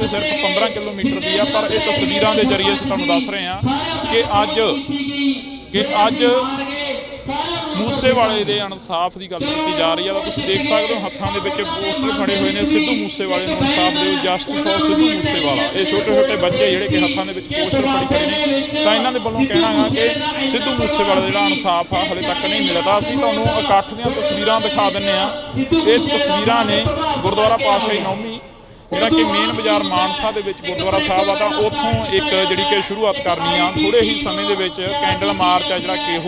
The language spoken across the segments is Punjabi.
तो सिर्फ 15 किलोमीटर की है, पर यह तस्वीरों के जरिए असीं तुहानूं दस रहे हैं कि अज मूसेवाले के इंसाफ की गल की जा रही है। तो तुसीं देख सकते हो हत्थां दे विच पोस्टर फड़े हुए हैं, सिद्धू मूसेवाले नूं इंसाफ दिओ, जस्टिस फॉर सिद्धू मूसेवाला। ये छोटे छोटे बच्चे जिहड़े कि हत्थां दे विच पोस्टर फड़ी खड़े ने, तां इन्हां दे वल्लों कहना है कि सिद्धू मूसेवाले दा जिहड़ा इंसाफ आ हले तक नहीं मिलिਆ। तां असीं तुहानूं इकट्ठ दीआं तस्वीरां दिखा दिंदे आ। ये तस्वीरां ने गुरुद्वारा पातशाही नौवीं जिहड़ा कि मेन बाजार मानसा दे विच गुरुद्वारा साहब आ, तां उत्थों एक जिहड़ी कि शुरुआत करनी आ। थोड़े ही समय दे विच कैंडल मार्च आ जिहड़ा कि ओह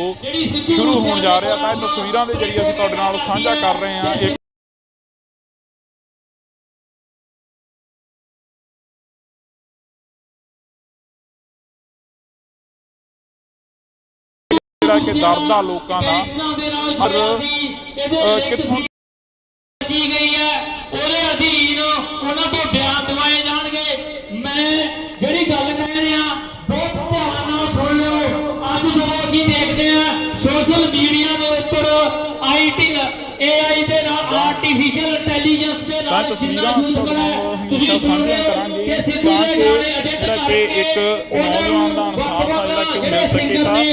शुरू होण जा रिहा। तां इह तस्वीरां दे जरिए असीं तुहाडे नाल साझा कर रहे हां। जिहड़ा कि दर्द आ लोकां दा हर कित्थों गई है ਉਹਦੇ ਅਧੀਨ ਉਹਨਾਂ ਤੋਂ ਬਿਆਨ ਦਿਵਾਏ ਜਾਣਗੇ। ਮੈਂ ਜਿਹੜੀ ਗੱਲ ਕਹਿ ਰਿਹਾ ਬਹੁਤ ਧਿਆਨ ਨਾਲ ਸੁਣ ਲਿਓ। ਅੱਜ ਜਦੋਂ ਅਸੀਂ ਦੇਖਦੇ ਆ ਸੋਸ਼ਲ ਮੀਡੀਆ ਦੇ ਉੱਪਰ AI ਦੇ ਨਾਲ ਆਰਟੀਫੀਸ਼ੀਅਲ ਇੰਟੈਲੀਜੈਂਸ ਦੇ ਨਾਲ तस्वीरां हमेशा साझा करांगे जिहड़ा कि एक नौजवान का इंसाफ आ जिहड़ा कि मिल सके।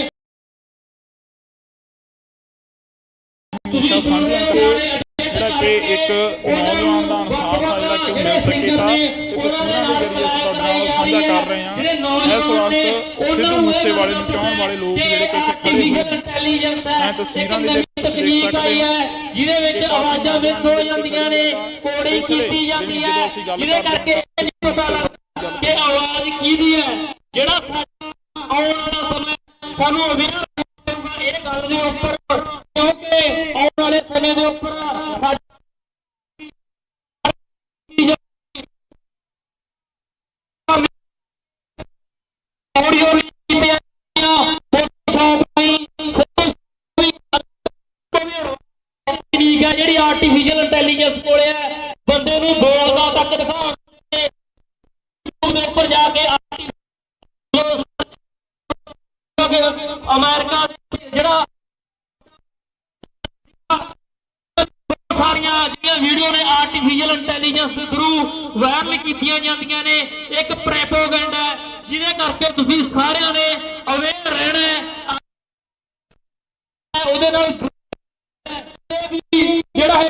हमेशा साझा जिहड़ा कि एक नौजवान का इंसाफ आ जिहड़ा कि मिल सके। तस्वीरां के जरिए असीं तुहाडे नाल साझा कर रहे हैं। इस वक्त सिद्धू मूसेवाले नूं चाहण वाले लोग जिहड़े कि इत्थे खड़े होए हैं, तस्वीरां दे तकनीक आई है जिहदे विच आवाज़ां मिक्स हो जांदियां ने, कोड़ी कीती जांदी है, जिहदे करके नहीं पता लगदा कि आवाज़ किहदी है। जिहड़ा साडा आउण वाला समय सानूं अवेयर होਊਗਾ ਇਹ ਗੱਲ ਦੇ ਉੱਪਰ, क्योंकि आने वाले समय के उपर जी आर्टिफिशियल इंटैलीजेंस को बंदे बोलना तक दिखा उपर जाके अमेरिका जरा सारिया वीडियो ने आर्टिफिशियल इंटैलीजेंस के थ्रू वायरल कीतियां जांदियां ने। एक प्रोपेगेंडा है जिहदे करके तुसीं सारिਆਂ ने अवेयर रहना है। ਉਹਦੇ ਨਾਲ ਜਿਹੜਾ ਹੈ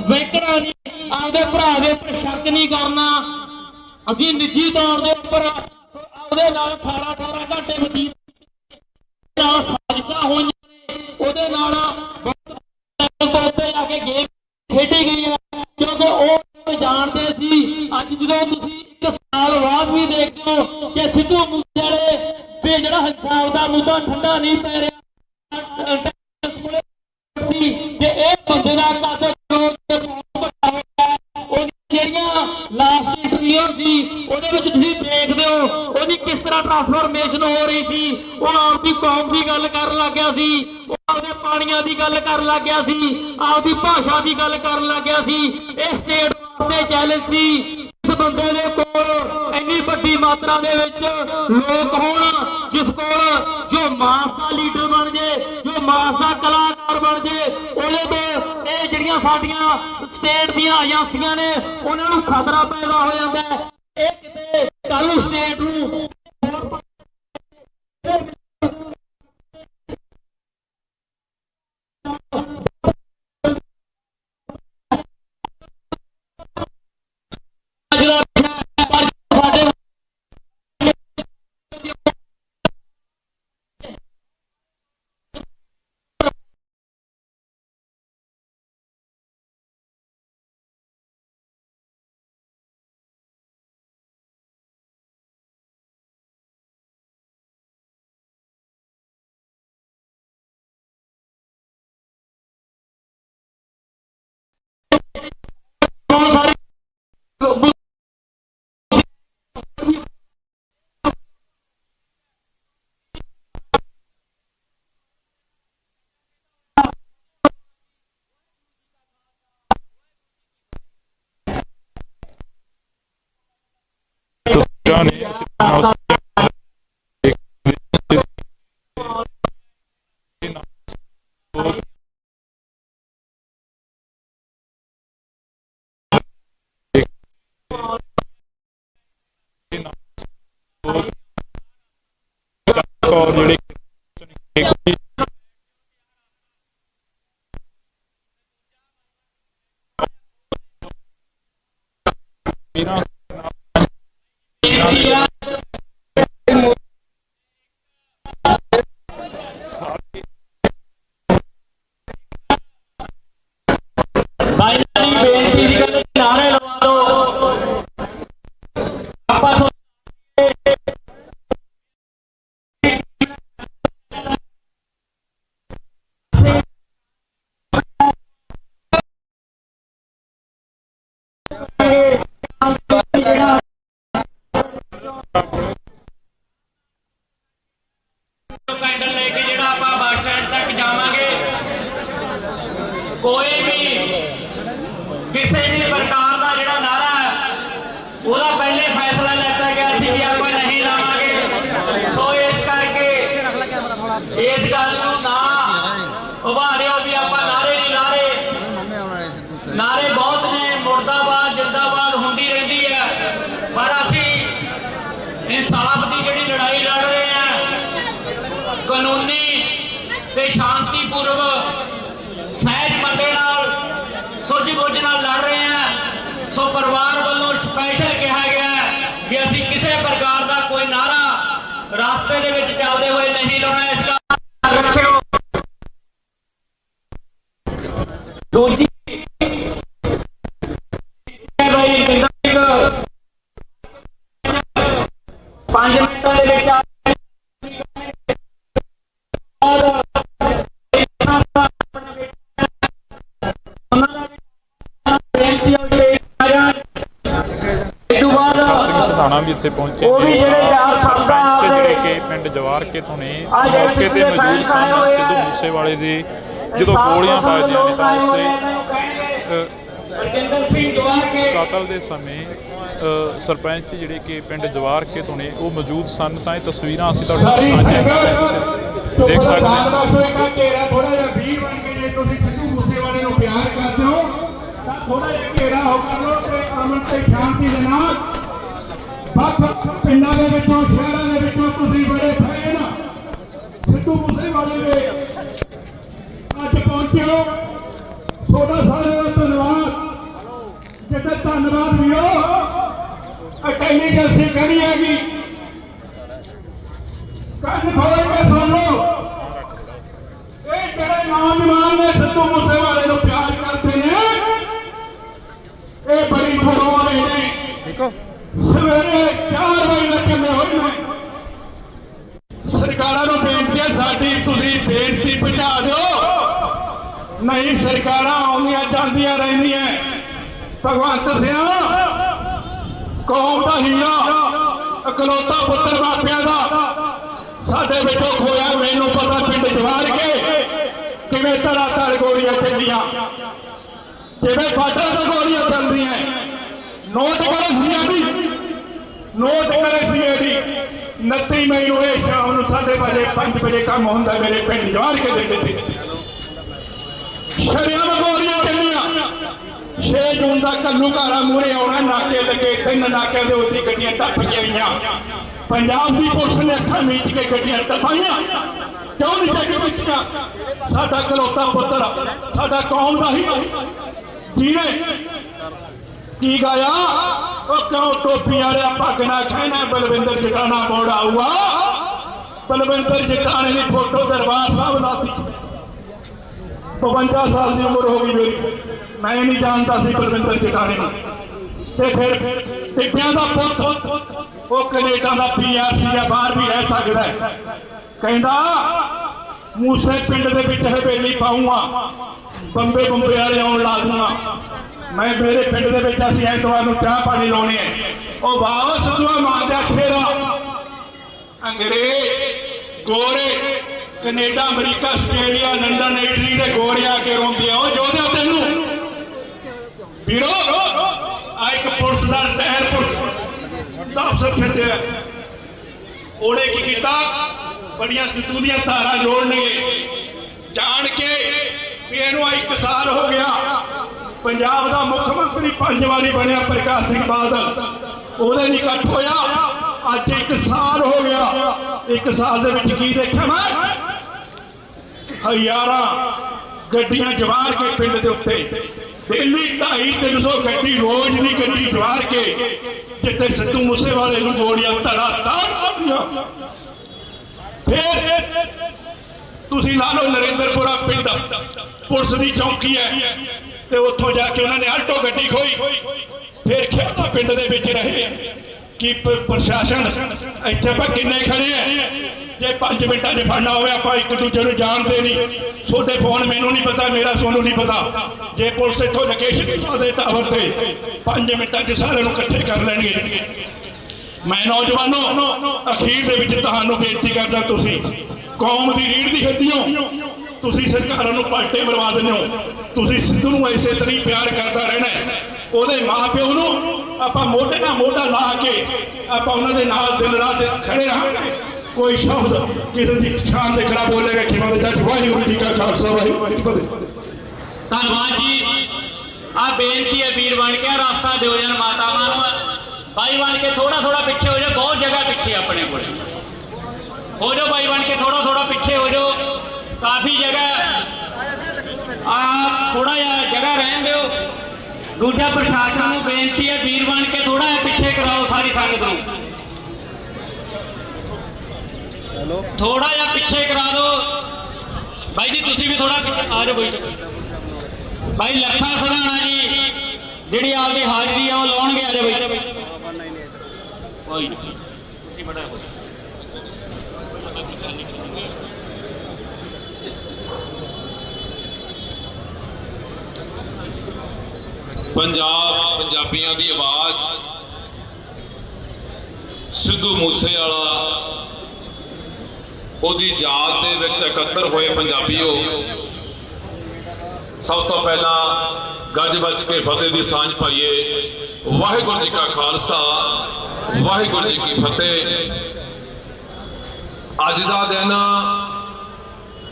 ਵੇਖਣਾ ਨਹੀਂ, ਆਪਦੇ ਭਰਾ ਦੇ ਉੱਪਰ ਸ਼ੱਕ ਨਹੀਂ ਕਰਨਾ। ਅਸੀਂ ਨਿੱਜੀ ਤੌਰ ਦੇ ਉੱਪਰ ਉਹਦੇ ਨਾਲ 18 ਘੰਟੇ ਬਤੀਤ ਨਾਲ ਸਾਜ਼ਿਸ਼ਾਂ ਹੋਈਆਂ ਨੇ, ਉਹਦੇ ਨਾਲ ਉੱਤੇ ਜਾ ਕੇ ਗੇਮ ਖੇਡੀ ਗਈ ਹੈ, ਕਿਉਂਕਿ ਉਹ ਜਾਣਦੇ ਸੀ। ਅੱਜ ਜਦੋਂ ਤੁਸੀਂ 1 ਸਾਲ ਬਾਅਦ ਵੀ ਦੇਖਦੇ ਹੋ ਕਿ ਸਿੱਧੂ ਮੂਸੇਵਾਲੇ ਵੀ ਜਿਹੜਾ ਹਿਸਾਬ ਦਾ ਮੁੱਦਾ ਠੰਡਾ ਨਹੀਂ ਪੈ ਰਿਹਾ ਤੇ ਇਹ ਬੰਦੇ ਦਾ ਕੱਦ ਬਹੁਤ ਵੱਡਾ ਹੋ ਗਿਆ। ਉਹਦੀ ਜਿਹੜੀਆਂ ਲਾਸਟ ਇੰਟਰਵਿਊ ਸੀ ਉਹਦੇ ਵਿੱਚ ਤੁਸੀਂ ਦੇਖਦੇ ਹੋ ਉਹਦੀ ਕਿਸ ਤਰ੍ਹਾਂ ट्रांसफॉर्मेशन हो रही थी। वो आपकी कौम की गल कर लग गया सी, वो आपदे पानियां की गल कर लग गया सी, आपकी भाषा की गल कर लग गया सी। इस स्टेट वास्ते चैलेंज थी इस बंदे दे कोल इन्नी वड्डी मात्रा दे विच लोग होण, जिस कोल जो मास का लीडर बन जाए, जो मास का कलाकार बन जाए, ਉਹਦੇ ਤੋਂ ਇਹ ਜਿਹੜੀਆਂ ਸਾਡੀਆਂ ਸਟੇਟ ਦੀਆਂ ਏਜੰਸੀਆਂ ਨੇ ਉਹਨਾਂ ਨੂੰ ਖਤਰਾ ਪੈਦਾ ਹੋ ਜਾਂਦਾ ਹੈ। ਇਹ ਕਿਤੇ ਕੱਲ ਨੂੰ ਸਟੇਟ ਨੂੰ ਕੌਰ ਜਿਹੜੇ बेनती नारे लगा दो कैंडल लेके जो आप बस स्टैंड तक जावांगे कोई भी किसी भी प्रकार का जो नारा है वह पहले फैसला लेता गया कि आप नहीं लावांगे। सो इस करके इस गल ना उभारियो भी आप नारे नहीं ला रहे। नारे बहुत ने, मुर्दाबाद जिंदाबाद होंदी रहती है, पर अभी इंसाफ की जी लड़ाई लड़ रहे हैं, कानूनी ते शांतिपूर्वक सहज बंदे नाल सुझ बुझ नाल लड़ रहे हैं। सो परिवार वालों स्पैशल कहा गया कि असीं किसी प्रकार का कोई नारा रास्ते दे विच चलदे हुए नहीं लाउणा, इसका रखियो। दूजी 5 मिनटां दे विच सिधाना भी इत्थे पहुंचे सरपंच जिहड़े कि पिंड जवार के तो ने मौके ते मौजूद सन सिद्धू मूसेवाले दे जदों गोलियां वजदियां ने तां उत्ते कतल दे समय सरपंच जिहड़े कि पिंड जवार के तो ने वो मौजूद सन। तां इह तस्वीरां असीं तुहाडे नाल साझीआं कर रहे तुसीं देख सकदे हो। थोड़ा जिहा वीर बन के जे तुसीं सिद्धू मूसेवाले नूं प्यार करदे हो तां थोड़ा जिहा घेरा हो कर लो ते अमन ते शांति दे नाल ਵੱਖ ਪਿੰਡਾਂ ਦੇ ਵਿੱਚੋਂ ਸ਼ਹਿਰਾਂ ਦੇ ਵਿੱਚੋਂ ਤੁਸੀਂ ਬੜੇ ਫੈਨ ਸਿੱਧੂ ਮੂਸੇਵਾਲੇ ਦੇ ਅੱਜ ਪਹੁੰਚੇ ਹੋ। ਤੁਹਾਡਾ ਸਾਰਿਆਂ ਦਾ ਧੰਨਵਾਦ। ਜਿੱਥੇ ਧੰਨਵਾਦ ਵੀਰੋ ਅਕੈਡਮੀ ਅਸੀਂ ਕਹਿਣੀ ਹੈਗੀ ਕੰਨ ਖੋਲ ਕੇ ਸੁਣ ਲਓ। ਇਹ ਜਿਹੜੇ ਨੌਜਵਾਨ ਨੇ ਸਿੱਧੂ ਮੂਸੇਵਾਲੇ ਨੂੰ ਪਿਆਰ ਕਰਦੇ ਨੇ ਇਹ ਬੜੀ ਖੁਸ਼ੀ ਵਾਲੇ ਨੇ। ਠੀਕ ਹੋ सवेरे 4 बजे लगे होए ने सरकारां नूं बेनती है साडी तुसीं बेनती पहुंचा दिओ। नहीं सरकारां आउंदियां जांदियां रहिंदियां। भगवंत सिंह कौम दा हीरा इकलौता पुत्तर मापिया दा साडे विचों खोया। मैनूं पता पिंड जवार के किवें धड़ाधड़ गोलियां चलियां, जिवें बार्डर ते गोलियां चलदियां। नोट करे सीआईडी, नोट करे सीआईडी 29 मई ਨੂੰ ਇਹ ਸ਼ਾਮ ਨੂੰ 5:30 ਵਜੇ ਕੰਮ ਹੁੰਦਾ ਮੇਰੇ ਪਿੰਡ ਜਵਾਰ ਕੇ ਦੇ ਵਿੱਚ ਸ਼ਰਿਆਮ ਗੋਲੀਆਂ ਚੱਲੀਆਂ। 6 ਜੂਨ ਦਾ ਘੱਲੂਘਾਰਾ ਮੂਹਰੇ ਆਉਣਾ, ਨਾਕੇ ਲੱਗੇ 3 ਨਾਕਿਆਂ ਦੇ ਉੱਤੇ ਗੱਡੀਆਂ ਟੱਪ ਕੇ ਆਈਆਂ। ਪੰਜਾਬ ਦੀ ਪੁਲਿਸ ਨੇ ਅੱਖਾਂ ਮੀਚ ਕੇ ਗੱਡੀਆਂ ਟਪਾਈਆਂ। ਕਿਉਂ ਨਹੀਂ ਚੱਕ ਕੀਤੀਆਂ? ਸਾਡਾ ਇਕਲੌਤਾ ਪੁੱਤਰ ਸਾਡਾ ਕੌਮ ਦਾ ਹੀ ਜਿਹਨੇ की गाया क्यों टोपी वाले पग ना कहना बलविंदर जटाना मोड़ आऊगा। बलविंदर जटाने की फोटो दरबार साहब लाती। 52 साल की उम्र हो गई मेरी, मैं नहीं जानता सी बलविंदर जटाने को। फिर टिप्पियां का पुत वो कनेडा का PR सी बाहर भी रह सकता है। कहता मूसे पिंड के हवेली पाऊंगा, बंबे बुंबे वाले आउण ला दूंगा। मैं मेरे पिंड के ऐतवार को चाह पानी लाने और वाह सिद्धूआ मारदा शेरा। अंग्रेज गोरे कनेडा अमरीका आस्ट्रेलिया लंडन इटली के गोरे आके रोंदे आ जोधे तेनू वीरो आ एक पुलिस का टहर पुलिस का अफसर फिरदे ओने की कीता बड़ियां सिद्धू दी धारा जोड़नगे जान के भी इहनूं 1 साल हो गया। पंजाब का मुख्यमंत्री 5 वारी बनया प्रकाश सिंह बादल, ओहदे नहीं इकट्ठ होया। ਅੱਜ 1 ਸਾਲ ਹੋ ਗਿਆ। 1 ਸਾਲ ਦੇ ਵਿੱਚ ਕੀ ਦੇਖਿਆ ਮੈਂ? ਹਜ਼ਾਰਾਂ ਗੱਡੀਆਂ ਜਵਾਰ ਕੇ ਪਿੰਡ ਦੇ ਉੱਤੇ ਦਿੱਲੀ 250-300 ਗੱਡੀ ਰੋਜ਼ ਦੀ ਗੱਡੀ ਜਵਾਰ ਕੇ, ਜਿੱਥੇ ਸਿੱਧੂ ਮੂਸੇਵਾਲੇ ਨੂੰ ਗੋਲੀਆਂ ਧੜਾ ਧੜ। ਫਿਰ ਤੁਸੀਂ ਲਾ ਲਓ ਨਰਿੰਦਰਪੁਰਾ ਪਿੰਡ ਪੁਲਿਸ ਦੀ ਚੌਕੀ ਹੈ ਤੇ ਉੱਥੋਂ ਜਾ ਕੇ ਉਹਨਾਂ ਨੇ ਆਲਟੋ ਗੱਡੀ ਖੋਈ। ਫਿਰ ਖੇੜਾ ਪਿੰਡ ਦੇ ਵਿੱਚ ਰਹੇ ਕਿ ਪ੍ਰਸ਼ਾਸਨ ਇੱਥੇ ਆਪਾਂ ਕਿੰਨੇ ਖੜੇ ਆ, ਜੇ 5 ਮਿੰਟਾਂ 'ਚ ਫੜਨਾ ਹੋਵੇ ਆਪਾਂ ਇੱਕ ਦੂਜੇ ਨੂੰ ਜਾਣਦੇ ਨਹੀਂ। ਤੁਹਾਡੇ ਫੋਨ ਮੈਨੂੰ ਨਹੀਂ ਪਤਾ, ਮੇਰਾ ਤੁਹਾਨੂੰ ਨਹੀਂ ਪਤਾ। ਜੇ ਪੁਲਿਸ ਇੱਥੋਂ ਲੋਕੇਸ਼ਨ ਦੇ ਟਾਵਰ ਤੇ 5 ਮਿੰਟਾਂ 'ਚ ਸਾਰਿਆਂ ਨੂੰ ਇਕੱਠੇ ਕਰ ਲੈਣਗੇ। ਮੈਂ ਨੌਜਵਾਨੋ ਅਖੀਰ ਦੇ ਵਿੱਚ ਤੁਹਾਨੂੰ ਬੇਨਤੀ ਕਰਦਾ, ਤੁਸੀਂ ਕੌਮ ਦੀ ਰੀੜ ਦੀ ਹੱਡੀ ਹੋ। ਤੁਸੀਂ ਸਰਕਾਰਾਂ ਨੂੰ ਪਾਟੇ ਮਰਵਾ ਦਿੰਦੇ ਹੋ। ਤੁਸੀਂ ਸਿੱਧੂ ਨੂੰ ਐਸੇ ਤਰੀ ਪਿਆਰ ਕਰਦਾ ਰਹਿਣਾ। ਉਹਦੇ ਮਾਪਿਓ ਨੂੰ ਆਪਾਂ ਮੋਢੇ ਨਾਲ ਮੋਢਾ ਲਾ ਕੇ ਆਪਾਂ ਉਹਨਾਂ ਦੇ ਨਾਲ ਦਿਨ ਰਾਤ ਖੜੇ ਰਹਾਂਗੇ। ਕੋਈ ਸ਼ਬਦ ਕਿਸੇ ਦੀ ਸ਼ਾਨ ਦੇ ਖਿਲਾਫ ਬੋਲੇਗਾ ਕਿ ਮਾਦੇ ਜੱਜ। ਵਾਹਿਗੁਰੂ ਜੀ ਕਾ ਖਾਲਸਾ ਵਾਹਿਗੁਰੂ ਜੀ ਕੀ ਫਤਿਹ। ਧੰਨਵਾਦ ਜੀ। ਆ ਬੇਨਤੀ ਹੈ ਵੀਰ ਬਣ ਕੇ ਰਸਤਾ ਦਿਓ ਯਾਰ ਮਾਤਾਵਾਂ ਨੂੰ। ਬਾਈ ਬਣ ਕੇ ਥੋੜਾ ਪਿੱਛੇ ਹੋ ਜਾਓ, ਬਹੁਤ ਜਗ੍ਹਾ ਪਿੱਛੇ ਆਪਣੇ ਕੋਲ ਹੋ ਜਾਓ। ਬਾਈ ਬਣ ਕੇ ਥੋੜਾ ਪਿੱਛੇ ਹੋ ਜਾਓ, ਕਾਫੀ ਜਗ੍ਹਾ ਆ, ਥੋੜਾ ਜਿਹਾ ਜਗ੍ਹਾ ਰਹਿਣ ਦਿਓ। ਦੂਜਾ ਪ੍ਰਸ਼ਾਸਨ ਨੂੰ ਬੇਨਤੀ ਹੈ ਵੀਰ ਬਣ ਕੇ ਥੋੜਾ ਜਿਹਾ ਪਿੱਛੇ ਕਰਾਓ ਸਾਰੀ ਸੰਗਤ ਨੂੰ, ਥੋੜਾ ਜਿਹਾ ਪਿੱਛੇ ਕਰਾ ਦਿਓ। ਬਾਈ ਜੀ ਤੁਸੀਂ ਵੀ ਥੋੜਾ ਪਿੱਛੇ ਆ ਜਾਓ। ਬਾਈ ਲੱਖਾ ਸਧਾਣਾ ਜੀ ਜਿਹੜੀ ਆਪਦੀ ਹਾਜ਼ਰੀ ਆ ਉਹ ਲਾਉਣਗੇ। ਆ ਜਾਓ ਬਾਈ। ਕੋਈ ਤੁਸੀਂ ਬੜਾ ਪੰਜਾਬ ਪੰਜਾਬੀਆਂ ਦੀ ਆਵਾਜ਼ ਸਿੱਧੂ ਮੂਸੇਵਾਲਾ ਉਹਦੀ ਯਾਦ ਦੇ ਵਿੱਚ ਇਕੱਤਰ ਹੋਏ ਪੰਜਾਬੀਓ, ਸਭ ਤੋਂ ਪਹਿਲਾਂ ਗੱਜ ਵੱਜ ਕੇ ਫਤਿਹ ਦੀ ਸਾਂਝ ਪਾਈਏ। ਵਾਹਿਗੁਰੂ ਜੀ ਕਾ ਖਾਲਸਾ ਵਾਹਿਗੁਰੂ ਜੀ ਕੀ ਫਤਿਹ। ਅੱਜ ਦਾ ਦਿਨ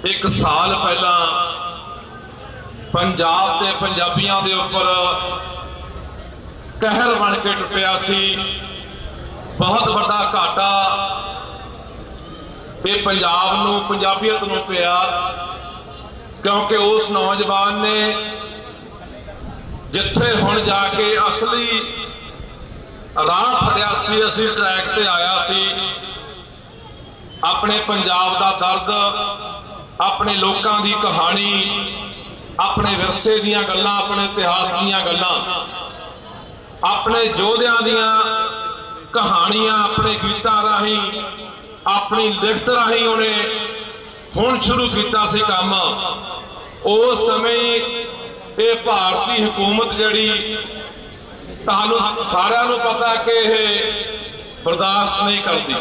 1 ਸਾਲ ਪਹਿਲਾਂ ਪੰਜਾਬ ਤੇ ਪੰਜਾਬੀਆਂ ਦੇ ਉੱਪਰ ਕਹਿਰ ਬਣ ਕੇ ਟੁੱਟਿਆ ਸੀ। ਬਹੁਤ ਵੱਡਾ ਘਾਟਾ ਇਹ ਪੰਜਾਬ ਨੂੰ, ਪੰਜਾਬੀਅਤ ਨੂੰ ਪਿਆ, ਕਿਉਂਕਿ ਉਸ ਨੌਜਵਾਨ ਨੇ ਜਿੱਥੇ ਹੁਣ ਜਾ ਕੇ ਅਸਲੀ ਰਾਹ ਫੜਿਆ ਸੀ, ਅਸੀਂ ਟਰੈਕ ਤੇ ਆਇਆ ਸੀ। ਆਪਣੇ ਪੰਜਾਬ ਦਾ ਦਰਦ, ਆਪਣੇ ਲੋਕਾਂ ਦੀ ਕਹਾਣੀ, ਆਪਣੇ ਵਿਰਸੇ ਦੀਆਂ ਗੱਲਾਂ, ਆਪਣੇ ਇਤਿਹਾਸ ਦੀਆਂ ਗੱਲਾਂ, ਆਪਣੇ ਯੋਧਿਆਂ ਦੀਆਂ ਕਹਾਣੀਆਂ ਆਪਣੇ ਗੀਤਾਂ ਰਾਹੀਂ, ਆਪਣੀ ਲਿਖਤ ਰਾਹੀਂ ਉਹਨੇ ਹੁਣ ਸ਼ੁਰੂ ਕੀਤਾ ਸੀ ਕੰਮ। ਉਸ ਸਮੇਂ ਇਹ ਭਾਰਤੀ ਹਕੂਮਤ ਜਿਹੜੀ, ਤੁਹਾਨੂੰ ਸਾਰਿਆਂ ਨੂੰ ਪਤਾ ਕਿ ਇਹ ਬਰਦਾਸ਼ਤ ਨਹੀਂ ਕਰਦੀ।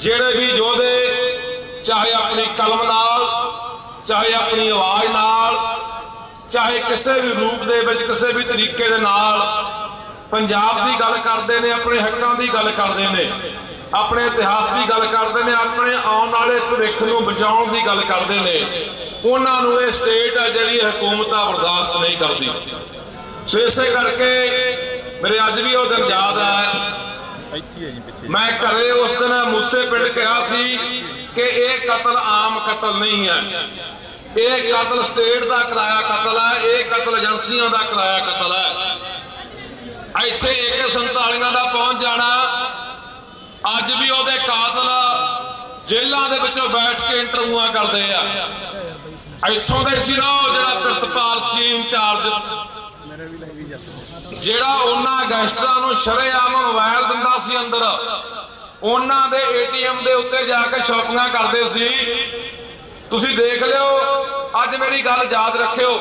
ਜਿਹੜੇ ਵੀ ਯੋਧੇ ਚਾਹੇ ਆਪਣੀ ਕਲਮ ਨਾਲ, ਚਾਹੇ ਆਪਣੀ ਆਵਾਜ਼ ਨਾਲ, ਚਾਹੇ ਕਿਸੇ ਵੀ ਰੂਪ ਦੇ ਵਿੱਚ, ਕਿਸੇ ਵੀ ਤਰੀਕੇ ਦੇ ਨਾਲ ਪੰਜਾਬ ਦੀ ਗੱਲ ਕਰਦੇ ਨੇ, ਆਪਣੇ ਹੱਕਾਂ ਦੀ ਗੱਲ ਕਰਦੇ ਨੇ, ਆਪਣੇ ਇਤਿਹਾਸ ਦੀ ਗੱਲ ਕਰਦੇ ਨੇ, ਆਪਣੇ ਆਉਣ ਵਾਲੇ ਭਵਿੱਖ ਨੂੰ ਬਚਾਉਣ ਦੀ ਗੱਲ ਕਰਦੇ ਨੇ, ਉਹਨਾਂ ਨੂੰ ਇਹ ਸਟੇਟ ਆ ਜਿਹੜੀ ਹਕੂਮਤ ਆ ਬਰਦਾਸ਼ਤ ਨਹੀਂ ਕਰਦੀ। ਸੋ ਇਸੇ ਕਰਕੇ ਮੇਰੇ ਅੱਜ ਵੀ ਉਹ ਦਿਨ ਯਾਦ ਹੈ। ਮੈਂ ਘਰੇ ਉਸ ਦਿਨ ਮੂਸੇ ਪਿੰਡ ਕਿਹਾ ਸੀ ਕਿ ਇਹ ਕਤਲ ਆਮ ਕਤਲ ਨਹੀਂ ਹੈ, ਇਹ ਕਤਲ ਸਟੇਟ ਦਾ ਕਰਾਇਆ ਕਤਲ ਹੈ, ਇਹ ਕਤਲ ਏਜੰਸੀਆਂ ਦਾ ਕਰਾਇਆ ਕਤਲ ਹੈ। ਇੱਥੇ AK-47 ਦਾ ਪਹੁੰਚ ਜਾਣਾ, ਅੱਜ ਵੀ ਉਹਦੇ ਕਾਤਲ ਜੇਲ੍ਹਾਂ ਦੇ ਵਿੱਚੋਂ ਬੈਠ ਕੇ ਇੰਟਰਵਿਊਆਂ ਕਰਦੇ ਆ। ਇੱਥੋਂ ਦੇ ਸੀ ਨਾ ਜਿਹੜਾ ਪ੍ਰਿਤਪਾਲ ਸੀ ਇੰਚਾਰਜ, ਜਿਹੜਾ ਉਹਨਾਂ ਗੈਂਗਸਟਰਾਂ ਨੂੰ ਸ਼ਰੇਆਮ ਮੋਬਾਈਲ ਦਿੰਦਾ ਸੀ ਅੰਦਰ, ਉਹਨਾਂ ਦੇ ATM ਦੇ ਉੱਤੇ ਜਾ ਕੇ ਸ਼ਾਪਿੰਗਾਂ ਕਰਦੇ ਸੀ। ਤੁਸੀਂ ਦੇਖ ਲਿਓ। ਅੱਜ ਮੇਰੀ ਗੱਲ ਯਾਦ ਰੱਖਿਓ,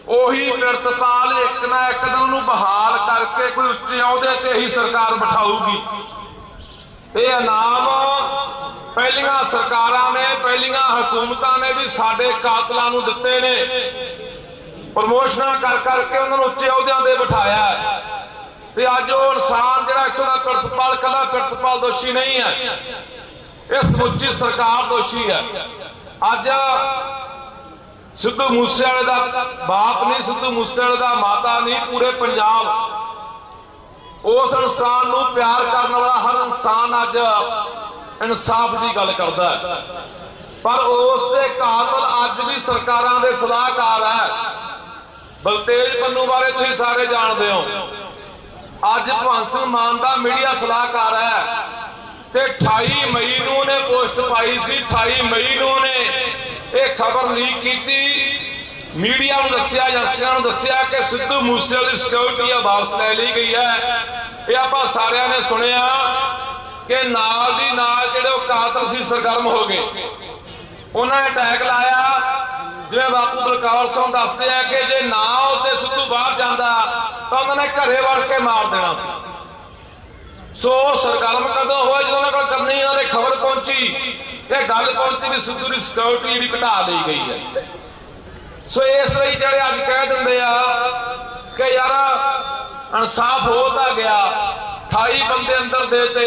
ਉਹੀ ਪ੍ਰਿਤਪਾਲ ਇੱਕ ਨਾ ਇੱਕ ਦਿਨ ਨੂੰ ਬਹਾਲ ਕਰਕੇ ਕੋਈ ਉੱਚੇ ਅਹੁਦੇ ਤੇ ਹੀ ਸਰਕਾਰ ਬਿਠਾਊਗੀ। ਇਹ ਇਨਾਮ ਪਹਿਲੀਆਂ ਸਰਕਾਰਾਂ ਨੇ, ਪਹਿਲੀਆਂ ਹਕੂਮਤਾਂ ਨੇ ਵੀ ਸਾਡੇ ਕਾਤਲਾਂ ਨੂੰ ਦਿੱਤੇ ਨੇ। ਪ੍ਰਮੋਸ਼ਨਾਂ ਕਰ ਕਰਕੇ ਉਹਨਾਂ ਨੂੰ ਉੱਚੇ ਅਹੁਦਿਆਂ ਤੇ ਬਿਠਾਇਆ। ਤੇ ਅੱਜ ਉਹ ਇਨਸਾਨ ਜਿਹੜਾ ਇੱਥੋਂ ਦਾ ਪ੍ਰਿਤਪਾਲ, ਕੱਲਾ ਪ੍ਰਿਤਪਾਲ ਦੋਸ਼ੀ ਨਹੀਂ ਹੈ, ਇਹ ਸਮੁੱਚੀ ਸਰਕਾਰ ਦੋਸ਼ੀ ਹੈ। ਅੱਜ ਸਿੱਧੂ ਮੂਸੇਵਾਲੇ ਦਾ ਬਾਪ ਨਹੀਂ, ਸਿੱਧੂ ਮੂਸੇਵਾਲੇ ਦਾ ਮਾਤਾ ਨਹੀਂ, ਪੂਰੇ ਪੰਜਾਬ उस इंसान नूं प्यार करने वाला हर इंसान अज इंसाफ की गल करता है, पर उसके कातल अज भी सरकारां दे सलाहकार है। बलतेज पन्नू बारे तुसीं सारे जानते हो, अज भगवंत सिंह मान का मीडिया सलाहकार है। ते 28 मई नूं उहने पोस्ट पाई सी, 28 मई नूं उहने ये खबर लीक की, मीडिया नूं दस्सिया, एजेंसियां नूं दस्सिया कि सिद्धू मूसेवाले दी सिक्योरिटी वापस ले ली गई है। ये आपां सारिਆਂ ने सुनिया कि नाल दी नाल जिहड़े कातल सी सरगर्म हो गए, उन्होंने अटैक लाया। जिवें बापू बलकौर सिंह दसदे हैं कि जे ना उत्ते सिद्धू बाहर जांदा तां उन्होंने घरे वड़ के मार देना सी। सो सरगर्म कदों होए जो उन्होंने करनी उन्होंने खबर पहुंची, ये गल पहुंची भी सिद्धू की सिक्योरिटी भी घटा ली गई है। सो इस लिए ਜਿਹੜੇ ਅੱਜ कह ਦਿੰਦੇ ਆ कि यार इंसाफ हो ਤਾਂ गया, 28 ਬੰਦੇ अंदर दे ते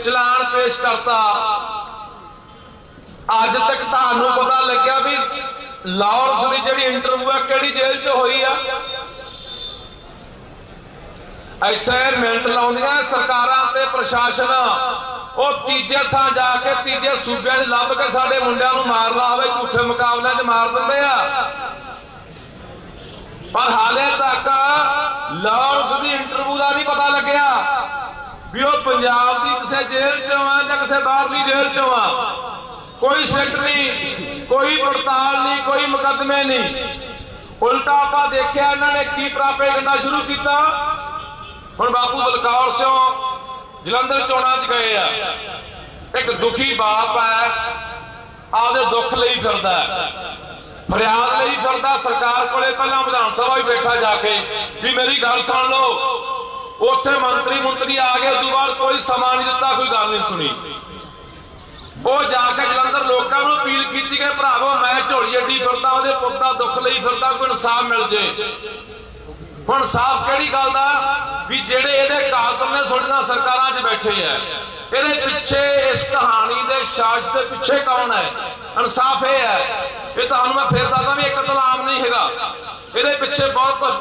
चलान पेश करता। अज तक ਤੁਹਾਨੂੰ पता लग्या भी लॉरेंस की ਜਿਹੜੀ इंटरव्यू है ਕਿਹੜੀ जेल च होई आ। ਇੱਥੇ ਮਿੰਟ ਲਾਉਂਦੀਆਂ ਸਰਕਾਰਾਂ ਤੇ ਪ੍ਰਸ਼ਾਸਨ, ਉਹ ਤੀਜੇ ਥਾਂ ਜਾ ਕੇ ਤੀਜੇ ਸੂਬਿਆਂ 'ਚ ਲੱਭ ਕੇ ਸਾਡੇ ਮੁੰਡਿਆਂ ਨੂੰ ਮਾਰਨਾ ਹੋਵੇ ਝੂਠੇ ਮੁਕਾਬਲਿਆਂ 'ਚ ਮਾਰ ਦਿੰਦੇ ਆ। पर हाले तक लॉरेंस की इंटरव्यू का नहीं पता लग्या भी वो पंजाब की किसी जेल चो आ या किसी बाहरली जेल चो आ। कोई सिट नहीं, कोई पड़ताल नहीं, कोई मुकदमे नहीं। उल्टा आप देखा इन्होंने की प्रापेगंडा शुरू किया। हुण बापू बलकौर सिंह जलंधर चोणां च गए आ, एक दुखी बाप है, आपदे दुख लई फिरदा है, फरियाद लई फिरदा सरकार कोले। पहला विधान सभा ही बैठा जाके भी मेरी गल सुन लो, उत्थे मंत्री आ गए, उस बाद कोई समा नहीं दिता, कोई गल नहीं सुनी। वो जाके जलंधर लोगों को अपील की कि भरावो मैं झोली अड्डी फिरदा, उहदे पुत्त दा दुख लई फिरदा, कोई इंसाफ मिल जे। हुण इंसाफ किहड़ी गल दा भी जिहड़े इहदे कातल ने तुहाडे नाल सरकारां 'च बैठे है, इहदे पिछे इस कहानी दे साजिश दे पिछे कौन है? इंसाफ ये है। ये तुहानूं मैं फिर दसदा भी एक कतल आम नहीं हैगा, इहदे पिछे बहुत कुछ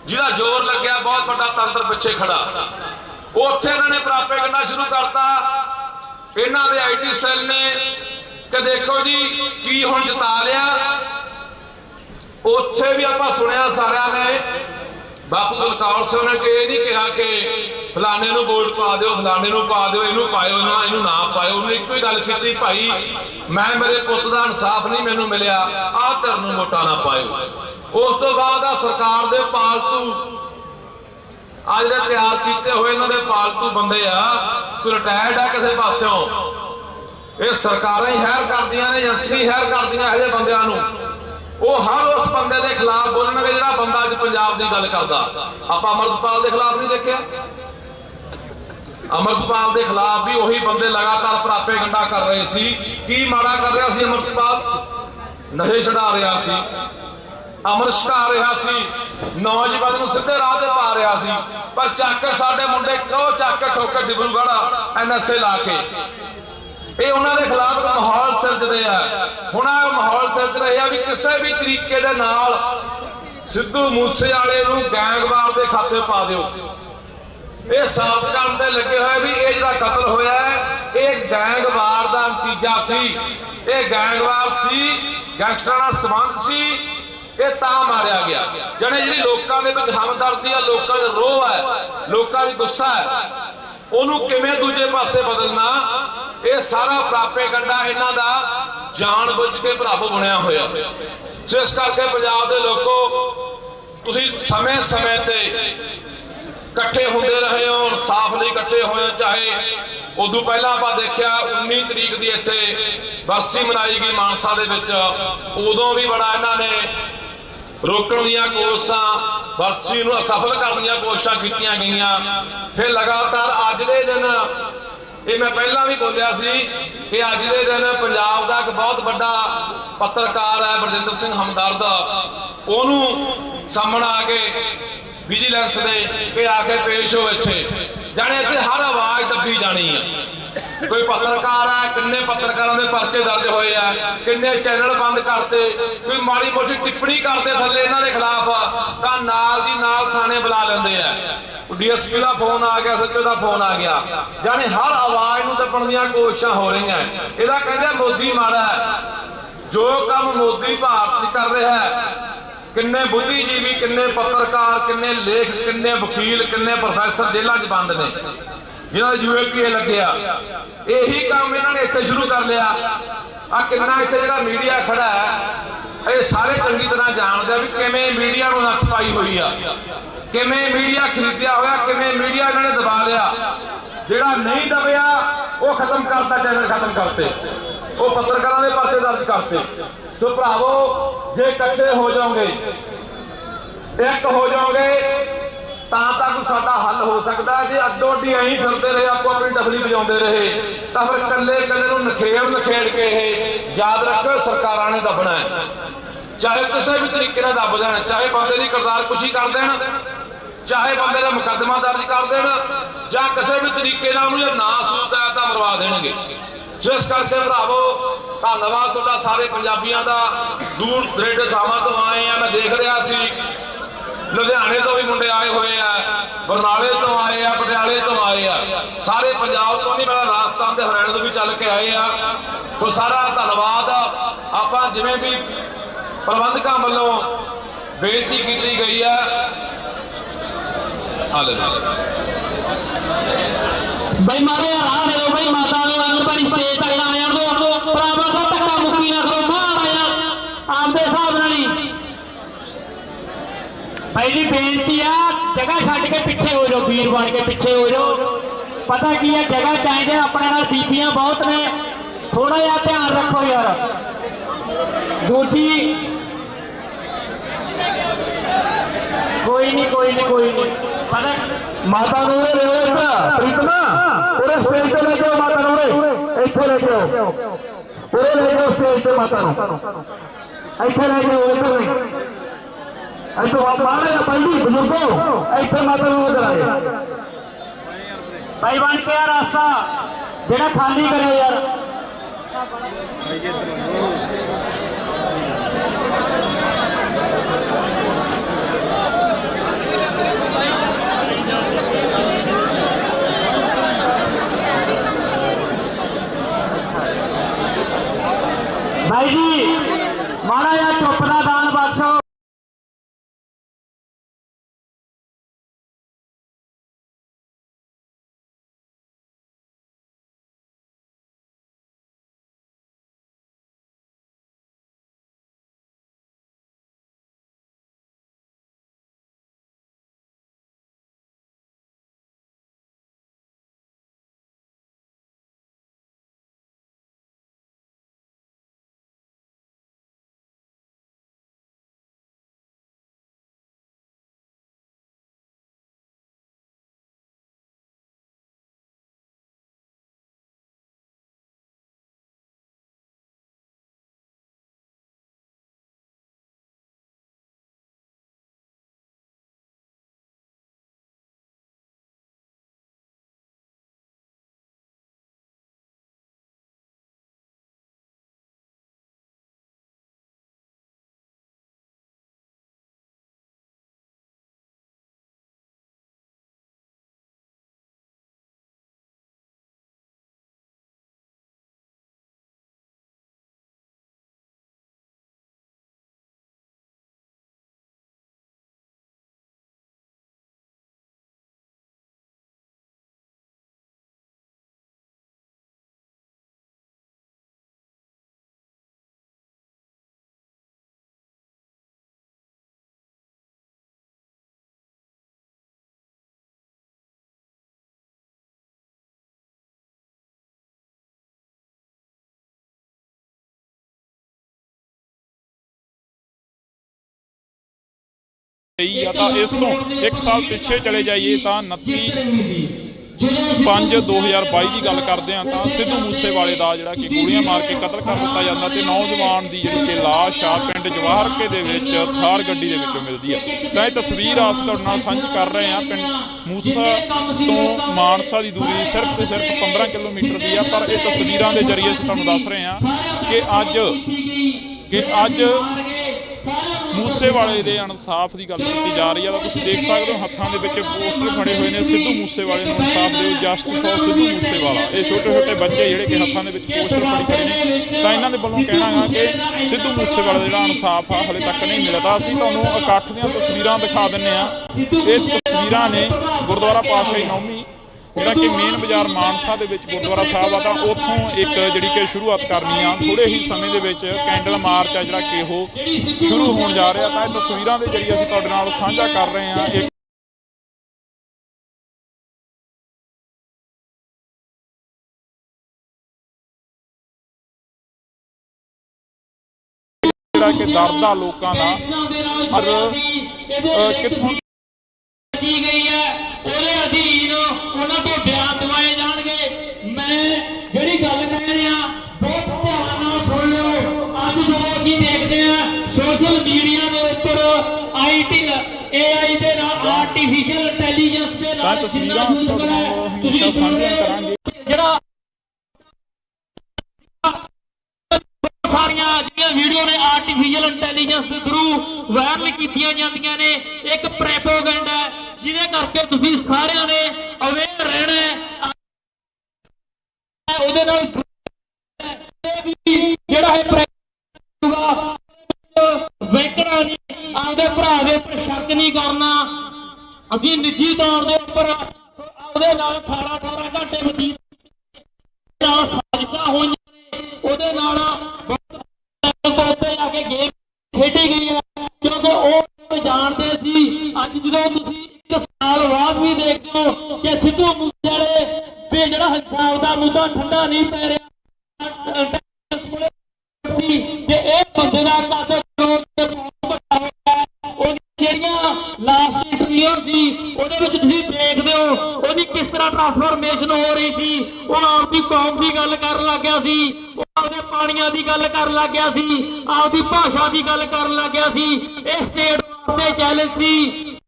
जिहदा जोर लग्या, बहुत बड़ा तंत्र पिछे खड़ा। उत्थे इन्होंने प्रापेगंडा शुरू करता इन्हां दे IT सैल ने कि देखो जी की हुण जिता लिया। उत्थे भी आपां सुनिया सारिਆਂ ने बापू बलकौर सिंह ने ये नहीं कहा कि फलाने नूं वोट पा दो, फलाने नूं पा दो, इनू पाओ ना, इनू ना पाओ। उन्हें एक ही गल की, भाई मैं मेरे पुत का इंसाफ नहीं मैनू मिलिया, आ धर नूं वोटां ना पाओ। उस तो बाद सरकार दे पालतू आज दे तैयार किए हुए इन्होंने पालतू बंदे आ, कोई रिटायर्ड है किसी पासों, ये सरकारां ही हायर करदियां ने, एजेंसियां ही हायर करदियां इहो बंदियां नूं। वो हर उस बंदे के खिलाफ बोलणगे जिहड़ा बंदा अज पंजाब की गल करदा। आपां अमरतपाल के खिलाफ नहीं देखिया, अमरतपाल के खिलाफ भी वही बंदे लगातार प्रापेगंडा कर रहे सी। की माड़ा कर रहा सी अमरतपाल? नशे छड़ा रहा सी, अमृत छका रहा सी, नौजवान नूं सीधे राह ते पा रहा सी। पर चक के साडे मुंडे क्यों चक के ठोके डिब्रूगढ़ NSA ला के ये उन्होंने खिलाफ माहौल सिरजते हैं। हुण आ माहौल सिरज रहे हैं भी किसी भी तरीके दे नाल सिद्धू मूसेवाले नूं गैंगवार के खाते पा दिओ। ये साफ करन ते लगे हुए भी ये जिहड़ा कतल होया है ये गैंगवार दा नतीजा सी, ये गैंगवार सी, गैंगस्टरां नाल संबंध सी, ये तां मारिया गया। जने जिहड़ी लोकां दे विच हमदर्दी है, लोकां दा रोह है, लोकां दा गुस्सा है, ਉਹਨੂੰ ਕਿਵੇਂ ਦੂਜੇ ਪਾਸੇ ਬਦਲਣਾ, ਇਹ ਸਾਰਾ ਪ੍ਰਾਪੇਗੰਡਾ ਇਹਨਾਂ ਦਾ ਜਾਣ ਬੁੱਝ ਕੇ ਭਰਾਵੋ ਬਣਿਆ ਹੋਇਆ। ਸੋ ਇਸ ਕਰਕੇ ਪੰਜਾਬ ਦੇ ਲੋਕੋ ਤੁਸੀਂ ਸਮੇਂ-ਸਮੇਂ ਤੇ ਇਕੱਠੇ ਹੁੰਦੇ ਰਹੇ ਹੋ, ਇਨਸਾਫ ਲਈ ਇਕੱਠੇ ਹੋਏ, ਚਾਹੇ ਉਦੋਂ ਪਹਿਲਾਂ ਆਪਾਂ ਦੇਖਿਆ 19 ਤਰੀਕ ਦੀ ਇੱਥੇ ਬਰਸੀ ਮਨਾਈ ਗਈ ਮਾਨਸਾ ਦੇ ਵਿੱਚ, ਉਦੋਂ ਵੀ ਬੜਾ ਇਹਨਾਂ ਨੇ रोकण दीआं कोशिशां, बरसी नूं असफल करन दीआं कोशिशां कीतीआं गईआं। फिर लगातार अज दे दिन ये मैं पहला भी बोलिया सी कि अज दे दिन पंजाब दा एक बहुत बड़ा पत्रकार है बरजिंदर सिंह हमदर्द, उहनूं सामने आके विजिलेंस दे के आके पेश हो इत्थे जाने इत्थे हर आवाज़ दबी जानी है। कोई पत्रकार है, किन्ने पत्रकारों के परचे दर्ज होए है, किन्ने चैनल बंद करते, कोई माड़ी मोटी टिप्पणी करते थल्ले इन्हां दे खिलाफ तां नाल दी नाल थाने बुला लेंदे आ। डीएसपी का फोन आ गया, सचिव का फोन आ गया, यानी हर आवाज नूं दबण दीयां कोशिशां हो रही हैं। इहदा कहंदे मोदी माड़ा है, जो काम मोदी भारत च कर रहा है, किन्ने बुद्धिजीवी, किन्ने पत्रकार, किन्ने लेख, किन्ने वकील, किन्ने प्रोफैसर जेलों च बंद ने, जिन्होंने UAPA लग्या, यही काम इन्होंने इत्थे शुरू कर लिया। आ किन्ना इत्थे जिहड़ा मीडिया खड़ा है, ये सारे चंगी तरह जानते भी किवें मीडिया नूं नੱਥ पाई हुई आ, किवें मीडिया खरीदिया होया, किवें मीडिया इन्होंने दबा लिया। जिहड़ा नहीं दबिया वो खत्म करता, चैनल खत्म करते, वो पत्रकारों के परचे दर्ज करते। तो भरावो जे इकट्ठे हो जाओगे, एक हो जाओगे तक साडा हल हो सकता है। जे अड्डो अड्डी अं फिरते रहे, आपको अपनी डफली बजाते रहे, तो फिर कले कले नखेड़ के याद रखो सरकारां ने दबना है। चाहे किसी भी तरीके दब देन, चाहे बंदे की करतार कुशी कर देन, चाहे बंदे का मुकदमा दर्ज कर देन, या किसी भी तरीके ना सूझता है तो मरवा देंगे। सो इस करके भरावो धन्यवाद तुहाडा सारे पंजाबियों का। दूर दरेडे थावां तो आए हैं, मैं देख रहा सी लुधियाने तो भी मुंडे आए हुए हैं, बरनाले तो आए हैं, पटियाले तो आए हैं, सारे पंजाब तो नहीं, मैं राजस्थान से हरियाणे तो भी चल के आए हैं। तो सारा धन्यवाद। आप जिवें भी प्रबंधकों वालों बेनती की गई है, भाई मारे हरा दे भाई माता बड़ी स्टेज तक ना आया बराबर का धक्का मुक्की ना करो, बाहर आया आपके हिसाब नाल भाई जी बेनती है, जगह छड्ड के पिछे हो जाओ, वीर बन के पिछे हो जाओ। पता की है जगह चाहिए, अपने नाल बीबियां बहुत ने, थोड़ा जिहा ध्यान रखो यार। दूजी कोई नहीं पता माता प्रीतमा पूरे स्टेज पे लेके आओ, माता इतने लेके आओ, पूरे लेके आओ स्टेज पे, माता इतने लेके आओ, इधर नहीं तो आप मारे पहली बुजुर्गों इतने माता उधर आए भाई बन के यार रास्ता जेड़ा खाली करे यार। भाई जी मारा यार चुप का दान बख्शो। या तो इस तो एक साल पिछे चले जाइए तो 29 5/2022 ਦੀ ਗੱਲ ਕਰਦੇ ਹਾਂ ਤਾਂ ਸਿੱਧੂ ਮੂਸੇਵਾਲੇ ਦਾ ਜਿਹੜਾ ਕਿ ਗੋਲੀਆਂ ਮਾਰ ਕੇ ਕਤਲ ਕਰ ਦਿੱਤਾ ਜਾਂਦਾ ਤੇ ਨੌਜਵਾਨ ਦੀ ਜਿਹੜੀ ਕਿ ਲਾਸ਼ ਆ ਪਿੰਡ ਜਵਾਹਰਕੇ ਦੇ ਵਿੱਚ ਥਾਰ ਗੱਡੀ ਦੇ ਵਿੱਚੋਂ ਮਿਲਦੀ ਹੈ। ਤਾਂ ਇਹ ਤਸਵੀਰ ਆ ਅਸੀਂ ਤੁਹਾਡੇ ਨਾਲ ਸਾਂਝੀ ਕਰ ਰਹੇ ਹਾਂ। ਪਿੰਡ ਮੂਸਾ ਤੋਂ ਮਾਨਸਾ ਦੀ ਦੂਰੀ ਸਿਰਫ ਤੇ ਸਿਰਫ 15 ਕਿਲੋਮੀਟਰ ਦੀ ਆ, ਪਰ ਇਹ ਤਸਵੀਰਾਂ ਦੇ ਜ਼ਰੀਏ ਅਸੀਂ ਤੁਹਾਨੂੰ ਦੱਸ ਰਹੇ ਹਾਂ ਕਿ ਅੱਜ ਮੂਸੇਵਾਲੇ ਦੇ ਇਨਸਾਫ ਦੀ ਗੱਲ ਕੀਤੀ ਜਾ ਰਹੀ ਹੈ। ਤਾਂ ਤੁਸੀਂ ਦੇਖ ਸਕਦੇ ਹੋ ਹੱਥਾਂ ਦੇ ਵਿੱਚ ਪੋਸਟਰ ਫੜੇ ਹੋਏ ਨੇ, ਸਿੱਧੂ ਮੂਸੇਵਾਲੇ ਨੂੰ ਇਨਸਾਫ ਦਿਓ, ਜਸਟਿਸ ਫॉर ਸਿੱਧੂ ਮੂਸੇਵਾਲਾ। ਇਹ ਛੋਟੇ ਛੋਟੇ ਬੱਚੇ ਜਿਹੜੇ ਕਿ ਹੱਥਾਂ ਦੇ ਵਿੱਚ ਪੋਸਟਰ ਫੜੀ ਖੜੇ ਨੇ, ਤਾਂ ਇਹਨਾਂ ਦੇ ਵੱਲੋਂ ਕਹਿਣਾ ਹੈ ਕਿ ਸਿੱਧੂ ਮੂਸੇਵਾਲੇ ਦਾ ਜਿਹੜਾ ਇਨਸਾਫ ਆ ਹਲੇ ਤੱਕ ਨਹੀਂ ਮਿਲਦਾ। ਅਸੀਂ ਤੁਹਾਨੂੰ ਇਕੱਠ ਦੀਆਂ ਤਸਵੀਰਾਂ ਦਿਖਾ ਦਿੰਦੇ ਹਾਂ। ਇਹ ਤਸਵੀਰਾਂ ਨੇ ਗੁਰਦੁਆਰਾ ਪਾਤਸ਼ਾਹੀ ਨੌਵੀਂ ਜਿਹੜਾ ਕਿ ਮੇਨ ਬਾਜ਼ਾਰ ਮਾਨਸਾ ਦੇ ਵਿੱਚ ਗੁਰਦੁਆਰਾ ਸਾਹਿਬ ਆ, ਤਾਂ ਉੱਥੋਂ ਇੱਕ ਜਿਹੜੀ ਕਿ ਸ਼ੁਰੂਆਤ ਕਰਨੀ ਆ। ਥੋੜੇ ਹੀ ਸਮੇਂ ਦੇ ਵਿੱਚ ਕੈਂਡਲ ਮਾਰਚ ਆ ਜਿਹੜਾ ਕਿ ਉਹ ਸ਼ੁਰੂ ਹੋਣ ਜਾ ਰਿਹਾ। ਤਾਂ ਇਹ ਤਸਵੀਰਾਂ ਦੇ ਜ਼ਰੀਏ ਅਸੀਂ ਤੁਹਾਡੇ ਨਾਲ ਸਾਂਝਾ ਕਰ ਰਹੇ ਹਾਂ। ਜਿਹੜਾ ਕਿ ਦਰਦ ਆ ਲੋਕਾਂ ਦਾ ਪਰ ਕਿੱਥੋਂ ਗਈ ਹੈ ਉਹਦੇ ਅਧੀਨ ਉਹਨਾਂ ਤੋਂ ਬਿਆਨ ਦਿਵਾਏ ਜਾਣਗੇ। ਮੈਂ ਜਿਹੜੀ ਗੱਲ ਕਹਿ ਰਿਹਾ ਬਹੁਤ ਧਿਆਨ ਨਾਲ ਸੁਣ ਲਿਓ। ਅੱਜ ਜਦੋਂ ਅਸੀਂ ਦੇਖਦੇ ਹਾਂ ਸੋਸ਼ਲ ਮੀਡੀਆ ਦੇ ਉੱਪਰ AI ਦੇ ਨਾਲ ਆਰਟੀਫੀਸ਼ੀਅਲ ਇੰਟੈਲੀਜੈਂਸ ਦੇ ਨਾਲ ਤਸਵੀਰਾਂ ਤੁਸੀਂ ਕਰਾਂਗੇ ਜਿਹੜਾ ਸਾਰੀਆਂ ਜਿਹੜੀਆਂ ਵੀਡੀਓ ਨੇ ਆਰਟੀਫੀਸ਼ੀਅਲ ਇੰਟੈਲੀਜੈਂਸ ਦੇ ਥਰੂ ਵਾਇਰਲ ਕੀਤੀਆਂ ਜਾਂਦੀਆਂ ਨੇ। ਇੱਕ ਪ੍ਰੋਪੇਗੈਂਡਾ ਹੈ ਜਿਹਦੇ ਕਰਕੇ ਤੁਸੀਂ ਸਾਰਿਆਂ ਨੇ ਅਵੇਅਰ ਰਹਿਣਾ ਹੈ। ਉਹਦੇ ਨਾਲ ਜਿਹੜਾ ਇਹ ਵੇਖਣਾ ਨਹੀਂ, ਆਪਦੇ ਭਰਾ ਦੇ ਉੱਪਰ ਸ਼ੱਕ ਨਹੀਂ ਕਰਨਾ। ਅਸੀਂ ਨਿੱਜੀ ਤੌਰ ਦੇ ਉੱਪਰ ਉਹਦੇ ਨਾਲ 18 ਘੰਟੇ ਬਤੀਤ ਨਾਲ ਸਾਜ਼ਿਸ਼ਾਂ ਹੋਈਆਂ ਨੇ, ਉਹਦੇ ਨਾਲ ਉੱਤੇ ਜਾ ਕੇ ਗੇਮ ਖੇਡੀ ਗਈ ਹੈ ਕਿਉਂਕਿ ਉਹ ਜਾਣਦੇ ਸੀ। ਅੱਜ ਜਦੋਂ ਤੁਸੀਂ 1 ਸਾਲ ਬਾਅਦ ਵੀ ਦੇਖਦੇ ਹੋ ਕਿ ਸਿੱਧੂ ਮੂਸੇਵਾਲੇ ਤੇ ਜਿਹੜਾ ਹਿਸਾਬ ਦਾ ਮੁੱਦਾ ਠੰਡਾ ਨਹੀਂ ਪੈ ਰਿਹਾ ਤੇ ਇਹ ਬੰਦੇ ਦਾ ਕੱਦ ਬਹੁਤ ਵੱਡਾ ਹੋਇਆ। ਉਹਦੀ ਜਿਹੜੀਆਂ ਲਾਸਟ ਇੰਟਰਵਿਊ ਸੀ ਉਹਦੇ ਵਿੱਚ ਤੁਸੀਂ ਦੇਖਦੇ ਹੋ ਉਹਦੀ ਕਿਸ ਤਰ੍ਹਾਂ ਟ੍ਰਾਂਸਫਰਮੇਸ਼ਨ ਹੋ ਰਹੀ ਸੀ। ਉਹ ਆਪਦੀ ਕੌਮ ਦੀ ਗੱਲ ਕਰਨ ਲੱਗ ਗਿਆ ਸੀ, ਉਹ ਆਪਦੇ ਪਾਣੀਆਂ ਦੀ ਗੱਲ ਕਰਨ ਲੱਗ ਗਿਆ ਸੀ, ਆਪਦੀ ਭਾਸ਼ਾ ਦੀ ਗੱਲ ਕਰਨ ਲੱਗ ਗਿਆ ਸੀ। ਇਹ ਸਟੇਟ ਵਾਸਤੇ ਚੈਲੰਜ ਸੀ।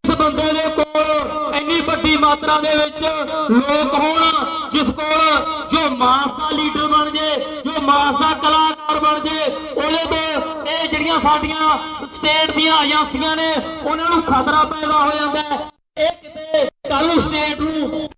ਇਸ ਬੰਦੇ ਦੇ ਕੋਲ ਇੰਨੀ ਵੱਡੀ ਮਾਤਰਾ ਦੇ ਵਿੱਚ ਲੋਕ ਹੋਣ, ਜਿਸ ਕੋਲ ਜੋ ਮਾਸ ਦਾ ਲੀਡਰ ਬਣ ਜੇ, ਜੋ ਮਾਸ ਦਾ ਕਲਾਕਾਰ ਬਣ ਜੇ, ਉਹਦੇ ਤੋਂ ਇਹ ਜਿਹੜੀਆਂ ਸਾਡੀਆਂ ਸਟੇਟ ਦੀਆਂ ਏਜੰਸੀਆਂ ਨੇ ਉਹਨਾਂ ਨੂੰ ਖਤਰਾ ਪੈਦਾ ਹੋ ਜਾਂਦਾ ਹੈ। ਇਹ ਕਿਤੇ ਕੱਲ ਨੂੰ ਸਟੇਟ ਨੂੰ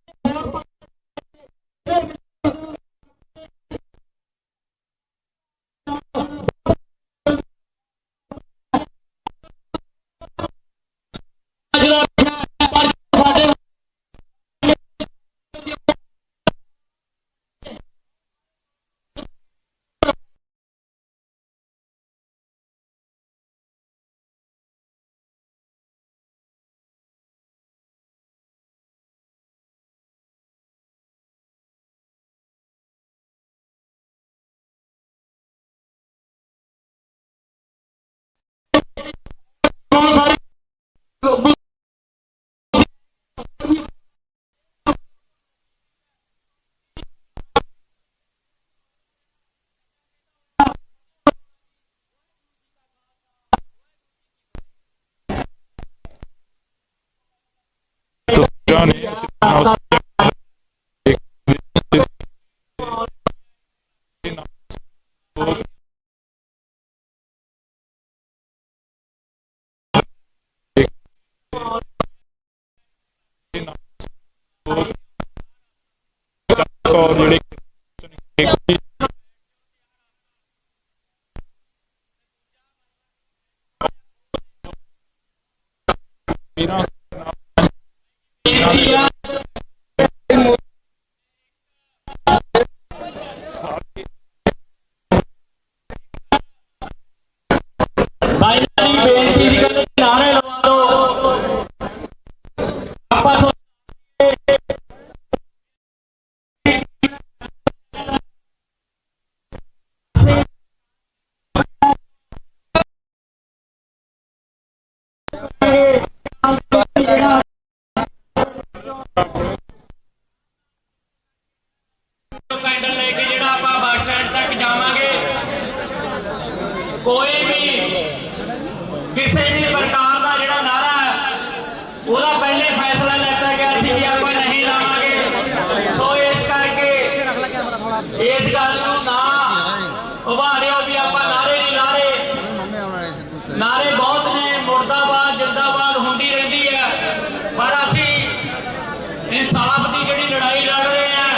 इंसाफ की जिहड़ी लड़ाई लड़ रहे हैं,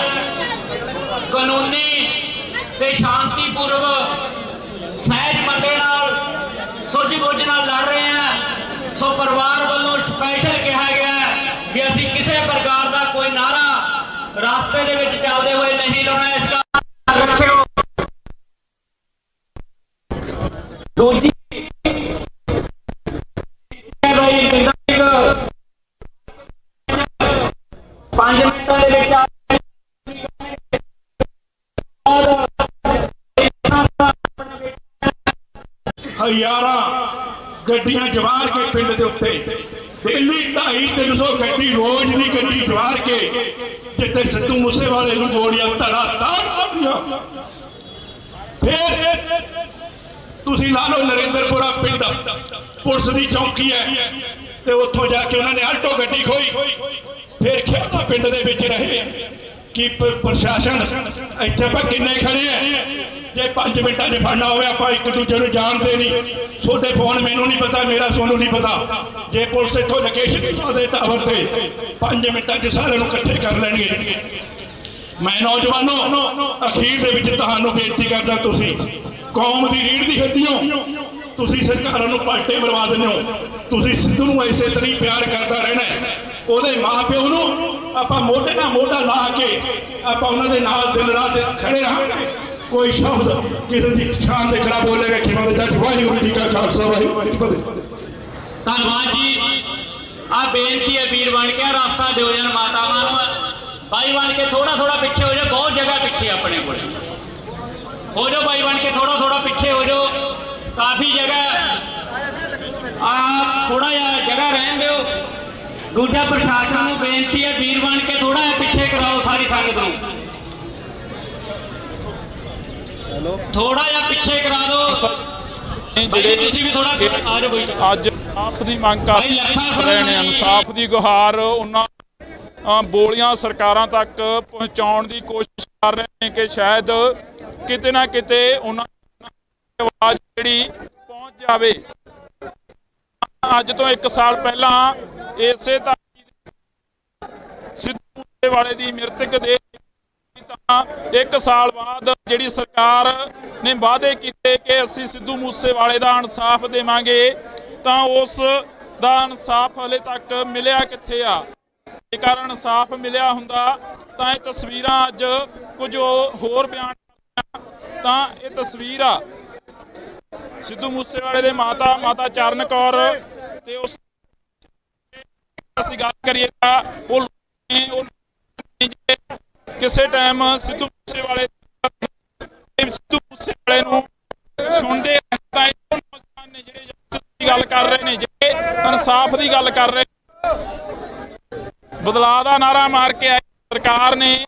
कानूनी ते शांतिपूर्व सहज मते नाल सुझ बुझ नाल लड़ रहे हैं। सो परिवार वालों स्पैशल कहा गया कि असीं किसी प्रकार का कोई नारा रास्ते दे विच चलदे हुए नहीं लाउणा। इसका रखियो। दूजी 5 मिनटां दे विच हज़ारां गड्डियां जवार के पिंड के उत्ते डेली 250-300 गड्डी रोज की गड्डी जवार के जिथे सिद्धू मूसेवाले नूं गोलियां धड़ा धड़। फिर तुसीं ला लो नरेंद्रपुरा पिंड पुलिस की चौकी है ते उत्थों जाके उन्होंने आल्टो गड्डी खोई। फिर खेड़ा पिंड दे विच रहे कि प्रशासन इत्थे आपां किन्ने खड़े हैं, जे 5 मिनटां च फड़ना होवे आपां एक दूजे नूं जानदे नहीं। छोटे फोन मैनूं नहीं पता, मेरा सोनू नहीं पता। जे पुलिस इत्थों लोकेशन दे टावर से 5 मिनटां च सारे नूं इकट्ठे कर लैणगे। मैं नौजवानों अखीर दे विच तुहानूं बेनती करदा, तुसीं कौम की रीढ़ की हड्डियों, तुसीं सरकारां नूं पाटे मरवा दिंदे हो। तुसीं सिद्धू नूं इसे तरह प्यार करदा रहना है। ਉਹਦੇ ਮਾਂ-ਪਿਓ ਨੂੰ ਆਪਾਂ ਮੋਢੇ ਨਾਲ ਮੋਢਾ ਲਾ ਕੇ ਆਪਾਂ ਉਹਨਾਂ ਦੇ ਨਾਲ ਦਿਨ ਰਾਤ ਖੜੇ ਰਹਾਂਗੇ। ਕੋਈ ਸ਼ਬਦ ਕਿਸੇ ਦੀ ਸ਼ਾਨ ਦੇ ਖਿਲਾਫ ਬੋਲੇਗਾ ਕਿ ਮੈਂ ਜੱਜ ਵਾਹਿਗੁਰੂ ਜੀ ਕਾ ਖਾਲਸਾ ਵਾਹਿਗੁਰੂ ਜੀ ਕੀ ਫਤਿਹ। ਧੰਨਵਾਦ ਜੀ। ਆ ਬੇਨਤੀ ਹੈ ਵੀਰ ਬਣ ਕੇ ਰਸਤਾ ਦਿਓ ਜਨ ਮਾਤਾਵਾਂ ਨੂੰ। भाई बन के थोड़ा थोड़ा पीछे हो जाओ, बहुत जगह पीछे अपने को हो जाओ। भाई बन के थोड़ा थोड़ा पीछे हो जाओ, काफी जगह आप थोड़ा जगह रहन दो। दूजा प्रशासन को बेनती है वीर बन के थोड़ा पीछे कराओ सारी संगत को, थोड़ा जा पीछे करा दो। भी थोड़ा आ जाओ। ਅੱਜ ਆਪ ਦੀ ਮੰਗ ਕਰ ਰਹੇ ਨੇ, ਇਨਸਾਫ ਦੀ ਗੁਹਾਰ ਉਹਨਾਂ ਬੋਲੀਆਂ ਸਰਕਾਰਾਂ ਤੱਕ ਪਹੁੰਚਾਉਣ ਦੀ ਕੋਸ਼ਿਸ਼ ਕਰ ਰਹੇ ਨੇ ਕਿ ਸ਼ਾਇਦ ਕਿਤੇ ਨਾ ਕਿਤੇ ਉਹਨਾਂ ਦੀ ਆਵਾਜ਼ ਜਿਹੜੀ ਪਹੁੰਚ ਜਾਵੇ। ਅੱਜ ਤੋਂ 1 ਸਾਲ ਪਹਿਲਾਂ ਇਸੇ ਧਰਤੀ ਸਿੱਧੂ ਮੂਸੇਵਾਲੇ ਦੀ ਮ੍ਰਿਤਕ ਦੇ ਤਾਂ 1 ਸਾਲ ਬਾਅਦ ਜਿਹੜੀ ਸਰਕਾਰ ਨੇ ਵਾਅਦੇ ਕੀਤੇ ਕਿ ਅਸੀਂ ਸਿੱਧੂ ਮੂਸੇਵਾਲੇ ਦਾ ਇਨਸਾਫ ਦੇਵਾਂਗੇ, ਤਾਂ ਉਸ ਦਾ ਇਨਸਾਫ ਹਲੇ ਤੱਕ ਮਿਲਿਆ ਕਿੱਥੇ ਆ। ਜੇਕਰ ਇਨਸਾਫ ਮਿਲਿਆ ਹੁੰਦਾ ਤਾਂ ਇਹ ਤਸਵੀਰਾਂ ਅੱਜ ਕੁਝ ਹੋਰ ਬਿਆਨ ਕਰਦੀਆਂ। ਤਾਂ ਇਹ ਤਸਵੀਰ ਆ ਸਿੱਧੂ ਮੂਸੇਵਾਲੇ ਦੇ ਮਾਤਾ ਚਰਨ ਕੌਰ ਤੇ ਉਸ ਅਸੀਂ ਗੱਲ ਕਰੀਏ ਤਾਂ ਉਹ ਕਿਸੇ ਟਾਈਮ ਸਿੱਧੂ ਮੂਸੇਵਾਲੇ ਨੂੰ ਸੁਣਦੇ ਤਾਂ ਨੌਜਵਾਨ ਨੇ ਜਿਹੜੇ ਦੀ ਗੱਲ ਕਰ ਰਹੇ ਨੇ, ਜਿਹੜੇ ਇਨਸਾਫ ਦੀ ਗੱਲ ਕਰ ਰਹੇ, ਬਦਲਾਅ ਦਾ ਨਾਰਾ ਮਾਰ ਕੇ ਆਈ ਸਰਕਾਰ ਨੇ,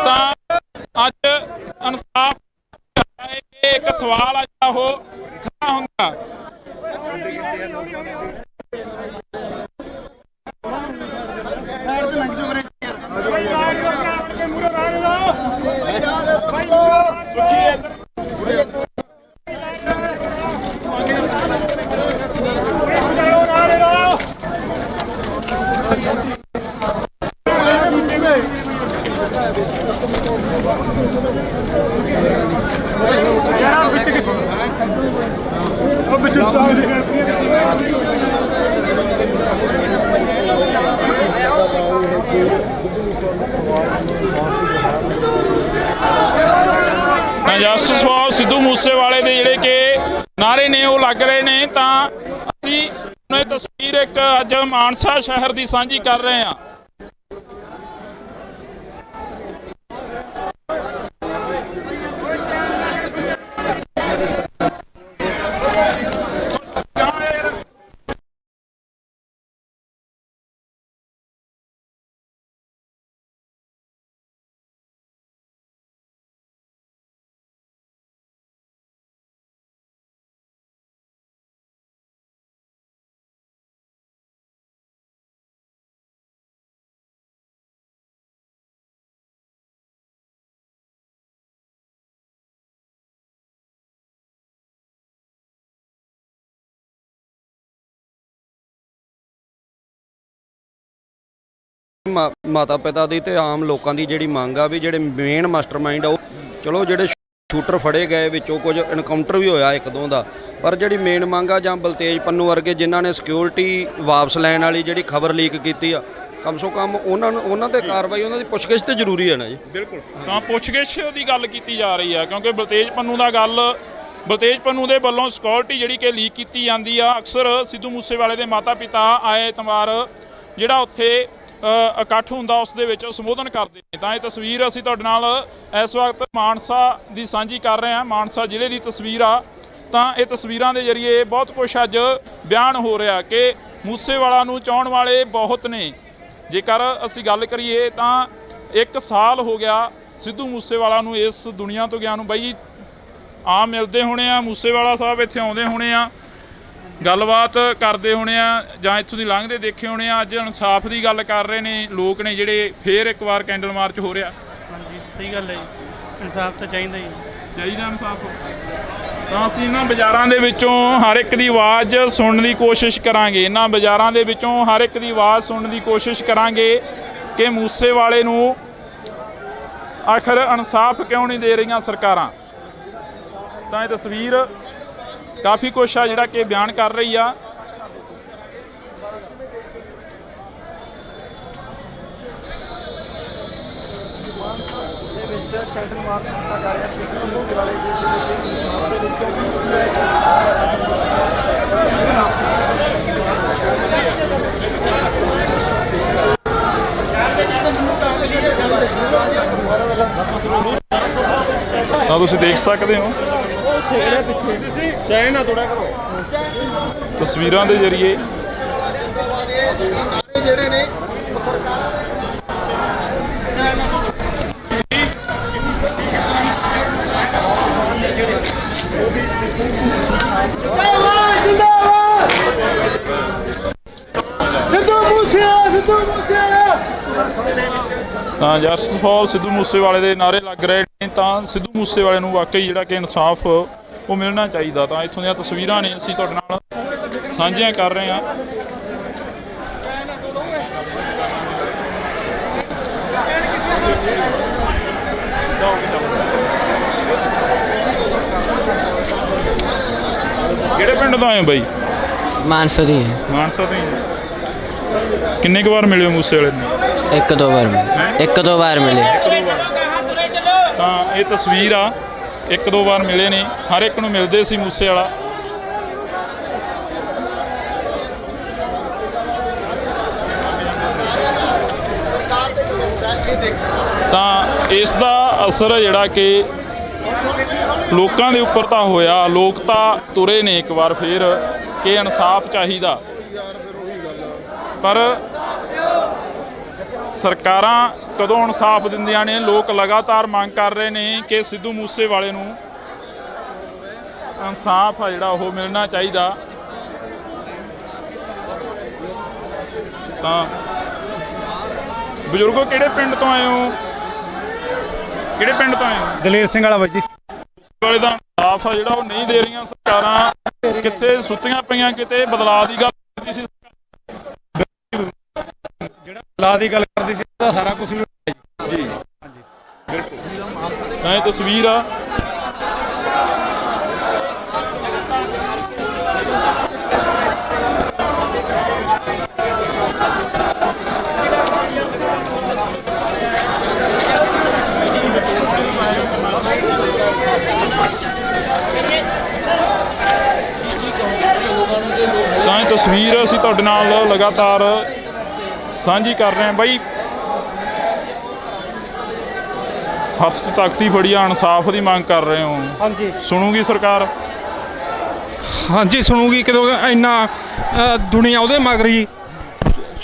ਤਾਂ ਅੱਜ ਇਨਸਾਫ ਇੱਕ ਸਵਾਲ ਆ ਜਿਹੜਾ ਉਹ ਖੜਾ ਹੁੰਦਾ। ਜਸਟਿਸ ਫॉर ਸਿੱਧੂ ਮੂਸੇਵਾਲੇ ਦੇ ਜਿਹੜੇ ਕਿ ਨਾਰੇ ਨੇ ਉਹ ਲੱਗ ਰਹੇ ਨੇ। ਤਾਂ ਅਸੀਂ ਇਹ ਤਸਵੀਰ ਇੱਕ ਅੱਜ ਮਾਨਸਾ ਸ਼ਹਿਰ ਦੀ ਸਾਂਝੀ ਕਰ ਰਹੇ ਹਾਂ। ਮਾਤਾ ਪਿਤਾ ਦੀ ਤੇ ਆਮ ਲੋਕਾਂ ਦੀ ਜਿਹੜੀ ਮੰਗ ਆ ਵੀ ਜਿਹੜੇ ਮੇਨ ਮਾਸਟਰਮਾਈਂਡ ਆ ਉਹ ਚਲੋ ਜਿਹੜੇ ਸ਼ੂਟਰ ਫੜੇ ਗਏ ਵਿੱਚੋਂ ਕੁਝ ਇਨਕਾਊਂਟਰ ਵੀ ਹੋਇਆ ਇੱਕ ਦੋ ਦਾ, ਪਰ ਜਿਹੜੀ ਮੇਨ ਮੰਗ ਆ ਜਾਂ ਬਲਤੇਜ ਪੰਨੂ ਵਰਗੇ ਜਿਨ੍ਹਾਂ ਨੇ ਸਿਕਿਉਰਿਟੀ ਵਾਪਸ ਲੈਣ ਵਾਲੀ ਜਿਹੜੀ ਖਬਰ ਲੀਕ ਕੀਤੀ ਆ, ਕਮ ਸੋ ਕਮ ਉਹਨਾਂ ਤੇ ਕਾਰਵਾਈ, ਉਹਨਾਂ ਦੀ ਪੁੱਛਗਿੱਛ ਤੇ ਜ਼ਰੂਰੀ ਹੈ ਨਾ ਜੀ। ਬਿਲਕੁਲ, ਤਾਂ ਪੁੱਛਗਿੱਛ ਦੀ ਗੱਲ ਕੀਤੀ ਜਾ ਰਹੀ ਹੈ ਕਿਉਂਕਿ ਬਲਤੇਜ ਪੰਨੂ ਦੇ ਵੱਲੋਂ ਸਿਕਿਉਰਿਟੀ ਜਿਹੜੀ ਕਿ ਲੀਕ ਕੀਤੀ ਜਾਂਦੀ ਆ। ਅਕਸਰ ਸਿੱਧੂ ਮੂਸੇਵਾਲੇ ਦੇ ਮਾਤਾ ਪਿਤਾ ਆਏ ਐਤਵਾਰ ਜਿਹੜਾ ਉੱਥੇ ਇਕੱਠ ਹੁੰਦਾ ਉਸ ਦੇ ਵਿੱਚ ਸੰਬੋਧਨ ਕਰਦੇ ਨੇ। ਤਾਂ ਇਹ ਤਸਵੀਰ ਅਸੀਂ ਤੁਹਾਡੇ ਨਾਲ ਇਸ ਵਕਤ ਮਾਨਸਾ ਦੀ ਸਾਂਝੀ ਕਰ ਰਹੇ ਹਾਂ, ਮਾਨਸਾ ਜ਼ਿਲ੍ਹੇ ਦੀ ਤਸਵੀਰ ਆ। ਤਾਂ ਇਹ ਤਸਵੀਰਾਂ ਦੇ ਜ਼ਰੀਏ ਬਹੁਤ ਕੁਛ ਅੱਜ ਬਿਆਨ ਹੋ ਰਿਹਾ ਕਿ ਮੂਸੇਵਾਲਾ ਨੂੰ ਚਾਹੁਣ ਵਾਲੇ ਬਹੁਤ ਨੇ। ਜੇਕਰ ਅਸੀਂ ਗੱਲ ਕਰੀਏ ਤਾਂ 1 ਸਾਲ ਹੋ ਗਿਆ ਸਿੱਧੂ ਮੂਸੇਵਾਲਾ ਨੂੰ ਇਸ ਦੁਨੀਆ ਤੋਂ ਗਿਆ ਨੂੰ। ਬਾਈ ਆਮ ਮਿਲਦੇ ਹੋਣੇ ਆ, ਮੂਸੇਵਾਲਾ ਸਾਹਿਬ ਇੱਥੇ ਆਉਂਦੇ ਹੋਣੇ ਆ, ਗੱਲਬਾਤ ਕਰਦੇ ਹੋਣੇ ਆ ਜਾਂ ਇੱਥੋਂ ਦੀ ਲੰਘਦੇ ਦੇਖੇ ਹੋਣੇ ਆ। ਅੱਜ ਇਨਸਾਫ ਦੀ ਗੱਲ ਕਰ ਰਹੇ ਨੇ ਲੋਕ ਨੇ ਜਿਹੜੇ ਫੇਰ ਇੱਕ ਵਾਰ ਕੈਂਡਲ ਮਾਰਚ ਹੋ ਰਿਹਾ। ਹਾਂਜੀ ਸਹੀ ਗੱਲ ਹੈ ਜੀ, ਇਨਸਾਫ ਤਾਂ ਚਾਹੀਦਾ ਜੀ, ਚਾਹੀਦਾ ਇਨਸਾਫ। ਤਾਂ ਅਸੀਂ ਇਹਨਾਂ ਬਾਜ਼ਾਰਾਂ ਦੇ ਵਿੱਚੋਂ ਹਰ ਇੱਕ ਦੀ ਆਵਾਜ਼ ਸੁਣਨ ਦੀ ਕੋਸ਼ਿਸ਼ ਕਰਾਂਗੇ, ਇਹਨਾਂ ਬਾਜ਼ਾਰਾਂ ਦੇ ਵਿੱਚੋਂ ਹਰ ਇੱਕ ਦੀ ਆਵਾਜ਼ ਸੁਣਨ ਦੀ ਕੋਸ਼ਿਸ਼ ਕਰਾਂਗੇ ਕਿ ਮੂਸੇਵਾਲੇ ਨੂੰ ਆਖਰ ਇਨਸਾਫ ਕਿਉਂ ਨਹੀਂ ਦੇ ਰਹੀਆਂ ਸਰਕਾਰਾਂ। ਤਾਂ ਇਹ ਤਸਵੀਰ ਕਾਫੀ ਕੁਛ ਆ ਜਿਹੜਾ ਕਿ ਬਿਆਨ ਕਰ ਰਹੀ ਆ। ਤਾਂ ਤੁਸੀਂ ਦੇਖ ਸਕਦੇ ਹੋ ਤਸਵੀਰਾਂ ਦੇ ਜ਼ਰੀਏ ਜਿਹੜੇ ਨੇ ਤਾਂ ਜਸਟਿਸ ਫॉर ਸਿੱਧੂ ਮੂਸੇਵਾਲੇ ਦੇ ਨਾਅਰੇ ਲੱਗ ਰਹੇ ਨੇ। ਤਾਂ ਸਿੱਧੂ ਮੂਸੇਵਾਲੇ ਨੂੰ ਵਾਕਈ ਜਿਹੜਾ ਕਿ ਇਨਸਾਫ ਉਹ ਮਿਲਣਾ ਚਾਹੀਦਾ। ਤਾਂ ਇੱਥੋਂ ਦੀਆਂ ਤਸਵੀਰਾਂ ਨੇ ਅਸੀਂ ਤੁਹਾਡੇ ਨਾਲ ਸਾਂਝੀਆਂ ਕਰ ਰਹੇ ਹਾਂ। ਕਿਹੜੇ ਪਿੰਡ ਤੋਂ ਆਏ ਹੋ ਬਾਈ? ਮਾਨਸਾ ਦੀ ਹੈ। ਮਾਨਸਾ ਤੋਂ ਹੀ। ਕਿੰਨੇ ਕੁ ਵਾਰ ਮਿਲੇ ਹੋ ਮੂਸੇਵਾਲੇ ਨੂੰ? ਇੱਕ ਦੋ ਵਾਰ ਮਿਲੇ। ਤਾਂ ਇਹ ਤਸਵੀਰ ਆ, 1-2 ਵਾਰ ਮਿਲੇ ਨੇ, ਹਰ ਇੱਕ ਨੂੰ ਮਿਲਦੇ ਸੀ ਮੂਸੇਵਾਲਾ। ਤਾਂ ਇਸ ਦਾ ਅਸਰ ਜਿਹੜਾ ਕਿ ਲੋਕਾਂ ਦੇ ਉੱਪਰ ਤਾਂ ਹੋਇਆ, ਲੋਕ ਤਾਂ ਤੁਰੇ ਨੇ ਇੱਕ ਵਾਰ ਫੇਰ ਕਿ ਇਨਸਾਫ ਚਾਹੀਦਾ, ਪਰ ਸਰਕਾਰਾਂ ਕਦੋਂ ਇਨਸਾਫ ਦਿੰਦੀਆਂ ਨੇ? ਲੋਕ ਲਗਾਤਾਰ ਮੰਗ ਕਰ ਰਹੇ ਨੇ ਕਿ ਸਿੱਧੂ ਮੂਸੇਵਾਲੇ ਨੂੰ ਇਨਸਾਫ ਆ ਜਿਹੜਾ ਉਹ ਮਿਲਣਾ ਚਾਹੀਦਾ। ਤਾਂ ਬਜ਼ੁਰਗੋ ਕਿਹੜੇ ਪਿੰਡ ਤੋਂ ਆਏ ਹੋ? ਕਿਹੜੇ ਪਿੰਡ ਤੋਂ ਆਏ ਹੋ? ਦਲੇਰ ਸਿੰਘ ਵਾਲਾ ਬਾਈ ਜੀ। ਵਾਲੇ ਦਾ ਇਨਸਾਫ ਆ ਜਿਹੜਾ ਉਹ ਨਹੀਂ ਦੇ ਰਹੀਆਂ ਸਰਕਾਰਾਂ, ਕਿੱਥੇ ਸੁੱਤੀਆਂ ਪਈਆਂ, ਕਿਤੇ ਬਦਲਾਅ ਦੀ ਗੱਲ ਕਰਦੀ ਸੀ ਜਿਹੜਾ ਬਦਲਾਅ ਦੀ ਗੱਲ ਕਰਦੀ ਸੀ ਉਹਦਾ ਸਾਰਾ ਕੁਝ ਵੀ ਜੀ। ਹਾਂਜੀ ਬਿਲਕੁਲ। ਤਾਂ ਇਹ ਤਸਵੀਰ ਆ। ਤਾਂ ਇਹ ਤਸਵੀਰ ਅਸੀਂ ਤੁਹਾਡੇ ਨਾਲ ਲਗਾਤਾਰ ਸਾਂਝੀ ਕਰ ਰਹੇ ਹਾਂ। ਬਾਈ ਹੱਥ 'ਚ ਤਖਤੀ ਫੜੀ ਆ, ਇਨਸਾਫ ਦੀ ਮੰਗ ਕਰ ਰਹੇ ਹੋ। ਹਾਂਜੀ ਸੁਣੂਗੀ ਸਰਕਾਰ? ਹਾਂਜੀ ਸੁਣੂਗੀ, ਕਦੋਂ ਇੰਨਾ ਦੁਨੀਆ ਉਹਦੇ ਮਗਰ ਜੀ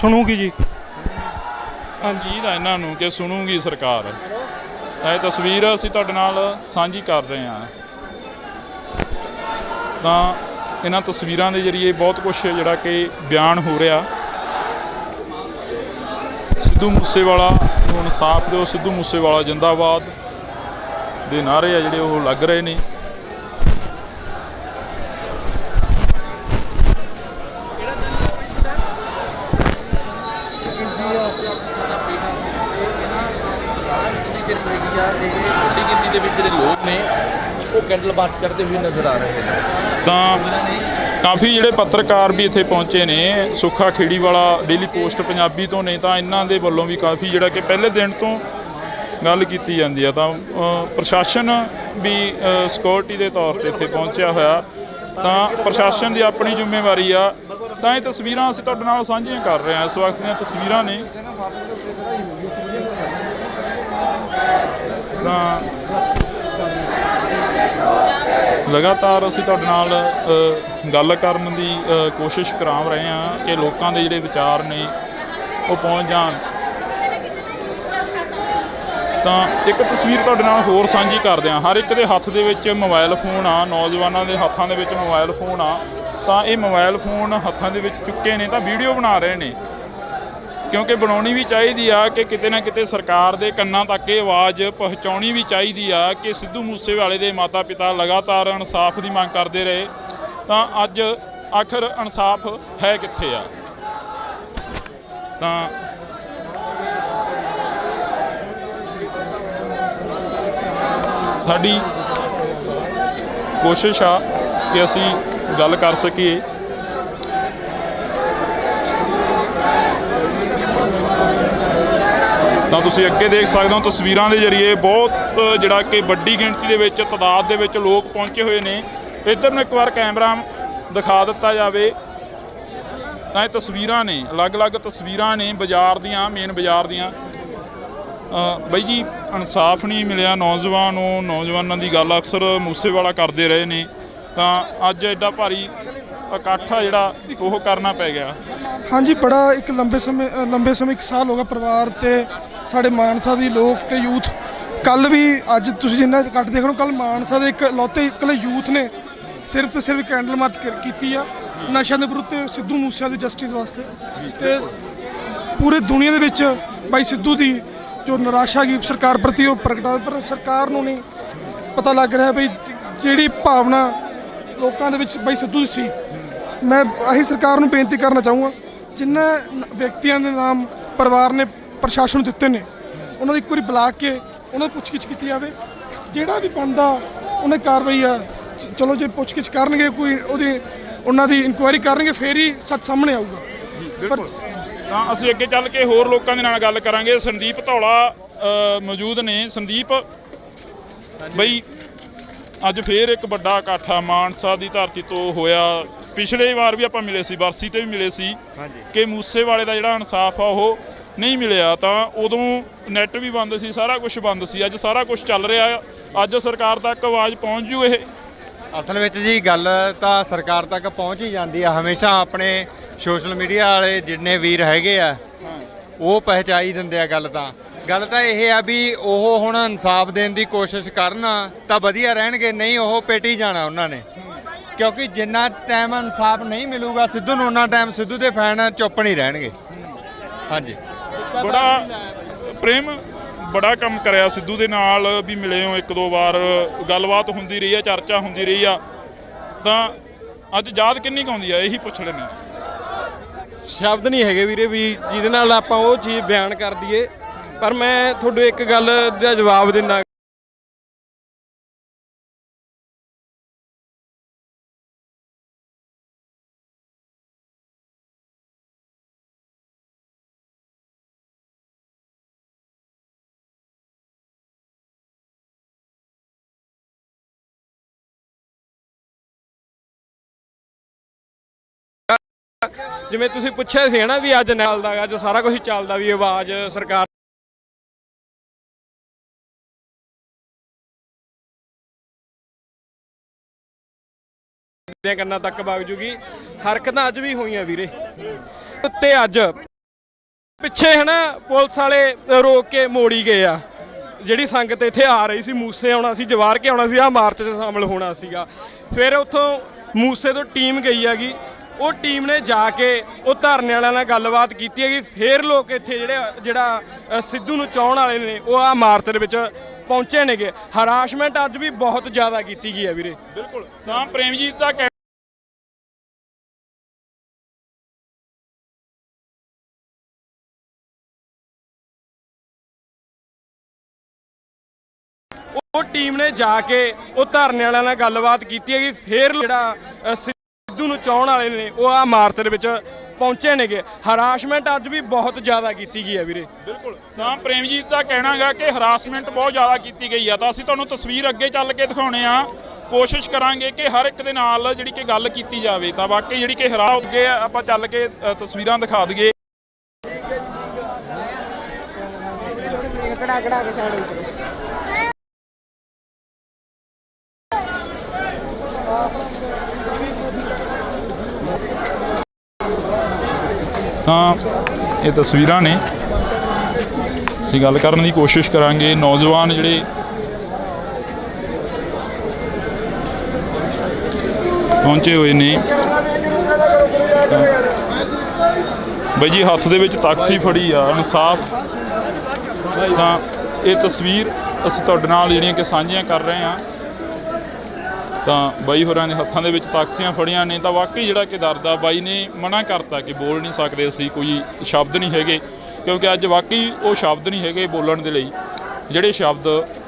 ਸੁਣੂਗੀ ਜੀ। ਹਾਂਜੀ ਤਾਂ ਇਹਨਾਂ ਨੂੰ ਕਿ ਸੁਣੂਗੀ ਸਰਕਾਰ। ਇਹ ਤਸਵੀਰ ਅਸੀਂ ਤੁਹਾਡੇ ਨਾਲ ਸਾਂਝੀ ਕਰ ਰਹੇ ਹਾਂ। ਤਾਂ ਇਹਨਾਂ ਤਸਵੀਰਾਂ ਦੇ ਜ਼ਰੀਏ ਬਹੁਤ ਕੁਛ ਜਿਹੜਾ ਕਿ ਬਿਆਨ ਹੋ ਰਿਹਾ। ਸਿੱਧੂ ਮੂਸੇਵਾਲਾ ਨੂੰ ਇਨਸਾਫ ਦਿਓ, ਸਿੱਧੂ ਮੂਸੇਵਾਲਾ ਜਿੰਦਾਬਾਦ ਦੇ ਨਾਅਰੇ ਆ ਜਿਹੜੇ ਉਹ ਲੱਗ ਰਹੇ ਨੇ। ਕਿਰਤ ਹੈਗੀ ਆ, ਇਹ ਵੱਡੀ ਗਿਣਤੀ ਦੇ ਵਿੱਚ ਜਿਹੜੇ ਲੋਕ ਨੇ ਉਹ ਕੈਂਡਲ ਮਾਰਚ ਕਰਦੇ ਹੋਏ ਨਜ਼ਰ ਆ ਰਹੇ ਨੇ। ਤਾਂ ਕਾਫੀ ਜਿਹੜੇ ਪੱਤਰਕਾਰ ਵੀ ਇੱਥੇ ਪਹੁੰਚੇ ਨੇ, ਸੁੱਖਾ ਖੇੜੀ ਵਾਲਾ ਡੇਲੀ ਪੋਸਟ ਪੰਜਾਬੀ ਤੋਂ ਨੇ, ਤਾਂ ਇਹਨਾਂ ਦੇ ਵੱਲੋਂ ਵੀ ਕਾਫੀ ਜਿਹੜਾ ਕਿ ਪਹਿਲੇ ਦਿਨ ਤੋਂ ਗੱਲ ਕੀਤੀ ਜਾਂਦੀ ਆ। ਤਾਂ ਪ੍ਰਸ਼ਾਸਨ ਵੀ ਸਿਕਿਉਰਿਟੀ ਦੇ ਤੌਰ ਤੇ ਇੱਥੇ ਪਹੁੰਚਿਆ ਹੋਇਆ, ਤਾਂ ਪ੍ਰਸ਼ਾਸਨ ਦੀ ਆਪਣੀ ਜ਼ਿੰਮੇਵਾਰੀ ਆ। ਤਾਂ ਇਹ ਤਸਵੀਰਾਂ ਅਸੀਂ ਤੁਹਾਡੇ ਨਾਲ ਸਾਂਝੀਆਂ ਕਰ ਰਹੇ ਹਾਂ। ਇਸ ਵਕਤ ਦੀਆਂ ਤਸਵੀਰਾਂ ਨੇ, ਤਾਂ ਲਗਾਤਾਰ ਅਸੀਂ ਤੁਹਾਡੇ ਨਾਲ ਗੱਲ ਕਰਨ ਦੀ ਕੋਸ਼ਿਸ਼ ਕਰਾ ਰਹੇ ਹਾਂ ਕਿ ਲੋਕਾਂ ਦੇ ਜਿਹੜੇ ਵਿਚਾਰ ਨੇ ਉਹ ਪਹੁੰਚ ਜਾਣ। ਤਾਂ ਇੱਕ ਤਸਵੀਰ ਤੁਹਾਡੇ ਨਾਲ ਹੋਰ ਸਾਂਝੀ ਕਰਦੇ ਹਾਂ। ਹਰ ਇੱਕ ਦੇ ਹੱਥ ਦੇ ਵਿੱਚ ਮੋਬਾਈਲ ਫੋਨ ਆ, ਨੌਜਵਾਨਾਂ ਦੇ ਹੱਥਾਂ ਦੇ ਵਿੱਚ ਮੋਬਾਈਲ ਫੋਨ ਆ। ਤਾਂ ਇਹ ਮੋਬਾਈਲ ਫੋਨ ਹੱਥਾਂ ਦੇ ਵਿੱਚ ਚੁੱਕੇ ਨੇ ਤਾਂ ਵੀਡੀਓ ਬਣਾ ਰਹੇ ਨੇ, ਕਿਉਂਕਿ ਬਣਾਉਣੀ ਵੀ ਚਾਹੀਦੀ ਆ ਕਿ ਕਿਤੇ ਨਾ ਕਿਤੇ ਸਰਕਾਰ ਦੇ ਕੰਨਾਂ ਤੱਕ ਇਹ ਆਵਾਜ਼ ਪਹੁੰਚਾਉਣੀ ਵੀ ਚਾਹੀਦੀ ਆ ਕਿ ਸਿੱਧੂ ਮੂਸੇਵਾਲੇ ਦੇ ਮਾਤਾ ਪਿਤਾ ਲਗਾਤਾਰ ਇਨਸਾਫ ਦੀ ਮੰਗ ਕਰਦੇ ਰਹੇ, ਤਾਂ ਅੱਜ ਆਖਰ ਇਨਸਾਫ ਹੈ ਕਿੱਥੇ ਆ। ਤਾਂ ਸਾਡੀ ਕੋਸ਼ਿਸ਼ ਆ ਕਿ ਅਸੀਂ ਗੱਲ ਕਰ ਸਕੀਏ। ਤਾਂ ਤੁਸੀਂ ਅੱਗੇ ਦੇਖ ਸਕਦੇ ਹੋ ਤਸਵੀਰਾਂ ਦੇ ਜ਼ਰੀਏ ਬਹੁਤ ਜਿਹੜਾ ਕਿ ਵੱਡੀ ਗਿਣਤੀ ਦੇ ਵਿੱਚ ਤਾਦਾਦ ਦੇ ਵਿੱਚ ਲੋਕ ਪਹੁੰਚੇ ਹੋਏ ਨੇ। ਇੱਧਰ ਨੂੰ ਇੱਕ ਵਾਰ ਕੈਮਰਾ ਦਿਖਾ ਦਿੱਤਾ ਜਾਵੇ ਤਾਂ ਇਹ ਤਸਵੀਰਾਂ ਨੇ, ਅਲੱਗ-ਅਲੱਗ ਤਸਵੀਰਾਂ ਨੇ ਬਾਜ਼ਾਰ ਦੀਆਂ, ਮੇਨ ਬਾਜ਼ਾਰ ਦੀਆਂ। ਬਾਈ ਜੀ, ਇਨਸਾਫ ਨਹੀਂ ਮਿਲਿਆ ਨੌਜਵਾਨਾਂ ਦੀ ਗੱਲ ਅਕਸਰ ਮੂਸੇਵਾਲਾ ਕਰਦੇ ਰਹੇ ਨੇ, ਤਾਂ ਅੱਜ ਐਡਾ ਭਾਰੀ ਇਕੱਠ ਆ ਜਿਹੜਾ ਉਹ ਕਰਨਾ ਪੈ ਗਿਆ। ਹਾਂਜੀ, ਬੜਾ ਇੱਕ ਲੰਬੇ ਸਮੇਂ 1 ਸਾਲ ਹੋ ਗਿਆ ਪਰਿਵਾਰ ਤੇ ਸਾਡੇ ਮਾਨਸਾ ਦੀ ਲੋਕ ਤੇ ਯੂਥ। ਕੱਲ ਵੀ ਅੱਜ ਤੁਸੀਂ ਜਿੰਨਾ ਇਕੱਠ ਦੇਖ ਰਹੇ ਹੋ, ਕੱਲ ਮਾਨਸਾ ਦੇ ਇਕੱਲੇ ਯੂਥ ਨੇ ਸਿਰਫ ਤੇ ਸਿਰਫ ਕੈਂਡਲ ਮਾਰਚ ਕੀਤੀ ਆ ਨਸ਼ਿਆਂ ਦੇ ਵਿਰੁੱਧ ਤੇ ਸਿੱਧੂ ਮੂਸੇਵਾਲੇ ਦੀ ਜਸਟਿਸ ਵਾਸਤੇ। ਤੇ ਪੂਰੇ ਦੁਨੀਆ ਦੇ ਵਿੱਚ ਬਾਈ ਸਿੱਧੂ ਦੀ ਜੋ ਨਿਰਾਸ਼ਾ ਗਈ ਸਰਕਾਰ ਪ੍ਰਤੀ ਉਹ ਪ੍ਰਗਟਾ, ਪਰ ਸਰਕਾਰ ਨੂੰ ਨਹੀਂ ਪਤਾ ਲੱਗ ਰਿਹਾ ਬਈ ਜਿਹੜੀ ਭਾਵਨਾ ਲੋਕਾਂ ਦੇ ਵਿੱਚ ਬਾਈ ਸਿੱਧੂ ਦੀ ਸੀ। ਮੈਂ ਆਹੀ ਸਰਕਾਰ ਨੂੰ ਬੇਨਤੀ ਕਰਨਾ ਚਾਹੂੰਗਾ, ਜਿਨ੍ਹਾਂ ਵਿਅਕਤੀਆਂ ਦੇ ਨਾਮ ਪਰਿਵਾਰ ਨੇ ਪ੍ਰਸ਼ਾਸਨ ਨੂੰ ਦਿੱਤੇ ਨੇ, ਉਹਨਾਂ ਦੀ ਇੱਕ ਵਾਰੀ ਬੁਲਾ ਕੇ ਉਹਨਾਂ ਦੀ ਪੁੱਛਗਿੱਛ ਕੀਤੀ ਜਾਵੇ। ਜਿਹੜਾ ਵੀ ਬਣਦਾ ਉਹਨੇ ਕਾਰਵਾਈ ਆ, ਚਲੋ ਜੇ ਪੁੱਛਗਿੱਛ ਕਰਨਗੇ, ਕੋਈ ਉਹਨਾਂ ਦੀ ਇਨਕੁਆਇਰੀ ਕਰਨਗੇ, ਫੇਰ ਹੀ ਸੱਚ ਸਾਹਮਣੇ ਆਊਗਾ। ਪਰ ਤਾਂ ਅਸੀਂ ਅੱਗੇ ਚੱਲ ਕੇ ਹੋਰ ਲੋਕਾਂ ਦੇ ਨਾਲ ਗੱਲ ਕਰਾਂਗੇ। ਸੰਦੀਪ ਧੌਲਾ ਮੌਜੂਦ ਨੇ। ਸੰਦੀਪ ਬਈ, ਅੱਜ ਫੇਰ ਇੱਕ ਵੱਡਾ ਇਕੱਠ ਆ ਮਾਨਸਾ ਦੀ ਧਰਤੀ ਤੋਂ ਹੋਇਆ। ਪਿਛਲੇ ਵਾਰ ਵੀ ਆਪਾਂ ਮਿਲੇ ਸੀ, ਬਰਸੀ ਤੇ ਵੀ ਮਿਲੇ ਸੀ ਕਿ ਮੂਸੇਵਾਲੇ ਦਾ ਜਿਹੜਾ ਇਨਸਾਫ ਆ ਉਹ ਨਹੀਂ ਮਿਲਿਆ। ਤਾਂ ਉਦੋਂ ਨੈੱਟ ਵੀ ਬੰਦ ਸੀ, ਸਾਰਾ ਕੁਝ ਬੰਦ ਸੀ। ਅੱਜ ਸਾਰਾ ਕੁਝ ਚੱਲ ਰਿਹਾ, ਅੱਜ ਸਰਕਾਰ ਤੱਕ ਆਵਾਜ਼ ਪਹੁੰਚ ਜੂ। ਇਹ ਅਸਲ ਵਿੱਚ ਜੀ ਗੱਲ ਤਾਂ ਸਰਕਾਰ ਤੱਕ ਪਹੁੰਚ ਹੀ ਜਾਂਦੀ ਆ ਹਮੇਸ਼ਾ। ਆਪਣੇ ਸੋਸ਼ਲ ਮੀਡੀਆ ਵਾਲੇ ਜਿੰਨੇ ਵੀਰ ਹੈਗੇ ਆ ਉਹ ਪਹੁੰਚਾਈ ਦਿੰਦੇ ਆ। ਗੱਲ ਤਾਂ ਇਹ ਆ ਵੀ ਉਹ ਹੁਣ ਇਨਸਾਫ ਦੇਣ ਦੀ ਕੋਸ਼ਿਸ਼ ਕਰਨ ਤਾਂ ਵਧੀਆ ਰਹਿਣਗੇ, ਨਹੀਂ ਉਹ ਪੇਟੀ ਜਾਣਾ ਉਹਨਾਂ ਨੇ। ਕਿਉਂਕਿ ਜਿੰਨਾ ਟਾਈਮ ਇਨਸਾਫ ਨਹੀਂ ਮਿਲੂਗਾ ਸਿੱਧੂ ਨੂੰ, ਉਹਨਾਂ ਟਾਈਮ ਸਿੱਧੂ ਦੇ ਫੈਨ ਚੁੱਪ ਨਹੀਂ ਰਹਿਣਗੇ। ਹਾਂਜੀ, ਬੜਾ ਪ੍ਰੇਮ ਬੜਾ ਕੰਮ ਕਰਿਆ ਸਿੱਧੂ ਦੇ ਨਾਲ ਵੀ ਮਿਲੇ ਹੋ, 1-2 ਵਾਰ ਗੱਲਬਾਤ ਹੁੰਦੀ ਰਹੀ ਆ, ਚਰਚਾ ਹੁੰਦੀ ਰਹੀ ਆ। ਤਾਂ ਅੱਜ ਯਾਦ ਕਿੰਨੀ ਕੁ ਆਉਂਦੀ ਆ, ਇਹੀ ਪੁੱਛ ਲੈਂਦੇ। ਸ਼ਬਦ ਨਹੀਂ ਹੈਗੇ ਵੀਰੇ ਵੀ ਜਿਹਦੇ ਨਾਲ ਆਪਾਂ ਉਹ ਚੀਜ਼ ਬਿਆਨ ਕਰ ਦਈਏ, ਪਰ ਮੈਂ ਤੁਹਾਨੂੰ ਇੱਕ ਗੱਲ ਦਾ ਜਵਾਬ ਦਿੰਦਾ। ਜਿਵੇਂ ਤੁਸੀਂ ਪੁੱਛਿਆ ਸੀ ਨਾ ਵੀ ਅੱਜ ਨਾਲ ਦਾ ਅੱਜ ਸਾਰਾ ਕੁਝ ਚੱਲਦਾ, ਵੀ ਆਵਾਜ਼ ਸਰਕਾਰ ਦੀਆਂ ਕੰਨਾਂ ਤੱਕ ਵਗ ਜੂਗੀ। ਹਰਕਤਾਂ ਅੱਜ ਵੀ ਹੋਈਆਂ ਵੀਰੇ ਉੱਤੇ। ਅੱਜ ਪਿੱਛੇ ਹਨਾ ਪੁਲਿਸ ਵਾਲੇ ਰੋਕ ਕੇ ਮੋੜੀ ਗਏ ਆ। ਜਿਹੜੀ ਸੰਗਤ ਇੱਥੇ ਆ ਰਹੀ ਸੀ, ਮੂਸੇ ਆਉਣਾ ਸੀ, ਜਵਾਰ ਕੇ ਆਉਣਾ ਸੀ, ਆਹ ਮਾਰਚ 'ਚ ਸ਼ਾਮਲ ਹੋਣਾ ਸੀਗਾ। ਫਿਰ ਉੱਥੋਂ ਮੂਸੇ ਤੋਂ ਟੀਮ ਗਈ ਹੈਗੀ, ਉਹ ਟੀਮ ਨੇ ਜਾ ਕੇ ਉਹ ਧਰਨੇ ਵਾਲਿਆਂ ਨਾਲ ਗੱਲਬਾਤ ਕੀਤੀ ਹੈਗੀ। ਫਿਰ ਲੋਕ ਇੱਥੇ ਜਿਹੜਾ ਸਿੱਧੂ ਨੂੰ ਚਾਹੁਣ ਵਾਲੇ ਨੇ ਉਹ ਆ ਮਾਰਚ ਦੇ ਵਿੱਚ ਪਹੁੰਚੇ ਨੇਗੇ। ਹਰਾਸ਼ਮੈਂਟ ਅੱਜ ਵੀ ਬਹੁਤ ਜ਼ਿਆਦਾ ਕੀਤੀ ਗਈ ਹੈ ਵੀਰੇ। ਬਿਲਕੁਲ। ਤਾਂ ਪ੍ਰੇਮਜੀਤ ਦਾ ਉਹ ਟੀਮ ਨੇ ਜਾ ਕੇ ਉਹ ਧਰਨੇ ਵਾਲਿਆਂ ਨਾਲ ਗੱਲਬਾਤ ਕੀਤੀ ਹੈਗੀ। ਫਿਰ ਜਿਹੜਾ ਸਿੱਧੂ ਨੂੰ ਚਾਹੁਣ ਵਾਲੇ ਨੇ ਉਹ ਆ ਮਾਰਚ ਦੇ ਵਿੱਚ ਪਹੁੰਚੇ ਨੇਗੇ। ਹਰਾਸਮੈਂਟ ਅੱਜ ਵੀ ਬਹੁਤ ਜ਼ਿਆਦਾ ਕੀਤੀ ਗਈ ਹੈ ਵੀਰੇ। ਬਿਲਕੁਲ, ਤਾਂ ਪ੍ਰੇਮਜੀਤ ਦਾ ਕਹਿਣਾ ਗਾ ਕਿ ਹਰਾਸਮੈਂਟ ਬਹੁਤ ਜ਼ਿਆਦਾ ਕੀਤੀ ਗਈ ਆ। ਤਾਂ ਅਸੀਂ ਤੁਹਾਨੂੰ ਤਸਵੀਰ ਅੱਗੇ ਚੱਲ ਕੇ ਦਿਖਾਉਣੇ ਆ, ਕੋਸ਼ਿਸ਼ ਕਰਾਂਗੇ ਕਿ ਹਰ ਇੱਕ ਦੇ ਨਾਲ ਜਿਹੜੀ ਕਿ ਗੱਲ ਕੀਤੀ ਜਾਵੇ। ਤਾਂ ਵਾਕਈ ਜਿਹੜੀ ਕਿ ਅੱਗੇ ਆਪਾਂ ਚੱਲ ਕੇ ਤਸਵੀਰਾਂ ਦਿਖਾ ਦਈਏ। ਤਾਂ ਇਹ ਤਸਵੀਰਾਂ ਨੇ, ਅਸੀਂ ਗੱਲ ਕਰਨ ਦੀ ਕੋਸ਼ਿਸ਼ ਕਰਾਂਗੇ। ਨੌਜਵਾਨ ਜਿਹੜੇ ਪਹੁੰਚੇ ਹੋਏ ਨੇ, ਬਾਈ ਜੀ ਹੱਥ ਦੇ ਵਿੱਚ ਤਖਤੀ ਫੜੀ ਆ ਇਨਸਾਫ। ਤਾਂ ਇਹ ਤਸਵੀਰ ਅਸੀਂ ਤੁਹਾਡੇ ਨਾਲ ਜਿਹੜੀਆਂ ਕਿ ਸਾਂਝੀਆਂ ਕਰ ਰਹੇ ਹਾਂ। ਤਾਂ ਬਾਈ ਹੋਰਾਂ ਦੇ ਹੱਥਾਂ ਦੇ ਵਿੱਚ ਤਖਤੀਆਂ ਫੜੀਆਂ ਨੇ। ਤਾਂ ਵਾਕਈ ਜਿਹੜਾ ਕਿ ਦਰਦ ਆ, ਬਾਈ ਨੇ ਮਨਾ ਕਰਤਾ ਕਿ ਬੋਲ ਨਹੀਂ ਸਕਦੇ ਅਸੀਂ, ਕੋਈ ਸ਼ਬਦ ਨਹੀਂ ਹੈਗੇ, ਕਿਉਂਕਿ ਅੱਜ ਵਾਕਈ ਉਹ ਸ਼ਬਦ ਨਹੀਂ ਹੈਗੇ ਬੋਲਣ ਦੇ ਲਈ ਜਿਹੜੇ ਸ਼ਬਦ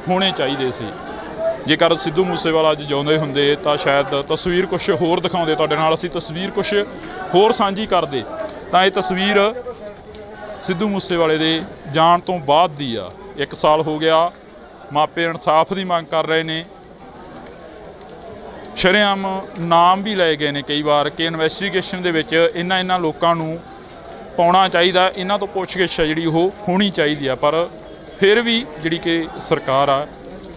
ਹੋਣੇ ਚਾਹੀਦੇ ਸੀ। ਜੇਕਰ ਸਿੱਧੂ ਮੂਸੇਵਾਲਾ ਅੱਜ ਜਿਉਂਦੇ ਹੁੰਦੇ ਤਾਂ ਸ਼ਾਇਦ ਤਸਵੀਰ ਕੁਛ ਹੋਰ ਦਿਖਾਉਂਦੇ ਤੁਹਾਡੇ ਨਾਲ, ਅਸੀਂ ਤਸਵੀਰ ਕੁਛ ਹੋਰ ਸਾਂਝੀ ਕਰਦੇ। ਤਾਂ ਇਹ ਤਸਵੀਰ ਸਿੱਧੂ ਮੂਸੇਵਾਲੇ ਦੇ ਜਾਣ ਤੋਂ ਬਾਅਦ ਦੀ ਆ। 1 ਸਾਲ ਹੋ ਗਿਆ, ਮਾਪੇ ਇਨਸਾਫ ਦੀ ਮੰਗ ਕਰ ਰਹੇ ਨੇ। ਸ਼ਰੇਆਮ ਨਾਮ ਵੀ ਲਏ ਗਏ ਨੇ ਕਈ ਵਾਰ ਕਿ ਇਨਵੈਸਟੀਗੇਸ਼ਨ ਦੇ ਵਿੱਚ ਇਹਨਾਂ ਲੋਕਾਂ ਨੂੰ ਪਾਉਣਾ ਚਾਹੀਦਾ, ਇਹਨਾਂ ਤੋਂ ਪੁੱਛਗਿੱਛ ਆ ਜਿਹੜੀ ਉਹ ਹੋਣੀ ਚਾਹੀਦੀ ਆ। ਪਰ ਫਿਰ ਵੀ ਜਿਹੜੀ ਕਿ ਸਰਕਾਰ ਆ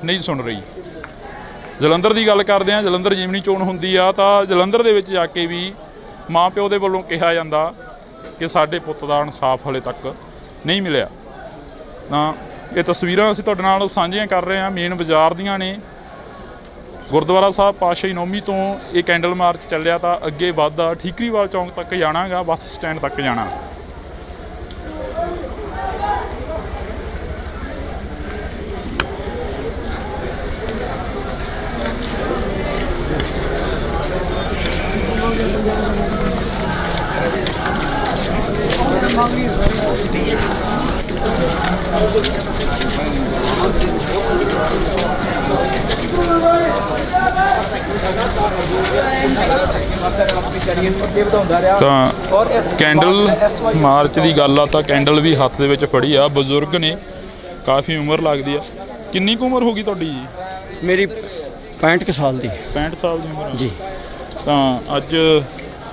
ਨਹੀਂ ਸੁਣ ਰਹੀ। ਜਲੰਧਰ ਦੀ ਗੱਲ ਕਰਦੇ ਹਾਂ। ਜਲੰਧਰ ਜਿਮਨੀ ਚੋਣ ਹੁੰਦੀ ਆ ਤਾਂ ਜਲੰਧਰ ਦੇ ਵਿੱਚ ਜਾ ਕੇ ਵੀ ਮਾਂ ਪਿਓ ਦੇ ਵੱਲੋਂ ਕਿਹਾ ਜਾਂਦਾ ਕਿ ਸਾਡੇ ਪੁੱਤ ਦਾ ਇਨਸਾਫ ਹਾਲੇ ਤੱਕ ਨਹੀਂ ਮਿਲਿਆ। ਤਾਂ ਇਹ ਤਸਵੀਰਾਂ ਅਸੀਂ ਤੁਹਾਡੇ ਨਾਲ ਸਾਂਝੀਆਂ ਕਰ ਰਹੇ ਹਾਂ, ਮੇਨ ਬਾਜ਼ਾਰ ਦੀਆਂ ਨੇ। ਗੁਰਦੁਆਰਾ ਸਾਹਿਬ ਪਾਤਸ਼ਾਹੀ ਨੌਮੀ ਤੋਂ ਇਹ ਕੈਂਡਲ ਮਾਰਚ ਚੱਲਿਆ ਤਾਂ ਅੱਗੇ ਵੱਧਦਾ ਠੀਕਰੀਵਾਲ ਚੌਂਕ ਤੱਕ ਜਾਣਾ ਗਾ, ਬੱਸ ਸਟੈਂਡ ਤੱਕ ਜਾਣਾ। ਤਾਂ ਕੈਂਡਲ ਮਾਰਚ ਦੀ ਗੱਲ ਆ ਤਾਂ ਕੈਂਡਲ ਵੀ ਹੱਥ ਦੇ ਵਿੱਚ ਫੜੀ ਆ। ਬਜ਼ੁਰਗ ਨੇ, ਕਾਫੀ ਉਮਰ ਲੱਗਦੀ ਆ। ਕਿੰਨੀ ਕੁ ਉਮਰ ਹੋ ਗਈ ਤੁਹਾਡੀ ਜੀ? ਮੇਰੀ 65 ਸਾਲ ਦੀ। 65 ਸਾਲ ਦੀ ਉਮਰ ਜੀ। ਤਾਂ ਅੱਜ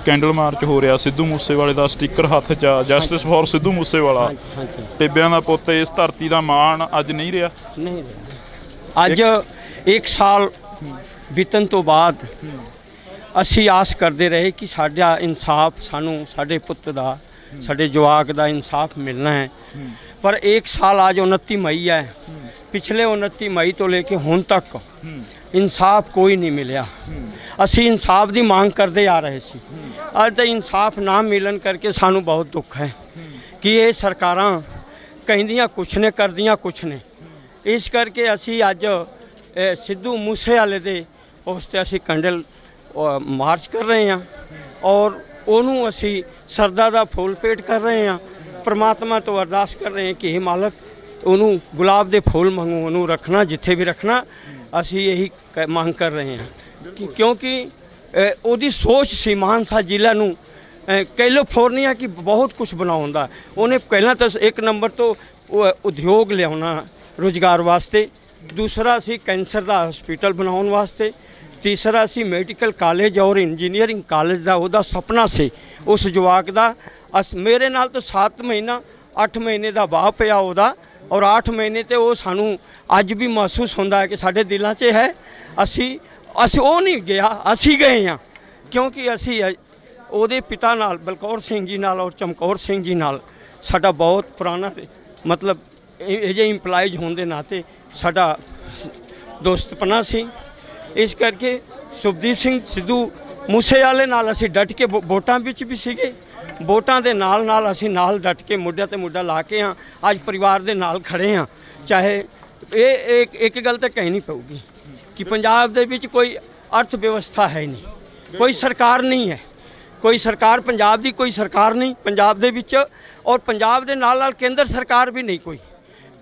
ਕੈਂਡਲ ਮਾਰਚ ਹੋ ਰਿਹਾ, ਸਿੱਧੂ ਮੂਸੇਵਾਲੇ ਦਾ ਸਟicker ਹੱਥ 'ਚ ਆ, ਜਸਟਿਸ ਫॉर ਸਿੱਧੂ ਮੂਸੇਵਾਲਾ। ਟਿੱਬਿਆਂ ਦਾ ਪੁੱਤ, ਇਸ ਧਰਤੀ ਦਾ ਮਾਣ ਅੱਜ ਨਹੀਂ ਰਿਹਾ। ਨਹੀਂ ਰਿਹਾ। ਅੱਜ 1 ਸਾਲ ਬੀਤਣ ਤੋਂ ਬਾਅਦ ਅਸੀਂ ਆਸ ਕਰਦੇ ਰਹੇ ਕਿ ਸਾਡਾ ਇਨਸਾਫ, ਸਾਨੂੰ ਸਾਡੇ ਪੁੱਤ ਦਾ, ਸਾਡੇ ਜਵਾਕ ਦਾ ਇਨਸਾਫ ਮਿਲਣਾ ਹੈ। ਪਰ 1 ਸਾਲ ਅੱਜ 29 ਮਈ ਹੈ, ਪਿਛਲੇ 29 ਮਈ ਤੋਂ ਲੈ ਕੇ ਹੁਣ ਤੱਕ ਇਨਸਾਫ ਕੋਈ ਨਹੀਂ ਮਿਲਿਆ। ਅਸੀਂ ਇਨਸਾਫ ਦੀ ਮੰਗ ਕਰਦੇ ਆ ਰਹੇ ਸੀ। ਅੱਜ ਤਾਂ ਇਨਸਾਫ ਨਾ ਮਿਲਣ ਕਰਕੇ ਸਾਨੂੰ ਬਹੁਤ ਦੁੱਖ ਹੈ ਕਿ ਇਹ ਸਰਕਾਰਾਂ ਕਹਿੰਦੀਆਂ ਕੁਛ ਨੇ, ਕਰਦੀਆਂ ਕੁਛ ਨੇ। ਇਸ ਕਰਕੇ ਅਸੀਂ ਅੱਜ ਸਿੱਧੂ ਮੂਸੇਵਾਲੇ ਦੇ ਉਸ 'ਤੇ ਅਸੀਂ ਕੈਂਡਲ ਮਾਰਚ ਕਰ ਰਹੇ ਹਾਂ ਔਰ ਉਹਨੂੰ ਅਸੀਂ ਸਰਦਾ ਦਾ ਫੁੱਲ ਭੇਟ ਕਰ ਰਹੇ ਹਾਂ। ਪ੍ਰਮਾਤਮਾ ਤੋਂ ਅਰਦਾਸ ਕਰ ਰਹੇ ਹਾਂ ਕਿ ਇਹ ਮਾਲਕ ਉਹਨੂੰ ਗੁਲਾਬ ਦੇ ਫੁੱਲ ਵਾਂਗੂ ਉਹਨੂੰ ਰੱਖਣਾ, ਜਿੱਥੇ ਵੀ ਰੱਖਣਾ। ਅਸੀਂ ਇਹੀ ਮੰਗ ਕਰ ਰਹੇ ਹਾਂ ਕਿਉਂਕਿ ਉਹਦੀ ਸੋਚ ਸੀ ਮਾਨਸਾ ਜ਼ਿਲ੍ਹਾ ਨੂੰ ਕੈਲੀਫੋਰਨੀਆ ਕੀ ਬਹੁਤ ਕੁਝ ਬਣਾਉਣ ਦਾ। ਉਹਨੇ ਪਹਿਲਾਂ ਤਾਂ 1 ਨੰਬਰ ਤੋਂ ਉਦਯੋਗ ਲਿਆਉਣਾ ਰੁਜ਼ਗਾਰ ਵਾਸਤੇ, ਦੂਸਰਾ ਸੀ ਕੈਂਸਰ ਦਾ ਹਸਪੀਟਲ ਬਣਾਉਣ ਵਾਸਤੇ, ਤੀਸਰਾ ਸੀ ਮੈਡੀਕਲ ਕਾਲਜ ਔਰ ਇੰਜੀਨੀਅਰਿੰਗ ਕਾਲਜ ਦਾ ਉਹਦਾ ਸੁਪਨਾ ਸੀ ਉਸ ਜਵਾਕ ਦਾ। ਮੇਰੇ ਨਾਲ ਤਾਂ 7 ਮਹੀਨਾ 8 ਮਹੀਨੇ ਦਾ ਬਾਹ ਪਿਆ ਉਹਦਾ ਔਰ 8 ਮਹੀਨੇ ਤੇ ਉਹ ਸਾਨੂੰ ਅੱਜ ਵੀ ਮਹਿਸੂਸ ਹੁੰਦਾ ਹੈ ਕਿ ਸਾਡੇ ਦਿਲਾਂ 'ਚ ਹੈ। ਅਸੀਂ ਉਹ ਨਹੀਂ ਗਿਆ, ਅਸੀਂ ਗਏ ਹਾਂ ਕਿਉਂਕਿ ਅਸੀਂ ਉਹਦੇ ਪਿਤਾ ਨਾਲ, ਬਲਕੌਰ ਸਿੰਘ ਜੀ ਨਾਲ ਔਰ ਚਮਕੌਰ ਸਿੰਘ ਜੀ ਨਾਲ ਸਾਡਾ ਬਹੁਤ ਪੁਰਾਣਾ ਮਤਲਬ ਇਹ ਜਿਹੇ ਇੰਪਲਾਈਜ਼ ਹੋਣ ਦੇ ਨਾਤੇ ਸਾਡਾ ਦੋਸਤਪਨਾ ਸੀ। ਇਸ ਕਰਕੇ ਸੁਖਦੀਪ ਸਿੰਘ ਸਿੱਧੂ ਮੂਸੇਵਾਲੇ ਨਾਲ ਅਸੀਂ ਡਟ ਕੇ ਵੋਟਾਂ ਵਿੱਚ ਵੀ ਸੀਗੇ, ਵੋਟਾਂ ਦੇ ਨਾਲ ਅਸੀਂ ਨਾਲ ਡਟ ਕੇ ਮੁੱਢਿਆਂ ਤੇ ਮੁੱਢਾ ਲਾ ਕੇ ਹਾਂ। ਅੱਜ ਪਰਿਵਾਰ ਦੇ ਨਾਲ ਖੜੇ ਹਾਂ। ਚਾਹੇ ਇਹ ਇੱਕ ਗੱਲ ਤਾਂ ਕਹਿਣੀ ਪਊਗੀ ਕਿ ਪੰਜਾਬ ਦੇ ਵਿੱਚ ਕੋਈ ਅਰਥ ਵਿਵਸਥਾ ਹੈ ਨਹੀਂ, ਕੋਈ ਸਰਕਾਰ ਨਹੀਂ ਹੈ, ਕੋਈ ਸਰਕਾਰ ਪੰਜਾਬ ਦੀ ਕੋਈ ਸਰਕਾਰ ਨਹੀਂ ਪੰਜਾਬ ਦੇ ਵਿੱਚ, ਔਰ ਪੰਜਾਬ ਦੇ ਨਾਲ ਕੇਂਦਰ ਸਰਕਾਰ ਵੀ ਨਹੀਂ ਕੋਈ।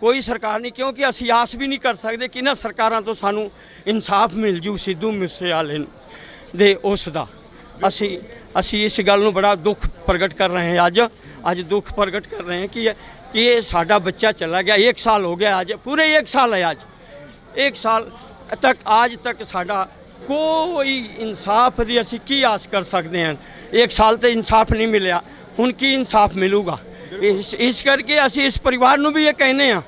ਕੋਈ ਸਰਕਾਰ ਨਹੀਂ, ਕਿਉਂਕਿ ਅਸੀਂ ਆਸ ਵੀ ਨਹੀਂ ਕਰ ਸਕਦੇ ਕਿ ਇਹਨਾਂ ਸਰਕਾਰਾਂ ਤੋਂ ਸਾਨੂੰ ਇਨਸਾਫ ਮਿਲ ਜੂ ਸਿੱਧੂ ਮੂਸੇਵਾਲੇ ਦੇ ਉਸ ਦਾ। ਅਸੀਂ ਇਸ ਗੱਲ ਨੂੰ ਬੜਾ ਦੁੱਖ ਪ੍ਰਗਟ ਕਰ ਰਹੇ ਹਾਂ। ਅੱਜ ਦੁੱਖ ਪ੍ਰਗਟ कर रहे हैं कि ये साडा बच्चा चला गया। 1 साल हो गया, आज पूरे 1 साल है। आज 1 साल तक आज तक साडा कोई इंसाफ दी असी की आस कर सकते हैं। 1 साल तो इंसाफ नहीं मिलिया, हुण की इंसाफ मिलूगा। इस करके असी इस परिवार नूं भी ये कहने हैं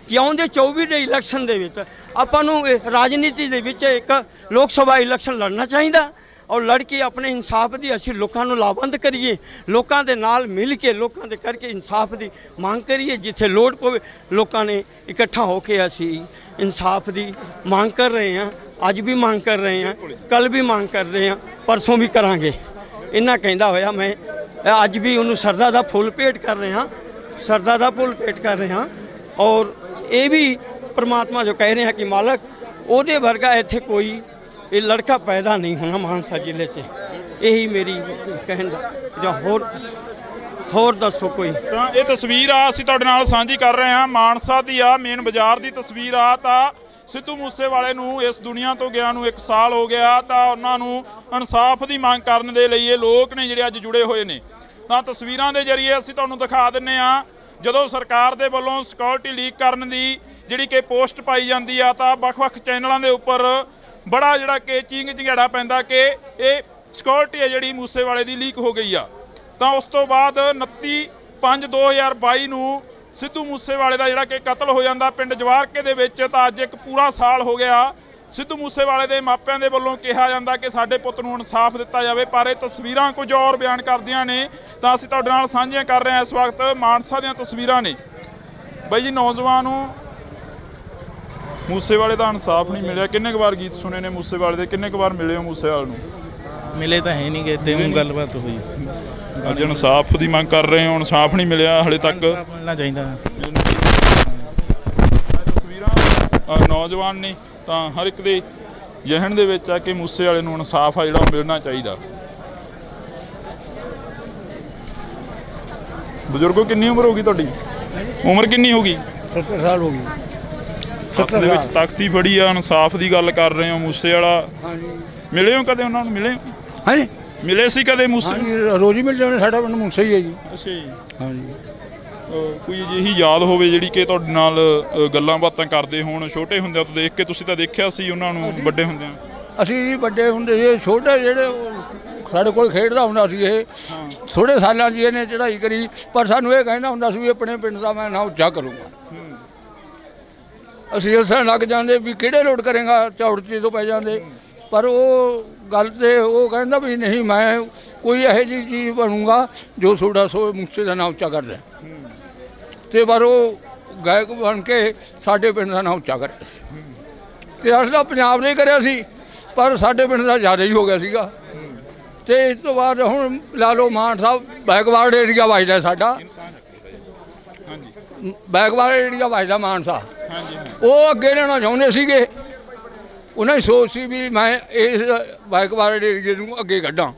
कि आउंदे 24 ਦੇ इलैक्शन ਦੇ ਵਿੱਚ ਆਪਾਂ ਨੂੰ राजनीति ਦੇ ਵਿੱਚ एक लोक सभा इलैक्शन लड़ना चाहिए और लड़के अपने इंसाफ की असी लोगों को लाभबंद करिए, लोगों के नाल मिल के लोगों के करके इंसाफ की मांग करिए। जिथे लोड़ पवे लोगों ने इकट्ठा होकर असी इंसाफ की मांग कर रहे हैं। अज भी मांग कर रहे हैं, कल भी मांग कर रहे हैं, परसों भी करांगे। इन्ना कहता होया मैं अज भी उन्होंने सरदा का फुल भेंट कर रहे हैं, सरदा का फुल भेंट कर रहे हैं। और ये भी परमात्मा जो कह रहे हैं कि मालक ਉਹਦੇ ਵਰਗਾ ਇੱਥੇ ਕੋਈ ਇਹ ਲੜਕਾ ਪੈਦਾ ਨਹੀਂ ਹੋਣਾ ਮਾਨਸਾ ਜ਼ਿਲ੍ਹੇ 'ਚ। ਇਹੀ ਮੇਰੀ ਕਹਿਣ ਦਾ ਜਾਂ ਹੋਰ ਦੱਸੋ ਕੋਈ। ਤਾਂ ਇਹ ਤਸਵੀਰ ਆ ਅਸੀਂ ਤੁਹਾਡੇ ਨਾਲ ਸਾਂਝੀ ਕਰ ਰਹੇ ਹਾਂ, ਮਾਨਸਾ ਦੀ ਆ, ਮੇਨ ਬਾਜ਼ਾਰ ਦੀ ਤਸਵੀਰ ਆ। ਤਾਂ ਸਿੱਧੂ ਮੂਸੇਵਾਲੇ ਨੂੰ ਇਸ ਦੁਨੀਆ ਤੋਂ ਗਿਆ ਨੂੰ 1 ਸਾਲ ਹੋ ਗਿਆ, ਤਾਂ ਉਹਨਾਂ ਨੂੰ ਇਨਸਾਫ ਦੀ ਮੰਗ ਕਰਨ ਦੇ ਲਈ ਇਹ ਲੋਕ ਨੇ ਜਿਹੜੇ ਅੱਜ ਜੁੜੇ ਹੋਏ ਨੇ। ਤਾਂ ਤਸਵੀਰਾਂ ਦੇ ਜ਼ਰੀਏ ਅਸੀਂ ਤੁਹਾਨੂੰ ਦਿਖਾ ਦਿੰਦੇ ਹਾਂ, ਜਦੋਂ ਸਰਕਾਰ ਦੇ ਵੱਲੋਂ ਸਿਕਿਉਰਿਟੀ ਲੀਕ ਕਰਨ ਦੀ ਜਿਹੜੀ ਕਿ ਪੋਸਟ ਪਾਈ ਜਾਂਦੀ ਆ, ਤਾਂ ਵੱਖ-ਵੱਖ ਚੈਨਲਾਂ ਦੇ ਉੱਪਰ ਬੜਾ ਜਿਹੜਾ ਕਿ ਝਿੰਗੜਾ ਪੈਂਦਾ ਕਿ ਇਹ ਸਿਕਿਉਰਿਟੀ ਹੈ ਜਿਹੜੀ ਮੂਸੇਵਾਲੇ ਦੀ ਲੀਕ ਹੋ ਗਈ ਆ। ਤਾਂ ਉਸ ਤੋਂ ਬਾਅਦ 29/5/2022 ਨੂੰ ਸਿੱਧੂ ਮੂਸੇਵਾਲੇ ਦਾ ਜਿਹੜਾ ਕਿ ਕਤਲ ਹੋ ਜਾਂਦਾ ਪਿੰਡ ਜਵਾਰਕੇ ਦੇ ਵਿੱਚ। ਤਾਂ ਅੱਜ 1 ਪੂਰਾ ਸਾਲ ਹੋ ਗਿਆ। ਸਿੱਧੂ ਮੂਸੇਵਾਲੇ ਦੇ ਮਾਪਿਆਂ ਦੇ ਵੱਲੋਂ ਕਿਹਾ ਜਾਂਦਾ ਕਿ ਸਾਡੇ ਪੁੱਤ ਨੂੰ ਇਨਸਾਫ ਦਿੱਤਾ ਜਾਵੇ, ਪਰ ਇਹ ਤਸਵੀਰਾਂ ਕੁਝ ਹੋਰ ਬਿਆਨ ਕਰਦੀਆਂ ਨੇ। ਤਾਂ ਅਸੀਂ ਤੁਹਾਡੇ ਨਾਲ ਸਾਂਝੀਆਂ ਕਰ ਰਹੇ ਹਾਂ ਇਸ ਵਕਤ ਮਾਨਸਾ ਦੀਆਂ ਤਸਵੀਰਾਂ ਨੇ। ਬਾਈ ਜੀ, ਨੌਜਵਾਨ ਨੂੰ ਮੂਸੇਵਾਲੇ ਦਾ ਇਨਸਾਫ ਨਹੀਂ ਮਿਲਿਆ। ਕਿੰਨੇ ਕੁ ਵਾਰ ਗੀਤ ਸੁਣੇ ਨੇ ਮੂਸੇਵਾਲੇ ਦੇ, ਕਿੰਨੇ ਕੁ ਵਾਰ ਮਿਲੇ ਹੋ ਮੂਸੇਵਾਲੇ ਨੂੰ? ਮਿਲੇ ਤਾਂ ਹੈ ਨਹੀਂ, ਕਿਤੇ ਹੁਣ ਗੱਲਬਾਤ ਹੋਈ। ਅੱਜ ਇਨਸਾਫ ਦੀ ਮੰਗ ਕਰ ਰਹੇ ਹੋ, ਇਨਸਾਫ ਨਹੀਂ ਮਿਲਿਆ ਹਲੇ ਤੱਕ। ਮਿਲਣਾ ਚਾਹੀਦਾ। ਤਸਵੀਰਾਂ ਨੌਜਵਾਨ ਨੇ, ਤਾਂ ਹਰ ਇੱਕ ਦੇ ਜ਼ਿਹਨ ਦੇ ਵਿੱਚ ਆ ਕਿ ਮੂਸੇਵਾਲੇ ਨੂੰ ਇਨਸਾਫ ਆ ਜਿਹੜਾ ਉਹ ਮਿਲਣਾ ਚਾਹੀਦਾ। ਬਜ਼ੁਰਗੋ, ਕਿੰਨੀ ਉਮਰ ਹੋ ਗਈ ਤੁਹਾਡੀ? ਉਮਰ ਕਿੰਨੀ ਹੋ ਗਈ? 70 ਸਾਲ ਹੋ ਗਈ। 70 ਦੇ ਵਿੱਚ ਤਖਤੀ ਫੜੀ ਆ, ਇਨਸਾਫ ਦੀ ਗੱਲ ਕਰ ਰਹੇ ਹੋ। ਮੂਸੇਵਾਲਾ ਮਿਲੇ ਹੋ ਕਦੇ ਉਹਨਾਂ ਨੂੰ? ਮਿਲੇ? ਹਾਂਜੀ, ਮਿਲੇ ਸੀ ਕਦੇ ਮੂਸੇ? ਰੋਜ਼ ਹੀ ਮਿਲ ਜਾਂਦੇ। ਸਾਡਾ ਪਿੰਡ ਮੂਸਾ ਹੀ ਹੈ ਜੀ। ਅੱਛਾ ਜੀ। ਹਾਂਜੀ। ਕੋਈ ਅਜਿਹੀ ਯਾਦ ਹੋਵੇ ਜਿਹੜੀ ਕਿ ਤੁਹਾਡੇ ਨਾਲ ਗੱਲਾਂ ਬਾਤਾਂ ਕਰਦੇ ਹੋਣ ਛੋਟੇ ਹੁੰਦਿਆਂ ਤੋਂ ਦੇਖ ਕੇ? ਤੁਸੀਂ ਤਾਂ ਦੇਖਿਆ ਸੀ ਉਹਨਾਂ ਨੂੰ ਵੱਡੇ ਹੁੰਦਿਆਂ। ਅਸੀਂ ਜੀ ਵੱਡੇ ਹੁੰਦੇ ਸੀ, ਛੋਟੇ ਜਿਹੜੇ ਸਾਡੇ ਕੋਲ ਖੇਡਦਾ ਹੁੰਦਾ ਸੀ। ਇਹ ਥੋੜੇ ਸਾਲਾਂ 'ਚ ਇਹਨੇ ਚੜ੍ਹਾਈ ਕਰੀ, ਪਰ ਸਾਨੂੰ ਇਹ ਕਹਿੰਦਾ ਹੁੰਦਾ ਸੀ ਵੀ ਆਪਣੇ ਪਿੰਡ ਦਾ ਮੈਂ ਨਾਂ ਉੱਚਾ ਕਰੂੰਗਾ। ਅਸੀਂ ਹੱਸਣ ਲੱਗ ਜਾਂਦੇ ਵੀ ਕਿਹੜੇ ਲੋਟ ਕਰੇਗਾ, ਚੌੜਚੀ ਤੋਂ ਪੈ ਜਾਂਦੇ। ਪਰ ਉਹ ਗੱਲ ਤੇ ਉਹ ਕਹਿੰਦਾ ਵੀ ਨਹੀਂ, ਮੈਂ ਕੋਈ ਇਹੋ ਜਿਹੀ ਚੀਜ਼ ਬਣੂੰਗਾ ਜੋ ਤੁਹਾਡਾ ਮੂਸੇ ਦਾ ਨਾਂ ਉੱਚਾ ਕਰ ਰਿਹਾ। ਤੇ ਪਰ ਉਹ ਗਾਇਕ ਬਣ ਕੇ ਸਾਡੇ ਪਿੰਡ ਦਾ ਨਾਂ ਉੱਚਾ ਕਰ ਰਿਹਾ। ਤੇ ਅਸੀਂ ਤਾਂ ਪੰਜਾਬ ਨੇ ਕਰਿਆ ਸੀ, ਪਰ ਸਾਡੇ ਪਿੰਡ ਦਾ ਜ਼ਿਆਦਾ ਹੀ ਹੋ ਗਿਆ ਸੀਗਾ। ਤੇ ਇਸ ਤੋਂ ਬਾਅਦ ਹੁਣ ਲਾ ਲਓ ਮਾਨ ਸਾਹਿਬ ਬੈਕਵਰਡ ਏਰੀਆ ਵੱਜਦਾ ਸਾਡਾ, ਬੈਕਵਰਡ ਏਰੀਆ ਵੱਜਦਾ ਮਾਨ ਸਾਹਿਬ। ਉਹ ਅੱਗੇ ਲੈਣਾ ਚਾਹੁੰਦੇ ਸੀਗੇ, ਉਹਨਾਂ ਦੀ ਸੋਚ ਸੀ ਵੀ ਮੈਂ ਇਸ ਬੈਕਵਰਡ ਏਰੀਏ ਨੂੰ ਅੱਗੇ ਕੱਢਾਂ।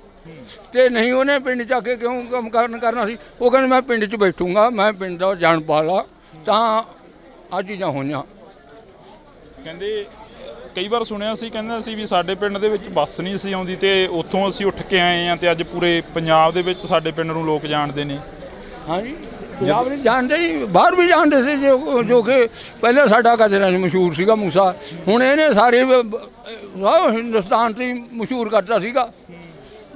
ਤੇ ਨਹੀਂ, ਉਹਨੇ ਪਿੰਡ 'ਚ ਆ ਕੇ ਕਿਉਂ ਕੰਮ ਕਰਨਾ ਸੀ? ਉਹ ਕਹਿੰਦੇ ਮੈਂ ਪਿੰਡ 'ਚ ਬੈਠੂੰਗਾ, ਮੈਂ ਪਿੰਡ ਦਾ ਜਾਣ ਪਾਲਾ। ਤਾਂ ਆਹ ਚੀਜ਼ਾਂ ਹੋਈਆਂ। ਕਹਿੰਦੇ ਕਈ ਵਾਰ ਸੁਣਿਆ ਸੀ, ਕਹਿੰਦਾ ਸੀ ਵੀ ਸਾਡੇ ਪਿੰਡ ਦੇ ਵਿੱਚ ਬੱਸ ਨਹੀਂ ਸੀ ਆਉਂਦੀ ਤੇ ਉੱਥੋਂ ਅਸੀਂ ਉੱਠ ਕੇ ਆਏ ਹਾਂ, ਤੇ ਅੱਜ ਪੂਰੇ ਪੰਜਾਬ ਦੇ ਵਿੱਚ ਸਾਡੇ ਪਿੰਡ ਨੂੰ ਲੋਕ ਜਾਣਦੇ ਨੇ। ਹਾਂਜੀ, ਪੰਜਾਬ ਨਹੀਂ ਜਾਣਦੇ ਜੀ, ਬਾਹਰ ਵੀ ਜਾਣਦੇ ਸੀ। ਜੋ ਕਿ ਪਹਿਲਾਂ ਸਾਡਾ ਗਾਜਰਾਂ 'ਚ ਮਸ਼ਹੂਰ ਸੀਗਾ ਮੂਸਾ, ਹੁਣ ਇਹਨੇ ਸਾਰੇ ਹਿੰਦੁਸਤਾਨ 'ਚ ਹੀ ਮਸ਼ਹੂਰ ਕਰਤਾ ਸੀਗਾ।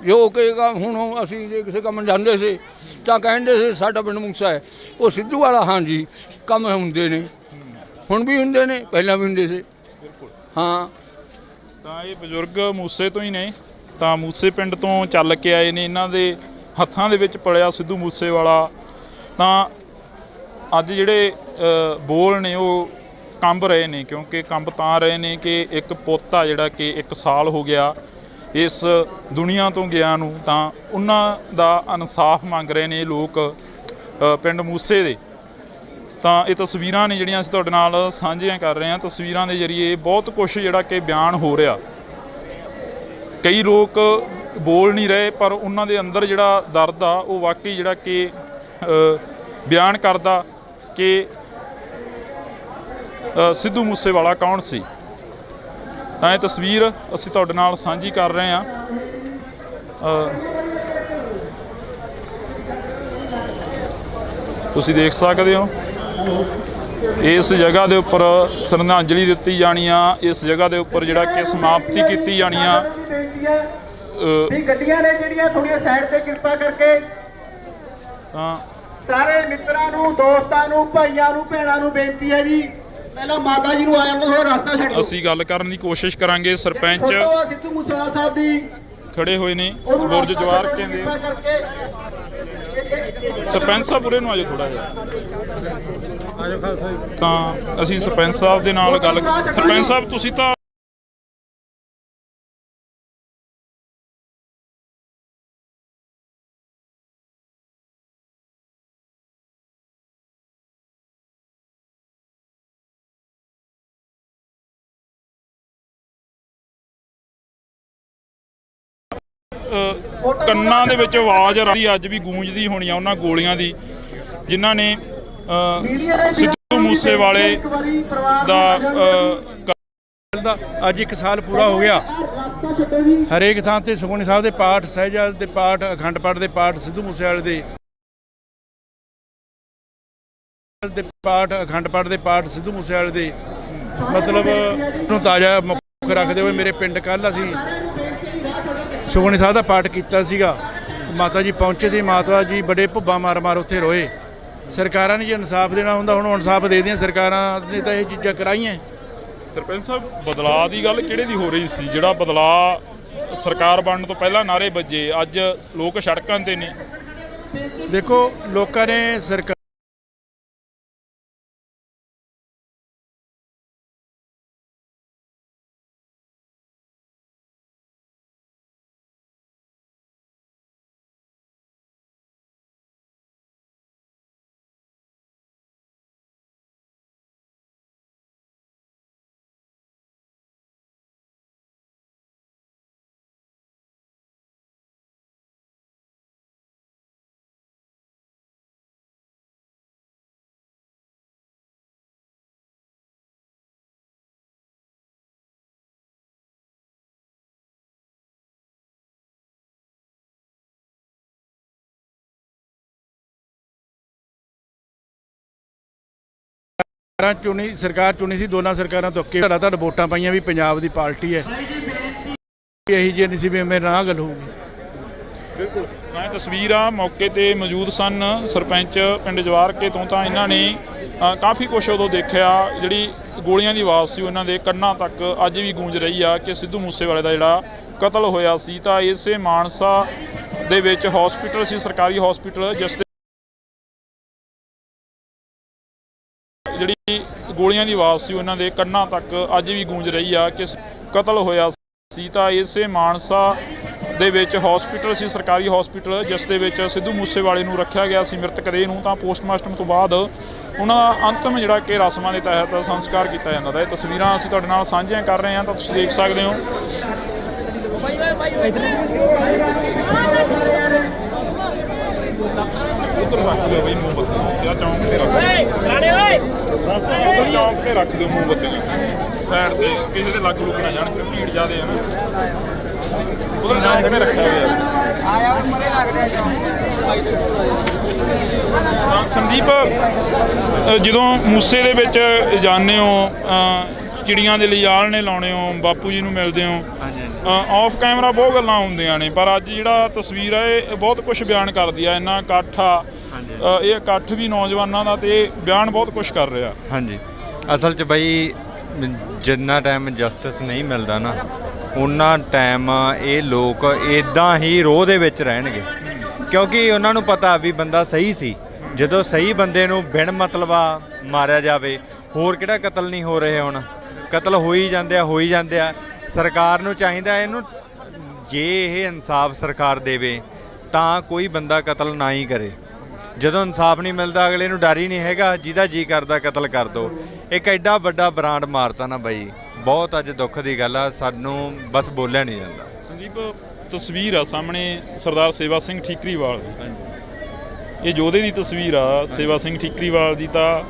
ਜੋ ਕਿ ਹੁਣ ਅਸੀਂ ਜੇ ਕਿਸੇ ਕੰਮ ਜਾਂਦੇ ਸੀ ਤਾਂ ਕਹਿੰਦੇ ਸੀ ਸਾਡਾ ਪਿੰਡ ਮੂਸਾ ਹੈ। ਉਹ ਸਿੱਧੂ ਵਾਲਾ ਹਾਂਜੀ ਕੰਮ ਹੁੰਦੇ ਨੇ, ਹੁਣ ਵੀ ਹੁੰਦੇ ਨੇ, ਪਹਿਲਾਂ ਵੀ ਹੁੰਦੇ ਸੀ। ਹਾਂ, ਤਾਂ ਇਹ ਬਜ਼ੁਰਗ ਮੂਸੇ ਤੋਂ ਹੀ ਨੇ, ਤਾਂ ਮੂਸੇ ਪਿੰਡ ਤੋਂ ਚੱਲ ਕੇ ਆਏ ਨੇ। ਇਹਨਾਂ ਦੇ ਹੱਥਾਂ ਦੇ ਵਿੱਚ ਪਲਿਆ ਸਿੱਧੂ ਮੂਸੇਵਾਲਾ। ਤਾਂ ਅੱਜ ਜਿਹੜੇ ਬੋਲ ਨੇ ਉਹ ਕੰਬ ਰਹੇ ਨੇ, ਕਿਉਂਕਿ ਕੰਬ ਤਾਂ ਰਹੇ ਨੇ ਕਿ ਇੱਕ ਪੁੱਤ ਆ ਜਿਹੜਾ ਕਿ 1 ਸਾਲ ਹੋ ਗਿਆ ਇਸ ਦੁਨੀਆ ਤੋਂ ਗਿਆ ਨੂੰ, ਤਾਂ ਉਹਨਾਂ ਦਾ ਇਨਸਾਫ ਮੰਗ ਰਹੇ ਨੇ ਲੋਕ ਪਿੰਡ ਮੂਸੇ ਦੇ। ਤਾਂ ਇਹ ਤਸਵੀਰਾਂ ਨੇ ਜਿਹੜੀਆਂ ਅਸੀਂ ਤੁਹਾਡੇ ਨਾਲ ਸਾਂਝੀਆਂ ਕਰ ਰਹੇ ਹਾਂ। ਤਸਵੀਰਾਂ ਦੇ ਜ਼ਰੀਏ ਬਹੁਤ ਕੁਝ ਜਿਹੜਾ ਕਿ ਬਿਆਨ ਹੋ ਰਿਹਾ। ਕਈ ਲੋਕ ਬੋਲ ਨਹੀਂ ਰਹੇ, ਪਰ ਉਹਨਾਂ ਦੇ ਅੰਦਰ ਜਿਹੜਾ ਦਰਦ ਆ ਉਹ ਵਾਕਈ ਜਿਹੜਾ ਕਿ ਬਿਆਨ ਕਰਦਾ ਕਿ ਸਿੱਧੂ ਮੂਸੇਵਾਲਾ ਕੌਣ ਸੀ। ਤਾਂ ਇਹ ਤਸਵੀਰ ਅਸੀਂ ਤੁਹਾਡੇ ਨਾਲ ਸਾਂਝੀ ਕਰ ਰਹੇ ਹਾਂ। ਤੁਸੀਂ ਦੇਖ ਸਕਦੇ ਹੋ ਇਸ ਜਗ੍ਹਾ ਦੇ ਉੱਪਰ ਸ਼ਰਧਾਂਜਲੀ ਦਿੱਤੀ ਜਾਣੀ ਆ। ਇਸ ਜਗ੍ਹਾ ਦੇ ਉੱਪਰ ਜਿਹੜਾ ਕਿ ਸਮਾਪਤੀ ਕੀਤੀ ਜਾਣੀ ਆ। ਗੱਡੀਆਂ ਨੇ ਜਿਹੜੀਆਂ ਥੋੜੀਆਂ ਸਾਈਡ ਤੇ ਕਿਰਪਾ ਕਰਕੇ ਤਾਂ ਸਾਰੇ ਮਿੱਤਰਾਂ ਨੂੰ, ਦੋਸਤਾਂ ਨੂੰ, ਭਾਈਆਂ ਨੂੰ, ਭੈਣਾਂ ਨੂੰ ਬੇਨਤੀ ਹੈ ਜੀ, ਪਹਿਲਾਂ ਮਾਤਾ ਜੀ ਨੂੰ ਆਇਆ ਥੋੜਾ ਰਸਤਾ ਛੱਡ ਦਿਓ। ਅਸੀਂ ਗੱਲ ਕਰਨ ਦੀ ਕੋਸ਼ਿਸ਼ ਕਰਾਂਗੇ। ਸਰਪੰਚ ਸਿੱਧੂ ਮੂਸੇਵਾਲਾ ਸਾਹਿਬ ਦੀ ਖੜੇ ਹੋਏ ਨੇ ਬੁਰਜ ਜਵਾਰ ਕਹਿੰਦੇ। ਸਰਪੰਚ ਸਾਹਿਬ ਉਰੇ ਨੂੰ ਆਜੋ ਥੋੜਾ ਜਿਹਾ। ਤਾਂ ਅਸੀਂ ਸਰਪੰਚ ਸਾਹਿਬ ਦੇ ਨਾਲ ਗੱਲ। ਸਰਪੰਚ ਸਾਹਿਬ ਤੁਸੀਂ ਤਾਂ ਕੰਨਾਂ ਦੇ ਵਿੱਚ ਆਵਾਜ਼ ਅੱਜ ਵੀ ਗੂੰਜਦੀ ਹੋਣੀ ਆ ਉਹਨਾਂ ਗੋਲੀਆਂ ਦੀ ਜਿਨ੍ਹਾਂ ਨੇ ਸਿੱਧੂ ਮੂਸੇਵਾਲੇ ਦਾ ਅੱਜ 1 ਸਾਲ ਪੂਰਾ ਹੋ ਗਿਆ। ਹਰੇਕ ਥਾਂ ਤੇ ਸੁਖਮਨੀ ਸਾਹਿਬ ਦੇ ਪਾਠ, ਸਹਿਜਾਦ ਦੇ ਪਾਠ, ਅਖੰਡ ਪਾਠ ਦੇ ਪਾਠ, ਸਿੱਧੂ ਮੂਸੇਵਾਲੇ ਦੇ ਪਾਠ, ਅਖੰਡ ਪਾਠ ਦੇ ਪਾਠ, ਸਿੱਧੂ ਮੂਸੇਵਾਲੇ ਦੇ ਮਤਲਬ ਨੂੰ ਤਾਜ਼ਾ ਮੁੱਖ ਰੱਖਦੇ ਹੋਏ ਮੇਰੇ ਪਿੰਡ ਕੱਲ੍ਹ ਅਸੀਂ ਸੁਖਮਨੀ ਸਾਹਿਬ ਦਾ ਪਾਠ ਕੀਤਾ ਸੀਗਾ। ਮਾਤਾ ਜੀ ਪਹੁੰਚੇ ਸੀ। ਮਾਤਾ ਜੀ ਬੜੇ ਭੁੱਬਾ ਮਾਰ ਮਾਰ ਉੱਥੇ ਰੋਏ। ਸਰਕਾਰਾਂ ਨੇ ਜੇ ਇਨਸਾਫ ਦੇਣਾ ਹੁੰਦਾ ਹੁਣ ਇਨਸਾਫ ਦੇ ਦੀਆਂ ਸਰਕਾਰਾਂ ਨੇ ਤਾਂ ਇਹ ਚੀਜ਼ਾਂ ਕਰਾਈਆਂ। ਸਰਪੰਚ ਸਾਹਿਬ ਬਦਲਾਅ ਦੀ ਗੱਲ ਕਿਹੜੇ ਦੀ ਹੋ ਰਹੀ ਸੀ? ਜਿਹੜਾ ਬਦਲਾਅ ਸਰਕਾਰ ਬਣਨ ਤੋਂ ਪਹਿਲਾਂ ਨਾਅਰੇ ਵੱਜੇ, ਅੱਜ ਲੋਕ ਸੜਕਾਂ ਤੇ ਨੇ। ਦੇਖੋ ਲੋਕਾਂ ਨੇ ਸਰਕਾਰ ਸਰਕਾਰ ਚੁਣੀ ਸੀ, ਦੋਨਾਂ ਸਰਕਾਰਾਂ ਤੋਂ ਅੱਕੇ ਤੁਹਾਡਾ ਵੋਟਾਂ ਪਾਈਆਂ ਵੀ ਪੰਜਾਬ ਦੀ ਪਾਰਟੀ ਹੈ। ਇਹੀ ਜੇ ਨਹੀਂ ਸੀ ਵੀ ਮੇਰੇ ਨਾਲ ਗੱਲ ਹੋਊਗੀ। ਬਿਲਕੁਲ ਮੈਂ ਤਸਵੀਰਾਂ ਮੌਕੇ ਤੇ ਮੌਜੂਦ ਸਨ ਸਰਪੰਚ ਪਿੰਡ ਜਵਾਰਕੇ ਤੋਂ। ਤਾਂ ਇਹਨਾਂ ਨੇ ਕਾਫੀ ਕੁਛ ਉਦੋਂ ਦੇਖਿਆ। ਜਿਹੜੀ ਗੋਲੀਆਂ ਦੀ ਆਵਾਜ਼ ਸੀ ਉਹਨਾਂ ਦੇ ਕੰਨਾਂ ਤੱਕ ਅੱਜ ਵੀ ਗੂੰਜ ਰਹੀ ਆ ਕਿ ਸਿੱਧੂ ਮੂਸੇਵਾਲੇ ਦਾ ਜਿਹੜਾ ਕਤਲ ਹੋਇਆ ਸੀ ਤਾਂ ਇਸੇ ਮਾਨਸਾ ਦੇ ਵਿੱਚ ਹਸਪੀਟਲ ਸੀ, ਸਰਕਾਰੀ ਹਸਪੀਟਲ, ਜਿਸ ਦੇ ਜਿਹੜੀ ਗੋਲੀਆਂ ਦੀ ਆਵਾਜ਼ ਸੀ ਉਹਨਾਂ ਦੇ ਕੰਨਾਂ ਤੱਕ ਅੱਜ ਵੀ ਗੂੰਜ ਰਹੀ ਆ ਕਿ ਕਤਲ ਹੋਇਆ ਸੀ ਤਾਂ ਇਸੇ ਮਾਨਸਾ ਦੇ ਵਿੱਚ ਹਸਪੀਟਲ ਸੀ, ਸਰਕਾਰੀ ਹਸਪੀਟਲ, ਜਿਸ ਦੇ ਵਿੱਚ ਸਿੱਧੂ ਮੂਸੇਵਾਲੇ ਨੂੰ ਰੱਖਿਆ ਗਿਆ ਸੀ ਮ੍ਰਿਤਕ ਦੇਹ ਨੂੰ। ਤਾਂ ਪੋਸਟਮਾਰਟਮ ਤੋਂ ਬਾਅਦ ਉਹਨਾਂ ਦਾ ਅੰਤਮ ਜਿਹੜਾ ਕਿ ਰਸਮਾਂ ਦੇ ਤਹਿਤ ਸੰਸਕਾਰ ਕੀਤਾ ਜਾਂਦਾ ਤਾਂ ਇਹ ਤਸਵੀਰਾਂ ਅਸੀਂ ਤੁਹਾਡੇ ਨਾਲ ਸਾਂਝੀਆਂ ਕਰ ਰਹੇ ਹਾਂ। ਤਾਂ ਤੁਸੀਂ ਦੇਖ ਸਕਦੇ ਹੋ ਉਧਰ ਰੱਖ ਦਿਓ ਬਈ ਮੋਮਬੱਤੀ ਜਾਂ ਚੌਂਕ ਤੇ ਰੱਖ ਦਿਓ। ਚੌਂਕ ਤੇ ਰੱਖ ਦਿਓ ਮੋਮਬੱਤੀ ਸਾਈਡ ਤੇ, ਕਿਸੇ ਦੇ ਲੱਗ ਲੁੱਗ ਨਾ ਜਾਣ, ਭੀੜ ਜ਼ਿਆਦੇ ਹੈ ਨਾ। ਉਧਰ ਚੌਂਕ ਤੇ ਰੱਖਿਆ ਹੋਇਆ। ਸੰਦੀਪ ਜਦੋਂ ਮੂਸੇ ਦੇ ਵਿੱਚ ਜਾਂਦੇ ਹੋ, ਚਿੜੀਆਂ ਦੇ ਲਈ ਆਲ੍ਹਣੇ ਲਾਉਣੇ ਹੋ, ਬਾਪੂ ਜੀ ਨੂੰ ਮਿਲਦੇ ਹੋ, ਆਫ ਕੈਮਰਾ ਬਹੁਤ ਗੱਲਾਂ ਹੁੰਦੀਆਂ ਨੇ, ਪਰ ਅੱਜ ਜਿਹੜਾ ਤਸਵੀਰ ਹੈ ਇਹ ਬਹੁਤ ਕੁਝ ਬਿਆਨ ਕਰਦੀ ਆ। ਇੰਨਾ ਇਕੱਠ ਆ, ਇਹ ਇਕੱਠ ਵੀ ਨੌਜਵਾਨਾਂ ਦਾ ਤੇ ਬਿਆਨ ਬਹੁਤ ਕੁਝ ਕਰ ਰਿਹਾ। ਹਾਂਜੀ, ਅਸਲ 'ਚ ਬਈ ਜਿੰਨਾ ਟਾਈਮ ਜਸਟਿਸ ਨਹੀਂ ਮਿਲਦਾ ਨਾ ਉਨਾ ਟਾਈਮ ਇਹ ਲੋਕ ਇੱਦਾਂ ਹੀ ਰੋਹ ਦੇ ਵਿੱਚ ਰਹਿਣਗੇ, ਕਿਉਂਕਿ ਉਹਨਾਂ ਨੂੰ ਪਤਾ ਵੀ ਬੰਦਾ ਸਹੀ ਸੀ। ਜਦੋਂ ਸਹੀ ਬੰਦੇ ਨੂੰ ਬਿਨ ਮਤਲਬਾ ਮਾਰਿਆ ਜਾਵੇ, ਹੋਰ ਕਿਹੜਾ ਕਤਲ ਨਹੀਂ ਹੋ ਰਹੇ, ਹੁਣ ਕਤਲ ਹੋ ਹੀ ਜਾਂਦੇ ਆ। ਸਰਕਾਰ ਨੂੰ ਚਾਹੀਦਾ ਇਹਨੂੰ, ਜੇ ਇਹ ਇਨਸਾਫ ਸਰਕਾਰ ਦੇਵੇ ਤਾਂ ਕੋਈ ਬੰਦਾ ਕਤਲ ਨਾ ਹੀ ਕਰੇ। ਜਦੋਂ ਇਨਸਾਫ ਨਹੀਂ ਮਿਲਦਾ ਅਗਲੇ ਨੂੰ ਡਰ ਹੀ ਨਹੀਂ ਹੈਗਾ, ਜਿਹਦਾ ਜੀ ਕਰਦਾ ਕਤਲ ਕਰ ਦੋ। ਇੱਕ ਐਡਾ ਵੱਡਾ ਬ੍ਰਾਂਡ ਮਾਰਤਾ ਨਾ ਬਾਈ, ਬਹੁਤ ਅੱਜ ਦੁੱਖ ਦੀ ਗੱਲ ਆ, ਸਾਨੂੰ ਬਸ ਬੋਲਿਆ ਨਹੀਂ ਜਾਂਦਾ। ਸੰਦੀਪ ਤਸਵੀਰ ਆ ਸਾਹਮਣੇ ਸਰਦਾਰ ਸੇਵਾ ਸਿੰਘ ਠੀਕਰੀਵਾਲ ਦੀ, ਇਹ ਯੋਧੇ ਦੀ ਤਸਵੀਰ ਆ ਸੇਵਾ ਸਿੰਘ ਠੀਕਰੀਵਾਲ ਦੀ। ਤਾਂ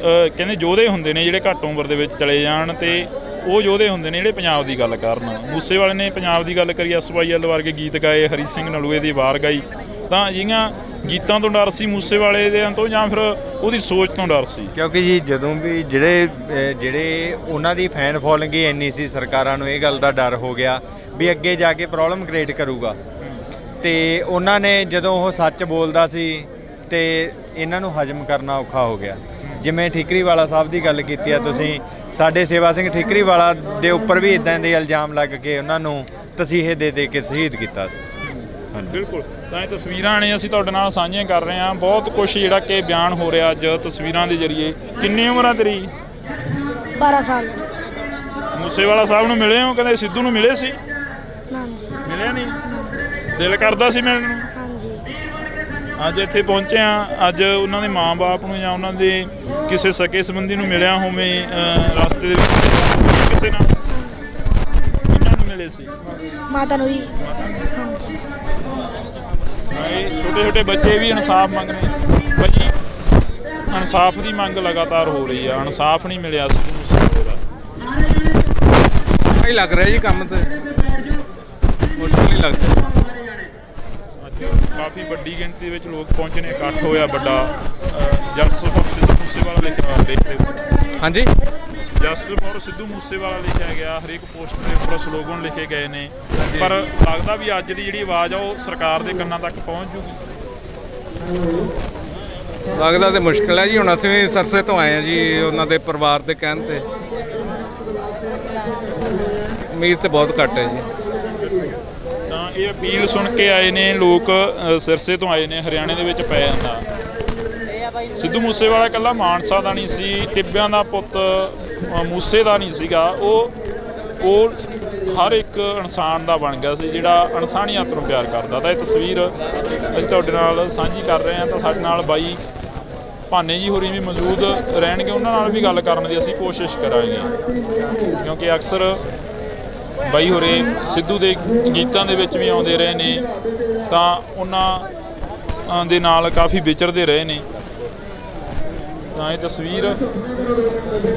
ਕਹਿੰਦੇ ਯੋਧੇ ਹੁੰਦੇ ਨੇ ਜਿਹੜੇ ਘੱਟ ਉਮਰ ਦੇ ਵਿੱਚ ਚਲੇ ਜਾਣ, ਤੇ ਉਹ ਯੋਧੇ ਹੁੰਦੇ ਨੇ ਜਿਹੜੇ ਪੰਜਾਬ ਦੀ ਗੱਲ ਕਰਨ। ਮੂਸੇਵਾਲੇ ਨੇ ਪੰਜਾਬ ਦੀ ਗੱਲ ਕਰੀ, SYL ਵਰਗੇ ਗੀਤ ਗਾਏ, ਹਰੀ ਸਿੰਘ ਨਲੂਏ ਦੀ ਵਾਰ ਗਾਈ, ਤਾਂ ਜਿਹੀਆਂ ਗੀਤਾਂ ਤੋਂ ਡਰ ਸੀ ਮੂਸੇਵਾਲੇ ਦੇ ਤੋਂ, ਜਾਂ ਫਿਰ ਉਹਦੀ ਸੋਚ ਤੋਂ ਡਰ ਸੀ? ਕਿਉਂਕਿ ਜੀ ਜਦੋਂ ਵੀ ਜਿਹੜੇ ਉਹਨਾਂ ਦੀ ਫੈਨ ਫੋਲੋਇੰਗ ਹੀ ਇੰਨੀ ਸੀ, ਸਰਕਾਰਾਂ ਨੂੰ ਇਹ ਗੱਲ ਦਾ ਡਰ ਹੋ ਗਿਆ ਵੀ ਅੱਗੇ ਜਾ ਕੇ ਪ੍ਰੋਬਲਮ ਕ੍ਰੀਏਟ ਕਰੂਗਾ, ਤੇ ਉਹਨਾਂ ਨੇ ਜਦੋਂ ਉਹ ਸੱਚ ਬੋਲਦਾ ਸੀ ਤੇ ਇਹਨਾਂ ਨੂੰ ਹਜਮ ਕਰਨਾ ਔਖਾ ਹੋ ਗਿਆ। ਜਿਵੇਂ ਠੀਕਰੀਵਾਲਾ ਸਾਹਿਬ ਦੀ ਗੱਲ ਕੀਤੀ ਆ ਤੁਸੀਂ, ਸਾਡੇ ਸੇਵਾ ਸਿੰਘ ਠੀਕਰੀਵਾਲਾ ਦੇ ਉੱਪਰ ਵੀ ਇਦਾਂ ਦੇ ਇਲਜ਼ਾਮ ਲੱਗ ਕੇ ਉਹਨਾਂ ਨੂੰ ਤਸੀਹੇ ਦੇ ਕੇ ਸ਼ਹੀਦ ਕੀਤਾ ਸੀ। ਬਿਲਕੁਲ, ਤਾਂ ਇਹ ਤਸਵੀਰਾਂ ਨੇ ਅਸੀਂ ਤੁਹਾਡੇ ਨਾਲ ਸਾਂਝੀਆਂ ਕਰ ਰਹੇ ਹਾਂ। ਬਹੁਤ ਕੁਛ ਜਿਹੜਾ ਕਿ ਬਿਆਨ ਹੋ ਰਿਹਾ ਅੱਜ ਤਸਵੀਰਾਂ ਦੇ ਜ਼ਰੀਏ। ਕਿੰਨੀ ਉਮਰ ਆ ਤੇਰੀ? 12 ਸਾਲ। ਮੂਸੇਵਾਲਾ ਸਾਹਿਬ ਨੂੰ ਮਿਲੇ ਹੋ? ਕਹਿੰਦੇ ਸਿੱਧੂ ਨੂੰ ਮਿਲੇ ਸੀ? ਹਾਂਜੀ। ਮਿਲਿਆ ਨਹੀਂ? ਦਿਲ ਕਰਦਾ ਸੀ ਮਿਲਣ ਨੂੰ? ਹਾਂਜੀ। ਅੱਜ ਇੱਥੇ ਪਹੁੰਚੇ ਆ, ਅੱਜ ਉਹਨਾਂ ਦੇ ਮਾਂ-ਬਾਪ ਨੂੰ ਜਾਂ ਉਹਨਾਂ ਦੇ ਕਿਸੇ ਸਕੇ ਸੰਬੰਧੀ ਨੂੰ ਮਿਲਿਆ ਹੋਵੇ ਰਸਤੇ ਦੇ ਵਿੱਚ ਕਿਸੇ ਨਾਲ? ਕਿਹਨਾਂ ਨੂੰ ਮਿਲੇ ਸੀ? ਮਾਤਾ ਨੂੰ ਹੀ। ਛੋਟੇ ਛੋਟੇ ਬੱਚੇ ਵੀ ਇਨਸਾਫ ਮੰਗ ਰਹੇ ਭਾਜੀ। ਇਨਸਾਫ ਦੀ ਮੰਗ ਲਗਾਤਾਰ ਹੋ ਰਹੀ ਆ, ਇਨਸਾਫ ਨਹੀਂ ਮਿਲਿਆ ਹੀ ਲੱਗ ਰਿਹਾ ਜੀ ਕੰਮ ਤੇ ਮੁਸ਼ਕਿਲ ਹੀ ਲੱਗਦਾ। ਅੱਜ ਕਾਫੀ ਵੱਡੀ ਗਿਣਤੀ ਵਿੱਚ ਲੋਕ ਪਹੁੰਚੇ ਨੇ, ਇਕੱਠ ਹੋਇਆ ਵੱਡਾ। ਜਸਟਿਸ ਫॉर ਸਿੱਧੂ ਮੂਸੇਵਾਲਾ ਲਿਖਿਆ ਦੇਖਦੇ। ਹਾਂਜੀ, ਜਸਟਿਸ ਫॉर ਸਿੱਧੂ ਮੂਸੇਵਾਲਾ ਲਿਖਿਆ ਗਿਆ, ਹਰੇਕ ਪੋਸਟਰ ਦੇ ਉੱਪਰ ਸਲੋਗਨ ਲਿਖੇ ਗਏ ਨੇ, ਪਰ ਲੱਗਦਾ ਵੀ ਅੱਜ ਦੀ ਜਿਹੜੀ ਆਵਾਜ਼ ਆ ਉਹ ਸਰਕਾਰ ਦੇ ਕੰਨਾਂ ਤੱਕ ਪਹੁੰਚ ਜੂਗੀ? ਲੱਗਦਾ ਤੇ ਮੁਸ਼ਕਿਲ ਹੈ ਜੀ। ਹੁਣ ਅਸੀਂ ਵੀ ਸਰਸੇ ਤੋਂ ਆਏ ਹਾਂ ਜੀ, ਉਹਨਾਂ ਦੇ ਪਰਿਵਾਰ ਦੇ ਕਹਿਣ ਤੇ। ਉਮੀਦ ਤੇ ਬਹੁਤ ਘੱਟ ਹੈ ਜੀ। ਤਾਂ ਇਹ ਅਪੀਲ ਸੁਣ ਕੇ ਆਏ ਨੇ ਲੋਕ, ਸਿਰਸੇ ਤੋਂ ਆਏ ਨੇ, ਹਰਿਆਣੇ ਦੇ ਵਿੱਚ ਪੈ ਜਾਂਦਾ। ਸਿੱਧੂ ਮੂਸੇਵਾਲਾ ਇਕੱਲਾ ਮਾਨਸਾ ਦਾ ਨਹੀਂ ਸੀ, ਟਿੱਬਿਆਂ ਦਾ ਪੁੱਤ ਮੂਸੇ ਦਾ ਨਹੀਂ ਸੀਗਾ, ਉਹ ਹਰ ਇੱਕ ਇਨਸਾਨ ਦਾ ਬਣ ਗਿਆ ਸੀ ਜਿਹੜਾ ਇਨਸਾਨੀਅਤ ਨੂੰ ਪਿਆਰ ਕਰਦਾ। ਤਾਂ ਇਹ ਤਸਵੀਰ ਅਸੀਂ ਤੁਹਾਡੇ ਨਾਲ ਸਾਂਝੀ ਕਰ ਰਹੇ ਹਾਂ। ਤਾਂ ਸਾਡੇ ਨਾਲ ਬਾਈ ਭਾਨੇ ਜੀ ਹੋਰੀ ਵੀ ਮੌਜੂਦ ਰਹਿਣਗੇ, ਉਹਨਾਂ ਨਾਲ ਵੀ ਗੱਲ ਕਰਨ ਦੀ ਅਸੀਂ ਕੋਸ਼ਿਸ਼ ਕਰਾਂਗੇ, ਕਿਉਂਕਿ ਅਕਸਰ ਬਾਈ ਹੋਰੇ ਸਿੱਧੂ ਦੇ ਗੀਤਾਂ ਦੇ ਵਿੱਚ ਵੀ ਆਉਂਦੇ ਰਹੇ ਨੇ, ਤਾਂ ਉਹਨਾਂ ਦੇ ਨਾਲ ਕਾਫੀ ਵਿਚਰਦੇ ਰਹੇ ਨੇ। ਤਾਂ ਇਹ ਤਸਵੀਰ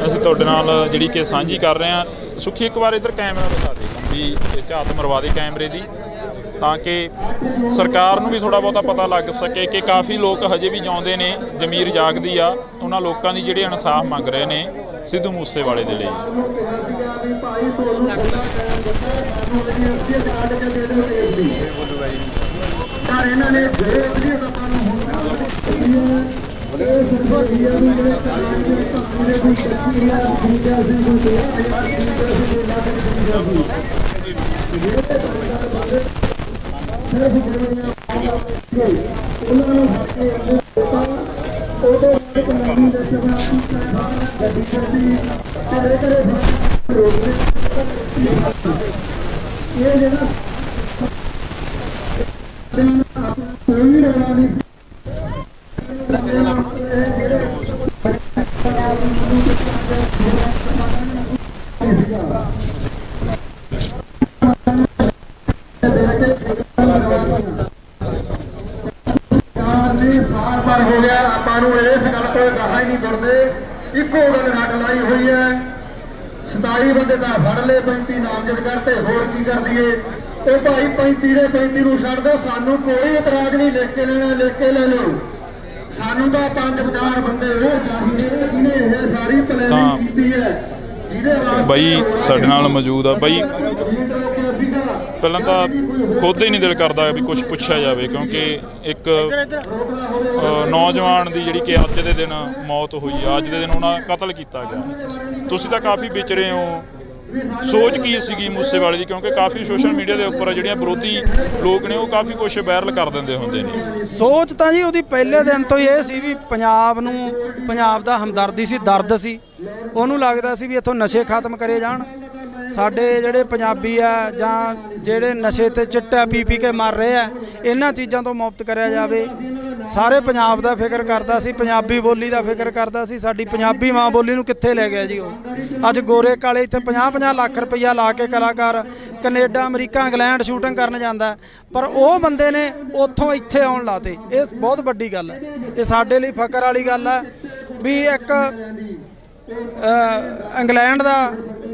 ਅਸੀਂ ਤੁਹਾਡੇ ਨਾਲ ਜਿਹੜੀ ਕਿ ਸਾਂਝੀ ਕਰ ਰਹੇ ਹਾਂ। ਸੁਖੀ ਇੱਕ ਵਾਰ ਇੱਧਰ ਕੈਮਰਾ ਦਿਖਾ ਦੇ ਵੀ ਝਾਤ ਮਰਵਾ ਦੇ ਕੈਮਰੇ ਦੀ, ਤਾਂ ਕਿ ਸਰਕਾਰ ਨੂੰ ਵੀ ਥੋੜ੍ਹਾ ਬਹੁਤਾ ਪਤਾ ਲੱਗ ਸਕੇ ਕਿ ਕਾਫੀ ਲੋਕ ਹਜੇ ਵੀ ਜਿਉਂਦੇ ਨੇ, ਜ਼ਮੀਰ ਜਾਗਦੀ ਆ ਉਹਨਾਂ ਲੋਕਾਂ ਦੀ ਜਿਹੜੇ ਇਨਸਾਫ ਮੰਗ ਰਹੇ ਨੇ ਸਿੱਧੂ ਮੂਸੇਵਾਲੇ ਦੇ ਲਈ। ਸਾਲ ਹੋ ਗਿਆ, ਆਪਾਂ ਨੂੰ ਇਸ ਗੱਲ ਤੋਂ ਗਾਹਾਂ ਹੀ ਨਹੀਂ ਮੁੜਦੇ। ਇੱਕੋ ਗੱਲ ਰੱਟ ਲਾਈ ਹੋਈ ਹੈ, 27 ਬੰਦੇ ਤਾਂ ਫੜ ਲਏ, 35 ਨਾਮਜ਼ਦ ਕਰਤੇ, ਹੋਰ ਕੀ ਕਰ ਦਈਏ? ਉਹ ਭਾਈ 35 ਦੇ 35 ਨੂੰ ਛੱਡ ਦਿਓ, ਸਾਨੂੰ ਕੋਈ ਇਤਰਾਜ਼ ਨਹੀਂ, ਲਿਖ ਕੇ ਲੈਣਾ ਲਿਖ ਕੇ ਲੈ ਲਓ। ਸਾਨੂੰ ਤਾਂ 5-4 ਬੰਦੇ ਉਹ ਚਾਹੀਦੇ ਜਿਹਨੇ ਇਹ ਸਾਰੀ ਪਲੈਨਿੰਗ ਕੀਤੀ ਹੈ, ਜਿਹਦੇ ਬਾਈ ਸਾਡੇ ਨਾਲ ਮੌਜੂਦ ਆ। ਬਾਈ ਪਹਿਲਾਂ ਤਾਂ ਖੁਦ ਹੀ ਨਹੀਂ ਦਿਲ ਕਰਦਾ ਵੀ ਕੁਝ ਪੁੱਛਿਆ ਜਾਵੇ, ਕਿਉਂਕਿ ਇੱਕ ਨੌਜਵਾਨ ਦੀ ਜਿਹੜੀ ਕਿ ਅੱਜ ਦੇ ਦਿਨ ਮੌਤ ਹੋਈ ਆ, ਅੱਜ ਦੇ ਦਿਨ ਉਹਨਾਂ ਕਤਲ ਕੀਤਾ ਗਿਆ। ਤੁਸੀਂ ਤਾਂ ਕਾਫੀ ਵਿਚਰੇ ਹੋ, ਸੋਚ ਕੀ ਸੀਗੀ ਮੂਸੇਵਾਲੇ ਦੀ? ਕਿਉਂਕਿ ਕਾਫੀ ਸੋਸ਼ਲ ਮੀਡੀਆ ਦੇ ਉੱਪਰ ਜਿਹੜੀਆਂ ਵਿਰੋਧੀ ਲੋਕ ਨੇ ਉਹ ਕਾਫੀ ਕੁਝ ਵਾਇਰਲ ਕਰ ਦਿੰਦੇ ਹੁੰਦੇ ਨੇ। ਸੋਚ ਤਾਂ ਜੀ ਉਹਦੀ ਪਹਿਲੇ ਦਿਨ ਤੋਂ ਹੀ ਇਹ ਸੀ ਵੀ ਪੰਜਾਬ ਦਾ ਹਮਦਰਦੀ ਸੀ, ਦਰਦ ਸੀ। ਉਹਨੂੰ ਲੱਗਦਾ ਸੀ ਵੀ ਇੱਥੋਂ ਨਸ਼ੇ ਖਤਮ ਕਰੇ ਜਾਣ, ਸਾਡੇ ਜਿਹੜੇ ਪੰਜਾਬੀ ਆ ਜਾਂ ਜਿਹੜੇ ਨਸ਼ੇ ਤੇ ਚਿੱਟਾ ਪੀ ਕੇ ਮਰ ਰਹੇ ਆ, ਇਹਨਾਂ ਚੀਜ਼ਾਂ ਤੋਂ ਮੁਕਤ ਕਰਿਆ ਜਾਵੇ। ਸਾਰੇ ਪੰਜਾਬ ਦਾ ਫਿਕਰ ਕਰਦਾ ਸੀ, ਪੰਜਾਬੀ ਬੋਲੀ ਦਾ ਫਿਕਰ ਕਰਦਾ ਸੀ। ਸਾਡੀ ਪੰਜਾਬੀ ਮਾਂ ਬੋਲੀ ਨੂੰ ਕਿੱਥੇ ਲੈ ਗਿਆ ਜੀ ਉਹ? ਅੱਜ ਗੋਰੇ ਕਾਲੇ ਇੱਥੇ 50-50 ਲੱਖ ਰੁਪਈਆ ਲਾ ਕੇ ਕਲਾਕਾਰ ਕੈਨੇਡਾ ਅਮਰੀਕਾ ਇੰਗਲੈਂਡ ਸ਼ੂਟਿੰਗ ਕਰਨ ਜਾਂਦਾ ਹੈ, ਪਰ ਉਹ ਬੰਦੇ ਨੇ ਉੱਥੋਂ ਇੱਥੇ ਆਉਣ ਲਾਤੇ। ਇਹ ਬਹੁਤ ਵੱਡੀ ਗੱਲ ਹੈ, ਇਹ ਸਾਡੇ ਲਈ ਫਖਰ ਵਾਲੀ ਗੱਲ ਹੈ ਵੀ ਇੱਕ ਇੰਗਲੈਂਡ ਦਾ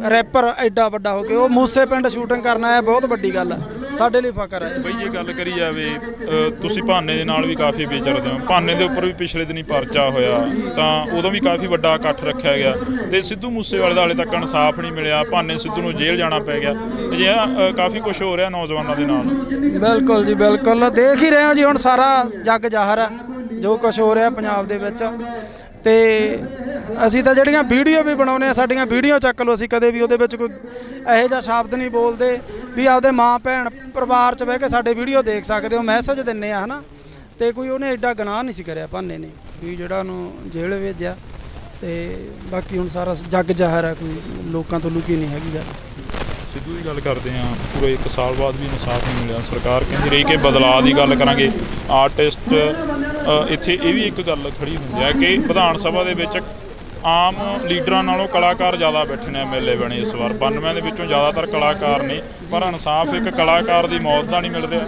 ਰੈਪਰ ਐਡਾ ਵੱਡਾ ਹੋ ਕੇ ਉਹ ਮੂਸੇ ਪਿੰਡ ਸ਼ੂਟਿੰਗ ਕਰਨਾ ਹੈ, ਬਹੁਤ ਵੱਡੀ ਗੱਲ ਹੈ, ਸਾਡੇ ਲਈ ਫਖਰ ਹੈ। ਬਈ ਜੇ ਗੱਲ ਕਰੀ ਜਾਵੇ ਤੁਸੀਂ ਭਾਨੇ ਦੇ ਨਾਲ ਵੀ ਕਾਫੀ ਵਿਚਰਦੇ ਹੋ, ਭਾਨੇ ਦੇ ਉੱਪਰ ਵੀ ਪਿਛਲੇ ਦਿਨੀ ਪਰਚਾ ਹੋਇਆ ਤਾਂ ਉਦੋਂ ਵੀ ਕਾਫੀ ਵੱਡਾ ਇਕੱਠ ਰੱਖਿਆ ਗਿਆ ਤੇ ਸਿੱਧੂ ਮੂਸੇਵਾਲੇ ਦਾ ਹਾਲੇ ਤੱਕ ਇਨਸਾਫ ਨਹੀਂ ਮਿਲਿਆ, ਭਾਨੇ ਸਿੱਧੂ ਨੂੰ ਜੇਲ੍ਹ ਜਾਣਾ ਪੈ ਗਿਆ। ਅਜਿਹਾ ਕਾਫੀ ਕੁਝ ਹੋ ਰਿਹਾ ਨੌਜਵਾਨਾਂ ਦੇ ਨਾਲ। ਬਿਲਕੁਲ ਜੀ ਬਿਲਕੁਲ, ਦੇਖ ਹੀ ਰਹੇ ਹੋ ਜੀ ਹੁਣ ਸਾਰਾ ਜੱਗ ਜ਼ਾਹਰ ਹੈ ਜੋ ਕੁਝ ਹੋ ਰਿਹਾ ਪੰਜਾਬ ਦੇ ਵਿੱਚ। ਤੇ ਅਸੀਂ ਤਾਂ ਜਿਹੜੀਆਂ ਵੀਡੀਓ ਵੀ ਬਣਾਉਂਦੇ ਆ, ਸਾਡੀਆਂ ਵੀਡੀਓ ਚੱਕ ਲਓ, ਅਸੀਂ ਕਦੇ ਵੀ ਉਹਦੇ ਵਿੱਚ ਕੋਈ ਇਹੋ ਜਿਹਾ ਸ਼ਬਦ ਨਹੀਂ ਬੋਲਦੇ ਵੀ ਆਪਦੇ ਮਾਂ ਭੈਣ ਪਰਿਵਾਰ 'ਚ ਬਹਿ ਕੇ ਸਾਡੇ ਵੀਡੀਓ ਦੇਖ ਸਕਦੇ ਹੋ, ਮੈਸੇਜ ਦਿੰਦੇ ਆ ਹੈ ਨਾ। ਤੇ ਕੋਈ ਉਹਨੇ ਐਡਾ ਗੁਨਾਹ ਨਹੀਂ ਸੀ ਕਰਿਆ ਭਾਨੇ ਨੇ ਵੀ ਜਿਹੜਾ ਉਹਨੂੰ ਜੇਲ੍ਹ ਭੇਜਿਆ। ਤੇ ਬਾਕੀ ਹੁਣ ਸਾਰਾ ਜੱਗ ਜ਼ਾਹਰ ਹੈ, ਕੋਈ ਲੋਕਾਂ ਤੋਂ ਲੁਕੀ ਨਹੀਂ ਹੈਗੀ ਗੱਲ। ਸਿੱਧੂ ਦੀ ਗੱਲ ਕਰਦੇ ਹਾਂ, ਪੂਰੇ 1 ਸਾਲ ਬਾਅਦ ਵੀ ਇਨਸਾਫ ਨਹੀਂ ਮਿਲਿਆ। ਸਰਕਾਰ ਕਹਿੰਦੀ ਰਹੀ ਕਿ ਬਦਲਾਅ ਦੀ ਗੱਲ ਕਰਾਂਗੇ। ਆਰਟਿਸਟ ਇੱਥੇ ਇਹ ਵੀ ਇੱਕ ਗੱਲ ਖੜੀ ਹੁੰਦੀ ਹੈ ਕਿ ਵਿਧਾਨ ਸਭਾ ਦੇ ਵਿੱਚ ਆਮ ਲੀਡਰਾਂ ਨਾਲੋਂ ਕਲਾਕਾਰ ਜ਼ਿਆਦਾ ਬੈਠੇ ਨੇ, MLA ਬਣੇ ਇਸ ਵਾਰ। 92 ਦੇ ਵਿੱਚੋਂ ਜ਼ਿਆਦਾਤਰ ਕਲਾਕਾਰ ਨੇ, ਪਰ ਇਨਸਾਫ ਇੱਕ ਕਲਾਕਾਰ ਦੀ ਮੌਤ ਦਾ ਨਹੀਂ ਮਿਲ ਰਿਹਾ।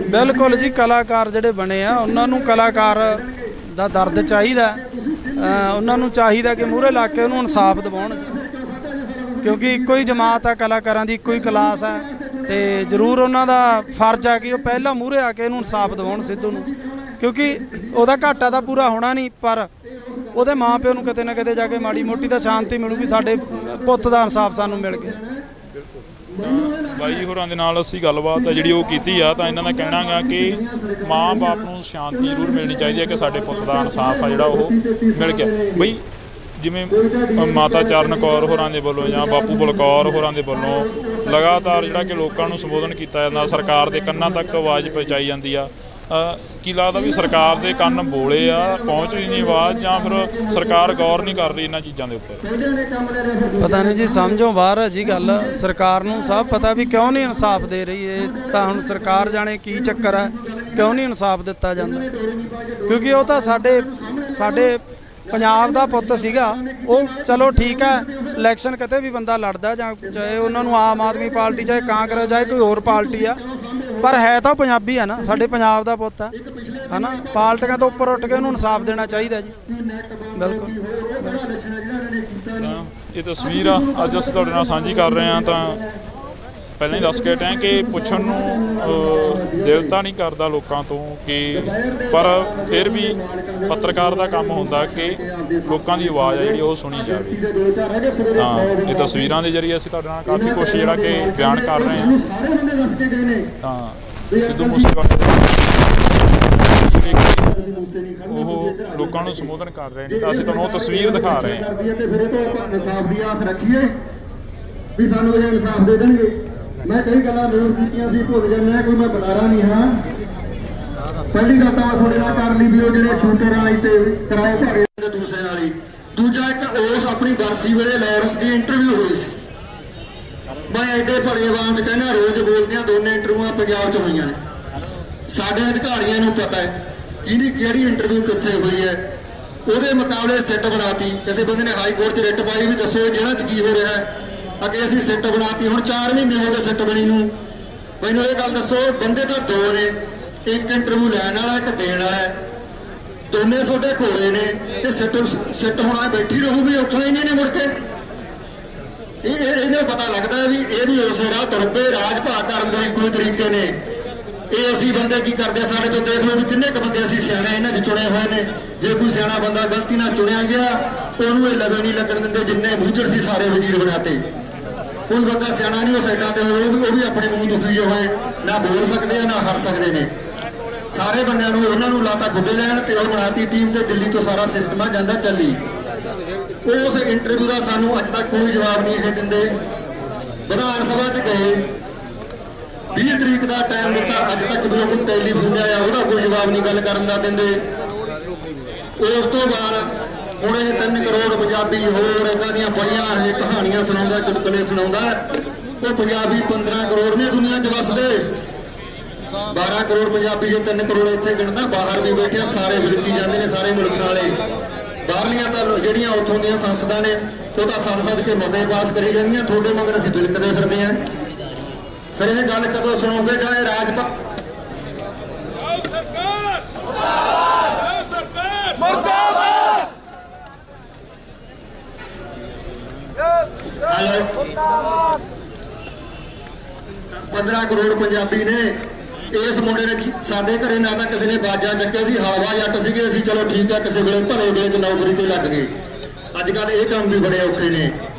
ਬਿਲਕੁਲ ਜੀ, ਕਲਾਕਾਰ ਜਿਹੜੇ ਬਣੇ ਆ ਉਹਨਾਂ ਨੂੰ ਕਲਾਕਾਰ ਦਾ ਦਰਦ ਚਾਹੀਦਾ, ਉਹਨਾਂ ਨੂੰ ਚਾਹੀਦਾ ਕਿ ਮੂਹਰੇ ਲਾ ਕੇ ਉਹਨੂੰ ਇਨਸਾਫ ਦਿਵਾਉਣ, ਕਿਉਂਕਿ ਇੱਕੋ ਹੀ ਜਮਾਤ ਆ ਕਲਾਕਾਰਾਂ ਦੀ, ਇੱਕੋ ਹੀ ਕਲਾਸ ਹੈ। ਤੇ ਜ਼ਰੂਰ ਉਹਨਾਂ ਦਾ ਫਰਜ਼ ਆ ਕਿ ਉਹ ਪਹਿਲਾਂ ਮੂਹਰੇ ਆ ਕੇ ਇਹਨੂੰ ਇਨਸਾਫ ਦਿਵਾਉਣ ਸਿੱਧੂ ਨੂੰ, ਕਿਉਂਕਿ ਉਹਦਾ ਘਾਟਾ ਤਾਂ ਪੂਰਾ ਹੋਣਾ ਨਹੀਂ, ਪਰ ਉਹਦੇ ਮਾਂ ਪਿਓ ਨੂੰ ਕਿਤੇ ਨਾ ਕਿਤੇ ਜਾ ਕੇ ਮਾੜੀ ਮੋਟੀ ਤਾਂ ਸ਼ਾਂਤੀ ਮਿਲੂਗੀ, ਸਾਡੇ ਪੁੱਤ ਦਾ ਇਨਸਾਫ ਸਾਨੂੰ ਮਿਲ ਗਿਆ। ਬਾਈ ਹੋਰਾਂ ਦੇ ਨਾਲ ਅਸੀਂ ਗੱਲਬਾਤ ਜਿਹੜੀ ਉਹ ਕੀਤੀ ਆ, ਤਾਂ ਇਹਨਾਂ ਦਾ ਕਹਿਣਾ ਗਾ ਕਿ ਮਾਂ ਬਾਪ ਨੂੰ ਸ਼ਾਂਤੀ ਜ਼ਰੂਰ ਮਿਲਣੀ ਚਾਹੀਦੀ ਹੈ ਕਿ ਸਾਡੇ ਪੁੱਤ ਦਾ ਇਨਸਾਫ ਆ ਜਿਹੜਾ ਉਹ ਮਿਲ ਗਿਆ। ਬਈ ਜਿਵੇਂ ਮਾਤਾ ਚਰਨ ਕੌਰ ਹੋਰਾਂ ਦੇ ਵੱਲੋਂ ਜਾਂ ਬਾਪੂ ਬਲਕੌਰ ਹੋਰਾਂ ਦੇ ਵੱਲੋਂ ਲਗਾਤਾਰ ਜਿਹੜਾ ਕਿ ਲੋਕਾਂ ਨੂੰ ਸੰਬੋਧਨ ਕੀਤਾ ਜਾਂਦਾ, ਸਰਕਾਰ ਦੇ ਕੰਨਾਂ ਤੱਕ ਆਵਾਜ਼ ਪਹੁੰਚਾਈ ਜਾਂਦੀ ਆ, ਕੀ ਲੱਗਦਾ ਵੀ ਸਰਕਾਰ ਦੇ ਕੰਨ ਬੋਲੇ ਆ, ਪਹੁੰਚ ਰਹੀ ਨਹੀਂ ਆਵਾਜ਼, ਜਾਂ ਫਿਰ ਸਰਕਾਰ ਗੌਰ ਨਹੀਂ ਕਰ ਰਹੀ ਇਹਨਾਂ ਚੀਜ਼ਾਂ ਦੇ ਉੱਪਰ? ਪਤਾ ਨਹੀਂ ਜੀ, ਸਮਝੋ ਬਾਹਰ ਹੈ ਜੀ ਗੱਲ। ਸਰਕਾਰ ਨੂੰ ਸਭ ਪਤਾ ਵੀ ਕਿਉਂ ਨਹੀਂ ਇਨਸਾਫ ਦੇ ਰਹੀ ਹੈ, ਤਾਂ ਹੁਣ ਸਰਕਾਰ ਜਾਣੇ ਕੀ ਚੱਕਰ ਹੈ, ਕਿਉਂ ਨਹੀਂ ਇਨਸਾਫ ਦਿੱਤਾ ਜਾਂਦਾ। ਕਿਉਂਕਿ ਉਹ ਤਾਂ ਸਾਡੇ ਪੰਜਾਬ ਦਾ ਪੁੱਤ ਸੀਗਾ। ਉਹ ਚਲੋ ਠੀਕ ਹੈ, ਇਲੈਕਸ਼ਨ ਕਿਤੇ ਵੀ ਬੰਦਾ ਲੜਦਾ, ਜਾਂ ਚਾਹੇ ਉਹਨਾਂ ਨੂੰ ਆਮ ਆਦਮੀ ਪਾਰਟੀ, ਚਾਹੇ ਕਾਂਗਰਸ, ਚਾਹੇ ਕੋਈ ਹੋਰ ਪਾਰਟੀ ਆ, ਪਰ ਹੈ ਤਾਂ ਪੰਜਾਬੀ ਆ ਨਾ, ਸਾਡੇ ਪੰਜਾਬ ਦਾ ਪੁੱਤ ਹੈ ਨਾ। ਪਾਰਟੀਆਂ ਤੋਂ ਉੱਪਰ ਉੱਠ ਕੇ ਉਹਨੂੰ ਇਨਸਾਫ ਦੇਣਾ ਚਾਹੀਦਾ ਜੀ। ਬਿਲਕੁਲ। ਇਹ ਤਸਵੀਰ ਆ ਅੱਜ ਅਸੀਂ ਤੁਹਾਡੇ ਨਾਲ ਸਾਂਝੀ ਕਰ ਰਹੇ ਹਾਂ। ਤਾਂ ਪਹਿਲਾਂ ਹੀ ਦੱਸ ਕੇ ਹਟਿਆ ਕਿ ਪੁੱਛਣ ਨੂੰ ਦਿਲ ਤਾਂ ਨਹੀਂ ਕਰਦਾ ਲੋਕਾਂ ਤੋਂ ਕਿ, ਪਰ ਫਿਰ ਵੀ ਪੱਤਰਕਾਰ ਦਾ ਕੰਮ ਹੁੰਦਾ ਕਿ ਲੋਕਾਂ ਦੀ ਆਵਾਜ਼ ਆ ਜਿਹੜੀ ਉਹ ਸੁਣੀ ਜਾਵੇ। ਤਾਂ ਇਹ ਤਸਵੀਰਾਂ ਦੇ ਜ਼ਰੀਏ ਅਸੀਂ ਤੁਹਾਡੇ ਨਾਲ ਕਾਫੀ ਕੁਛ ਜਿਹੜਾ ਕਿ ਬਿਆਨ ਕਰ ਰਹੇ ਹਾਂ। ਤਾਂ ਸਿੱਧੂ ਮੂਸੇਵਾਲੇ ਉਹ ਲੋਕਾਂ ਨੂੰ ਸੰਬੋਧਨ ਕਰ ਰਹੇ ਨੇ, ਤਾਂ ਅਸੀਂ ਤੁਹਾਨੂੰ ਉਹ ਤਸਵੀਰ ਦਿਖਾ ਰਹੇ ਹਾਂ। ਤੇ ਫਿਰ ਇਹ ਤੋਂ ਆਪਾਂ ਇਨਸਾਫ ਦੀ ਆਸ ਰੱਖੀਏ ਵੀ ਸਾਨੂੰ ਇਹ ਇਨਸਾਫ ਦੇ ਦੇਣਗੇ। ਮੈਂ ਕਈ ਗੱਲਾਂ ਨੋਟ ਕੀਤੀਆਂ ਸੀ, ਭੁੱਲ ਜਾਂਦੇ ਕੋਈ ਮੈਂ ਬੁਲਾਰਾ ਨਹੀਂ ਹਾਂ। ਪਹਿਲੀ ਗੱਲ ਤਾਂ ਮੈਂ ਤੁਹਾਡੇ ਨਾਲ ਕਰ ਲਈ ਵੀ ਉਹ ਜਿਹੜੇ ਸ਼ੂਟਰ ਵਾਲੀ ਤੇ ਕਿਰਾਏ ਭਾੜੇ ਦੇ ਦੂਸਰੇ ਵਾਲੀ। ਦੂਜਾ ਇੱਕ ਉਸ ਆਪਣੀ ਬਰਸੀ ਵੇਲੇ ਲਾਰੈਂਸ ਦੀ ਇੰਟਰਵਿਊ ਹੋਈ ਸੀ। ਮੈਂ ਐਡੇ ਭੜੇ ਆਵਾਜ਼ 'ਚ ਕਹਿੰਦਾ, ਰੋਜ਼ ਬੋਲਦੇ ਆ, ਦੋਨੇ ਇੰਟਰਵਿਊਆਂ ਪੰਜਾਬ 'ਚ ਹੋਈਆਂ ਨੇ। ਸਾਡੇ ਅਧਿਕਾਰੀਆਂ ਨੂੰ ਪਤਾ ਹੈ ਕਿਹਦੀ ਕਿਹੜੀ ਇੰਟਰਵਿਊ ਕਿੱਥੇ ਹੋਈ ਹੈ। ਉਹਦੇ ਮੁਕਾਬਲੇ ਸਿੱਟ ਬਣਾਤੀ। ਕਿਸੇ ਬੰਦੇ ਨੇ ਹਾਈ ਕੋਰਟ 'ਚ ਰਿਟ ਪਾਈ ਵੀ ਦੱਸੋ ਜਿਹੜਾ 'ਚ ਕੀ ਹੋ ਰਿਹਾ ਹੈ। ਅੱਗੇ ਅਸੀਂ ਸਿੱਟ ਬਣਾਤੀ, ਹੁਣ 4 ਮਹੀਨੇ ਹੋ ਗਏ ਸਿੱਟ ਬਣੀ ਨੂੰ। ਮੈਨੂੰ ਇਹ ਗੱਲ ਦੱਸੋ, ਬੰਦੇ ਤਾਂ 2 ਨੇ, ਇੱਕ ਇੰਟਰਵਿਊ ਲੈਣ ਵਾਲਾ, ਇੱਕ ਦੇਣ ਵਾਲਾ, ਦੋਨੇ ਤੁਹਾਡੇ ਕੋਲੇ ਨੇ, ਤੇ ਸਿੱਟ ਹੋਣਾ ਬੈਠੀ ਰਹੂਗੀ, ਉੱਠਣਾ ਹੀ ਨਹੀਂ ਨੇ ਮੁੜ ਕੇ। ਇਹਨੂੰ ਪਤਾ ਲੱਗਦਾ ਵੀ ਇਹ ਵੀ ਉਸੇ ਰਾਹ ਤੁਰ ਪਏ, ਰਾਜ ਭਾਗ ਕਰਨ ਦੇ ਇੱਕੋ ਤਰੀਕੇ ਨੇ। ਇਹ ਅਸੀਂ ਬੰਦੇ ਕੀ ਕਰਦੇ, ਸਾਡੇ ਤੋਂ ਦੇਖ ਲਓ ਵੀ ਕਿੰਨੇ ਕੁ ਬੰਦੇ ਅਸੀਂ ਸਿਆਣੇ ਇਹਨਾਂ 'ਚ ਚੁਣੇ ਹੋਏ ਨੇ। ਜੇ ਕੋਈ ਸਿਆਣਾ ਬੰਦਾ ਗਲਤੀ ਨਾਲ ਚੁਣਿਆ ਗਿਆ, ਉਹਨੂੰ ਇਹ ਲਵੇ ਨਹੀਂ ਲੱਗਣ ਦਿੰਦੇ। ਜਿੰਨੇ ਬੂਝੜ ਸੀ ਸਾਰੇ ਵਜ਼ੀਰ ਬਣਾਤੇ। ਕੋਈ ਬੰਦਾ ਸਿਆਣਾ ਨਹੀਂ ਉਹ ਸਾਈਡਾਂ ਤੇ ਹੋਏ, ਉਹ ਵੀ ਆਪਣੇ ਮੂੰਹ ਦੁਖੀ ਹੋਏ, ਨਾ ਬੋਲ ਸਕਦੇ ਆ ਨਾ ਹਟ ਸਕਦੇ ਨੇ। ਸਾਰੇ ਬੰਦਿਆਂ ਨੂੰ ਉਹਨਾਂ ਨੂੰ ਲਾਤਾ ਗੁੱਡੇ ਲੈਣ ਤੇ ਉਹ ਬਣਾਤੀ ਟੀਮ, ਤੇ ਦਿੱਲੀ ਤੋਂ ਸਾਰਾ ਸਿਸਟਮ ਆ ਜਾਂਦਾ ਚੱਲੀ। ਉਸ ਇੰਟਰਵਿਊ ਦਾ ਸਾਨੂੰ ਅੱਜ ਤੱਕ ਕੋਈ ਜਵਾਬ ਨਹੀਂ ਇਹ ਦਿੰਦੇ। ਵਿਧਾਨ ਸਭਾ 'ਚ ਗਏ, 20 ਤਰੀਕ ਦਾ ਟਾਈਮ ਦਿੱਤਾ, ਅੱਜ ਤੱਕ ਵੀ ਕੋਈ ਟੈਲੀਫੋਨ ਆਇਆ, ਉਹਦਾ ਕੋਈ ਜਵਾਬ ਨਹੀਂ ਗੱਲ ਕਰਨ ਦਾ ਦਿੰਦੇ। ਉਸ ਤੋਂ ਬਾਅਦ ਹੁਣ ਇਹ 3 ਕਰੋੜ ਪੰਜਾਬੀ ਹੋਰ ਇੱਦਾਂ ਦੀਆਂ ਬੜੀਆਂ ਇਹ ਕਹਾਣੀਆਂ ਸੁਣਾਉਂਦਾ, ਚੁਟਕਲੇ ਸੁਣਾਉਂਦਾ। ਉਹ ਪੰਜਾਬੀ 15 ਕਰੋੜ ਨੇ ਦੁਨੀਆ 'ਚ ਵਸਦੇ। 12 ਕਰੋੜ ਪੰਜਾਬੀ ਜੇ 3 ਕਰੋੜ ਇੱਥੇ ਗਿਣਦਾ, ਬਾਹਰ ਵੀ ਬੈਠੇ ਸਾਰੇ ਵਿਲਕੀ ਜਾਂਦੇ ਨੇ, ਸਾਰੇ ਮੁਲਕਾਂ ਵਾਲੇ। ਬਾਹਰਲੀਆਂ ਤਾਂ ਜਿਹੜੀਆਂ ਉੱਥੋਂ ਦੀਆਂ ਸੰਸਦਾਂ ਨੇ ਉਹ ਤਾਂ ਸੱਦ ਕੇ ਮਤੇ ਪਾਸ ਕਰੀ ਜਾਂਦੀਆਂ, ਤੁਹਾਡੇ ਮਗਰ ਅਸੀਂ ਬਿਲਕਦੇ ਫਿਰਦੇ ਹਾਂ। ਫਿਰ ਇਹ ਗੱਲ ਕਦੋਂ ਸੁਣੋਗੇ ਜਾਂ ਇਹ ਰਾਜਪਾਲ ਹੈਲੋ 15 ਕਰੋੜ ਪੰਜਾਬੀ ਨੇ ਇਸ ਮੁੰਡੇ ਨੇ ਸਾਡੇ ਘਰੇ ਨਾ ਤਾਂ ਕਿਸੇ ਨੇ ਬਾਜਾ ਚੱਕਿਆ ਸੀ, ਹਲਵਾ ਜੱਟ ਸੀਗੇ ਅਸੀਂ, ਚਲੋ ਠੀਕ ਹੈ ਕਿਸੇ ਵੇਲੇ ਭਲੇ ਵੇਲੇ ਚ ਨੌਕਰੀ ਤੇ ਲੱਗ ਗਏ। ਅੱਜ ਕੱਲ ਇਹ ਕੰਮ ਵੀ ਬੜੇ ਔਖੇ ਨੇ,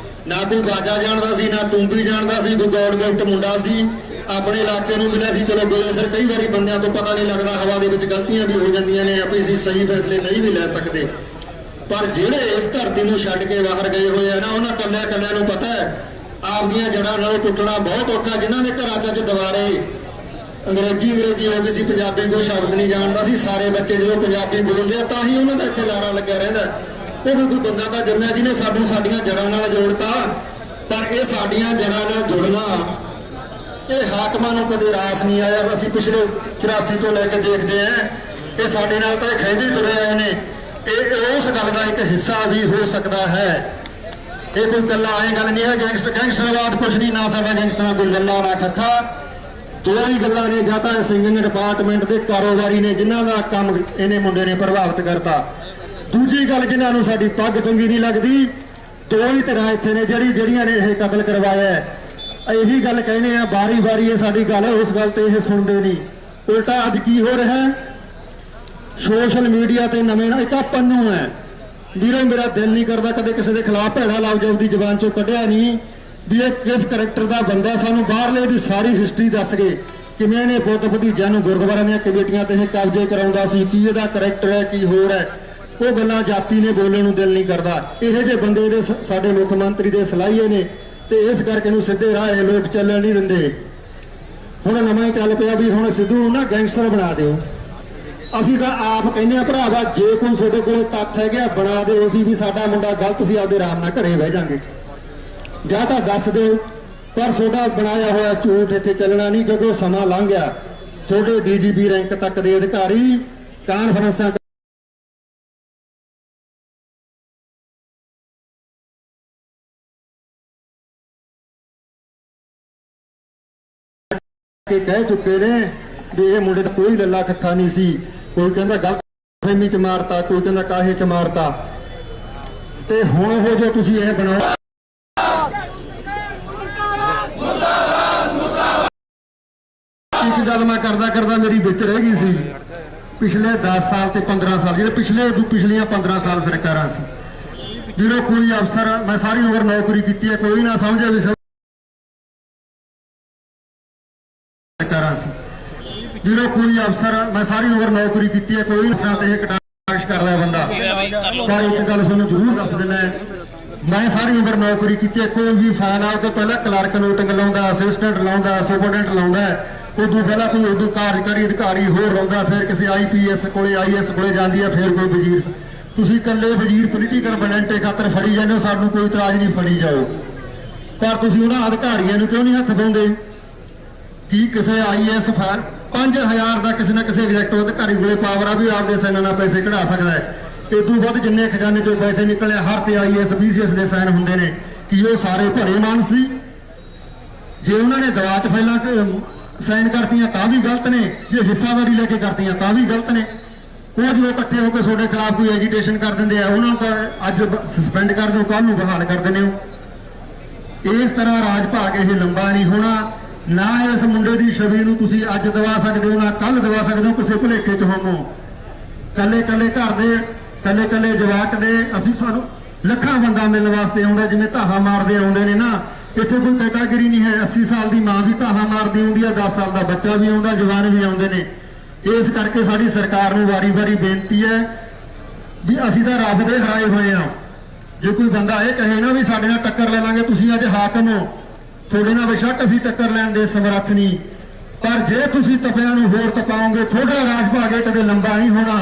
ਨਾ ਕੋਈ ਬਾਜਾ ਜਾਣਦਾ ਸੀ ਨਾ ਤੂੰਬੀ ਜਾਣਦਾ ਸੀ, ਕੋਈ ਗੌਡ ਗਿਫਟ ਮੁੰਡਾ ਸੀ ਆਪਣੇ ਇਲਾਕੇ ਨੂੰ ਮਿਲਿਆ ਸੀ। ਚਲੋ ਬੋਲੇ ਸਰ ਕਈ ਵਾਰੀ ਬੰਦਿਆਂ ਤੋਂ ਪਤਾ ਨਹੀਂ ਲੱਗਦਾ, ਹਵਾ ਦੇ ਵਿੱਚ ਗਲਤੀਆਂ ਵੀ ਹੋ ਜਾਂਦੀਆਂ ਨੇ, ਆਪੇ ਅਸੀਂ ਸਹੀ ਫੈਸਲੇ ਨਹੀਂ ਵੀ ਲੈ ਸਕਦੇ। ਪਰ ਜਿਹੜੇ ਇਸ ਧਰਤੀ ਨੂੰ ਛੱਡ ਕੇ ਬਾਹਰ ਗਏ ਹੋਏ ਆ ਨਾ, ਉਹਨਾਂ ਕੱਲਿਆਂ ਨੂੰ ਪਤਾ ਹੈ ਆਪਦੀਆਂ ਜੜ੍ਹਾਂ ਨਾਲੋਂ ਟੁੱਟਣਾ ਬਹੁਤ ਔਖਾ। ਜਿਨ੍ਹਾਂ ਦੇ ਘਰਾਂ 'ਚ ਦੁਬਾਰੇ ਅੰਗਰੇਜ਼ੀ ਹੋ ਗਈ ਸੀ, ਪੰਜਾਬੀ ਕੋਈ ਸ਼ਬਦ ਨਹੀਂ ਜਾਣਦਾ ਸੀ, ਸਾਰੇ ਬੱਚੇ ਜਦੋਂ ਪੰਜਾਬੀ ਬੋਲਦੇ ਆ ਤਾਂ ਹੀ ਉਹਨਾਂ ਦਾ ਇੱਥੇ ਲਾਰਾ ਲੱਗਿਆ ਰਹਿੰਦਾ। ਉਹ ਵੀ ਕੋਈ ਬੰਦਾ ਤਾਂ ਜੰਮਿਆ ਜਿਹਨੇ ਸਾਡੀਆਂ ਜੜ੍ਹਾਂ ਨਾਲ ਜੋੜਤਾ। ਪਰ ਇਹ ਸਾਡੀਆਂ ਜੜ੍ਹਾਂ ਨਾਲ ਜੁੜਨਾ ਇਹ ਹਾਕਮਾਂ ਨੂੰ ਕਦੇ ਰਾਸ ਨਹੀਂ ਆਇਆ। ਅਸੀਂ ਪਿਛਲੇ 84 ਤੋਂ ਲੈ ਕੇ ਦੇਖਦੇ ਆਂ, ਇਹ ਸਾਡੇ ਨਾਲ ਤਾਂ ਖਹਿੰਦੇ ਤੁਰੇ ਆਏ ਨੇ। ਇਹ ਉਸ ਗੱਲ ਦਾ ਇੱਕ ਹਿੱਸਾ ਵੀ ਹੋ ਸਕਦਾ ਹੈ। ਇਹ ਕੋਈ ਗੱਲਾਂ ਐ ਗੱਲ ਨਹੀਂ ਹੈ ਗੈਂਗਸਟਰਵਾਦ ਕੁਛ ਨਹੀਂ, ਨਾ ਸਾਡਾ ਗੈਂਗਸਟਰਾਂ ਕੋਈ ਲੱਲਾ ਨਾ ਖੱਖਾ। ਦੋ ਹੀ ਗੱਲਾਂ ਨੇ, ਜਾਂ ਤਾਂ ਸਿੰਗਿੰਗ ਡਿਪਾਰਟਮੈਂਟ ਦੇ ਕਾਰੋਬਾਰੀ ਨੇ ਜਿਨ੍ਹਾਂ ਦਾ ਕੰਮ ਇਹਨੇ ਮੁੰਡੇ ਨੇ ਪ੍ਰਭਾਵਿਤ ਕਰਤਾ। ਦੂਜੀ ਗੱਲ, ਜਿਨ੍ਹਾਂ ਨੂੰ ਸਾਡੀ ਪੱਗ ਚੰਗੀ ਨਹੀਂ ਲੱਗਦੀ। ਦੋ ਹੀ ਤਰ੍ਹਾਂ ਇੱਥੇ ਨੇ ਜਿਹੜੀਆਂ ਨੇ ਇਹ ਕਤਲ ਕਰਵਾਇਆ। ਇਹੀ ਗੱਲ ਕਹਿੰਦੇ ਆ ਵਾਰੀ ਇਹ ਸਾਡੀ ਗੱਲ, ਉਸ ਗੱਲ ਤੇ ਇਹ ਸੁਣਦੇ ਨਹੀਂ। ਉਲਟਾ ਅੱਜ ਕੀ ਹੋ ਰਿਹਾ, ਸੋਸ਼ਲ ਮੀਡੀਆ ਤੇ ਨਵੇਂ ਇੱਕ ਪੰਨੂ ਹੈ ਵੀਰੋ, ਮੇਰਾ ਦਿਲ ਨਹੀਂ ਕਰਦਾ ਕਦੇ ਕਿਸੇ ਦੇ ਖਿਲਾਫ ਭੈੜਾ ਲਫ਼ਜ਼ ਆਪਦੀ ਜ਼ਬਾਨ ਚੋਂ ਕੱਢਿਆ ਨਹੀਂ ਵੀ ਇਹ ਕਿਸ ਕਰੈਕਟਰ ਦਾ ਬੰਦਾ। ਸਾਨੂੰ ਬਾਹਰਲੇ ਦੀ ਸਾਰੀ ਹਿਸਟਰੀ ਦੱਸ ਗਏ ਕਿਵੇਂ ਇਹਨੇ ਪੁੱਤ ਭਤੀਜਿਆਂ ਨੂੰ ਗੁਰਦੁਆਰਿਆਂ ਦੀਆਂ ਕਮੇਟੀਆਂ ਤੇ ਇਹ ਕਬਜ਼ੇ ਕਰਾਉਂਦਾ ਸੀ, ਕੀ ਇਹਦਾ ਕਰੈਕਟਰ ਹੈ, ਕੀ ਹੋਰ ਹੈ। ਉਹ ਗੱਲਾਂ ਜਾਤੀ ਨੇ ਬੋਲਣ ਨੂੰ ਦਿਲ ਨਹੀਂ ਕਰਦਾ। ਇਹੋ ਜਿਹੇ ਬੰਦੇ ਦੇ ਸਾਡੇ ਮੁੱਖ ਮੰਤਰੀ ਦੇ ਸਲਾਹੀਏ ਨੇ, ਤੇ ਇਸ ਕਰਕੇ ਨੂੰ ਸਿੱਧੇ ਰਾਹ ਲੋਕ ਚੱਲਣ ਨਹੀਂ ਦਿੰਦੇ। ਹੁਣ ਨਵਾਂ ਹੀ ਚੱਲ ਪਿਆ ਵੀ ਹੁਣ ਸਿੱਧੂ ਨੂੰ ਨਾ ਗੈਂਗਸਟਰ ਬਣਾ ਦਿਓ। ਅਸੀਂ ਤਾਂ ਆਪ ਕਹਿੰਦੇ ਆ ਭਰਾਵਾ, ਜੇ ਕੋਈ ਤੁਹਾਡੇ ਕੋਲ ਤੱਥ ਹੈਗਾ ਬਣਾ ਦਿਓ, ਅਸੀਂ ਵੀ ਸਾਡਾ ਮੁੰਡਾ ਗਲਤ ਸੀ ਆਪਦੇ ਆਰਾਮ ਨਾਲ ਘਰੇ ਬਹਿ ਜਾਾਂਗੇ, ਜਾਂ ਤਾਂ ਦੱਸ ਦਿਓ। ਪਰ ਤੁਹਾਡਾ ਬਣਾਇਆ ਹੋਇਆ ਝੂਠ ਇੱਥੇ ਚੱਲਣਾ ਨਹੀਂ, ਕਿਉਂਕਿ ਸਮਾਂ ਲੰਘ ਗਿਆ। ਤੁਹਾਡੇ ਡੀਜੀਪੀ ਰੈਂਕ ਤੱਕ ਦੇ ਅਧਿਕਾਰੀ ਕਾਨਫਰੰਸਾਂ ਕੇ ਕਹਿ ਚੁੱਕੇ ਨੇ ਵੀ ਇਹ ਮੁੰਡੇ ਦਾ ਕੋਈ ਲੱਲਾ ਖੱਖਾ ਨਹੀਂ ਸੀ। ਕੋਈ ਕਹਿੰਦਾ ਗਲਤ ਫਹਿਮੀ ਚ ਮਾਰਤਾ, ਕੋਈ ਕਹਿੰਦਾ ਕਾਹੇ ਚ ਮਾਰਤਾ। ਤੇ ਹੁਣ ਉਹ ਜੋ ਤੁਸੀਂ ਇਹ ਬਣਾਓ, ਇੱਕ ਗੱਲ ਮੈਂ ਕਰਦਾ ਮੇਰੀ ਵਿੱਚ ਰਹਿ ਗਈ ਸੀ। ਪਿਛਲੇ 10 ਸਾਲ ਤੇ 15 ਸਾਲ ਜਿਹੜੇ ਪਿਛਲੀਆਂ 15 ਸਾਲ ਸਰਕਾਰਾਂ ਸੀ, ਜਦੋਂ ਕੋਈ ਅਫਸਰ, ਮੈਂ ਸਾਰੀ ਉਮਰ ਨੌਕਰੀ ਕੀਤੀ ਹੈ, ਕੋਈ ਨਾ ਸਮਝੇ ਵੀ ਸਰਕਾਰਾਂ ਸੀ, ਜਦੋਂ ਕੋਈ ਅਫਸਰ, ਮੈਂ ਸਾਰੀ ਉਮਰ ਨੌਕਰੀ ਕੀਤੀ ਹੈ, ਕੋਈ ਇਸ ਤਰ੍ਹਾਂ ਤੇ ਇਹ ਕਟਾਕਸ਼ ਕਰਦਾ ਬੰਦਾ। ਪਰ ਇੱਕ ਗੱਲ ਤੁਹਾਨੂੰ ਜ਼ਰੂਰ ਦੱਸ ਦਿੰਦਾ, ਮੈਂ ਸਾਰੀ ਉਮਰ ਨੌਕਰੀ ਕੀਤੀ ਹੈ, ਕੋਈ ਵੀ ਫਾਈਲ ਆਉਣ ਤੋਂ ਪਹਿਲਾਂ ਕਲਰਕ ਨੋਟਿੰਗ ਲਾਉਂਦਾ, ਅਸਿਸਟੈਂਟ ਲਾਉਂਦਾ, ਸੁਪਰਡੈਂਟ ਲਾਉਂਦਾ, ਉਦੋਂ ਪਹਿਲਾਂ ਕੋਈ ਉਦੋਂ ਕਾਰਜਕਾਰੀ ਅਧਿਕਾਰੀ ਹੋਰ ਲਾਉਂਦਾ, ਫਿਰ ਕਿਸੇ IPS ਕੋਲੇ IAS ਕੋਲੇ ਜਾਂਦੀ ਹੈ, ਫਿਰ ਕੋਈ ਵਜ਼ੀਰ। ਤੁਸੀਂ ਇਕੱਲੇ ਵਜ਼ੀਰ ਪੋਲੀਟੀਕਲ ਬੈਲੈਂਟੇ ਖਾਤਰ ਫੜੀ ਜਾਂਦੇ ਹੋ, ਸਾਨੂੰ ਕੋਈ ਇਤਰਾਜ਼ ਨਹੀਂ, ਫੜੀ ਜਾਓ। ਪਰ ਤੁਸੀਂ ਉਹਨਾਂ ਅਧਿਕਾਰੀਆਂ ਨੂੰ ਕਿਉਂ ਨਹੀਂ ਹੱਥ ਪਾਉਂਦੇ? ਕੀ ਕਿਸੇ IAS ਫਾਈਲ 5000 ਦਾ ਕਿਸੇ ਨਾ ਕਿਸੇ ਐਗਜ਼ੈਕਟਿਵ ਅਧਿਕਾਰੀ ਕੋਲੇ ਪਾਵਰ ਆ ਵੀ ਆਪਦੇ ਸਾਈਨਾਂ ਨਾਲ ਪੈਸੇ ਕਢਾ ਸਕਦਾ ਹੈ। ਇਦੋਂ ਵੱਧ ਜਿੰਨੇ ਖਜ਼ਾਨੇ ਚੋਂ ਪੈਸੇ ਨਿਕਲੇ ਹਰ ਤੇ IAS BCS ਦੇ ਸਾਈਨ ਹੁੰਦੇ ਨੇ। ਕੀ ਉਹ ਸਾਰੇ ਭਰੇ ਮਾਨ ਸੀ? ਜੇ ਉਹਨਾਂ ਨੇ ਦਵਾ 'ਚ ਫਾਈਲਾਂ ਸਾਈਨ ਕਰਤੀਆਂ ਤਾਂ ਵੀ ਗਲਤ ਨੇ, ਜੇ ਹਿੱਸਾਦਾਰੀ ਲੈ ਕੇ ਕਰਤੀਆਂ ਤਾਂ ਵੀ ਗਲਤ ਨੇ। ਉਹ ਜਦੋਂ ਇਕੱਠੇ ਹੋ ਕੇ ਤੁਹਾਡੇ ਖਿਲਾਫ ਕੋਈ ਐਜੀਟੇਸ਼ਨ ਕਰ ਦਿੰਦੇ ਆ, ਉਹਨਾਂ ਨੂੰ ਤਾਂ ਅੱਜ ਸਸਪੈਂਡ ਕਰ ਦਿਓ, ਕੱਲ ਨੂੰ ਬਹਾਲ ਕਰ ਦਿੰਦੇ ਹੋ। ਇਸ ਤਰ੍ਹਾਂ ਰਾਜ ਭਾਗ ਇਹ ਲੰਬਾ ਨਹੀਂ ਹੋਣਾ। ਨਾ ਇਸ ਮੁੰਡੇ ਦੀ ਛਵੀ ਨੂੰ ਤੁਸੀਂ ਅੱਜ ਦਵਾ ਸਕਦੇ ਹੋ, ਨਾ ਕੱਲ ਦਵਾ ਸਕਦੇ ਹੋ। ਕਿਸੇ ਭੁਲੇਖੇ 'ਚ ਹੋਵੋ। ਕੱਲੇ ਘਰ ਦੇ ਕੱਲੇ ਜਵਾਕ ਦੇ ਸਾਨੂੰ ਲੱਖਾਂ ਬੰਦਾ ਮਿਲਣ ਵਾਸਤੇ ਆਉਂਦਾ, ਜਿਵੇਂ ਧਾਹਾ ਮਾਰਦੇ ਆਉਂਦੇ ਨੇ ਨਾ। ਇੱਥੇ ਕੋਈ ਕੈਟਾਗਰੀ ਨਹੀਂ ਹੈ। 80 ਸਾਲ ਦੀ ਮਾਂ ਵੀ ਧਾਹਾ ਮਾਰਦੀ ਆਉਂਦੀ ਹੈ, 10 ਸਾਲ ਦਾ ਬੱਚਾ ਵੀ ਆਉਂਦਾ, ਜਵਾਨ ਵੀ ਆਉਂਦੇ ਨੇ। ਇਸ ਕਰਕੇ ਸਾਡੀ ਸਰਕਾਰ ਨੂੰ ਵਾਰੀ-ਵਾਰੀ ਬੇਨਤੀ ਹੈ ਵੀ ਅਸੀਂ ਤਾਂ ਰੱਬ ਦੇ ਹਰਾਏ ਹੋਏ ਆ। ਜੇ ਕੋਈ ਬੰਦਾ ਇਹ ਕਹੇ ਨਾ ਵੀ ਸਾਡੇ ਨਾਲ ਟੱਕਰ ਲੈ ਲਾਂਗੇ, ਤੁਸੀਂ ਅੱਜ ਹਾਕਮ ਹੋ, ਤੁਹਾਡੇ ਨਾਲ ਬੇਸ਼ੱਕ ਅਸੀਂ ਟੱਕਰ ਲੈਣ ਦੇ ਸਮਰੱਥ ਨਹੀਂ, ਪਰ ਜੇ ਤੁਸੀਂ ਤਪਿਆਂ ਨੂੰ ਹੋਰ ਤਪਾਓਗੇ, ਤੁਹਾਡਾ ਰਾਜ ਭਾਗ ਕਦੇ ਲੰਬਾ ਨਹੀਂ ਹੋਣਾ।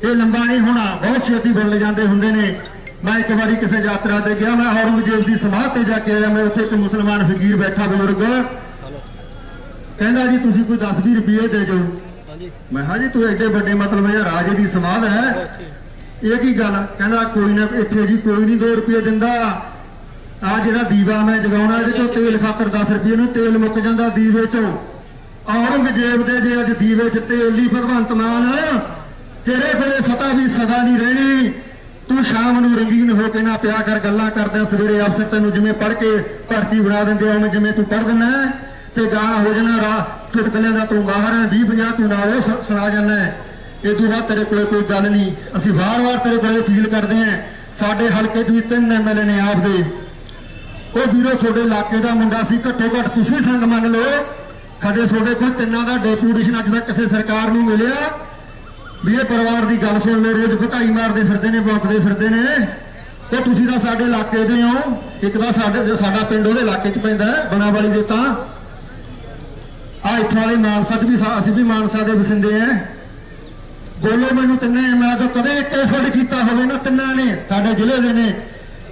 ਇਹ ਲੰਬਾ ਨਹੀਂ ਹੋਣਾ, ਬਹੁਤ ਛੇਤੀ ਬਦਲ ਜਾਂਦੇ ਹੁੰਦੇ ਨੇ। ਮੈਂ ਇੱਕ ਵਾਰੀ ਕਿਸੇ ਯਾਤਰਾ ਤੇ ਗਿਆ, ਮੈਂ ਔਰੰਗਜ਼ੇਬ ਦੀ ਸਮਾਧ ਤੇ ਜਾ ਕੇ ਆਇਆ। ਮੈਂ ਉੱਥੇ ਇੱਕ ਮੁਸਲਮਾਨ ਫਕੀਰ ਬੈਠਾ, ਬਜ਼ੁਰਗ, ਕਹਿੰਦਾ ਜੀ ਤੁਸੀਂ ਕੋਈ 10-20 ਰੁਪਏ ਦੇ ਜਾਓ। ਮੈਂ ਕਿਹਾ ਜੀ ਤੂੰ ਐਡੇ ਵੱਡੇ ਮਤਲਬ ਇਹ ਰਾਜੇ ਦੀ ਸਮਾਧ ਹੈ, ਇਹ ਕੀ ਗੱਲ? ਕਹਿੰਦਾ ਕੋਈ ਨਾ, ਇੱਥੇ ਜੀ ਕੋਈ ਨਹੀਂ 2 ਰੁਪਏ ਦਿੰਦਾ, ਆ ਜਿਹੜਾ ਦੀਵਾ ਮੈਂ ਜਗਾਉਣਾ ਇਹਦੇ ਚੋਂ ਤੇਲ ਖਾਤਰ 10 ਰੁਪਏ ਨੂੰ ਤੇਲ ਮੁੱਕ ਜਾਂਦਾ ਦੀਵੇ ਚੋਂ। ਔਰੰਗਜ਼ੇਬ ਦੇ ਜੇ ਅੱਜ ਦੀਵੇ 'ਚ ਤੇਲ ਨਹੀਂ ਭਗਵੰਤ ਮਾਨ ਤੇਰੇ ਕੋਲੇ ਸਤਾ ਵੀ ਸਦਾ ਨਹੀਂ ਰਹਿਣੀ। ਤੂੰ ਸ਼ਾਮ ਨੂੰ ਰੰਗੀਨ ਹੋ ਕੇ ਨਾ ਪਿਆ ਕਰ, ਗੱਲਾਂ ਕਰਦਾ ਸਵੇਰੇ ਅਫਸਰ ਤੈਨੂੰ ਜਿਵੇਂ ਪੜ੍ਹ ਕੇ ਭਰਤੀ ਬਣਾ ਦਿੰਦੇ ਉਵੇਂ ਜਿਵੇਂ ਤੂੰ ਪੜ੍ਹ ਦਿੰਦਾ ਤੇ ਗਾਂ ਹੋ ਜਾਣਾ ਰਾਹ ਚੁਟਕਲਿਆਂ ਦਾ ਤੂੰ ਮਾਹਰ ਹੈ। 20-50 ਤੂੰ ਨਾਲ ਉਹ ਸੁਣਾ ਜਾਂਦਾ। ਇਹ ਤੋਂ ਬਾਅਦ ਤੇਰੇ ਕੋਲੇ ਕੋਈ ਗੱਲ ਨਹੀਂ। ਅਸੀਂ ਵਾਰ-ਵਾਰ ਤੇਰੇ ਕੋਲੇ ਅਪੀਲ ਕਰਦੇ ਹਾਂ। ਸਾਡੇ ਹਲਕੇ 'ਚ ਵੀ 3 MLA ਨੇ ਆਪਦੇ। ਉਹ ਵੀਰੋ ਤੁਹਾਡੇ ਇਲਾਕੇ ਦਾ ਮੁੰਡਾ ਸੀ, ਘੱਟੋ ਘੱਟ ਤੁਸੀਂ ਸੰਗ ਮੰਨ ਲਓ। ਸਾਡੇ ਤੁਹਾਡੇ ਕੋਲ 3 ਦਾ ਡੈਪੂਟੇਸ਼ਨ ਅੱਜ ਤੱਕ ਕਿਸੇ ਸਰਕਾਰ ਨੂੰ ਮਿਲਿਆ ਵੀ ਇਹ ਪਰਿਵਾਰ ਦੀ ਗੱਲ ਸੁਣ ਲਓ। ਰੋਜ਼ ਭਕਾਈ ਮਾਰਦੇ ਫਿਰਦੇ ਨੇ, ਭੌਂਕਦੇ ਫਿਰਦੇ ਨੇ। ਤੇ ਤੁਸੀਂ ਤਾਂ ਸਾਡੇ ਇਲਾਕੇ ਦੇ ਹੋ। ਇੱਕ ਤਾਂ ਸਾਡਾ ਪਿੰਡ ਉਹਦੇ ਇਲਾਕੇ 'ਚ ਪੈਂਦਾ ਬਣਾਵਾਲੀ ਦੇ। ਤਾਂ ਆ ਇੱਥੋਂ ਵਾਲੇ ਮਾਨਸਾ 'ਚ ਵੀ ਅਸੀਂ ਵੀ ਮਾਨਸਾ ਦੇ ਵਸਿੰਦੇ ਆ। ਬੋਲੋ ਮੈਨੂੰ 3 MLA ਤੋਂ ਕਦੇ ਇੱਕ ਐਫਰਟ ਕੀਤਾ ਹੋਵੇ ਨਾ, 3 ਨੇ ਸਾਡੇ ਜ਼ਿਲ੍ਹੇ ਦੇ ਨੇ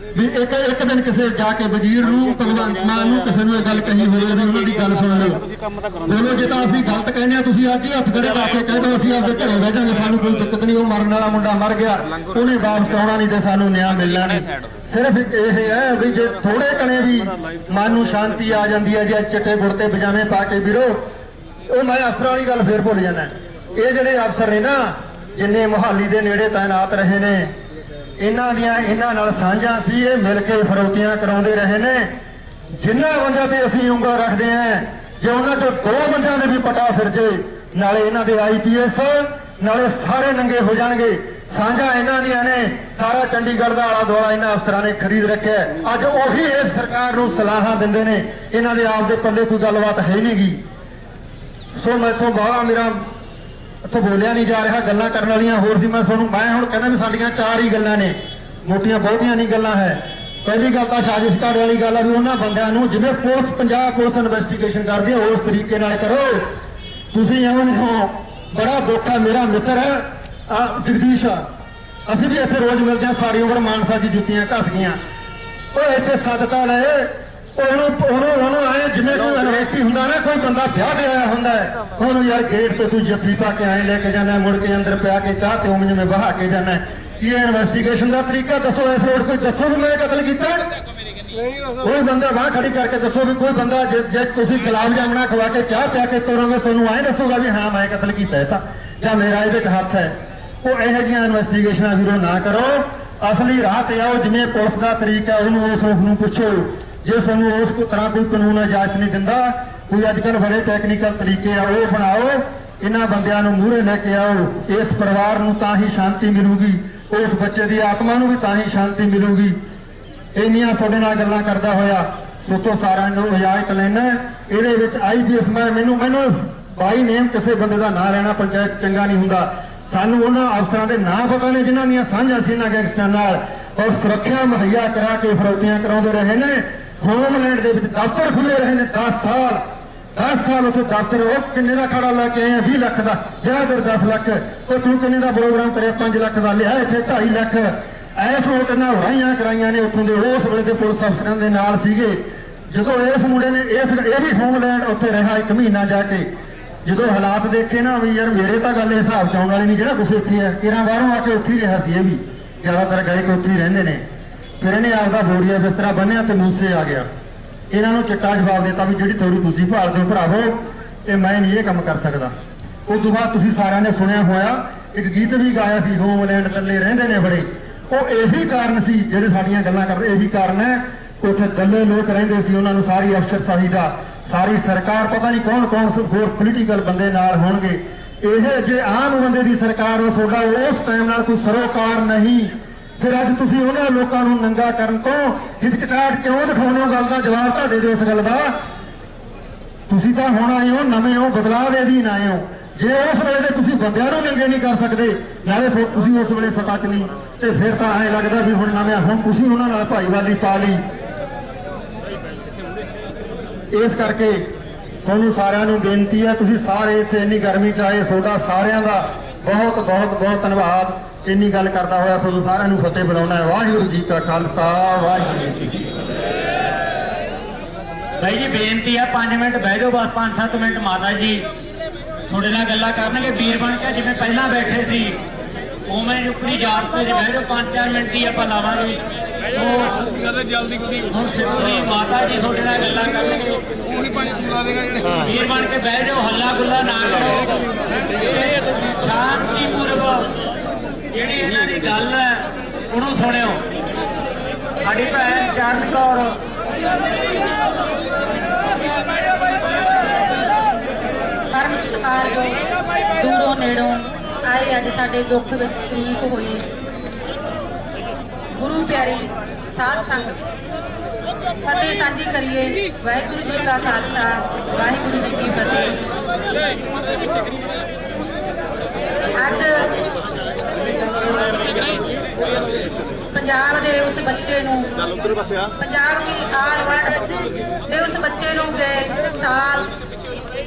ਵੀ ਇੱਕ ਦਿਨ ਕਿਸੇ ਜਾ ਕੇ ਵਜ਼ੀਰ ਨੂੰ ਭਗਵੰਤ ਮਾਨ ਨੂੰ ਕਿਸੇ ਨੂੰ ਇਹ ਗੱਲ ਕਹੀ ਹੋਵੇ ਵੀ ਉਹਨਾਂ ਦੀ ਗੱਲ ਸੁਣ ਲਓ। ਬੋਲੋ ਜੇ ਤਾਂ ਅਸੀਂ ਗਲਤ ਕਹਿੰਦੇ ਆ ਤੁਸੀਂ ਅੱਜ ਹੀ ਹੱਥ ਖੜੇ ਕਰਕੇ ਕਹਿ ਦਿਓ ਅਸੀਂ ਆਪਦੇ ਘਰੇ ਬਹਿ ਜਾਾਂਗੇ, ਸਾਨੂੰ ਕੋਈ ਦਿੱਕਤ ਨਹੀਂ। ਉਹ ਮਰਨ ਵਾਲਾ ਮੁੰਡਾ ਮਰ ਗਿਆ, ਉਹਨੇ ਵਾਪਸ ਆਉਣਾ ਨਹੀਂ ਤੇ ਸਾਨੂੰ ਨਿਆਂ ਮਿਲਣਾ ਨਹੀਂ। ਸਿਰਫ ਇਹ ਹੈ ਵੀ ਜੇ ਥੋੜੇ ਕਣੇ ਵੀ ਮਨ ਨੂੰ ਸ਼ਾਂਤੀ ਆ ਜਾਂਦੀ ਹੈ ਜੇ ਚਿੱਟੇ ਗੁੜਤੇ ਪਜਾਮੇ ਪਾ ਕੇ ਵੀਰੋ। ਉਹ ਮੈਂ ਅਫਸਰਾਂ ਵਾਲੀ ਗੱਲ ਫੇਰ ਭੁੱਲ ਜਾਣਾ। ਇਹ ਜਿਹੜੇ ਅਫਸਰ ਨੇ ਨਾ ਜਿੰਨੇ ਮੁਹਾਲੀ ਦੇ ਨੇੜੇ ਤਾਇਨਾਤ ਰਹੇ ਨੇ ਇਹਨਾਂ ਨਾਲ ਸਾਂਝਾਂ ਸੀ। ਇਹ ਮਿਲ ਕੇ ਫਰੋਤੀਆਂ ਕਰਾਉਂਦੇ ਰਹੇ ਨੇ। ਜਿੰਨਾ ਬੰਦਿਆਂ ਤੇ ਅਸੀਂ ਉਂਗਲ ਰੱਖਦੇ ਆਂ ਜੇ ਉਹਨਾਂ ਚੋਂ 2 ਬੰਦਿਆਂ ਦੇ ਵੀ ਪਟਾ ਫਿਰ ਜੇ ਨਾਲੇ ਇਹਨਾਂ ਦੇ IPS ਨਾਲੇ ਸਾਰੇ ਨੰਗੇ ਹੋ ਜਾਣਗੇ। ਸਾਂਝਾਂ ਇਹਨਾਂ ਦੀਆਂ ਨੇ। ਸਾਰਾ ਚੰਡੀਗੜ੍ਹ ਦਾ ਆਲਾ ਦੁਆਲਾ ਇਹਨਾਂ ਅਫਸਰਾਂ ਨੇ ਖਰੀਦ ਰੱਖਿਆ। ਅੱਜ ਉਹੀ ਇਸ ਸਰਕਾਰ ਨੂੰ ਸਲਾਹਾਂ ਦਿੰਦੇ ਨੇ। ਇਹਨਾਂ ਦੇ ਆਪ ਦੇ ਪੱਲੇ ਕੋਈ ਗੱਲਬਾਤ ਹੈ ਨਹੀਂ ਗੀ। ਸੋ ਮੈਥੋਂ ਬਾਹਰ ਮੇਰਾ ਇੱਥੋਂ ਬੋਲਿਆ ਨਹੀਂ ਜਾ ਰਿਹਾ। ਗੱਲਾਂ ਕਰਨ ਵਾਲੀਆਂ ਹੋਰ ਸੀ। ਮੈਂ ਹੁਣ ਕਹਿੰਦਾ ਵੀ ਸਾਡੀਆਂ 4 ਹੀ ਗੱਲਾਂ ਨੇ, ਮੋਟੀਆਂ ਬਹੁਤੀਆਂ ਨਹੀਂ ਗੱਲਾਂ ਹੈ। ਪਹਿਲੀ ਗੱਲ ਤਾਂ ਸਾਜ਼ਿਸ਼ ਕਰਨ ਵਾਲੀ ਗੱਲ ਆ ਵੀ ਉਹਨਾਂ ਬੰਦਿਆਂ ਨੂੰ ਜਿਵੇਂ ਪੰਜਾਬ ਪੁਲਿਸ ਇਨਵੈਸਟੀਗੇਸ਼ਨ ਕਰਦੀ ਹੈ ਉਸ ਤਰੀਕੇ ਨਾਲ ਕਰੋ। ਤੁਸੀਂ ਐਵੇਂ ਨਹੀਂ ਹੋ। ਬੜਾ ਦੁੱਖ ਹੈ। ਮੇਰਾ ਮਿੱਤਰ ਹੈ ਜਗਦੀਸ਼, ਅਸੀਂ ਵੀ ਇੱਥੇ ਰੋਜ਼ ਮਿਲਦੇ ਹਾਂ। ਸਾਰੀ ਉਮਰ ਮਾਨਸਾ ਦੀ ਜੁੱਤੀਆਂ ਘਸ ਗਈਆਂ। ਉਹ ਇੱਥੇ ਸਦਕਾ ਲਏ ਉਹਨੂੰ ਆਏ ਜਿਵੇਂ ਕੋਈ ਅਨਵੇਟੀ ਹੁੰਦਾ ਨਾ, ਕੋਈ ਬੰਦਾ ਵਿਆਹ ਤੇ ਆਇਆ ਹੁੰਦਾ ਉਹਨੂੰ ਯਾਰ ਗੇਟ ਤੇ ਤੂੰ ਜੱਫੀ ਪਾ ਕੇ ਆਏ ਲੈ ਕੇ ਜਾਣਾ, ਮੁੜ ਕੇ ਅੰਦਰ ਪਿਆ ਕੇ ਚਾਹ ਤੇ ਉਵੇਂ ਜਿਵੇਂ ਬਹਾ ਕੇ ਜਾਣਾ। ਕੀ ਇਨਵੈਸਟੀਗੇਸ਼ਨ ਦਾ ਤਰੀਕਾ ਦੱਸੋ। ਇਸ ਰੋਡ ਕੋਈ ਦੱਸੋ ਵੀ ਮੈਂ ਕਤਲ ਕੀਤਾ। ਕੋਈ ਬੰਦਾ ਬਾਹਰ ਖੜੀ ਕਰਕੇ ਦੱਸੋ ਵੀ ਕੋਈ ਬੰਦਾ ਜੇ ਤੁਸੀਂ ਗੁਲਾਬ ਜਾਮਣਾ ਖਵਾ ਕੇ ਚਾਹ ਪਿਆ ਕੇ ਤੋਰਾਂਗੇ ਤੁਹਾਨੂੰ ਐਂ ਦੱਸੂਗਾ ਵੀ ਹਾਂ ਮੈਂ ਕਤਲ ਕੀਤਾ ਤਾਂ ਜਾਂ ਮੇਰਾ ਇਹਦੇ 'ਚ ਹੱਥ ਹੈ। ਉਹ ਇਹੋ ਜਿਹੀਆਂ ਇਨਵੈਸਟੀਗੇਸ਼ਨਾਂ ਵੀਰੋ ਨਾ ਕਰੋ। ਅਸਲੀ ਰਾਹ ਤੇ ਆਓ। ਜਿਵੇਂ ਪੁਲਿਸ ਦਾ ਤਰੀਕਾ ਉਹਨੂੰ ਉਸ ਨੂੰ ਪੁੱਛੋ। ਜੇ ਸਾਨੂੰ ਉਸ ਤਰ੍ਹਾਂ ਕੋਈ ਕਾਨੂੰਨ ਇਜਾਜ਼ਤ ਨਹੀਂ ਦਿੰਦਾ, ਕੋਈ ਅੱਜ ਕੱਲ੍ਹ ਬੜੇ ਟੈਕਨੀਕਲ ਤਰੀਕੇ ਆ ਉਹ ਬਣਾਓ। ਇਹਨਾਂ ਬੰਦਿਆਂ ਨੂੰ ਮੂਹਰੇ ਲੈ ਕੇ ਆਓ। ਇਸ ਪਰਿਵਾਰ ਨੂੰ ਤਾਂ ਹੀ ਸ਼ਾਂਤੀ ਮਿਲੂਗੀ, ਉਸ ਬੱਚੇ ਦੀ ਆਤਮਾ ਨੂੰ ਵੀ ਤਾਂ ਹੀ ਸ਼ਾਂਤੀ ਮਿਲੂਗੀ। ਇੰਨੀਆਂ ਤੁਹਾਡੇ ਨਾਲ ਗੱਲਾਂ ਕਰਦਾ ਹੋਇਆ ਸੋਤੋਂ ਸਾਰਿਆਂ ਨੂੰ ਇਜਾਜ਼ਤ ਲੈਣਾ। ਇਹਦੇ ਵਿੱਚ IPS ਮੈਨੂੰ ਬਾਈ ਨੇਮ ਕਿਸੇ ਬੰਦੇ ਦਾ ਨਾਂ ਲੈਣਾ ਪੰਚਾਇਤ ਚੰਗਾ ਨਹੀਂ ਹੁੰਦਾ। ਸਾਨੂੰ ਉਹਨਾਂ ਅਫਸਰਾਂ ਦੇ ਨਾਂ ਪਤਾ ਨੇ ਜਿਨ੍ਹਾਂ ਦੀਆਂ ਸਾਂਝਾਂ ਸੀ ਇਹਨਾਂ ਗੈਂਗਸਟਰਾਂ ਨਾਲ ਔਰ ਸੁਰੱਖਿਆ ਮੁਹੱਈਆ ਕਰਾ ਕੇ ਫਰੋਤੀਆਂ ਕਰਾਉਂਦੇ ਰਹੇ ਨੇ। ਹੋਮਲੈਂਡ ਦੇ ਵਿੱਚ ਦਫ਼ਤਰ ਖੁੱਲੇ ਰਹੇ ਨੇ 10 ਸਾਲ ਉੱਥੇ ਦਫ਼ਤਰ। ਉਹ ਕਿੰਨੇ ਦਾ ਖੜਾ ਲੈ ਕੇ ਆਏ 20 ਲੱਖ ਦਾ, ਜਿਹੜਾ ਤੇ 10 ਲੱਖ। ਉਹ ਤੂੰ ਕਿੰਨੇ ਦਾ ਪ੍ਰੋਗਰਾਮ ਕਰਿਆ 5 ਲੱਖ ਦਾ ਲਿਆ, ਇੱਥੇ 2.5 ਲੱਖ। ਐਸ ਰੋਟ ਨਾਲ ਹੋਰਾਈਆਂ ਕਰਾਈਆਂ ਨੇ ਉੱਥੋਂ ਦੇ ਉਸ ਵੇਲੇ ਦੇ ਪੁਲਿਸ ਅਫਸਰਾਂ ਦੇ ਨਾਲ ਸੀਗੇ। ਜਦੋਂ ਇਸ ਮੁੰਡੇ ਨੇ ਇਹ ਵੀ ਹੋਮਲੈਂਡ ਉੱਥੇ ਰਿਹਾ 1 ਮਹੀਨਾ ਜਾ ਕੇ। ਜਦੋਂ ਹਾਲਾਤ ਦੇਖੇ ਨਾ ਵੀ ਯਾਰ ਮੇਰੇ ਤਾਂ ਗੱਲ ਹਿਸਾਬ ਚ ਆਉਣ ਵਾਲੀ ਨਹੀਂ, ਜਿਹੜਾ ਕੁਛ ਇੱਥੇ ਹੈ ਕਿਰਾਂ ਬਾਹਰੋਂ ਆ ਕੇ ਉੱਥੇ ਹੀ ਰਿਹਾ ਸੀ। ਇਹ ਵੀ ਜ਼ਿਆਦਾਤਰ ਗਏ ਕਿ ਉੱਥੇ ਹੀ ਰਹਿੰਦੇ ਨੇ। ਫਿਰ ਇਹਨੇ ਆਪਦਾ ਬੋਰੀਆ ਬਿਸਤਰਾ ਬੰਨਿਆ ਤੇ ਮੂਸੇ ਆ ਗਿਆ। ਇਹਨਾਂ ਨੂੰ ਚਿੱਟਾ ਜਵਾਬ ਦਿੱਤਾ ਵੀ ਜਿਹੜੀ ਥੋੜੀ ਤੁਸੀਂ ਭਾਲਦੇ ਹੋ ਭਰਾਵੋ ਤੇ ਮੈਂ ਨਹੀਂ ਇਹ ਕੰਮ ਕਰ ਸਕਦਾ। ਉਸ ਤੋਂ ਬਾਅਦ ਤੁਸੀਂ ਸਾਰਿਆਂ ਨੇ ਸੁਣਿਆ ਹੋਇਆ ਇੱਕ ਗੀਤ ਵੀ ਗਾਇਆ ਸੀ, ਹੋਮਲੈਂਡ ਦੱਲੇ ਰਹਿੰਦੇ ਨੇ ਬੜੇ। ਉਹ ਇਹੀ ਕਾਰਨ ਸੀ ਜਿਹੜੇ ਸਾਡੀਆਂ ਗੱਲਾਂ ਕਰਦੇ। ਇਹੀ ਕਾਰਨ ਹੈ ਉੱਥੇ ਦੱਲੇ ਲੋਕ ਰਹਿੰਦੇ ਸੀ। ਉਹਨਾਂ ਨੂੰ ਸਾਰੀ ਅਫਸਰਸ਼ਾਹੀ ਦਾ, ਸਾਰੀ ਸਰਕਾਰ, ਪਤਾ ਨਹੀਂ ਕੌਣ ਹੋਰ ਪੋਲੀਟੀਕਲ ਬੰਦੇ ਨਾਲ ਹੋਣਗੇ। ਇਹ ਜੇ ਆਮ ਬੰਦੇ ਦੀ ਸਰਕਾਰ ਹੋ ਤੁਹਾਡਾ ਉਸ ਟਾਈਮ ਨਾਲ ਕੋਈ ਸਰੋਕਾਰ ਨਹੀਂ। ਫਿਰ ਅੱਜ ਤੁਸੀਂ ਉਹਨਾਂ ਲੋਕਾਂ ਨੂੰ ਨੰਗਾ ਕਰਨ ਤੋਂ ਹਿਚਕਚਾਹਟ ਕਿਉਂ ਦਿਖਾਉਂਦੇ ਹੋ? ਗੱਲ ਦਾ ਜਵਾਬ ਤਾਂ ਦੇ ਦਿਓ ਇਸ ਗੱਲ ਦਾ। ਤੁਸੀਂ ਤਾਂ ਹੁਣ ਆਏ ਹੋ, ਨਵੇਂ ਹੋ, ਬਦਲਾਅ ਦੇ ਅਧੀਨ ਆਏ ਹੋ। ਜੇ ਉਸ ਵੇਲੇ ਦੇ ਤੁਸੀਂ ਬੰਦਿਆਂ ਨੂੰ ਨੰਗੇ ਨਹੀਂ ਕਰ ਸਕਦੇ, ਨਾਲੇ ਤੁਸੀਂ ਉਸ ਵੇਲੇ ਸੱਤਾ 'ਚ ਨਹੀਂ, ਤੇ ਫਿਰ ਤਾਂ ਐਂ ਲੱਗਦਾ ਵੀ ਹੁਣ ਨਵੇਂ ਹੁਣ ਤੁਸੀਂ ਉਹਨਾਂ ਨਾਲ ਭਾਈਵਾਲੀ ਪਾ ਲਈ। ਇਸ ਕਰਕੇ ਤੁਹਾਨੂੰ ਸਾਰਿਆਂ ਨੂੰ ਬੇਨਤੀ ਹੈ, ਤੁਸੀਂ ਸਾਰੇ ਇੱਥੇ ਇੰਨੀ ਗਰਮੀ 'ਚ ਆਏ, ਤੁਹਾਡਾ ਸਾਰਿਆਂ ਦਾ ਬਹੁਤ ਬਹੁਤ ਬਹੁਤ ਧੰਨਵਾਦ। ਇੰਨੀ ਗੱਲ ਕਰਦਾ ਹੋਇਆ ਤੁਹਾਨੂੰ ਸਾਰਿਆਂ ਨੂੰ ਫਤਿਹ ਬੁਲਾਉਣਾ ਹੈ। ਵਾਹਿਗੁਰੂ ਜੀ ਕਾ ਖਾਲਸਾ, ਵਾਹਿਗੁਰੂ ਜੀ ਕੀ ਫਤਿਹ। ਭਾਈ ਜੀ ਬੇਨਤੀ ਹੈ 5 ਮਿੰਟ ਬਹਿ ਜਾਓ, ਬਸ 5-7 ਮਿੰਟ ਮਾਤਾ ਜੀ ਤੁਹਾਡੇ ਨਾਲ ਗੱਲਾਂ ਕਰਨਗੇ। ਵੀਰ ਬਣ ਕੇ ਜਿਵੇਂ ਪਹਿਲਾਂ ਬੈਠੇ ਸੀ ਉਵੇਂ ਨੁਕਰੀ ਜਾਤ ਤੇ ਬਹਿ ਜਾਓ, 5-4 ਮਿੰਟ ਹੀ ਆਪਾਂ ਲਾਵਾਂਗੇ। ਸੋ ਕਦੇ ਜਲਦੀ ਕੋਈ ਹੁਣ ਸਿੱਧੂ ਮਾਤਾ ਜੀ ਤੁਹਾਡੇ ਨਾਲ ਗੱਲਾਂ ਕਰਨਗੇ, ਉਹੀ ਪਾਣੀ ਪੂਰਾ ਦੇਗਾ ਜਿਹੜੇ ਵੀਰ ਬਣ ਕੇ ਬਹਿ ਜਾਓ, ਹੱਲਾ ਗੁੱਲਾ ਨਾ ਕਰੋ, ਸ਼ਾਂਤੀਪੂਰਵਕ ਜਿਹੜੀ ਇਹਨਾਂ ਦੀ ਗੱਲ ਹੈ ਉਹਨੂੰ ਸੁਣਿਓ। ਸਾਡੀ ਭੈਣ ਚਰਨ ਕੌਰ ਧਰਮ ਸਤਿਕਾਰ ਜੋ ਦੂਰੋਂ ਨੇੜੋਂ ਆਏ ਅੱਜ ਸਾਡੇ ਦੁੱਖ ਵਿੱਚ ਸ਼ਰੀਕ ਹੋਏ ਗੁਰੂ ਪਿਆਰੀ ਸਾਧ ਸੰਗਤ, ਫਤਿਹ ਸਾਂਝੀ ਕਰੀਏ। ਵਾਹਿਗੁਰੂ ਜੀ ਕਾ ਖਾਲਸਾ, ਵਾਹਿਗੁਰੂ ਜੀ ਕੀ ਫਤਿਹ। ਅੱਜ ਪੰਜਾਬ ਦੇ ਉਸ ਬੱਚੇ ਨੂੰ, ਪੰਜਾਬ ਦੀ ਆਲ ਵਰਡ ਦੇ ਉਸ ਬੱਚੇ ਨੂੰ ਗਏ ਸਾਲ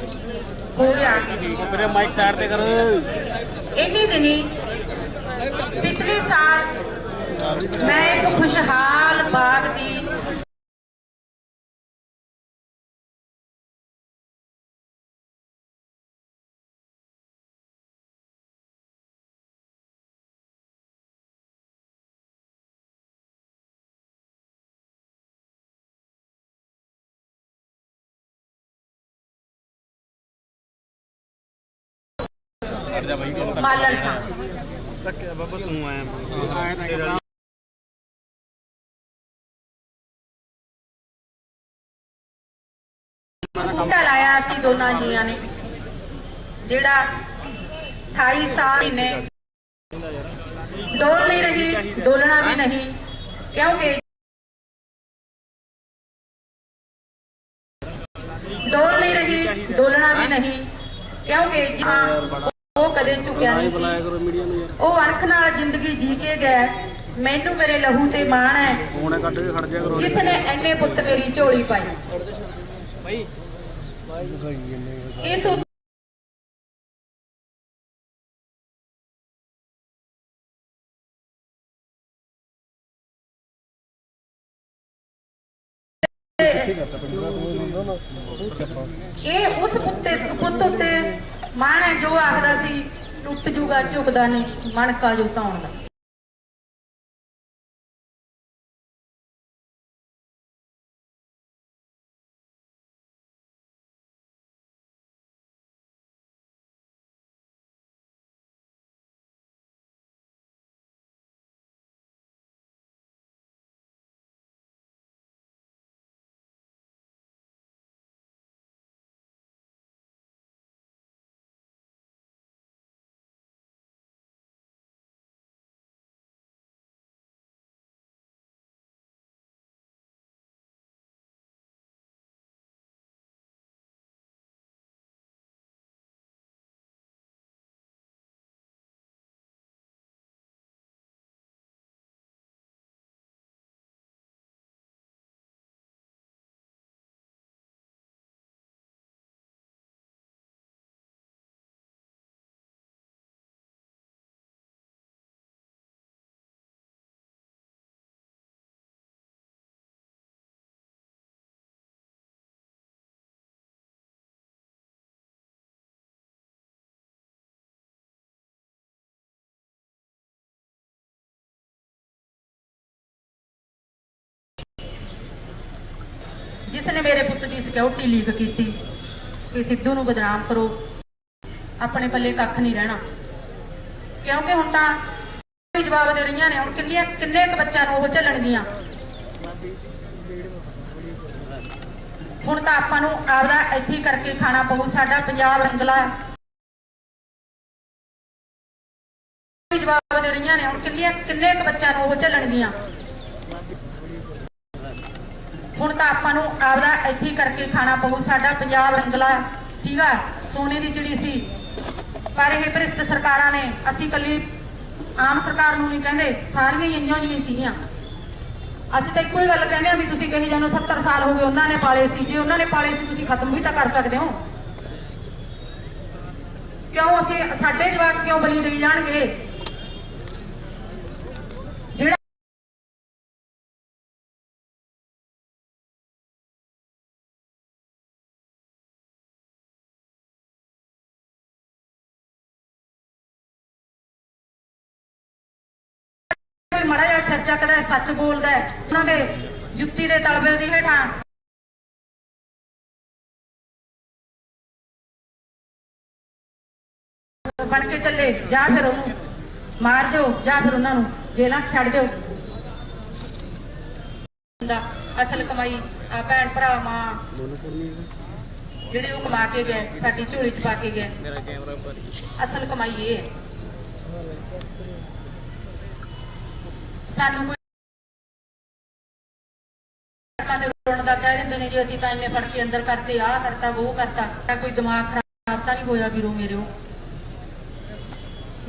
ਹੋ ਗਿਆ। ਮੇਰੇ ਮਾਈਕ ਸਾਈਡ ਤੇ ਕਰੋ। ਇੰਨੀ ਦਿਨੀ ਪਿਛਲੇ ਸਾਲ ਮੈਂ ਇੱਕ ਖੁਸ਼ਹਾਲ ਬਾਗ ਦੀ ਮਾਲਣ ਸਾਂ। ਬਾਬਾ ਤੂੰ ਆਇਆ ਬੂਟਾ ਲਾਇਆ ਅਸੀਂ ਦੋਨਾਂ ਜੀਆਂ ਨੇ, ਜਿਹੜਾ 28 ਸਾਲ ਨੇ ਡੋਲ ਨਹੀਂ ਰਹੀ, ਡੋਲਣਾ ਵੀ ਨਹੀਂ, ਕਿਉਂਕਿ ਡੋਲ ਨਹੀਂ ਰਹੀ, ਡੋਲਣਾ ਵੀ ਨਹੀਂ, ਕਿਉਂਕਿ ਜਿਹਾਂ ਉਹ ਕਦੇ ਝੁਕਿਆ ਨਹੀਂ ਸੀ। ਉਹ ਅਣਖ ਨਾਲ ਜ਼ਿੰਦਗੀ ਜੀ ਕੇ ਗਏ। ਮੈਨੂੰ ਮੇਰੇ ਲਹੂ ਤੇ ਮਾਣ ਹੈ ਜਿਸ ਨੇ ਇੰਨੇ ਪੁੱਤ ਮੇਰੀ ਝੋਲੀ ਪਾਈ। ਇਸ ਇਹ ਉਸ ਪੁੱਤ ਉੱਤੇ ਮਾਣ ਹੈ ਜੋ ਆਖਦਾ ਸੀ ਟੁੱਟ ਜੂਗਾ ਝੁਕਦਾ ਨਹੀਂ, ਮਣਕਾ ਜੋ ਧੌਣ ਦਾ। ਜਿਸ ਨੇ ਮੇਰੇ ਪੁੱਤ ਦੀ ਸਿਕਿਉਰਿਟੀ ਲੀਕ ਕੀਤੀ ਕਿ ਸਿੱਧੂ ਨੂੰ ਬਦਨਾਮ ਕਰੋ, ਆਪਣੇ ਪੱਲੇ ਕੱਖ ਨਹੀਂ ਰਹਿਣਾ। ਕਿਉਂਕਿ ਹੁਣ ਤਾਂ ਵੀ ਜਵਾਬ ਦੇ ਰਹੀਆਂ ਨੇ, ਹੁਣ ਕਿੰਨੇ ਕੁ ਬੱਚਿਆਂ ਨੂੰ ਉਹ ਝੱਲਣਗੀਆਂ। ਹੁਣ ਤਾਂ ਆਪਾਂ ਨੂੰ ਆਪਦਾ ਇੱਥੇ ਕਰਕੇ ਖਾਣਾ ਪਊ। ਸਾਡਾ ਪੰਜਾਬ ਰੰਗਲਾ ਜਵਾਬ ਦੇ ਰਹੀਆਂ ਨੇ, ਹੁਣ ਕਿੰਨੇ ਕੁ ਬੱਚਿਆਂ ਨੂੰ ਉਹ ਝੱਲਣਗੀਆਂ। ਹੁਣ ਤਾਂ ਆਪਾਂ ਨੂੰ ਆਪਦਾ ਇੱਥੇ ਕਰਕੇ ਖਾਣਾ ਪਊ। ਸਾਡਾ ਪੰਜਾਬ ਰੰਗਲਾ ਸੀਗਾ, ਸੋਨੇ ਦੀ ਚਿੜੀ ਸੀ, ਪਰ ਇਹ ਭ੍ਰਿਸ਼ਟ ਸਰਕਾਰਾਂ ਨੇ, ਅਸੀਂ ਇਕੱਲੀ ਆਮ ਸਰਕਾਰ ਨੂੰ ਨਹੀਂ ਕਹਿੰਦੇ, ਸਾਰੀਆਂ ਹੀ ਇੰਨੀਆਂ ਜਿਹੀਆਂ ਸੀਗੀਆਂ। ਅਸੀਂ ਤਾਂ ਇੱਕੋ ਹੀ ਗੱਲ ਕਹਿੰਦੇ ਆ ਵੀ ਤੁਸੀਂ ਕਹੀ ਜਾਨੋ 70 ਸਾਲ ਹੋ ਗਏ ਉਹਨਾਂ ਨੇ ਪਾਲੇ ਸੀ, ਜੇ ਉਹਨਾਂ ਨੇ ਪਾਲੇ ਸੀ ਤੁਸੀਂ ਖਤਮ ਵੀ ਤਾਂ ਕਰ ਸਕਦੇ ਹੋ। ਕਿਉਂ ਅਸੀਂ ਸਾਡੇ ਜਵਾਕ ਕਿਉਂ ਬਲੀ ਦੇਈ ਜਾਣਗੇ? ਜਿਹੜਾ ਮਾੜਾ ਜਿਹਾ ਸਿਰ ਚੱਕਦਾ ਸੱਚ ਬੋਲਦਾ ਉਹਨਾਂ ਦੇ ਜੁੱਤੀ ਦੇ ਤਲਵੇ ਦੀ ਹੇਠਾਂ ਬਣ ਕੇ ਚੱਲੇ, ਜਾਂ ਫਿਰ ਉਹਨੂੰ ਮਾਰ ਦਿਓ ਜਾਂ ਫਿਰ ਉਹਨਾਂ ਨੂੰ ਜੇਲ੍ਹਾਂ 'ਚ ਛੱਡ ਦਿਓ। ਅਸਲ ਕਮਾਈ ਆ ਭੈਣ ਭਰਾ ਮਾਂ ਜਿਹੜੇ ਉਹ ਕਮਾ ਕੇ ਗਏ, ਸਾਡੀ ਝੋਲੀ 'ਚ ਪਾ ਕੇ ਗਏ। ਅਸਲ ਕਮਾਈ ਇਹ ਹੈ। ਸਾਨੂੰ ਕੋਈ ਰੋਣ ਦਾ ਕਹਿ ਦਿੰਦੇ ਨੇ ਜੀ ਅਸੀਂ ਤਾਂ ਇੰਨੇ ਫੜ ਕੇ ਅੰਦਰ ਕਰਤੇ, ਆਹ ਕਰਤਾ ਉਹ ਕਰਤਾ। ਕੋਈ ਦਿਮਾਗ ਖਰਾਬ ਤਾਂ ਨਹੀਂ ਹੋਇਆ ਵੀਰੋ ਮੇਰਿਓ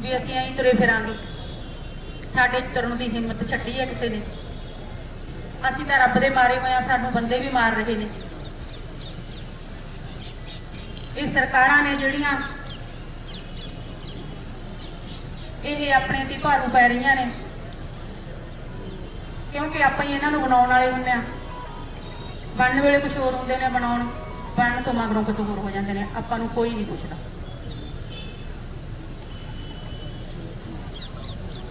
ਵੀ ਅਸੀਂ ਐਂ ਤੁਰੇ ਫਿਰਾਂਗੇ? ਸਾਡੇ 'ਚ ਤੁਰਨ ਦੀ ਹਿੰਮਤ ਛੱਡੀ ਹੈ ਕਿਸੇ ਨੇ? ਅਸੀਂ ਤਾਂ ਰੱਬ ਦੇ ਮਾਰੇ ਹੋਏ ਆ, ਸਾਨੂੰ ਬੰਦੇ ਵੀ ਮਾਰ ਰਹੇ ਨੇ। ਇਹ ਸਰਕਾਰਾਂ ਨੇ ਜਿਹੜੀਆਂ ਇਹ ਆਪਣੇ ਤੇ ਭਾਰੂ ਪੈ ਰਹੀਆਂ ਨੇ, ਕਿਉਂਕਿ ਆਪਾਂ ਹੀ ਇਹਨਾਂ ਨੂੰ ਬਣਾਉਣ ਵਾਲੇ ਹੁੰਦੇ ਆ। ਬਣਨ ਵੇਲੇ ਕੁਝ ਹੋਰ ਹੁੰਦੇ ਨੇ, ਬਣਨ ਤੋਂ ਮਗਰੋਂ ਕੁਝ ਹੋਰ ਹੋ ਜਾਂਦੇ ਨੇ। ਆਪਾਂ ਨੂੰ ਕੋਈ ਨਹੀਂ ਪੁੱਛਦਾ।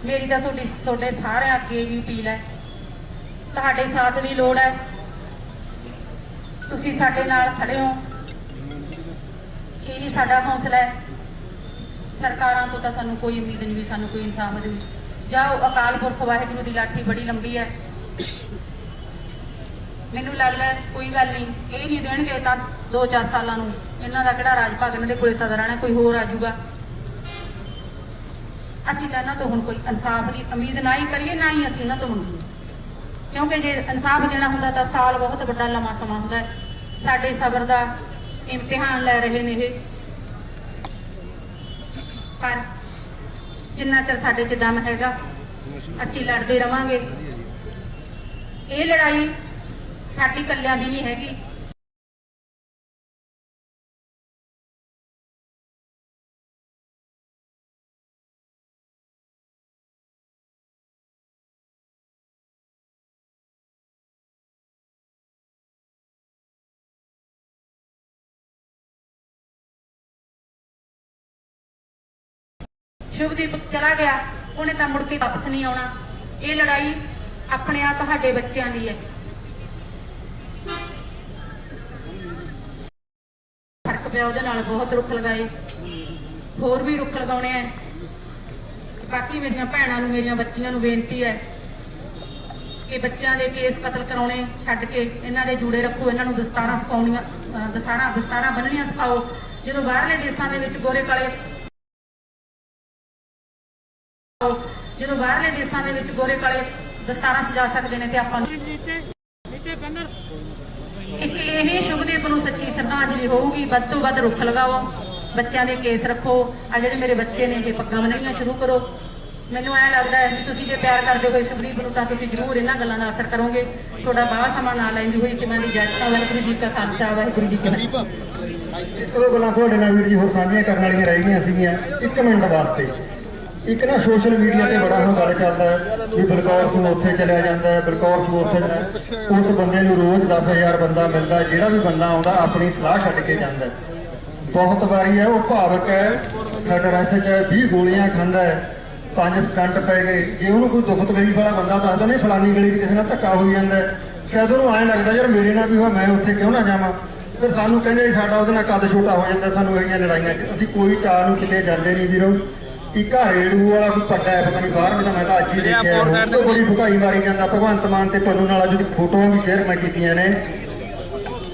ਮੇਰੀ ਤਾਂ ਤੁਹਾਡੇ ਸਾਰਿਆਂ ਅੱਗੇ ਵੀ ਅਪੀਲ ਹੈ, ਤੁਹਾਡੇ ਸਾਥ ਦੀ ਲੋੜ ਹੈ। ਤੁਸੀਂ ਸਾਡੇ ਨਾਲ ਖੜੇ ਹੋ, ਇਹ ਵੀ ਸਾਡਾ ਹੌਸਲਾ ਹੈ। ਸਰਕਾਰਾਂ ਤੋਂ ਤਾਂ ਸਾਨੂੰ ਕੋਈ ਉਮੀਦ ਨਹੀਂ ਵੀ ਸਾਨੂੰ ਕੋਈ ਇਨਸਾਫ ਦੇਵੇ। ਜਾਓ, ਅਕਾਲ ਪੁਰਖ ਵਾਹਿਗੁਰੂ ਦੀ ਲਾਠੀ ਬੜੀ ਲੰਬੀ ਹੈ। ਮੈਨੂੰ ਲੱਗਦਾ ਕੋਈ ਗੱਲ ਨਹੀਂ, ਇਹ ਨਹੀਂ ਦੇਣਗੇ ਤਾਂ 2-4 ਸਾਲਾਂ ਨੂੰ ਇਹਨਾਂ ਦਾ ਕਿਹੜਾ ਰਾਜ ਭਾਗ ਇਹਨਾਂ ਦੇ ਕੋਲੇ ਸਦਾ ਰਹਿਣਾ, ਕੋਈ ਹੋਰ ਆ ਜਾਊਗਾ। ਅਸੀਂ ਤਾਂ ਇਹਨਾਂ ਤੋਂ ਹੁਣ ਕੋਈ ਇਨਸਾਫ ਦੀ ਉਮੀਦ ਨਾ ਹੀ ਕਰੀਏ, ਨਾ ਹੀ ਅਸੀਂ ਇਹਨਾਂ ਤੋਂ ਮੰਗੀਏ, ਕਿਉਂਕਿ ਜੇ ਇਨਸਾਫ ਦੇਣਾ ਹੁੰਦਾ ਤਾਂ ਸਾਲ ਬਹੁਤ ਵੱਡਾ ਲੰਮਾ ਸਮਾਂ ਹੁੰਦਾ ਹੈ। ਸਾਡੇ ਸਬਰ ਦਾ ਇਮਤਿਹਾਨ ਲੈ ਰਹੇ ਨੇ ਇਹ, ਪਰ ਜਿੰਨਾ ਚਿਰ ਸਾਡੇ 'ਚ ਦਮ ਹੈਗਾ ਅਸੀਂ ਲੜਦੇ ਰਵਾਂਗੇ। ਇਹ ਲੜਾਈ ਸਾਡੀ ਇਕੱਲਿਆਂ ਦੀ ਨਹੀਂ ਹੈਗੀ। ਸ਼ੁਭਦੀਪ ਚਲਾ ਗਿਆ, ਉਹਨੇ ਤਾਂ ਮੁੜ ਕੇ ਵਾਪਸ ਨਹੀਂ ਆਉਣਾ। ਇਹ ਲੜਾਈ ਆਪਣੇ ਆ ਤੁਹਾਡੇ ਬੱਚਿਆਂ ਦੀ ਹੈ। ਫਰਕ ਪਿਆ ਉਹਦੇ ਨਾਲ, ਬਹੁਤ ਰੁੱਖ ਲਗਾਏ, ਹੋਰ ਵੀ ਰੁੱਖ ਲਗਾਉਣੇ ਆ। ਬਾਕੀ ਮੇਰੀਆਂ ਭੈਣਾਂ ਨੂੰ, ਮੇਰੀਆਂ ਬੱਚੀਆਂ ਨੂੰ ਬੇਨਤੀ ਹੈ ਕਿ ਬੱਚਿਆਂ ਦੇ ਕੇਸ ਕਤਲ ਕਰਾਉਣੇ ਛੱਡ ਕੇ ਇਹਨਾਂ ਦੇ ਜੂੜੇ ਰੱਖੋ, ਇਹਨਾਂ ਨੂੰ ਦਸਤਾਰਾਂ ਸਿਖਾਉਣੀਆਂ, ਦਸਤਾਰਾਂ ਬੰਨਣੀਆਂ ਸਿਖਾਓ। ਜਦੋਂ ਬਾਹਰਲੇ ਦੇਸ਼ਾਂ ਦੇ ਵਿੱਚ ਗੋਰੇ ਕਾਲੇ ਦਸਤਾਰਾਂ ਸਜਾ ਸਕਦੇ ਨੇ ਤੇ ਆਪਾਂ ਨੂੰ ਇਹ ਸ਼ੁਭਦੀਪ ਨੂੰ ਸੱਚੀ ਸ਼ਰਧਾਂਜਲੀ ਹੋਊਗੀ। ਵੱਧ ਤੋਂ ਵੱਧ ਰੁੱਖ ਲਗਾਓ, ਬੱਚਿਆਂ ਦੇ ਕੇਸ ਰੱਖੋ। ਆ ਜਿਹੜੇ ਮੇਰੇ ਬੱਚੇ ਨੇ ਇਹ ਪੱਗਾਂ ਬੰਨ੍ਹਣੀਆਂ ਸ਼ੁਰੂ ਕਰੋ। ਮੈਨੂੰ ਐਂ ਲੱਗਦਾ ਹੈ ਵੀ ਤੁਸੀਂ ਜੇ ਪਿਆਰ ਕਰਦੇ ਹੋ ਸ਼ੁਭਦੀਪ ਨੂੰ ਤਾਂ ਤੁਸੀਂ ਜ਼ਰੂਰ ਇਹਨਾਂ ਗੱਲਾਂ ਦਾ ਅਸਰ ਕਰੋਗੇ। ਤੁਹਾਡਾ ਬਾਹਲਾ ਸਮਾਂ ਨਾ ਲੈਂਦੀ ਹੋਈ ਕਿ ਮੈਂ ਦੀ ਜੈਸਤਾ ਵਾਹਿਗੁਰੂ ਜੀ ਕਾ ਖਾਲਸਾ ਵਾਹਿਗੁਰੂ ਜੀ ਕੀ ਫਤਿਹ। ਉਹ ਗੱਲਾਂ ਤੁਹਾਡੇ ਨਾਲ ਵੀਰ ਜੀ ਹੋਰ ਸਾਂਝੀਆਂ ਕਰਨ ਵਾਲੀਆਂ ਰਹਿ ਗਈਆਂ ਸੀਗੀਆਂ। 1 ਮਿੰਟ ਵਾਸਤੇ ਇੱਕ ਨਾ ਸੋਸ਼ਲ ਮੀਡੀਆ ਤੇ ਬੜਾ ਹੁਣ ਗੱਲ ਚੱਲਦਾ ਹੈ ਵੀ ਬਲਕੌਰ ਸਿੰਘ ਉੱਥੇ ਚਲਿਆ ਜਾਂਦਾ ਹੈ, ਬਲਕੌਰ ਸਿੰਘ ਉੱਥੇ। ਉਸ ਬੰਦੇ ਨੂੰ ਰੋਜ਼ 10,000 ਬੰਦਾ ਮਿਲਦਾ, ਜਿਹੜਾ ਵੀ ਬੰਦਾ ਆਉਂਦਾ ਆਪਣੀ ਸਲਾਹ ਛੱਡ ਕੇ ਜਾਂਦਾ। ਬਹੁਤ ਵਾਰੀ ਹੈ ਉਹ ਭਾਵਕ ਹੈ, ਸਾਡਾ ਰਸਤੇ 'ਚ 20 ਗੋਲੀਆਂ ਖਾਂਦਾ ਹੈ, 5 ਸਟੰਟ ਪੈ ਗਏ। ਜੇ ਉਹਨੂੰ ਕੋਈ ਦੁੱਖ ਤਕਲੀਫ ਵਾਲਾ ਬੰਦਾ ਦੱਸਦਾ ਨਹੀਂ ਫਲਾਨੀ ਗਲੀ 'ਚ ਕਿਸੇ ਨਾਲ ਧੱਕਾ ਹੋਈ ਜਾਂਦਾ, ਸ਼ਾਇਦ ਉਹਨੂੰ ਐਂ ਲੱਗਦਾ ਯਾਰ ਮੇਰੇ ਨਾਲ ਵੀ ਹੋਇਆ, ਮੈਂ ਉੱਥੇ ਕਿਉਂ ਨਾ ਜਾਵਾਂ। ਫਿਰ ਸਾਨੂੰ ਕਹਿੰਦੇ ਸਾਡਾ ਉਹਦੇ ਨਾਲ ਕੱਦ ਛੋਟਾ ਹੋ ਜਾਂਦਾ, ਸਾਨੂੰ ਇਹੀਆਂ ਲੜਾਈਆਂ 'ਚ ਅਸੀਂ ਕੋਈ ਚਾਹ ਨੂੰ ਕਿਤੇ ਜਾਂਦੇ ਨਹੀਂ ਵੀਰੋ। ਇੱਕ ਰੇੜੂ ਵਾਲਾ ਕੋਈ ਪੱਟਾ ਹੈ, ਪਤਾ ਨਹੀਂ ਬਾਹਰ ਵੀ ਤਾਂ ਮੈਂ ਤਾਂ ਅੱਜ ਹੀ ਦੇਖਿਆ, ਉਹ ਬੜੀ ਭੁਕਾਈ ਮਾਰੀ ਜਾਂਦਾ। ਭਗਵੰਤ ਮਾਨ ਤੇ ਪੰਨੂ ਨਾਲ ਅੱਜ ਫੋਟੋਆਂ ਵੀ ਸ਼ੇਅਰ ਮੈਂ ਕੀਤੀਆਂ ਨੇ।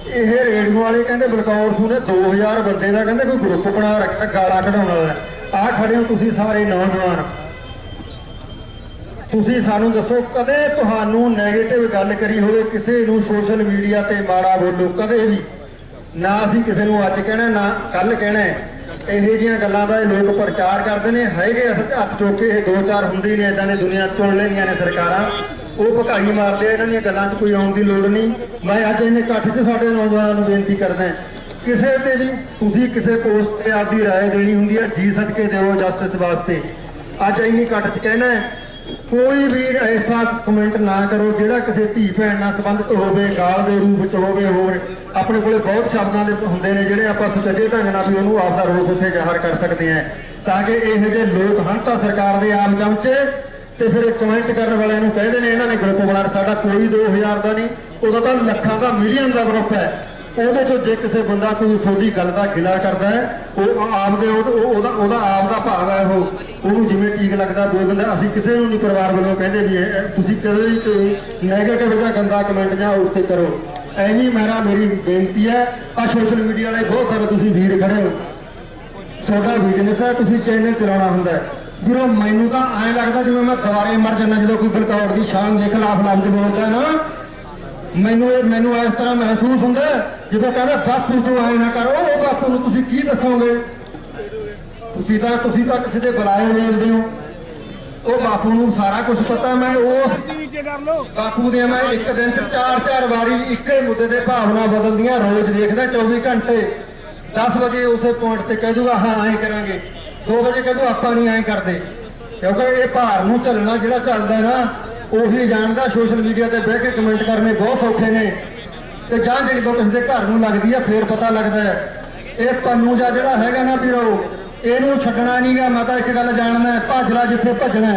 ਇਹ ਰੇੜੂ ਵਾਲੇ ਕਹਿੰਦੇ ਬਲਕੌਰ ਸਿੰਘ ਨੇ 2000 ਬੰਦੇ ਦਾ ਕਹਿੰਦੇ ਕੋਈ ਗਰੁੱਪ ਬਣਾ ਰੱਖਿਆ ਗਾਲਾਂ ਕਢਾਉਣ ਵਾਲਾ। ਆਹ ਖੜੇ ਹੋ ਤੁਸੀਂ ਸਾਰੇ ਨੌਜਵਾਨ, ਤੁਸੀਂ ਸਾਨੂੰ ਦੱਸੋ ਕਦੇ ਤੁਹਾਨੂੰ ਨੈਗੇਟਿਵ ਗੱਲ ਕਰੀ ਹੋਵੇ, ਕਿਸੇ ਨੂੰ ਸੋਸ਼ਲ ਮੀਡੀਆ ਤੇ ਮਾੜਾ ਬੋਲੋ ਕਦੇ ਵੀ ਨਾ। ਅਸੀਂ ਕਿਸੇ ਨੂੰ ਅੱਜ ਕਹਿਣਾ ਨਾ ਕੱਲ ਕਹਿਣਾ। ਇਹੋ ਜਿਹੀਆਂ ਗੱਲਾਂ ਦਾ ਇਹ ਲੋਕ ਪ੍ਰਚਾਰ ਕਰਦੇ ਨੇ, ਹੈਗੇ ਹੱਥ ਚੁੱਕ ਕੇ ਇਹ 2-4 ਹੁੰਦੀ ਨੇ ਇਦਾਂ ਦੇ ਦੁਨੀਆ ਚੁਣ ਲੈਣੀਆਂ ਨੇ ਸਰਕਾਰਾਂ, ਉਹ ਭਕਾਈ ਮਾਰਦੇ ਆ। ਇਹਨਾਂ ਦੀਆਂ ਗੱਲਾਂ 'ਚ ਕੋਈ ਆਉਣ ਦੀ ਲੋੜ ਨਹੀਂ। ਮੈਂ ਅੱਜ ਇਹਨੇ ਇਕੱਠ 'ਚ ਸਾਡੇ ਨੌਜਵਾਨਾਂ ਨੂੰ ਬੇਨਤੀ ਕਰਦਾ, ਕਿਸੇ ਤੇ ਵੀ ਤੁਸੀਂ ਕਿਸੇ ਪੋਸਟ ਤੇ ਆਪਦੀ ਰਾਏ ਦੇਣੀ ਹੁੰਦੀ ਹੈ, ਜੀ ਸਦਕੇ ਦਿਓ ਜਸਟਿਸ ਵਾਸਤੇ। ਅੱਜ ਇੰਨੀ ਇਕੱਠ 'ਚ ਕਹਿਣਾ ਕੋਈ ਵੀ ਐਸਾ ਕਮੈਂਟ ਨਾ ਕਰੋ ਜਿਹੜਾ ਕਿਸੇ ਧੀ ਭੈਣ ਨਾਲ ਸੰਬੰਧਿਤ ਹੋਵੇ, ਗਾਲ ਦੇ ਰੂਪ 'ਚ ਹੋਵੇ। ਹੋਰ ਆਪਣੇ ਕੋਲੇ ਬਹੁਤ ਸ਼ਬਦਾਂ ਦੇ ਹੁੰਦੇ ਨੇ ਜਿਹੜੇ ਆਪਾਂ ਸੁਚੱਜੇ ਢੰਗ ਨਾਲ ਵੀ ਉਹਨੂੰ ਆਪਦਾ ਰੋਸ ਉੱਥੇ ਜ਼ਾਹਰ ਕਰ ਸਕਦੇ ਹਾਂ, ਤਾਂ ਕਿ ਇਹੋ ਜਿਹੇ ਲੋਕ ਹਨ ਤਾਂ ਸਰਕਾਰ ਦੇ ਆਮ ਚਮਚੇ ਤੇ ਫਿਰ ਕਮੈਂਟ ਕਰਨ ਵਾਲਿਆਂ ਨੂੰ ਕਹਿੰਦੇ ਨੇ ਇਹਨਾਂ ਨੇ ਗਰੁੱਪ ਬਣਾ ਸਾਡਾ ਕੋਈ 2000 ਦਾ ਨਹੀਂ, ਉਹਦਾ ਤਾਂ ਲੱਖਾਂ ਦਾ ਮਿਲੀਅਨ ਦਾ ਗਰੁੱਪ ਹੈ। ਉਹਦੇ ਚੋਂ ਜੇ ਕਿਸੇ ਬੰਦਾ ਕੋਈ ਤੁਹਾਡੀ ਗੱਲ ਦਾ ਗਿਲਾ ਕਰਦਾ ਹੈ, ਉਹ ਆਪਦੇ ਉਹਦਾ ਆਪ ਦਾ ਭਾਵ ਹੈ, ਉਹਨੂੰ ਜਿਵੇਂ ਠੀਕ ਲੱਗਦਾ ਬੋਲਦਾ। ਅਸੀਂ ਕਿਸੇ ਨੂੰ ਨਹੀਂ ਪਰਿਵਾਰ ਵੱਲੋਂ ਕਹਿੰਦੇ ਵੀ ਤੁਸੀਂ ਕਦੇ ਵੀ ਕੋਈ ਨੈਗੇਟਿਵ ਜਾਂ ਗੰਦਾ ਕਮੈਂਟ ਜਾਂ ਉੱਤੇ ਕਰੋ, ਐਵੇਂ ਮੇਰੀ ਬੇਨਤੀ ਹੈ। ਆ ਸੋਸ਼ਲ ਮੀਡੀਆ ਵਾਲੇ ਬਹੁਤ ਸਾਰੇ ਤੁਸੀਂ ਵੀਰ ਖੜੇ ਹੋ, ਤੁਹਾਡਾ ਬਿਜ਼ਨਸ ਹੈ, ਤੁਸੀਂ ਚੈਨਲ ਚਲਾਉਣਾ ਹੁੰਦਾ ਹੈ। ਵੀਰੋ ਮੈਨੂੰ ਤਾਂ ਐਂ ਲੱਗਦਾ ਜਿਵੇਂ ਮੈਂ ਦੁਬਾਰੇ ਮਰ ਜਾਂਦਾ ਜਦੋਂ ਕੋਈ ਬਲਕੌਰ ਦੀ ਸ਼ਾਨ ਦੇ ਖਿਲਾਫ ਲਫ਼ਜ਼ ਬੋਲਦਾ ਨਾ, ਮੈਨੂੰ ਇਸ ਤਰ੍ਹਾਂ ਮਹਿਸੂਸ ਹੁੰਦਾ ਜਦੋਂ ਕਹਿੰਦਾ ਬਾਪੂ ਤੂੰ ਐਂ ਨਾ ਕਰੋ। ਉਹ ਬਾਪੂ ਨੂੰ ਤੁਸੀਂ ਕੀ ਦੱਸੋਗੇ? ਤੁਸੀਂ ਤਾਂ ਕਿਸੇ ਦੇ ਬੁਲਾਏ ਮਿਲਦੇ ਹੋ। ਉਹ ਬਾਪੂ ਨੂੰ ਸਾਰਾ ਕੁਝ ਪਤਾ। ਮੈਂ ਉਹ ਬਾਪੂ ਦੀਆਂ ਮੈਂ ਇੱਕ ਦਿਨ 'ਚ 4-4 ਵਾਰੀ ਇੱਕੇ ਮੁੱਦੇ ਦੇ ਭਾਵਨਾ ਬਦਲਦੀਆਂ ਰੋਜ਼ ਦੇਖਦਾ 24 ਘੰਟੇ। 10 ਵਜੇ ਉਸੇ ਪੁਆਇੰਟ ਤੇ ਕਹਿ ਦੂਗਾ ਹਾਂ ਐਂ ਕਰਾਂਗੇ, 2 ਵਜੇ ਕਹਿ ਦੂ ਆਪਾਂ ਨਹੀਂ ਐਂ ਕਰਦੇ, ਕਿਉਂਕਿ ਇਹ ਭਾਰ ਨੂੰ ਝੱਲਣਾ ਜਿਹੜਾ ਚੱਲਦਾ ਨਾ ਉਹੀ ਜਾਣਦਾ। ਸੋਸ਼ਲ ਮੀਡੀਆ ਤੇ ਬਹਿ ਕੇ ਕਮੈਂਟ ਕਰਨੇ ਬਹੁਤ ਸੌਖੇ ਨੇ, ਤੇ ਜਾਂ ਜਦੋਂ ਕਿਸੇ ਦੇ ਘਰ ਨੂੰ ਲੱਗਦੀ ਹੈ ਫੇਰ ਪਤਾ ਲੱਗਦਾ ਹੈ। ਇਹ ਪੰਨੂ ਜਿਹੜਾ ਹੈਗਾ ਨਾ ਵੀਰੋ, ਇਹਨੂੰ ਛੱਡਣਾ ਨਹੀਂਗਾ। ਮੈਂ ਤਾਂ ਇੱਕ ਗੱਲ ਜਾਣਦਾ, ਭੱਜ ਲੈ ਜਿੱਥੇ ਭੱਜਣਾ।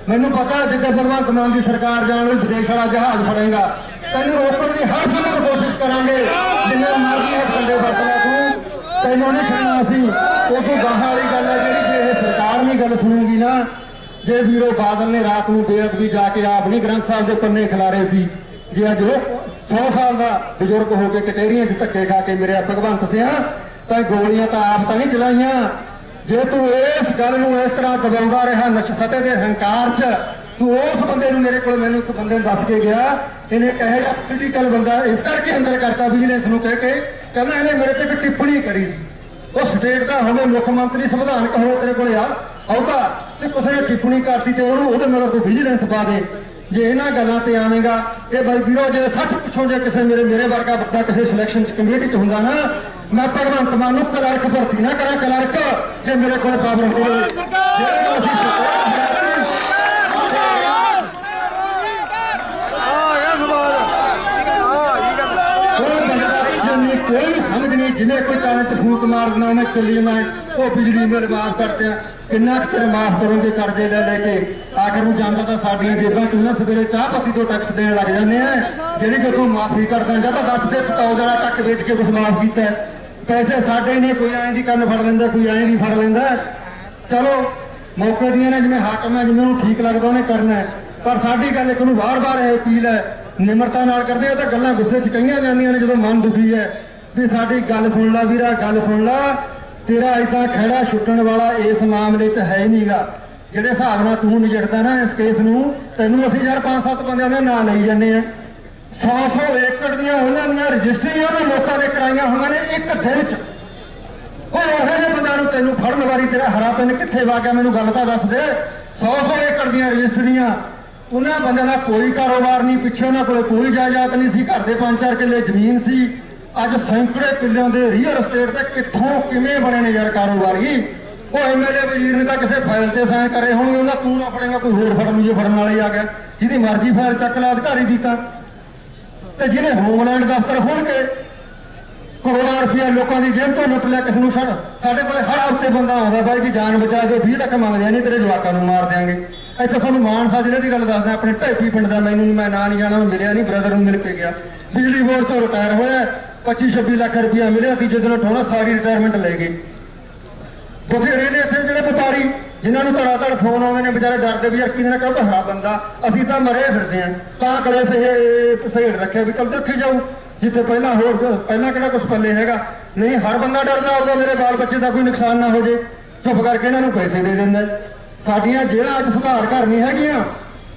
ਮੈਨੂੰ ਪਤਾ ਜਿੱਥੇ ਭਗਵੰਤ ਮਾਨ ਦੀ ਸਰਕਾਰ ਜਾਣ ਲਈ ਵਿਦੇਸ਼ ਵਾਲਾ ਜਹਾਜ਼ ਫੜੇਗਾ, ਤੈਨੂੰ ਰੋਕਣ ਦੀ ਹਰ ਸੰਭਵ ਕੋਸ਼ਿਸ਼ ਕਰਾਂਗੇ। ਜਿੰਨੇ ਮਰਜ਼ੀ ਹੱਥ ਵਰਤ ਲੈ ਤੂੰ, ਤੈਨੂੰ ਨਹੀਂ ਛੱਡਣਾ ਅਸੀਂ। ਉਹ ਤੋਂ ਗਾਹਾਂ ਵਾਲੀ ਗੱਲ ਹੈ ਜਿਹੜੀ ਜੇ ਇਹ ਸਰਕਾਰ ਨਹੀਂ ਗੱਲ ਸੁਣੂਗੀ ਨਾ, ਜੇ ਵੀਰੋ ਬਾਦਲ ਨੇ ਰਾਤ ਨੂੰ ਬੇਅਦਬੀ ਜਾ ਕੇ ਆਪ ਨਹੀਂ ਗ੍ਰੰਥ ਸਾਹਿਬ ਦੇ ਪੰਨੇ ਖਿਲਾਰੇ ਸੀ, ਜੇ ਅੱਜ ਉਹ 100 ਸਾਲ ਦਾ ਬਜ਼ੁਰਗ ਹੋ ਕੇ ਕਚਹਿਰੀਆਂ 'ਚ ਧੱਕੇ ਖਾ ਕੇ ਮੇਰੇ ਭਗਵੰਤ ਸਿਆ ਤਾਂ ਗੋਲੀਆਂ ਤਾਂ ਆਪ ਤਾਂ ਨਹੀਂ ਚਲਾਈਆਂ। ਜੇ ਤੂੰ ਇਸ ਗੱਲ ਨੂੰ ਇਸ ਤਰ੍ਹਾਂ ਦਬਾਉਂਦਾ ਰਿਹਾ ਨਸ਼ੇ ਦੇ ਹੰਕਾਰ 'ਚ, ਤੂੰ ਉਸ ਬੰਦੇ ਨੂੰ ਮੈਨੂੰ ਇੱਕ ਬੰਦੇ ਨੇ ਦੱਸ ਕੇ ਗਿਆ, ਇਹਨੇ ਕਹੇ ਜਿਹਾ ਪੋਲੀਟੀਕਲ ਬੰਦਾ ਇਸ ਕਰਕੇ ਅੰਦਰ ਕਰਤਾ ਵਿਜੀਲੈਂਸ ਨੂੰ ਕਹਿ ਕੇ, ਕਹਿੰਦਾ ਇਹਨੇ ਮੇਰੇ ਤੇ ਇੱਕ ਟਿੱਪਣੀ ਕਰੀ ਸੀ। ਉਹ ਸਟੇਟ ਦਾ ਹੋਵੇ ਮੁੱਖ ਮੰਤਰੀ ਸੰਵਿਧਾਨਕ ਹੋਵੇ ਤੇਰੇ ਕੋਲ ਆਊਗਾ ਤੇ ਕਿਸੇ ਨੇ ਟਿੱਪਣੀ ਕਰਤੀ ਤੇ ਉਹਦੇ ਮਗਰ ਤੂੰ ਵਿਜੀਲੈਂਸ ਪਾ ਦੇ। ਜੇ ਇਹਨਾਂ ਗੱਲਾਂ ਤੇ ਆਵੇਂਗਾ ਇਹ ਬਾਈ ਵੀਰੋ, ਜੇ ਸੱਚ ਪੁੱਛੋ ਜੇ ਕਿਸੇ ਮੇਰੇ ਵਰਗਾ ਬੰਦਾ ਕਿਸੇ ਸਿਲੈਕਸ਼ਨ ਕਮੇਟੀ 'ਚ ਹੁੰਦਾ ਨਾ, ਮੈਂ ਭਗਵੰਤ ਮਾਨ ਨੂੰ ਕਲਰਕ ਭਰਤੀ ਨਾ ਕਰਾਂ। ਕਲਰਕ ਜੇ ਮੇਰੇ ਕੋਲ ਪਾਵਰ ਹੋਵੇ, ਜਿਹੜੇ ਅਸੀਂ ਕੋਈ ਸਮਝ ਨਹੀਂ। ਜਿਹਨੇ ਕੋਈ ਕਾਰਨ 'ਚ ਫੂਕ ਮਾਰ ਦੇਣਾ ਉਹਨੇ ਚੱਲੀ ਜਾਣਾ, ਉਹ ਬਿਜਲੀ ਬਿੱਲ ਮਾਫ ਕਰਦੇ ਆ। ਕਿੰਨਾ ਕੁ ਚਿਰ ਮਾਫ ਕਰੋਗੇ ਕਰਜ਼ੇ ਲੈ ਕੇ? ਆਖਰ ਨੂੰ ਜਾਂਦਾ ਤਾਂ ਸਾਡੀਆਂ ਜੇਬਾਂ 'ਚ ਨਾ ਸਵੇਰੇ ਚਾਹ ਪੱਤੀ ਤੋਂ ਟੈਕਸ ਦੇਣ ਲੱਗ ਜਾਂਦੇ ਆ, ਜਿਹੜੀ ਕਿ ਤੂੰ ਮਾਫੀ ਕਰਦਾ ਜਾਂ ਤਾਂ ਦੱਸ ਦੇ ਸਟਾਉ ਜਿਹੜਾ ਟੱਕ ਵੇਚ ਕੇ ਕੁਛ ਮਾਫ ਕੀਤਾ। ਪੈਸੇ ਸਾਡੇ ਨੇ, ਕੋਈ ਐਂ ਦੀ ਕੰਨ ਫੜ ਲੈਂਦਾ, ਕੋਈ ਐਂ ਦੀ ਫੜ ਲੈਂਦਾ। ਚਲੋ ਮੌਕੇ ਦੀਆਂ ਨੇ, ਜਿਵੇਂ ਹਾਕਮ ਹੈ ਜਿਵੇਂ ਉਹਨੂੰ ਠੀਕ ਲੱਗਦਾ ਉਹਨੇ ਕਰਨਾ। ਪਰ ਸਾਡੀ ਗੱਲ ਇੱਕ ਨੂੰ ਵਾਰ-ਵਾਰ ਇਹ ਅਪੀਲ ਹੈ, ਨਿਮਰਤਾ ਨਾਲ ਕਰਦੇ ਆ ਤਾਂ ਗੱਲਾਂ ਗੁੱਸੇ 'ਚ ਕਹੀਆਂ ਜਾਂਦੀਆਂ ਨੇ ਜਦੋਂ ਮਨ ਦੁਖੀ ਹੈ ਵੀ ਸਾਡੀ ਗੱਲ ਸੁਣ ਲਾ ਵੀਰਾ, ਗੱਲ ਸੁਣ ਲਾ। ਤੇਰਾ ਏਦਾਂ ਖਹਿੜਾ ਛੁੱਟਣ ਵਾਲਾ ਇਸ ਮਾਮਲੇ 'ਚ ਹੈ ਹੀ ਨਹੀਂਗਾ। ਜਿਹੜੇ ਹਿਸਾਬ ਨਾਲ ਤੂੰ ਨਿਜੜਦਾ ਨਾ ਇਸ ਕੇਸ ਨੂੰ, ਤੈਨੂੰ ਅਸੀਂ ਯਾਰ 5-7 ਬੰਦਿਆਂ ਦੇ ਨਾਂ ਲਈ ਜਾਂਦੇ ਆ। 100 ਏਕੜ ਦੀਆਂ ਉਹਨਾਂ ਦੀਆਂ ਰਜਿਸਟਰੀਆਂ ਨੇ ਲੋਕਾਂ ਦੇ ਕਰਾਈਆਂ ਹੋਈਆਂ ਨੇ ਇੱਕ ਦਿਨ 'ਚ। ਉਹ ਇਹੋ ਜਿਹੇ ਬੰਦਿਆਂ ਨੂੰ ਤੈਨੂੰ ਫੜਨ ਵਾਰੀ ਤੇਰਾ ਹਰਾ ਪੈਨ ਕਿੱਥੇ ਵਾਗਿਆ? ਮੈਨੂੰ ਗੱਲ ਤਾਂ ਦੱਸ ਦੇ। 100 ਏਕੜ ਦੀਆਂ ਰਜਿਸਟਰੀਆਂ, ਉਹਨਾਂ ਬੰਦਿਆਂ ਦਾ ਕੋਈ ਕਾਰੋਬਾਰ ਨਹੀਂ, ਪਿੱਛੇ ਉਹਨਾਂ ਕੋਲ ਕੋਈ ਜਾਇਦਾਦ ਨਹੀਂ ਸੀ, ਘਰ ਦੇ 5-4 ਕਿੱਲੇ ਜ਼ਮੀਨ ਸੀ। ਅੱਜ ਸੈਂਕੜੇ ਕਿੱਲਿਆਂ ਦੇ ਰੀਅਲ estate ਤੇ ਕਿੱਥੋਂ ਕਿਵੇਂ ਬਣੇ ਨੇ ਯਾਰ ਕਾਰੋਬਾਰੀ? ਉਹ ਐਮਐਲਏ ਵਜ਼ੀਰ ਨੇ ਤਾਂ ਕਿਸੇ ਫਾਈਲ ਤੇ ਸਾਈਨ ਕਰੇ ਹੋਣਗੇ, ਉਹਦਾ ਤੂੰ ਨਾ ਫੜੇਗਾ, ਕੋਈ ਹੋਰ ਫੜ ਲੂ ਜੇ ਫੜਨ ਵਾਲੇ ਆ ਗਿਆ। ਜਿਹਦੀ ਮਰਜ਼ੀ ਫਾਈਲ ਚੱਕ ਲਾ ਅਧਿਕਾਰੀ ਦੀ ਤਾਂ। ਤੇ ਜਿਹਨੇ ਹੋਮਲੈਂਡ ਦਫ਼ਤਰ ਖੋਲ੍ਹ ਕੇ ਕਰੋੜਾਂ ਰੁਪਇਆ ਲੋਕਾਂ ਦੀ ਜੇਬ ਤੋਂ ਲੁੱਟ ਲਿਆ, ਕਿਸ ਨੂੰ ਛੱਡ। ਸਾਡੇ ਕੋਲ ਹਰ ਹਫ਼ਤੇ ਬੰਦਾ ਆਉਂਦਾ ਬਾਈ ਜੀ ਜਾਨ ਬਚਾ ਦਿਓ, 20 ਲੱਖ ਮੰਗਦੇ ਨਹੀਂ ਤੇਰੇ ਜਵਾਕਾਂ ਨੂੰ ਮਾਰ ਦਿਆਂਗੇ। ਇੱਥੇ ਤੁਹਾਨੂੰ ਮਾਨਸਾ ਜ਼ਿਲ੍ਹੇ ਦੀ ਗੱਲ ਦੱਸਦਾ, ਆਪਣੇ ਢੇਪੀ ਪਿੰਡ ਦਾ, ਮੈਂ ਨਾਂ ਨਹੀਂ ਜਾਣਾ, ਮਿਲਿਆ ਨਹੀਂ, ਬ੍ਰਦਰ ਨੂੰ ਮਿਲ ਕੇ ਗਿਆ। ਬਿਜਲੀ ਬੋਰਡ ਤੋਂ ਰਿਟਾਇਰ ਹੋਇਆ, 25-26 ਲੱਖ ਰੁਪਇਆ ਮਿਲਿਆ, ਤੀਜੇ ਦਿਨ ਉਠਾਉਣਾ ਸਾਰੀ ਰਿਟਾਇਰਮੈਂਟ ਲੈ ਗਏ। ਬਥੇਰੇ ਨੇ ਇੱਥੇ ਜਿਹੜੇ ਵਪਾਰੀ ਜਿਨ੍ਹਾਂ ਨੂੰ ਧੜਾ ਫੋਨ ਆਉਂਦੇ ਨੇ, ਵਿਚਾਰੇ ਡਰਦੇ ਵੀ ਯਾਰ ਕਿਹਦੇ ਨਾਲ ਕਹੋ ਹਰਾ ਬੰਦਾ, ਅਸੀਂ ਤਾਂ ਮਰੇ ਫਿਰਦੇ ਆਂ। ਤਾਂ ਕਲੇ ਸਹੇੜ ਰੱਖਿਆ ਵੀ ਚੱਲ ਦੇਖੀ ਜਾਊ, ਜਿੱਥੇ ਪਹਿਲਾਂ ਕਿਹੜਾ ਕੁਛ ਪੱਲੇ ਹੈਗਾ। ਨਹੀਂ, ਹਰ ਬੰਦਾ ਡਰਦਾ ਆਊਗਾ ਮੇਰੇ ਬਾਲ ਬੱਚੇ ਦਾ ਕੋਈ ਨੁਕਸਾਨ ਨਾ ਹੋ ਜੇ, ਚੁੱਪ ਕਰਕੇ ਇਹਨਾਂ ਨੂੰ ਪੈਸੇ ਦੇ ਦਿੰਦਾ। ਸਾਡੀਆਂ ਜੇਲ੍ਹਾਂ ਅੱਜ ਸੁਧਾਰ ਘਰ ਨਹੀਂ ਹੈਗੀਆਂ।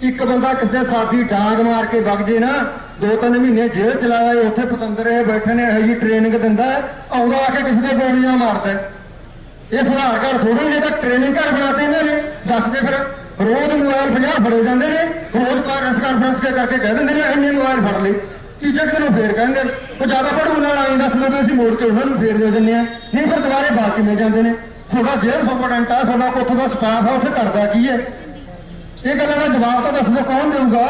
ਇੱਕ ਬੰਦਾ ਕਿਸੇ ਦੇ ਸਾਥੀ ਡਾਂਗ ਮਾਰ ਕੇ ਵਗ ਜੇ ਨਾ, 2-3 ਮਹੀਨੇ ਜੇਲ੍ਹ ਚਲਾਇਆ, ਉੱਥੇ ਪਤੰਦਰ ਇਹ ਬੈਠੇ ਨੇ, ਇਹੋ ਜਿਹੀ ਟ੍ਰੇਨਿੰਗ ਦਿੰਦਾ, ਆਉਂਦਾ ਆ ਕੇ ਕਿਸੇ ਦੇ ਗੋਲੀਆਂ ਮਾਰਦਾ। ਇਹ ਸੁਧਾਰ ਘਰ ਥੋੜ੍ਹੇ ਜਿਹੇ ਤਾਂ ਟ੍ਰੇਨਿੰਗ ਘਰ ਬਣਾਤੇ ਇਹਨਾਂ ਨੇ। ਦੱਸ ਦੇ ਫਿਰ, ਰੋਜ਼ ਮੋਬਾਈਲ 50 ਫੜੇ ਜਾਂਦੇ ਨੇ, ਰੋਜ਼ ਪ੍ਰੈਸ ਕਾਨਫਰੰਸ ਕਰਕੇ ਕਹਿ ਦਿੰਦੇ ਨੇ ਇੰਨੇ ਮੋਬਾਈਲ ਫੜ ਲਏ। ਤੀਜੇ ਦਿਨ ਫੇਰ ਕਹਿੰਦੇ ਉਹ ਜ਼ਿਆਦਾ ਪੜ੍ਹਨ ਨਾਲ ਆਈ ਦੱਸ ਲਓ, ਅਸੀਂ ਮੋੜ ਕੇ ਉਹਨਾਂ ਨੂੰ ਫੇਰ ਦੇ ਦਿੰਦੇ ਆ। ਨਹੀਂ ਫਿਰ ਦੁਬਾਰੇ ਬਾਅਦ ਕਿਵੇਂ ਜਾਂਦੇ ਨੇ? ਤੁਹਾਡਾ ਜੇਲ੍ਹ ਸੁਪਰਡੈਂਟ ਆ, ਤੁਹਾਡਾ ਉੱਥੋਂ ਦਾ ਸਟਾਫ ਆ, ਉੱਥੇ ਕਰਦਾ ਕੀ ਹੈ? ਇਹ ਗੱਲਾਂ ਦਾ ਜਵਾਬ ਤਾਂ ਦੱਸ ਦਿਓ, ਕੌਣ ਦੇਊਗਾ?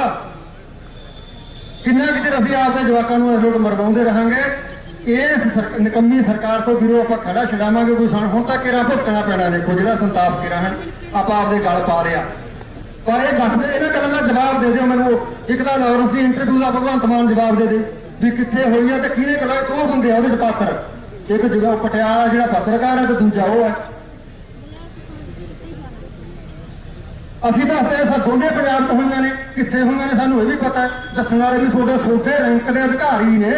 ਕਿੰਨਾ ਕੁ ਚਿਰ ਅਸੀਂ ਆਪਦੇ ਜਵਾਕਾਂ ਨੂੰ ਇਸ ਲੋਕ ਮਰਵਾਉਂਦੇ ਰਹਾਂਗੇ? ਇਸ ਨਿਕੰਮੀ ਸਰਕਾਰ ਤੋਂ ਵੀਰੋ ਆਪਾਂ ਖੜਾ ਛਡਾਵਾਂਗੇ ਕੋਈ ਹੁਣ ਤਾਂ ਕਿਹੜਾ ਭੁਗਤਣਾ ਪੈਣਾ। ਦੇਖੋ ਜਿਹੜਾ ਸੰਤਾਪ ਕਿਹੜਾ ਹੈ ਆਪਾਂ ਆਪਦੇ ਗਲ ਪਾ ਲਿਆ। ਪਰ ਇਹ ਦੱਸਦੇ ਇਹਨਾਂ ਗੱਲਾਂ ਦਾ ਜਵਾਬ ਦੇ ਦਿਓ ਮੈਨੂੰ। ਇੱਕ ਤਾਂ ਲਾਰੈਂਸ ਦੀ ਇੰਟਰਵਿਊ ਦਾ ਭਗਵੰਤ ਮਾਨ ਜਵਾਬ ਦੇ ਦੇ ਵੀ ਕਿੱਥੇ ਹੋਈ ਹੈ ਤੇ ਕਿਹਨੇ ਕਰਾਇਆ। ਦੋ ਬੰਦੇ ਆ ਉਹਦੇ ਚ ਪਾਤਰ, ਇੱਕ ਜਿਹੜਾ ਪਟਿਆਲਾ ਜਿਹੜਾ ਪੱਤਰਕਾਰ ਹੈ ਤੇ ਦੂਜਾ ਉਹ ਹੈ। ਅਸੀਂ ਦੱਸਦੇ ਹਾਂ ਦੋਨੇ ਪੰਜਾਬ 'ਚ ਹੋਈਆਂ ਨੇ, ਕਿੱਥੇ ਹੋਈਆਂ ਨੇ ਸਾਨੂੰ ਇਹ ਵੀ ਪਤਾ। ਦੱਸਣ ਵਾਲੇ ਵੀ ਛੋਟੇ ਰੈਂਕ ਦੇ ਅਧਿਕਾਰੀ ਨੇ।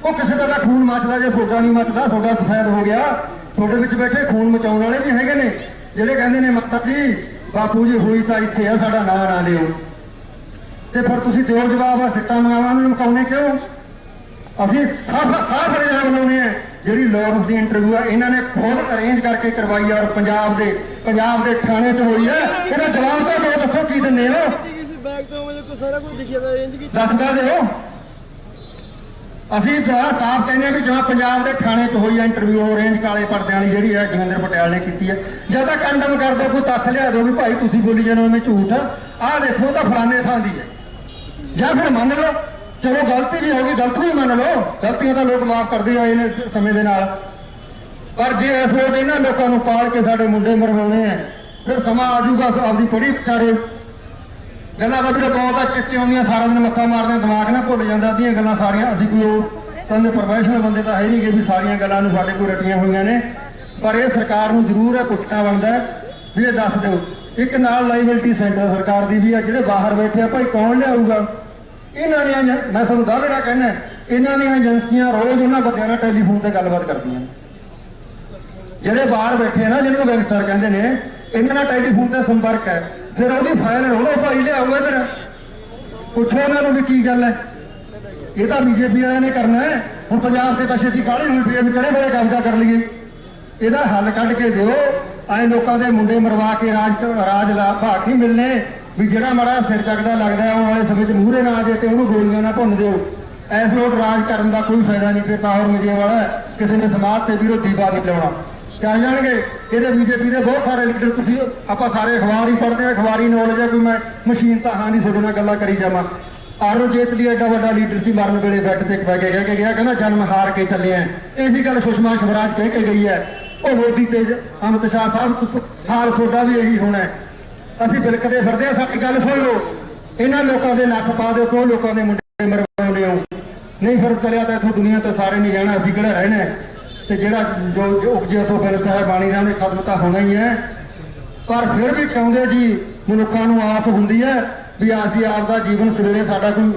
ਉਹ ਕਿਸੇ ਦਾ ਖੂਨ ਮੱਚਦਾ, ਜੇ ਤੁਹਾਡਾ ਨਹੀਂ ਮੱਚਦਾ ਤੁਹਾਡਾ ਸਫੈਦ ਹੋ ਗਿਆ। ਤੁਹਾਡੇ ਵਿੱਚ ਬੈਠੇ ਖੂਨ ਮਚਾਉਣ ਵਾਲੇ ਵੀ ਹੈਗੇ ਨੇ ਜਿਹੜੇ ਕਹਿੰਦੇ ਨੇ ਮਾਤਾ ਜੀ ਬਾਪੂ ਜੀ ਹੋਈ ਤਾਂ ਇੱਥੇ ਆ, ਸਾਡਾ ਨਾਂ ਨਾ ਲਿਓ। ਤੇ ਫਿਰ ਤੁਸੀਂ ਦਿਓ ਜਵਾਬ, ਸਿੱਟਾਂ ਮੰਗਾਵਾਂ ਨੂੰ ਮੁਕਾਉਣੇ ਕਿਉਂ? ਅਸੀਂ ਸਾਫ਼ ਇਲਜ਼ਾਮ ਲਾਉਣੇ ਆ। ਜਿਹੜੀ ਲਾਰੈਂਸ ਦੀ ਇੰਟਰਵਿਊ ਆ ਇਹਨਾਂ ਨੇ ਖੁਦ ਅਰੇਂਜ ਕਰਕੇ ਕਰਵਾਈ ਆ ਔਰ ਪੰਜਾਬ ਦੇ ਥਾਣੇ 'ਚ ਹੋਈ ਹੈ। ਇਹਦਾ ਜਵਾਬ ਤਾਂ ਦਿਓ, ਦੱਸੋ ਕੀ ਦਿੰਦੇ ਹੋ? ਦੱਸਦਾ ਦਿਓ। ਅਸੀਂ ਸਾਫ਼ ਕਹਿੰਦੇ ਆ ਵੀ ਜਿਵੇਂ ਪੰਜਾਬ ਦੇ ਥਾਣੇ 'ਚ ਹੋਈ ਹੈ ਇੰਟਰਵਿਊ ਅਰੇਂਜ ਕਾਲੇ ਪਰਦਿਆਂ ਵਾਲੀ ਜਿਹੜੀ ਹੈ ਜੋਗਿੰਦਰ ਪਟਿਆਲ ਨੇ ਕੀਤੀ ਹੈ। ਜਾਂ ਤਾਂ ਕੰਡਮ ਕਰ ਦਿਓ, ਕੋਈ ਤੱਥ ਲਿਆ ਦਿਓ ਵੀ ਭਾਈ ਤੁਸੀਂ ਬੋਲੀ ਜਾਂਦੇ ਹੋ ਝੂਠ, ਆਹ ਦੇਖੋ ਤਾਂ ਫਲਾਣੇ ਥਾਂ ਦੀ ਹੈ। ਜਾਂ ਫਿਰ ਮੰਨ ਲਓ ਚਲੋ ਗਲਤੀ ਵੀ ਹੋ ਗਈ, ਗਲਤ ਵੀ ਮੰਨ ਲਓ, ਗਲਤੀਆਂ ਤਾਂ ਲੋਕ ਮਾਫ ਕਰਦੇ ਆਏ ਨੇ ਸਮੇਂ ਦੇ ਨਾਲ। ਪਰ ਜੇ ਇਸ ਵੇਲੇ ਇਹਨਾਂ ਲੋਕਾਂ ਨੂੰ ਪਾਲ ਕੇ ਸਾਡੇ ਮੁੰਡੇ ਮਰਵਾਉਣੇ ਆ ਫਿਰ ਸਮਾਂ ਆ ਜਾਊਗਾ ਆਪਦੀ ਪੜੀ ਵਿਚਾਰੇ ਗੱਲਾਂ ਦਾ ਵੀ ਬਹੁਤ ਆ ਚਿੱਤੇ ਆਉਂਦੀਆਂ, ਸਾਰਾ ਦਿਨ ਮੱਥਾ ਮਾਰਦੇ ਦਿਮਾਗ ਨਾ ਭੁੱਲ ਜਾਂਦਾ ਅੱਧੀਆਂ ਗੱਲਾਂ ਸਾਰੀਆਂ। ਅਸੀਂ ਕੋਈ ਉਹ ਕਹਿੰਦੇ ਪ੍ਰੋਫੈਸ਼ਨਲ ਬੰਦੇ ਤਾਂ ਹੈ ਨਹੀਂ ਕਿ ਵੀ ਸਾਰੀਆਂ ਗੱਲਾਂ ਨੂੰ ਸਾਡੇ ਕੋਲ ਰਟੀਆਂ ਹੋਈਆਂ ਨੇ। ਪਰ ਇਹ ਸਰਕਾਰ ਨੂੰ ਜ਼ਰੂਰ ਹੈ ਪੁੱਛਣਾ ਬਣਦਾ ਵੀ ਇਹ ਦੱਸ ਦਿਓ। ਇੱਕ ਨਾਲ ਲਾਇਬਿਲਟੀ ਸੈਂਟਰ ਸਰਕਾਰ ਦੀ ਵੀ ਆ, ਜਿਹੜੇ ਬਾਹਰ ਬੈਠੇ ਆ ਭਾਈ ਕੌਣ ਲਿਆਊਗਾ? ਇਹਨਾਂ ਦੀਆਂ ਮੈਂ ਤੁਹਾਨੂੰ ਦਾਅਵੇੜਾ ਕਹਿੰਦਾ ਇਹਨਾਂ ਦੀਆਂ ਏਜੰਸੀਆਂ ਰੋਜ਼ ਉਹਨਾਂ ਬੰਦਿਆਂ ਨਾਲ ਟੈਲੀਫੋਨ ਤੇ ਗੱਲਬਾਤ ਕਰਦੀਆਂ ਨੇ ਜਿਹੜੇ ਬਾਹਰ ਬੈਠੇ ਨਾ, ਜਿਹਨੂੰ ਗੈਂਗਸਟਰ ਕਹਿੰਦੇ ਨੇ। ਇਹਨਾਂ ਨਾਲ ਟੈਲੀਫੋਨ ਤੇ ਸੰਪਰਕ ਹੈ। ਫਿਰ ਉਹਦੀ ਫਾਈਲ ਰੋਲੋ ਭਾਈ ਲਿਆਓ ਇੱਧਰ, ਪੁੱਛੋ ਇਹਨਾਂ ਨੂੰ ਵੀ ਕੀ ਗੱਲ ਹੈ। ਇਹ ਤਾਂ ਬੀਜੇਪੀ ਵਾਲਿਆਂ ਨੇ ਕਰਨਾ ਹੈ। ਹੁਣ ਪੰਜਾਬ ਤੇ ਤਾਂ ਛੇਤੀ ਕਾਹਲੀ ਹੋਈ ਪਈ ਹੈ ਵੀ ਕਿਹੜੇ ਵੇਲੇ ਕਬਜ਼ਾ ਕਰ ਲਈਏ। ਇਹਦਾ ਹੱਲ ਕੱਢ ਕੇ ਦਿਓ। ਐਂ ਲੋਕਾਂ ਦੇ ਮੁੰਡੇ ਮਰਵਾ ਕੇ ਰਾਜ ਭਾਗ ਨਹੀਂ ਮਿਲਣੇ ਵੀ ਜਿਹੜਾ ਮਾੜਾ ਸਿਰ ਚੱਕਦਾ ਲੱਗਦਾ ਆਉਣ ਵਾਲੇ ਸਮੇਂ 'ਚ ਮੂਹਰੇ ਨਾ ਆ ਜੇ ਤੇ ਉਹਨੂੰ ਗੋਲੀਆਂ ਨਾ ਭੁੰਨ ਦਿਓ। ਐਸ ਲੋਟ ਰਾਜ ਕਰਨ ਦਾ ਕੋਈ ਫਾਇਦਾ ਨਹੀਂ। ਫਿਰ ਤਾਹਰ ਮਿਜੇ ਵਾਲਾ ਕਿਸੇ ਨੇ ਸਮਾਜ ਤੇ ਵਿਰੋਧੀ ਬਾਤ ਨਹੀਂ ਲਿਆਉਣਾ, ਕਰ ਜਾਣਗੇ। ਇਹਦੇ ਬੀਜੇਪੀ ਦੇ ਬਹੁਤ ਸਾਰੇ ਲੀਡਰ, ਤੁਸੀਂ ਆਪਾਂ ਸਾਰੇ ਅਖਬਾਰ ਹੀ ਪੜ੍ਹਦੇ ਆ, ਅਖਬਾਰੀ ਨੌਲੇਜ ਹੈ। ਕੋਈ ਮੈਂ ਮਸ਼ੀਨ ਤਾਂ ਹਾਂ ਨਹੀਂ ਤੁਹਾਡੇ ਨਾਲ ਗੱਲਾਂ ਕਰੀ ਜਾਵਾਂ। ਆਰੋ ਜੇਤਲੀ ਐਡਾ ਵੱਡਾ ਲੀਡਰ ਸੀ, ਮਰਨ ਵੇਲੇ ਬੈਠ ਤੇ ਬਹਿ ਕੇ ਕਹਿ ਕੇ ਗਿਆ, ਕਹਿੰਦਾ ਜਨਮ ਹਾਰ ਕੇ ਚੱਲੇ ਆ। ਇਹੀ ਗੱਲ ਸੁਸ਼ਮਾ ਸਵਰਾਜ ਕਹਿ ਕੇ ਗਈ ਹੈ। ਉਹ ਮੋਦੀ ਤੇ ਅਮਿਤ ਸ਼ਾਹ ਸਾਹਿਬ ਹਾਲ ਤੁਹਾਡਾ ਵੀ ਇਹੀ ਹੋਣਾ। ਅਸੀਂ ਬਿਲਕਦੇ ਫਿਰਦੇ ਆ। ਸਾਡੀ ਗੱਲ ਸੁਣ ਲਓ। ਇਹਨਾਂ ਲੋਕਾਂ ਦੇ ਨੱਕ ਪਾ ਦਿਓ, ਕਿਉਂ ਲੋਕਾਂ ਦੇ ਮੁੰਡੇ ਮਰਵਾਉਂਦੇ ਹੋ? ਨਹੀਂ ਫਿਰ ਚਲਿਆ ਤਾਂ ਇੱਥੋਂ ਦੁਨੀਆ ਤੇ ਸਾਰੇ ਨਹੀਂ ਰਹਿਣਾ, ਅਸੀਂ ਕਿਹੜਾ ਰਹਿਣਾ। ਤੇ ਜਿਹੜਾ ਜੋ ਉਪਜਿਆ ਸੋ ਫਿਰ ਸਾਹਿਬ ਬਾਣੀ ਦਾ ਉਹਨੇ ਖਤਮ ਤਾਂ ਹੋਣਾ ਹੀ ਹੈ। ਪਰ ਫਿਰ ਵੀ ਕਹਿੰਦੇ ਜੀ ਮਨੁੱਖਾਂ ਨੂੰ ਆਸ ਹੁੰਦੀ ਹੈ ਵੀ ਅਸੀਂ ਆਪਦਾ ਜੀਵਨ ਸਵੇਰੇ ਸਾਡਾ ਕੋਈ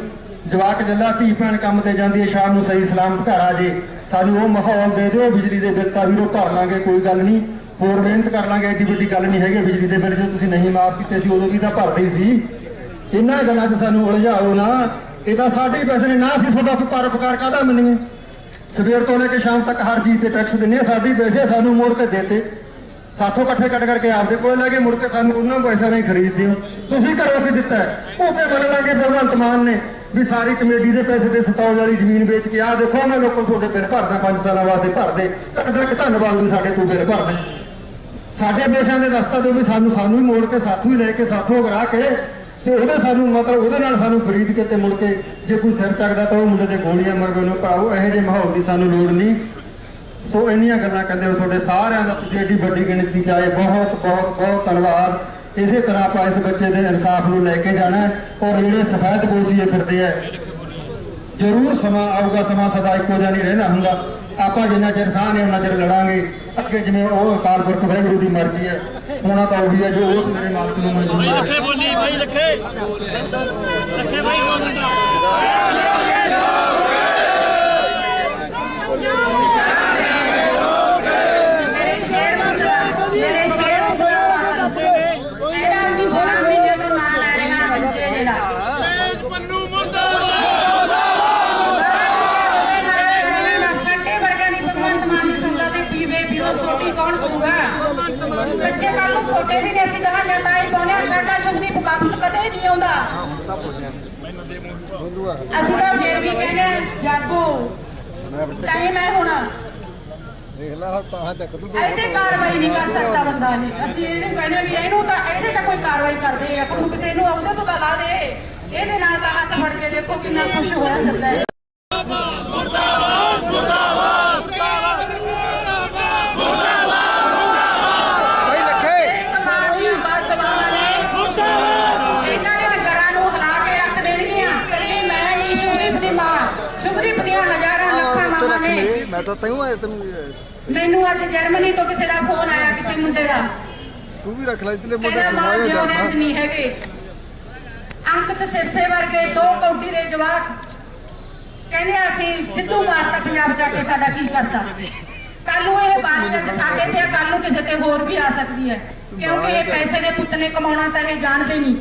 ਜਵਾਕ ਜੱਲਾ ਧੀ ਭੈਣ ਕੰਮ ਤੇ ਜਾਂਦੀ ਹੈ, ਸ਼ਾਮ ਨੂੰ ਸਹੀ ਸਲਾਮਤ ਘਰ ਆ ਜੇ। ਸਾਨੂੰ ਉਹ ਮਾਹੌਲ ਦੇ ਦਿਓ। ਬਿਜਲੀ ਦੇ ਬਿੱਲ ਤਾਂ ਵੀਰੋ ਭਰ ਲਾਂਗੇ, ਕੋਈ ਗੱਲ ਨਹੀਂ, ਹੋਰ ਮਿਹਨਤ ਕਰ ਲਾਂਗੇ, ਐਡੀ ਵੱਡੀ ਗੱਲ ਨਹੀਂ ਹੈਗੀ। ਬਿਜਲੀ ਦੇ ਬਿੱਲ ਜੋ ਤੁਸੀਂ ਨਹੀਂ ਮਾਫ ਕੀਤੇ ਸੀ ਉਦੋਂ ਵੀ ਤਾਂ ਭਰਦੇ ਹੀ ਸੀ। ਇਹਨਾਂ ਗੱਲਾਂ 'ਚ ਸਾਨੂੰ ਉਲਝਾਓ ਨਾ। ਇਹ ਤਾਂ ਸਾਡੇ ਹੀ ਪੈਸੇ ਨੇ ਨਾ। ਅਸੀਂ ਤੁਹਾਡਾ ਪਰਉਪਕਾਰ ਕਾਹਦਾ ਮੰਨੀਏ? ਸਵੇਰ ਤੋਂ ਲੈ ਕੇ ਸ਼ਾਮ ਤੱਕ ਹਰ ਚੀਜ਼ ਤੇ ਟੈਕਸ ਦਿੰਦੇ ਆ। ਸਾਡੇ ਪੈਸੇ ਸਾਨੂੰ ਮੋੜ ਕੇ ਦੇਤੇ, ਸਾਥੋਂ ਇਕੱਠੇ ਕੱਢ ਕਰਕੇ ਆਪਦੇ ਕੋਲ ਲੈ ਕੇ ਮੁੜ ਕੇ ਸਾਨੂੰ ਉਹਨਾਂ ਪੈਸਿਆਂ ਨਾਲ ਹੀ ਖਰੀਦਦੇ ਹੋ। ਤੁਸੀਂ ਘਰੋਂ ਕੀ ਦਿੱਤਾ? ਉਹ ਤੇ ਮੰਨ ਲਾਂਗੇ ਭਗਵੰਤ ਮਾਨ ਨੇ ਵੀ ਸਾਰੀ ਕਮੇਟੀ ਦੇ ਪੈਸੇ ਤੇ ਸਤੌਜ ਵਾਲੀ ਜ਼ਮੀਨ ਵੇਚ ਕੇ ਆਹ ਦੇਖੋ ਮੈਂ ਲੋਕਾਂ ਤੁਹਾਡੇ ਬਿੱਲ ਭਰਦਾ 5 ਸਾਲਾਂ ਵਾਸਤੇ ਭਰਦੇ। ਤੱਕ ਧੰਨਵਾਦ ਵੀ ਸਾਡੇ ਤੋਂ ਬਿੱਲ ਭਰਦੇ। ਸਾਡੇ ਪੈਸਿਆਂ ਦੇ ਰਸਤਾ ਦਿਓ ਵੀ ਸਾਨੂੰ ਹੀ ਮੋੜ ਕੇ ਸਾਥੋਂ ਹੀ ਲੈ ਕੇ ਸਾਥੋਂ ਕਰਾ ਕੇ ਤੇ ਉਹਦੇ ਸਾਨੂੰ ਮਤਲਬ ਉਹਦੇ ਨਾਲ ਸਾਨੂੰ ਖਰੀਦ ਕੇ ਤੇ ਮੁੜ ਕੇ ਜੇ ਕੋਈ ਸਿਰ ਚੱਕਦਾ ਤਾਂ ਉਹ ਮੁੰਡੇ ਤੇ ਗੋਲੀਆਂ ਮਰਦੇ ਨੂੰ ਭਰਾਓ। ਇਹੋ ਜਿਹੇ ਮਾਹੌਲ ਦੀ ਸਾਨੂੰ ਲੋੜ ਨਹੀਂ। ਸੋ ਇੰਨੀਆਂ ਗੱਲਾਂ ਕਹਿੰਦੇ ਹੋ ਤੁਹਾਡੇ ਸਾਰਿਆਂ ਦਾ, ਤੁਸੀਂ ਏਡੀ ਵੱਡੀ ਗਿਣਤੀ 'ਚ ਆਏ, ਬਹੁਤ ਬਹੁਤ ਬਹੁਤ ਧੰਨਵਾਦ। ਇਸੇ ਤਰ੍ਹਾਂ ਆਪਾਂ ਇਸ ਬੱਚੇ ਦੇ ਇਨਸਾਫ ਨੂੰ ਲੈ ਕੇ ਜਾਣਾ ਔਰ ਜਿਹੜੇ ਸਫੈਦ ਪੋਸ਼ੀਏ ਫਿਰਦੇ ਆ ਜ਼ਰੂਰ ਸਮਾਂ ਆਊਗਾ। ਸਮਾਂ ਸਦਾ ਇੱਕੋ ਜਿਹਾ ਨਹੀਂ ਰਹਿੰਦਾ ਹੁੰਦਾ। ਆਪਾਂ ਜਿੰਨਾ ਚਿਰ ਸਾਹ ਨੇ ਉਹਨਾਂ ਚਿਰ ਲੜਾਂਗੇ ਅੱਗੇ। ਜਿਵੇਂ ਉਹ ਅਕਾਲ ਪੁਰਖ ਵਾਹਿਗੁਰੂ ਦੀ ਮਰਜ਼ੀ ਹੈ, ਹੋਣਾ ਤਾਂ ਉਹੀ ਹੈ ਜੋ ਉਸ ਮੇਰੇ ਮਾਲਕ ਨੂੰ ਮਨਜ਼ੂਰ ਹੈ। ਬੱਚੇ ਕੱਲ ਨੂੰ ਛੋਟੇ ਵੀ ਨੇ, ਅਸੀਂ ਕਹਾਂਗੇ ਤਾਂ ਹੀ ਪਾਉਣੇ। ਸਾਡਾ ਸੁਖਦੀਪ ਵਾਪਸ ਕਦੇ ਨਹੀਂ ਆਉਂਦਾ। ਅਸੀਂ ਤਾਂ ਫੇਰ ਵੀ ਕਹਿੰਦੇ ਜਾਗੋ ਟਾਈਮ ਹੈ ਹੁਣ। ਇਹਦੇ ਕਾਰਵਾਈ ਨਹੀਂ ਕਰ ਸਕਦਾ ਬੰਦਾ ਨੇ। ਅਸੀਂ ਇਹਨੂੰ ਕਹਿੰਦੇ ਵੀ ਇਹਨੂੰ ਤਾਂ ਇਹਦੇ ਤਾਂ ਕੋਈ ਕਾਰਵਾਈ ਕਰਦੇ ਆ। ਕੋਈ ਕਿਸੇ ਨੂੰ ਆਉਂਦੇ ਤੋਂ ਤਾਂ ਲਾ ਦੇ। ਇਹਦੇ ਨਾਲ ਤਾਂ ਹੱਥ ਫੜ ਕੇ ਦੇਖੋ ਕਿੰਨਾ ਖੁਸ਼ ਹੋਇਆ ਜਾਂਦਾ ਹੈ। ਮੈਂ ਤਾਂ ਤੈਨੂੰ ਆਇਆ ਤੈਨੂੰ ਮੈਨੂੰ ਅੱਜ ਜਰਮਨੀ ਤੋਂ ਕਿਸੇ ਦਾ ਫੋਨ ਆਇਆ, ਕਿਸੇ ਮੁੰਡੇ ਦਾ, ਤੂੰ ਵੀ ਰੱਖ ਲੈ ਇਤਲੇ ਮੁੰਡੇ ਕਹਿੰਦਾ ਮਾਂ ਕਮਾਇਆ ਜਿਉਂਦਿਆਂ 'ਚ ਨਹੀਂ ਹੈਗੇ। ਅੰਕਿਤ ਸਿਰਸੇ ਵਰਗੇ 2 ਕੌਡੀ ਦੇ ਜਵਾਕ ਕਹਿੰਦੇ ਅਸੀਂ ਸਿੱਧੂ ਮਾਰਤਾ ਪੰਜਾਬ ਜਾ ਕੇ, ਸਾਡਾ ਕੀ ਕਰਦਾ। ਕੱਲ ਨੂੰ ਇਹ ਬਾਤ ਜਦ ਸਾਡੇ ਤੇ, ਕੱਲ ਨੂੰ ਕਿਸੇ ਤੇ ਹੋਰ ਵੀ ਆ ਸਕਦੀ ਹੈ, ਕਿਉਂਕਿ ਇਹ ਪੈਸੇ ਦੇ ਪੁੱਤ ਨੇ, ਕਮਾਉਣਾ ਤਾਂ ਇਹ ਜਾਣਦੇ ਨਹੀਂ।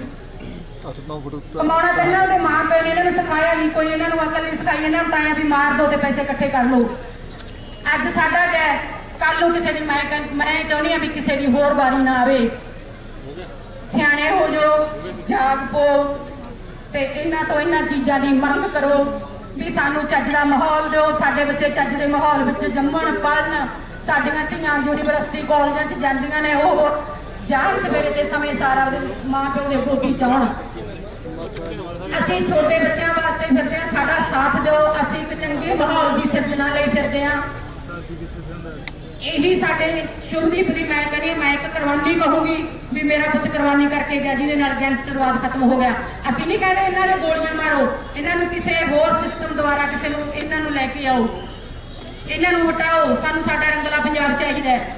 ਕਮਾਉਣਾ ਤਾਂ ਇਹਨਾਂ ਦੇ ਮਾਂ ਪਿਓ ਨੇ ਇਹਨਾਂ ਨੂੰ ਸਿਖਾਇਆ ਨਹੀਂ, ਕੋਈ ਇਹਨਾਂ ਨੂੰ ਅਕਲ ਨਹੀਂ ਸਿਖਾਈ। ਇਹਨਾਂ ਨੂੰ ਤਾਂ ਵੀ ਮਾਰ ਦੋ ਤੇ ਪੈਸੇ ਇਕੱਠੇ ਕਰ ਲਓ। ਅੱਜ ਸਾਡਾ ਜੈ, ਕੱਲ ਨੂੰ ਕਿਸੇ ਦੀ, ਮੈਂ ਚਾਹੁੰਦੀ ਹਾਂ ਵੀ ਕਿਸੇ ਦੀ ਹੋਰ ਵਾਰੀ ਨਾ ਆਵੇ। ਸਿਆਣੇ ਹੋ ਜਾਓ, ਜਾਗ ਪੋ ਤੇ ਇਹਨਾਂ ਤੋਂ ਇਹਨਾਂ ਚੀਜ਼ਾਂ ਦੀ ਮੰਗ ਕਰੋ ਵੀ ਸਾਨੂੰ ਚੱਜ ਦਾ ਮਾਹੌਲ ਦਿਓ, ਸਾਡੇ ਬੱਚੇ ਚੱਜ ਦੇ ਮਾਹੌਲ ਵਿੱਚ ਜੰਮਣ ਪੜ੍ਹਨ। ਸਾਡੀਆਂ ਧੀਆਂ ਯੂਨੀਵਰਸਿਟੀ ਕਾਲਜਾਂ 'ਚ ਜਾਂਦੀਆਂ ਨੇ, ਉਹ ਜਾਣ ਸਵੇਰੇ ਦੇ ਸਮੇਂ ਸਾਰਾ ਮਾਂ ਪਿਓ ਦੇ ਗੋਦੀ ਚਾਉਣ। ਅਸੀਂ ਛੋਟੇ ਬੱਚਿਆਂ ਵਾਸਤੇ ਫਿਰਦੇ ਹਾਂ, ਸਾਡਾ ਸਾਥ ਦਿਓ। ਅਸੀਂ ਇੱਕ ਚੰਗੇ ਮਾਹੌਲ ਦੀ ਸਿਰਜਣਾ ਲਈ ਫਿਰਦੇ ਹਾਂ। ਇਹੀ ਸਾਡੇ ਸ਼ੁਭਦੀਪ ਦੀ ਮੈਂ ਕਹਿੰਦੀ, ਮੈਂ ਇੱਕ ਕੁਰਬਾਨੀ ਕਹੂੰਗੀ ਵੀ ਮੇਰਾ ਪੁੱਤ ਕੁਰਬਾਨੀ ਕਰਕੇ ਗਿਆ, ਜਿਹਦੇ ਨਾਲ ਗੈਂਗਸਟਰਵਾਦ ਖਤਮ ਹੋ ਗਿਆ। ਅਸੀਂ ਨਹੀਂ ਕਹਿੰਦੇ ਇਹਨਾਂ ਨੂੰ ਗੋਲੀਆਂ ਮਾਰੋ, ਇਹਨਾਂ ਨੂੰ ਕਿਸੇ ਹੋਰ ਸਿਸਟਮ ਦੁਆਰਾ ਕਿਸੇ ਨੂੰ ਇਹਨਾਂ ਨੂੰ ਲੈ ਕੇ ਆਓ, ਇਹਨਾਂ ਨੂੰ ਹਟਾਓ। ਸਾਨੂੰ ਸਾਡਾ ਰੰਗਲਾ ਪੰਜਾਬ ਚਾਹੀਦਾ ਹੈ।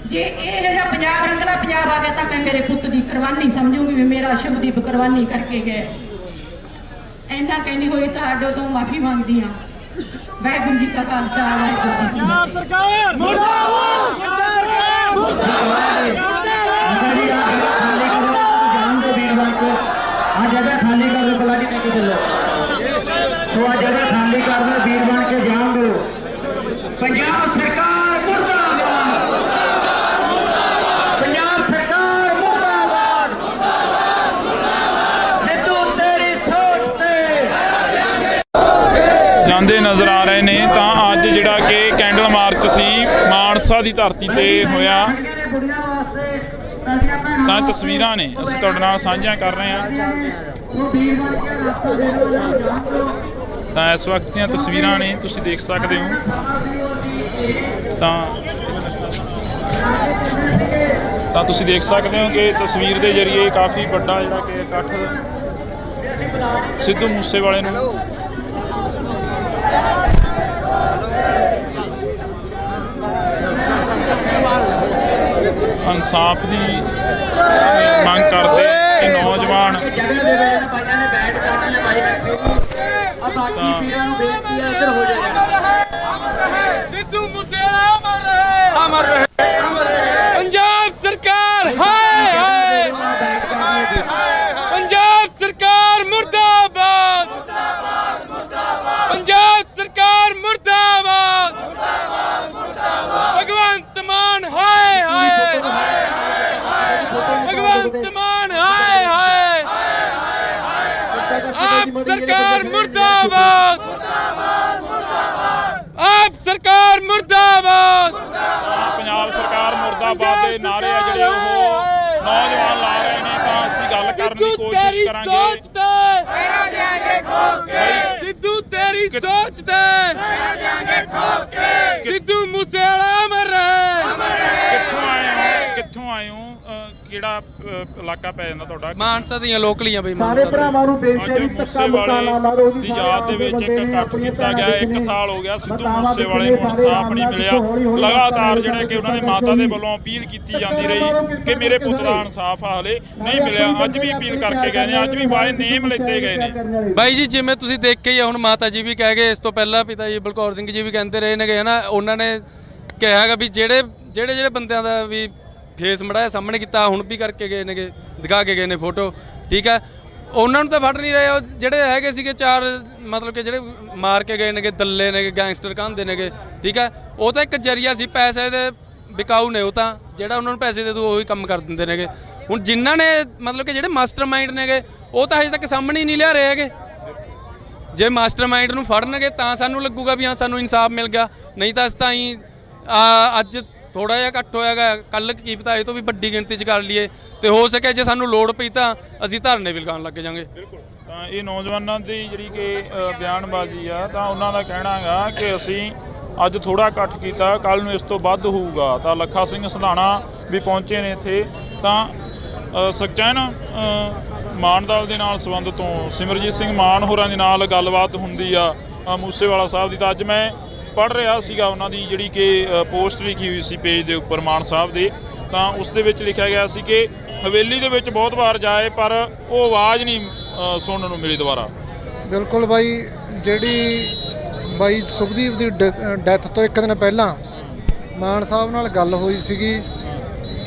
ਜੇ ਇਹ ਜਿਹੜਾ ਪੰਜਾਬ ਰੰਗਲਾ ਪੰਜਾਬ ਆ ਗਿਆ ਤਾਂ ਮੈਂ ਮੇਰੇ ਪੁੱਤ ਦੀ ਕੁਰਬਾਨੀ ਸਮਝੂਗੀ ਵੀ ਮੇਰਾ ਸ਼ੁਭਦੀਪ ਕੁਰਬਾਨੀ ਕਰਕੇ ਗਏ। ਇੰਨਾ ਕਹਿੰਦੀ ਹੋਈ ਤੁਹਾਡੇ ਤੋਂ ਮਾਫੀ ਮੰਗਦੀ ਹਾਂ। ਵਾਹਿਗੁਰੂ ਜੀ ਕਾ ਖਾਲਸਾ, ਵਾਹਿਗੁਰੂ ਜੀ ਕੀ ਫਤਿਹ। ਸਰਕਾਰ ਮੁਰਦਾਬਾਦ, जान दो वीरवार को, आज जगह खाली कर दो, पला जी लेके चलो। तो आज जगह खाली कर दो, वीरवार के जान दो। पंजाब सरकार मुर्दाबाद, पंजाब सरकार मुर्दाबाद। सिद्धू तेरी सोच ते ਜਾਂਦੇ ਨਜ਼ਰ ਆ ਰਹੇ ਨੇ। ਤਾਂ ਅੱਜ ਜਿਹੜਾ ਕਿ ਕੈਂਡਲ ਮਾਰਚ ਸੀ ਮਾਨਸਾ ਦੀ ਧਰਤੀ ਤੇ ਹੋਇਆ, ਤਾਂ ਤਸਵੀਰਾਂ ਨੇ ਅਸੀਂ ਤੁਹਾਡੇ ਨਾਲ ਸਾਂਝੀਆਂ ਕਰ ਰਹੇ ਹਾਂ। ਤਾਂ ਇਸ ਵਕਤ ਦੀਆਂ ਤਸਵੀਰਾਂ ਨੇ, ਤੁਸੀਂ ਦੇਖ ਸਕਦੇ ਹੋ। ਤਾਂ ਤੁਸੀਂ ਦੇਖ ਸਕਦੇ ਹੋ ਕਿ ਤਸਵੀਰ ਦੇ ਜ਼ਰੀਏ ਕਾਫੀ ਵੱਡਾ ਜਿਹੜਾ ਕਿ ਇਕੱਠ ਸਿੱਧੂ ਮੂਸੇਵਾਲੇ ਨੂੰ ਇਨਸਾਫ ਦੀ ਮੰਗ ਕਰਦੇ ਇਹ ਨੌਜਵਾਨ। ਜਗ੍ਹਾ ਦੇ ਵੇਲੇ ਭਾਈਆਂ ਨੇ ਬੈਠ ਕਰਨੀ ਹੈ, ਭਾਈ ਰੱਖੇ ਆ ਬਾਕੀ ਵੀਰਾਂ ਨੂੰ ਬੇਨਤੀ ਹੈ ਇੱਧਰ ਹੋ ਜਾਓ। ਸਿੱਧੂ ਮੂਸੇਵਾਲਾ ਅਮਰ ਰਹੇ, ਅਮਰ ਰਹੇ। ਪੰਜਾਬ ਸਰਕਾਰ ਹਾਏ ਹਾਏ, ਪੰਜਾਬ ਸਰਕਾਰ ਮੁਰਦਾਬਾਦ, ਪੰਜਾਬ ਸਰਕਾਰ ਮੁਰਦਾਬਾਦ, ਭਗਵੰਤ ਮਾਨ ਹਾਏ ਹਾਏ, ਭਗਵੰਤ ਮਾਨ ਹਾਏ ਹਾਏ, ਆਪ ਸਰਕਾਰ ਮੁਰਦਾਬਾਦ, ਆਪ ਸਰਕਾਰ ਮੁਰਦਾਬਾਦ। ਪੰਜਾਬ ਸਰਕਾਰ ਮੁਰਦਾਬਾਦ ਦੇ ਨਾਅਰੇ ਆ ਜਿਹੜੇ ਉਹ ਨੌਜਵਾਨ ਲਾ ਰਹੇ ਨੇ। ਤਾਂ ਅਸੀਂ ਗੱਲ ਕਰਨ ਦੀ ਕੋਸ਼ਿਸ਼ ਕਰਾਂਗੇ। ਸਿੱਧੂ ਤੇਰੀ ਸੋਚ ਤੇ ਸਿੱਧੂ ਮੂਸੇਵਾਲਾ ਅਮਰ ਰਹੇ। ਕਿੱਥੋਂ ਆਏ ਹੋ? ਕਿਹੜਾ ਇਲਾਕਾ ਪੈ ਜਾਂਦਾ ਤੁਹਾਡਾ? ਮਾਨਸਾ ਦੀਆਂ ਲੋਕਲੀਆਂ ਬਈ। ਸਾਰੇ ਭਰਾਵਾਂ ਨੂੰ ਬੇਨਤੀ ਹੈ ਵੀ ਧੱਕਾ ਮੁੱਕਾ ਨਾ ਮਾਰੋ ਜੀ। ਦੀ ਯਾਦ ਦੇ ਵਿੱਚ ਇੱਕ ਇਕੱਠ ਕੀਤਾ ਗਿਆ। 1 ਸਾਲ ਹੋ ਗਿਆ ਸਿੱਧੂ ਮੂਸੇਵਾਲੇ ਨੂੰ ਇਨਸਾਫ ਨਹੀਂ ਮਿਲਿਆ। ਲਗਾਤਾਰ ਜਿਹੜਾ ਕਿ ਉਹਨਾਂ ਦੇ ਮਾਤਾ ਦੇ ਵੱਲੋਂ ਅਪੀਲ ਕੀਤੀ ਜਾਂਦੀ ਰਹੀ ਕਿ ਮੇਰੇ ਪੁੱਤ ਦਾ ਇਨਸਾਫ ਹਾਲੇ ਨਹੀਂ ਮਿਲਿਆ। ਅੱਜ ਵੀ ਅਪੀਲ ਕਰਕੇ ਗਏ ਨੇ, ਅੱਜ ਵੀ ਬਾਏ ਨੇਮ ਲਿੱਤੇ ਗਏ ਨੇ। ਬਾਈ ਜੀ ਜਿਵੇਂ ਤੁਸੀਂ ਦੇਖਿਆ ਹੀ ਆ, ਹੁਣ ਮਾਤਾ ਜੀ ਵੀ ਕਹਿ ਗਏ, ਇਸ ਤੋਂ ਪਹਿਲਾਂ ਪਿਤਾ ਜੀ ਬਲਕੌਰ ਸਿੰਘ ਜੀ ਵੀ ਕਹਿੰਦੇ ਰਹੇ ਨੇ ਨਾ, ਉਹਨਾਂ ਨੇ ਕਿਹਾ ਹੈਗਾ ਵੀ ਜਿਹੜੇ ਬੰਦਿਆਂ ਦਾ ਵੀ ਫੇਸ ਮੜਾਇਆ ਸਾਹਮਣੇ ਕੀਤਾ, ਹੁਣ ਵੀ ਕਰਕੇ ਗਏ ਨੇਗੇ, ਦਿਖਾ ਕੇ ਗਏ ਨੇ ਫੋਟੋ। ਠੀਕ ਹੈ, ਉਹਨਾਂ ਨੂੰ ਤਾਂ ਫੜ ਨਹੀਂ ਰਹੇ। ਉਹ ਜਿਹੜੇ ਹੈਗੇ ਸੀਗੇ 4 ਮਤਲਬ ਕਿ ਜਿਹੜੇ ਮਾਰ ਕੇ ਗਏ ਨੇਗੇ, ਦੱਲੇ ਨੇਗੇ, ਗੈਂਗਸਟਰ ਕਹਿੰਦੇ ਨੇਗੇ। ਠੀਕ ਹੈ, ਉਹ ਤਾਂ ਇੱਕ ਜਰੀਆ ਸੀ, ਪੈਸੇ ਦੇ ਵਿਕਾਊ ਨੇ। ਉਹ ਤਾਂ ਜਿਹੜਾ ਉਹਨਾਂ ਨੂੰ ਪੈਸੇ ਦੇ ਦੂ ਉਹੀ ਕੰਮ ਕਰ ਦਿੰਦੇ ਨੇਗੇ। ਹੁਣ ਜਿਨ੍ਹਾਂ ਨੇ ਮਤਲਬ ਕਿ ਜਿਹੜੇ ਮਾਸਟਰ ਮਾਈਂਡ ਨੇਗੇ, ਉਹ ਤਾਂ ਹਜੇ ਤੱਕ ਸਾਹਮਣੇ ਹੀ ਨਹੀਂ ਲਿਆ ਰਹੇ ਹੈਗੇ। ਜੇ ਮਾਸਟਰ ਮਾਈਂਡ ਨੂੰ ਫੜਨਗੇ ਤਾਂ ਸਾਨੂੰ ਲੱਗੂਗਾ ਵੀ ਹਾਂ ਸਾਨੂੰ ਇਨਸਾਫ ਮਿਲ ਗਿਆ, ਨਹੀਂ ਤਾਂ ਅਸੀਂ ਤਾਂ ਹੀ ਅੱਜ ਥੋੜਾ ਜਿਹਾ ਘੱਟ ਹੋਇਆਗਾ, ਕੱਲ ਕੀ ਪਤਾ ਇਹ ਤੋਂ ਵੀ ਵੱਡੀ ਗਿਣਤੀ 'ਚ ਕਰ ਲਈਏ। ਤੇ ਹੋ ਸਕੇ ਜੇ ਸਾਨੂੰ ਲੋੜ ਪਈ ਤਾਂ ਅਸੀਂ ਧਰਨੇ ਵੀ ਲਗਾਉਣ ਲੱਗ ਜਾਵਾਂਗੇ। ਤਾਂ ਇਹ ਨੌਜਵਾਨਾਂ ਦੀ ਜਿਹੜੀ ਕਿ ਬਿਆਨਬਾਜ਼ੀ ਆ, ਤਾਂ ਉਹਨਾਂ ਦਾ ਕਹਿਣਾ ਹੈਗਾ ਕਿ ਅਸੀਂ ਅੱਜ ਥੋੜਾ ਇਕੱਠ ਕੀਤਾ, ਕੱਲ ਨੂੰ ਇਸ ਤੋਂ ਵੱਧ ਹੋਊਗਾ। ਤਾਂ ਲੱਖਾ ਸਿੰਘ ਸੰਧਾਣਾ ਵੀ ਪਹੁੰਚੇ ਨੇ ਇੱਥੇ। ਤਾਂ ਸੁਖਚੈਨ ਮਾਨ ਦਲ ਦੇ ਨਾਲ ਸੰਬੰਧ ਤੋਂ ਸਿਮਰਜੀਤ ਸਿੰਘ ਮਾਨ ਹੋਰਾਂ ਦੇ ਨਾਲ ਗੱਲਬਾਤ ਹੁੰਦੀ ਆ ਮੂਸੇਵਾਲਾ ਸਾਹਿਬ ਦੀ। ਤਾਂ ਅੱਜ ਮੈਂ ਪੜ੍ਹ ਰਿਹਾ ਸੀਗਾ ਉਹਨਾਂ ਦੀ ਜਿਹੜੀ ਕਿ ਪੋਸਟ ਲਿਖੀ ਹੋਈ ਸੀ ਪੇਜ ਦੇ ਉੱਪਰ ਮਾਨ ਸਾਹਿਬ ਦੇ, ਤਾਂ ਉਸ ਦੇ ਵਿੱਚ ਲਿਖਿਆ ਗਿਆ ਸੀ ਕਿ ਹਵੇਲੀ ਦੇ ਵਿੱਚ ਬਹੁਤ ਵਾਰ ਜਾਏ ਪਰ ਉਹ ਆਵਾਜ਼ ਨਹੀਂ ਸੁਣਨ ਨੂੰ ਮਿਲੀ ਦੁਬਾਰਾ। ਬਿਲਕੁਲ ਬਾਈ, ਜਿਹੜੀ ਬਾਈ ਸੁਖਦੀਪ ਦੀ ਡੈਥ ਤੋਂ ਇੱਕ ਦਿਨ ਪਹਿਲਾਂ ਮਾਨ ਸਾਹਿਬ ਨਾਲ ਗੱਲ ਹੋਈ ਸੀਗੀ।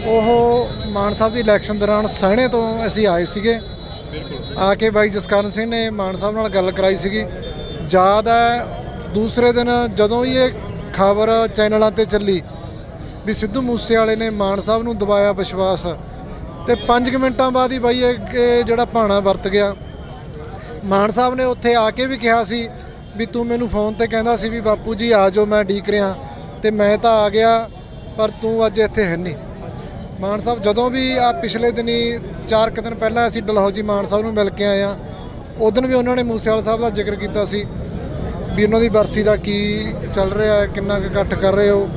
ਉਹ ਮਾਨ ਸਾਹਿਬ ਦੀ ਇਲੈਕਸ਼ਨ ਦੌਰਾਨ ਸਹਿਣੇ ਤੋਂ ਅਸੀਂ ਆਏ ਸੀਗੇ, ਆ ਕੇ ਬਾਈ ਜਸਕਰਨ ਸਿੰਘ ਨੇ ਮਾਨ ਸਾਹਿਬ ਨਾਲ ਗੱਲ ਕਰਾਈ ਸੀਗੀ। ਯਾਦ ਹੈ ਦੂਸਰੇ ਦਿਨ ਜਦੋਂ ਹੀ ਇਹ ਖਬਰ ਚੈਨਲਾਂ 'ਤੇ ਚੱਲੀ ਵੀ ਸਿੱਧੂ ਮੂਸੇਵਾਲੇ ਨੇ ਮਾਨ ਸਾਹਿਬ ਨੂੰ ਦਬਾਇਆ ਵਿਸ਼ਵਾਸ, ਤੇ 5 ਮਿੰਟਾਂ ਬਾਅਦ ਹੀ ਬਾਈ ਇਹ ਜਿਹੜਾ ਭਾਣਾ ਵਰਤ ਗਿਆ। ਮਾਨ ਸਾਹਿਬ ਨੇ ਉੱਥੇ ਆ ਕੇ ਵੀ ਕਿਹਾ ਸੀ ਵੀ ਤੂੰ ਮੈਨੂੰ ਫੋਨ ਤੇ ਕਹਿੰਦਾ ਸੀ ਵੀ ਬਾਪੂ ਜੀ ਆ ਜਾਓ, ਮੈਂ ਉਡੀਕ ਰਿਹਾ, ਤੇ ਮੈਂ ਤਾਂ ਆ ਗਿਆ ਪਰ ਤੂੰ ਅੱਜ ਇੱਥੇ ਹੈ ਨਹੀਂ। ਮਾਨ ਸਾਹਿਬ ਜਦੋਂ ਵੀ ਆ ਪਿਛਲੇ ਦਿਨੀ 4 ਦਿਨ ਪਹਿਲਾਂ ਅਸੀਂ ਡਲਹੌਜੀ ਮਾਨ ਸਾਹਿਬ ਨੂੰ ਮਿਲ ਕੇ ਆਏ ਹਾਂ, ਉਦੋਂ ਵੀ ਉਹਨਾਂ ਨੇ ਮੂਸੇਵਾਲਾ ਸਾਹਿਬ ਦਾ ਜ਼ਿਕਰ ਕੀਤਾ ਸੀ ਵੀ ਉਹਨਾਂ ਦੀ ਬਰਸੀ ਦਾ ਕੀ ਚੱਲ ਰਿਹਾ ਹੈ, ਕਿੰਨਾ ਕੁ ਇਕੱਠ ਕਰ ਰਹੇ ਹੋ,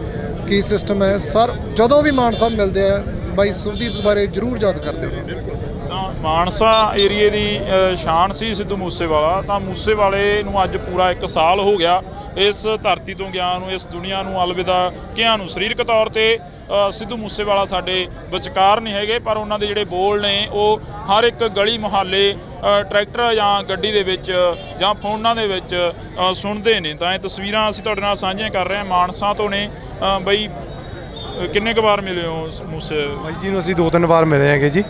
ਕੀ ਸਿਸਟਮ ਹੈ। ਸਰ ਜਦੋਂ ਵੀ ਮਾਨ ਸਾਹਿਬ ਮਿਲਦੇ ਆ ਬਾਈ ਸੁਖਦੀਪ ਬਾਰੇ ਜ਼ਰੂਰ ਯਾਦ ਕਰਦੇ ਹੋ। ਤਾਂ ਮਾਨਸਾ ਏਰੀਏ ਦੀ ਸ਼ਾਨ ਸੀ ਸਿੱਧੂ ਮੂਸੇਵਾਲਾ, ਤਾਂ ਮੂਸੇਵਾਲੇ ਨੂੰ ਅੱਜ ਪੂਰਾ 1 ਸਾਲ ਹੋ ਗਿਆ ਇਸ ਧਰਤੀ ਤੋਂ ਗਿਆ ਨੂੰ, ਇਸ ਦੁਨੀਆ ਨੂੰ ਅਲਵਿਦਾ ਕਿਹਾ ਨੂੰ। ਸਰੀਰਕ ਤੌਰ ਤੇ ਸਿੱਧੂ ਮੂਸੇਵਾਲਾ ਸਾਡੇ ਵਿਚਕਾਰ ਨਹੀਂ ਹੈਗੇ, ਪਰ ਉਹਨਾਂ ਦੇ ਜਿਹੜੇ ਬੋਲ ਨੇ ਉਹ ਹਰ ਇੱਕ ਗਲੀ ਮੁਹੱਲੇ ਟਰੈਕਟਰ ਜਾਂ ਗੱਡੀ ਦੇ ਵਿੱਚ ਜਾਂ ਫੋਨਾਂ ਦੇ ਵਿੱਚ ਸੁਣਦੇ ਨੇ। ਤਾਂ ਇਹ ਤਸਵੀਰਾਂ ਅਸੀਂ ਤੁਹਾਡੇ ਨਾਲ ਸਾਂਝੀਆਂ ਕਰ ਰਹੇ ਹਾਂ ਮਾਨਸਾ ਤੋਂ ਨੇ। ਬਈ ਕਿੰਨੇ ਕੁ ਵਾਰ ਮਿਲੇ ਹੋ ਮੂਸੇ ਬਾਈ ਜੀ ਨੂੰ? ਅਸੀਂ 2-3 ਵਾਰ ਮਿਲੇ ਹੈਗੇ ਜੀ,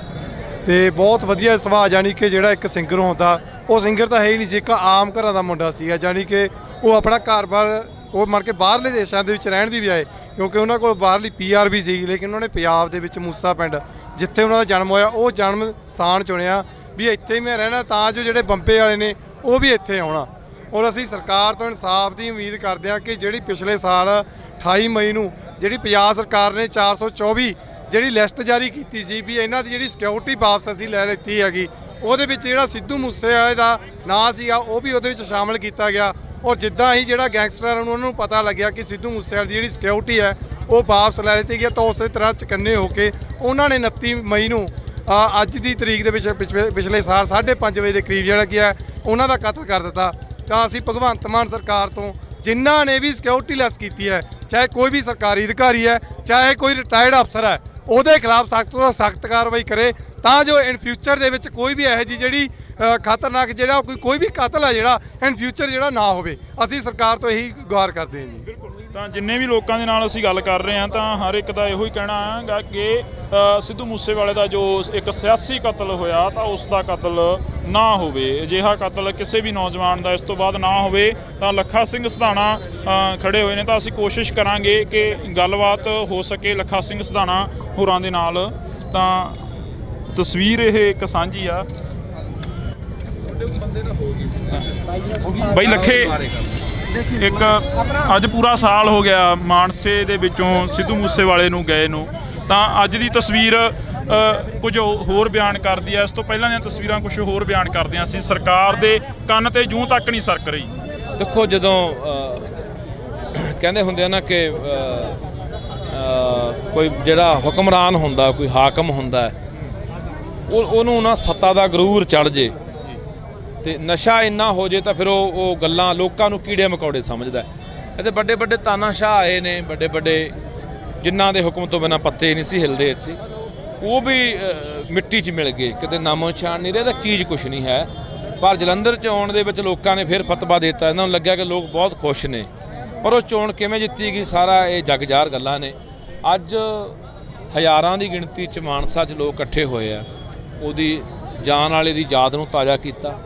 ਤੇ ਬਹੁਤ ਵਧੀਆ ਸੁਭਾਅ, ਜਾਨੀ ਕਿ ਜਿਹੜਾ ਇੱਕ ਸਿੰਗਰ ਹੁੰਦਾ, ਉਹ ਸਿੰਗਰ ਤਾਂ ਹੈ ਹੀ ਨਹੀਂ ਸੀ, ਇੱਕ ਆਮ ਘਰਾਂ ਦਾ ਮੁੰਡਾ ਸੀਗਾ। ਜਾਨੀ ਕਿ ਉਹ ਆਪਣਾ ਘਰ-ਬਾਰ ਉਹ ਮਰ ਕੇ ਬਾਹਰਲੇ ਦੇਸ਼ਾਂ ਦੇ ਵਿੱਚ ਰਹਿਣ ਦੀ ਬਜਾਏ, ਕਿਉਂਕਿ ਉਹਨਾਂ ਕੋਲ ਬਾਹਰਲੀ PR ਵੀ ਸੀ, ਲੇਕਿਨ ਉਹਨਾਂ ਨੇ ਪੰਜਾਬ ਦੇ ਵਿੱਚ ਮੂਸਾ ਪਿੰਡ ਜਿੱਥੇ ਉਹਨਾਂ ਦਾ ਜਨਮ ਹੋਇਆ ਉਹ ਜਨਮ ਸਥਾਨ ਚੁਣਿਆ ਵੀ ਇੱਥੇ ਹੀ ਮੈਂ ਰਹਿਣਾ, ਤਾਂ ਜੋ ਜਿਹੜੇ ਬੰਬੇ ਵਾਲੇ ਨੇ ਉਹ ਵੀ ਇੱਥੇ ਆਉਣਾ। ਔਰ ਅਸੀਂ ਸਰਕਾਰ ਤੋਂ ਇਨਸਾਫ ਦੀ ਉਮੀਦ ਕਰਦੇ ਹਾਂ ਕਿ ਜਿਹੜੀ ਪਿਛਲੇ ਸਾਲ 28 ਮਈ ਨੂੰ ਜਿਹੜੀ ਪੰਜਾਬ ਸਰਕਾਰ ਨੇ 424 ਜਿਹੜੀ ਲਿਸਟ ਜਾਰੀ ਕੀਤੀ ਸੀ ਵੀ ਇਹਨਾਂ ਦੀ ਜਿਹੜੀ ਸਿਕਿਉਰਿਟੀ ਵਾਪਸ ਅਸੀਂ ਲੈ ਲਿੱਤੀ ਹੈਗੀ, ਉਹਦੇ ਵਿੱਚ ਜਿਹੜਾ ਸਿੱਧੂ ਮੂਸੇਵਾਲੇ ਦਾ ਨਾਂ ਸੀਗਾ ਉਹ ਵੀ ਉਹਦੇ ਵਿੱਚ ਸ਼ਾਮਲ ਕੀਤਾ ਗਿਆ। ਔਰ ਜਿੱਦਾਂ ਹੀ ਜਿਹੜਾ ਗੈਂਗਸਟਰਾਂ ਨੂੰ ਉਹਨਾਂ ਨੂੰ ਪਤਾ ਲੱਗਿਆ ਕਿ ਸਿੱਧੂ ਮੂਸੇਵਾਲੇ ਦੀ ਜਿਹੜੀ ਸਿਕਿਉਰਿਟੀ ਹੈ ਉਹ ਵਾਪਸ ਲੈ ਲਿੱਤੀ ਗਈ, ਤਾਂ ਉਸੇ ਤਰ੍ਹਾਂ ਚਕੰਨੇ ਹੋ ਕੇ ਉਹਨਾਂ ਨੇ 29 ਮਈ ਨੂੰ ਅੱਜ ਦੀ ਤਰੀਕ ਦੇ ਵਿੱਚ ਪਿਛਲੇ ਸਾਲ 5:30 ਵਜੇ ਦੇ ਕਰੀਬ ਜਿਹੜਾ ਕੀ ਹੈ ਉਹਨਾਂ ਦਾ ਕਤਲ ਕਰ ਦਿੱਤਾ। ਤਾਂ ਅਸੀਂ ਭਗਵੰਤ ਮਾਨ ਸਰਕਾਰ ਤੋਂ ਜਿਨ੍ਹਾਂ ਨੇ ਵੀ ਸਿਕਿਉਰਿਟੀ ਲੈਸ ਕੀਤੀ ਹੈ, ਚਾਹੇ ਕੋਈ ਵੀ ਸਰਕਾਰੀ ਅਧਿਕਾਰੀ ਹੈ, ਚਾਹੇ ਕੋਈ ਰਿਟਾਇਰਡ ਅਫਸਰ ਹੈ, ਉਹਦੇ ਖਿਲਾਫ ਸਖਤ ਤੋਂ ਸਖਤ ਕਾਰਵਾਈ ਕਰੇ, ਤਾਂ ਜੋ ਇਨ ਫਿਊਚਰ ਦੇ ਵਿੱਚ ਕੋਈ ਵੀ ਇਹੋ ਜਿਹੀ ਜਿਹੜੀ ਖਤਰਨਾਕ ਜਿਹੜਾ ਕੋਈ ਵੀ ਕਤਲ ਹੈ ਜਿਹੜਾ ਇਨ ਫਿਊਚਰ ਜਿਹੜਾ ਨਾ ਹੋਵੇ। ਅਸੀਂ ਸਰਕਾਰ ਤੋਂ ਇਹੀ ਗੁਹਾਰ ਕਰਦੇ ਹਾਂ ਜੀ। ਤਾਂ ਜਿੰਨੇ ਵੀ ਲੋਕਾਂ ਦੇ ਨਾਲ ਅਸੀਂ ਗੱਲ ਕਰ ਰਹੇ ਹਾਂ ਤਾਂ ਹਰ ਇੱਕ ਦਾ ਇਹੋ ਹੀ ਕਹਿਣਾ ਹੈਗਾ ਕਿ ਸਿੱਧੂ ਮੂਸੇਵਾਲੇ ਦਾ ਜੋ ਇੱਕ ਸਿਆਸੀ ਕਤਲ ਹੋਇਆ ਤਾਂ ਉਸ ਦਾ ਕਤਲ ਨਾ ਹੋਵੇ, ਅਜਿਹਾ ਕਤਲ ਕਿਸੇ ਵੀ ਨੌਜਵਾਨ ਦਾ ਇਸ ਤੋਂ ਬਾਅਦ ਨਾ ਹੋਵੇ। ਤਾਂ ਲੱਖਾ ਸਿੰਘ ਸਧਾਣਾ ਖੜੇ ਹੋਏ ਨੇ, ਤਾਂ ਅਸੀਂ ਕੋਸ਼ਿਸ਼ ਕਰਾਂਗੇ ਕਿ ਗੱਲਬਾਤ ਹੋ ਸਕੇ ਲੱਖਾ ਸਿੰਘ ਸਧਾਣਾ ਹੋਰਾਂ ਦੇ ਨਾਲ। ਤਾਂ ਤਸਵੀਰ ਇਹ ਇੱਕ ਸਾਂਝੀ ਆ ਬਾਈ ਲੱਖੇ, ਇੱਕ ਅੱਜ ਪੂਰਾ ਸਾਲ ਹੋ ਗਿਆ ਮਾਨਸੇ ਦੇ ਵਿੱਚੋਂ ਸਿੱਧੂ ਮੂਸੇਵਾਲੇ ਨੂੰ ਗਏ ਨੂੰ, ਤਾਂ ਅੱਜ ਦੀ ਤਸਵੀਰ ਕੁਝ ਹੋਰ ਬਿਆਨ ਕਰਦੀ ਹੈ, ਇਸ ਤੋਂ ਪਹਿਲਾਂ ਦੀਆਂ ਤਸਵੀਰਾਂ ਕੁਝ ਹੋਰ ਬਿਆਨ ਕਰਦੀਆਂ ਸੀ। ਸਰਕਾਰ ਦੇ ਕੰਨ ਤੇ ਜੂੰ ਤੱਕ ਨਹੀਂ ਸਰਕ ਰਹੀ। ਦੇਖੋ ਜਦੋਂ ਕਹਿੰਦੇ ਹੁੰਦੇ ਆ ਨਾ ਕਿ ਕੋਈ ਜਿਹੜਾ ਹੁਕਮਰਾਨ ਹੁੰਦਾ, ਕੋਈ ਹਾਕਮ ਹੁੰਦਾ, ਉਹਨੂੰ ਨਾ ਸੱਤਾ ਦਾ ਗਰੂਰ ਚੜ ਜੇ ਤੇ ਨਸ਼ਾ ਇੰਨਾ ਹੋ ਜੇ ਤਾਂ ਫਿਰ ਉਹ ਗੱਲਾਂ ਲੋਕਾਂ ਨੂੰ ਕੀੜੇ ਮਕੌੜੇ ਸਮਝਦਾ। ਇੱਥੇ ਵੱਡੇ ਵੱਡੇ ਤਾਨਾਸ਼ਾਹ ਆਏ ਨੇ, ਵੱਡੇ ਵੱਡੇ ਜਿਨ੍ਹਾਂ ਦੇ ਹੁਕਮ ਤੋਂ ਬਿਨਾਂ ਪੱਤੇ ਨਹੀਂ ਸੀ ਹਿਲਦੇ ਇੱਥੇ, ਉਹ ਵੀ ਮਿੱਟੀ 'ਚ ਮਿਲ ਗਏ, ਕਿਤੇ ਨਾਮੋ ਨਿਸ਼ਾਨ ਨਹੀਂ ਰਿਹਾ, ਤਾਂ ਚੀਜ਼ ਕੁਛ ਨਹੀਂ ਹੈ। ਪਰ ਜਲੰਧਰ 'ਚ ਆਉਣ ਦੇ ਵਿੱਚ ਲੋਕਾਂ ਨੇ ਫਿਰ ਫਤਵਾ ਦੇ ਦਿੱਤਾ, ਇਹਨਾਂ ਨੂੰ ਲੱਗਿਆ ਕਿ ਲੋਕ ਬਹੁਤ ਖੁਸ਼ ਨੇ, ਪਰ ਉਹ ਚੋਣ ਕਿਵੇਂ ਜਿੱਤੀ ਗਈ ਸਾਰਾ ਇਹ ਜਗ ਜ਼ਾਹਰ ਗੱਲਾਂ ਨੇ। ਅੱਜ ਹਜ਼ਾਰਾਂ ਦੀ ਗਿਣਤੀ 'ਚ ਮਾਨਸਾ 'ਚ ਲੋਕ ਇਕੱਠੇ ਹੋਏ ਆ, ਉਹਦੀ ਜਾਨ ਵਾਲੇ ਦੀ ਯਾਦ ਨੂੰ ਤਾਜ਼ਾ ਕੀਤਾ,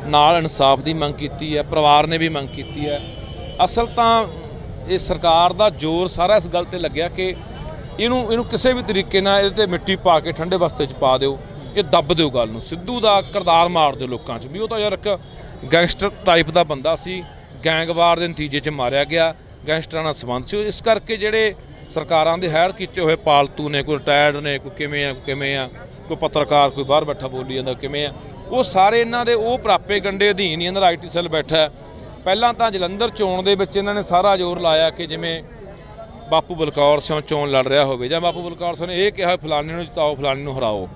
ਨਾਲ ਇਨਸਾਫ ਦੀ ਮੰਗ ਕੀਤੀ ਹੈ, ਪਰਿਵਾਰ ਨੇ ਵੀ ਮੰਗ ਕੀਤੀ ਹੈ। ਅਸਲ ਤਾਂ ਇਹ ਸਰਕਾਰ ਦਾ ਜ਼ੋਰ ਸਾਰਾ ਇਸ ਗੱਲ ਤੇ ਲੱਗਿਆ ਕਿ ਇਹਨੂੰ ਕਿਸੇ ਵੀ ਤਰੀਕੇ ਨਾਲ ਇਹਦੇ 'ਤੇ ਮਿੱਟੀ ਪਾ ਕੇ ਠੰਡੇ ਬਸਤੇ 'ਚ ਪਾ ਦਿਓ, ਇਹ ਦੱਬ ਦਿਓ ਗੱਲ ਨੂੰ, ਸਿੱਧੂ ਦਾ ਕਿਰਦਾਰ ਮਾਰ ਦਿਓ ਲੋਕਾਂ 'ਚ ਵੀ ਉਹ ਤਾਂ ਯਾਰ ਇੱਕ ਗੈਂਗਸਟਰ ਟਾਈਪ ਦਾ ਬੰਦਾ ਸੀ, ਗੈਂਗਵਾਰ ਦੇ ਨਤੀਜੇ 'ਚ ਮਾਰਿਆ ਗਿਆ, ਗੈਂਗਸਟਰਾਂ ਨਾਲ ਸੰਬੰਧ ਸੀ। ਇਸ ਕਰਕੇ ਜਿਹੜੇ ਸਰਕਾਰਾਂ ਦੇ ਹਾਇਰ ਕੀਤੇ ਹੋਏ ਪਾਲਤੂ ਨੇ, ਕੋਈ ਰਿਟਾਇਰਡ ਨੇ, ਕੋਈ ਕਿਵੇਂ ਆ, ਕੋਈ ਪੱਤਰਕਾਰ ਕੋਈ ਬਾਹਰ ਬੈਠਾ ਬੋਲੀ ਜਾਂਦਾ ਕਿਵੇਂ ਆ, ਉਹ ਸਾਰੇ ਇਹਨਾਂ ਦੇ ਉਹ ਪ੍ਰਾਪੇ ਗੰਡੇ ਅਧੀਨ ਹੀ ਇਹਨਾਂ ਦਾ IT ਸੈੱਲ ਬੈਠਾ। ਪਹਿਲਾਂ ਤਾਂ ਜਲੰਧਰ ਚੋਣ ਦੇ ਵਿੱਚ ਇਹਨਾਂ ਨੇ ਸਾਰਾ ਜ਼ੋਰ ਲਾਇਆ ਕਿ ਜਿਵੇਂ ਬਾਪੂ ਬਲਕੌਰ ਸਿੰਘ ਚੋਣ ਲੜ ਰਿਹਾ ਹੋਵੇ, ਜਾਂ ਬਾਪੂ ਬਲਕੌਰ ਸਿੰਘ ਨੇ ਇਹ ਕਿਹਾ ਫਲਾਣੇ ਨੂੰ ਜਿਤਾਓ, ਫਲਾਣੇ ਨੂੰ ਹਰਾਓ।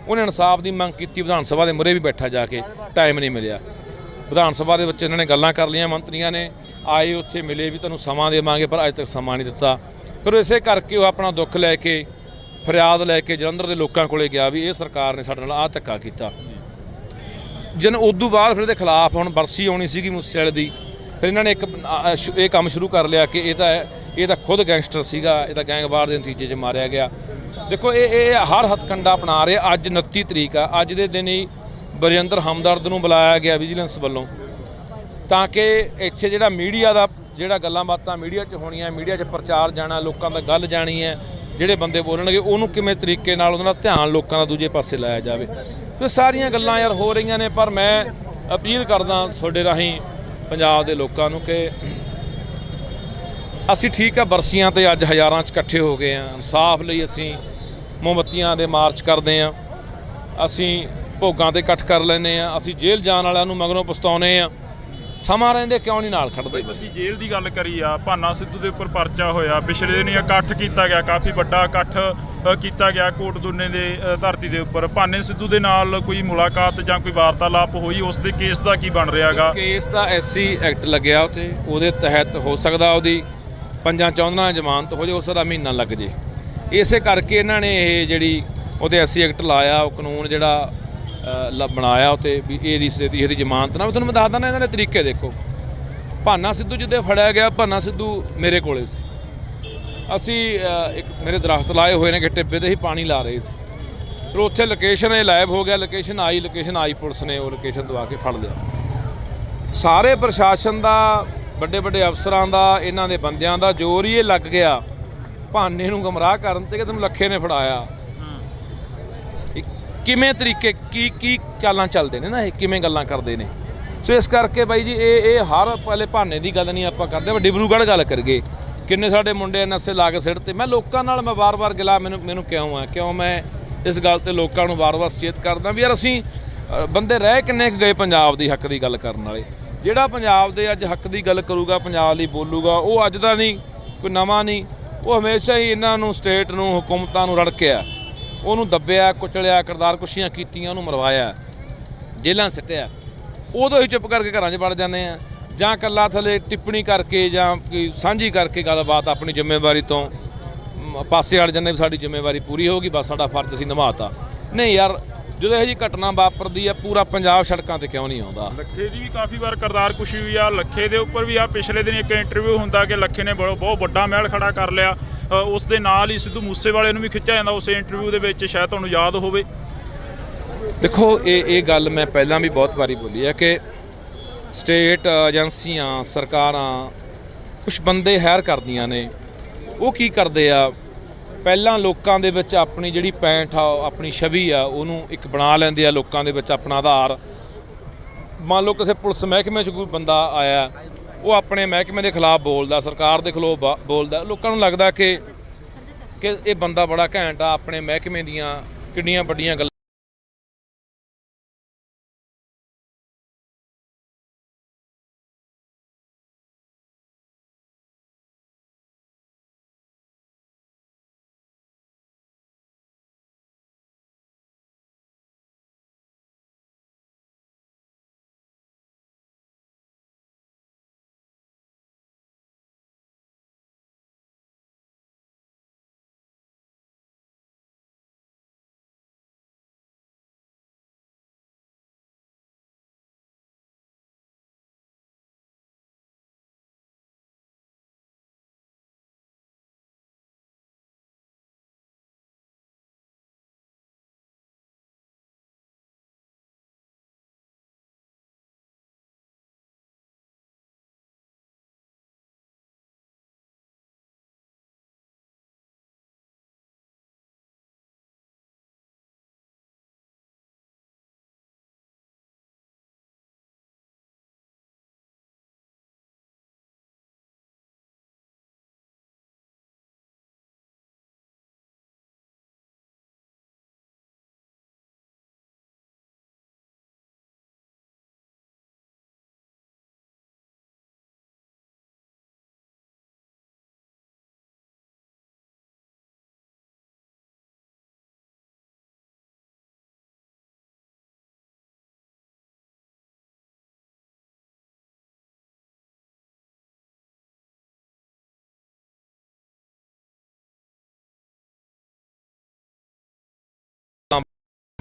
ਉਹਨੇ ਇਨਸਾਫ ਦੀ ਮੰਗ ਕੀਤੀ, ਵਿਧਾਨ ਸਭਾ ਦੇ ਮੂਹਰੇ ਵੀ ਬੈਠਾ ਜਾ ਕੇ, ਟਾਈਮ ਨਹੀਂ ਮਿਲਿਆ। ਵਿਧਾਨ ਸਭਾ ਦੇ ਵਿੱਚ ਇਹਨਾਂ ਨੇ ਗੱਲਾਂ ਕਰ ਲਈਆਂ, ਮੰਤਰੀਆਂ ਨੇ ਆਏ ਉੱਥੇ ਮਿਲੇ ਵੀ ਤੁਹਾਨੂੰ ਸਮਾਂ ਦੇਵਾਂਗੇ, ਪਰ ਅੱਜ ਤੱਕ ਸਮਾਂ ਨਹੀਂ ਦਿੱਤਾ। ਫਿਰ ਇਸੇ ਕਰਕੇ ਉਹ ਆਪਣਾ ਦੁੱਖ ਲੈ ਕੇ, ਫਰਿਆਦ ਲੈ ਕੇ ਜਲੰਧਰ ਦੇ ਲੋਕਾਂ ਕੋਲੇ ਗਿਆ ਵੀ ਇਹ ਸਰਕਾਰ ਨੇ ਸਾਡੇ ਨਾਲ ਆਹ ਧੱਕਾ ਕੀਤਾ। ਉਦੋਂ ਬਾਅਦ ਫਿਰ ਇਹਦੇ ਖਿਲਾਫ ਹੁਣ ਬਰਸੀ ਆਉਣੀ ਸੀਗੀ ਮੂਸੇ ਵਾਲੇ ਦੀ, ਫਿਰ ਇਹਨਾਂ ਨੇ ਇਹ ਕੰਮ ਸ਼ੁਰੂ ਕਰ ਲਿਆ ਕਿ ਇਹ ਤਾਂ ਖੁਦ ਗੈਂਗਸਟਰ ਸੀਗਾ, ਇਹ ਤਾਂ ਗੈਂਗਵਾਰ ਦੇ ਨਤੀਜੇ 'ਚ ਮਾਰਿਆ ਗਿਆ। ਦੇਖੋ ਇਹ ਹਰ ਹੱਥਕੰਡਾ ਅਪਣਾ ਰਹੇ। ਅੱਜ 29 ਤਰੀਕ ਆ, ਅੱਜ ਦੇ ਦਿਨ ਹੀ ਬਰਜਿੰਦਰ ਹਮਦਰਦ ਨੂੰ ਬੁਲਾਇਆ ਗਿਆ ਵਿਜੀਲੈਂਸ ਵੱਲੋਂ, ਤਾਂ ਕਿ ਇੱਥੇ ਜਿਹੜਾ ਮੀਡੀਆ ਦਾ ਜਿਹੜਾ ਗੱਲਾਂ ਬਾਤਾਂ ਮੀਡੀਆ 'ਚ ਹੋਣੀਆਂ, ਮੀਡੀਆ 'ਚ ਪ੍ਰਚਾਰ ਜਾਣਾ, ਲੋਕਾਂ ਦਾ ਗੱਲ ਜਾਣੀ ਹੈ, ਜਿਹੜੇ ਬੰਦੇ ਬੋਲਣਗੇ ਉਹਨੂੰ ਕਿਵੇਂ ਤਰੀਕੇ ਨਾਲ ਉਹਨਾਂ ਦਾ ਧਿਆਨ ਲੋਕਾਂ ਦਾ ਦੂਜੇ ਪਾਸੇ ਲਾਇਆ ਜਾਵੇ। ਫਿਰ ਸਾਰੀਆਂ ਗੱਲਾਂ ਯਾਰ ਹੋ ਰਹੀਆਂ ਨੇ, ਪਰ ਮੈਂ ਅਪੀਲ ਕਰਦਾ ਤੁਹਾਡੇ ਰਾਹੀਂ ਪੰਜਾਬ ਦੇ ਲੋਕਾਂ ਨੂੰ ਕਿ ਅਸੀਂ ਠੀਕ ਆ ਬਰਸੀਆਂ ਤੇ ਅੱਜ ਹਜ਼ਾਰਾਂ 'ਚ ਇਕੱਠੇ ਹੋ ਗਏ ਹਾਂ, ਇਨਸਾਫ ਲਈ ਅਸੀਂ ਮੋਮਬੱਤੀਆਂ ਦੇ ਮਾਰਚ ਕਰਦੇ ਹਾਂ, ਅਸੀਂ ਭੋਗਾਂ ਤੇ ਇਕੱਠ ਕਰ ਲੈਂਦੇ ਹਾਂ, ਅਸੀਂ ਜੇਲ੍ਹ ਜਾਣ ਵਾਲਿਆਂ ਨੂੰ ਮਗਰੋਂ ਪਛਤਾਉਂਦੇ ਹਾਂ। ਸਮਾਂ ਰਹਿੰਦੇ ਕਿਉਂ ਨਹੀਂ ਨਾਲ ਖੜਦੇ? ਅਸੀਂ ਜੇਲ੍ਹ ਦੀ ਗੱਲ ਕਰੀ ਆ, ਭਾਨਾ ਸਿੱਧੂ ਦੇ ਉੱਪਰ ਪਰਚਾ ਹੋਇਆ, ਪਿਛਲੇ ਦਿਨ ਇਕੱਠ ਕੀਤਾ ਗਿਆ, ਕਾਫੀ ਵੱਡਾ ਇਕੱਠ ਕੀਤਾ ਗਿਆ ਕੋਟਦੁਨੇ ਦੇ ਧਰਤੀ ਦੇ ਉੱਪਰ। ਭਾਨੇ ਸਿੱਧੂ ਦੇ ਨਾਲ ਕੋਈ ਮੁਲਾਕਾਤ ਜਾਂ ਕੋਈ ਵਾਰਤਾਲਾਪ ਹੋਈ? ਉਸ ਦੇ ਕੇਸ ਦਾ ਕੀ ਬਣ ਰਿਹਾਗਾ? ਕੇਸ ਦਾ SC ਐਕਟ ਲੱਗਿਆ ਉੱਥੇ, ਉਹਦੇ ਤਹਿਤ ਹੋ ਸਕਦਾ ਉਹਦੀ 5-14 ਜ਼ਮਾਨਤ ਹੋ ਜਾਏ, ਉਸ ਦਾ ਮਹੀਨਾ ਲੱਗ ਜੇ। ਇਸੇ ਕਰਕੇ ਇਹਨਾਂ ਨੇ ਇਹ ਜਿਹੜੀ ਉਹਦੇ SC ਐਕਟ ਲਾਇਆ, ਉਹ ਕਾਨੂੰਨ ਜਿਹੜਾ ਬਣਾਇਆ ਉੱਤੇ ਵੀ ਇਹਦੀ ਜ਼ਮਾਨਤ ਨਾ। ਤੁਹਾਨੂੰ ਮੈਂ ਦੱਸਦਾ ਨਾ ਇਹਨਾਂ ਦੇ ਤਰੀਕੇ ਦੇਖੋ। ਭਾਨਾ ਸਿੱਧੂ ਜਿੱਦੇ ਫੜਿਆ ਗਿਆ, ਭਾਨਾ ਸਿੱਧੂ ਮੇਰੇ ਕੋਲੇ ਸੀ, ਅਸੀਂ ਇੱਕ ਮੇਰੇ ਦਰਖਤ ਲਾਏ ਹੋਏ ਨੇ ਕਿ ਟਿੱਬੇ 'ਤੇ ਹੀ ਪਾਣੀ ਲਾ ਰਹੇ ਸੀ, ਫਿਰ ਉੱਥੇ ਲੋਕੇਸ਼ਨ ਇਹ ਲਾਈਵ ਹੋ ਗਿਆ, ਲੋਕੇਸ਼ਨ ਆਈ ਪੁਲਿਸ ਨੇ ਉਹ ਲੋਕੇਸ਼ਨ ਦਵਾ ਕੇ ਫੜ ਲਿਆ। ਸਾਰੇ ਪ੍ਰਸ਼ਾਸਨ ਦਾ, ਵੱਡੇ ਵੱਡੇ ਅਫਸਰਾਂ ਦਾ, ਇਹਨਾਂ ਦੇ ਬੰਦਿਆਂ ਦਾ ਜ਼ੋਰ ਹੀ ਇਹ ਲੱਗ ਗਿਆ ਭਾਨੇ ਨੂੰ ਗੁੰਮਰਾਹ ਕਰਨ ਤੇ ਕਿ ਤੈਨੂੰ ਲੱਖੇ ਨੇ ਫੜਾਇਆ। ਕਿਵੇਂ ਤਰੀਕੇ ਕੀ ਚਾਲਾਂ ਚੱਲਦੇ ਨੇ ਨਾ, ਇਹ ਕਿਵੇਂ ਗੱਲਾਂ ਕਰਦੇ ਨੇ। ਸੋ ਇਸ ਕਰਕੇ ਬਾਈ ਜੀ ਇਹ ਹਰ ਪਹਿਲੇ ਭਾਨੇ ਦੀ ਗੱਲ ਨਹੀਂ ਆਪਾਂ ਕਰਦੇ, ਡਿਬਰੂਗੜ੍ਹ ਗੱਲ ਕਰੀਏ, ਕਿੰਨੇ ਸਾਡੇ ਮੁੰਡੇ ਨਸ਼ੇ ਲਾ ਕੇ ਸਿੱਟ ਤੇ। ਮੈਂ ਲੋਕਾਂ ਨਾਲ ਮੈਂ ਵਾਰ-ਵਾਰ ਗਿਲਾ ਮੈਨੂੰ ਕਿਉਂ ਮੈਂ ਇਸ ਗੱਲ ਤੇ ਲੋਕਾਂ ਨੂੰ ਵਾਰ-ਵਾਰ ਸੁਚੇਤ ਕਰਦਾ ਵੀ ਯਾਰ ਅਸੀਂ ਬੰਦੇ ਰਹਿ ਕਿੰਨੇ ਕੁ ਗਏ ਪੰਜਾਬ ਦੀ ਹੱਕ ਦੀ ਗੱਲ ਕਰਨ ਵਾਲੇ। ਜਿਹੜਾ ਪੰਜਾਬ ਦੇ ਅੱਜ ਹੱਕ ਦੀ ਗੱਲ ਕਰੂਗਾ, ਪੰਜਾਬ ਲਈ ਬੋਲੂਗਾ, ਉਹ ਅੱਜ ਦਾ ਨਹੀਂ, ਕੋਈ ਨਵਾਂ ਨਹੀਂ, ਉਹ ਹਮੇਸ਼ਾ ਹੀ ਇਹਨਾਂ ਨੂੰ ਸਟੇਟ ਨੂੰ, ਹੁਕੂਮਤਾਂ ਨੂੰ ਰੜਕਿਆ, ਉਹਨੂੰ ਦੱਬਿਆ, ਕੁਚਲਿਆ, ਕਿਰਦਾਰ ਕੁਸ਼ੀਆਂ ਕੀਤੀਆਂ, ਉਹਨੂੰ ਮਰਵਾਇਆ, ਜੇਲ੍ਹਾਂ ਸਿੱਟਿਆ। ਉਦੋਂ ਹੀ ਚੁੱਪ ਕਰਕੇ ਘਰਾਂ 'ਚ ਵੜ ਜਾਂਦੇ ਆ, ਜਾਂ ਇਕੱਲਾ ਥੱਲੇ ਟਿੱਪਣੀ ਕਰਕੇ ਜਾਂ ਕੋਈ ਸਾਂਝੀ ਕਰਕੇ ਗੱਲਬਾਤ ਆਪਣੀ ਜ਼ਿੰਮੇਵਾਰੀ ਤੋਂ ਪਾਸੇ ਅੜ ਜਾਂਦੇ ਵੀ ਸਾਡੀ ਜ਼ਿੰਮੇਵਾਰੀ ਪੂਰੀ ਹੋਊਗੀ, ਬਸ ਸਾਡਾ ਫਰਜ਼ ਅਸੀਂ ਨਿਭਾਤਾ। ਨਹੀਂ ਯਾਰ, ਜਦੋਂ ਇਹੋ ਜਿਹੀ ਘਟਨਾ ਵਾਪਰਦੀ ਆ, ਪੂਰਾ ਪੰਜਾਬ ਸੜਕਾਂ ਤੇ ਕਿਉਂ ਨਹੀਂ ਆਉਂਦਾ? ਲੱਖੇ ਦੀ ਵੀ ਕਾਫੀ ਵਾਰ ਕਿਰਦਾਰ ਕੁਸ਼ੀ ਹੋਈ ਆ, ਲੱਖੇ ਦੇ ਉੱਪਰ ਵੀ ਆ ਪਿਛਲੇ ਦਿਨ ਇੱਕ ਇੰਟਰਵਿਊ ਹੁੰਦਾ ਕਿ ਲੱਖੇ ਨੇ ਬਹੁਤ ਵੱਡਾ ਮਹਿਲ ਖੜਾ ਕਰ ਲਿਆ। ਉਸ ਦੇ ਨਾਲ ਹੀ ਸਿੱਧੂ ਮੂਸੇਵਾਲੇ ਨੂੰ ਵੀ ਖਿੱਚਿਆ ਜਾਂਦਾ ਉਸੇ ਇੰਟਰਵਿਊ ਦੇ ਵਿੱਚ, ਸ਼ਾਇਦ ਤੁਹਾਨੂੰ ਯਾਦ ਹੋਵੇ। ਦੇਖੋ ਇਹ ਗੱਲ ਮੈਂ ਪਹਿਲਾਂ ਵੀ ਬਹੁਤ ਵਾਰੀ ਬੋਲੀ ਹੈ ਕਿ ਸਟੇਟ ਏਜੰਸੀਆਂ, ਸਰਕਾਰਾਂ ਕੁਝ ਬੰਦੇ ਹਾਇਰ ਕਰਦੀਆਂ ਨੇ। ਉਹ ਕੀ ਕਰਦੇ ਆ, ਪਹਿਲਾਂ ਲੋਕਾਂ ਦੇ ਵਿੱਚ ਆਪਣੀ ਜਿਹੜੀ ਪੈਂਠ ਆ, ਆਪਣੀ ਛਵੀ ਆ, ਉਹਨੂੰ ਇੱਕ ਬਣਾ ਲੈਂਦੇ ਆ ਲੋਕਾਂ ਦੇ ਵਿੱਚ ਆਪਣਾ ਆਧਾਰ। ਮੰਨ ਲਓ ਕਿਸੇ ਪੁਲਿਸ ਮਹਿਕਮੇ 'ਚ ਕੋਈ ਬੰਦਾ ਆਇਆ, ਉਹ ਆਪਣੇ ਮਹਿਕਮੇ ਦੇ ਖਿਲਾਫ ਬੋਲਦਾ, ਸਰਕਾਰ ਦੇ ਖਿਲਾਫ ਬੋਲਦਾ, ਲੋਕਾਂ ਨੂੰ ਲੱਗਦਾ ਕਿ ਇਹ ਬੰਦਾ ਬੜਾ ਘੈਂਟ ਆ, ਆਪਣੇ ਮਹਿਕਮੇ ਦੀਆਂ ਕਿੰਨੀਆਂ ਵੱਡੀਆਂ ਗੱਲਾਂ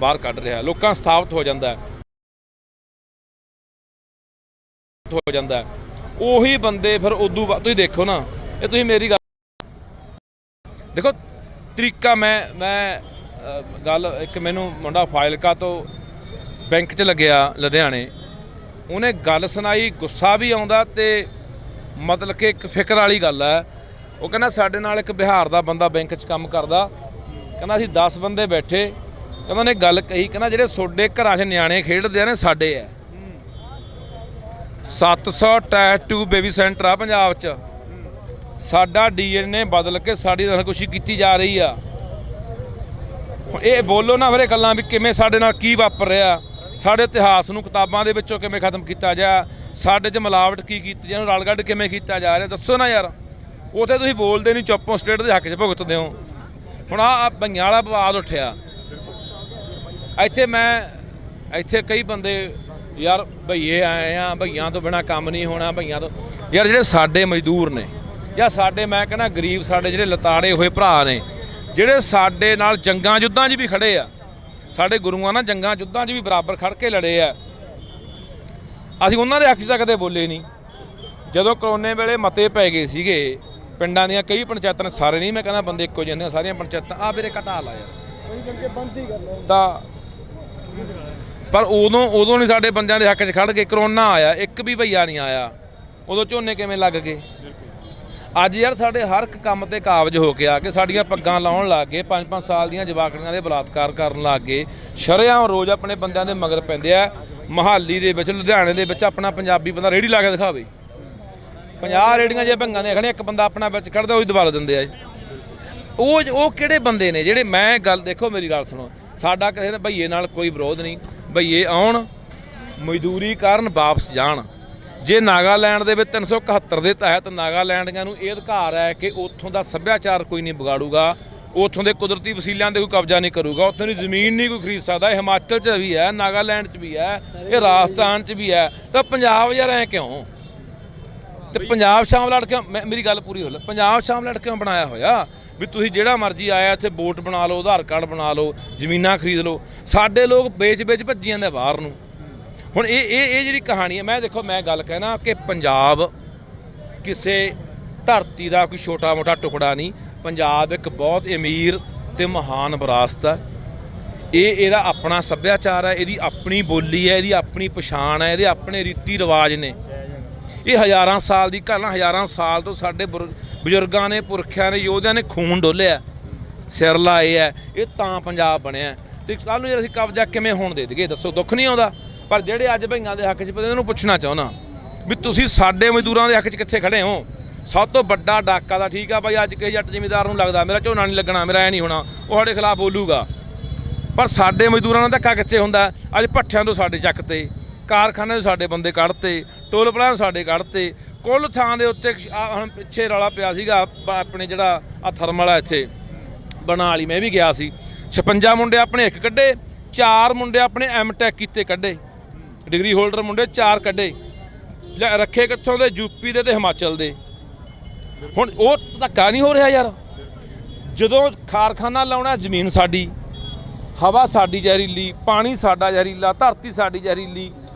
ਬਾਹਰ ਕੱਢ ਰਿਹਾ, ਲੋਕਾਂ ਸਥਾਪਿਤ ਹੋ ਜਾਂਦਾ ਉਹੀ ਬੰਦੇ ਫਿਰ ਉਦੋਂ ਬਾਅਦ ਤੁਸੀਂ ਦੇਖੋ ਨਾ, ਇਹ ਤੁਸੀਂ ਮੇਰੀ ਗੱਲ ਦੇਖੋ ਤਰੀਕਾ। ਮੈਂ ਗੱਲ ਇੱਕ ਮੈਨੂੰ ਮੁੰਡਾ ਫਾਜ਼ਿਲਕਾ ਤੋਂ ਬੈਂਕ 'ਚ ਲੱਗਿਆ ਲੁਧਿਆਣੇ, ਉਹਨੇ ਗੱਲ ਸੁਣਾਈ, ਗੁੱਸਾ ਵੀ ਆਉਂਦਾ ਤੇ ਮਤਲਬ ਕਿ ਇੱਕ ਫਿਕਰ ਵਾਲੀ ਗੱਲ ਹੈ। ਉਹ ਕਹਿੰਦਾ ਸਾਡੇ ਨਾਲ ਇੱਕ ਬਿਹਾਰ ਦਾ ਬੰਦਾ ਬੈਂਕ 'ਚ ਕੰਮ ਕਰਦਾ, ਕਹਿੰਦਾ ਅਸੀਂ 10 ਬੰਦੇ ਬੈਠੇ, ਕਹਿੰਦਾ ਉਹਨੇ ਗੱਲ ਕਹੀ, ਕਹਿੰਦਾ ਜਿਹੜੇ ਤੁਹਾਡੇ ਘਰਾਂ 'ਚ ਨਿਆਣੇ ਖੇਡਦੇ ਆ ਨੇ ਸਾਡੇ ਆ 700 ਟੈਟੂ ਬੇਬੀ ਸੈਂਟਰ ਆ ਪੰਜਾਬ 'ਚ, ਸਾਡਾ DNA ਬਦਲ ਕੇ ਸਾਡੀ ਦਖਲਅੰਦਾਜ਼ੀ ਕੀਤੀ ਜਾ ਰਹੀ ਆ। ਹੁਣ ਇਹ ਬੋਲੋ ਨਾ ਫਿਰ ਗੱਲਾਂ ਵੀ ਕਿਵੇਂ ਸਾਡੇ ਨਾਲ ਕੀ ਵਾਪਰ ਰਿਹਾ, ਸਾਡੇ ਇਤਿਹਾਸ ਨੂੰ ਕਿਤਾਬਾਂ ਦੇ ਵਿੱਚੋਂ ਕਿਵੇਂ ਖਤਮ ਕੀਤਾ ਜਾ, ਸਾਡੇ 'ਚ ਮਿਲਾਵਟ ਕੀ ਕੀਤੀ ਜਾ, ਰਲ ਗੱਡ ਕਿਵੇਂ ਕੀਤਾ ਜਾ ਰਿਹਾ, ਦੱਸੋ ਨਾ ਯਾਰ। ਉੱਥੇ ਤੁਸੀਂ ਬੋਲਦੇ ਨਹੀਂ, ਚੁੱਪੋਂ ਸਟੇਟ ਦੇ ਹੱਕ 'ਚ ਭੁਗਤਦੇ ਹੋ। ਹੁਣ ਆ ਭਈਆਂ ਵਾਲਾ ਵਿਵਾਦ ਉੱਠਿਆ ਇੱਥੇ ਕਈ ਬੰਦੇ ਯਾਰ ਭਈਏ ਆਏ ਆ, ਭਈਆਂ ਤੋਂ ਬਿਨਾਂ ਕੰਮ ਨਹੀਂ ਹੋਣਾ, ਭਈਆਂ ਤੋਂ ਯਾਰ ਜਿਹੜੇ ਸਾਡੇ ਮਜ਼ਦੂਰ ਨੇ ਜਾਂ ਸਾਡੇ ਮੈਂ ਕਹਿੰਦਾ ਗਰੀਬ ਸਾਡੇ ਜਿਹੜੇ ਲਤਾੜੇ ਹੋਏ ਭਰਾ ਨੇ, ਜਿਹੜੇ ਸਾਡੇ ਨਾਲ ਜੰਗਾਂ ਯੁੱਧਾਂ 'ਚ ਵੀ ਖੜੇ ਆ, ਸਾਡੇ ਗੁਰੂਆਂ ਨਾਲ ਜੰਗਾਂ ਯੁੱਧਾਂ 'ਚ ਵੀ ਬਰਾਬਰ ਖੜ ਕੇ ਲੜੇ ਆ, ਅਸੀਂ ਉਹਨਾਂ ਦੇ ਹੱਕ 'ਚ ਤਾਂ ਕਦੇ ਬੋਲੇ ਨਹੀਂ। ਜਦੋਂ ਕਰੋਨੇ ਵੇਲੇ ਮਤੇ ਪੈ ਗਏ ਸੀਗੇ ਪਿੰਡਾਂ ਦੀਆਂ ਕਈ ਪੰਚਾਇਤਾਂ ਨੇ, ਸਾਰੇ ਨਹੀਂ ਮੈਂ ਕਹਿੰਦਾ ਬੰਦੇ ਇੱਕੋ ਜਿਹੇ ਨੇ, ਸਾਰੀਆਂ ਪੰਚਾਇਤਾਂ ਆ ਵੀਰੇ ਘਟਾ ਲਾ ਯਾਰ ਤਾਂ, ਪਰ ਉਦੋਂ ਨਹੀਂ ਸਾਡੇ ਬੰਦਿਆਂ ਦੇ ਹੱਕ 'ਚ ਖੜ ਕੇ। ਕਰੋਨਾ ਆਇਆ, ਇੱਕ ਵੀ ਭਈਆ ਨਹੀਂ ਆਇਆ, ਉਦੋਂ ਝੋਨੇ ਕਿਵੇਂ ਲੱਗ ਗਏ। ਅੱਜ ਯਾਰ ਸਾਡੇ ਹਰ ਇੱਕ ਕੰਮ ਤੇ ਕਾਬਜ਼ ਹੋ ਕੇ ਆ ਕੇ ਸਾਡੀਆਂ ਪੱਗਾਂ ਲਾਉਣ ਲੱਗ ਗਏ, 5-5 ਸਾਲ ਦੀਆਂ ਜਵਾਕੜੀਆਂ ਦੇ ਬਲਾਤਕਾਰ ਕਰਨ ਲੱਗ ਗਏ, ਸ਼ਰੇਆਮ ਰੋਜ਼ ਆਪਣੇ ਬੰਦਿਆਂ ਦੇ ਮਗਰ ਪੈਂਦੇ ਆ। ਮੁਹਾਲੀ ਦੇ ਵਿੱਚ, ਲੁਧਿਆਣੇ ਦੇ ਵਿੱਚ ਆਪਣਾ ਪੰਜਾਬੀ ਬੰਦਾ ਰੇਹੜੀ ਲਾ ਕੇ ਦਿਖਾਵੇ, 50 ਰੇਹੜੀਆਂ ਜੇ ਭੰਗਾਂ ਦੀਆਂ ਖੜੀਆਂ, ਇੱਕ ਬੰਦਾ ਆਪਣਾ ਵਿੱਚ ਖੜਦਾ ਉਹੀ ਦਬਾ ਦਿੰਦੇ ਆ। ਉਹ ਕਿਹੜੇ ਬੰਦੇ ਨੇ ਜਿਹੜੇ, ਮੈਂ ਗੱਲ ਦੇਖੋ ਮੇਰੀ ਗੱਲ ਸੁਣੋ, ਸਾਡਾ ਕਿਸੇ ਭਈਏ ਨਾਲ ਕੋਈ ਵਿਰੋਧ ਨਹੀਂ, ਭਈਏ ਆਉਣ ਮਜ਼ਦੂਰੀ ਕਰਨ ਵਾਪਸ ਜਾਣ। ਜੇ ਨਾਗਾਲੈਂਡ ਦੇ ਵਿੱਚ 371 ਦੇ ਤਹਿਤ ਨਾਗਾਲੈਂਡੀਆਂ ਨੂੰ ਇਹ ਅਧਿਕਾਰ ਹੈ ਕਿ ਉੱਥੋਂ ਦਾ ਸੱਭਿਆਚਾਰ ਕੋਈ ਨਹੀਂ ਵਿਗਾੜੂਗਾ, ਉੱਥੋਂ ਦੇ ਕੁਦਰਤੀ ਵਸੀਲਿਆਂ 'ਤੇ ਕੋਈ ਕਬਜ਼ਾ ਨਹੀਂ ਕਰੂਗਾ, ਉੱਥੋਂ ਦੀ ਜ਼ਮੀਨ ਨਹੀਂ ਕੋਈ ਖਰੀਦ ਸਕਦਾ। ਇਹ ਹਿਮਾਚਲ 'ਚ ਵੀ ਹੈ, ਨਾਗਾਲੈਂਡ 'ਚ ਵੀ ਹੈ, ਇਹ ਰਾਜਸਥਾਨ 'ਚ ਵੀ ਹੈ, ਤਾਂ ਪੰਜਾਬ ਯਾਰ ਐਂ ਕਿਉਂ? ਤੇ ਪੰਜਾਬ ਸ਼ਾਮਲਾਟ ਕਿਉਂ? ਮੇਰੀ ਗੱਲ ਪੂਰੀ ਹੋ ਲੈ, ਪੰਜਾਬ ਸ਼ਾਮਲਾਟ ਕਿਉਂ ਬਣਾਇਆ ਹੋਇਆ ਵੀ ਤੁਸੀਂ ਜਿਹੜਾ ਮਰਜ਼ੀ ਆਇਆ ਇੱਥੇ ਵੋਟ ਬਣਾ ਲਓ, ਆਧਾਰ ਕਾਰਡ ਬਣਾ ਲਓ, ਜ਼ਮੀਨਾਂ ਖਰੀਦ ਲਓ। ਸਾਡੇ ਲੋਕ ਵੇਚ ਭੱਜੀ ਜਾਂਦੇ ਬਾਹਰ ਨੂੰ। ਹੁਣ ਇਹ ਜਿਹੜੀ ਕਹਾਣੀ ਹੈ, ਮੈਂ ਦੇਖੋ ਮੈਂ ਗੱਲ ਕਹਿਣਾ ਕਿ ਪੰਜਾਬ ਕਿਸੇ ਧਰਤੀ ਦਾ ਕੋਈ ਛੋਟਾ ਮੋਟਾ ਟੁਕੜਾ ਨਹੀਂ, ਪੰਜਾਬ ਇੱਕ ਬਹੁਤ ਅਮੀਰ ਤੇ ਮਹਾਨ ਵਿਰਾਸਤ ਹੈ। ਇਹਦਾ ਆਪਣਾ ਸੱਭਿਆਚਾਰ ਹੈ, ਇਹਦੀ ਆਪਣੀ ਬੋਲੀ ਹੈ, ਇਹਦੀ ਆਪਣੀ ਪਛਾਣ ਹੈ, ਇਹਦੇ ਆਪਣੇ ਰੀਤੀ ਰਿਵਾਜ ਨੇ। ਇਹ ਹਜ਼ਾਰਾਂ ਸਾਲ ਦੀ ਗੱਲ, ਹਜ਼ਾਰਾਂ ਸਾਲ ਤੋਂ ਸਾਡੇ ਬਜ਼ੁਰਗਾਂ ਨੇ, ਪੁਰਖਿਆਂ ਨੇ, ਯੋਧਿਆਂ ਨੇ ਖੂਨ ਡੋਲਿਆ, ਸਿਰ ਲਾਏ ਹੈ, ਇਹ ਤਾਂ ਪੰਜਾਬ ਬਣਿਆ। ਤੇ ਕੱਲ੍ਹ ਨੂੰ ਜੇ ਅਸੀਂ ਕਬਜ਼ਾ ਕਿਵੇਂ ਹੋਣ ਦੇ ਦੇਈਏ, ਦੱਸੋ? ਦੁੱਖ ਨਹੀਂ ਆਉਂਦਾ? ਪਰ ਜਿਹੜੇ ਅੱਜ ਭਈਆਂ ਦੇ ਹੱਕ 'ਚ ਪਏ, ਉਹਨੂੰ ਪੁੱਛਣਾ ਚਾਹੁੰਦਾ ਵੀ ਤੁਸੀਂ ਸਾਡੇ ਮਜ਼ਦੂਰਾਂ ਦੇ ਹੱਕ 'ਚ ਕਿੱਥੇ ਖੜੇ ਹੋ? ਸਭ ਤੋਂ ਵੱਡਾ ਡਾਕਾ ਦਾ ਠੀਕ ਆ ਭਾਈ, ਅੱਜ ਕਿਸੇ ਜੱਟ ਜ਼ਿਮੀਂਦਾਰ ਨੂੰ ਲੱਗਦਾ ਮੇਰਾ ਝੋਨਾ ਨਹੀਂ ਲੱਗਣਾ, ਮੇਰਾ ਐ ਨਹੀਂ ਹੋਣਾ, ਉਹ ਸਾਡੇ ਖਿਲਾਫ ਬੋਲੂਗਾ, ਪਰ ਸਾਡੇ ਮਜ਼ਦੂਰਾਂ ਦਾ ਧੱਕਾ ਕਿੱਥੇ ਹੁੰਦਾ? ਅੱਜ ਭੱਠਿਆਂ ਤੋਂ ਸਾਡੇ ਚੱਕਤੇ, ਕਾਰਖਾਨੇ ਤੋਂ ਸਾਡੇ ਬੰਦੇ ਕੱਢਤੇ, ਟੋਲ ਪਲਾਜ਼ਾ ਸਾਡੇ ਕੱਢਤੇ, ਕੁੱਲ ਥਾਂ ਦੇ ਉੱਤੇ। ਹੁਣ ਪਿੱਛੇ ਰੌਲਾ ਪਿਆ ਸੀਗਾ ਆਪਣੇ ਜਿਹੜਾ ਆ ਥਰਮਲ ਆ ਇੱਥੇ ਬਣਾ ਵਾਲੀ, ਮੈਂ ਵੀ ਗਿਆ ਸੀ, 56 ਮੁੰਡੇ ਆਪਣੇ ਇੱਕ ਕੱਢੇ, 4 ਮੁੰਡੇ ਆਪਣੇ M.Tech ਕੀਤੇ ਕੱਢੇ, ਡਿਗਰੀ ਹੋਲਡਰ ਮੁੰਡੇ 4 ਕੱਢੇ, ਰੱਖੇ ਕਿੱਥੋਂ ਦੇ? ਯੂਪੀ ਦੇ ਤੇ ਹਿਮਾਚਲ ਦੇ। ਹੁਣ ਉਹ ਧੱਕਾ ਨਹੀਂ ਹੋ ਰਿਹਾ ਯਾਰ? ਜਦੋਂ ਕਾਰਖਾਨਾ ਲਾਉਣਾ, ਜ਼ਮੀਨ ਸਾਡੀ, ਹਵਾ ਸਾਡੀ ਜ਼ਹਿਰੀਲੀ, ਪਾਣੀ ਸਾਡਾ ਜ਼ਹਿਰੀਲਾ, ਧਰਤੀ ਸਾਡੀ ਜ਼ਹਿਰੀਲੀ,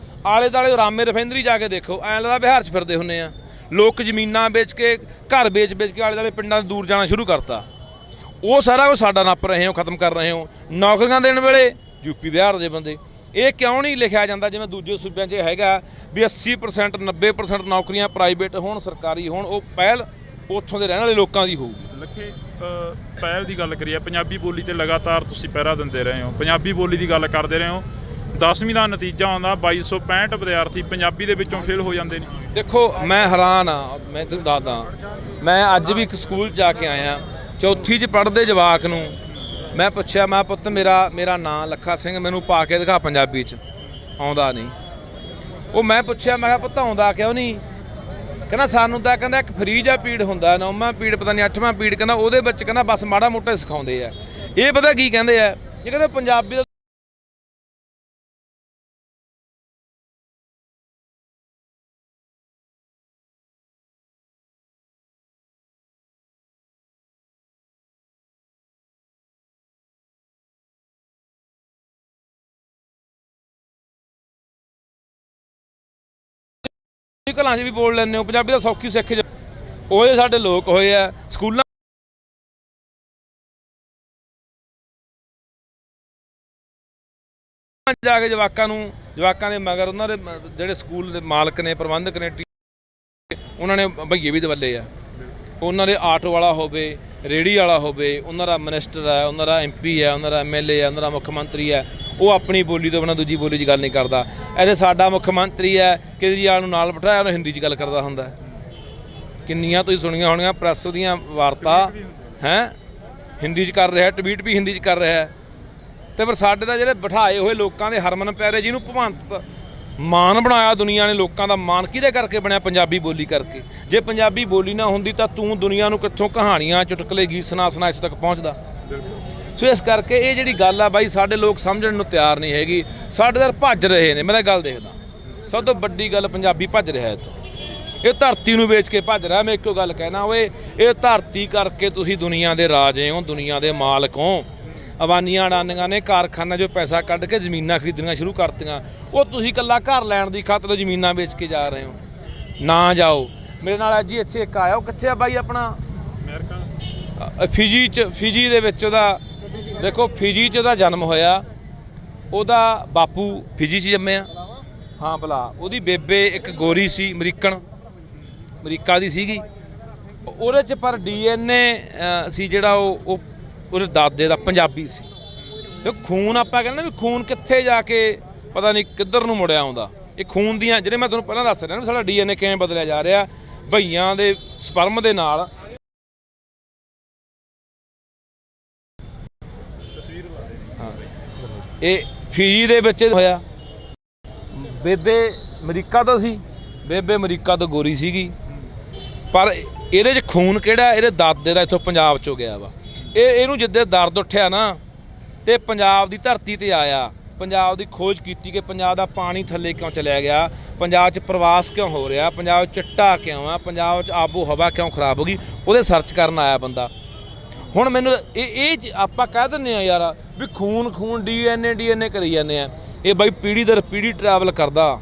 ਆਲੇ ਦੁਆਲੇ ਰਾਮੇ ਰਿਫਾਈਨਰੀ ਜਾ ਕੇ ਦੇਖੋ, ਐਂ ਲੱਗਦਾ ਬਿਹਾਰ 'ਚ ਫਿਰਦੇ ਹੁੰਦੇ ਆ। ਲੋਕ ਜ਼ਮੀਨਾਂ ਵੇਚ ਕੇ, ਘਰ ਵੇਚ ਕੇ ਆਲੇ ਦੁਆਲੇ ਪਿੰਡਾਂ ਤੋਂ ਦੂਰ ਜਾਣਾ ਸ਼ੁਰੂ ਕਰਤਾ। ਉਹ ਸਾਰਾ ਕੁਝ ਸਾਡਾ ਨੱਪ ਰਹੇ ਹੋ, ਖਤਮ ਕਰ ਰਹੇ ਹੋ। ਨੌਕਰੀਆਂ ਦੇਣ ਵੇਲੇ ਯੂਪੀ ਬਿਹਾਰ ਦੇ ਬੰਦੇ। ਇਹ ਕਿਉਂ ਨਹੀਂ ਲਿਖਿਆ ਜਾਂਦਾ ਜਿਵੇਂ ਦੂਜੇ ਸੂਬਿਆਂ 'ਚ ਹੈਗਾ ਵੀ 80% 90% ਨੌਕਰੀਆਂ ਪ੍ਰਾਈਵੇਟ ਹੋਣ, ਸਰਕਾਰੀ ਹੋਣ? ਉਹ ਪਹਿਲ ਉੱਥੋਂ ਦੇ ਰਹਿਣ ਵਾਲੇ ਲੋਕਾਂ ਦੀ ਹੋਊਗੀ। ਲੱਖੇ ਪਹਿਲ ਦੀ ਗੱਲ ਕਰੀਏ, ਪੰਜਾਬੀ ਬੋਲੀ ਤੇ ਲਗਾਤਾਰ ਤੁਸੀਂ ਪਹਿਰਾ ਦਿੰਦੇ ਰਹੇ ਹੋ, ਪੰਜਾਬੀ ਬੋਲੀ ਦੀ ਗੱਲ ਕਰਦੇ ਰਹੇ ਹੋ। 10ਵੀਂ ਦਾ ਨਤੀਜਾ ਆਉਂਦਾ, 2265 ਵਿਦਿਆਰਥੀ ਪੰਜਾਬੀ ਦੇ ਵਿੱਚੋਂ ਫੇਲ ਹੋ ਜਾਂਦੇ ਨੇ। ਦੇਖੋ ਮੈਂ ਹੈਰਾਨ ਆ, ਮੈਂ ਤੁਹਾਨੂੰ ਦੱਸਦਾ, ਮੈਂ ਅੱਜ ਵੀ ਇੱਕ ਸਕੂਲ 'ਚ ਜਾ ਕੇ ਆਇਆ, 4ਥੀ 'ਚ ਪੜ੍ਹਦੇ ਜਵਾਕ ਨੂੰ ਮੈਂ ਪੁੱਛਿਆ, ਮੈਂ ਪੁੱਤ ਮੇਰਾ ਨਾਂ ਲੱਖਾ ਸਿੰਘ, ਮੈਨੂੰ ਪਾ ਕੇ ਦਿਖਾ ਪੰਜਾਬੀ 'ਚ। ਆਉਂਦਾ ਨਹੀਂ। ਉਹ ਮੈਂ ਪੁੱਛਿਆ, ਮੈਂ ਕਿਹਾ ਪੁੱਤ ਆਉਂਦਾ ਕਿਉਂ ਨਹੀਂ? ਕਹਿੰਦਾ ਸਾਨੂੰ ਤਾਂ ਕਹਿੰਦਾ ਇੱਕ ਫਰੀਜ ਆ ਪੀੜ ਹੁੰਦਾ, 9ਵਾਂ ਪੀੜ ਪਤਾ ਨਹੀਂ 8ਵਾਂ ਪੀੜ, ਕਹਿੰਦਾ ਉਹਦੇ ਵਿੱਚ ਕਹਿੰਦਾ ਬਸ ਮਾੜਾ ਮੋਟਾ ਸਿਖਾਉਂਦੇ ਆ। ਇਹ ਪਤਾ ਕੀ ਕਹਿੰਦੇ ਆ? ਇਹ ਕਹਿੰਦੇ ਪੰਜਾਬੀ ਦਾ ਘਰਾਂ 'ਚ ਵੀ ਬੋਲ ਲੈਂਦੇ ਹੋ, ਪੰਜਾਬੀ ਤਾਂ ਸੌਖੀ ਸਿੱਖ ਉਹ ਸਾਡੇ ਲੋਕ ਹੋਏ ਆ। ਸਕੂਲਾਂ ਜਾ ਕੇ ਜਵਾਕਾਂ ਦੇ ਮਗਰ ਉਹਨਾਂ ਦੇ ਜਿਹੜੇ ਸਕੂਲ ਦੇ ਮਾਲਕ ਨੇ, ਪ੍ਰਬੰਧਕ ਨੇ, ਉਹਨਾਂ ਨੇ ਭਈਏ ਵੀ ਦਵੱਲੇ ਆ। ਉਹਨਾਂ ਦੇ ਆਟੋ ਵਾਲਾ ਹੋਵੇ, ਰੇਹੜੀ ਵਾਲਾ ਹੋਵੇ, ਉਹਨਾਂ ਦਾ ਮਿਨਿਸਟਰ ਹੈ, ਉਹਨਾਂ ਦਾ MP ਹੈ, ਉਹਨਾਂ ਦਾ MLA ਹੈ, ਉਹਨਾਂ ਦਾ ਮੁੱਖ ਮੰਤਰੀ ਹੈ, ਉਹ ਆਪਣੀ ਬੋਲੀ ਤੋਂ ਬਿਨਾਂ ਦੂਜੀ ਬੋਲੀ 'ਚ ਗੱਲ ਨਹੀਂ ਕਰਦਾ। ਇਹਦੇ ਸਾਡਾ ਮੁੱਖ ਮੰਤਰੀ ਹੈ, ਕੇਜਰੀਵਾਲ ਨੂੰ ਨਾਲ ਬਿਠਾਇਆ, ਉਹਨੂੰ ਹਿੰਦੀ 'ਚ ਗੱਲ ਕਰਦਾ ਹੁੰਦਾ। ਕਿੰਨੀਆਂ ਤੁਸੀਂ ਸੁਣੀਆਂ ਹੋਣੀਆਂ ਪ੍ਰੈਸ ਦੀਆਂ ਵਾਰਤਾ ਹੈ, ਹਿੰਦੀ 'ਚ ਕਰ ਰਿਹਾ, ਟਵੀਟ ਵੀ ਹਿੰਦੀ 'ਚ ਕਰ ਰਿਹਾ। ਤੇ ਪਰ ਸਾਡੇ ਤਾਂ ਜਿਹੜੇ ਬਿਠਾਏ ਹੋਏ ਲੋਕਾਂ ਦੇ ਹਰਮਨ ਪਿਆਰੇ, ਜਿਹਨੂੰ ਭਗਵੰਤ ਮਾਨ ਬਣਾਇਆ ਦੁਨੀਆ ਨੇ, ਲੋਕਾਂ ਦਾ ਮਾਨ ਕਿਹਦੇ ਕਰਕੇ ਬਣਿਆ? ਪੰਜਾਬੀ ਬੋਲੀ ਕਰਕੇ। ਜੇ ਪੰਜਾਬੀ ਬੋਲੀ ਨਾ ਹੁੰਦੀ ਤਾਂ ਤੂੰ ਦੁਨੀਆ ਨੂੰ ਕਿੱਥੋਂ ਕਹਾਣੀਆਂ, ਚੁਟਕਲੇ, ਗੀਤ ਸੁਣਾ ਇੱਥੋਂ ਤੱਕ ਪਹੁੰਚਦਾ। ਸੋ ਇਸ ਕਰਕੇ ਇਹ ਜਿਹੜੀ ਗੱਲ ਆ ਬਾਈ, ਸਾਡੇ ਲੋਕ ਸਮਝਣ ਨੂੰ ਤਿਆਰ ਨਹੀਂ ਹੈਗੀ। ਸਾਡੇ ਦਰ ਭੱਜ ਰਹੇ ਨੇ। ਮੈਂ ਤਾਂ ਗੱਲ ਦੇਖਦਾ, ਸਭ ਤੋਂ ਵੱਡੀ ਗੱਲ ਪੰਜਾਬੀ ਭੱਜ ਰਿਹਾ ਇੱਥੋਂ। ਇਹ ਧਰਤੀ ਨੂੰ ਵੇਚ ਕੇ ਭੱਜ ਰਿਹਾ। ਮੈਂ ਇੱਕੋ ਗੱਲ ਕਹਿਣਾ, ਓਏ ਇਹ ਧਰਤੀ ਕਰਕੇ ਤੁਸੀਂ ਦੁਨੀਆ ਦੇ ਰਾਜੇ ਹੋ, ਦੁਨੀਆ ਦੇ ਮਾਲਕ ਹੋ। ਅਬਾਨੀਆਂ ਅਡਾਨੀਆਂ ਨੇ ਕਾਰਖਾਨਾ ਜੋ ਪੈਸਾ ਕੱਢ ਕੇ ਜ਼ਮੀਨਾਂ ਖਰੀਦਣੀਆਂ ਸ਼ੁਰੂ ਕਰਤੀਆਂ। ਉਹ ਤੁਸੀਂ ਇਕੱਲਾ ਘਰ ਲੈਣ ਦੀ ਖਾਤਰ ਜ਼ਮੀਨਾਂ ਵੇਚ ਕੇ ਜਾ ਰਹੇ ਹੋ। ਨਾ ਜਾਓ। ਮੇਰੇ ਨਾਲ ਅੱਜ ਹੀ ਇੱਥੇ ਇੱਕ ਆਇਆ, ਉਹ ਕਿੱਥੇ ਆ ਬਾਈ ਆਪਣਾ? ਫਿਜੀ ਦੇ ਵਿੱਚ ਉਹਦਾ, ਦੇਖੋ ਫਿਜੀ 'ਚ ਉਹਦਾ ਜਨਮ ਹੋਇਆ। ਉਹਦਾ ਬਾਪੂ ਫਿਜੀ 'ਚ ਜੰਮਿਆ। ਹਾਂ ਭਲਾ ਉਹਦੀ ਬੇਬੇ ਇੱਕ ਗੋਰੀ ਸੀ, ਅਮਰੀਕਾ ਦੀ ਸੀਗੀ। ਉਹਦੇ 'ਚ ਪਰ DNA ਸੀ ਜਿਹੜਾ ਉਹ ਉਹਦੇ ਦਾਦੇ ਦਾ ਪੰਜਾਬੀ ਸੀ। ਤੇ ਖੂਨ ਆਪਾਂ ਕਹਿੰਦੇ ਵੀ ਖੂਨ ਕਿੱਥੇ ਜਾ ਕੇ ਪਤਾ ਨਹੀਂ ਕਿੱਧਰ ਨੂੰ ਮੁੜਿਆ ਆਉਂਦਾ। ਇਹ ਖੂਨ ਦੀਆਂ ਜਿਹੜੇ ਮੈਂ ਤੁਹਾਨੂੰ ਪਹਿਲਾਂ ਦੱਸ ਰਿਹਾ ਨਾ, ਸਾਡਾ DNA ਕਿਵੇਂ ਬਦਲਿਆ ਜਾ ਰਿਹਾ ਭਈਆਂ ਦੇ ਸਪਰਮ ਦੇ ਨਾਲ। ਇਹ ਫਿਜੀ ਦੇ ਵਿੱਚ ਹੋਇਆ। ਬੇਬੇ ਅਮਰੀਕਾ ਤੋਂ ਸੀ, ਬੇਬੇ ਅਮਰੀਕਾ ਤੋਂ ਗੋਰੀ ਸੀਗੀ। ਪਰ ਇਹਦੇ 'ਚ ਖੂਨ ਕਿਹੜਾ? ਇਹਦੇ ਦਾਦੇ ਦਾ ਇੱਥੋਂ ਪੰਜਾਬ 'ਚੋਂ ਗਿਆ ਵਾ। ਇਹਨੂੰ ਜਿੱਦੇ ਦਰਦ ਉੱਠਿਆ ਨਾ ਤੇ ਪੰਜਾਬ ਦੀ ਧਰਤੀ ਤੇ ਆਇਆ, ਪੰਜਾਬ ਦੀ ਖੋਜ ਕੀਤੀ ਕਿ ਪੰਜਾਬ ਦਾ ਪਾਣੀ ਥੱਲੇ ਕਿਉਂ ਚਲਿਆ ਗਿਆ, ਪੰਜਾਬ 'ਚ ਪ੍ਰਵਾਸ ਕਿਉਂ ਹੋ ਰਿਹਾ, ਪੰਜਾਬ 'ਚ ਚਿੱਟਾ ਕਿਉਂ ਆ, ਪੰਜਾਬ 'ਚ ਆਬੋ ਹਵਾ ਕਿਉਂ ਖਰਾਬ ਹੋ ਗਈ, ਉਹਦੇ ਸਰਚ ਕਰਨ ਆਇਆ ਬੰਦਾ। ਹੁਣ ਮੈਨੂੰ ਇਹ ਆਪਾਂ ਕਹਿ ਦਿੰਦੇ ਆ ਯਾਰ ਵੀ ਖੂਨ DNA ਕਰੀ ਜਾਂਦੇ ਆ। ਇਹ ਬਾਈ ਪੀੜ੍ਹੀ ਦਰ ਪੀੜ੍ਹੀ ਟਰੈਵਲ ਕਰਦਾ,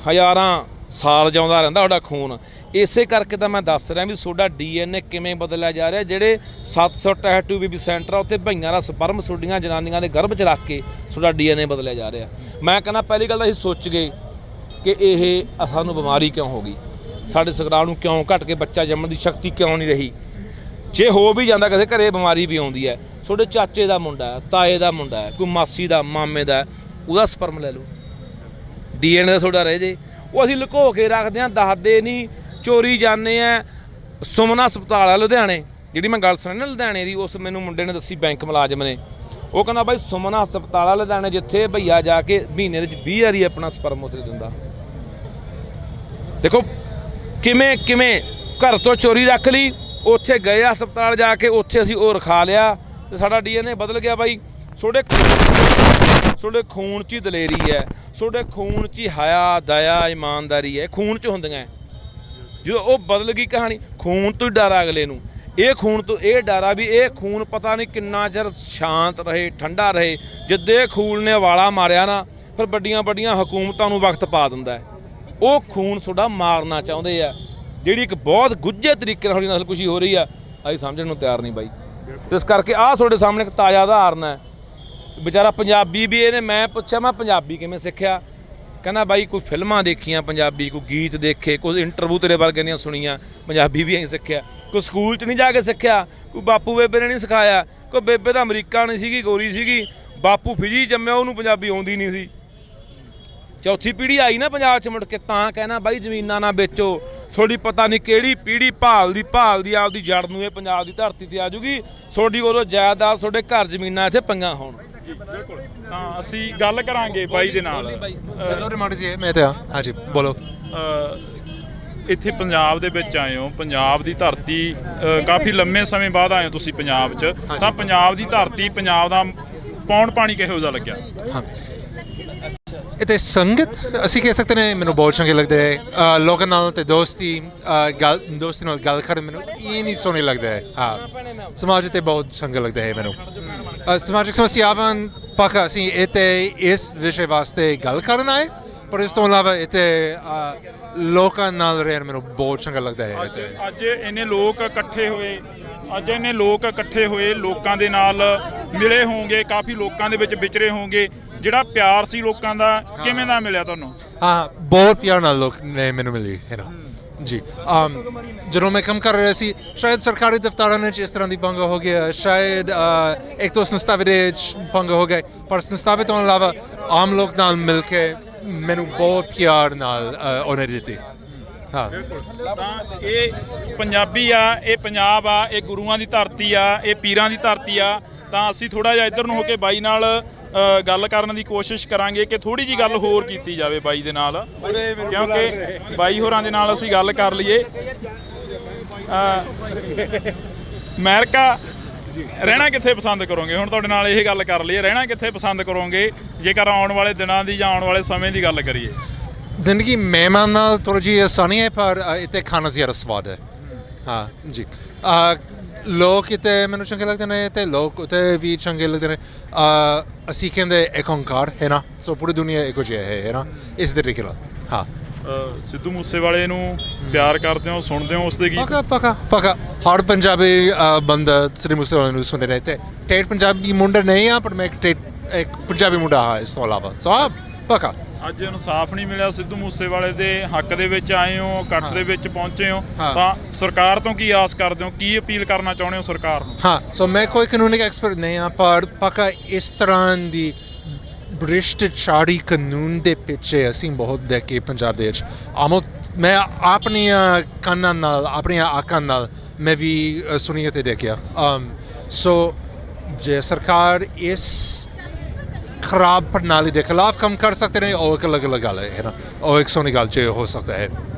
ਹਜ਼ਾਰਾਂ ਸਾਲ ਜਿਉਂਦਾ ਰਹਿੰਦਾ ਸਾਡਾ ਖੂਨ। ਇਸੇ ਕਰਕੇ ਤਾਂ ਮੈਂ ਦੱਸ ਰਿਹਾ ਵੀ ਤੁਹਾਡਾ DNA ਕਿਵੇਂ ਬਦਲਿਆ ਜਾ ਰਿਹਾ। ਜਿਹੜੇ 700 ਬੀਬੀ ਸੈਂਟਰ ਆ, ਉੱਥੇ ਭਈਆਂ ਦਾ ਸਪਰਮ ਤੁਹਾਡੀਆਂ ਜਨਾਨੀਆਂ ਦੇ ਗਰਭ 'ਚ ਰੱਖ ਕੇ ਤੁਹਾਡਾ DNA ਬਦਲਿਆ ਜਾ ਰਿਹਾ। ਮੈਂ ਕਹਿੰਦਾ ਪਹਿਲੀ ਗੱਲ ਤਾਂ ਅਸੀਂ ਸੋਚ ਗਏ ਕਿ ਇਹ ਸਾਨੂੰ ਬਿਮਾਰੀ ਕਿਉਂ ਹੋ ਗਈ, ਸਾਡੇ ਸ਼ੁਕਰਾਣੂ ਕਿਉਂ ਘਟ ਕੇ ਬੱਚਾ ਜੰਮਣ ਦੀ ਸ਼ਕਤੀ ਕਿਉਂ ਨਹੀਂ ਰਹੀ। ਜੇ ਹੋ ਵੀ ਜਾਂਦਾ ਕਿਸੇ ਘਰੇ ਬਿਮਾਰੀ ਵੀ ਆਉਂਦੀ ਹੈ, ਤੁਹਾਡੇ ਚਾਚੇ ਦਾ ਮੁੰਡਾ ਹੈ, ਤਾਏ ਦਾ ਮੁੰਡਾ ਹੈ, ਕੋਈ ਮਾਸੀ ਦਾ, ਮਾਮੇ ਦਾ, ਉਹਦਾ ਸਪਰਮ ਲੈ ਲਓ, DNA ਤੁਹਾਡਾ ਰਹਿ ਜੇ। ਉਹ ਅਸੀਂ ਲੁਕੋ ਕੇ ਰੱਖਦੇ ਹਾਂ, ਦੱਸਦੇ ਨਹੀਂ, ਚੋਰੀ ਜਾਂਦੇ ਆ। ਸੁਮਨਾ ਹਸਪਤਾਲ ਆ ਲੁਧਿਆਣੇ, ਜਿਹੜੀ ਮੈਂ ਗੱਲ ਸੁਣੀ ਨਾ ਲੁਧਿਆਣੇ ਦੀ, ਉਸ ਮੈਨੂੰ ਮੁੰਡੇ ਨੇ ਦੱਸੀ, ਬੈਂਕ ਮੁਲਾਜ਼ਮ ਨੇ। ਉਹ ਕਹਿੰਦਾ ਬਾਈ ਸੁਮਨਾ ਹਸਪਤਾਲ ਆ ਲੁਧਿਆਣੇ, ਜਿੱਥੇ ਭਈਆ ਜਾ ਕੇ ਮਹੀਨੇ ਦੇ ਵਿੱਚ 20 ਵਾਰੀ ਆਪਣਾ ਸਪਰਮ ਉੱਥੇ ਦਿੰਦਾ। ਦੇਖੋ ਕਿਵੇਂ ਘਰ ਤੋਂ ਚੋਰੀ ਰੱਖ ਲਈ, ਉੱਥੇ ਗਏ ਹਸਪਤਾਲ ਜਾ ਕੇ, ਉੱਥੇ ਅਸੀਂ ਉਹ ਰਖਾ ਲਿਆ ਤੇ ਸਾਡਾ DNA ਬਦਲ ਗਿਆ। ਬਾਈ ਤੁਹਾਡੇ ਖੂਨ 'ਚ ਹੀ ਦਲੇਰੀ ਹੈ, ਤੁਹਾਡੇ ਖੂਨ 'ਚ ਹੀ ਹਯਾ, ਦਇਆ, ਇਮਾਨਦਾਰੀ ਹੈ, ਖੂਨ 'ਚ ਹੁੰਦੀਆਂ। ਜਦੋਂ ਉਹ ਬਦਲ ਗਈ ਕਹਾਣੀ, ਖੂਨ ਤੋਂ ਹੀ ਡਰ ਅਗਲੇ ਨੂੰ। ਇਹ ਖੂਨ ਤੋਂ ਇਹ ਡਰ ਆ ਵੀ ਇਹ ਖੂਨ ਪਤਾ ਨਹੀਂ ਕਿੰਨਾ ਚਿਰ ਸ਼ਾਂਤ ਰਹੇ, ਠੰਡਾ ਰਹੇ। ਜਿੱਦੇ ਖੂਨ ਨੇ ਵਾਲਾ ਮਾਰਿਆ ਨਾ, ਫਿਰ ਵੱਡੀਆਂ ਹਕੂਮਤਾਂ ਨੂੰ ਵਕਤ ਪਾ ਦਿੰਦਾ। ਉਹ ਖੂਨ ਤੁਹਾਡਾ ਮਾਰਨਾ ਚਾਹੁੰਦੇ ਆ, ਜਿਹੜੀ ਇੱਕ ਬਹੁਤ ਗੁੱਝੇ ਤਰੀਕੇ ਨਾਲ ਨਸਲਕੁਸ਼ੀ ਹੋ ਰਹੀ ਆ। ਅਸੀਂ ਸਮਝਣ ਨੂੰ ਤਿਆਰ ਨਹੀਂ ਬਾਈ। ਇਸ ਕਰਕੇ ਆਹ ਤੁਹਾਡੇ ਸਾਹਮਣੇ ਇੱਕ ਤਾਜ਼ਾ ਉਦਾਹਰਨ ਹੈ। ਵਿਚਾਰਾ ਪੰਜਾਬੀ ਵੀ ਇਹਨੇ, ਮੈਂ ਪੁੱਛਿਆ ਮੈਂ ਪੰਜਾਬੀ ਕਿਵੇਂ ਸਿੱਖਿਆ? ਕਹਿੰਦਾ ਬਾਈ ਕੋਈ ਫਿਲਮਾਂ ਦੇਖੀਆਂ ਪੰਜਾਬੀ, ਕੋਈ ਗੀਤ ਦੇਖੇ, ਕੋਈ ਇੰਟਰਵਿਊ ਤੇਰੇ ਵਰਗੇ ਦੀਆਂ ਸੁਣੀਆਂ, ਪੰਜਾਬੀ ਵੀ ਅਸੀਂ ਸਿੱਖਿਆ। ਕੋਈ ਸਕੂਲ 'ਚ ਨਹੀਂ ਜਾ ਕੇ ਸਿੱਖਿਆ, ਕੋਈ ਬਾਪੂ ਬੇਬੇ ਨੇ ਨਹੀਂ ਸਿਖਾਇਆ। ਕੋਈ ਬੇਬੇ ਤਾਂ ਅਮਰੀਕਾ ਨਹੀਂ ਸੀਗੀ, ਗੋਰੀ ਸੀਗੀ, ਬਾਪੂ ਫਿਜੀ ਜੰਮਿਆ, ਉਹਨੂੰ ਪੰਜਾਬੀ ਆਉਂਦੀ ਨਹੀਂ ਸੀ। ਚੌਥੀ ਪੀੜ੍ਹੀ ਆਈ ਨਾ ਪੰਜਾਬ 'ਚ ਮੁੜ ਕੇ। ਤਾਂ ਕਹਿਣਾ ਬਾਈ ਜ਼ਮੀਨਾਂ ਨਾ ਵੇਚੋ, ਤੁਹਾਡੀ ਪਤਾ ਨਹੀਂ ਕਿਹੜੀ ਪੀੜ੍ਹੀ ਭਾਲਦੀ ਆਪਦੀ ਜੜ ਨੂੰ ਇਹ ਪੰਜਾਬ ਦੀ ਧਰਤੀ ਤੇ ਆ ਜੂਗੀ। ਤੁਹਾਡੀ ਉਦੋਂ ਜਾਇਦਾਦ, ਤੁਹਾਡੇ ਘਰ ਜ਼ਮੀਨਾਂ ਇੱਥੇ ਪੰਗਾ ਹੋਣ। ਤਾਂ ਅਸੀਂ ਗੱਲ ਕਰਾਂਗੇ ਬਾਈ ਦੇ ਨਾਲ। ਜਦੋਂ ਰਿਮਾਂਡ ਸੀ ਮੈਂ ਤਾਂ ਹਾਂਜੀ ਬੋਲੋ। ਇੱਥੇ ਪੰਜਾਬ ਦੇ ਵਿੱਚ ਆਏ ਹੋ, ਪੰਜਾਬ ਦੀ ਧਰਤੀ, ਕਾਫੀ ਲੰਮੇ ਸਮੇਂ ਬਾਅਦ ਆਏ ਹੋ ਤੁਸੀਂ ਪੰਜਾਬ 'ਚ। ਤਾਂ ਪੰਜਾਬ ਦੀ ਧਰਤੀ, ਪੰਜਾਬ ਦਾ ਪੌਣ ਪਾਣੀ ਕਿਹੋ ਜਿਹਾ ਲੱਗਿਆ? ਹਾਂ, ਇੱਥੇ ਸੰਗਤ ਅਸੀਂ ਕਹਿ ਸਕਦੇ ਨੇ, ਮੈਨੂੰ ਬਹੁਤ ਚੰਗੇ ਲੱਗਦਾ ਹੈ। ਲੋਕਾਂ ਨਾਲ ਤੇ ਦੋਸਤੀ ਨਾਲ ਗੱਲ ਕਰਨ ਮੈਨੂੰ ਇਹ ਨਹੀਂ ਸੋਹਣੀ ਲੱਗਦਾ ਹੈ। ਹਾਂ, ਸਮਾਜ ਤੇ ਬਹੁਤ ਚੰਗਾ ਲੱਗਦਾ ਹੈ ਮੈਨੂੰ। ਸਮਾਜਿਕ ਸਮੱਸਿਆਵਾਂ ਪੱਕ ਅਸੀਂ ਇੱਥੇ ਇਸ ਵਿਸ਼ੇ ਵਾਸਤੇ ਗੱਲ ਕਰਨ ਆਏ ਪਰ ਇਸ ਤੋਂ ਇਲਾਵਾ ਇੱਥੇ ਲੋਕਾਂ ਨਾਲ ਰਹਿਣ ਮੈਨੂੰ ਬਹੁਤ ਚੰਗਾ ਲੱਗਦਾ ਹੈ ਇੱਥੇ। ਅੱਜ ਇੰਨੇ ਲੋਕ ਇਕੱਠੇ ਹੋਏ ਲੋਕਾਂ ਦੇ ਨਾਲ ਮਿਲੇ ਹੋਣਗੇ, ਕਾਫੀ ਲੋਕਾਂ ਦੇ ਵਿੱਚ ਵਿਚਰੇ ਹੋਣਗੇ, ਜਿਹੜਾ ਪਿਆਰ ਸੀ ਲੋਕਾਂ ਦਾ ਕਿਵੇਂ ਦਾ ਮਿਲਿਆ ਤੁਹਾਨੂੰ? ਹਾਂ, ਬਹੁਤ ਪਿਆਰ ਨਾਲ ਲੋਕ ਨੇ ਮੈਨੂੰ ਮਿਲੀ ਹੈ ਨਾ ਜੀ। ਜਦੋਂ ਮੈਂ ਕੰਮ ਕਰ ਰਿਹਾ ਸੀ, ਸ਼ਾਇਦ ਸਰਕਾਰੀ ਦਫ਼ਤਰਾਂ ਵਿੱਚ ਇਸ ਤਰ੍ਹਾਂ ਦੀ ਪੰਗਾ ਹੋ ਗਿਆ, ਸ਼ਾਇਦ ਇੱਕ ਦੋ ਸੰਸਥਾ ਵਿੱਚ ਪੰਗਾ ਹੋ ਗਏ, ਪਰ ਸੰਸਥਾ ਤੋਂ ਇਲਾਵਾ ਆਮ ਲੋਕ ਨਾਲ ਮਿਲ ਕੇ ਮੈਨੂੰ ਬਹੁਤ ਪਿਆਰ ਨਾਲ ਉਹਨੇ ਦਿੱਤੀ। ਹਾਂ, ਤਾਂ ਇਹ ਪੰਜਾਬੀ ਆ, ਇਹ ਪੰਜਾਬ ਆ, ਇਹ ਗੁਰੂਆਂ ਦੀ ਧਰਤੀ ਆ, ਇਹ ਪੀਰਾਂ ਦੀ ਧਰਤੀ ਆ। ਤਾਂ ਅਸੀਂ ਥੋੜ੍ਹਾ ਜਿਹਾ ਇੱਧਰ ਨੂੰ ਹੋ ਕੇ ਬਾਈ ਨਾਲ ਗੱਲ ਕਰਨ ਦੀ ਕੋਸ਼ਿਸ਼ ਕਰਾਂਗੇ ਕਿ ਥੋੜੀ ਜੀ ਗੱਲ ਹੋਰ ਕੀਤੀ ਜਾਵੇ ਬਾਈ ਦੇ ਨਾਲ, ਕਿਉਂਕਿ ਬਾਈ ਹੋਰਾਂ ਦੇ ਨਾਲ ਅਸੀਂ ਗੱਲ ਕਰ ਲਈਏ। ਅਮਰੀਕਾ ਰਹਿਣਾ ਕਿੱਥੇ ਪਸੰਦ ਕਰੋਗੇ? ਹੁਣ ਤੁਹਾਡੇ ਨਾਲ ਇਹ ਗੱਲ ਕਰ ਲਈਏ, ਰਹਿਣਾ ਕਿੱਥੇ ਪਸੰਦ ਕਰੋਗੇ ਜੇਕਰ ਆਉਣ ਵਾਲੇ ਦਿਨਾਂ ਦੀ ਜਾਂ ਆਉਣ ਵਾਲੇ ਸਮੇਂ ਦੀ ਗੱਲ ਕਰੀਏ? ਜ਼ਿੰਦਗੀ ਮਹਿਮਾਨ ਨਾਲ ਥੋੜ੍ਹੀ ਜਿਹੀ ਆਸਾਨੀ ਹੈ, ਪਰ ਇੱਥੇ ਖਾਣਾ ਜ਼ਿਆਦਾ ਸਵਾਦ ਹੈ। ਹਾਂ ਜੀ, ਲੋਕ ਇੱਥੇ ਮੈਨੂੰ ਚੰਗੇ ਲੱਗਦੇ ਨੇ ਅਤੇ ਲੋਕ ਉੱਥੇ ਵੀ ਚੰਗੇ ਲੱਗਦੇ ਨੇ। ਅਸੀਂ ਕਹਿੰਦੇ ਇੱਕ ਓਂਕਾਰ ਹੈ ਨਾ, ਸੋ ਪੂਰੀ ਦੁਨੀਆ ਇੱਕੋ ਜਿਹਾ ਹੈ ਨਾ, ਇਸ ਤਰੀਕੇ ਨਾਲ। ਹਾਂ, ਸਿੱਧੂ ਮੂਸੇਵਾਲੇ ਨੂੰ ਪਿਆਰ ਕਰਦੇ ਹੋ, ਸੁਣਦੇ ਹੋ ਉਸਦੇ ਗੀਤ? ਪੱਕਾ ਹਰ ਪੰਜਾਬੀ ਬੰਦਾ ਸਿੱਧੂ ਮੂਸੇਵਾਲੇ ਨੂੰ ਸੁਣਦੇ ਨੇ। ਅਤੇ ਠੇਠ ਪੰਜਾਬੀ ਮੁੰਡਾ ਨਹੀਂ ਆ, ਪਰ ਮੈਂ ਇੱਕ ਪੰਜਾਬੀ ਮੁੰਡਾ ਹਾਂ ਇਸ ਤੋਂ ਇਲਾਵਾ। ਸੋ ਪੱਕਾ ਅੱਜ ਇਨਸਾਫ ਨਹੀਂ ਮਿਲਿਆ, ਸਿੱਧੂ ਮੂਸੇਵਾਲੇ ਦੇ ਹੱਕ ਦੇ ਵਿੱਚ ਆਏ ਹੋ, ਇਕੱਠ ਦੇ ਵਿੱਚ ਪਹੁੰਚੇ ਹੋ, ਤਾਂ ਸਰਕਾਰ ਤੋਂ ਕੀ ਆਸ ਕਰਦੇ ਹੋ, ਕੀ ਅਪੀਲ ਕਰਨਾ ਚਾਹੁੰਦੇ ਹੋ ਸਰਕਾਰ ਨੂੰ? ਹਾਂ, ਸੋ ਮੈਂ ਕੋਈ ਕਾਨੂੰਨੀ ਐਕਸਪਰਟ ਨਹੀਂ ਹਾਂ, ਪਰ ਪੱਕਾ ਇਸ ਤਰ੍ਹਾਂ ਦੀ ਭ੍ਰਿਸ਼ਟਾਚਾਰੀ ਕਾਨੂੰਨ ਦੇ ਪਿੱਛੇ ਅਸੀਂ ਬਹੁਤ ਦੇਖੇ ਪੰਜਾਬ ਦੇ ਵਿੱਚ। ਮੈਂ ਆਪਣੀਆਂ ਕੰਨਾਂ ਨਾਲ, ਆਪਣੀਆਂ ਅੱਖਾਂ ਨਾਲ ਮੈਂ ਵੀ ਸੁਣੀ ਅਤੇ ਦੇਖਿਆ। ਸੋ ਜੇ ਸਰਕਾਰ ਇਸ ਖਰਾਬ ਪ੍ਰਣਾਲੀ ਦੇ ਖਿਲਾਫ ਕੰਮ ਕਰ ਸਕਦੇ ਨੇ, ਉਹ ਇੱਕ ਅਲੱਗ ਗੱਲ ਹੈ ਨਾ, ਉਹ ਇੱਕ ਸੋਹਣੀ ਗੱਲ 'ਚ ਹੋ ਸਕਦਾ ਹੈ।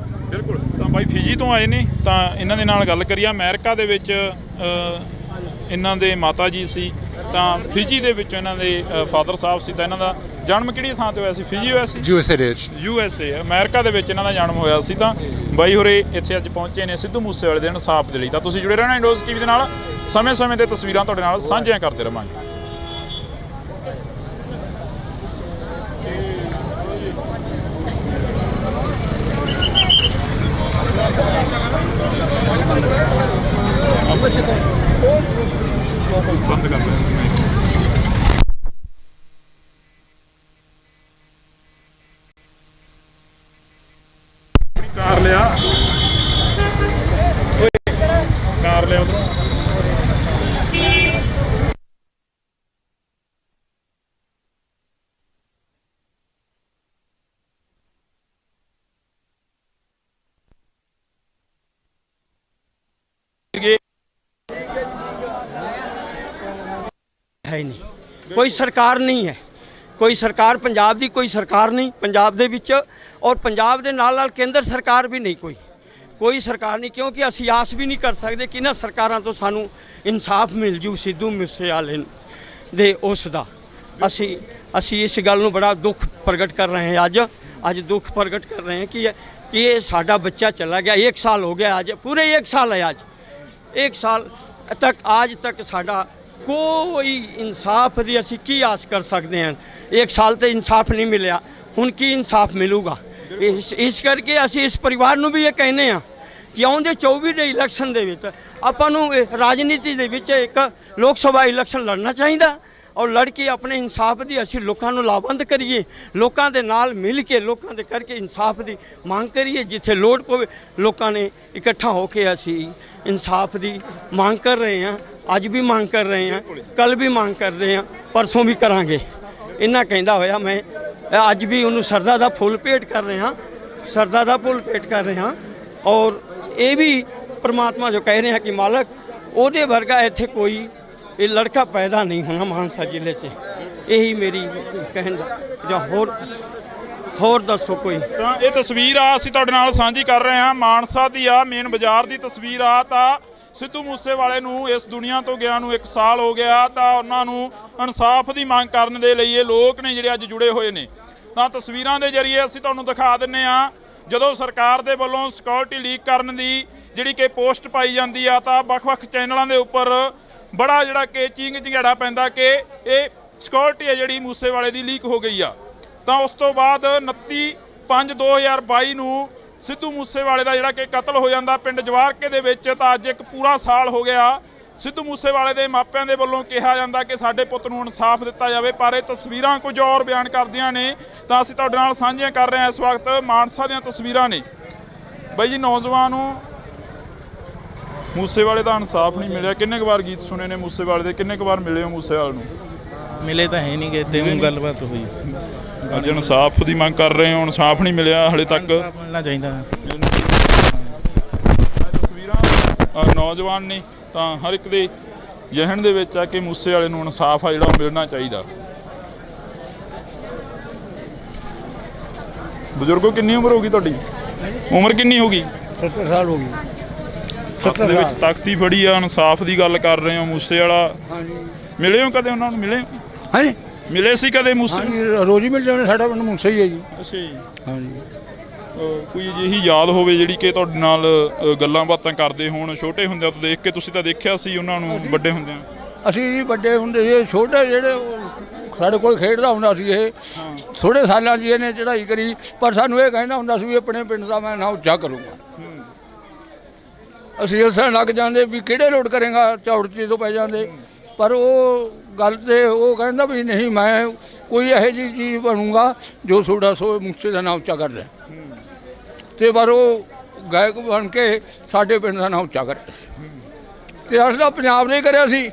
ਬਿਲਕੁਲ। ਤਾਂ ਬਾਈ ਫਿਜੀ ਤੋਂ ਆਏ ਨੇ, ਤਾਂ ਇਹਨਾਂ ਦੇ ਨਾਲ ਗੱਲ ਕਰੀਏ। ਅਮਰੀਕਾ ਦੇ ਵਿੱਚ ਇਹਨਾਂ ਦੇ ਮਾਤਾ ਜੀ ਸੀ, ਤਾਂ ਫਿਜੀ ਦੇ ਵਿੱਚ ਇਹਨਾਂ ਦੇ ਫਾਦਰ ਸਾਹਿਬ ਸੀ। ਤਾਂ ਇਹਨਾਂ ਦਾ ਜਨਮ ਕਿਹੜੀ ਥਾਂ ਤੇ ਹੋਇਆ ਸੀ? ਫਿਜੀ ਹੋਇਆ ਸੀ? USA ਅਮਰੀਕਾ ਦੇ ਵਿੱਚ ਇਹਨਾਂ ਦਾ ਜਨਮ ਹੋਇਆ ਸੀ। ਤਾਂ ਬਾਈ ਹੋਰੇ ਇੱਥੇ ਅੱਜ ਪਹੁੰਚੇ ਨੇ ਸਿੱਧੂ ਮੂਸੇਵਾਲੇ ਦੇ ਇਨਸਾਫ ਦੇ ਲਈ। ਤਾਂ ਤੁਸੀਂ ਜੁੜੇ ਰਹਿਣਾ ਇੰਡੋਜ਼ TV ਦੇ ਨਾਲ, ਸਮੇਂ-ਸਮੇਂ 'ਤੇ ਤਸਵੀਰਾਂ ਤੁਹਾਡੇ ਨਾਲ ਸਾਂਝੀਆਂ ਕਰਦੇ ਰਹਾਂਗੇ। ਬੰਦ ਕਰ ਕਾਰ ਲਿਆ ਉਧਰੋਂ। है नहीं, कोई सरकार नहीं है, कोई सरकार पंजाब दी कोई सरकार नहीं पंजाब दे विच, और पंजाब दे नाल नाल केंद्र सरकार भी नहीं, कोई सरकार नहीं, क्योंकि असी आस भी नहीं कर सकते कि इन्हां सरकारां तो सानू इंसाफ मिल जू सिद्धू मूसेवाले दे उसदा। असी इस गल नूं बड़ा दुख प्रगट कर रहे हैं, अज दुख प्रगट कर रहे हैं कि ये साडा बच्चा चला गया। 1 साल हो गया, आज पूरे 1 साल है, आज 1 साल तक आज तक साडा कोई इंसाफ की असी की आस कर सकते हैं? 1 साल तो इंसाफ नहीं मिलया, हुण की इंसाफ मिलूगा? इस करके असी इस परिवार नूं भी ये कहने हैं कि आउंदे 24 ਦੇ इलैक्शन दे विच आपां नूं राजनीति दे विच एक लोक सभा इलैक्शन लड़ना चाहिए, और लड़के अपने इंसाफ की असी लोगों को लाभबंद करिए, लोगों के नाल मिल के लोगों के करके इंसाफ की मांग करिए। जिथे लोड़ पवे लोगों ने इकट्ठा होकर असी इंसाफ की मांग कर रहे हैं, अज भी मांग कर रहे हैं, कल भी मांग कर रहे हैं, परसों भी करांगे। इन्ना कहंदा होया मैं अज भी उन्होंने सरदा दा फुल भेंट कर रहे हैं, सरदा दा फुल भेंट कर रहे हैं। और ये भी परमात्मा जो कह रहे हैं कि मालक ओदे वर्गा इत्थे कोई ये लड़का पैदा नहीं होना मानसा जिले से, यही मेरी कहन ਜਾਂ ਹੋਰ ਦੱਸੋ ਕੋਈ। ਤਾਂ ਇਹ ਤਸਵੀਰ ਆ ਅਸੀਂ ਤੁਹਾਡੇ ਨਾਲ ਸਾਂਝੀ ਕਰ ਰਹੇ ਹਾਂ, ਮਾਨਸਾ ਦੀ ਆ, ਮੇਨ ਬਾਜ਼ਾਰ ਦੀ ਤਸਵੀਰ ਆ। ਤਾਂ ਸਿੱਧੂ ਮੂਸੇਵਾਲੇ ਨੂੰ ਇਸ ਦੁਨੀਆ ਤੋਂ ਗਿਆ ਨੂੰ 1 ਸਾਲ ਹੋ ਗਿਆ, ਤਾਂ ਉਹਨਾਂ ਨੂੰ ਇਨਸਾਫ ਦੀ ਮੰਗ ਕਰਨ ਦੇ ਲਈ ਇਹ ਲੋਕ ਨੇ ਜਿਹੜੇ ਅੱਜ ਜੁੜੇ ਹੋਏ ਨੇ। ਤਾਂ ਤਸਵੀਰਾਂ ਦੇ ਜ਼ਰੀਏ ਅਸੀਂ ਤੁਹਾਨੂੰ ਦਿਖਾ ਦਿੰਨੇ ਆ, ਜਦੋਂ ਸਰਕਾਰ ਦੇ ਵੱਲੋਂ ਸਿਕਿਉਰਿਟੀ ਲੀਕ ਕਰਨ ਦੀ ਜਿਹੜੀ ਕਿ ਪੋਸਟ ਪਾਈ ਜਾਂਦੀ ਆ, ਤਾਂ ਵੱਖ-ਵੱਖ ਚੈਨਲਾਂ ਦੇ ਉੱਪਰ ਬੜਾ ਜਿਹੜਾ ਕਿ ਚਿੰਗੜਾ ਪੈਂਦਾ ਕਿ ਇਹ ਸਿਕਿਉਰਿਟੀ ਹੈ ਜਿਹੜੀ ਮੂਸੇਵਾਲੇ ਦੀ ਲੀਕ ਹੋ ਗਈ ਆ। ਤਾਂ ਉਸ ਤੋਂ ਬਾਅਦ 29/5/2022 ਨੂੰ ਸਿੱਧੂ ਮੂਸੇਵਾਲੇ ਦਾ ਜਿਹੜਾ ਕਿ ਕਤਲ ਹੋ ਜਾਂਦਾ ਪਿੰਡ ਜਵਾਰਕੇ ਦੇ ਵਿੱਚ। ਤਾਂ ਅੱਜ ਇੱਕ ਪੂਰਾ ਸਾਲ ਹੋ ਗਿਆ। ਸਿੱਧੂ ਮੂਸੇਵਾਲੇ ਦੇ ਮਾਪਿਆਂ ਦੇ ਵੱਲੋਂ ਕਿਹਾ ਜਾਂਦਾ ਕਿ ਸਾਡੇ ਪੁੱਤ ਨੂੰ ਇਨਸਾਫ ਦਿੱਤਾ ਜਾਵੇ, ਪਰ ਇਹ ਤਸਵੀਰਾਂ ਕੁਝ ਹੋਰ ਬਿਆਨ ਕਰਦੀਆਂ ਨੇ। ਤਾਂ ਅਸੀਂ ਤੁਹਾਡੇ ਨਾਲ ਸਾਂਝੀਆਂ ਕਰ ਰਹੇ ਹਾਂ ਇਸ ਵਕਤ ਮਾਨਸਾ ਦੀਆਂ ਤਸਵੀਰਾਂ ਨੇ। ਬਾਈ ਜੀ, ਨੌਜਵਾਨ ਨੂੰ ਮੂਸੇਵਾਲੇ ਦਾ ਇਨਸਾਫ ਨਹੀਂ ਮਿਲਿਆ। ਕਿੰਨੇ ਕੁ ਵਾਰ ਗੀਤ ਸੁਣੇ ਨੇ ਮੂਸੇਵਾਲੇ ਦੇ, ਕਿੰਨੇ ਕੁ ਵਾਰ ਮਿਲੇ ਹੋ ਮੂਸੇਵਾਲੇ ਨੂੰ? ਮਿਲੇ ਤਾਂ ਹੈ ਨਹੀਂ ਗੇ, ਤੇ ਗੱਲਬਾਤ ਹੋਈ। ਅੱਜ ਇਨਸਾਫ ਦੀ ਮੰਗ ਕਰ ਰਹੇ ਹੋ, ਇਨਸਾਫ ਨਹੀਂ ਮਿਲਿਆ ਹਲੇ ਤੱਕ। ਮਿਲਣਾ ਚਾਹੀਦਾ। ਤਸਵੀਰਾਂ ਨੌਜਵਾਨ ਨੇ ਤਾਂ ਹਰ ਇੱਕ ਦੇ ਜ਼ਿਹਨ ਦੇ ਵਿੱਚ ਆ ਕਿ ਮੂਸੇਵਾਲੇ ਨੂੰ ਇਨਸਾਫ ਆ ਜਿਹੜਾ ਉਹ ਮਿਲਣਾ ਚਾਹੀਦਾ। ਬਜ਼ੁਰਗੋ, ਕਿੰਨੀ ਉਮਰ ਹੋ ਗਈ ਤੁਹਾਡੀ? ਉਮਰ ਕਿੰਨੀ ਹੋ ਗਈ? 70 ਸਾਲ ਹੋ ਗਈ। 70 ਦੇ ਵਿੱਚ ਤਖਤੀ ਫੜੀ ਆ, ਇਨਸਾਫ ਦੀ ਗੱਲ ਕਰ ਰਹੇ ਹੋ। ਮੂਸੇਵਾਲਾ ਮਿਲੇ ਹੋ ਕਦੇ ਉਹਨਾਂ ਨੂੰ? ਮਿਲੇ? ਹਾਂਜੀ, ਮਿਲੇ ਸੀ ਕਦੇ ਮੂਸੇ? ਰੋਜ਼ ਹੀ ਮਿਲ ਜਾਂਦੇ। ਸਾਡਾ ਪਿੰਡ ਮੂਸਾ ਹੀ ਹੈ ਜੀ। ਅੱਛਾ ਜੀ। ਹਾਂਜੀ। ਕੋਈ ਅਜਿਹੀ ਯਾਦ ਹੋਵੇ ਜਿਹੜੀ ਕਿ ਤੁਹਾਡੇ ਨਾਲ ਗੱਲਾਂ ਬਾਤਾਂ ਕਰਦੇ ਹੋਣ ਛੋਟੇ ਹੁੰਦਿਆਂ ਤੋਂ ਦੇਖ ਕੇ? ਤੁਸੀਂ ਤਾਂ ਦੇਖਿਆ ਸੀ ਉਹਨਾਂ ਨੂੰ ਵੱਡੇ ਹੁੰਦਿਆਂ। ਅਸੀਂ ਜੀ ਵੱਡੇ ਹੁੰਦੇ ਸੀ, ਛੋਟੇ ਜਿਹੜੇ ਸਾਡੇ ਕੋਲ ਖੇਡਦਾ ਹੁੰਦਾ ਸੀ। ਇਹ ਥੋੜੇ ਸਾਲਾਂ 'ਚ ਇਹਨੇ ਚੜ੍ਹਾਈ ਕਰੀ, ਪਰ ਸਾਨੂੰ ਇਹ ਕਹਿੰਦਾ ਹੁੰਦਾ ਸੀ ਵੀ ਆਪਣੇ ਪਿੰਡ ਦਾ ਮੈਂ ਨਾਂ ਉੱਚਾ ਕਰੂੰਗਾ। ਅਸੀਂ ਹੱਸਣ ਲੱਗ ਜਾਂਦੇ ਵੀ ਕਿਹੜੇ ਲੋਟ ਕਰੇਗਾ, ਚੌੜਚੀ ਤੋਂ ਪੈ ਜਾਂਦੇ। ਪਰ ਉਹ ਗੱਲ ਤੇ ਉਹ ਕਹਿੰਦਾ ਵੀ ਨਹੀਂ, ਮੈਂ ਕੋਈ ਇਹੋ ਜਿਹੀ ਚੀਜ਼ ਬਣੂੰਗਾ ਜੋ ਤੁਹਾਡਾ ਸੋ ਮੂਸੇ ਦਾ ਨਾਂ ਉੱਚਾ ਕਰ ਰਿਹਾ। ਤੇ ਪਰ ਉਹ ਗਾਇਕ ਬਣ ਕੇ ਸਾਡੇ ਪਿੰਡ ਦਾ ਨਾਂ ਉੱਚਾ ਕਰਿਆ। ਤੇ ਅਸੀਂ ਤਾਂ ਪੰਜਾਬ ਨੇ ਕਰਿਆ ਸੀ,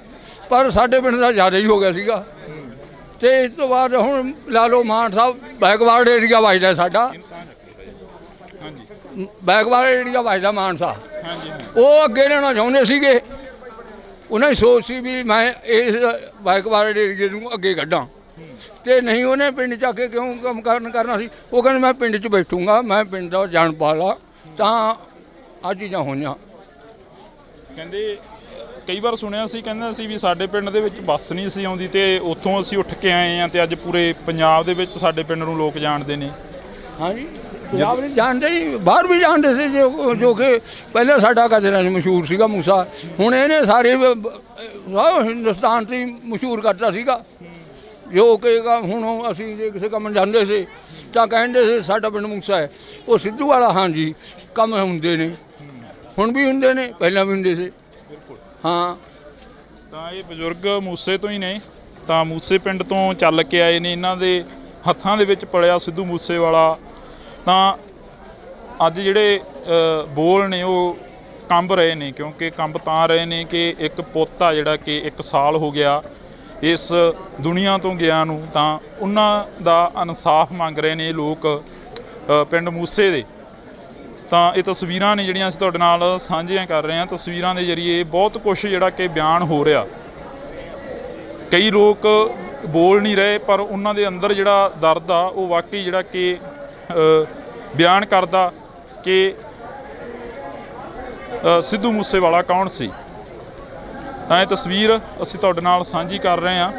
ਪਰ ਸਾਡੇ ਪਿੰਡ ਦਾ ਜ਼ਿਆਦਾ ਹੀ ਹੋ ਗਿਆ ਸੀਗਾ। ਤੇ ਇਸ ਤੋਂ ਬਾਅਦ ਹੁਣ ਲਾ ਲਓ ਮਾਨ ਸਾਹਿਬ ਬੈਕਵਰਡ ਏਰੀਆ ਵੱਜਦਾ ਸਾਡਾ। ਬੈਕਵਰਡ ਏਰੀਆ ਵੱਜਦਾ ਮਾਨ ਸਾਹਿਬ। ਉਹ ਅੱਗੇ ਲੈਣਾ ਚਾਹੁੰਦੇ ਸੀਗੇ। ਉਹਨਾਂ ਦੀ ਸੋਚ ਸੀ ਵੀ ਮੈਂ ਇਸ ਬੈਕਵਰਡ ਏਰੀਏ ਨੂੰ ਅੱਗੇ ਕੱਢਾਂ, ਤੇ ਨਹੀਂ ਉਹਨੇ ਪਿੰਡ 'ਚ ਆ ਕੇ ਕਿਉਂ ਕੰਮ ਕਰਨਾ ਸੀ। ਉਹ ਕਹਿੰਦੇ ਮੈਂ ਪਿੰਡ 'ਚ ਬੈਠੂੰਗਾ, ਮੈਂ ਪਿੰਡ ਦਾ ਜਾਣ ਪਾਲਾ। ਤਾਂ ਆਹ ਚੀਜ਼ਾਂ ਹੋਈਆਂ। ਕਹਿੰਦੇ ਕਈ ਵਾਰ ਸੁਣਿਆ ਸੀ, ਕਹਿੰਦਾ ਸੀ ਵੀ ਸਾਡੇ ਪਿੰਡ ਦੇ ਵਿੱਚ ਬੱਸ ਨਹੀਂ ਸੀ ਆਉਂਦੀ ਤੇ ਉੱਥੋਂ ਅਸੀਂ ਉੱਠ ਕੇ ਆਏ ਹਾਂ, ਤੇ ਅੱਜ ਪੂਰੇ ਪੰਜਾਬ ਦੇ ਵਿੱਚ ਸਾਡੇ ਪਿੰਡ ਨੂੰ ਲੋਕ ਜਾਣਦੇ ਨੇ। ਹਾਂਜੀ, ਪੰਜਾਬ ਨਹੀਂ ਜਾਣਦੇ ਜੀ, ਬਾਹਰ ਵੀ ਜਾਣਦੇ ਸੀ। ਜੋ ਕਿ ਪਹਿਲਾਂ ਸਾਡਾ ਕਚਰਾ ਮਸ਼ਹੂਰ ਸੀਗਾ ਮੂਸਾ, ਹੁਣ ਇਹਨੇ ਸਾਰੇ ਹਿੰਦੁਸਤਾਨ 'ਚ ਹੀ ਮਸ਼ਹੂਰ ਕਰਤਾ ਸੀਗਾ। ਜੋ ਕਿ ਹੁਣ ਅਸੀਂ ਜੇ ਕਿਸੇ ਕੰਮ ਜਾਂਦੇ ਸੀ ਤਾਂ ਕਹਿੰਦੇ ਸੀ ਸਾਡਾ ਪਿੰਡ ਮੂਸਾ ਹੈ। ਉਹ ਸਿੱਧੂ ਵਾਲਾ ਹਾਂਜੀ ਕੰਮ ਹੁੰਦੇ ਨੇ, ਹੁਣ ਵੀ ਹੁੰਦੇ ਨੇ, ਪਹਿਲਾਂ ਵੀ ਹੁੰਦੇ ਸੀ। ਹਾਂ, ਤਾਂ ਇਹ ਬਜ਼ੁਰਗ ਮੂਸੇ ਤੋਂ ਹੀ ਨੇ, ਤਾਂ ਮੂਸੇ ਪਿੰਡ ਤੋਂ ਚੱਲ ਕੇ ਆਏ ਨੇ। ਇਹਨਾਂ ਦੇ ਹੱਥਾਂ ਦੇ ਵਿੱਚ ਪਲਿਆ ਸਿੱਧੂ ਮੂਸੇਵਾਲਾ। ਤਾਂ ਅੱਜ ਜਿਹੜੇ ਬੋਲ ਨੇ ਉਹ ਕੰਬ ਰਹੇ ਨੇ, ਕਿਉਂਕਿ ਕੰਬ ਤਾਂ ਰਹੇ ਨੇ ਕਿ ਇੱਕ ਪੁੱਤ ਆ ਜਿਹੜਾ ਕਿ 1 ਸਾਲ ਹੋ ਗਿਆ ਇਸ ਦੁਨੀਆ ਤੋਂ ਗਿਆ ਨੂੰ, ਤਾਂ ਉਹਨਾਂ ਦਾ ਇਨਸਾਫ ਮੰਗ ਰਹੇ ਨੇ ਲੋਕ ਪਿੰਡ ਮੂਸੇ ਦੇ। ਤਾਂ ਇਹ ਤਸਵੀਰਾਂ ਨੇ ਜਿਹੜੀਆਂ ਅਸੀਂ ਤੁਹਾਡੇ ਨਾਲ ਸਾਂਝੀਆਂ ਕਰ ਰਹੇ ਹਾਂ। ਤਸਵੀਰਾਂ ਦੇ ਜ਼ਰੀਏ ਬਹੁਤ ਕੁਝ ਜਿਹੜਾ ਕਿ ਬਿਆਨ ਹੋ ਰਿਹਾ। ਕਈ ਲੋਕ ਬੋਲ ਨਹੀਂ ਰਹੇ, ਪਰ ਉਹਨਾਂ ਦੇ ਅੰਦਰ ਜਿਹੜਾ ਦਰਦ ਆ ਉਹ ਵਾਕਈ ਜਿਹੜਾ ਕਿ ਬਿਆਨ ਕਰਦਾ ਕਿ ਸਿੱਧੂ ਮੂਸੇਵਾਲਾ ਕੌਣ ਸੀ। ਤਾਂ ਇਹ ਤਸਵੀਰ ਅਸੀਂ ਤੁਹਾਡੇ ਨਾਲ ਸਾਂਝੀ ਕਰ ਰਹੇ ਹਾਂ।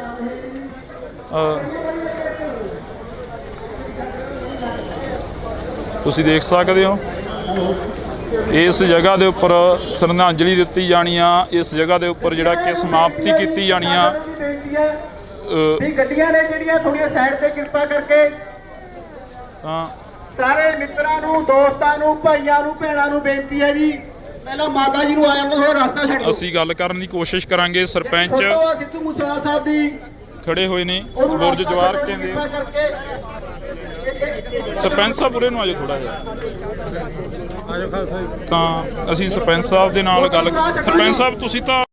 ਤੁਸੀਂ ਦੇਖ ਸਕਦੇ ਹੋ ਇਸ ਜਗ੍ਹਾ ਦੇ ਉੱਪਰ ਸ਼ਰਧਾਂਜਲੀ ਦਿੱਤੀ ਜਾਣੀ ਆ। ਇਸ ਜਗ੍ਹਾ ਦੇ ਉੱਪਰ ਜਿਹੜਾ ਕਿ ਸਮਾਪਤੀ ਕੀਤੀ ਜਾਣੀ ਆ। ਗੱਡੀਆਂ ਨੇ ਜਿਹੜੀਆਂ ਥੋੜੀਆਂ ਸਾਈਡ ਤੇ ਕਿਰਪਾ ਕਰਕੇ। ਤਾਂ ਸਾਰੇ ਮਿੱਤਰਾਂ ਨੂੰ, ਦੋਸਤਾਂ ਨੂੰ, ਭਾਈਆਂ ਨੂੰ, ਭੈਣਾਂ ਨੂੰ ਬੇਨਤੀ ਹੈ ਜੀ, ਪਹਿਲਾਂ ਮਾਤਾ ਜੀ ਨੂੰ ਆ ਜਾਣ ਥੋੜਾ ਰਸਤਾ ਛੱਡ ਦਿਓ। ਅਸੀਂ ਗੱਲ ਕਰਨ ਦੀ ਕੋਸ਼ਿਸ਼ ਕਰਾਂਗੇ। ਸਰਪੰਚ ਸਿੱਧੂ ਮੂਸੇਵਾਲਾ ਸਾਹਿਬ ਦੀ ਖੜੇ ਹੋਏ ਨੇ ਬੁਰਜ ਜਵਾਰਕੇ ਦੇ। ਸਰਪੰਚ ਸਾਹਿਬ ਉਰੇ ਨੂੰ ਆਜੋ ਥੋੜਾ ਜਿਹਾ। ਤਾਂ ਅਸੀਂ ਸਰਪੰਚ ਸਾਹਿਬ ਦੇ ਨਾਲ ਗੱਲ। ਸਰਪੰਚ ਸਾਹਿਬ, ਤੁਸੀਂ ਤਾਂ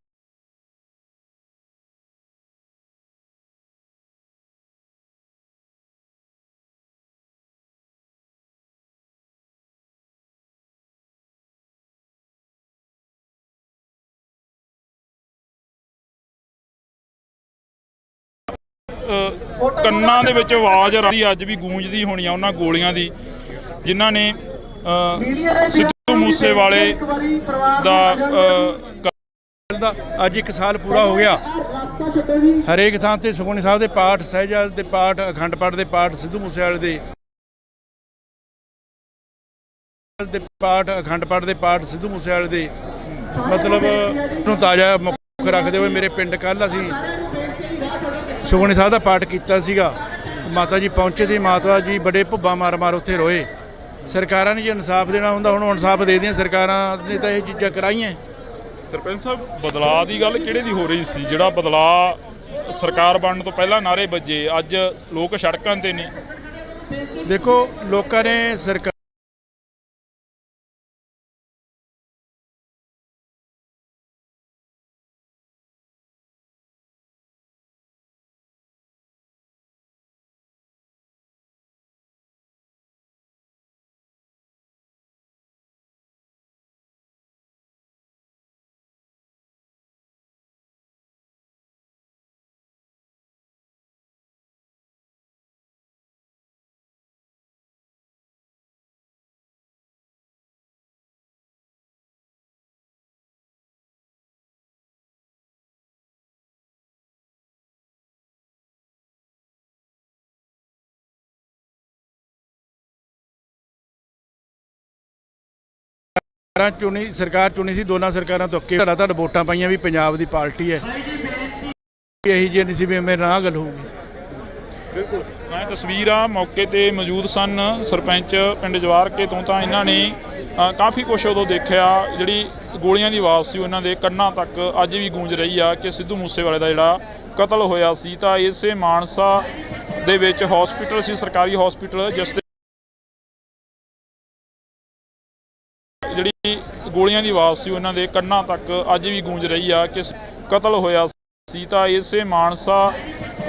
ਕੰਨਾਂ ਦੇ ਵਿੱਚ ਆਵਾਜ਼ ਅੱਜ ਵੀ ਗੂੰਜਦੀ ਹੋਣੀ ਆ ਉਹਨਾਂ ਗੋਲੀਆਂ ਦੀ ਜਿਨ੍ਹਾਂ ਨੇ ਸਿੱਧੂ ਮੂਸੇਵਾਲੇ ਦਾ ਅੱਜ 1 ਸਾਲ ਪੂਰਾ ਹੋ ਗਿਆ। ਹਰੇਕ ਥਾਂ ਤੇ ਸੁਖਮਨੀ ਸਾਹਿਬ ਦੇ ਪਾਠ, ਸਹਿਜਾਦ ਦੇ ਪਾਠ, ਅਖੰਡ ਪਾਠ ਦੇ ਪਾਠ, ਸਿੱਧੂ ਮੂਸੇਵਾਲੇ ਦੇ ਪਾਠ, ਅਖੰਡ ਪਾਠ ਦੇ ਪਾਠ, ਸਿੱਧੂ ਮੂਸੇਵਾਲੇ ਦੇ ਮਤਲਬ ਨੂੰ ਤਾਜ਼ਾ ਮੁੱਖ ਰੱਖਦੇ ਹੋਏ ਮੇਰੇ ਪਿੰਡ ਕੱਲ੍ਹ ਅਸੀਂ ਸੁਖਮਨੀ ਸਾਹਿਬ ਦਾ ਪਾਠ ਕੀਤਾ ਸੀਗਾ। ਮਾਤਾ ਜੀ ਪਹੁੰਚੇ ਤੇ ਮਾਤਾ ਜੀ ਬੜੇ ਭੁੱਬਾ ਮਾਰ ਮਾਰ ਉੱਥੇ ਰੋਏ। ਸਰਕਾਰਾਂ ਨੇ ਜੇ ਇਨਸਾਫ ਦੇਣਾ ਹੁੰਦਾ ਹੁਣ ਇਨਸਾਫ ਦੇ ਦੀਆਂ ਸਰਕਾਰਾਂ ਨੇ ਤਾਂ ਇਹ ਚੀਜ਼ਾਂ ਕਰਾਈਆਂ। ਸਰਪੰਚ ਸਾਹਿਬ ਬਦਲਾਅ ਦੀ ਗੱਲ ਕਿਹੜੇ ਦੀ ਹੋ ਰਹੀ ਸੀ? ਜਿਹੜਾ ਬਦਲਾਅ ਸਰਕਾਰ ਬਣਨ ਤੋਂ ਪਹਿਲਾਂ ਨਾਅਰੇ ਵੱਜੇ, ਅੱਜ ਲੋਕ ਸੜਕਾਂ ਤੇ ਨੇ। ਦੇਖੋ ਲੋਕਾਂ ਨੇ ਸਰਕਾਰ ਸਰਕਾਰ ਚੁਣੀ ਸੀ, ਦੋਨਾਂ ਸਰਕਾਰਾਂ ਤੋਂ ਅੱਕੇ ਤੁਹਾਡਾ ਵੋਟਾਂ ਪਾਈਆਂ ਵੀ ਪੰਜਾਬ ਦੀ ਪਾਰਟੀ ਹੈ। ਇਹੀ ਜਿਹੀ ਨਹੀਂ ਸੀ ਵੀ ਮੇਰੇ ਨਾਲ ਗੱਲ ਹੋਊਗੀ। ਬਿਲਕੁਲ ਮੈਂ ਤਸਵੀਰਾਂ ਮੌਕੇ ਤੇ ਮੌਜੂਦ ਸਨ ਸਰਪੰਚ ਪਿੰਡ ਜਵਾਰਕੇ ਤੋਂ, ਤਾਂ ਇਹਨਾਂ ਨੇ ਕਾਫੀ ਕੁਛ ਉਦੋਂ ਦੇਖਿਆ। ਜਿਹੜੀ ਗੋਲੀਆਂ ਦੀ ਆਵਾਜ਼ ਸੀ ਉਹਨਾਂ ਦੇ ਕੰਨਾਂ ਤੱਕ ਅੱਜ ਵੀ ਗੂੰਜ ਰਹੀ ਆ ਕਿ ਸਿੱਧੂ ਮੂਸੇਵਾਲੇ ਦਾ ਜਿਹੜਾ ਕਤਲ ਹੋਇਆ ਸੀ ਤਾਂ ਇਸੇ ਮਾਨਸਾ ਦੇ ਵਿੱਚ ਹਸਪੀਟਲ ਸੀ, ਸਰਕਾਰੀ ਹਸਪੀਟਲ, ਜਿਸ ਦੇ ਜਿਹੜੀ ਗੋਲੀਆਂ ਦੀ ਆਵਾਜ਼ ਸੀ ਉਹਨਾਂ ਦੇ ਕੰਨਾਂ ਤੱਕ ਅੱਜ ਵੀ ਗੂੰਜ ਰਹੀ ਆ ਕਿ ਕਤਲ ਹੋਇਆ ਸੀ ਤਾਂ ਇਸੇ ਮਾਨਸਾ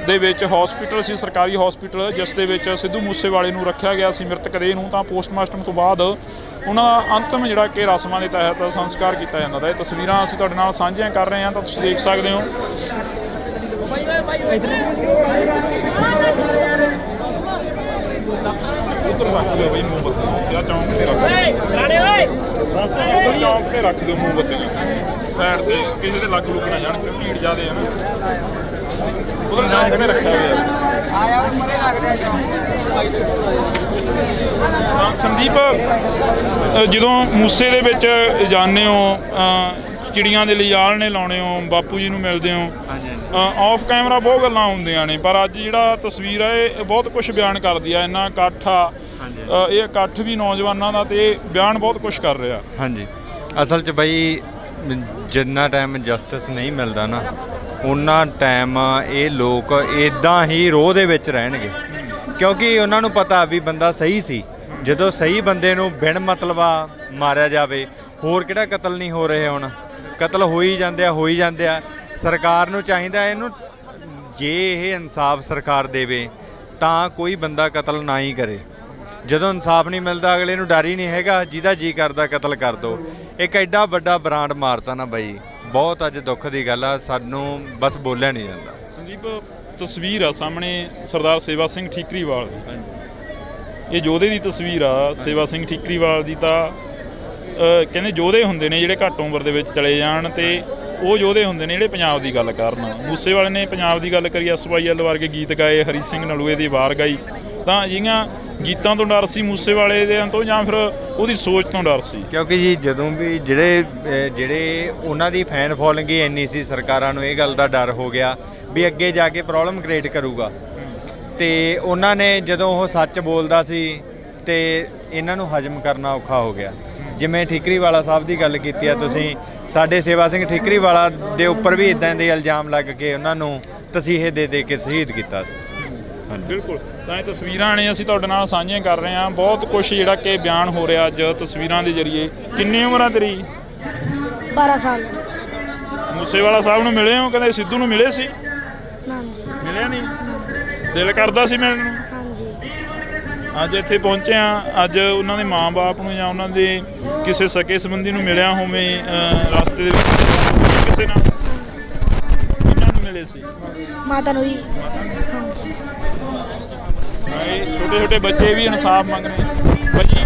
ਦੇ ਵਿੱਚ ਹਸਪੀਟਲ ਸੀ, ਸਰਕਾਰੀ ਹਸਪੀਟਲ, ਜਿਸ ਦੇ ਵਿੱਚ ਸਿੱਧੂ ਮੂਸੇਵਾਲੇ ਨੂੰ ਰੱਖਿਆ ਗਿਆ ਸੀ ਮ੍ਰਿਤਕ ਦੇਹ ਨੂੰ। ਤਾਂ ਪੋਸਟਮਾਰਟਮ ਤੋਂ ਬਾਅਦ ਉਹਨਾਂ ਦਾ ਅੰਤਮ ਜਿਹੜਾ ਕਿ ਰਸਮਾਂ ਦੇ ਤਹਿਤ ਸੰਸਕਾਰ ਕੀਤਾ ਜਾਂਦਾ ਤਾਂ ਇਹ ਤਸਵੀਰਾਂ ਅਸੀਂ ਤੁਹਾਡੇ ਨਾਲ ਸਾਂਝੀਆਂ ਕਰ ਰਹੇ ਹਾਂ, ਤਾਂ ਤੁਸੀਂ ਦੇਖ ਸਕਦੇ ਹੋ। ਉਧਰ ਰੱਖ ਦਿਓ ਬਈ ਮੋਮਬੱਤੀ, ਜਾਂ ਚੌਂਕ ਤੇ ਰੱਖ ਦਿਓ, ਚੌਂਕ ਤੇ ਰੱਖ ਦਿਓ ਮੋਮਬੱਤੀਆਂ ਸਾਈਡ ਤੇ, ਕਿਸੇ ਦੇ ਲੱਗ ਲੁੱਗ ਨਾ ਜਾਣ, ਭੀੜ ਜ਼ਿਆਦੇ ਹੈ ਨਾ। ਉਧਰ ਚੌਂਕ ਤੇ ਰੱਖਿਆ ਹੋਇਆ। ਸੰਦੀਪ, ਜਦੋਂ ਮੂਸੇ ਦੇ ਵਿੱਚ ਜਾਂਦੇ ਹੋ, ਚਿੜੀਆਂ ਦੇ ਲਈ ਆਲਣੇ ਲਾਉਣੇ ਹੋ, ਬਾਪੂ ਜੀ ਨੂੰ ਮਿਲਦੇ ਹੋ, ਆਫ ਕੈਮਰਾ ਬਹੁਤ ਗੱਲਾਂ ਹੁੰਦੀਆਂ ਨੇ, ਪਰ ਅੱਜ ਜਿਹੜਾ ਤਸਵੀਰ ਹੈ ਇਹ ਬਹੁਤ ਕੁਝ ਬਿਆਨ ਕਰਦੀ ਆ। ਇੰਨਾ ਇਕੱਠ ਆ, ਇਹ ਇਕੱਠ ਵੀ ਨੌਜਵਾਨਾਂ ਦਾ, ਤੇ ਬਿਆਨ ਬਹੁਤ ਕੁਝ ਕਰ ਰਿਹਾ। ਹਾਂਜੀ, ਅਸਲ 'ਚ ਬਈ ਜਿੰਨਾ ਟਾਈਮ ਜਸਟਿਸ ਨਹੀਂ ਮਿਲਦਾ ਨਾ, ਉਹਨਾਂ ਟਾਈਮ ਇਹ ਲੋਕ ਇੱਦਾਂ ਹੀ ਰੋਹ ਦੇ ਵਿੱਚ ਰਹਿਣਗੇ, ਕਿਉਂਕਿ ਉਹਨਾਂ ਨੂੰ ਪਤਾ ਵੀ ਬੰਦਾ ਸਹੀ ਸੀ। ਜਦੋਂ ਸਹੀ ਬੰਦੇ ਨੂੰ ਬਿਨ ਮਤਲਬਾ ਮਾਰਿਆ ਜਾਵੇ, ਹੋਰ ਕਿਹੜਾ ਕਤਲ ਨਹੀਂ ਹੋ ਰਹੇ? ਹੁਣ ਕਤਲ ਹੋ ਹੀ ਜਾਂਦੇ ਆ। ਸਰਕਾਰ ਨੂੰ ਚਾਹੀਦਾ ਇਹਨੂੰ, ਜੇ ਇਹ ਇਨਸਾਫ ਸਰਕਾਰ ਦੇਵੇ ਤਾਂ ਕੋਈ ਬੰਦਾ ਕਤਲ ਨਾ ਹੀ ਕਰੇ। ਜਦੋਂ ਇਨਸਾਫ ਨਹੀਂ ਮਿਲਦਾ, ਅਗਲੇ ਨੂੰ ਡਰ ਹੀ ਨਹੀਂ ਹੈਗਾ, ਜਿਹਦਾ ਜੀ ਕਰਦਾ ਕਤਲ ਕਰ ਦੋ। ਇੱਕ ਐਡਾ ਵੱਡਾ ਬ੍ਰਾਂਡ ਮਾਰਤਾ ਨਾ ਬਾਈ, ਬਹੁਤ ਅੱਜ ਦੁੱਖ ਦੀ ਗੱਲ ਆ, ਸਾਨੂੰ ਬਸ ਬੋਲਿਆ ਨਹੀਂ ਜਾਂਦਾ। ਸੰਦੀਪ, ਤਸਵੀਰ ਆ ਸਾਹਮਣੇ ਸਰਦਾਰ ਸੇਵਾ ਸਿੰਘ ਠੀਕਰੀਵਾਲ ਦੀ, ਇਹ ਯੋਧੇ ਦੀ ਤਸਵੀਰ ਆ। ਸੇਵਾ ਸਿੰਘ ਠੀਕਰੀਵਾਲ ਦੀ ਤਾਂ ਕਹਿੰਦੇ ਯੋਧੇ ਹੁੰਦੇ ਨੇ ਜਿਹੜੇ ਘੱਟ ਉਮਰ ਦੇ ਵਿੱਚ ਚਲੇ ਜਾਣ, ਤੇ ਉਹ ਯੋਧੇ ਹੁੰਦੇ ਨੇ ਜਿਹੜੇ ਪੰਜਾਬ ਦੀ ਗੱਲ ਕਰਨ। ਮੂਸੇਵਾਲੇ ਨੇ ਪੰਜਾਬ ਦੀ ਗੱਲ ਕਰੀ, SYL ਵਰਗੇ ਗੀਤ ਗਾਏ, ਹਰੀ ਸਿੰਘ ਨਲੂਏ ਦੀ ਵਾਰ ਗਾਈ, ਤਾਂ ਜਿਹੀਆਂ ਗੀਤਾਂ ਤੋਂ ਡਰ ਸੀ ਮੂਸੇਵਾਲੇ ਦੇ ਤੋਂ, ਜਾਂ ਫਿਰ ਉਹਦੀ ਸੋਚ ਤੋਂ ਡਰ ਸੀ? ਕਿਉਂਕਿ ਜੀ ਜਦੋਂ ਵੀ ਜਿਹੜੇ ਉਹਨਾਂ ਦੀ ਫੈਨ ਫੋਲੋਇੰਗ ਹੀ ਇੰਨੀ ਸੀ, ਸਰਕਾਰਾਂ ਨੂੰ ਇਹ ਗੱਲ ਦਾ ਡਰ ਹੋ ਗਿਆ ਵੀ ਅੱਗੇ ਜਾ ਕੇ ਪ੍ਰੋਬਲਮ ਕ੍ਰੀਏਟ ਕਰੂਗਾ, ਤੇ ਉਹਨਾਂ ਨੇ ਜਦੋਂ ਉਹ ਸੱਚ ਬੋਲਦਾ ਸੀ ਤੇ ਇਹਨਾਂ ਨੂੰ ਹਜਮ ਕਰਨਾ ਔਖਾ ਹੋ ਗਿਆ। ਜਿਵੇਂ ਠੀਕਰੀਵਾਲਾ ਸਾਹਿਬ ਦੀ ਗੱਲ ਕੀਤੀ ਆ ਤੁਸੀਂ, ਸਾਡੇ ਸੇਵਾ ਸਿੰਘ ਠੀਕਰੀਵਾਲਾ ਦੇ ਉੱਪਰ ਵੀ ਇਦਾਂ ਦੇ ਇਲਜ਼ਾਮ ਲੱਗ ਕੇ ਉਹਨਾਂ ਨੂੰ ਤਸੀਹੇ ਦੇ ਕੇ ਸ਼ਹੀਦ ਕੀਤਾ ਸੀ। ਬਿਲਕੁਲ, ਤਾਂ ਇਹ ਤਸਵੀਰਾਂ ਨੇ ਅਸੀਂ ਤੁਹਾਡੇ ਨਾਲ ਸਾਂਝੀਆਂ ਕਰ ਰਹੇ ਹਾਂ। ਬਹੁਤ ਕੁਝ ਜਿਹੜਾ ਕਿ ਬਿਆਨ ਹੋ ਰਿਹਾ ਅੱਜ ਤਸਵੀਰਾਂ ਦੇ ਜ਼ਰੀਏ। ਕਿੰਨੀ ਉਮਰ ਆ ਤੇਰੀ? 12 ਸਾਲ। ਮੂਸੇਵਾਲਾ ਸਾਹਿਬ ਨੂੰ ਮਿਲੇ ਹੋ? ਕਹਿੰਦੇ ਸਿੱਧੂ ਨੂੰ ਮਿਲੇ ਸੀ? ਹਾਂਜੀ। ਮਿਲਿਆ ਨਹੀਂ? ਦਿਲ ਕਰਦਾ ਸੀ ਮਿਲਣ ਨੂੰ? ਹਾਂਜੀ। ਅੱਜ ਇੱਥੇ ਪਹੁੰਚੇ ਆ, ਅੱਜ ਉਹਨਾਂ ਦੇ ਮਾਂ-ਬਾਪ ਨੂੰ ਜਾਂ ਉਹਨਾਂ ਦੇ ਕਿਸੇ ਸਕੇ ਸੰਬੰਧੀ ਨੂੰ ਮਿਲਿਆ ਹੋਵੇ ਰਸਤੇ ਦੇ ਵਿੱਚ ਕਿਸੇ ਨਾਲ? ਉਹਨਾਂ ਨੂੰ ਮਿਲੇ ਸੀ? ਮਾਤਾ ਨੂੰ ਹੀ। ਛੋਟੇ ਛੋਟੇ ਬੱਚੇ ਵੀ ਇਨਸਾਫ ਮੰਗ ਰਹੇ ਭਾਜੀ,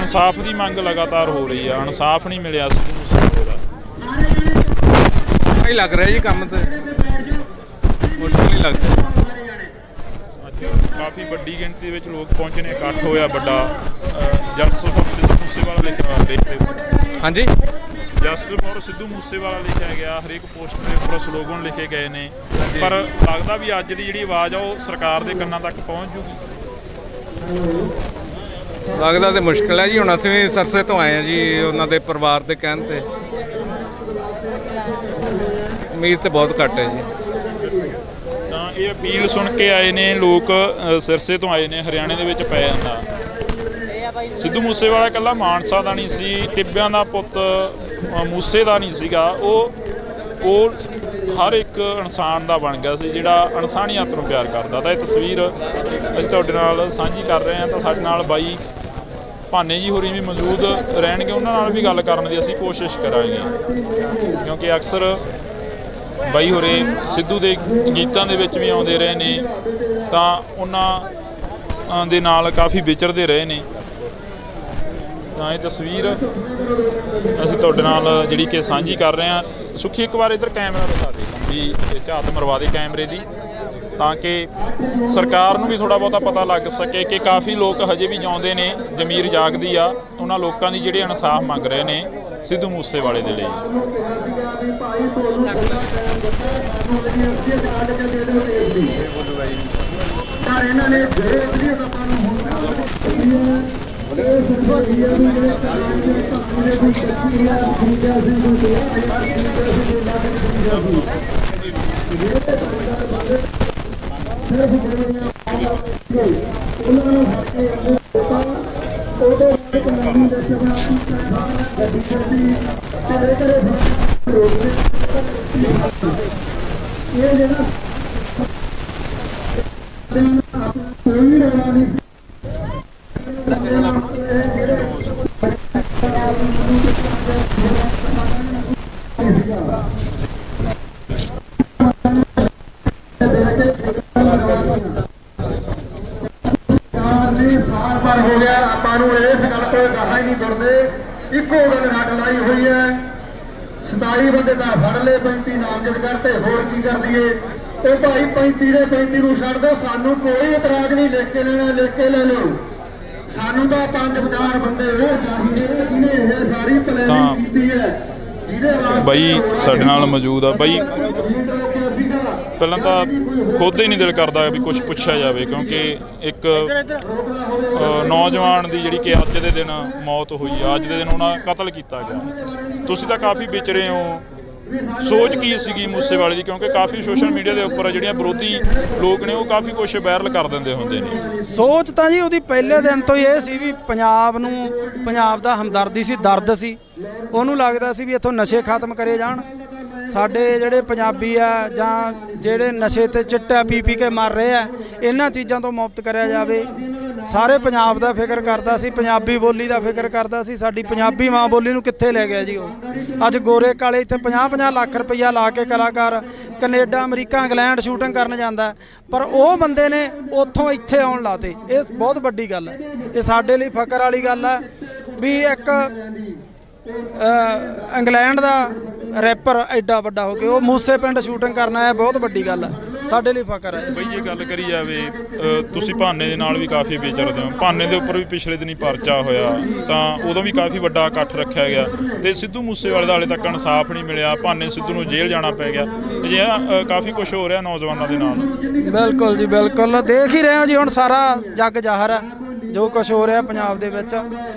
ਇਨਸਾਫ ਦੀ ਮੰਗ ਲਗਾਤਾਰ ਹੋ ਰਹੀ ਆ, ਇਨਸਾਫ ਨਹੀਂ ਮਿਲਿਆ ਹੀ ਲੱਗ ਰਿਹਾ ਜੀ ਕੰਮ ਤੇ ਮੁਸ਼ਕਿਲ ਹੀ ਲੱਗਦਾ। ਕਾਫੀ ਵੱਡੀ ਗਿਣਤੀ ਵਿੱਚ ਲੋਕ ਪਹੁੰਚੇ ਨੇ, ਇਕੱਠ ਹੋਇਆ ਵੱਡਾ। ਜਸਟਿਸ ਫॉर ਸਿੱਧੂ ਮੂਸੇਵਾਲਾ ਲਿਖਿਆ ਦੇਖਦੇ। ਹਾਂਜੀ। ਜਸਟਿਸ ਫॉर ਸਿੱਧੂ ਮੂਸੇਵਾਲਾ ਲਿਖਿਆ ਗਿਆ, ਹਰੇਕ ਪੋਸਟਰ ਦੇ ਉੱਪਰ ਸਲੋਗਨ ਲਿਖੇ ਗਏ ਨੇ, ਪਰ ਲੱਗਦਾ ਵੀ ਅੱਜ ਦੀ ਜਿਹੜੀ ਆਵਾਜ਼ ਆ ਉਹ ਸਰਕਾਰ ਦੇ ਕੰਨਾਂ ਤੱਕ ਪਹੁੰਚ ਜੂਗੀ। ਲੱਗਦਾ ਤੇ ਮੁਸ਼ਕਿਲ ਹੈ ਜੀ। ਹੁਣ ਅਸੀਂ ਵੀ ਸਰਸੇ ਤੋਂ ਆਏ ਹਾਂ ਜੀ, ਉਹਨਾਂ ਦੇ ਪਰਿਵਾਰ ਦੇ ਕਹਿਣ ਤੇ ਉਮੀਦ ਤੇ ਬਹੁਤ ਘੱਟ ਹੈ ਜੀ। ਤਾਂ ਇਹ ਅਪੀਲ ਸੁਣ ਕੇ ਆਏ ਨੇ ਲੋਕ, ਸਿਰਸੇ ਤੋਂ ਆਏ ਨੇ, ਹਰਿਆਣੇ ਦੇ ਵਿੱਚ ਪੈ ਜਾਂਦਾ। ਸਿੱਧੂ ਮੂਸੇਵਾਲਾ ਇਕੱਲਾ ਮਾਨਸਾ ਦਾ ਨਹੀਂ ਸੀ, ਟਿੱਬਿਆਂ ਦਾ ਪੁੱਤ ਮੂਸੇ ਦਾ ਨਹੀਂ ਸੀਗਾ, ਉਹ ਹਰ ਇੱਕ ਇਨਸਾਨ ਦਾ ਬਣ ਗਿਆ ਸੀ ਜਿਹੜਾ ਇਨਸਾਨੀਅਤ ਨੂੰ ਪਿਆਰ ਕਰਦਾ। ਤਾਂ ਇਹ ਤਸਵੀਰ ਅਸੀਂ ਤੁਹਾਡੇ ਨਾਲ ਸਾਂਝੀ ਕਰ ਰਹੇ ਹਾਂ। ਤਾਂ ਸਾਡੇ ਨਾਲ ਬਾਈ ਭਾਨੇ ਜੀ ਹੋਰੀ ਵੀ ਮੌਜੂਦ ਰਹਿਣਗੇ, ਉਹਨਾਂ ਨਾਲ ਵੀ ਗੱਲ ਕਰਨ ਦੀ ਅਸੀਂ ਕੋਸ਼ਿਸ਼ ਕਰਾਂਗੇ, ਕਿਉਂਕਿ ਅਕਸਰ ਬਾਈ ਹੋਰੇ ਸਿੱਧੂ ਦੇ ਗੀਤਾਂ ਦੇ ਵਿੱਚ ਵੀ ਆਉਂਦੇ ਰਹੇ ਨੇ, ਤਾਂ ਉਹਨਾਂ ਦੇ ਨਾਲ ਕਾਫੀ ਵਿਚਰਦੇ ਰਹੇ ਨੇ। ਤਾਂ ਇਹ ਤਸਵੀਰ ਅਸੀਂ ਤੁਹਾਡੇ ਨਾਲ ਜਿਹੜੀ ਕਿ ਸਾਂਝੀ ਕਰ ਰਹੇ ਹਾਂ। ਸੁਖੀ ਇੱਕ ਵਾਰ ਇੱਧਰ ਕੈਮਰਾ ਦਿਖਾ ਦੇ ਵੀ ਝਾਤ ਮਰਵਾ ਦੇ ਕੈਮਰੇ ਦੀ, ਤਾਂ ਕਿ ਸਰਕਾਰ ਨੂੰ ਵੀ ਥੋੜ੍ਹਾ ਬਹੁਤਾ ਪਤਾ ਲੱਗ ਸਕੇ ਕਿ ਕਾਫੀ ਲੋਕ ਹਜੇ ਵੀ ਜਿਉਂਦੇ ਨੇ, ਜ਼ਮੀਰ ਜਾਗਦੀ ਆ ਉਹਨਾਂ ਲੋਕਾਂ ਦੀ ਜਿਹੜੇ ਇਨਸਾਫ ਮੰਗ ਰਹੇ ਨੇ ਸਿੱਧੂ ਮੂਸੇਵਾਲੇ ਦੇ ਲਈ। ਸਾਲ ਹੋ ਗਿਆ ਆਪਾਂ ਨੂੰ ਇਸ ਗੱਲ ਤੋਂ ਗਾਹਾਂ ਹੀ ਨਹੀਂ ਤੁਰਦੇ। ਇੱਕੋ ਗੱਲ ਰੱਟ ਲਾਈ ਹੋਈ ਹੈ, 27 ਬੰਦੇ ਤਾਂ ਫੜ ਲਏ, 35 ਨਾਮਜ਼ਦ ਕਰਤੇ, ਹੋਰ ਕੀ ਕਰ ਦਈਏ। ਉਹ ਭਾਈ 35 ਦੇ 35 ਨੂੰ ਛੱਡ ਦਿਓ, ਸਾਨੂੰ ਕੋਈ ਇਤਰਾਜ਼ ਨਹੀਂ, ਲਿਖ ਕੇ ਲੈਣਾ ਲਿਖ ਕੇ ਲੈ ਲਓ। ਸਾਨੂੰ ਤਾਂ 5-4 ਬੰਦੇ ਉਹ ਚਾਹੀਦੇ ਜਿਹਨੇ ਇਹ ਸਾਰੀ ਪਲੈਨਿੰਗ ਕੀਤੀ ਹੈ, ਜਿਹਦੇ ਬਾਈ ਸਾਡੇ ਨਾਲ ਮੌਜੂਦ ਆ। ਬਾਈ ਪਹਿਲਾਂ ਤਾਂ ਖੁਦ ਹੀ ਨਹੀਂ ਦਿਲ ਕਰਦਾ ਵੀ ਕੁਝ ਪੁੱਛਿਆ ਜਾਵੇ, ਕਿਉਂਕਿ ਇੱਕ ਨੌਜਵਾਨ ਦੀ ਜਿਹੜੀ ਕਿ ਅੱਜ ਦੇ ਦਿਨ ਮੌਤ ਹੋਈ ਆ, ਅੱਜ ਦੇ ਦਿਨ ਉਹਨਾਂ ਕਤਲ ਕੀਤਾ ਗਿਆ। ਤੁਸੀਂ ਤਾਂ ਕਾਫੀ ਵਿਚਰੇ ਹੋ, ਸੋਚ ਕੀ ਸੀਗੀ ਮੂਸੇਵਾਲੇ ਦੀ? ਕਿਉਂਕਿ ਕਾਫੀ ਸੋਸ਼ਲ ਮੀਡੀਆ ਦੇ ਉੱਪਰ ਜਿਹੜੀਆਂ ਵਿਰੋਧੀ ਲੋਕ ਨੇ ਉਹ ਕਾਫੀ ਕੁਝ ਵਾਇਰਲ ਕਰ ਦਿੰਦੇ ਹੁੰਦੇ ਨੇ। ਸੋਚ ਤਾਂ ਜੀ ਉਹਦੀ ਪਹਿਲੇ ਦਿਨ ਤੋਂ ਹੀ ਇਹ ਸੀ ਵੀ ਪੰਜਾਬ ਦਾ ਹਮਦਰਦੀ ਸੀ, ਦਰਦ ਸੀ। ਉਹਨੂੰ ਲੱਗਦਾ ਸੀ ਵੀ ਇੱਥੋਂ ਨਸ਼ੇ ਖਤਮ ਕਰੇ ਜਾਣ, ਸਾਡੇ ਜਿਹੜੇ ਪੰਜਾਬੀ ਆ ਜਾਂ ਜਿਹੜੇ ਨਸ਼ੇ ਤੇ ਚਿੱਟਾ ਪੀ ਕੇ ਮਰ ਰਹੇ ਆ, ਇਹਨਾਂ ਚੀਜ਼ਾਂ ਤੋਂ ਮੁਕਤ ਕਰਿਆ ਜਾਵੇ। ਸਾਰੇ ਪੰਜਾਬ ਦਾ ਫਿਕਰ ਕਰਦਾ ਸੀ, ਪੰਜਾਬੀ ਬੋਲੀ ਦਾ ਫਿਕਰ ਕਰਦਾ ਸੀ। ਸਾਡੀ ਪੰਜਾਬੀ ਮਾਂ ਬੋਲੀ ਨੂੰ ਕਿੱਥੇ ਲੈ ਗਿਆ ਜੀ ਉਹ? ਅੱਜ ਗੋਰੇ ਕਾਲੇ ਇੱਥੇ 50-50 ਲੱਖ ਰੁਪਈਆ ਲਾ ਕੇ ਕਲਾਕਾਰ ਕੈਨੇਡਾ, ਅਮਰੀਕਾ, ਇੰਗਲੈਂਡ ਸ਼ੂਟਿੰਗ ਕਰਨ ਜਾਂਦਾ, ਪਰ ਉਹ ਬੰਦੇ ਨੇ ਉੱਥੋਂ ਇੱਥੇ ਆਉਣ ਲਾਤੇ। ਇਹ ਬਹੁਤ ਵੱਡੀ ਗੱਲ ਹੈ, ਇਹ ਸਾਡੇ ਲਈ ਫਖਰ ਵਾਲੀ ਗੱਲ ਹੈ ਵੀ ਇੱਕ ਇੰਗਲੈਂਡ ਦਾ ਰੈਪਰ ਐਡਾ ਵੱਡਾ ਹੋ ਕੇ ਉਹ ਮੂਸੇ ਪਿੰਡ ਸ਼ੂਟਿੰਗ ਕਰਨਾ ਹੈ, ਬਹੁਤ ਵੱਡੀ ਗੱਲ ਹੈ, ਸਾਡੇ ਲਈ ਫਖਰ ਹੈ। ਬਈ ਜੇ ਗੱਲ ਕਰੀ ਜਾਵੇ, ਤੁਸੀਂ ਭਾਨੇ ਦੇ ਨਾਲ ਵੀ ਕਾਫੀ ਵਿਚਰਦੇ ਹੋ, ਭਾਨੇ ਦੇ ਉੱਪਰ ਵੀ ਪਿਛਲੇ ਦਿਨੀ ਪਰਚਾ ਹੋਇਆ, ਤਾਂ ਉਦੋਂ ਵੀ ਕਾਫੀ ਵੱਡਾ ਇਕੱਠ ਰੱਖਿਆ ਗਿਆ, ਤੇ ਸਿੱਧੂ ਮੂਸੇਵਾਲੇ ਦਾ ਹਾਲੇ ਤੱਕ ਇਨਸਾਫ ਨਹੀਂ ਮਿਲਿਆ। ਭਾਨੇ ਸਿੱਧੂ ਨੂੰ ਜੇਲ੍ਹ ਜਾਣਾ ਪੈ ਗਿਆ। ਅਜਿਹਾ ਕਾਫੀ ਕੁਝ ਹੋ ਰਿਹਾ ਨੌਜਵਾਨਾਂ ਦੇ ਨਾਲ। ਬਿਲਕੁਲ ਜੀ, ਬਿਲਕੁਲ ਦੇਖ ਹੀ ਰਹੇ ਹੋ ਜੀ, ਹੁਣ ਸਾਰਾ ਜੱਗ ਜ਼ਾਹਰ ਹੈ ਜੋ ਕੁਝ ਹੋ ਰਿਹਾ ਪੰਜਾਬ ਦੇ ਵਿੱਚ।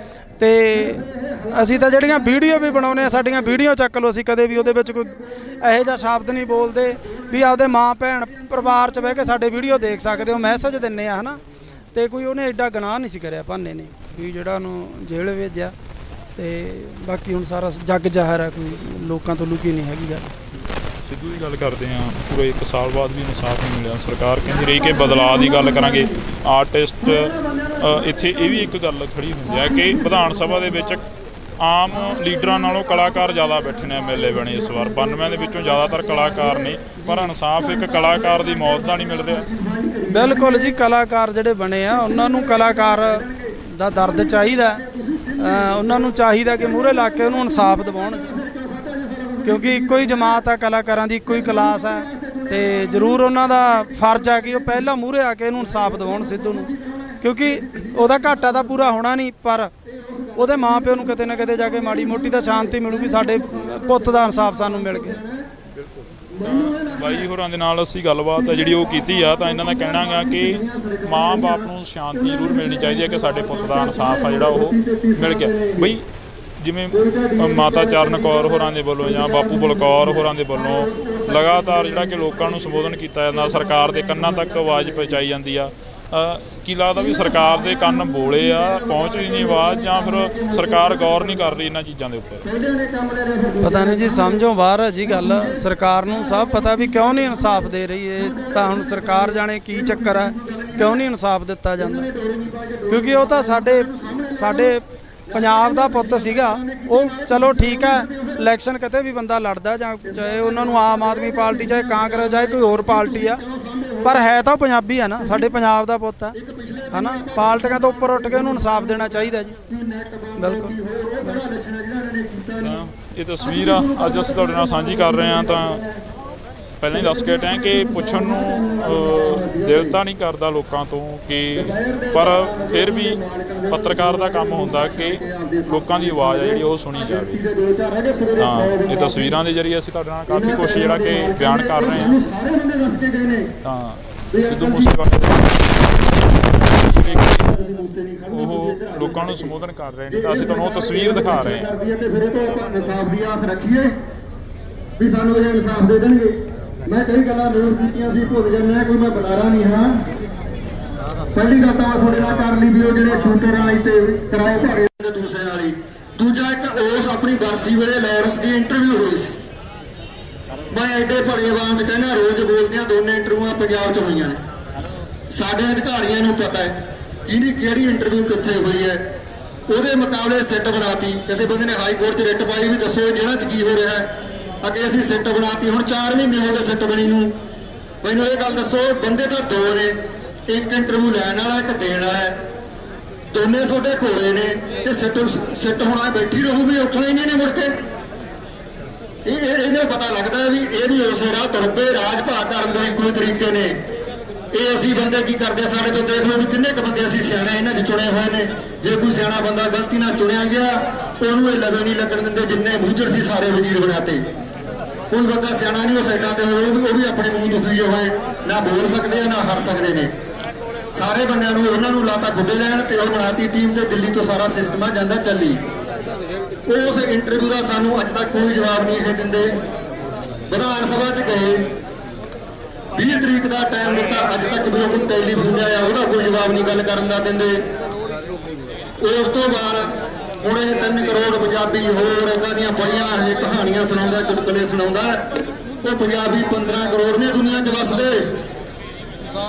ਤੇ ਅਸੀਂ ਤਾਂ ਜਿਹੜੀਆਂ ਵੀਡੀਓ ਵੀ ਬਣਾਉਂਦੇ ਆ, ਸਾਡੀਆਂ ਵੀਡੀਓ ਚੱਕ ਲਓ, ਅਸੀਂ ਕਦੇ ਵੀ ਉਹਦੇ ਵਿੱਚ ਕੋਈ ਇਹੋ ਜਿਹਾ ਸ਼ਬਦ ਨਹੀਂ ਬੋਲਦੇ ਵੀ ਆਪਦੇ ਮਾਂ ਭੈਣ ਪਰਿਵਾਰ 'ਚ ਬਹਿ ਕੇ ਸਾਡੇ ਵੀਡੀਓ ਦੇਖ ਸਕਦੇ ਹੋ, ਮੈਸੇਜ ਦਿੰਦੇ ਆ, ਹੈ ਨਾ। ਤੇ ਕੋਈ ਉਹਨੇ ਐਡਾ ਗੁਨਾਹ ਨਹੀਂ ਸੀ ਕਰਿਆ ਭਾਨੇ ਨੇ ਵੀ ਜਿਹੜਾ ਉਹਨੂੰ ਜੇਲ੍ਹ ਭੇਜਿਆ। ਤੇ ਬਾਕੀ ਹੁਣ ਸਾਰਾ ਜੱਗ ਜ਼ਾਹਰ ਹੈ, ਕੋਈ ਲੋਕਾਂ ਤੋਂ ਲੁਕੀ ਨਹੀਂ ਹੈਗੀ ਗੱਲ। ਸਿੱਧੂ ਦੀ ਗੱਲ ਕਰਦੇ ਹਾਂ, ਪੂਰੇ 1 ਸਾਲ ਬਾਅਦ ਵੀ ਇਨਸਾਫ ਨਹੀਂ ਮਿਲਿਆ। ਸਰਕਾਰ ਕਹਿੰਦੀ ਰਹੀ ਕਿ ਬਦਲਾਅ ਦੀ ਗੱਲ ਕਰਾਂਗੇ। ਆਰਟਿਸਟ ਇੱਥੇ ਇਹ ਵੀ ਇੱਕ ਗੱਲ ਖੜੀ ਹੁੰਦੀ ਹੈ ਕਿ ਵਿਧਾਨ ਸਭਾ ਦੇ ਵਿੱਚ ਆਮ ਲੀਡਰਾਂ ਨਾਲੋਂ ਕਲਾਕਾਰ ਜ਼ਿਆਦਾ ਬੈਠੇ ਨੇ, MLA ਬਣੇ ਇਸ ਵਾਰ। 92 ਦੇ ਵਿੱਚੋਂ ਜ਼ਿਆਦਾਤਰ ਕਲਾਕਾਰ ਨੇ, ਪਰ ਇਨਸਾਫ ਇੱਕ ਕਲਾਕਾਰ ਦੀ ਮੌਤ ਦਾ ਨਹੀਂ ਮਿਲ ਰਿਹਾ। ਬਿਲਕੁਲ ਜੀ, ਕਲਾਕਾਰ ਜਿਹੜੇ ਬਣੇ ਆ ਉਹਨਾਂ ਨੂੰ ਕਲਾਕਾਰ ਦਾ ਦਰਦ ਚਾਹੀਦਾ, ਉਹਨਾਂ ਨੂੰ ਚਾਹੀਦਾ ਕਿ ਮੂਹਰੇ ਲਾ ਕੇ ਉਹਨੂੰ ਇਨਸਾਫ ਦਿਵਾਉਣ, ਕਿਉਂਕਿ ਇੱਕੋ ਹੀ ਜਮਾਤ ਆ ਕਲਾਕਾਰਾਂ ਦੀ, ਇੱਕੋ ਹੀ ਕਲਾਸ ਹੈ। ਤੇ ਜ਼ਰੂਰ ਉਹਨਾਂ ਦਾ ਫਰਜ਼ ਆ ਕਿ ਉਹ ਪਹਿਲਾਂ ਮੂਹਰੇ ਆ ਕੇ ਇਹਨੂੰ ਇਨਸਾਫ ਦਿਵਾਉਣ ਸਿੱਧੂ ਨੂੰ, ਕਿਉਂਕਿ ਉਹਦਾ ਘਾਟਾ ਤਾਂ ਪੂਰਾ ਹੋਣਾ ਨਹੀਂ, ਪਰ ਉਹਦੇ ਮਾਂ ਪਿਓ ਨੂੰ ਕਿਤੇ ਨਾ ਕਿਤੇ ਜਾ ਕੇ ਮਾੜੀ ਮੋਟੀ ਤਾਂ ਸ਼ਾਂਤੀ ਮਿਲੂਗੀ, ਸਾਡੇ ਪੁੱਤ ਦਾ ਇਨਸਾਫ ਸਾਨੂੰ ਮਿਲ ਗਿਆ। ਬਾਈ ਹੋਰਾਂ ਦੇ ਨਾਲ ਅਸੀਂ ਗੱਲਬਾਤ ਜਿਹੜੀ ਉਹ ਕੀਤੀ ਆ, ਤਾਂ ਇਹਨਾਂ ਦਾ ਕਹਿਣਾ ਗਾ ਕਿ ਮਾਂ-ਬਾਪ ਨੂੰ ਸ਼ਾਂਤੀ ਜ਼ਰੂਰ ਮਿਲਣੀ ਚਾਹੀਦੀ ਹੈ ਕਿ ਸਾਡੇ ਪੁੱਤ ਦਾ ਇਨਸਾਫ ਆ ਜਿਹੜਾ ਉਹ ਮਿਲ ਗਿਆ। ਬਈ ਜਿਵੇਂ ਮਾਤਾ ਚਰਨ ਕੌਰ ਹੋਰਾਂ ਦੇ ਵੱਲੋਂ ਜਾਂ ਬਾਪੂ ਬਲਕੌਰ ਹੋਰਾਂ ਦੇ ਵੱਲੋਂ ਲਗਾਤਾਰ ਜਿਹੜਾ ਕਿ ਲੋਕਾਂ ਨੂੰ ਸੰਬੋਧਨ ਕੀਤਾ ਜਾਂਦਾ, ਸਰਕਾਰ ਦੇ ਕੰਨਾਂ ਤੱਕ ਆਵਾਜ਼ ਪਹੁੰਚਾਈ ਜਾਂਦੀ ਆ, ਕੀ ਲੱਗਦਾ ਵੀ ਸਰਕਾਰ ਦੇ ਕੰਨ ਬੋਲੇ ਆ, ਪਹੁੰਚ ਰਹੀ ਨਹੀਂ ਆਵਾਜ਼, ਜਾਂ ਫਿਰ ਸਰਕਾਰ ਗੌਰ ਨਹੀਂ ਕਰ ਰਹੀ ਇਹਨਾਂ ਚੀਜ਼ਾਂ ਦੇ ਉੱਪਰ? ਪਤਾ ਨਹੀਂ ਜੀ, ਸਮਝੋਂ ਬਾਹਰ ਹੈ ਜੀ ਗੱਲ। ਸਰਕਾਰ ਨੂੰ ਸਭ ਪਤਾ ਵੀ ਕਿਉਂ ਨਹੀਂ ਇਨਸਾਫ ਦੇ ਰਹੀ ਹੈ, ਤਾਂ ਹੁਣ ਸਰਕਾਰ ਜਾਣੇ ਕੀ ਚੱਕਰ ਹੈ, ਕਿਉਂ ਨਹੀਂ ਇਨਸਾਫ ਦਿੱਤਾ ਜਾਂਦਾ। ਕਿਉਂਕਿ ਉਹ ਤਾਂ ਸਾਡੇ ਪੰਜਾਬ ਦਾ ਪੁੱਤ ਸੀਗਾ। ਉਹ ਚਲੋ ਠੀਕ ਹੈ, ਇਲੈਕਸ਼ਨ ਕਿਤੇ ਵੀ ਬੰਦਾ ਲੜਦਾ, ਜਾਂ ਚਾਹੇ ਉਹਨਾਂ ਨੂੰ ਆਮ ਆਦਮੀ ਪਾਰਟੀ, ਚਾਹੇ ਕਾਂਗਰਸ, ਚਾਹੇ ਕੋਈ ਹੋਰ ਪਾਰਟੀ ਆ, ਪਰ ਹੈ ਤਾਂ ਪੰਜਾਬੀ ਆ ਨਾ, ਸਾਡੇ ਪੰਜਾਬ ਦਾ ਪੁੱਤ ਹੈ ਨਾ। ਪਾਰਟੀਆਂ ਤੋਂ ਉੱਪਰ ਉੱਠ ਕੇ ਉਹਨੂੰ ਇਨਸਾਫ ਦੇਣਾ ਚਾਹੀਦਾ ਜੀ। ਬਿਲਕੁਲ। ਇਹ ਤਸਵੀਰ ਆ ਅੱਜ ਅਸੀਂ ਤੁਹਾਡੇ ਨਾਲ ਸਾਂਝੀ ਕਰ ਰਹੇ ਹਾਂ। ਤਾਂ ਪਹਿਲਾਂ ਹੀ ਦੱਸ ਕੇ ਹਟਿਆ ਕਿ ਪੁੱਛਣ ਨੂੰ ਦਿਲ ਤਾਂ ਨਹੀਂ ਕਰਦਾ ਲੋਕਾਂ ਤੋਂ, ਕਿ ਪਰ ਫਿਰ ਵੀ ਪੱਤਰਕਾਰ ਦਾ ਕੰਮ ਹੁੰਦਾ ਕਿ ਲੋਕਾਂ ਦੀ ਆਵਾਜ਼ ਆ ਜਿਹੜੀ ਉਹ ਸੁਣੀ ਜਾਵੇ। ਤਾਂ ਇਹ ਤਸਵੀਰਾਂ ਦੇ ਜ਼ਰੀਏ ਅਸੀਂ ਤੁਹਾਡੇ ਨਾਲ ਕਾਫੀ ਕੁਛ ਜਿਹੜਾ ਕਿ ਬਿਆਨ ਕਰ ਰਹੇ ਹਾਂ। ਤਾਂ ਸਿੱਧੂ ਮੂਸੇਵਾਲੇ ਉਹ ਲੋਕਾਂ ਨੂੰ ਸੰਬੋਧਨ ਕਰ ਰਹੇ ਨੇ, ਤਾਂ ਅਸੀਂ ਤੁਹਾਨੂੰ ਉਹ ਤਸਵੀਰ ਦਿਖਾ ਰਹੇ ਹਾਂ। ਤੇ ਫਿਰ ਇਹ ਤੋਂ ਆਪਾਂ ਇਨਸਾਫ ਦੀ ਆਸ ਰੱਖੀਏ ਵੀ ਸਾਨੂੰ ਇਹ ਇਨਸਾਫ ਦੇ ਦੇਣਗੇ। ਮੈਂ ਕਈ ਗੱਲਾਂ ਨੋਟ ਕੀਤੀਆਂ ਸੀ, ਭੁੱਲ ਜਾਂਦਾ ਕੋਈ ਮੈਂ ਬੁਲਾਰਾ ਨਹੀਂ ਹਾਂ। ਪਹਿਲੀ ਗੱਲ ਤਾਂ ਮੈਂ ਤੁਹਾਡੇ ਨਾਲ ਕਰ ਲਈ ਵੀ ਉਹ ਜਿਹੜੇ ਸ਼ੂਟਰ ਵਾਲੀ ਤੇ ਕਿਰਾਏ ਭਾੜੇ ਦੇ ਦੂਸਰੇ ਵਾਲੀ। ਦੂਜਾ ਇੱਕ ਉਸ ਆਪਣੀ ਬਰਸੀ ਵੇਲੇ ਲਾਰੈਂਸ ਦੀ ਇੰਟਰਵਿਊ ਹੋਈ ਸੀ। ਮੈਂ ਐਡੇ ਭੜੇ ਆਵਾਜ਼ 'ਚ ਕਹਿੰਦਾ, ਰੋਜ਼ ਬੋਲਦਿਆਂ ਦੋਨੇ ਇੰਟਰਵਿਊਆਂ ਪੰਜਾਬ 'ਚ ਹੋਈਆਂ ਨੇ। ਸਾਡੇ ਅਧਿਕਾਰੀਆਂ ਨੂੰ ਪਤਾ ਹੈ ਕਿਹਦੀ ਕਿਹੜੀ ਇੰਟਰਵਿਊ ਕਿੱਥੇ ਹੋਈ ਹੈ। ਉਹਦੇ ਮੁਕਾਬਲੇ ਸਿੱਟ ਬਣਾਤੀ। ਕਿਸੇ ਬੰਦੇ ਨੇ ਹਾਈ ਕੋਰਟ 'ਚ ਰਿਟ ਪਾਈ ਵੀ ਦੱਸੋ ਜਿਹੜਾ 'ਚ ਕੀ ਹੋ ਰਿਹਾ ਹੈ। ਅੱਗੇ ਅਸੀਂ ਸਿੱਟ ਬਣਾਤੀ। ਹੁਣ 4 ਮਹੀਨੇ ਹੋ ਗਏ ਸਿੱਟ ਬਣੀ ਨੂੰ। ਮੈਨੂੰ ਇਹ ਗੱਲ ਦੱਸੋ, ਬੰਦੇ ਤਾਂ ਦੋ ਨੇ, ਇੱਕ ਇੰਟਰਵਿਊ ਲੈਣ ਵਾਲਾ, ਇੱਕ ਦੇਣ ਵਾਲਾ। ਦੋਨੇ ਤੁਹਾਡੇ ਘੋੜੇ ਨੇ ਤੇ ਸਿੱਟ ਹੋਣਾ ਬੈਠੀ ਰਹੂਗੀ, ਉੱਠਣਾ ਹੀ ਨਹੀਂ ਨੇ ਮੁੜ ਕੇ। ਇਹਨੂੰ ਪਤਾ ਲੱਗਦਾ ਵੀ ਇਹ ਵੀ ਉਸੇ ਰਾਹ ਤੁਰ ਪਏ, ਰਾਜ ਭਾਅ ਕਰਨ ਦੇ ਇੱਕੋ ਤਰੀਕੇ ਨੇ। ਇਹ ਅਸੀਂ ਬੰਦੇ ਕੀ ਕਰਦੇ, ਸਾਡੇ ਤੋਂ ਦੇਖ ਲਓ ਵੀ ਕਿੰਨੇ ਕੁ ਬੰਦੇ ਅਸੀਂ ਸਿਆਣੇ ਇਹਨਾਂ 'ਚ ਚੁਣੇ ਹੋਏ ਨੇ। ਜੇ ਕੋਈ ਸਿਆਣਾ ਬੰਦਾ ਗਲਤੀ ਨਾਲ ਚੁਣਿਆ ਗਿਆ, ਉਹਨੂੰ ਇਹ ਲਵੇ ਨਹੀਂ ਲੱਗਣ ਦਿੰਦੇ। ਜਿੰਨੇ ਮੂਜਰ ਸੀ ਸਾਰੇ ਵਜ਼ੀਰ ਬਣਾ ਤੇ। ਕੋਈ ਬੰਦਾ ਸਿਆਣਾ ਨਹੀਂ ਉਹ ਸਾਈਡਾਂ ਤੇ ਹੋਏ, ਉਹ ਵੀ ਆਪਣੇ ਮੂੰਹ ਦੁਖੀ ਜਿਹੇ ਹੋਏ, ਨਾ ਬੋਲ ਸਕਦੇ ਆ ਨਾ ਹਟ ਸਕਦੇ ਨੇ। ਸਾਰੇ ਬੰਦਿਆਂ ਨੂੰ ਉਹਨਾਂ ਨੂੰ ਲਾਤਾ ਖੁੱਡੇ ਲੈਣ ਤੇ ਉਹ ਬਣਾਤੀ ਟੀਮ ਤੇ ਦਿੱਲੀ ਤੋਂ ਸਾਰਾ ਸਿਸਟਮ ਆ ਜਾਂਦਾ ਚੱਲੀ। ਉਸ ਇੰਟਰਵਿਊ ਦਾ ਸਾਨੂੰ ਅੱਜ ਤੱਕ ਕੋਈ ਜਵਾਬ ਨਹੀਂ ਇਹ ਦਿੰਦੇ। ਵਿਧਾਨ ਸਭਾ 'ਚ ਗਏ, 20 ਤਰੀਕ ਦਾ ਟਾਈਮ ਦਿੱਤਾ, ਅੱਜ ਤੱਕ ਵੀ ਕੋਈ ਟੈਲੀਫੋਨ ਆਇਆ ਉਹਦਾ ਕੋਈ ਜਵਾਬ ਨਹੀਂ ਗੱਲ ਕਰਨ ਦਾ ਦਿੰਦੇ। ਉਸ ਤੋਂ ਬਾਅਦ ਹੁਣ ਇਹ 3 ਕਰੋੜ ਪੰਜਾਬੀ ਹੋਰ ਇੱਦਾਂ ਦੀਆਂ ਬੜੀਆਂ ਇਹ ਕਹਾਣੀਆਂ ਸੁਣਾਉਂਦਾ, ਚੁਟਕਲੇ ਸੁਣਾਉਂਦਾ। ਉਹ ਪੰਜਾਬੀ 15 ਕਰੋੜ ਨੇ ਦੁਨੀਆ 'ਚ ਵਸਦੇ।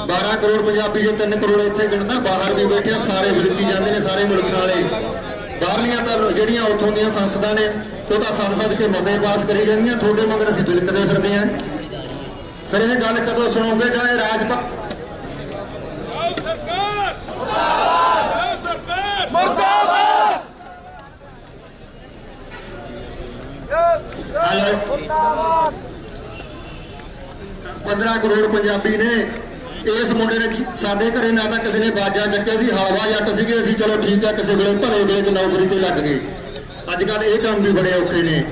12 ਕਰੋੜ ਪੰਜਾਬੀ ਜੇ 3 ਕਰੋੜ ਇੱਥੇ ਗਿਣਦਾ, ਬਾਹਰ ਵੀ ਬੈਠੇ ਸਾਰੇ ਵਿਲਕੀ ਜਾਂਦੇ ਨੇ, ਸਾਰੇ ਮੁਲਕਾਂ ਵਾਲੇ। ਬਾਹਰਲੀਆਂ ਤਾਂ ਜਿਹੜੀਆਂ ਉੱਥੋਂ ਦੀਆਂ ਸੰਸਦਾਂ ਨੇ ਉਹ ਤਾਂ ਸੱਦ ਕੇ ਮਤੇ ਪਾਸ ਕਰੀ ਜਾਂਦੀਆਂ, ਤੁਹਾਡੇ ਮਗਰ ਅਸੀਂ ਬਿਲਕਦੇ ਫਿਰਦੇ ਆਂ। ਫਿਰ ਇਹ ਗੱਲ ਕਦੋਂ ਸੁਣੋਗੇ? ਜਾਂ ਇਹ ਰਾਜਪਾਲ ਮੁਰਦਾਬਾਦ 15 ਕਰੋੜ ਪੰਜਾਬੀ ਨੇ। ਇਸ ਮੁੰਡੇ ਨੇ ਸਾਡੇ ਘਰੇ ਨਾ ਤਾਂ ਕਿਸੇ ਨੇ ਬਾਜਾ ਚੱਕਿਆ ਸੀ, ਹਵਾ ਜੱਟ ਸੀਗੇ ਅਸੀਂ, ਚਲੋ ਠੀਕ ਹੈ, ਕਿਸੇ ਵੇਲੇ ਭਲੇ ਵੇਲੇ 'ਚ ਨੌਕਰੀ ਤੇ ਲੱਗ ਗਏ। ਅੱਜ ਕੱਲ ਇਹ ਕੰਮ ਵੀ ਬੜੇ ਔਖੇ ਨੇ।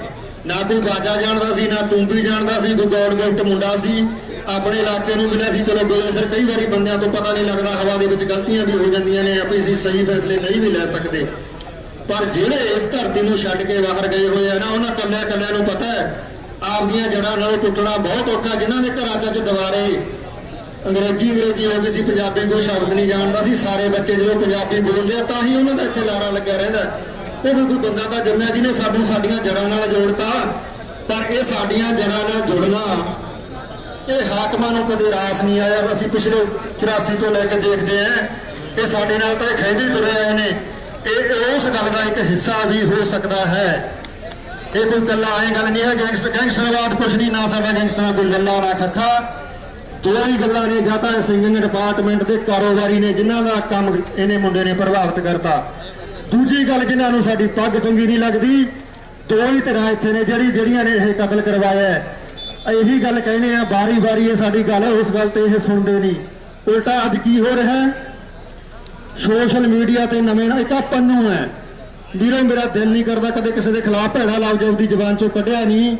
ਨਾ ਕੋਈ ਬਾਜਾ ਜਾਣਦਾ ਸੀ, ਨਾ ਤੂੰਬੀ ਜਾਣਦਾ ਸੀ, ਕੋਈ ਗੌਡ ਗਿਫਟ ਮੁੰਡਾ ਸੀ, ਆਪਣੇ ਇਲਾਕੇ ਨੂੰ ਮਿਲਿਆ ਸੀ। ਚਲੋ ਵੇਲੇ ਸਿਰ ਕਈ ਵਾਰੀ ਬੰਦਿਆਂ ਤੋਂ ਪਤਾ ਨਹੀਂ ਲੱਗਦਾ, ਹਵਾ ਦੇ ਵਿੱਚ ਗਲਤੀਆਂ ਵੀ ਹੋ ਜਾਂਦੀਆਂ ਨੇ, ਆਪੇ ਅਸੀਂ ਸਹੀ ਫੈਸਲੇ ਨਹੀਂ ਵੀ ਲੈ ਸਕਦੇ। ਪਰ ਜਿਹੜੇ ਇਸ ਧਰਤੀ ਨੂੰ ਛੱਡ ਕੇ ਬਾਹਰ ਗਏ ਹੋਏ ਆ ਨਾ, ਉਹਨਾਂ ਕੱਲਿਆਂ ਨੂੰ ਪਤਾ ਹੈ ਆਪਦੀਆਂ ਜੜ੍ਹਾਂ ਨਾਲੋਂ ਟੁੱਟਣਾ ਬਹੁਤ ਔਖਾ। ਜਿਨ੍ਹਾਂ ਦੇ ਘਰਾਂ 'ਚ ਦੁਬਾਰੇ ਅੰਗਰੇਜ਼ੀ ਹੋ ਗਈ ਸੀ, ਪੰਜਾਬੀ ਕੋਈ ਸ਼ਬਦ ਨਹੀਂ ਜਾਣਦਾ ਸੀ। ਸਾਰੇ ਬੱਚੇ ਜਦੋਂ ਪੰਜਾਬੀ ਬੋਲਦੇ ਆ ਤਾਂ ਹੀ ਉਹਨਾਂ ਦਾ ਇੱਥੇ ਲਾਰਾ ਲੱਗਿਆ ਰਹਿੰਦਾ। ਉਹ ਵੀ ਕੋਈ ਬੰਦਾ ਤਾਂ ਜੰਮਿਆ ਜਿਹਨੇ ਸਾਨੂੰ ਸਾਡੀਆਂ ਜੜ੍ਹਾਂ ਨਾਲ ਜੋੜਤਾ। ਪਰ ਇਹ ਸਾਡੀਆਂ ਜੜ੍ਹਾਂ ਨਾਲ ਜੁੜਨਾ ਇਹ ਹਾਕਮਾਂ ਨੂੰ ਕਦੇ ਰਾਸ ਨਹੀਂ ਆਇਆ। ਅਸੀਂ ਪਿਛਲੇ 84 ਤੋਂ ਲੈ ਕੇ ਦੇਖਦੇ ਆਂ ਕਿ ਸਾਡੇ ਨਾਲ ਤਾਂ ਇਹ ਖਹਿੰਦੇ ਤੁਰੇ ਆਏ ਨੇ। ਇਹ ਉਸ ਗੱਲ ਦਾ ਇੱਕ ਹਿੱਸਾ ਵੀ ਹੋ ਸਕਦਾ ਹੈ। ਇਹ ਕੋਈ ਗੱਲਾਂ ਐ ਗੱਲ ਨਹੀਂ ਹੈ। ਗੈਂਗਸਟਰਵਾਦ ਕੁਛ ਨਹੀਂ, ਨਾ ਸਾਡਾ ਗੈਂਗਸਟਰਾਂ ਕੋਈ ਲੱਲਾ ਨਾ ਖੱਖਾ। ਦੋ ਹੀ ਗੱਲਾਂ ਨੇ, ਜਾਂ ਤਾਂ ਸਿੰਗਿੰਗ ਡਿਪਾਰਟਮੈਂਟ ਦੇ ਕਾਰੋਬਾਰੀ ਨੇ ਜਿਨ੍ਹਾਂ ਦਾ ਕੰਮ ਇਹਨੇ ਮੁੰਡੇ ਨੇ ਪ੍ਰਭਾਵਿਤ ਕਰਤਾ। ਦੂਜੀ ਗੱਲ, ਜਿਨ੍ਹਾਂ ਨੂੰ ਸਾਡੀ ਪੱਗ ਚੰਗੀ ਨਹੀਂ ਲੱਗਦੀ। ਦੋ ਹੀ ਤਰ੍ਹਾਂ ਇੱਥੇ ਨੇ ਜਿਹੜੀਆਂ ਨੇ ਇਹ ਕਤਲ ਕਰਵਾਇਆ। ਇਹੀ ਗੱਲ ਕਹਿੰਦੇ ਆ, ਵਾਰੀ ਇਹ ਸਾਡੀ ਗੱਲ ਉਸ ਗੱਲ ਤੇ ਇਹ ਸੁਣਦੇ ਨਹੀਂ। ਉਲਟਾ ਅੱਜ ਕੀ ਹੋ ਰਿਹਾ, ਸੋਸ਼ਲ ਮੀਡੀਆ ਤੇ ਨਵੇਂ ਇੱਕ ਪੰਨੂ ਹੈ, ਵੀਰੋ ਮੇਰਾ ਦਿਲ ਨਹੀਂ ਕਰਦਾ ਕਦੇ ਕਿਸੇ ਦੇ ਖਿਲਾਫ ਭੈੜਾ ਲਫ਼ਜ਼ ਆਪਦੀ ਜ਼ੁਬਾਨ ਚੋਂ ਕੱਢਿਆ ਨਹੀਂ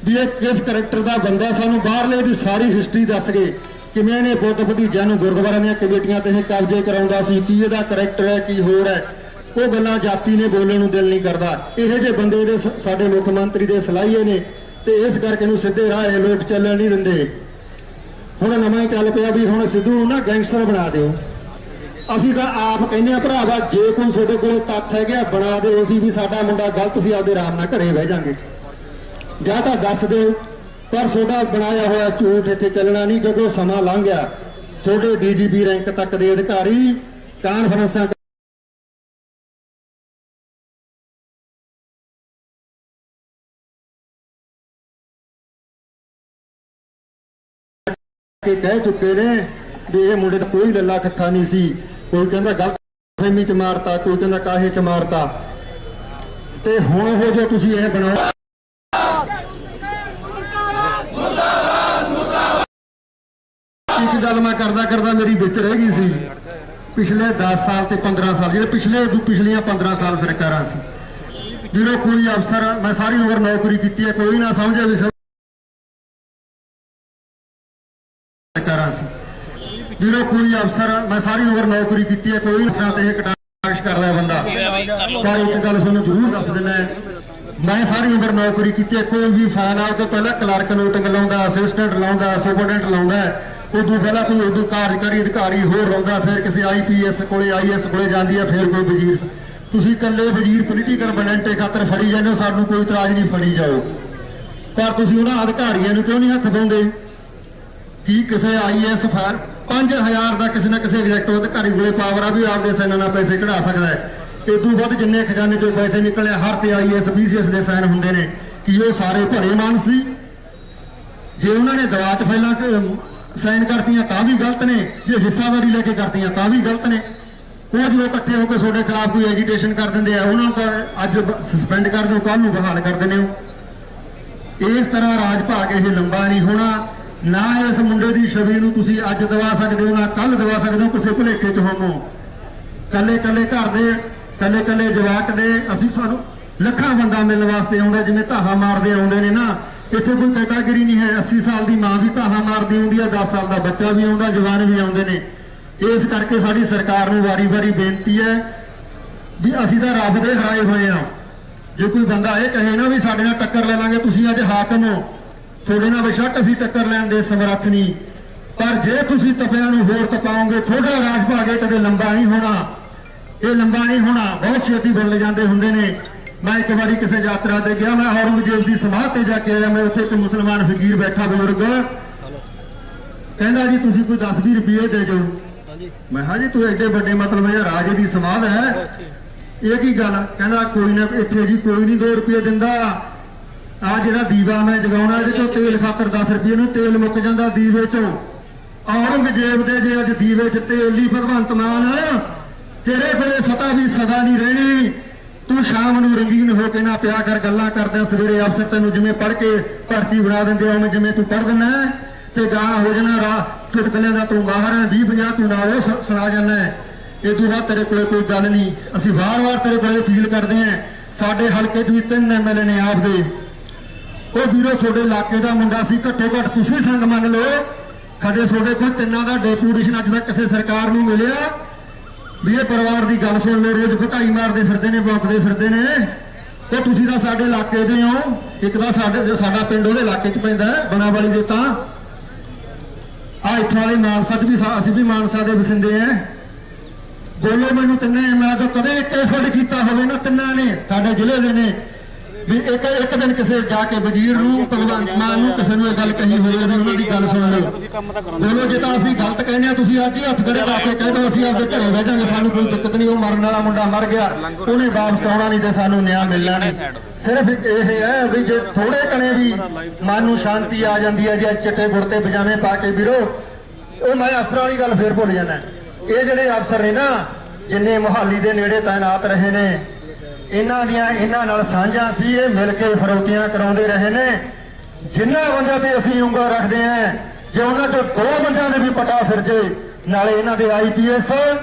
ਵੀ ਇਹ ਕਿਸ ਕਰੈਕਟਰ ਦਾ ਬੰਦਾ। ਸਾਨੂੰ ਬਾਹਰਲੇ ਦੀ ਸਾਰੀ ਹਿਸਟਰੀ ਦੱਸ ਗਏ ਕਿਵੇਂ ਇਹਨੇ ਪੁੱਤ ਭਤੀਜਿਆਂ ਨੂੰ ਗੁਰਦੁਆਰਿਆਂ ਦੀਆਂ ਕਮੇਟੀਆਂ ਤੇ ਇਹ ਕਬਜ਼ੇ ਕਰਾਉਂਦਾ ਸੀ, ਕੀ ਇਹਦਾ ਕਰੈਕਟਰ ਹੈ, ਕੀ ਹੋਰ ਹੈ। ਉਹ ਗੱਲਾਂ ਜਾਤੀ ਨੇ ਬੋਲਣ ਨੂੰ ਦਿਲ ਨਹੀਂ ਕਰਦਾ। ਇਹੋ ਜਿਹੇ ਬੰਦੇ ਦੇ ਸਾਡੇ ਮੁੱਖ ਮੰਤਰੀ ਦੇ ਸਲਾਹੀਏ ਨੇ ਤੇ ਇਸ ਕਰਕੇ ਨੂੰ ਸਿੱਧੇ ਰਾਹ ਲੋਕ ਚੱਲਣ ਨਹੀਂ ਦਿੰਦੇ। ਹੁਣ ਨਵਾਂ ਹੀ ਚੱਲ ਪਿਆ ਵੀ ਹੁਣ ਸਿੱਧੂ ਨੂੰ ਨਾ ਗੈਂਗਸਟਰ ਬਣਾ ਦਿਓ। ਅਸੀਂ ਤਾਂ ਆਪ ਕਹਿੰਦੇ ਆ ਭਰਾਵਾ ਜੇ ਕੋਈ ਤੁਹਾਡੇ ਕੋਲ ਤੱਥ ਹੈਗਾ ਬਣਾ ਦਿਓ, ਅਸੀਂ ਵੀ ਸਾਡਾ ਮੁੰਡਾ ਗਲਤ ਸੀ ਆਪਦੇ ਆਰਾਮ ਨਾਲ ਘਰੇ ਬਹਿ ਜਾਾਂਗੇ, ਜਾਂ ਤਾਂ ਦੱਸ ਦਿਓ। ਪਰ ਤੁਹਾਡਾ ਬਣਾਇਆ ਹੋਇਆ ਝੂਠ ਇੱਥੇ ਚੱਲਣਾ ਨਹੀਂ ਕਿਉਂਕਿ ਉਹ ਸਮਾਂ ਲੰਘ ਗਿਆ। ਤੁਹਾਡੇ ਡੀਜੀਪੀ ਰੈਂਕ ਤੱਕ ਦੇ ਅਧਿਕਾਰੀ ਕਾਨਫਰੰਸਾਂ ਕੇ ਕਹਿ ਚੁੱਕੇ ਨੇ ਵੀ ਇਹ ਮੁੰਡੇ ਦਾ ਕੋਈ ਲੱਲਾ ਖੱਖਾ ਨਹੀਂ ਸੀ। ਕੋਈ ਕਹਿੰਦਾ ਗਲਤ ਫਹਿਮੀ ਚ ਮਾਰਤਾ, ਕੋਈ ਕਹਿੰਦਾ ਕਾਹੇ ਚ ਮਾਰਤਾ, ਤੇ ਹੁਣ ਉਹ ਜੇ ਤੁਸੀਂ ਇਹ ਬਣਾਓ। ਇੱਕ ਗੱਲ ਮੈਂ ਕਰਦਾ ਮੇਰੀ ਵਿੱਚ ਰਹਿ ਗਈ ਸੀ। ਪਿਛਲੇ 10 ਸਾਲ ਤੇ 15 ਸਾਲ ਜਿਹੜੇ ਪਿਛਲੀਆਂ 15 ਸਾਲ ਸਰਕਾਰਾਂ ਸੀ, ਜਦੋਂ ਕੋਈ ਅਫਸਰ, ਮੈਂ ਸਾਰੀ ਉਮਰ ਨੌਕਰੀ ਕੀਤੀ ਹੈ, ਕੋਈ ਨਾ ਸਮਝੇ ਵੀ ਸਰਕਾਰਾਂ ਸੀ, ਜਦੋਂ ਕੋਈ ਅਫਸਰ, ਮੈਂ ਸਾਰੀ ਉਮਰ ਨੌਕਰੀ ਕੀਤੀ ਹੈ, ਕੋਈ ਅਫਸਰਾਂ ਤੇ ਇਹ ਕਟਾਕਸ਼ ਕਰਦਾ ਬੰਦਾ। ਪਰ ਇੱਕ ਗੱਲ ਤੁਹਾਨੂੰ ਜ਼ਰੂਰ ਦੱਸ ਦਿੰਦਾ, ਮੈਂ ਸਾਰੀ ਉਮਰ ਨੌਕਰੀ ਕੀਤੀ ਹੈ, ਕੋਈ ਵੀ ਫਾਈਲ ਆਉਣ ਤੋਂ ਪਹਿਲਾਂ ਕਲਰਕ ਨੋਟਿੰਗ ਲਾਉਂਦਾ, ਅਸਿਸਟੈਂਟ ਲਾਉਂਦਾ, ਸੁਪਰਡੈਂਟ ਲਾਉਂਦਾ, ਉਦੋਂ ਪਹਿਲਾਂ ਕੋਈ ਉਦੋਂ ਕਾਰਜਕਾਰੀ ਅਧਿਕਾਰੀ ਹੋਰ ਲਾਉਂਦਾ, ਫਿਰ ਕਿਸੇ IPS ਕੋਲੇ IAS ਕੋਲੇ ਜਾਂਦੀ ਹੈ, ਫਿਰ ਕੋਈ ਵਜ਼ੀਰ। ਤੁਸੀਂ ਇਕੱਲੇ ਵਜ਼ੀਰ ਪੋਲੀਟੀਕਲ ਬਲੈਂਟੇ ਖਾਤਰ ਫੜੀ ਜਾਂਦੇ ਹੋ, ਸਾਨੂੰ ਕੋਈ ਇਤਰਾਜ਼ ਨਹੀਂ, ਫੜੀ ਜਾਓ। ਪਰ ਤੁਸੀਂ ਉਹਨਾਂ ਅਧਿਕਾਰੀਆਂ ਨੂੰ ਕਿਉਂ ਨਹੀਂ ਹੱਥ ਪਾਉਂਦੇ? ਕੀ ਕਿਸੇ IAS ਫਾਇਰ 5000 ਦਾ ਕਿਸੇ ਨਾ ਕਿਸੇ ਐਗਜ਼ੈਕਟਿਵ ਅਧਿਕਾਰੀ ਕੋਲੇ ਪਾਵਰ ਆ ਵੀ ਆਪਦੇ ਸੈਨਾਂ ਨਾਲ ਪੈਸੇ ਕਢਾ ਸਕਦਾ ਹੈ। ਇਦੋਂ ਵੱਧ ਜਿੰਨੇ ਖਜ਼ਾਨੇ ਚੋਂ ਪੈਸੇ ਨਿਕਲੇ ਹਰ ਤੇ IAS BCS ਦੇ ਸਾਈਨ ਹੁੰਦੇ ਨੇ। ਕੀ ਉਹ ਸਾਰੇ ਭਲੇ ਮਾਨ ਸੀ? ਜੇ ਉਹਨਾਂ ਨੇ ਦਵਾ 'ਚ ਫਾਈਲਾਂ ਸਾਈਨ ਕਰਤੀਆਂ ਤਾਂ ਵੀ ਗਲਤ ਨੇ, ਜੇ ਹਿੱਸਾਦਾਰੀ ਲੈ ਕੇ ਕਰਤੀਆਂ ਤਾਂ ਵੀ ਗਲਤ ਨੇ। ਉਹ ਜਦੋਂ ਇਕੱਠੇ ਹੋ ਕੇ ਤੁਹਾਡੇ ਖਿਲਾਫ ਕੋਈ ਐਜੀਟੇਸ਼ਨ ਕਰ ਦਿੰਦੇ ਆ, ਉਹਨਾਂ ਨੂੰ ਅੱਜ ਸਸਪੈਂਡ ਕਰ ਦਿਓ, ਕੱਲ ਨੂੰ ਬਹਾਲ ਕਰ ਦਿੰਦੇ ਹੋ। ਇਸ ਤਰ੍ਹਾਂ ਰਾਜ ਭਾਗ ਇਹ ਲੰਬਾ ਨਹੀਂ ਹੋਣਾ। ਨਾ ਇਸ ਮੁੰਡੇ ਦੀ ਛਵੀ ਨੂੰ ਤੁਸੀਂ ਅੱਜ ਦਵਾ ਸਕਦੇ ਹੋ, ਨਾ ਕੱਲ ਦਵਾ ਸਕਦੇ ਹੋ। ਕਿਸੇ ਭੁਲੇਖੇ 'ਚ ਹੋਵੋ। ਕੱਲੇ ਘਰ ਦੇ ਕੱਲੇ ਜਵਾਕ ਦੇ ਸਾਨੂੰ ਲੱਖਾਂ ਬੰਦਾ ਮਿਲਣ ਵਾਸਤੇ ਆਉਂਦਾ, ਜਿਵੇਂ ਧਾਹਾ ਮਾਰਦੇ ਆਉਂਦੇ ਨੇ ਨਾ। ਇੱਥੇ ਕੋਈ ਕੈਟਾਗਰੀ ਨਹੀਂ ਹੈ। 80 ਸਾਲ ਦੀ ਮਾਂ ਵੀ ਧਾਹਾ ਮਾਰਦੀ ਆਉਂਦੀ ਹੈ, 10 ਸਾਲ ਦਾ ਬੱਚਾ ਵੀ ਆਉਂਦਾ, ਜਵਾਨ ਵੀ ਆਉਂਦੇ ਨੇ। ਇਸ ਕਰਕੇ ਸਾਡੀ ਸਰਕਾਰ ਨੂੰ ਵਾਰੀ-ਵਾਰੀ ਬੇਨਤੀ ਹੈ ਵੀ ਅਸੀਂ ਤਾਂ ਰੱਬ ਦੇ ਹਰਾਏ ਹੋਏ ਆ। ਜੇ ਕੋਈ ਬੰਦਾ ਇਹ ਕਹੇ ਨਾ ਵੀ ਸਾਡੇ ਨਾਲ ਟੱਕਰ ਲੈ ਲਾਂਗੇ, ਤੁਸੀਂ ਅੱਜ ਹਾਕਮ ਹੋ, ਤੁਹਾਡੇ ਨਾਲ ਬੇਸ਼ੱਕ ਅਸੀਂ ਟੱਕਰ ਲੈਣ ਦੇ ਸਮਰੱਥ ਨਹੀਂ, ਪਰ ਜੇ ਤੁਸੀਂ ਤਪਿਆਂ ਨੂੰ ਹੋਰ ਤਪਾਓਗੇ, ਤੁਹਾਡਾ ਰਾਜ ਭਾਗੇ ਕਦੇ ਲੰਬਾ ਨਹੀਂ ਹੋਣਾ। ਇਹ ਲੰਬਾ ਨਹੀਂ ਹੋਣਾ। ਬਹੁਤ ਛੇਤੀ ਬਦਲ ਜਾਂਦੇ ਹੁੰਦੇ ਨੇ। ਮੈਂ ਇੱਕ ਵਾਰੀ ਕਿਸੇ ਯਾਤਰਾ ਤੇ ਗਿਆ, ਮੈਂ ਔਰੰਗਜ਼ੇਬ ਦੀ ਸਮਾਧ ਤੇ ਜਾ ਕੇ ਆਇਆ। ਮੈਂ ਉੱਥੇ ਇੱਕ ਮੁਸਲਮਾਨ ਫਕੀਰ ਬੈਠਾ, ਬਜ਼ੁਰਗ, ਕਹਿੰਦਾ ਜੀ ਤੁਸੀਂ ਕੋਈ 10-20 ਰੁਪਏ ਦੇ ਦਿਓ। ਮੈਂ ਕਿਹਾ ਜੀ ਤੂੰ ਐਡੇ ਵੱਡੇ ਮਤਲਬ ਇਹ ਰਾਜੇ ਦੀ ਸਮਾਧ ਹੈ, ਇਹ ਕੀ ਗੱਲ? ਕਹਿੰਦਾ ਕੋਈ ਨਾ, ਇੱਥੇ ਜੀ ਕੋਈ ਨਹੀਂ 2 ਰੁਪਏ ਦਿੰਦਾ। ਆ ਜਿਹੜਾ ਦੀਵਾ ਮੈਂ ਜਗਾਉਣਾ, ਇਹਦੇ ਚੋਂ ਤੇਲ ਖਾਤਰ 10 ਰੁਪਏ ਨੂੰ ਤੇਲ ਮੁੱਕ ਜਾਂਦਾ ਦੀਵੇ ਚੋਂ। ਔਰੰਗਜ਼ੇਬ ਦੇ ਜੇ ਅੱਜ ਦੀਵੇ 'ਚ ਤੇਲ ਨਹੀਂ, ਭਗਵੰਤ ਮਾਨ ਤੇਰੇ ਕੋਲੇ ਸਤਾ ਵੀ ਸਦਾ ਨਹੀਂ ਰਹਿਣੀ। ਤੂੰ ਸ਼ਾਮ ਨੂੰ ਰੰਗੀਨ ਹੋ ਕੇ ਨਾ ਪਿਆ ਕਰ, ਗੱਲਾਂ ਕਰਦਿਆਂ ਸਵੇਰੇ ਅਫਸਰ ਤੈਨੂੰ ਜਿਵੇਂ ਪੜ੍ਹ ਕੇ ਭਰਤੀ ਬਣਾ ਦਿੰਦੇ ਆ, ਉਵੇਂ ਜਿਵੇਂ ਤੂੰ ਪੜ੍ਹ ਦਿੰਦਾ ਤੇ ਗਾਂ ਹੋ ਜਾਣਾ ਰਾਹ ਚੁਟਕਲਿਆਂ ਦਾ ਤੂੰ ਮਾਹਰ ਹੈ। 20-50 ਤੂੰ ਨਾਲ ਉਹ ਸੁਣਾ ਜਾਂਦਾ। ਇਹ ਤੋਂ ਬਾਅਦ ਤੇਰੇ ਕੋਲੇ ਕੋਈ ਗੱਲ ਨਹੀਂ। ਅਸੀਂ ਵਾਰ-ਵਾਰ ਤੇਰੇ ਕੋਲੇ ਫੀਲ ਕਰਦੇ ਹਾਂ। ਸਾਡੇ ਹਲਕੇ 'ਚ ਵੀ 3 MLA ਨੇ ਆਪਦੇ। ਉਹ ਵੀਰੋ ਤੁਹਾਡੇ ਇਲਾਕੇ ਦਾ ਮੁੰਡਾ ਸੀ, ਘੱਟੋ-ਘੱਟ ਤੁਸੀਂ ਸੰਗ ਮੰਨ ਲਓ। ਸਾਡੇ ਤੁਹਾਡੇ ਕੋਲ 3 ਦਾ ਡੈਪੂਟੇਸ਼ਨ ਅੱਜ ਤੱਕ ਕਿਸੇ ਸਰਕਾਰ ਨੂੰ ਮਿਲਿਆ ਵੀ ਇਹ ਪਰਿਵਾਰ ਦੀ ਗੱਲ ਸੁਣ ਲਓ। ਰੋਜ਼ ਭਕਾਈ ਮਾਰਦੇ ਫਿਰਦੇ ਨੇ, ਭੌਂਕਦੇ ਫਿਰਦੇ ਨੇ। ਤੇ ਤੁਸੀਂ ਤਾਂ ਸਾਡੇ ਇਲਾਕੇ ਦੇ ਹੋ। ਇੱਕ ਤਾਂ ਸਾਡਾ ਪਿੰਡ ਉਹਦੇ ਇਲਾਕੇ 'ਚ ਪੈਂਦਾ ਹੈ, ਬਣਾਵਾਲੀ ਦੇ। ਤਾਂ ਆ ਇੱਥੋਂ ਵਾਲੇ ਮਾਨਸਾ 'ਚ ਵੀ ਅਸੀਂ ਵੀ ਮਾਨਸਾ ਦੇ ਵਸਿੰਦੇ ਆ। ਬੋਲੋ ਮੈਨੂੰ 3 MLA ਤੋਂ ਕਦੇ ਐਫਰਟ ਕੀਤਾ ਹੋਵੇ ਨਾ, 3 ਨੇ ਸਾਡੇ ਜ਼ਿਲ੍ਹੇ ਦੇ ਨੇ ਵੀ ਇੱਕ ਦਿਨ ਕਿਸੇ ਜਾ ਕੇ ਵਜ਼ੀਰ ਨੂੰ, ਭਗਵੰਤ ਮਾਨ ਨੂੰ, ਕਿਸੇ ਨੂੰ ਇਹ ਗੱਲ ਕਹੀ ਹੋਵੇ ਵੀ ਉਹਨਾਂ ਦੀ ਗੱਲ ਸੁਣ ਲਓ। ਬੋਲੋ ਜੇ ਤਾਂ ਅਸੀਂ ਗਲਤ ਕਹਿੰਦੇ ਆ, ਤੁਸੀਂ ਅੱਜ ਹੀ ਹੱਥ ਖੜੇ ਕਰਕੇ ਕਹਿ ਦਿਓ ਅਸੀਂ ਆਪਦੇ ਘਰੇ ਬਹਿ ਜਾਾਂਗੇ, ਸਾਨੂੰ ਕੋਈ ਦਿੱਕਤ ਨਹੀਂ। ਉਹ ਮਰਨ ਵਾਲਾ ਮੁੰਡਾ ਮਰ ਗਿਆ, ਉਹਨੇ ਵਾਪਸ ਆਉਣਾ ਨਹੀਂ ਤੇ ਸਾਨੂੰ ਨਿਆਂ ਮਿਲਣਾ ਨਹੀਂ। ਸਿਰਫ ਇਹ ਹੈ ਵੀ ਜੇ ਥੋੜੇ ਕਣੇ ਵੀ ਮਨ ਨੂੰ ਸ਼ਾਂਤੀ ਆ ਜਾਂਦੀ ਹੈ, ਜੇ ਚਿੱਟੇ ਕੁੜਤੇ ਪਜਾਮੇ ਪਾ ਕੇ ਵੀਰੋ, ਉਹ ਮੈਂ ਅਫਸਰਾਂ ਵਾਲੀ ਗੱਲ ਫੇਰ ਭੁੱਲ ਜਾਣਾ। ਇਹ ਜਿਹੜੇ ਅਫਸਰ ਨੇ ਨਾ, ਜਿੰਨੇ ਮੁਹਾਲੀ ਦੇ ਨੇੜੇ ਤਾਇਨਾਤ ਰਹੇ ਨੇ, ਇਹਨਾਂ ਨਾਲ ਸਾਂਝਾਂ ਸੀ। ਇਹ ਮਿਲ ਕੇ ਫਰੋਤੀਆਂ ਕਰਾਉਂਦੇ ਰਹੇ ਨੇ। ਜਿੰਨਾ ਬੰਦਿਆਂ ਤੇ ਅਸੀਂ ਉਂਗਲ ਰੱਖਦੇ ਆਂ, ਜੇ ਉਹਨਾਂ ਚੋਂ 2 ਬੰਦਿਆਂ ਦੇ ਵੀ ਪਟਾ ਫਿਰ ਜੇ, ਨਾਲੇ ਇਹਨਾਂ ਦੇ IPS,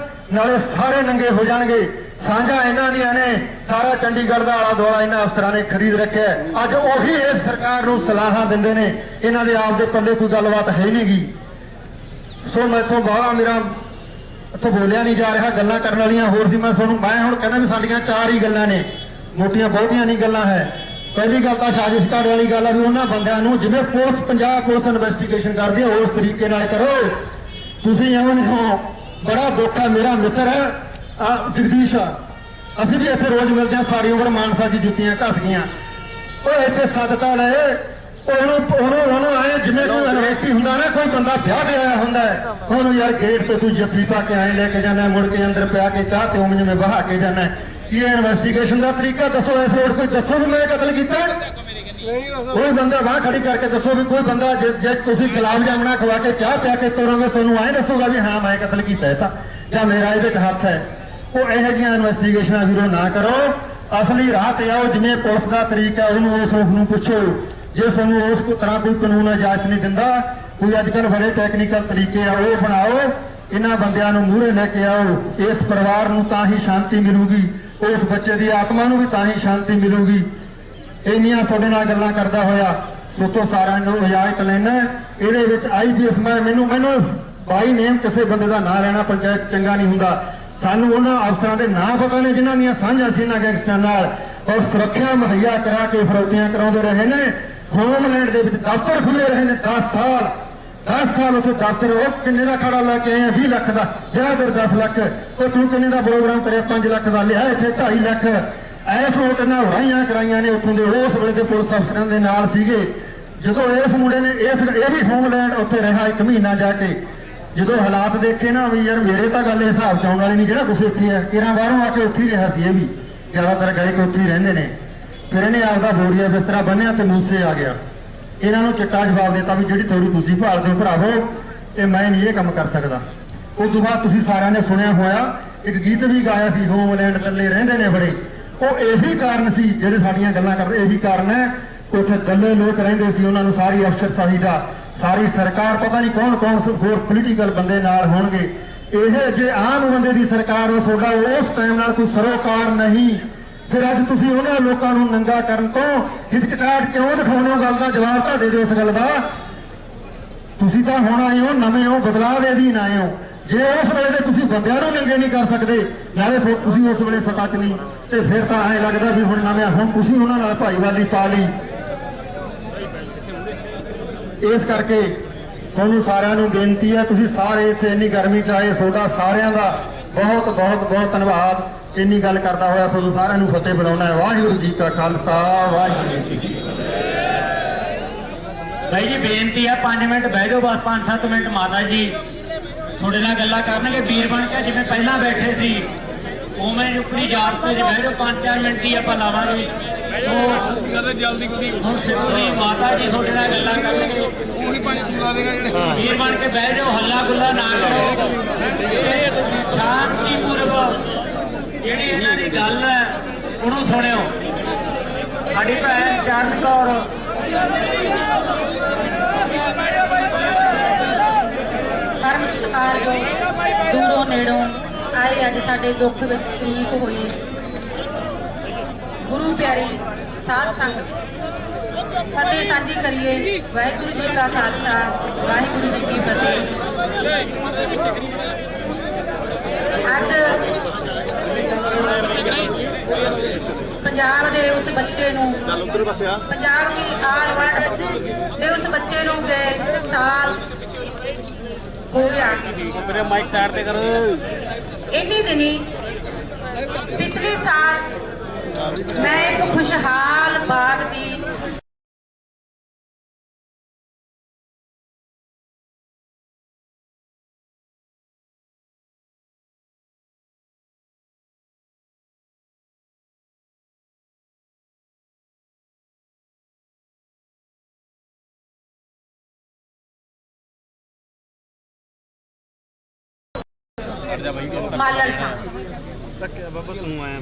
ਨਾਲੇ ਸਾਰੇ ਨੰਗੇ ਹੋ ਜਾਣਗੇ। ਸਾਂਝਾ ਇਹਨਾਂ ਦੀਆਂ ਨੇ, ਸਾਰਾ ਚੰਡੀਗੜ੍ਹ ਦਾ ਆਲਾ ਦੁਆਲਾ ਇਹਨਾਂ ਅਫਸਰਾਂ ਨੇ ਖਰੀਦ ਰੱਖਿਆ। ਅੱਜ ਉਹੀ ਇਸ ਸਰਕਾਰ ਨੂੰ ਸਲਾਹਾਂ ਦਿੰਦੇ ਨੇ, ਇਹਨਾਂ ਦੇ ਆਪ ਦੇ ਪੱਲੇ ਕੋਈ ਗੱਲਬਾਤ ਹੈ ਨਹੀਂ ਗੀ। ਸੋ ਮੈਥੋਂ ਬਾਹਰ ਮੇਰਾ ਇੱਥੋਂ ਬੋਲਿਆ ਨਹੀਂ ਜਾ ਰਿਹਾ, ਗੱਲਾਂ ਕਰਨ ਵਾਲੀਆਂ ਹੋਰ ਸੀ। ਮੈਂ ਹੁਣ ਕਹਿੰਦਾ ਵੀ ਸਾਡੀਆਂ 4 ਹੀ ਗੱਲਾਂ ਨੇ, ਮੋਟੀਆਂ ਬਹੁਤੀਆਂ ਨਹੀਂ ਗੱਲਾਂ ਹੈ। ਪਹਿਲੀ ਗੱਲ ਤਾਂ ਸਾਜ਼ਿਸ਼ ਘਾੜੇ ਵਾਲੀ ਗੱਲ ਆ ਵੀ ਉਹਨਾਂ ਬੰਦਿਆਂ ਨੂੰ ਜਿਵੇਂ ਪੰਜਾਬ ਪੁਲਿਸ ਇਨਵੈਸਟੀਗੇਸ਼ਨ ਕਰਦੀ ਹੈ ਉਸ ਤਰੀਕੇ ਨਾਲ ਕਰੋ। ਤੁਸੀਂ ਐਵੇਂ ਨਹੀਂ ਹੋ। ਬੜਾ ਦੁੱਖ ਹੈ, ਮੇਰਾ ਮਿੱਤਰ ਹੈ ਜਗਦੀਸ਼, ਅਸੀਂ ਵੀ ਇੱਥੇ ਰੋਜ਼ ਮਿਲਦੇ ਹਾਂ, ਸਾਰੀ ਉਮਰ ਮਾਨਸਾ ਦੀ ਜੁੱਤੀਆਂ ਘਸ ਗਈਆਂ। ਉਹ ਇੱਥੇ ਸਦਕਾ ਲਏ, ਉਹਨੂੰ ਆਏ ਜਿਵੇਂ ਕੋਈ ਅਨਰੇਟੀ ਹੁੰਦਾ ਨਾ, ਕੋਈ ਬੰਦਾ ਵਿਆਹ ਕੇ ਆਇਆ ਹੁੰਦਾ ਹੈ, ਉਹਨੂੰ ਯਾਰ ਗੇਟ ਤੇ ਤੂੰ ਜੱਫੀ ਪਾ ਕੇ ਆਏ ਲੈ ਕੇ ਜਾਂਦਾ, ਮੁੜ ਕੇ ਅੰਦਰ ਪਿਆ ਕੇ ਚਾਹ ਤੇ ਜਿਵੇਂ ਬਹਾ ਕੇ ਜਾਂਦਾ। ਕੀ ਇਹ ਇਨਵੈਸਟੀਗੇਸ਼ਨ ਦਾ ਤਰੀਕਾ ਦੱਸੋ? ਇਸ ਰੋਡ ਕੋਈ ਦੱਸੋ ਵੀ ਮੈਂ ਕਤਲ ਕੀਤਾ? ਕੋਈ ਬੰਦਾ ਬਾਹਰ ਖੜੀ ਕਰਕੇ ਦੱਸੋ ਵੀ ਕੋਈ ਬੰਦਾ ਜੇ ਤੁਸੀਂ ਗੁਲਾਬ ਜਾਮਣਾ ਖਵਾ ਕੇ ਚਾਹ ਪਿਆ ਕੇ ਤੋਰਾਂਗੇ ਤੁਹਾਨੂੰ ਐਂ ਦੱਸੂਗਾ ਵੀ ਹਾਂ ਮੈਂ ਕਤਲ ਕੀਤਾ ਹੈ ਤਾਂ ਜਾਂ ਮੇਰਾ ਇਹਦੇ 'ਚ ਹੱਥ ਹੈ। ਉਹ ਇਹੋ ਜਿਹੀਆਂ ਇਨਵੈਸਟੀਗੇਸ਼ਨਾਂ ਵੀਰੋ ਨਾ ਕਰੋ। ਅਸਲੀ ਰਾਹ ਤੇ ਆਓ, ਜਿਵੇਂ ਪੁਲਿਸ ਦਾ ਤਰੀਕਾ ਉਹਨੂੰ ਉਸ ਨੂੰ ਪੁੱਛੋ। ਜੇ ਤੁਹਾਨੂੰ ਉਸ ਤਰ੍ਹਾਂ ਕੋਈ ਕਾਨੂੰਨ ਇਜਾਜ਼ਤ ਨਹੀਂ ਦਿੰਦਾ, ਕੋਈ ਅੱਜ ਕੱਲ੍ਹ ਬੜੇ ਟੈਕਨੀਕਲ ਤਰੀਕੇ ਆ ਉਹ ਬਣਾਓ, ਇਹਨਾਂ ਬੰਦਿਆਂ ਨੂੰ ਮੂਹਰੇ ਲੈ ਕੇ ਆਓ। ਇਸ ਪਰਿਵਾਰ ਨੂੰ ਤਾਂ ਹੀ ਸ਼ਾਂਤੀ ਮਿਲੂਗੀ, ਉਸ ਬੱਚੇ ਦੀ ਆਤਮਾ ਨੂੰ ਵੀ ਤਾਂ ਹੀ ਸ਼ਾਂਤੀ ਮਿਲੂਗੀ। ਇੰਨੀਆਂ ਤੁਹਾਡੇ ਨਾਲ ਗੱਲਾਂ ਕਰਦਾ ਹੋਇਆ ਸੋਤੋਂ ਸਾਰਿਆਂ ਨੂੰ ਇਜਾਜ਼ਤ ਲੈਣਾ। ਇਹਦੇ ਵਿੱਚ IPS ਮੈਨੂੰ ਬਾਈ ਨੇਮ ਕਿਸੇ ਬੰਦੇ ਦਾ ਨਾਂ ਲੈਣਾ ਪੰਚਾਇਤ ਚੰਗਾ ਨਹੀਂ ਹੁੰਦਾ। ਸਾਨੂੰ ਉਹਨਾਂ ਅਫਸਰਾਂ ਦੇ ਨਾਂ ਪਤਾ ਨੇ ਜਿਨ੍ਹਾਂ ਦੀਆਂ ਸਾਂਝਾਂ ਸੀ ਇਹਨਾਂ ਗੈਂਗਸਟਰਾਂ ਨਾਲ, ਔਰ ਸੁਰੱਖਿਆ ਮੁਹੱਈਆ ਕਰਾ ਕੇ ਫਰੌਤੀਆਂ ਕਰਾਉਂਦੇ ਰਹੇ ਨੇ। ਹੋਮਲੈਂਡ ਦੇ ਵਿੱਚ ਦਫ਼ਤਰ ਖੁੱਲੇ ਰਹੇ ਨੇ 10 ਸਾਲ ਉੱਥੇ ਦਫ਼ਤਰ। ਉਹ ਕਿੰਨੇ ਦਾ ਖੜਾ ਲਾ ਕੇ ਆਏ? 20 ਲੱਖ ਦਾ। ਜਹਾਦਰ 10 ਲੱਖ। ਉਹ ਤੂੰ ਕਿੰਨੇ ਦਾ ਪ੍ਰੋਗਰਾਮ ਕਰਿਆ? 5 ਲੱਖ ਦਾ ਲਿਆ, ਇੱਥੇ 2.5 ਲੱਖ। ਐਸ ਵੋਟ ਨਾਲ ਉਡਾਈਆਂ ਕਰਾਈਆਂ ਨੇ ਉੱਥੋਂ ਦੇ ਉਸ ਵੇਲੇ ਦੇ ਪੁਲਿਸ ਅਫਸਰਾਂ ਦੇ ਨਾਲ ਸੀਗੇ। ਜਦੋਂ ਇਸ ਮੁੰਡੇ ਨੇ ਇਹ ਵੀ ਹੋਮਲੈਂਡ ਉੱਥੇ ਰਿਹਾ 1 ਮਹੀਨਾ ਜਾ ਕੇ, ਜਦੋਂ ਹਾਲਾਤ ਦੇਖੇ ਨਾ ਵੀ ਯਾਰ ਮੇਰੇ ਤਾਂ ਗੱਲ ਹਿਸਾਬ ਚ ਆਉਣ ਵਾਲੀ ਨਹੀਂ, ਜਿਹੜਾ ਕੁਛ ਇੱਥੇ ਹੈ ਕਿਰਾਂ ਬਾਹਰੋਂ ਆ ਕੇ ਉੱਥੇ ਹੀ ਰਿਹਾ ਸੀ। ਇਹ ਵੀ ਜ਼ਿਆਦਾਤਰ ਗਏ ਕਿ ਉੱਥੇ ਹੀ ਰਹਿੰਦੇ ਨੇ। ਫਿਰ ਇਹਨੇ ਆਪਦਾ ਬੋਰੀਆ ਬਿਸਤਰਾ ਬੰਨਿਆ ਤੇ ਮੂਸੇ ਆ ਗਿਆ। ਇਹਨਾਂ ਨੂੰ ਚਿੱਟਾ ਜਵਾਬ ਦਿੱਤਾ ਵੀ ਜਿਹੜੀ ਥੋੜੀ ਤੁਸੀਂ ਭਾਲਦੇ ਹੋ ਭਰਾਵੋ, ਤੇ ਮੈਂ ਨਹੀਂ ਇਹ ਕੰਮ ਕਰ ਸਕਦਾ। ਉਸ ਤੋਂ ਬਾਅਦ ਤੁਸੀਂ ਸਾਰਿਆਂ ਨੇ ਸੁਣਿਆ ਹੋਇਆ ਇੱਕ ਗੀਤ ਵੀ ਗਾਇਆ ਸੀ, ਹੋਮਲੈਂਡ ਕੱਲੇ ਰਹਿੰਦੇ ਨੇ ਬੜੇ। ਉਹ ਇਹੀ ਕਾਰਨ ਸੀ ਜਿਹੜੇ ਸਾਡੀਆਂ ਗੱਲਾਂ ਕਰਦੇ, ਇਹੀ ਕਾਰਨ ਹੈ। ਉੱਥੇ ਕੱਲੇ ਲੋਕ ਰਹਿੰਦੇ ਸੀ, ਉਹਨਾਂ ਨੂੰ ਸਾਰੀ ਅਫਸਰਸ਼ਾਹੀ ਦਾ, ਸਾਰੀ ਸਰਕਾਰ, ਪਤਾ ਨਹੀਂ ਕੌਣ ਹੋਰ ਪੋਲੀਟੀਕਲ ਬੰਦੇ ਨਾਲ ਹੋਣਗੇ। ਇਹ ਜੇ ਆਮ ਬੰਦੇ ਦੀ ਸਰਕਾਰ ਹੋ, ਤੁਹਾਡਾ ਉਸ ਟਾਈਮ ਨਾਲ ਕੋਈ ਸਰੋਕਾਰ ਨਹੀਂ। ਫਿਰ ਅੱਜ ਤੁਸੀਂ ਉਹਨਾਂ ਲੋਕਾਂ ਨੂੰ ਨੰਗਾ ਕਰਨ ਤੋਂ ਹਿਚਕਚਾਹਟ ਕਿਉਂ ਦਿਖਾਉਂਦੇ ਹੋ? ਗੱਲ ਦਾ ਜਵਾਬ ਤਾਂ ਦੇ ਦਿਓ ਇਸ ਗੱਲ ਦਾ। ਤੁਸੀਂ ਤਾਂ ਹੁਣ ਆਏ ਹੋ, ਨਵੇਂ ਹੋ, ਬਦਲਾਅ ਦੇ ਅਧੀਨ ਆਏ ਹੋ। ਜੇ ਉਸ ਵੇਲੇ ਦੇ ਤੁਸੀਂ ਬੰਦਿਆਂ ਨੂੰ ਨੰਗੇ ਨਹੀਂ ਕਰ ਸਕਦੇ, ਨਾਲੇ ਤੁਸੀਂ ਉਸ ਵੇਲੇ ਸੱਤਾ 'ਚ ਨਹੀਂ, ਤੇ ਫਿਰ ਤਾਂ ਐਂ ਲੱਗਦਾ ਵੀ ਹੁਣ ਨਵੇਂ ਹੁਣ ਤੁਸੀਂ ਉਹਨਾਂ ਨਾਲ ਭਾਈਵਾਲੀ ਪਾ ਲਈ। ਇਸ ਕਰਕੇ ਤੁਹਾਨੂੰ ਸਾਰਿਆਂ ਨੂੰ ਬੇਨਤੀ ਹੈ, ਤੁਸੀਂ ਸਾਰੇ ਇੱਥੇ ਇੰਨੀ ਗਰਮੀ 'ਚ ਆਏ, ਤੁਹਾਡਾ ਸਾਰਿਆਂ ਦਾ ਬਹੁਤ ਬਹੁਤ ਬਹੁਤ ਧੰਨਵਾਦ। ਇੰਨੀ ਗੱਲ ਕਰਦਾ ਹੋਇਆ ਤੁਹਾਨੂੰ ਸਾਰਿਆਂ ਨੂੰ ਫਤਿਹ ਬੁਲਾਉਣਾ ਹੈ। ਵਾਹਿਗੁਰੂ ਜੀ ਕਾ ਖਾਲਸਾ, ਵਾਹਿਗੁਰੂ ਜੀ ਕੀ ਫਤਿਹ। ਭਾਈ ਜੀ ਬੇਨਤੀ ਹੈ 5 ਮਿੰਟ ਬਹਿ ਜਾਓ, ਬਸ 5-7 ਮਿੰਟ ਮਾਤਾ ਜੀ ਤੁਹਾਡੇ ਨਾਲ ਗੱਲਾਂ ਕਰਨਗੇ। ਵੀਰ ਬਣ ਕੇ ਜਿਵੇਂ ਪਹਿਲਾਂ ਬੈਠੇ ਸੀ ਉਵੇਂ ਨੁਕਰੀ ਜਾਤ ਤੇ ਬਹਿ ਜਾਓ, 5-4 ਮਿੰਟ ਹੀ ਆਪਾਂ ਲਾਵਾਂਗੇ। ਹੁਣ ਸਿੱਧੂ ਮਾਤਾ ਜੀ ਤੁਹਾਡੇ ਨਾਲ ਗੱਲਾਂ ਕਰਨਗੇ, ਵੀਰ ਬਣ ਕੇ ਬਹਿ ਜਾਓ, ਹੱਲਾ ਗੁੱਲਾ ਨਾ ਕਰੋ, ਸ਼ਾਂਤੀਪੂਰਵਕ ਜਿਹੜੀ ਇਹਨਾਂ ਦੀ ਗੱਲ ਹੈ ਉਹਨੂੰ ਸੁਣਿਓ। ਸਾਡੀ ਭੈਣ ਚਰਨ ਕੌਰ ਧਰਮ ਸਤਿਕਾਰ ਜੋ ਦੂਰੋਂ ਨੇੜੋਂ ਆਏ ਅੱਜ ਸਾਡੇ ਦੁੱਖ ਵਿੱਚ ਸ਼ਰੀਕ ਹੋਏ ਗੁਰੂ ਪਿਆਰੀ ਸਾਧ ਸੰਗਤ, ਫਤਿਹ ਸਾਂਝੀ ਕਰੀਏ। ਵਾਹਿਗੁਰੂ ਜੀ ਕਾ ਖਾਲਸਾ, ਵਾਹਿਗੁਰੂ ਜੀ ਕੀ ਫਤਿਹ। ਅੱਜ ਪੰਜਾਬ ਦੇ ਉਸ ਬੱਚੇ ਨੂੰ, ਪੰਜਾਬ ਦੀ ਆਲ ਵਰਡ ਦੇ ਉਸ ਬੱਚੇ ਨੂੰ ਗਏ ਸਾਲ ਹੋ ਗਿਆ। ਮੇਰੇ ਮਾਈਕ ਸਾਈਡ ਤੇ ਕਰੋ। ਇੰਨੀ ਦਿਨੀ ਪਿਛਲੇ ਸਾਲ ਮੈਂ ਇੱਕ ਖੁਸ਼ਹਾਲ ਬਾਗ ਦੀ ਮਾਲਣ ਸਾਂ। ਬਾਬਾ ਤੂੰ ਆਇਆ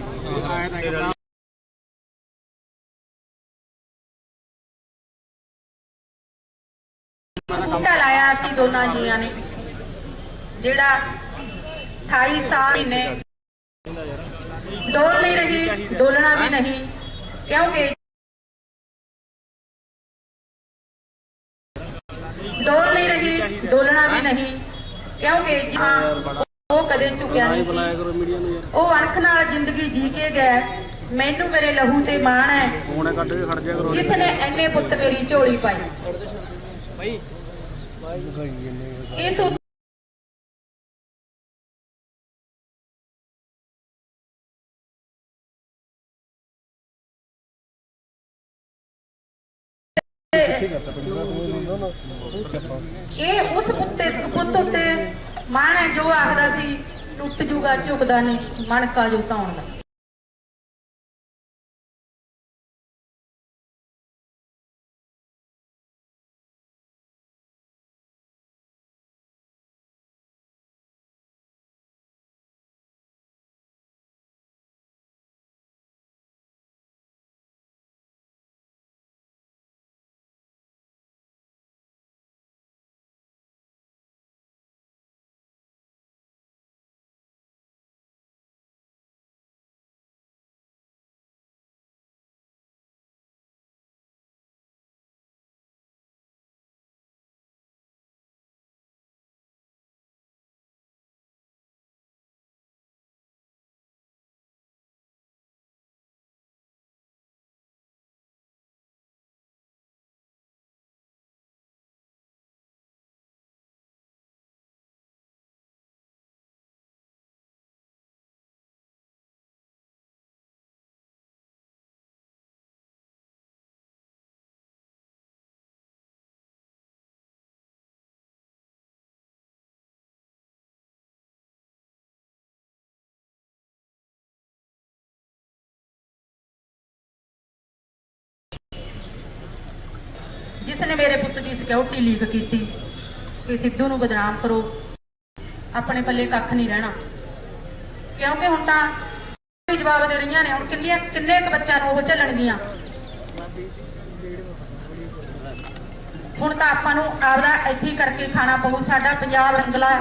ਬੂਟਾ ਲਾਇਆ ਸੀ ਦੋਨਾਂ ਜੀਆਂ ਨੇ, ਜਿਹੜਾ 28 ਸਾਲ ਨੇ डोल नहीं रही, डोलना भी नहीं, क्योंकि डोल नहीं रही, डोलना भी नहीं, क्योंकि जहां वो कदे चुकिया नहीं सी, वो अणख नाल जिंदगी जी के गया। मैनू मेरे लहू ते माण है जिसने इन्ने पुत मेरी झोली पाई। इस ਇਹ ਉਸ ਪੁੱਤ ਉੱਤੇ ਮਾਣ ਹੈ ਜੋ ਆਖਦਾ ਸੀ ਟੁੱਟ ਜੂਗਾ ਝੁਕਦਾ ਨਹੀਂ ਮਣਕਾ ਜੋ ਧੌਣ ਦਾ। जिसने मेरे पुत की सिक्योरिटी लीक की कि सिद्धू नूं बदनाम करो, अपने पल्ले कख नहीं रहना, क्योंकि हुण तां जवाब दे रही ने। हुण किन्ने क बच्चों नूं ओह झल्लणगियां। हुण तां आपां नूं आपदा इत्थे ही करके खाना पऊ। साडा पंजाब रंगला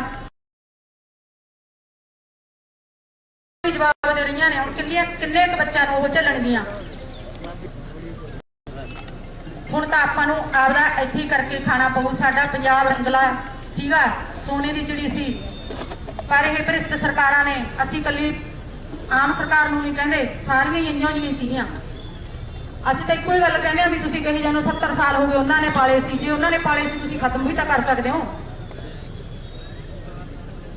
जवाब दे रही ने। हुण किन्ने क बच्चों नूं ओह झल्लणगियां। ਹੁਣ ਤਾਂ ਆਪਾਂ ਨੂੰ ਆਪਦਾ ਇੱਥੇ ਹੀ ਕਰਕੇ ਖਾਣਾ ਪਊ। ਸਾਡਾ ਪੰਜਾਬ ਰੰਗਲਾ ਸੀਗਾ, ਸੋਨੇ ਦੀ ਚਿੜੀ ਸੀ, ਪਰ ਇਹ ਭ੍ਰਿਸ਼ਟ ਸਰਕਾਰਾਂ ਨੇ, ਅਸੀਂ ਇਕੱਲੀ ਆਮ ਸਰਕਾਰ ਨੂੰ ਨਹੀਂ ਕਹਿੰਦੇ, ਸਾਰੀਆਂ ਹੀ ਇੰਨੀਆਂ ਜਿਹੀਆਂ ਸੀਗੀਆਂ। ਅਸੀਂ ਤਾਂ ਇੱਕੋ ਹੀ ਗੱਲ ਕਹਿੰਦੇ ਆ ਵੀ ਤੁਸੀਂ ਕਹੀ ਜਾਨੋ 70 ਸਾਲ ਹੋ ਗਏ ਉਹਨਾਂ ਨੇ ਪਾਲੇ ਸੀ। ਜੇ ਉਹਨਾਂ ਨੇ ਪਾਲੇ ਸੀ ਤੁਸੀਂ ਖਤਮ ਵੀ ਤਾਂ ਕਰ ਸਕਦੇ ਹੋ।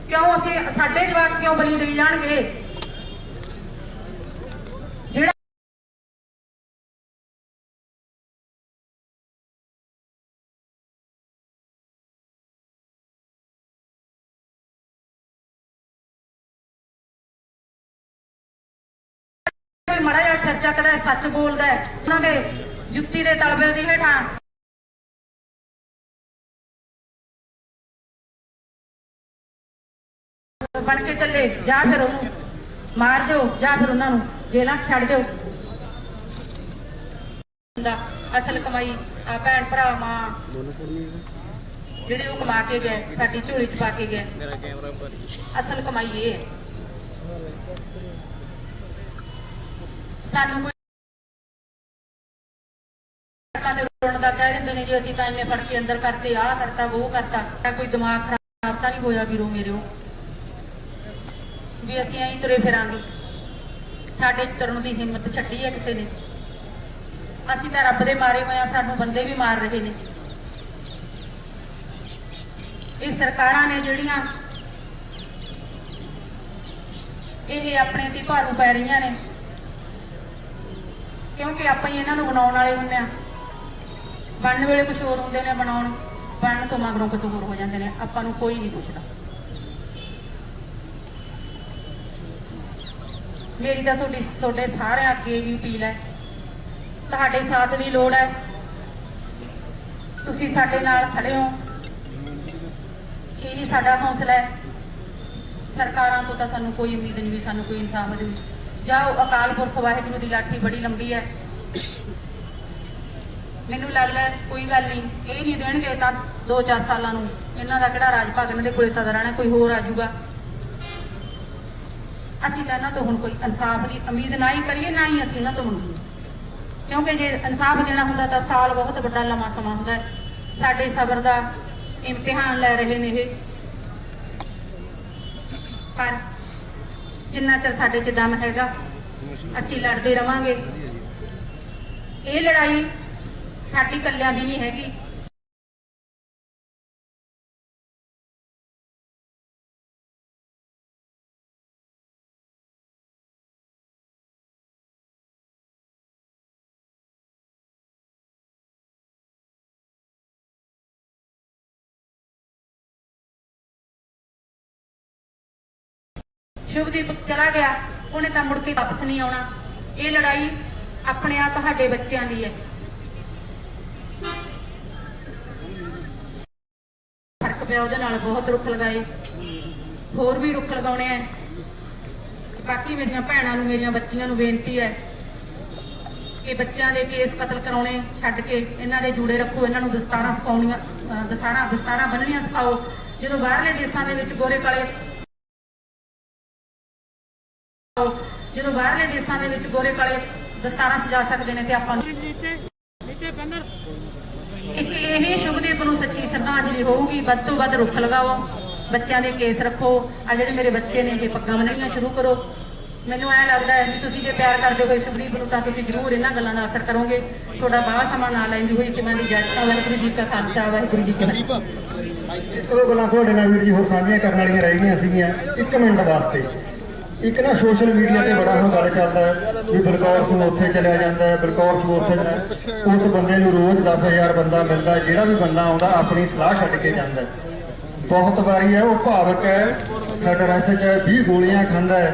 ਕਿਉਂ ਅਸੀਂ ਸਾਡੇ ਜਵਾਕ ਕਿਉਂ ਬਲੀ ਦੇਈ ਜਾਣਗੇ? माड़ा जा सिर चकदा सच बोलदा उन्होंने जुत्ती के तलबे की हेठा बन के चले, जा फिर उन्होंने मार दो, जा फिर उन्होंने जेलों छड़ दो। असल कमाई आ भैन भरा मां जिहड़े वो कमा के गए, साडी झोली च पा के गए, असल कमाई ये है। सानू रोण का कह देंगे ने जी असीं तां इन्ने फड़ के अंदर करते, आ करता, वो करता। कोई दिमाग खराब तो नहीं होया वीरो मेरे भी असीं ऐं तुरे फिरांगे? साडे च तुरन दी हिम्मत छड्डी है किसी ने? असीं तां रब दे मारे होए आ, सानू बंदे भी मार रहे ने। ये सरकारां ने जिहड़ियां ये अपने ते भारू पै रहीआं ने, क्योंकि आप ही इन्हों बनाने वाले होंगे। बनने वेले कुछ होर होंगे ने, बनाने बनने तो मगरों कुछ होर हो जाते हैं। आपां नूं कोई नहीं पुछदा। मेरी तो तुहाडे सारे अगे भी अपील है, तुहाडे साथ की लोड़ है। तुसीं साडे नाल खड़े हो, यही साडा हौसला है। सरकारां तो सानूं कोई उम्मीद नहीं भी सानूं कोई इंसाफ दे। जाओ अकाल पुरख वाहिगुरू की लाठी बड़ी लंबी है। मैनूं लगदा कोई गल नहीं, ये नहीं देणगे तां 2-4 सालां नूं इन्हां दा किहड़ा राज भाग इन्हां दे कोले सदा रहना, कोई होर आ जाऊगा। ਅਸੀਂ ਤਾਂ ਇਹਨਾਂ ਤੋਂ ਹੁਣ ਕੋਈ ਇਨਸਾਫ ਦੀ ਉਮੀਦ ਨਾ ਹੀ ਕਰੀਏ, ਨਾ ਹੀ ਅਸੀਂ ਇਹਨਾਂ ਤੋਂ ਮੰਗੀਏ, ਕਿਉਂਕਿ ਜੇ ਇਨਸਾਫ ਦੇਣਾ ਹੁੰਦਾ ਤਾਂ ਸਾਲ ਬਹੁਤ ਵੱਡਾ ਲੰਮਾ ਸਮਾਂ ਹੁੰਦਾ ਹੈ। ਸਾਡੇ ਸਬਰ ਦਾ ਇਮਤਿਹਾਨ ਲੈ ਰਹੇ ਨੇ ਇਹ, ਪਰ ਜਿੰਨਾ ਚਿਰ ਸਾਡੇ 'ਚ ਦਮ ਹੈਗਾ ਅਸੀਂ ਲੜਦੇ ਰਵਾਂਗੇ। ਇਹ ਲੜਾਈ ਸਾਡੀ ਇਕੱਲਿਆਂ ਦੀ ਨਹੀਂ ਹੈਗੀ, ਸ਼ੁਭਦੀਪ ਚਲਾ ਗਿਆ, ਉਹਨੇ ਤਾਂ ਮੁੜ ਕੇ ਵਾਪਸ ਨਹੀਂ ਆਉਣਾ। ਇਹ ਲੜਾਈ ਆਪਣੇ ਆ ਤੁਹਾਡੇ ਬੱਚਿਆਂ ਦੀ ਹੈ। ਫਰਕ ਪਿਆ ਉਹਦੇ ਨਾਲ, ਬਹੁਤ ਰੁੱਖ ਲਗਾਏ, ਹੋਰ ਵੀ ਰੁੱਖ ਲਗਾਉਣੇ ਆ। ਬਾਕੀ ਮੇਰੀਆਂ ਭੈਣਾਂ ਨੂੰ, ਮੇਰੀਆਂ ਬੱਚੀਆਂ ਨੂੰ ਬੇਨਤੀ ਹੈ ਕਿ ਬੱਚਿਆਂ ਦੇ ਕੇਸ ਕਤਲ ਕਰਾਉਣੇ ਛੱਡ ਕੇ ਇਹਨਾਂ ਦੇ ਜੂੜੇ ਰੱਖੋ, ਇਹਨਾਂ ਨੂੰ ਦਸਤਾਰਾਂ ਸਿਖਾਉਣੀਆਂ, ਦਸਤਾਰਾਂ ਬੰਨਣੀਆਂ ਸਿਖਾਓ। ਜਦੋਂ ਬਾਹਰਲੇ ਦੇਸ਼ਾਂ ਦੇ ਵਿੱਚ ਗੋਰੇ ਕਾਲੇ ਦਸਤਾਰਾਂ ਸਜਾ ਸਕਦੇ ਨੇ ਤੇ ਆਪਾਂ ਨੂੰ ਇੱਕ ਇਹ ਸ਼ੁਭਦੀਪ ਨੂੰ ਸੱਚੀ ਸ਼ਰਧਾਂਜਲੀ ਹੋਊਗੀ। ਵੱਧ ਤੋਂ ਵੱਧ ਰੁੱਖ ਲਗਾਓ, ਬੱਚਿਆਂ ਦੇ ਕੇਸ ਰੱਖੋ। ਆ ਜਿਹੜੇ ਮੇਰੇ ਬੱਚੇ ਨੇ ਇਹ ਪੱਗਾਂ ਬੰਨਣੀਆਂ ਸ਼ੁਰੂ ਕਰੋ। ਮੈਨੂੰ ਐਂ ਲੱਗਦਾ ਹੈ ਵੀ ਤੁਸੀਂ ਜੇ ਪਿਆਰ ਕਰਦੇ ਹੋਏ ਸ਼ੁਭਦੀਪ ਨੂੰ ਤਾਂ ਤੁਸੀਂ ਜ਼ਰੂਰ ਇਹਨਾਂ ਗੱਲਾਂ ਦਾ ਅਸਰ ਕਰੋਗੇ। ਤੁਹਾਡਾ ਬਾਹਲਾ ਸਮਾਂ ਨਾ ਲੈਂਦੀ ਹੋਈ ਕਿ ਮੈਂ ਦੀ ਜੈਸਾ ਵਾਹਿਗੁਰੂ ਜੀ ਕਾ ਖਾਲਸਾ ਵਾਹਿਗੁਰੂ ਜੀ ਕੀ ਫਤਿਹ। ਉਹ ਗੱਲਾਂ ਤੁਹਾਡੇ ਨਾਲ ਵੀਰ ਜੀ ਹੋਰ ਸਾਂਝੀਆਂ ਕਰਨ ਵਾਲੀਆਂ ਰਹਿ ਗਈਆਂ ਸੀਗੀਆਂ। 1 ਮਿੰਟ ਵਾਸਤੇ ਇੱਕ ਨਾ ਸੋਸ਼ਲ ਮੀਡੀਆ ਤੇ ਬੜਾ ਹੁਣ ਗੱਲ ਚੱਲਦਾ ਹੈ ਵੀ ਬਲਕੌਰ ਸਿੰਘ ਉੱਥੇ ਚਲਿਆ ਜਾਂਦਾ ਹੈ, ਬਲਕੌਰ ਸਿੰਘ ਉੱਥੇ। ਉਸ ਬੰਦੇ ਨੂੰ ਰੋਜ਼ 10,000 ਬੰਦਾ ਮਿਲਦਾ, ਜਿਹੜਾ ਵੀ ਬੰਦਾ ਆਉਂਦਾ ਆਪਣੀ ਸਲਾਹ ਛੱਡ ਕੇ ਜਾਂਦਾ। ਬਹੁਤ ਵਾਰੀ ਹੈ ਉਹ ਭਾਵਕ ਹੈ, ਸਾਡਾ ਰਸਤੇ 'ਚ 20 ਗੋਲੀਆਂ ਖਾਂਦਾ ਹੈ,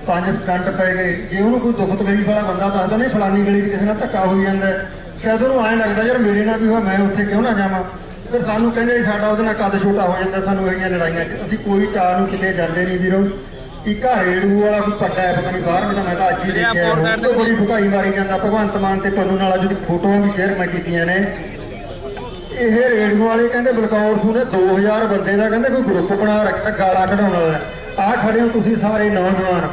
5 ਸਟੰਟ ਪੈ ਗਏ। ਜੇ ਉਹਨੂੰ ਕੋਈ ਦੁੱਖ ਤਕਲੀਫ ਵਾਲਾ ਬੰਦਾ ਦੱਸਦਾ ਨਹੀਂ ਫਲਾਨੀ ਗਲੀ 'ਚ ਕਿਸੇ ਨਾਲ ਧੱਕਾ ਹੋਈ ਜਾਂਦਾ, ਸ਼ਾਇਦ ਉਹਨੂੰ ਐਂ ਲੱਗਦਾ ਯਾਰ ਮੇਰੇ ਨਾਲ ਵੀ ਹੋਇਆ, ਮੈਂ ਉੱਥੇ ਕਿਉਂ ਨਾ ਜਾਵਾਂ। ਫਿਰ ਸਾਨੂੰ ਕਹਿੰਦੇ ਸਾਡਾ ਉਹਦੇ ਨਾਲ ਕੱਦ ਛੋਟਾ ਹੋ ਜਾਂਦਾ, ਸਾਨੂੰ ਇਹੀਆਂ ਲੜਾਈਆਂ 'ਚ ਅਸੀਂ ਕੋਈ ਚਾਹ ਨੂੰ ਕਿਤੇ ਜਾਂਦੇ ਨਹੀਂ ਵੀਰੋ। ਇੱਕ ਰੇੜੂ ਵਾਲਾ ਕੋਈ ਪੱਟਾ ਹੈ, ਪਤਾ ਨਹੀਂ ਬਾਹਰ ਜਿਹੜਾ, ਮੈਂ ਤਾਂ ਅੱਜ ਹੀ ਦੇਖਿਆ, ਉਹ ਬੜੀ ਭੁਕਾਈ ਮਾਰੀ ਜਾਂਦਾ। ਭਗਵੰਤ ਮਾਨ ਤੇ ਪੰਨੂ ਨਾਲ ਜਿਹੜੀ ਫੋਟੋਆਂ ਵੀ ਸ਼ੇਅਰ ਮੈਂ ਕੀਤੀਆਂ ਨੇ। ਇਹ ਰੇੜੂ ਵਾਲੇ ਕਹਿੰਦੇ ਬਲਕੌਰ ਸਿੰਘ ਨੇ 2000 ਬੰਦੇ ਦਾ ਕਹਿੰਦੇ ਕੋਈ ਗਰੁੱਪ ਬਣਾ ਰੱਖਿਆ ਗਾਲਾਂ ਕਢਾਉਣ ਵਾਲਾ। ਆਹ ਖੜੇ ਹੋ ਤੁਸੀਂ ਸਾਰੇ ਨੌਜਵਾਨ,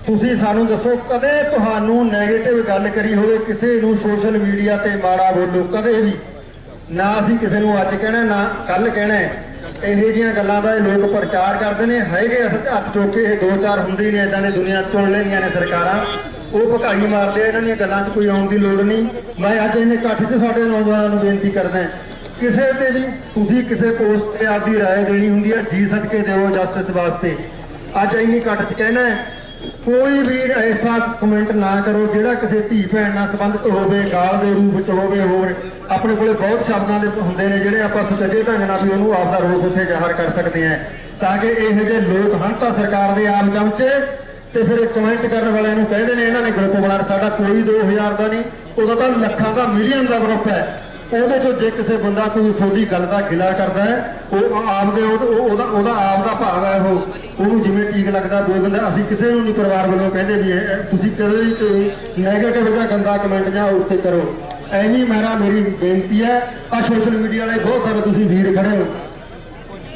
ਤੁਸੀਂ ਸਾਨੂੰ ਦੱਸੋ ਕਦੇ ਤੁਹਾਨੂੰ ਨੈਗੇਟਿਵ ਗੱਲ ਕਰੀ ਹੋਵੇ, ਕਿਸੇ ਨੂੰ ਸੋਸ਼ਲ ਮੀਡੀਆ ਤੇ ਮਾੜਾ ਬੋਲੋ ਕਦੇ ਵੀ ਨਾ। ਅਸੀਂ ਕਿਸੇ ਨੂੰ ਅੱਜ ਕਹਿਣਾ ਨਾ ਕੱਲ ਕਹਿਣਾ। ਇਹੋ ਜਿਹੀਆਂ ਗੱਲਾਂ ਦਾ ਇਹ ਲੋਕ ਪ੍ਰਚਾਰ ਕਰਦੇ ਨੇ। ਹੈਗੇ ਹੱਥ ਚੁੱਕ ਕੇ ਇਹ 2-4 ਹੁੰਦੇ ਨੇ ਇਦਾਂ ਦੇ, ਦੁਨੀਆ ਚੁਣ ਲੈਂਦੀਆਂ ਨੇ ਸਰਕਾਰਾਂ, ਉਹ ਭਕਾਈ ਮਾਰ ਲਿਆ। ਇਹਨਾਂ ਦੀਆਂ ਗੱਲਾਂ 'ਚ ਕੋਈ ਆਉਣ ਦੀ ਲੋੜ ਨਹੀਂ। ਮੈਂ ਅੱਜ ਇਹਨੇ ਇਕੱਠ 'ਚ ਸਾਡੇ ਨੌਜਵਾਨਾਂ ਨੂੰ ਬੇਨਤੀ ਕਰਦਾ, ਕਿਸੇ ਤੇ ਵੀ ਤੁਸੀਂ ਕਿਸੇ ਪੋਸਟ ਤੇ ਆਪਦੀ ਰਾਏ ਦੇਣੀ ਹੁੰਦੀ ਹੈ, ਜੀ ਸਦਕੇ ਦਿਓ ਜਸਟਿਸ ਵਾਸਤੇ। ਅੱਜ ਇੰਨੀ ਇਕੱਠ 'ਚ ਕਹਿਣਾ ਕੋਈ ਵੀ ਐਸਾ ਕਮੈਂਟ ਨਾ ਕਰੋ ਜਿਹੜਾ ਕਿਸੇ ਧੀ ਭੈਣ ਨਾਲ ਸੰਬੰਧਿਤ ਹੋਵੇ, ਗਾਲ ਦੇ ਰੂਪ 'ਚ ਹੋਵੇ। ਹੋਰ ਆਪਣੇ ਕੋਲੇ ਬਹੁਤ ਸ਼ਬਦਾਂ ਦੇ ਹੁੰਦੇ ਨੇ ਜਿਹੜੇ ਆਪਾਂ ਸੁਚੱਜੇ ਢੰਗ ਨਾਲ ਵੀ ਉਹਨੂੰ ਆਪਦਾ ਰੋਸ ਉੱਥੇ ਜ਼ਾਹਰ ਕਰ ਸਕਦੇ ਹਾਂ, ਤਾਂ ਕਿ ਇਹੋ ਜਿਹੇ ਲੋਕ ਹਨ ਤਾਂ ਸਰਕਾਰ ਦੇ ਆਮ ਚਮਚੇ ਤੇ ਫਿਰ ਕਮੈਂਟ ਕਰਨ ਵਾਲਿਆਂ ਨੂੰ ਕਹਿੰਦੇ ਨੇ ਇਹਨਾਂ ਨੇ ਗਰੁੱਪ ਬਣਾ। ਸਾਡਾ ਕੋਈ 2000 ਦਾ ਨਹੀਂ, ਉਹਦਾ ਤਾਂ ਲੱਖਾਂ ਦਾ, ਮਿਲੀਅਨ ਦਾ ਗਰੁੱਪ ਹੈ। ਉਹਦੇ 'ਚੋਂ ਜੇ ਕਿਸੇ ਬੰਦਾ ਕੋਈ ਤੁਹਾਡੀ ਗੱਲ ਦਾ ਗਿਲਾ ਕਰਦਾ ਹੈ, ਉਹ ਆਪਦੇ ਉਹਦਾ ਆਪ ਦਾ ਭਾਵ ਹੈ, ਉਹਨੂੰ ਜਿਵੇਂ ਠੀਕ ਲੱਗਦਾ ਬੋਲਦਾ। ਅਸੀਂ ਕਿਸੇ ਨੂੰ ਨਹੀਂ ਪਰਿਵਾਰ ਵੱਲੋਂ ਕਹਿੰਦੇ ਵੀ ਤੁਸੀਂ ਕਦੇ ਵੀ ਨੈਗੇਟਿਵ ਜਾਂ ਗੰਦਾ ਕਮੈਂਟ ਜਾਂ ਉੱਤੇ ਕਰੋ। ਐਵੇਂ ਮੇਰੀ ਬੇਨਤੀ ਹੈ। ਆ ਸੋਸ਼ਲ ਮੀਡੀਆ ਵਾਲੇ ਬਹੁਤ ਸਾਰੇ ਤੁਸੀਂ ਵੀਰ ਖੜੇ ਹੋ,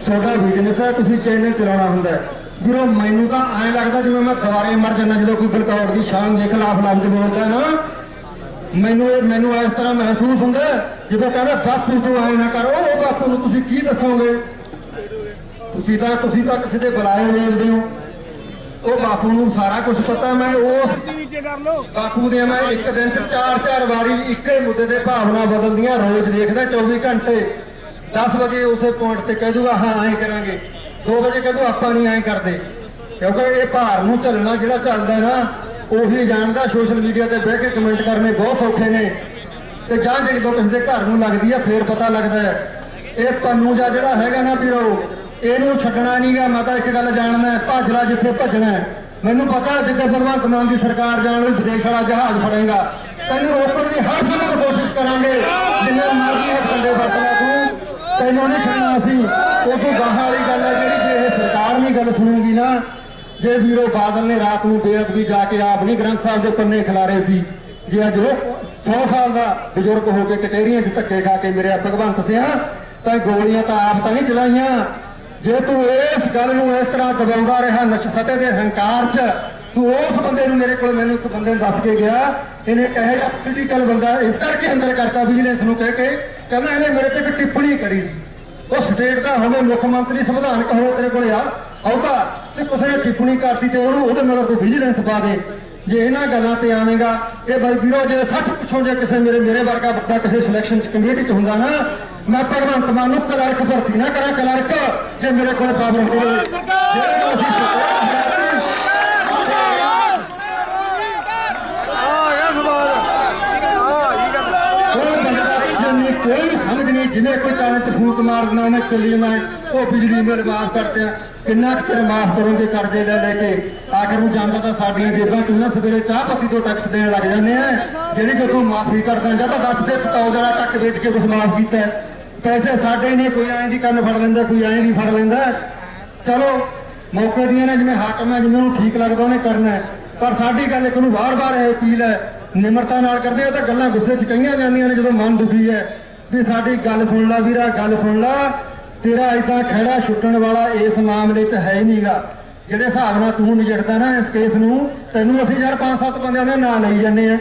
ਤੁਹਾਡਾ ਬਿਜ਼ਨਸ ਹੈ, ਤੁਸੀਂ ਚੈਨਲ ਚਲਾਉਣਾ ਹੁੰਦਾ ਵੀਰੋ। ਮੈਨੂੰ ਤਾਂ ਐਂ ਲੱਗਦਾ ਜਿਵੇਂ ਮੈਂ ਦੁਬਾਰੇ ਮਰ ਜਾਣਾ ਜਦੋਂ ਕੋਈ ਬਲਕੌਰ ਦੀ ਸ਼ਾਨ ਦੇ ਖਿਲਾਫ ਲਫ਼ਜ਼ ਬੋਲਦਾ ਨਾ। ਮੈਨੂੰ ਇਸ ਤਰ੍ਹਾਂ ਮਹਿਸੂਸ ਹੁੰਦਾ ਜਦੋਂ ਕਹਿੰਦਾ ਬਾਪੂ ਤੂੰ ਐਂ ਨਾ ਕਰੋ। ਉਹ ਬਾਪੂ ਨੂੰ ਤੁਸੀਂ ਕੀ ਦੱਸੋਗੇ? ਤੁਸੀਂ ਤਾਂ ਕਿਸੇ ਦੇ ਬੁਲਾਏ ਮਿਲਦੇ ਹੋ। ਉਹ ਬਾਪੂ ਨੂੰ ਸਾਰਾ ਕੁਝ ਪਤਾ। ਮੈਂ ਉਸ ਬਾਪੂ ਦੇ ਮੈਂ ਇੱਕ ਦਿਨ 'ਚ 4-4 ਵਾਰੀ ਇੱਕੇ ਮੁੱਦੇ ਦੇ ਭਾਵਨਾ ਬਦਲਦੀਆਂ ਰੋਜ਼ ਦੇਖਦਾ 24 ਘੰਟੇ। 10 ਵਜੇ ਉਸੇ ਪੁਆਇੰਟ ਤੇ ਕਹਿ ਦੂਗਾ ਹਾਂ ਐਂ ਕਰਾਂਗੇ, 2 ਵਜੇ ਕਹਿ ਦੂ ਆਪਾਂ ਨਹੀਂ ਐਂ ਕਰਦੇ। ਕਿਉਂਕਿ ਇਹ ਭਾਰ ਨੂੰ ਝੱਲਣਾ ਜਿਹੜਾ ਚੱਲਦਾ ਨਾ ਉਹੀ ਜਾਣਦਾ। ਸੋਸ਼ਲ ਮੀਡੀਆ ਤੇ ਬਹਿ ਕੇ ਕਮੈਂਟ ਕਰਨੇ ਬਹੁਤ ਸੌਖੇ ਨੇ, ਤੇ ਜਾਂ ਜਦੋਂ ਕਿਸੇ ਦੇ ਘਰ ਨੂੰ ਲੱਗਦੀ ਆ ਫੇਰ ਪਤਾ ਲੱਗਦਾ ਹੈ। ਇਹ ਪੰਨੂ ਜਿਹੜਾ ਹੈਗਾ ਨਾ ਵੀਰੋ, ਇਹਨੂੰ ਛੱਡਣਾ ਨਹੀਂਗਾ। ਮੈਂ ਤਾਂ ਇੱਕ ਗੱਲ ਜਾਣਦਾ, ਭੱਜ ਲੈ ਜਿੱਥੇ ਭੱਜਣਾ। ਮੈਨੂੰ ਪਤਾ ਜਿੱਥੇ ਭਗਵੰਤ ਮਾਨ ਦੀ ਸਰਕਾਰ ਜਾਣ ਲਈ ਵਿਦੇਸ਼ ਵਾਲਾ ਜਹਾਜ਼ ਫੜੇਗਾ, ਤੈਨੂੰ ਰੋਕਣ ਦੀ ਹਰ ਸੰਭਵ ਕੋਸ਼ਿਸ਼ ਕਰਾਂਗੇ। ਜਿੰਨੇ ਮਰਜ਼ੀ ਇਹ ਕੰਡੇ ਵਰਤ ਲੈ ਤੂੰ, ਤੈਨੂੰ ਨਹੀਂ ਛੱਡਣਾ ਅਸੀਂ। ਉਹ ਤੋਂ ਗਾਹਾਂ ਵਾਲੀ ਗੱਲ ਹੈ ਜਿਹੜੀ ਜੇ ਇਹ ਸਰਕਾਰ ਨਹੀਂ ਗੱਲ ਸੁਣੂਗੀ ਨਾ। ਜੇ ਵੀਰੋ ਬਾਦਲ ਨੇ ਰਾਤ ਨੂੰ ਬੇਅਦਬੀ ਜਾ ਕੇ ਆਪ ਨਹੀਂ ਗ੍ਰੰਥ ਸਾਹਿਬ ਦੇ ਪੰਨੇ ਖਿਲਾਰੇ ਸੀ, ਜੇ ਅੱਜ ਉਹ 100 ਸਾਲ ਦਾ ਬਜ਼ੁਰਗ ਹੋ ਕੇ ਕਚਹਿਰੀਆਂ 'ਚ ਧੱਕੇ ਖਾ ਕੇ ਮੇਰੇ ਭਗਵੰਤ ਸਿਆ ਤਾਂ ਗੋਲੀਆਂ ਤਾਂ ਆਪ ਤਾਂ ਨਹੀਂ ਚਲਾਈਆਂ, ਜੇ ਤੂੰ ਇਸ ਗੱਲ ਨੂੰ ਇਸ ਤਰ੍ਹਾਂ ਦਬਾਉਂਦਾ ਰਿਹਾ ਸਤੇ ਦੇ ਹੰਕਾਰ 'ਚ, ਤੂੰ ਉਸ ਬੰਦੇ ਨੂੰ ਮੇਰੇ ਕੋਲ ਮੈਨੂੰ ਇੱਕ ਬੰਦੇ ਨੇ ਦੱਸ ਕੇ ਗਿਆ, ਇਹਨੇ ਕਹੇ ਜਿਹਾ ਪੋਲੀਟੀਕਲ ਬੰਦਾ ਇਸ ਕਰਕੇ ਅੰਦਰ ਕਰਤਾ ਵਿਜੀਲੈਂਸ ਨੂੰ ਕਹਿ ਕੇ, ਕਹਿੰਦਾ ਇਹਨੇ ਮੇਰੇ ਤੇ ਇੱਕ ਟਿੱਪਣੀ ਕਰੀ ਸੀ। ਉਹ ਸਟੇਟ ਦਾ ਹੋਵੇ ਮੁੱਖ ਮੰਤਰੀ ਸੰਵਿਧਾਨਕ ਹੋਵੇ ਤੇਰੇ ਕੋਲ ਆਊਗਾ ਤੇ ਕਿਸੇ ਨੇ ਟਿੱਪਣੀ ਕਰਤੀ ਤੇ ਉਹਨੂੰ ਉਹਦੇ ਮਗਰ ਤੂੰ ਵਿਜੀਲੈਂਸ ਪਾ ਦੇ। ਜੇ ਇਹਨਾਂ ਗੱਲਾਂ ਤੇ ਆਵੇਂਗਾ, ਇਹ ਬਾਈ ਵੀਰੋ ਜੇ ਸੱਚ ਪੁੱਛੋ, ਜੇ ਕਿਸੇ ਮੇਰੇ ਵਰਗਾ ਬੰਦਾ ਕਿਸੇ ਸਿਲੈਕਸ਼ਨ ਕਮੇਟੀ 'ਚ ਹੁੰਦਾ ਨਾ, ਮੈਂ ਭਗਵੰਤ ਮਾਨ ਨੂੰ ਕਲਰਕ ਭਰਤੀ ਨਾ ਕਰਾਂ, ਕਲਰਕ ਜੇ ਮੇਰੇ ਕੋਲ ਪਾਵਰ ਹੋਵੇ। ਕੋਈ ਸਮਝ ਨਹੀਂ, ਜਿਵੇਂ ਕੋਈ ਕਾਰਨ 'ਚ ਫੂਕ ਮਾਰ ਦੇਣਾ ਉਹਨੇ ਚੱਲੀ ਜਾਣਾ, ਉਹ ਬਿਜਲੀ ਬਿੱਲ ਮਾਫ ਕਰਦੇ ਆ। ਕਿੰਨਾ ਕੁ ਚਿਰ ਮਾਫ ਕਰੋਗੇ ਕਰਜ਼ੇ ਲੈ ਕੇ? ਆਖਰ ਨੂੰ ਜਾਂਦਾ ਤਾਂ ਸਾਡੀਆਂ ਜੇਬਾਂ 'ਚ ਨਾ ਸਵੇਰੇ ਚਾਹ ਪੱਤੀ ਤੋਂ ਟੈਕਸ ਦੇਣ ਲੱਗ ਜਾਂਦੇ ਆ, ਜਿਹੜੀ ਜੇ ਤੂੰ ਮਾਫੀ ਕਰਦਾ ਜਾਂ ਤਾਂ ਦੱਸ ਦੇ ਸਤਾਉ ਜਰਾ ਟੱਕ ਵੇਚ ਕੇ ਕੁਛ ਮਾਫ ਕੀਤਾ। ਪੈਸੇ ਸਾਡੇ ਨੇ, ਕੋਈ ਐਂ ਦੀ ਕੰਨ ਫੜ ਲੈਂਦਾ, ਕੋਈ ਐਂ ਦੀ ਫੜ ਲੈਂਦਾ। ਚਲੋ ਮੌਕੇ ਦੀਆਂ ਨੇ, ਜਿਵੇਂ ਹਾਕਮ ਹੈ, ਜਿਵੇਂ ਉਹਨੂੰ ਠੀਕ ਲੱਗਦਾ ਉਹਨੇ ਕਰਨਾ। ਪਰ ਸਾਡੀ ਗੱਲ ਇੱਕ ਨੂੰ ਵਾਰ-ਵਾਰ ਇਹ ਅਪੀਲ ਹੈ, ਨਿਮਰਤਾ ਨਾਲ ਕਰਦੇ ਆ ਤਾਂ ਗੱਲਾਂ ਗੁੱਸੇ 'ਚ ਕਹੀਆਂ ਜਾਂਦੀਆਂ ਨੇ ਜਦੋਂ ਮਨ ਦੁਖੀ ਹੈ, ਵੀ ਸਾਡੀ ਗੱਲ ਸੁਣ ਲਾ ਵੀਰਾ, ਗੱਲ ਸੁਣ ਲਾ, ਤੇਰਾ ਏਦਾਂ ਖਹਿੜਾ ਛੁੱਟਣ ਵਾਲਾ ਇਸ ਮਾਮਲੇ 'ਚ ਹੈ ਹੀ ਨਹੀਂਗਾ। ਜਿਹੜੇ ਹਿਸਾਬ ਨਾਲ ਤੂੰ ਨਿਜੜਦਾ ਨਾ ਇਸ ਕੇਸ ਨੂੰ, ਤੈਨੂੰ ਅਸੀਂ ਯਾਰ 5-7 ਬੰਦਿਆਂ ਦੇ ਨਾਂ ਲਈ ਜਾਂਦੇ ਆ।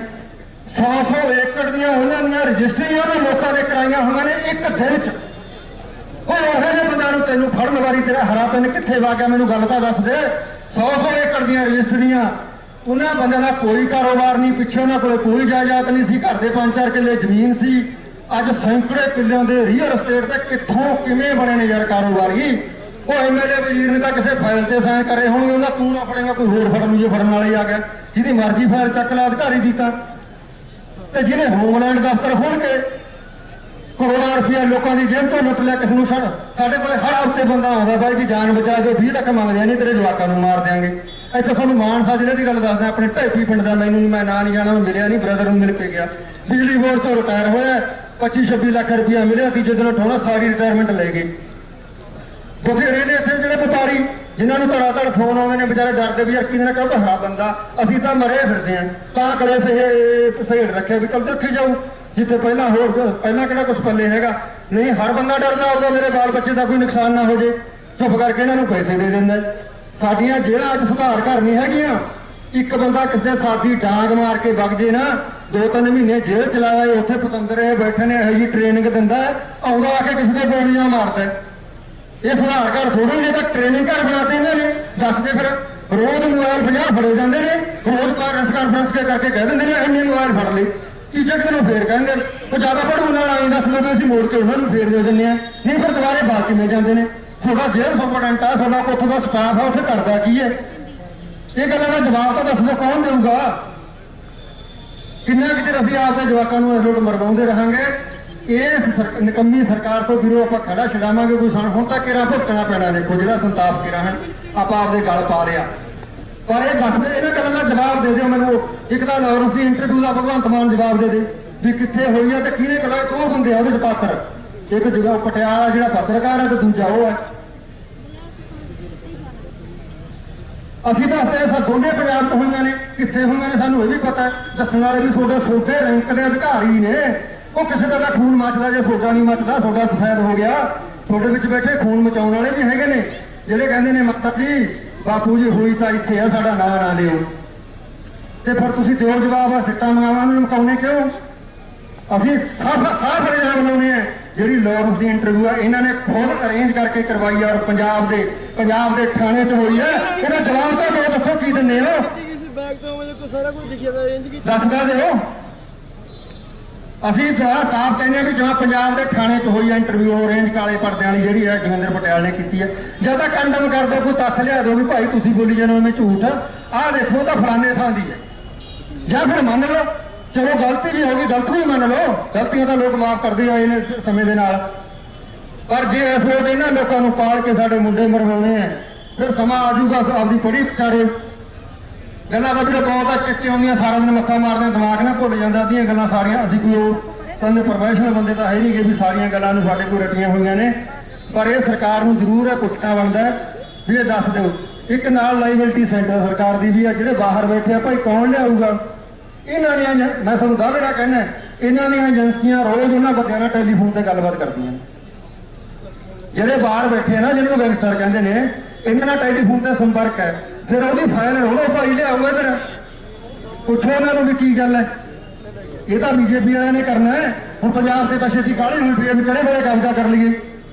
100 ਏਕੜ ਦੀਆਂ ਉਹਨਾਂ ਦੀਆਂ ਰਜਿਸਟਰੀਆਂ ਵੀ ਲੋਕਾਂ ਦੇ ਕਰਾਈਆਂ ਹੋਈਆਂ ਨੇ ਇੱਕ ਦਿਨ 'ਚ। ਉਹ ਇਹੋ ਜਿਹੇ ਬੰਦਿਆਂ ਨੂੰ ਤੈਨੂੰ ਫੜਨ ਵਾਰੀ ਤੇਰਾ ਹਰਾ ਪੈਨ ਕਿੱਥੇ ਵਾਗਿਆ, ਮੈਨੂੰ ਗੱਲ ਤਾਂ ਦੱਸ ਦੇ। 100 ਏਕੜ ਦੀਆਂ ਰਜਿਸਟਰੀਆਂ, ਉਹਨਾਂ ਬੰਦਿਆਂ ਦਾ ਕੋਈ ਕਾਰੋਬਾਰ ਨਹੀਂ, ਪਿੱਛੇ ਉਹਨਾਂ ਕੋਲ ਕੋਈ ਜਾਇਦਾਦ ਨਹੀਂ ਸੀ, ਘਰ ਦੇ 5-4 ਕਿੱਲੇ ਜ਼ਮੀਨ ਸੀ। ਅੱਜ ਸੈਂਕੜੇ ਕਿੱਲਿਆਂ ਦੇ ਰੀਅਲ estate ਤੇ ਕਿੱਥੋਂ ਕਿਵੇਂ ਬਣੇ ਨੇ ਯਾਰ ਕਾਰੋਬਾਰੀ। ਉਹ ਐਮਐਲਏ ਵਜ਼ੀਰ ਨੇ ਤਾਂ ਕਿਸੇ ਫਾਈਲ ਤੇ ਸਾਈਨ ਕਰੇ ਹੋਣਗੇ, ਉਹਦਾ ਤੂੰ ਨਾ ਫੜੇਗਾ, ਕੋਈ ਹੋਰ ਫੜਨ ਨੂੰ ਜੇ ਫੜਨ ਵਾਲੇ ਆ ਗਿਆ, ਜਿਹਦੀ ਮਰਜ਼ੀ ਫਾਈਲ ਚੱਕ ਲਾ ਅਧਿਕਾਰੀ ਦੀ ਤਾਂ। ਤੇ ਜਿਹਨੇ ਹੋਮਲੈਂਡ ਦਫ਼ਤਰ ਖੋਲ ਕੇ ਕਰੋੜਾਂ ਰੁਪਇਆ ਲੋਕਾਂ ਦੀ ਜੇਬ ਤੋਂ ਲੁੱਟ ਲਿਆ, ਕਿਸ ਨੂੰ ਛੱਡ। ਸਾਡੇ ਕੋਲ ਹਰ ਹਫ਼ਤੇ ਬੰਦਾ ਆਉਂਦਾ, ਬਾਈ ਜੀ ਜਾਨ ਬਚਾ ਦਿਓ, 20 ਲੱਖ ਮੰਗਦੇ ਨਹੀਂ, ਤੇਰੇ ਜਵਾਕਾਂ ਨੂੰ ਮਾਰ ਦਿਆਂਗੇ। ਇੱਥੇ ਤੁਹਾਨੂੰ ਮਾਨਸਾ ਜ਼ਿਲ੍ਹੇ ਦੀ ਗੱਲ ਦੱਸਦਾ, ਆਪਣੇ ਢੇਪੀ ਪਿੰਡ ਦਾ, ਮੈਂ ਨਾਂ ਨਹੀਂ ਜਾਣਾ, ਮਿਲਿਆ ਨਹੀਂ, ਬ੍ਰਦਰ ਨੂੰ ਮਿਲ ਕੇ ਗਿਆ, ਬਿਜਲੀ ਬੋਰਡ ਤੋਂ ਰਿਟਾਇਰ ਹੋਇਆ, 25-26 ਲੱਖ ਰੁਪਇਆ ਮਿਲਿਆ, ਤੀਜੇ ਦਿਨ ਉਠਾਉਣਾ ਸਾਰੀ ਰਿਟਾਇਰਮੈਂਟ ਲੈ ਗਏ। ਬਥੇਰੇ ਨੇ ਇੱਥੇ ਜਿਹੜੇ ਵਪਾਰੀ ਜਿਨ੍ਹਾਂ ਨੂੰ ਧੜਾ ਫੋਨ ਆਉਂਦੇ ਨੇ, ਵਿਚਾਰੇ ਡਰਦੇ ਵੀ ਯਾਰ ਕਿਹਦੇ ਨਾਲ ਕਹੋ ਹਰਾ ਬੰਦਾ, ਅਸੀਂ ਤਾਂ ਮਰੇ ਫਿਰਦੇ ਆਂ, ਤਾਂ ਕਲੇ ਸਹੇੜ ਰੱਖਿਆ ਵੀ ਚੱਲ ਦੇਖੀ ਜਾਊ, ਜਿੱਥੇ ਪਹਿਲਾਂ ਕਿਹੜਾ ਕੁਛ ਪੱਲੇ ਹੈਗਾ। ਨਹੀਂ, ਹਰ ਬੰਦਾ ਡਰਦਾ ਹੋਊਗਾ ਮੇਰੇ ਬਾਲ ਬੱਚੇ ਦਾ ਕੋਈ ਨੁਕਸਾਨ ਨਾ ਹੋ ਜੇ, ਚੁੱਪ ਕਰਕੇ ਇਹਨਾਂ ਨੂੰ ਪੈਸੇ ਦੇ ਦਿੰਦਾ। ਸਾਡੀਆਂ ਜੇਲ੍ਹਾਂ ਅੱਜ ਸੁਧਾਰ ਘਰ ਨਹੀਂ ਹੈਗੀਆਂ। ਇੱਕ ਬੰਦਾ ਕਿਸੇ ਦੇ ਸਾਥੀ ਡਾਂਗ ਮਾਰ ਕੇ ਵਗ ਜੇ ਨਾ, 2-3 ਮਹੀਨੇ ਜੇਲ੍ਹ ਚਲਾਇਆ, ਉੱਥੇ ਪਤੰਦਰ ਇਹ ਬੈਠੇ ਨੇ, ਇਹੋ ਜਿਹੀ ਟ੍ਰੇਨਿੰਗ ਦਿੰਦਾ, ਆਉਂਦਾ ਆ ਕੇ ਕਿਸੇ ਦੇ ਗੋਲੀਆਂ ਮਾਰਦਾ। ਇਹ ਸੁਧਾਰ ਘਰ ਥੋੜ੍ਹੇ ਨੇ, ਤਾਂ ਟ੍ਰੇਨਿੰਗ ਘਰ ਬਣਾਤੇ ਇਹਨਾਂ ਨੇ। ਦੱਸਦੇ ਫਿਰ ਰੋਜ਼ ਮੋਬਾਈਲ 50 ਫੜੇ ਜਾਂਦੇ ਨੇ, ਰੋਜ਼ ਪ੍ਰੈਸ ਕਾਨਫਰੰਸ ਕਰਕੇ ਕਹਿ ਦਿੰਦੇ ਨੇ ਇੰਨੇ ਮੋਬਾਈਲ ਫੜ ਲਏ, ਤੀਜੇ ਕਿਸੇ ਨੂੰ ਫੇਰ ਕਹਿੰਦੇ ਉਹ ਜ਼ਿਆਦਾ ਪੜ੍ਹਨ ਨਾਲ ਆਈ ਦੱਸ ਲਓ, ਅਸੀਂ ਮੋੜ ਕੇ ਉਹਨਾਂ ਨੂੰ ਫੇਰ ਦੇ ਦਿੰਦੇ ਆ। ਨਹੀਂ ਫਿਰ ਦੁਬਾਰੇ ਬਾਅਦ ਕਿਵੇਂ ਜਾਂਦੇ ਨੇ? ਤੁਹਾਡਾ ਜੇਲ੍ਹ ਸੁਪਰਡੈਂਟ ਆ, ਤੁਹਾਡਾ ਉੱਥੋਂ ਦਾ ਸਟਾਫ ਆ, ਉੱਥੇ ਕਰਦਾ ਕੀ ਹੈ? ਇਹ ਗੱਲਾਂ ਦਾ ਜਵਾਬ ਤਾਂ ਦੱਸ ਦਿਓ, ਕੌਣ ਦੇਊਗਾ? ਕਿੰਨਾ ਕੁ ਚਿਰ ਅਸੀਂ ਆਪਦੇ ਜਵਾਕਾਂ ਨੂੰ ਇਸ ਲੋਟ ਮਰਵਾਉਂਦੇ ਰਹਾਂਗੇ? ਇਸ ਨਿਕੰਮੀ ਸਰਕਾਰ ਤੋਂ ਵੀਰੋ ਆਪਾਂ ਖੜਾ ਛਡਾਵਾਂਗੇ ਕੋਈ ਹੁਣ ਤਾਂ ਕਿਹੜਾ ਭੁਗਤਣਾ ਪੈਣਾ। ਦੇਖੋ ਜਿਹੜਾ ਸੰਤਾਪ ਕਿਹੜਾ ਹੈ ਆਪਾਂ ਆਪਦੇ ਗਲ ਪਾ ਲਿਆ, ਪਰ ਇਹ ਦੱਸਦੇ ਇਹਨਾਂ ਗੱਲਾਂ ਦਾ ਜਵਾਬ ਦੇ ਦਿਓ ਮੈਨੂੰ। ਇੱਕ ਤਾਂ ਲਾਰੈਂਸ ਦੀ ਇੰਟਰਵਿਊ ਦਾ ਭਗਵੰਤ ਮਾਨ ਜਵਾਬ ਦੇ ਦੇ ਵੀ ਕਿੱਥੇ ਹੋਈ ਹੈ ਤੇ ਕਿਹਨੇ ਕਰਾਇਆ। 2 ਬੰਦੇ ਆ ਉਹਦੇ ਚ ਪਾਤਰ, ਇੱਕ ਜਗ੍ਹਾ ਪਟਿਆਲਾ ਜਿਹੜਾ ਪੱਤਰਕਾਰ ਹੈ ਤੇ ਦੂਜਾ ਉਹ ਹੈ। ਅਸੀਂ ਤਾਂ ਇੱਥੇ ਦੋਨੇ ਪੰਜਾਬ 'ਚ ਹੋਈਆਂ ਨੇ, ਕਿੱਥੇ ਹੋਈਆਂ ਨੇ ਸਾਨੂੰ ਇਹ ਵੀ ਪਤਾ। ਦੱਸਣ ਵਾਲੇ ਵੀ ਛੋਟੇ ਰੈਂਕ ਦੇ ਅਧਿਕਾਰੀ ਨੇ, ਉਹ ਕਿਸੇ ਦਾ ਖੂਨ ਮੱਚਦਾ, ਜੇ ਤੁਹਾਡਾ ਨਹੀਂ ਮੱਚਦਾ ਤੁਹਾਡਾ ਸਫੈਦ ਹੋ ਗਿਆ। ਤੁਹਾਡੇ ਵਿੱਚ ਬੈਠੇ ਖੂਨ ਮਚਾਉਣ ਵਾਲੇ ਵੀ ਹੈਗੇ ਨੇ, ਜਿਹੜੇ ਕਹਿੰਦੇ ਨੇ ਮਾਤਾ ਜੀ ਬਾਪੂ ਜੀ ਹੋਈ ਤਾਂ ਇੱਥੇ ਆ, ਸਾਡਾ ਨਾਂ ਨਾ ਲਿਓ। ਤੇ ਫਿਰ ਤੁਸੀਂ ਦਿਓ ਜਵਾਬ, ਆ ਸਿੱਟਾਂ ਮੰਗਾਵਾਂ ਨੂੰ ਮੁਕਾਉਣੇ ਕਿਉਂ? ਅਸੀਂ ਸਾਫ਼ ਇਲਜ਼ਾਮ ਲਾਉਣੇ ਆ। ਜਿਹੜੀ ਲਾਰੈਂਸ ਦੀ ਇੰਟਰਵਿਊ ਆ ਇਹਨਾਂ ਨੇ ਖੁਦ ਅਰੇਂਜ ਕਰਕੇ ਕਰਵਾਈ ਆ, ਔਰ ਪੰਜਾਬ ਦੇ ਥਾਣੇ 'ਚ ਹੋਈ ਹੈ। ਇਹਦਾ ਜਵਾਬ ਤਾਂ ਦਿਓ, ਦੱਸੋ ਕੀ ਦਿੰਦੇ ਹੋ? ਦੱਸਦਾ ਦਿਓ। ਅਸੀਂ ਸਾਫ਼ ਕਹਿੰਦੇ ਆ ਵੀ ਜਿਵੇਂ ਪੰਜਾਬ ਦੇ ਥਾਣੇ 'ਚ ਹੋਈ ਆ ਇੰਟਰਵਿਊ, ਅਰੇਂਜ ਕਾਲੇ ਪਰਦਿਆਂ ਵਾਲੀ ਜਿਹੜੀ ਹੈ ਜੋਗਿੰਦਰ ਪਟਿਆਲ ਨੇ ਕੀਤੀ ਹੈ। ਜਾਂ ਤਾਂ ਕੰਡਮ ਕਰ ਦਿਓ, ਕੋਈ ਤੱਥ ਲਿਆ ਦਿਓ ਵੀ ਭਾਈ ਤੁਸੀਂ ਬੋਲੀ ਜਾਂਦੇ ਹੋ ਝੂਠ, ਆਹ ਦੇਖੋ ਤਾਂ ਫਲਾਣੇ ਥਾਂ ਦੀ ਹੈ। ਜਾਂ ਫਿਰ ਮੰਨ ਲਓ, ਚਲੋ ਗਲਤੀ ਵੀ ਹੋ ਗਈ, ਗਲਤ ਵੀ ਮੰਨ ਲਓ, ਗਲਤੀਆਂ ਤਾਂ ਲੋਕ ਮਾਫ ਕਰਦੇ ਆਏ ਨੇ ਸਮੇਂ ਦੇ ਨਾਲ। ਪਰ ਜੇ ਇਸ ਵੇਲੇ ਇਹਨਾਂ ਲੋਕਾਂ ਨੂੰ ਪਾਲ ਕੇ ਸਾਡੇ ਮੁੰਡੇ ਮਰਵਾਉਣੇ ਆ, ਫਿਰ ਸਮਾਂ ਆ ਜਾਊਗਾ ਆਪਦੀ ਪੜੀ ਵਿਚਾਰੇ ਗੱਲਾਂ ਦਾ ਵੀ ਬਹੁਤ ਆ ਚਿੱਤੇ ਆਉਂਦੀਆਂ, ਸਾਰਾ ਦਿਨ ਮੱਥਾ ਮਾਰਦੇ, ਦਿਮਾਗ ਨਾ ਭੁੱਲ ਜਾਂਦਾ ਅੱਧੀਆਂ ਗੱਲਾਂ ਸਾਰੀਆਂ। ਅਸੀਂ ਕੋਈ ਉਹ ਕਹਿੰਦੇ ਪ੍ਰੋਫੈਸ਼ਨਲ ਬੰਦੇ ਤਾਂ ਹੈ ਨਹੀਂ ਕਿ ਵੀ ਸਾਰੀਆਂ ਗੱਲਾਂ ਨੂੰ ਸਾਡੇ ਕੋਲ ਰਟੀਆਂ ਹੋਈਆਂ ਨੇ। ਪਰ ਇਹ ਸਰਕਾਰ ਨੂੰ ਜ਼ਰੂਰ ਇਹ ਪੁੱਛਣਾ ਬਣਦਾ ਵੀ ਇਹ ਦੱਸ ਦਿਓ। ਇੱਕ ਨਾਲ ਲਾਇਬਿਲਟੀ ਸੈਂਟਰ ਸਰਕਾਰ ਦੀ ਵੀ ਆ, ਜਿਹੜੇ ਬਾਹਰ ਬੈਠੇ ਆ ਭਾਈ ਕੌਣ ਲਿਆਊਗਾ? ਇਹਨਾਂ ਦੀਆਂ, ਮੈਂ ਤੁਹਾਨੂੰ ਦਾਅਵੇੜਾ ਕਹਿਣਾ, ਇਹਨਾਂ ਦੀਆਂ ਏਜੰਸੀਆਂ ਰੋਜ਼ ਉਹਨਾਂ ਬੰਦਿਆਂ ਨਾਲ ਟੈਲੀਫੋਨ ਤੇ ਗੱਲਬਾਤ ਕਰਦੀਆਂ ਨੇ। ਜਿਹੜੇ ਬਾਹਰ ਬੈਠੇ ਨਾ ਜਿਹਨੂੰ ਗੈਂਗਸਟਰ ਕਹਿੰਦੇ ਨੇ, ਇਹਨਾਂ ਨਾਲ ਟੈਲੀਫੋਨ ਤੇ ਸੰਪਰਕ ਹੈ, ਫਿਰ ਉਹਦੀ ਫਾਈਲ ਉਹਨੂੰ ਭਾਈ ਲਿਆਓ ਇੱਧਰ, ਪੁੱਛੋ ਇਹਨਾਂ ਨੂੰ ਵੀ ਕੀ ਗੱਲ ਹੈ। ਇਹ ਤਾਂ ਬੀਜੇਪੀ ਵਾਲਿਆਂ ਨੇ ਕਰਨਾ ਹੈ। ਹੁਣ ਪੰਜਾਬ ਤੇ ਤਾਂ ਛੇਤੀ ਕਾਹਲੀ ਹੋਈ ਪਈ ਹੈ ਵੀ ਕਿਹੜੇ ਵੇਲੇ ਕਬਜ਼ਾ ਕਰ ਲਈਏ।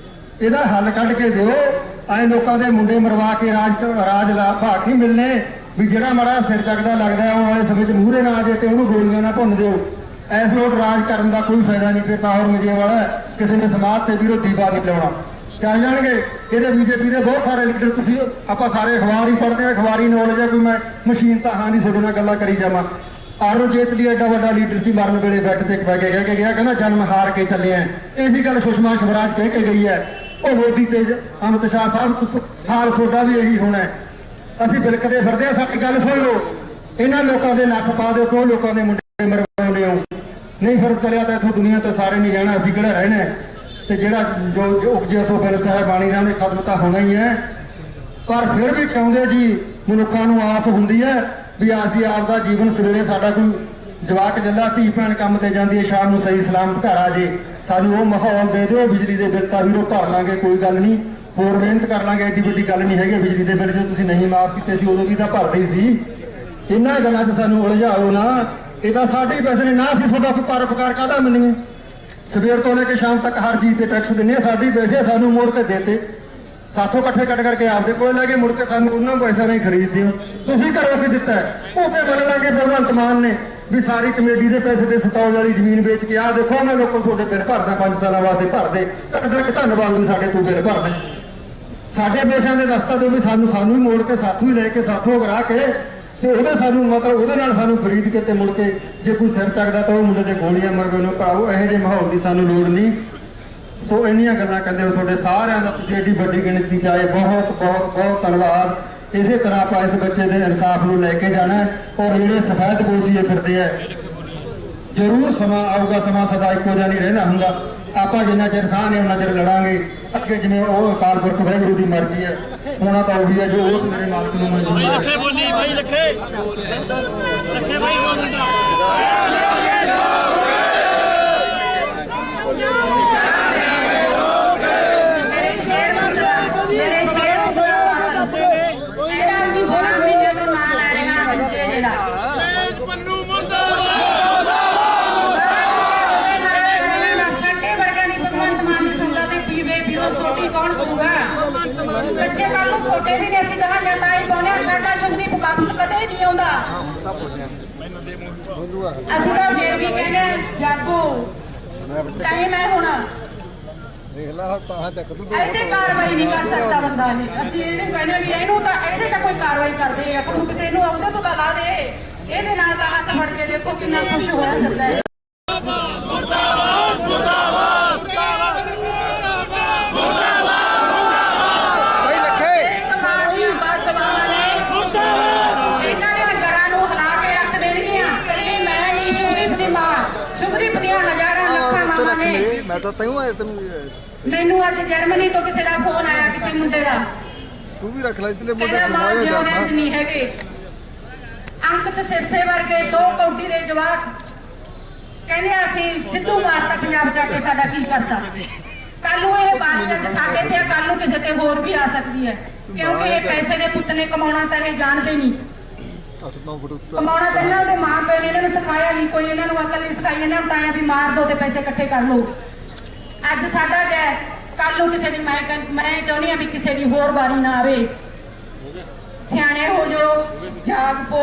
ਇਹਦਾ ਹੱਲ ਕੱਢ ਕੇ ਦਿਓ। ਐਂ ਲੋਕਾਂ ਦੇ ਮੁੰਡੇ ਮਰਵਾ ਕੇ ਰਾਜ ਭਾਗ ਨਹੀਂ ਮਿਲਨੇ ਵੀ ਜਿਹੜਾ ਮਾੜਾ ਸਿਰ ਚੱਕਦਾ ਲੱਗਦਾ ਆਉਣ ਵਾਲੇ ਸਮੇਂ 'ਚ ਮੂਹਰੇ ਨਾ ਆ ਜੇ ਤੇ ਉਹਨੂੰ ਗੋਲੀਆਂ ਨਾ ਭੁੰਨ ਦਿਓ। ਐਸ ਲੋਟ ਰਾਜ ਕਰਨ ਦਾ ਕੋਈ ਫਾਇਦਾ ਨਹੀਂ। ਫਿਰ ਤਾਂ ਔਰੰਗਜ਼ੇਬ ਵਾਲਾ ਕਿਸੇ ਨੇ ਸਮਾਜ ਤੇ ਵਿਰੋਧੀ ਬਾਤ ਨਹੀਂ ਲਾਉਣਾ, ਚੱਲ ਜਾਣਗੇ। ਇਹਦੇ ਬੀਜੇਪੀ ਦੇ ਬਹੁਤ ਸਾਰੇ ਲੀਡਰ, ਤੁਸੀਂ ਆਪਾਂ ਸਾਰੇ ਅਖਬਾਰ ਹੀ ਪੜ੍ਹਦੇ ਆ, ਅਖਬਾਰੀ ਨੌਲੇਜ ਹੈ, ਕੋਈ ਮੈਂ ਮਸ਼ੀਨ ਤਾਂ ਹਾਂ ਨਹੀਂ ਤੁਹਾਡੇ ਨਾਲ ਗੱਲਾਂ ਕਰੀ ਜਾਵਾਂ। ਆਰੋ ਜੇਤਲੀ ਐਡਾ ਵੱਡਾ ਲੀਡਰ ਸੀ, ਮਰਨ ਵੇਲੇ ਬੈਠ ਤੇ ਬਹਿ ਕੇ ਕਹਿ ਕੇ ਗਿਆ, ਕਹਿੰਦਾ ਜਨਮ ਹਾਰ ਕੇ ਚੱਲੇ ਆ। ਇਹੀ ਗੱਲ ਸੁਸ਼ਮਾ ਸਵਰਾਜ ਕਹਿ ਕੇ ਗਈ ਹੈ। ਉਹ ਮੋਦੀ ਤੇ ਅਮਿਤ ਸ਼ਾਹ ਸਾਹਿਬ ਹਾਲ ਤੁਹਾਡਾ ਵੀ ਇਹੀ ਹੋਣਾ। ਅਸੀਂ ਬਿਲਕਦੇ ਫਿਰਦੇ ਆ। ਸਾਡੀ ਗੱਲ ਸੁਣ ਲਓ, ਇਹਨਾਂ ਲੋਕਾਂ ਦੇ ਨੱਕ ਪਾ ਦਿਓ, ਕਿਉਂ ਲੋਕਾਂ ਦੇ ਮੁੰਡੇ ਮਰਵਾਉਂਦੇ ਹੋ? ਨਹੀਂ ਫਿਰ ਚਲਿਆ ਤਾਂ ਇੱਥੋਂ ਦੁਨੀਆ ਤੇ ਸਾਰੇ ਨਹੀਂ ਰਹਿਣਾ, ਅਸੀਂ ਕਿਹੜਾ ਰਹਿਣਾ। ਤੇ ਜਿਹੜਾ ਜੋ ਉਪਜੇ ਸੋ ਫਿਰ ਸਾਹਿਬ ਬਾਣੀ ਦਾ ਉਹਨੇ ਖਤਮ ਤਾਂ ਹੋਣਾ ਹੀ ਹੈ। ਪਰ ਫਿਰ ਵੀ ਕਹਿੰਦੇ ਜੀ ਮਨੁੱਖਾਂ ਨੂੰ ਆਸ ਹੁੰਦੀ ਹੈ ਵੀ ਅਸੀਂ ਆਪ ਦਾ ਜੀਵਨ ਸਵੇਰੇ ਸਾਡਾ ਕੋਈ ਜਵਾਕ ਜੱਲਾ ਧੀ ਭੈਣ ਕੰਮ ਤੇ ਜਾਂਦੀ ਹੈ, ਸ਼ਾਮ ਨੂੰ ਸਹੀ ਸਲਾਮਤ ਘਰ ਆ ਜੇ। ਸਾਨੂੰ ਉਹ ਮਾਹੌਲ ਦੇ ਦਿਓ। ਬਿਜਲੀ ਦੇ ਬਿੱਲ ਤਾਂ ਵੀਰੋ ਭਰ ਲਾਂਗੇ, ਕੋਈ ਗੱਲ ਨਹੀਂ, ਹੋਰ ਮਿਹਨਤ ਕਰ ਲਾਂਗੇ, ਐਡੀ ਵੱਡੀ ਗੱਲ ਨਹੀਂ ਹੈਗੀ। ਬਿਜਲੀ ਦੇ ਬਿੱਲ ਜੋ ਤੁਸੀਂ ਨਹੀਂ ਮਾਫ ਕੀਤੇ ਸੀ ਉਦੋਂ ਵੀ ਤਾਂ ਭਰਦੇ ਹੀ ਸੀ। ਇਹਨਾਂ ਗੱਲਾਂ 'ਚ ਸਾਨੂੰ ਉਲਝਾਓ ਨਾ। ਇਹ ਤਾਂ ਸਾਡੇ ਹੀ ਪੈਸੇ ਨੇ ਨਾ। ਅਸੀਂ ਤੁਹਾਡਾ ਪਰਉਪਕਾਰ ਕਾਹਦਾ ਮੰਨੀਏ? ਸਵੇਰ ਤੋਂ ਲੈ ਕੇ ਸ਼ਾਮ ਤੱਕ ਹਰ ਚੀਜ਼ ਤੇ ਟੈਕਸ ਦਿੰਦੇ ਆ। ਸਾਡੇ ਪੈਸੇ ਸਾਨੂੰ ਮੋੜ ਕੇ ਦੇਤੇ, ਸਾਥੋਂ ਇਕੱਠੇ ਕੱਟ ਕਰਕੇ ਆਪਦੇ ਕੋਲ ਲੈ ਕੇ ਮੁੜ ਕੇ ਸਾਨੂੰ ਉਹਨਾਂ ਪੈਸਾ ਨਹੀਂ ਖਰੀਦਦੇ ਹੋ। ਤੁਸੀਂ ਘਰੋਂ ਕੀ ਦਿੱਤਾ? ਉਹ ਤੇ ਮੰਨ ਲਾਂਗੇ ਭਗਵੰਤ ਮਾਨ ਨੇ ਵੀ ਸਾਰੀ ਕਮੇਟੀ ਦੇ ਪੈਸੇ ਤੇ ਸਤੌਜ ਵਾਲੀ ਜ਼ਮੀਨ ਵੇਚ ਕੇ ਆਹ ਦੇਖੋ ਮੈਂ ਲੋਕਾਂ ਤੁਹਾਡੇ ਬਿੱਲ ਭਰਦਾ 5 ਸਾਲਾਂ ਵਾਸਤੇ ਭਰਦੇ। ਤੱਕ ਧੰਨਵਾਦ ਵੀ ਸਾਡੇ ਤੂੰ ਬਿੱਲ ਭਰਦੇ। ਸਾਡੇ ਪੈਸਿਆਂ ਦੇ ਰਸਤਾ ਤੋਂ ਵੀ ਸਾਨੂੰ ਹੀ ਮੋੜ ਕੇ ਸਾਥੋਂ ਹੀ ਲੈ ਕੇ ਸਾਥੋਂ ਕਰਾ ਕੇ ਤੇ ਉਹਦੇ ਸਾਨੂੰ ਮਤਲਬ ਉਹਦੇ ਨਾਲ ਸਾਨੂੰ ਖਰੀਦ ਕੇ ਤੇ ਮੁੜ ਕੇ ਜੇ ਕੋਈ ਸਿਰ ਚੱਕਦਾ ਤਾਂ ਉਹ ਮੁੰਡੇ ਤੇ ਗੋਲੀਆਂ ਮਰਗੇ ਨੂੰ ਭਰਾਓ। ਇਹੋ ਜਿਹੇ ਮਾਹੌਲ ਦੀ ਸਾਨੂੰ ਲੋੜ ਨਹੀਂ। ਸੋ ਇੰਨੀਆਂ ਗੱਲਾਂ ਕਹਿੰਦੇ ਹੋ ਤੁਹਾਡੇ ਸਾਰਿਆਂ ਦਾ, ਤੁਸੀਂ ਏਡੀ ਵੱਡੀ ਗਿਣਤੀ 'ਚ ਆਏ, ਬਹੁਤ ਬਹੁਤ ਬਹੁਤ ਧੰਨਵਾਦ। ਇਸੇ ਤਰ੍ਹਾਂ ਆਪਾਂ ਇਸ ਬੱਚੇ ਦੇ ਇਨਸਾਫ ਨੂੰ ਲੈ ਕੇ ਜਾਣਾ। ਔਰ ਜਿਹੜੇ ਸਫੈਦ ਪੋਸ਼ੀਏ ਫਿਰਦੇ ਆ, ਜ਼ਰੂਰ ਸਮਾਂ ਆਊਗਾ, ਸਮਾਂ ਸਦਾ ਇੱਕੋ ਜਿਹਾ ਨਹੀਂ ਰਹਿੰਦਾ ਹੁੰਦਾ। ਆਪਾਂ ਜਿੰਨਾ ਚਿਰ ਸਾਹ ਨੇ ਉਹਨਾਂ ਚਿਰ ਲੜਾਂਗੇ ਅੱਗੇ। ਜਿਵੇਂ ਉਹ ਅਕਾਲ ਪੁਰਖ ਵਾਹਿਗੁਰੂ ਦੀ ਮਰਜ਼ੀ ਹੈ, ਹੋਣਾ ਤਾਂ ਉਹੀ ਹੈ ਜੋ ਉਸ ਮੇਰੇ ਮਾਲਕ ਨੂੰ ਮਨਜ਼ੂਰ ਹੈ। ਬੱਚੇ ਕੱਲ ਨੂੰ ਛੋਟੇ ਵੀ ਨੇ, ਅਸੀਂ ਦਹਾੜੀਆਂ ਤਾਂ ਹੀ ਪਾਉਂਦੇ ਹਾਂ। ਸਾਡਾ ਸ਼ੁਭਦੀਪ ਵਾਪਸ ਕਦੇ ਨਹੀਂ ਆਉਂਦਾ। ਅਸੀਂ ਤਾਂ ਫੇਰ ਵੀ ਕਹਿੰਦੇ ਜਾਗੋ ਟਾਈਮ ਹੈ ਹੁਣ। ਇਹਦੇ ਕਾਰਵਾਈ ਨਹੀਂ ਕਰ ਸਕਦਾ ਬੰਦਾ ਨੇ। ਅਸੀਂ ਇਹਨੂੰ ਕਹਿੰਦੇ ਵੀ ਇਹਨੂੰ ਤਾਂ ਇਹਦੇ ਤਾਂ ਕੋਈ ਕਾਰਵਾਈ ਕਰਦੇ ਆ। ਕੋਈ ਕਿਸੇ ਨੂੰ ਆਉਂਦੇ ਤੋਂ ਤਾਂ ਲਾ ਦੇ। ਇਹਦੇ ਨਾਲ ਤਾਂ ਹੱਥ ਫੜ ਕੇ ਦੇਖੋ ਕਿੰਨਾ ਖੁਸ਼ ਹੋਇਆ ਜਾਂਦਾ ਹੈ। ਮੈਂ ਤਾਂ ਤੈਨੂੰ ਆਇਆ ਤੈਨੂੰ ਮੈਨੂੰ ਅੱਜ ਜਰਮਨੀ ਤੋਂ ਕਿਸੇ ਦਾ ਫੋਨ ਆਇਆ, ਕਿਸੇ ਮੁੰਡੇ ਦਾ। ਤੂੰ ਵੀ ਰੱਖ ਲੈ ਇਤਲੇ ਮੁੰਡੇ ਕਮਾਇਆ ਜਾਂਦਾ ਨਹੀਂ ਹੈਗੇ। ਅੰਕਿਤ ਸਿਰਸੇ ਵਰਗੇ 2 ਕੌਡੀ ਦੇ ਜਵਾਕ ਕਹਿੰਦੇ ਅਸੀਂ ਸਿੱਧੂ ਮਾਰਤਾ ਪੰਜਾਬ ਜਾ ਕੇ, ਸਾਡਾ ਕੀ ਕਰਦਾ। ਕੱਲ ਨੂੰ ਇਹ ਬਾਤ ਅੱਜ ਸਾਡੇ ਤੇ, ਕੱਲ ਨੂੰ ਕਿਸੇ ਤੇ ਹੋਰ ਵੀ ਆ ਸਕਦੀ ਹੈ। ਕਿਉਂਕਿ ਇਹ ਪੈਸੇ ਦੇ ਪੁੱਤ ਨੇ, ਕਮਾਉਣਾ ਤਾਂ ਇਹ ਜਾਣਦੇ ਨਹੀਂ। ਕਮਾਉਣਾ ਤਾਂ ਇਹਨਾਂ ਦੇ ਮਾਂ ਪਿਓ ਨੇ ਇਹਨਾਂ ਨੂੰ ਸਿਖਾਇਆ ਨਹੀਂ, ਕੋਈ ਇਹਨਾਂ ਨੂੰ ਅਕਲ ਨਹੀਂ ਸਿਖਾਈ। ਇਹਨਾਂ ਨੂੰ ਤਾਂ ਵੀ ਮਾਰ ਦੋ ਤੇ ਪੈਸੇ ਇਕੱਠੇ ਕਰ ਲਓ। ਅੱਜ ਸਾਡਾ ਜੈ, ਕੱਲ ਨੂੰ ਕਿਸੇ ਦੀ ਮੈਂ ਚਾਹੁੰਦੀ ਹਾਂ ਵੀ ਕਿਸੇ ਦੀ ਹੋਰ ਵਾਰੀ ਨਾ ਆਵੇ। ਸਿਆਣੇ ਹੋ ਜਾਓ, ਜਾਗ ਪੋ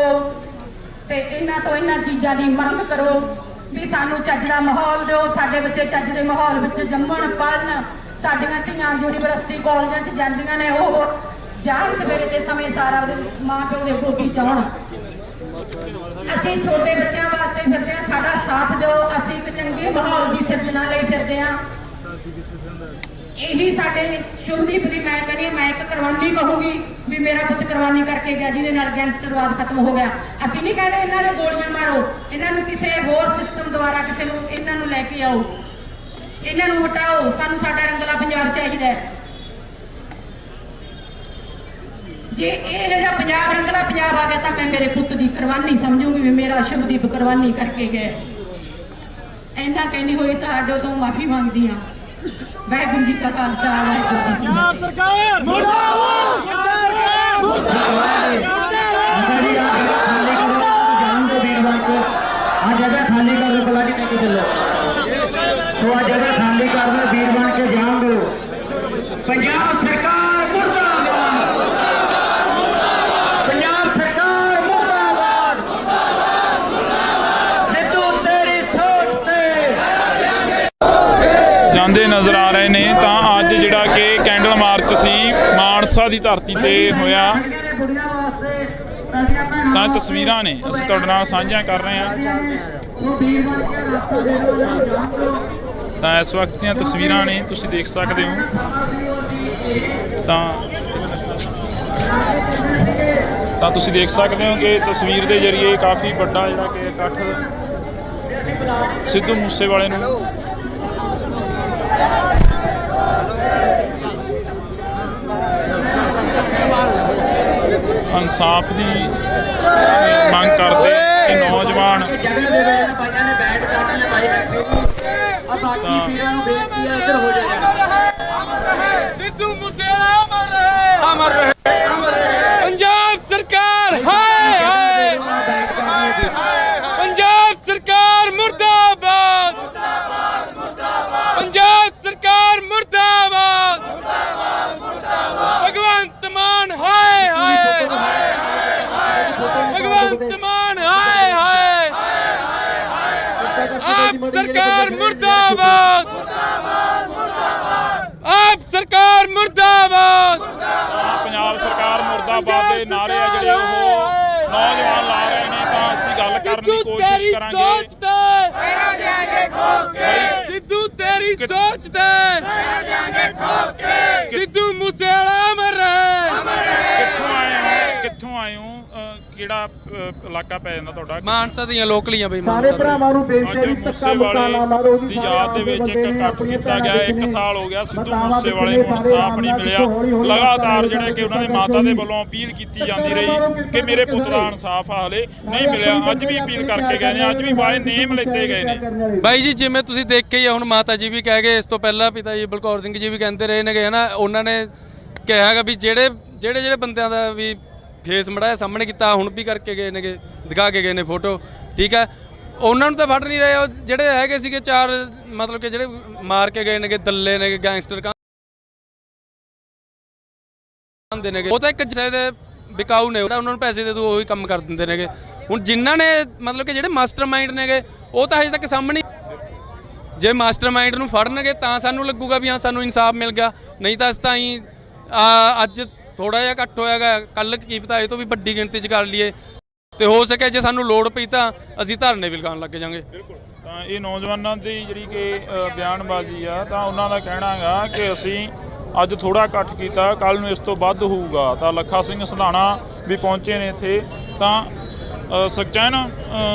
ਤੇ ਇਹਨਾਂ ਤੋਂ ਇਹਨਾਂ ਚੀਜ਼ਾਂ ਦੀ ਮੰਗ ਕਰੋ ਵੀ ਸਾਨੂੰ ਚੱਜ ਦਾ ਮਾਹੌਲ ਦਿਓ। ਸਾਡੇ ਬੱਚੇ ਚੱਜ ਦੇ ਮਾਹੌਲ ਵਿੱਚ ਜੰਮਣ ਪੜ੍ਹਨ। ਸਾਡੀਆਂ ਧੀਆਂ ਯੂਨੀਵਰਸਿਟੀ ਕਾਲਜਾਂ 'ਚ ਜਾਂਦੀਆਂ ਨੇ, ਉਹ ਜਾਣ ਸਵੇਰੇ ਦੇ ਸਮੇਂ ਸਾਰਾ ਮਾਂ ਪਿਓ ਦੇ ਗੋਦੀ ਚਾਉਣ। ਅਸੀਂ ਛੋਟੇ ਬੱਚਿਆਂ ਵਾਸਤੇ ਫਿਰਦੇ ਹਾਂ, ਸਾਡਾ ਸਾਥ ਦਿਓ। ਅਸੀਂ ਇੱਕ ਚੰਗੇ ਮਾਹੌਲ ਦੀ ਸਿਰਜਣਾ ਲਈ ਫਿਰਦੇ ਹਾਂ। ਇਹੀ ਸਾਡੇ ਸ਼ੁਭਦੀਪ ਦੀ ਮੈਂ ਕਹਿੰਦੀ ਹਾਂ, ਮੈਂ ਇੱਕ ਕੁਰਬਾਨੀ ਕਹੂੰਗੀ ਵੀ ਮੇਰਾ ਪੁੱਤ ਕੁਰਬਾਨੀ ਕਰਕੇ ਗਿਆ ਜਿਹਦੇ ਨਾਲ ਗੈਂਗਸਟਰਵਾਦ ਖਤਮ ਹੋ ਗਿਆ। ਅਸੀਂ ਨਹੀਂ ਕਹਿੰਦੇ ਇਹਨਾਂ ਨੂੰ ਗੋਲੀਆਂ ਮਾਰੋ, ਇਹਨਾਂ ਨੂੰ ਕਿਸੇ ਹੋਰ ਸਿਸਟਮ ਦੁਆਰਾ ਕਿਸੇ ਨੂੰ ਇਹਨਾਂ ਨੂੰ ਲੈ ਕੇ ਆਓ, ਇਹਨਾਂ ਨੂੰ ਹਟਾਓ। ਸਾਨੂੰ ਸਾਡਾ ਰੰਗਲਾ ਪੰਜਾਬ ਚਾਹੀਦਾ ਹੈ। ਜੇ ਇਹ ਜਿਹੜਾ ਪੰਜਾਬ ਰੰਗਲਾ ਪੰਜਾਬ ਆ ਗਿਆ ਤਾਂ ਮੈਂ ਮੇਰੇ ਪੁੱਤ ਦੀ ਕੁਰਬਾਨੀ ਸਮਝੂਗੀ ਵੀ ਮੇਰਾ ਸ਼ੁਭਦੀਪ ਕੁਰਬਾਨੀ ਕਰਕੇ ਗਏ। ਇੰਨਾ ਕਹਿੰਦੀ ਹੋਈ ਤੁਹਾਡੇ ਤੋਂ ਮਾਫੀ ਮੰਗਦੀ ਹਾਂ। ਵਾਹਿਗੁਰੂ ਜੀ ਕਾ ਖਾਲਸਾ ਵਾਹਿਗੁਰੂ ਜੀ ਕੀ ਫਤਿਹ। ਸਰਕਾਰ ਮੁਰਦਾਬਾਦ जान दो वीरवार को आ जगह खाली कर लो, पला लेके चलो। तो आ जगह खाली कर लो, वीरवार के जान दो। पंजाब सरकार मुर्दाबाद, पंजाब सरकार मुर्दाबाद, सिद्धू तेरी सोच ते ਜਾਂਦੇ ਨਜ਼ਰ ਆ ਰਹੇ ਨੇ। ਤਾਂ ਅੱਜ ਜਿਹੜਾ ਕਿ ਕੈਂਡਲ ਮਾਰਚ ਸੀ ਮਾਨਸਾ ਦੀ ਧਰਤੀ ਤੇ ਹੋਇਆ, ਤਾਂ ਤਸਵੀਰਾਂ ਨੇ ਅਸੀਂ ਤੁਹਾਡੇ ਨਾਲ ਸਾਂਝੀਆਂ ਕਰ ਰਹੇ ਹਾਂ। ਤਾਂ ਇਸ ਵਕਤ ਦੀਆਂ ਤਸਵੀਰਾਂ ਨੇ, ਤੁਸੀਂ ਦੇਖ ਸਕਦੇ ਹੋ। ਤਾਂ ਤੁਸੀਂ ਦੇਖ ਸਕਦੇ ਹੋ ਕਿ ਤਸਵੀਰ ਦੇ ਜ਼ਰੀਏ ਕਾਫੀ ਵੱਡਾ ਜਿਹੜਾ ਕਿ ਇਕੱਠ ਸਿੱਧੂ ਮੂਸੇਵਾਲੇ ਨੂੰ ਇਨਸਾਫ ਦੀ ਮੰਗ ਕਰਦੇ ਕਿ ਨੌਜਵਾਨ जगह दे रहे हैं भाइयों ने बैठ करनी है भाई रखे अब बाकी पीरां नूं बेनती है इधर हो जाओ यार। सिद्धू मूसेवाला अमर रहे, अमर रहे। पंजाब सरकार हाय हाय, पंजाब सरकार मुर्दाबाद, पंजाब सरकार मुर्दाबाद, भगवंत मान हाय हाय, भगवंत मान हाय हाय, आप सरकार मुर्दाबाद, आप सरकार मुर्दाबाद। ਪੰਜਾਬ ਸਰਕਾਰ ਮੁਰਦਾਬਾਦ ਦੇ ਨਾਰੇ ਆ ਜਿਹੜੇ ਉਹ ਨੌਜਵਾਨ ਲਾ ਰਹੇ ਨੇ। ਤਾਂ ਅਸੀਂ ਗੱਲ ਕਰਨ ਦੀ ਕੋਸ਼ਿਸ਼ ਕਰਾਂਗੇ। सिद्धू तेरी सोच दे, सिद्धू मूसेवाला अमर रहे। ਕਿੱਥੋਂ ਆਏ ਹੋ? ਕਿਹੜਾ ਇਲਾਕਾ ਪੈ ਜਾਂਦਾ ਤੁਹਾਡਾ? ਮਾਨਸਾ ਦੀਆਂ ਲੋਕਲੀਆਂ ਬਈ। ਸਾਰੇ ਭਰਾਵਾਂ ਨੂੰ ਬੇਨਤੀ ਹੈ ਵੀ ਧੱਕਾ ਮੁੱਕਾ ਨਾ ਮਾਰੋ ਜੀ। ਦੀ ਯਾਦ ਦੇ ਵਿੱਚ ਇੱਕ ਇਕੱਠ ਕੀਤਾ ਗਿਆ। 1 ਸਾਲ ਹੋ ਗਿਆ ਸਿੱਧੂ ਮੂਸੇਵਾਲੇ ਨੂੰ ਇਨਸਾਫ ਨਹੀਂ ਮਿਲਿਆ। ਲਗਾਤਾਰ ਜਿਹੜੇ ਕਿ ਉਹਨਾਂ ਦੇ ਮਾਤਾ ਦੇ ਵੱਲੋਂ ਅਪੀਲ ਕੀਤੀ ਜਾਂਦੀ ਰਹੀ ਕਿ ਮੇਰੇ ਪੁੱਤ ਦਾ ਇਨਸਾਫ ਹਾਲੇ ਨਹੀਂ ਮਿਲਿਆ। ਅੱਜ ਵੀ ਅਪੀਲ ਕਰਕੇ ਗਏ ਨੇ, ਅੱਜ ਵੀ ਬਾਏ ਨੇਮ ਲਿੱਤੇ ਗਏ ਨੇ। ਬਾਈ ਜੀ ਜਿਵੇਂ ਤੁਸੀਂ ਦੇਖੇ ਹੀ ਆ, ਹੁਣ ਮਾਤਾ ਜੀ ਵੀ ਕਹਿ ਗਏ, ਇਸ ਤੋਂ ਪਹਿਲਾਂ ਪਿਤਾ ਜੀ ਬਲਕੌਰ ਸਿੰਘ ਜੀ ਵੀ ਕਹਿੰਦੇ ਰਹੇ ਨੇ ਹਨਾ। ਉਹਨਾਂ ਨੇ ਕਿਹਾ ਹੈਗਾ ਵੀ ਜਿਹੜੇ ਬੰਦਿਆਂ ਦਾ ਵੀ ਫੇਸ ਮੜਾਇਆ ਸਾਹਮਣੇ ਕੀਤਾ, ਹੁਣ ਵੀ ਕਰਕੇ ਗਏ ਨੇਗੇ, ਦਿਖਾ ਕੇ ਗਏ ਨੇ ਫੋਟੋ। ਠੀਕ ਹੈ, ਉਹਨਾਂ ਨੂੰ ਤਾਂ ਫੜ ਨਹੀਂ ਰਹੇ। ਉਹ ਜਿਹੜੇ ਹੈਗੇ ਸੀਗੇ 4 ਮਤਲਬ ਕਿ ਜਿਹੜੇ ਮਾਰ ਕੇ ਗਏ ਨੇਗੇ, ਦੱਲੇ ਨੇਗੇ, ਗੈਂਗਸਟਰ ਕਹਿੰਦੇ ਨੇਗੇ, ਉਹ ਤਾਂ ਇੱਕ ਕਿਸੇ ਦੇ ਵਿਕਾਊ ਨੇ। ਉਹਨਾਂ ਨੂੰ ਪੈਸੇ ਦੇ ਦੋ, ਉਹੀ ਕੰਮ ਕਰ ਦਿੰਦੇ ਨੇਗੇ। ਹੁਣ ਜਿਨ੍ਹਾਂ ਨੇ ਮਤਲਬ ਕਿ ਜਿਹੜੇ ਮਾਸਟਰਮਾਈਂਡ ਨੇਗੇ, ਉਹ ਤਾਂ ਹਜੇ ਤੱਕ ਸਾਹਮਣੇ। ਜੇ ਮਾਸਟਰਮਾਈਂਡ ਨੂੰ ਫੜਨਗੇ ਤਾਂ ਸਾਨੂੰ ਲੱਗੂਗਾ ਵੀ ਹਾਂ ਸਾਨੂੰ ਇਨਸਾਫ ਮਿਲ ਗਿਆ, ਨਹੀਂ ਤਾਂ ਅਸੀਂ ਤਾਂ ਹੀ ਅੱਜ ਥੋੜਾ ਜਿਹਾ ਘੱਟ ਹੋਇਆਗਾ, ਕੱਲ ਕੀ ਪਤਾ ਇਹ ਤੋਂ ਵੀ ਵੱਡੀ ਗਿਣਤੀ 'ਚ ਕਰ ਲਈਏ। ਤੇ ਹੋ ਸਕੇ ਜੇ ਸਾਨੂੰ ਲੋੜ ਪਈ ਤਾਂ ਅਸੀਂ ਧਰਨੇ ਵੀ ਲਗਾਉਣ ਲੱਗ ਜਾਵਾਂਗੇ। ਤਾਂ ਇਹ ਨੌਜਵਾਨਾਂ ਦੀ ਜਿਹੜੀ ਕਿ ਬਿਆਨਬਾਜ਼ੀ ਆ, ਤਾਂ ਉਹਨਾਂ ਦਾ ਕਹਿਣਾ ਹੈਗਾ ਕਿ ਅਸੀਂ ਅੱਜ ਥੋੜਾ ਇਕੱਠ ਕੀਤਾ, ਕੱਲ ਨੂੰ ਇਸ ਤੋਂ ਵੱਧ ਹੋਊਗਾ। ਤਾਂ ਲੱਖਾ ਸਿੰਘ ਸੰਧਾਣਾ ਵੀ ਪਹੁੰਚੇ ਨੇ ਇੱਥੇ। ਤਾਂ ਸੁਖਚੈਨ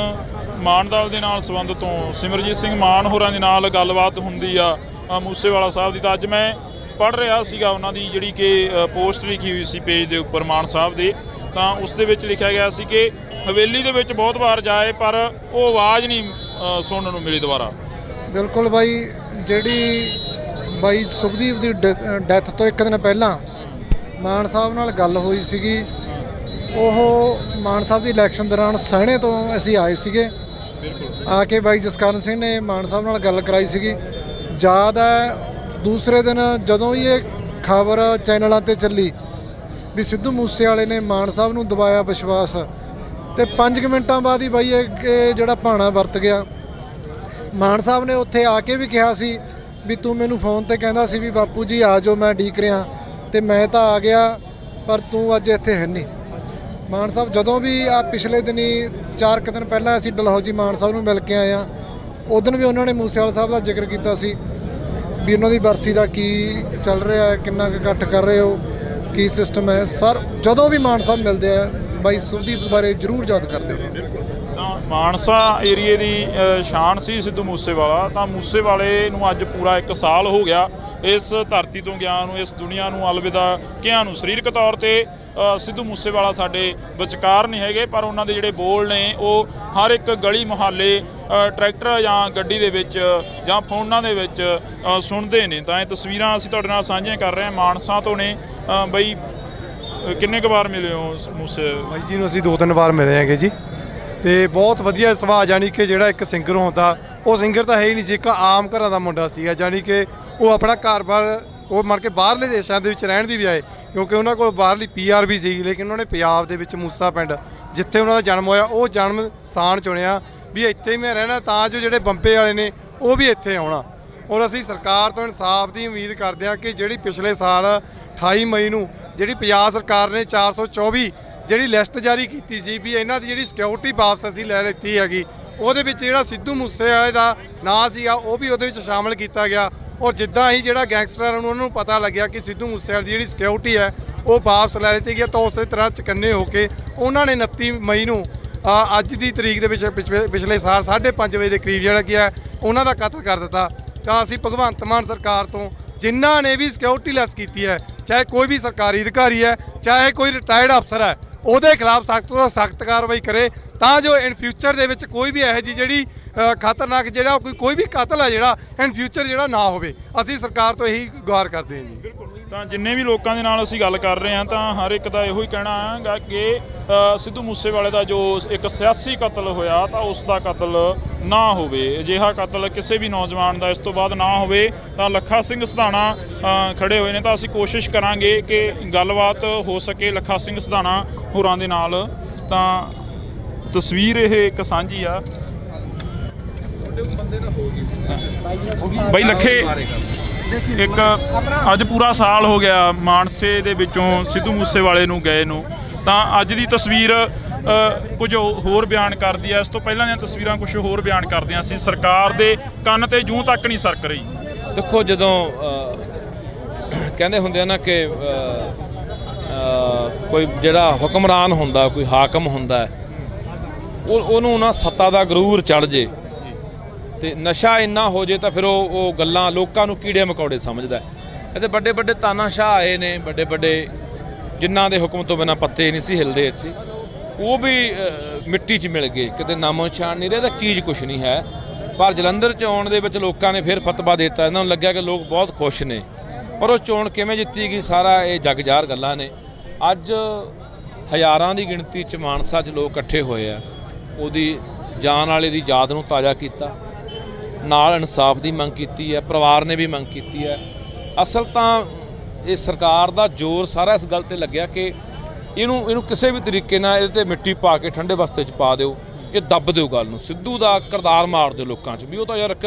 ਮਾਨਦਲ ਦੇ ਨਾਲ ਸੰਬੰਧ ਤੋਂ ਸਿਮਰਜੀਤ ਸਿੰਘ ਮਾਨ ਹੋਰਾਂ ਦੇ ਨਾਲ ਗੱਲਬਾਤ ਹੁੰਦੀ ਆ ਮੂਸੇਵਾਲਾ ਸਾਹਿਬ ਦੀ। ਤਾਂ ਅੱਜ ਮੈਂ ਪੜ੍ਹ ਰਿਹਾ ਸੀਗਾ ਉਹਨਾਂ ਦੀ ਜਿਹੜੀ ਕਿ ਪੋਸਟ ਲਿਖੀ ਹੋਈ ਸੀ ਪੇਜ ਦੇ ਉੱਪਰ ਮਾਨ ਸਾਹਿਬ ਦੇ। ਤਾਂ ਉਸ ਦੇ ਵਿੱਚ ਲਿਖਿਆ ਗਿਆ ਸੀ ਕਿ ਹਵੇਲੀ ਦੇ ਵਿੱਚ ਬਹੁਤ ਵਾਰ ਜਾਏ ਪਰ ਉਹ ਆਵਾਜ਼ ਨਹੀਂ ਸੁਣਨ ਨੂੰ ਮਿਲੀ ਦੁਬਾਰਾ। ਬਿਲਕੁਲ ਬਾਈ, ਜਿਹੜੀ ਬਾਈ ਸੁਖਦੀਪ ਦੀ ਡੈਥ ਤੋਂ 1 ਦਿਨ ਪਹਿਲਾਂ ਮਾਨ ਸਾਹਿਬ ਨਾਲ ਗੱਲ ਹੋਈ ਸੀਗੀ। ਉਹ ਮਾਨ ਸਾਹਿਬ ਦੀ ਇਲੈਕਸ਼ਨ ਦੌਰਾਨ ਸਹਿਣੇ ਤੋਂ ਅਸੀਂ ਆਏ ਸੀਗੇ। ਆ ਕੇ ਬਾਈ ਜਸਕਰਨ ਸਿੰਘ ਨੇ ਮਾਨ ਸਾਹਿਬ ਨਾਲ ਗੱਲ ਕਰਾਈ ਸੀਗੀ। ਯਾਦ ਹੈ ਦੂਸਰੇ ਦਿਨ ਜਦੋਂ ਹੀ ਇਹ ਖਬਰ ਚੈਨਲਾਂ 'ਤੇ ਚੱਲੀ ਵੀ ਸਿੱਧੂ ਮੂਸੇਵਾਲੇ ਨੇ ਮਾਨ ਸਾਹਿਬ ਨੂੰ ਦਬਾਇਆ ਵਿਸ਼ਵਾਸ, ਤੇ 5 ਮਿੰਟਾਂ ਬਾਅਦ ਹੀ ਬਾਈ ਇਹ ਜਿਹੜਾ ਭਾਣਾ ਵਰਤ ਗਿਆ। ਮਾਨ ਸਾਹਿਬ ਨੇ ਉੱਥੇ ਆ ਕੇ ਵੀ ਕਿਹਾ ਸੀ ਵੀ ਤੂੰ ਮੈਨੂੰ ਫੋਨ ਤੇ ਕਹਿੰਦਾ ਸੀ ਵੀ ਬਾਪੂ ਜੀ ਆ ਜਾਓ, ਮੈਂ ਉਡੀਕ ਰਿਹਾ, ਤੇ ਮੈਂ ਤਾਂ ਆ ਗਿਆ ਪਰ ਤੂੰ ਅੱਜ ਇੱਥੇ ਹੈ ਨਹੀਂ। ਮਾਨ ਸਾਹਿਬ ਜਦੋਂ ਵੀ ਆ ਪਿਛਲੇ ਦਿਨੀ 4 ਦਿਨ ਪਹਿਲਾਂ ਅਸੀਂ ਡਲਹੌਜੀ ਮਾਨ ਸਾਹਿਬ ਨੂੰ ਮਿਲ ਕੇ ਆਏ ਹਾਂ, ਉਦੋਂ ਵੀ ਉਹਨਾਂ ਨੇ ਮੂਸੇਵਾਲਾ ਸਾਹਿਬ ਦਾ ਜ਼ਿਕਰ ਕੀਤਾ ਸੀ ਵੀ ਉਹਨਾਂ ਦੀ ਬਰਸੀ ਦਾ ਕੀ ਚੱਲ ਰਿਹਾ ਹੈ, ਕਿੰਨਾ ਕੁ ਇਕੱਠ ਕਰ ਰਹੇ ਹੋ, ਕੀ ਸਿਸਟਮ ਹੈ। ਸਰ ਜਦੋਂ ਵੀ ਮਾਨ ਸਾਹਿਬ ਮਿਲਦੇ ਆ ਬਾਈ ਸੁਖਦੀਪ ਬਾਰੇ ਜ਼ਰੂਰ ਯਾਦ ਕਰਦੇ ਹੋ। ਤਾਂ ਮਾਨਸਾ ਏਰੀਏ ਦੀ ਸ਼ਾਨ ਸੀ ਸਿੱਧੂ ਮੂਸੇਵਾਲਾ, ਤਾਂ ਮੂਸੇਵਾਲੇ ਨੂੰ ਅੱਜ ਪੂਰਾ 1 ਸਾਲ ਹੋ ਗਿਆ ਇਸ ਧਰਤੀ ਤੋਂ ਗਿਆ ਨੂੰ, ਇਸ ਦੁਨੀਆ ਨੂੰ ਅਲਵਿਦਾ ਕਿਹਾ ਨੂੰ। ਸਰੀਰਕ ਤੌਰ ਤੇ ਸਿੱਧੂ ਮੂਸੇਵਾਲਾ ਸਾਡੇ ਵਿਚਕਾਰ ਨਹੀਂ ਹੈਗੇ, ਪਰ ਉਹਨਾਂ ਦੇ ਜਿਹੜੇ ਬੋਲ ਨੇ ਉਹ ਹਰ ਇੱਕ ਗਲੀ ਮੁਹੱਲੇ ਟਰੈਕਟਰ ਜਾਂ ਗੱਡੀ ਦੇ ਵਿੱਚ ਜਾਂ ਫੋਨਾਂ ਦੇ ਵਿੱਚ ਸੁਣਦੇ ਨੇ। ਤਾਂ ਇਹ ਤਸਵੀਰਾਂ ਅਸੀਂ ਤੁਹਾਡੇ ਨਾਲ ਸਾਂਝੀਆਂ ਕਰ ਰਹੇ ਹਾਂ, ਮਾਨਸਾ ਤੋਂ ਨੇ। ਬਈ ਕਿੰਨੇ ਕੁ ਵਾਰ ਮਿਲੇ ਹੋ ਮੂਸੇ ਬਾਈ ਜੀ ਨੂੰ? ਅਸੀਂ 2-3 ਵਾਰ ਮਿਲੇ ਹੈਗੇ ਜੀ, ਤੇ ਬਹੁਤ ਵਧੀਆ ਸੁਭਾਅ, ਜਾਣੀ ਕਿ ਜਿਹੜਾ ਇੱਕ ਸਿੰਗਰ ਹੁੰਦਾ, ਉਹ ਸਿੰਗਰ ਤਾਂ ਹੈ ਹੀ ਨਹੀਂ ਸੀ, ਇੱਕ ਆਮ ਘਰਾਂ ਦਾ ਮੁੰਡਾ ਸੀਗਾ। ਜਾਣੀ ਕਿ ਉਹ ਆਪਣਾ ਘਰ-ਬਾਰ ਉਹ ਮਰ ਕੇ ਬਾਹਰਲੇ ਦੇਸ਼ਾਂ ਦੇ ਵਿੱਚ ਰਹਿਣ ਦੀ ਬਜਾਏ, ਕਿਉਂਕਿ ਉਹਨਾਂ ਕੋਲ ਬਾਹਰਲੀ PR ਵੀ ਸੀ, ਲੇਕਿਨ ਉਹਨਾਂ ਨੇ ਪੰਜਾਬ ਦੇ ਵਿੱਚ ਮੂਸਾ ਪਿੰਡ ਜਿੱਥੇ ਉਹਨਾਂ ਦਾ ਜਨਮ ਹੋਇਆ ਉਹ ਜਨਮ ਸਥਾਨ ਚੁਣਿਆ ਵੀ ਇੱਥੇ ਹੀ ਮੈਂ ਰਹਿਣਾ, ਤਾਂ ਜੋ ਜਿਹੜੇ ਬੰਬੇ ਵਾਲੇ ਨੇ ਉਹ ਵੀ ਇੱਥੇ ਆਉਣਾ। ਔਰ ਅਸੀਂ ਸਰਕਾਰ ਤੋਂ ਇਨਸਾਫ ਦੀ ਉਮੀਦ ਕਰਦੇ ਹਾਂ ਕਿ ਜਿਹੜੀ ਪਿਛਲੇ ਸਾਲ 28 ਮਈ ਨੂੰ ਜਿਹੜੀ ਪੰਜਾਬ ਸਰਕਾਰ ਨੇ 424 ਜਿਹੜੀ ਲਿਸਟ ਜਾਰੀ ਕੀਤੀ ਸੀ ਵੀ ਇਹਨਾਂ ਦੀ ਜਿਹੜੀ ਸਿਕਿਉਰਿਟੀ ਵਾਪਸ ਅਸੀਂ ਲੈ ਲਿੱਤੀ ਹੈਗੀ, ਉਹਦੇ ਵਿੱਚ ਜਿਹੜਾ ਸਿੱਧੂ ਮੂਸੇਵਾਲੇ ਦਾ ਨਾਂ ਸੀਗਾ ਉਹ ਵੀ ਉਹਦੇ ਵਿੱਚ ਸ਼ਾਮਲ ਕੀਤਾ ਗਿਆ। ਔਰ ਜਿੱਦਾਂ ਹੀ ਜਿਹੜਾ ਗੈਂਗਸਟਰਾਂ ਨੂੰ ਉਹਨਾਂ ਨੂੰ ਪਤਾ ਲੱਗਿਆ ਕਿ ਸਿੱਧੂ ਮੂਸੇਵਾਲੇ ਦੀ ਜਿਹੜੀ ਸਿਕਿਉਰਿਟੀ ਹੈ ਉਹ ਵਾਪਸ ਲੈ ਲਿੱਤੀ ਗਈ, ਤਾਂ ਉਸੇ ਤਰ੍ਹਾਂ ਚਕੰਨੇ ਹੋ ਕੇ ਉਹਨਾਂ ਨੇ 29 ਮਈ ਨੂੰ ਅੱਜ ਦੀ ਤਰੀਕ ਦੇ ਵਿੱਚ ਪਿਛਲੇ ਸਾਲ 5:30 ਵਜੇ ਦੇ ਕਰੀਬ ਜਿਹੜਾ ਕੀ ਹੈ ਉਹਨਾਂ ਦਾ ਕਤਲ ਕਰ ਦਿੱਤਾ। ਤਾਂ ਅਸੀਂ ਭਗਵੰਤ ਮਾਨ ਸਰਕਾਰ ਤੋਂ ਜਿਨ੍ਹਾਂ ਨੇ ਵੀ ਸਿਕਿਉਰਿਟੀ ਲੈਸ ਕੀਤੀ ਹੈ, ਚਾਹੇ ਕੋਈ ਵੀ ਸਰਕਾਰੀ ਅਧਿਕਾਰੀ ਹੈ, ਚਾਹੇ ਕੋਈ ਰਿਟਾਇਰਡ ਅਫਸਰ ਹੈ, ਉਹਦੇ ਖਿਲਾਫ ਸਖਤ ਤੋਂ ਸਖਤ ਕਾਰਵਾਈ ਕਰੇ, ਤਾਂ ਜੋ ਇਨ ਫਿਊਚਰ ਦੇ ਵਿੱਚ ਕੋਈ ਵੀ ਇਹੋ ਜਿਹੀ ਜਿਹੜੀ ਖਤਰਨਾਕ ਜਿਹੜਾ ਕੋਈ ਵੀ ਕਤਲ ਹੈ ਜਿਹੜਾ ਇਨ ਫਿਊਚਰ ਜਿਹੜਾ ਨਾ ਹੋਵੇ। ਅਸੀਂ ਸਰਕਾਰ ਤੋਂ ਇਹੀ ਗੁਹਾਰ ਕਰਦੇ ਹਾਂ ਜੀ। ਬਿਲਕੁਲ। ਤਾਂ ਜਿੰਨੇ ਵੀ ਲੋਕਾਂ ਦੇ ਨਾਲ ਅਸੀਂ ਗੱਲ ਕਰ ਰਹੇ ਹਾਂ ਤਾਂ ਹਰ ਇੱਕ ਦਾ ਇਹੋ ਹੀ ਕਹਿਣਾ ਹੈਗਾ ਕਿ ਸਿੱਧੂ ਮੂਸੇਵਾਲੇ ਦਾ ਜੋ ਇੱਕ ਸਿਆਸੀ ਕਤਲ ਹੋਇਆ ਤਾਂ ਉਸ ਦਾ ਕਤਲ ਨਾ ਹੋਵੇ, ਅਜਿਹਾ ਕਤਲ ਕਿਸੇ ਵੀ ਨੌਜਵਾਨ ਦਾ ਇਸ ਤੋਂ ਬਾਅਦ ਨਾ ਹੋਵੇ। ਤਾਂ ਲੱਖਾ ਸਿੰਘ ਸਿਧਾਣਾ ਖੜੇ ਹੋਏ ਨੇ, ਤਾਂ ਅਸੀਂ ਕੋਸ਼ਿਸ਼ ਕਰਾਂਗੇ ਕਿ ਗੱਲਬਾਤ ਹੋ ਸਕੇ ਲੱਖਾ ਸਿੰਘ ਸਿਧਾਣਾ ਹੋਰਾਂ ਦੇ ਨਾਲ। ਤਾਂ ਤਸਵੀਰ ਇਹ ਇੱਕ ਸਾਂਝੀ ਆ। ਬਾਈ ਲੱਖੇ, ਇੱਕ ਅੱਜ ਪੂਰਾ ਸਾਲ ਹੋ ਗਿਆ ਮਾਨਸੇ ਦੇ ਵਿੱਚੋਂ ਸਿੱਧੂ ਮੂਸੇਵਾਲੇ ਨੂੰ ਗਏ ਨੂੰ, ਤਾਂ ਅੱਜ ਦੀ ਤਸਵੀਰ ਕੁਝ ਹੋਰ ਬਿਆਨ ਕਰਦੀ ਹੈ। ਇਸ ਤੋਂ ਪਹਿਲਾਂ ਦੀਆਂ ਤਸਵੀਰਾਂ ਕੁਝ ਹੋਰ ਬਿਆਨ ਕਰਦੀਆਂ ਸੀ। ਸਰਕਾਰ ਦੇ ਕੰਨ ਤੇ ਜੂੰ ਤੱਕ ਨਹੀਂ ਸਰਕ ਰਹੀ। ਦੇਖੋ, ਜਦੋਂ ਕਹਿੰਦੇ ਹੁੰਦੇ ਆ ਨਾ ਕਿ ਕੋਈ ਜਿਹੜਾ ਹੁਕਮਰਾਨ ਹੁੰਦਾ, ਕੋਈ ਹਾਕਮ ਹੁੰਦਾ, ਉਹਨੂੰ ਨਾ ਸੱਤਾ ਦਾ ਗਰੂਰ ਚੜ ਜੇ ਤੇ ਨਸ਼ਾ ਇੰਨਾ ਹੋ ਜੇ ਤਾਂ ਫਿਰ ਉਹ ਗੱਲਾਂ ਲੋਕਾਂ ਨੂੰ ਕੀੜੇ ਮਕੌੜੇ ਸਮਝਦਾ। ਇੱਥੇ ਵੱਡੇ ਵੱਡੇ ਤਾਨਾਸ਼ਾਹ ਆਏ ਨੇ, ਵੱਡੇ ਵੱਡੇ ਜਿਨ੍ਹਾਂ ਦੇ ਹੁਕਮ ਤੋਂ ਬਿਨਾਂ ਪੱਤੇ ਨਹੀਂ ਸੀ ਹਿਲਦੇ ਇੱਥੇ, ਉਹ ਵੀ ਮਿੱਟੀ 'ਚ ਮਿਲ ਗਏ, ਕਿਤੇ ਨਾਮੋ ਨਿਸ਼ਾਨ ਨਹੀਂ ਰਿਹਾ, ਤਾਂ ਚੀਜ਼ ਕੁਛ ਨਹੀਂ ਹੈ। ਪਰ ਜਲੰਧਰ 'ਚ ਆਉਣ ਦੇ ਵਿੱਚ ਲੋਕਾਂ ਨੇ ਫਿਰ ਫਤਵਾ ਦੇ ਦਿੱਤਾ, ਇਹਨਾਂ ਨੂੰ ਲੱਗਿਆ ਕਿ ਲੋਕ ਬਹੁਤ ਖੁਸ਼ ਨੇ, ਪਰ ਉਹ ਚੋਣ ਕਿਵੇਂ ਜਿੱਤੀ ਗਈ ਸਾਰਾ ਇਹ ਜਗ ਜ਼ਾਹਰ ਗੱਲਾਂ ਨੇ। ਅੱਜ ਹਜ਼ਾਰਾਂ ਦੀ ਗਿਣਤੀ 'ਚ ਮਾਨਸਾ 'ਚ ਲੋਕ ਇਕੱਠੇ ਹੋਏ ਆ, ਉਹਦੀ ਜਾਨ ਵਾਲੇ ਦੀ ਯਾਦ ਨੂੰ ਤਾਜ਼ਾ ਕੀਤਾ, ਨਾਲ ਇਨਸਾਫ ਦੀ ਮੰਗ ਕੀਤੀ ਹੈ, ਪਰਿਵਾਰ ਨੇ ਵੀ ਮੰਗ ਕੀਤੀ ਹੈ। ਅਸਲ ਤਾਂ ਇਹ ਸਰਕਾਰ ਦਾ ਜ਼ੋਰ ਸਾਰਾ ਇਸ ਗੱਲ ਤੇ ਲੱਗਿਆ ਕਿ ਇਹਨੂੰ ਕਿਸੇ ਵੀ ਤਰੀਕੇ ਨਾਲ ਇਹਦੇ 'ਤੇ ਮਿੱਟੀ ਪਾ ਕੇ ਠੰਡੇ ਬਸਤੇ 'ਚ ਪਾ ਦਿਓ, ਇਹ ਦੱਬ ਦਿਓ ਗੱਲ ਨੂੰ, ਸਿੱਧੂ ਦਾ ਕਿਰਦਾਰ ਮਾਰ ਦਿਓ ਲੋਕਾਂ 'ਚ ਵੀ ਉਹ ਤਾਂ ਯਾਰ ਇੱਕ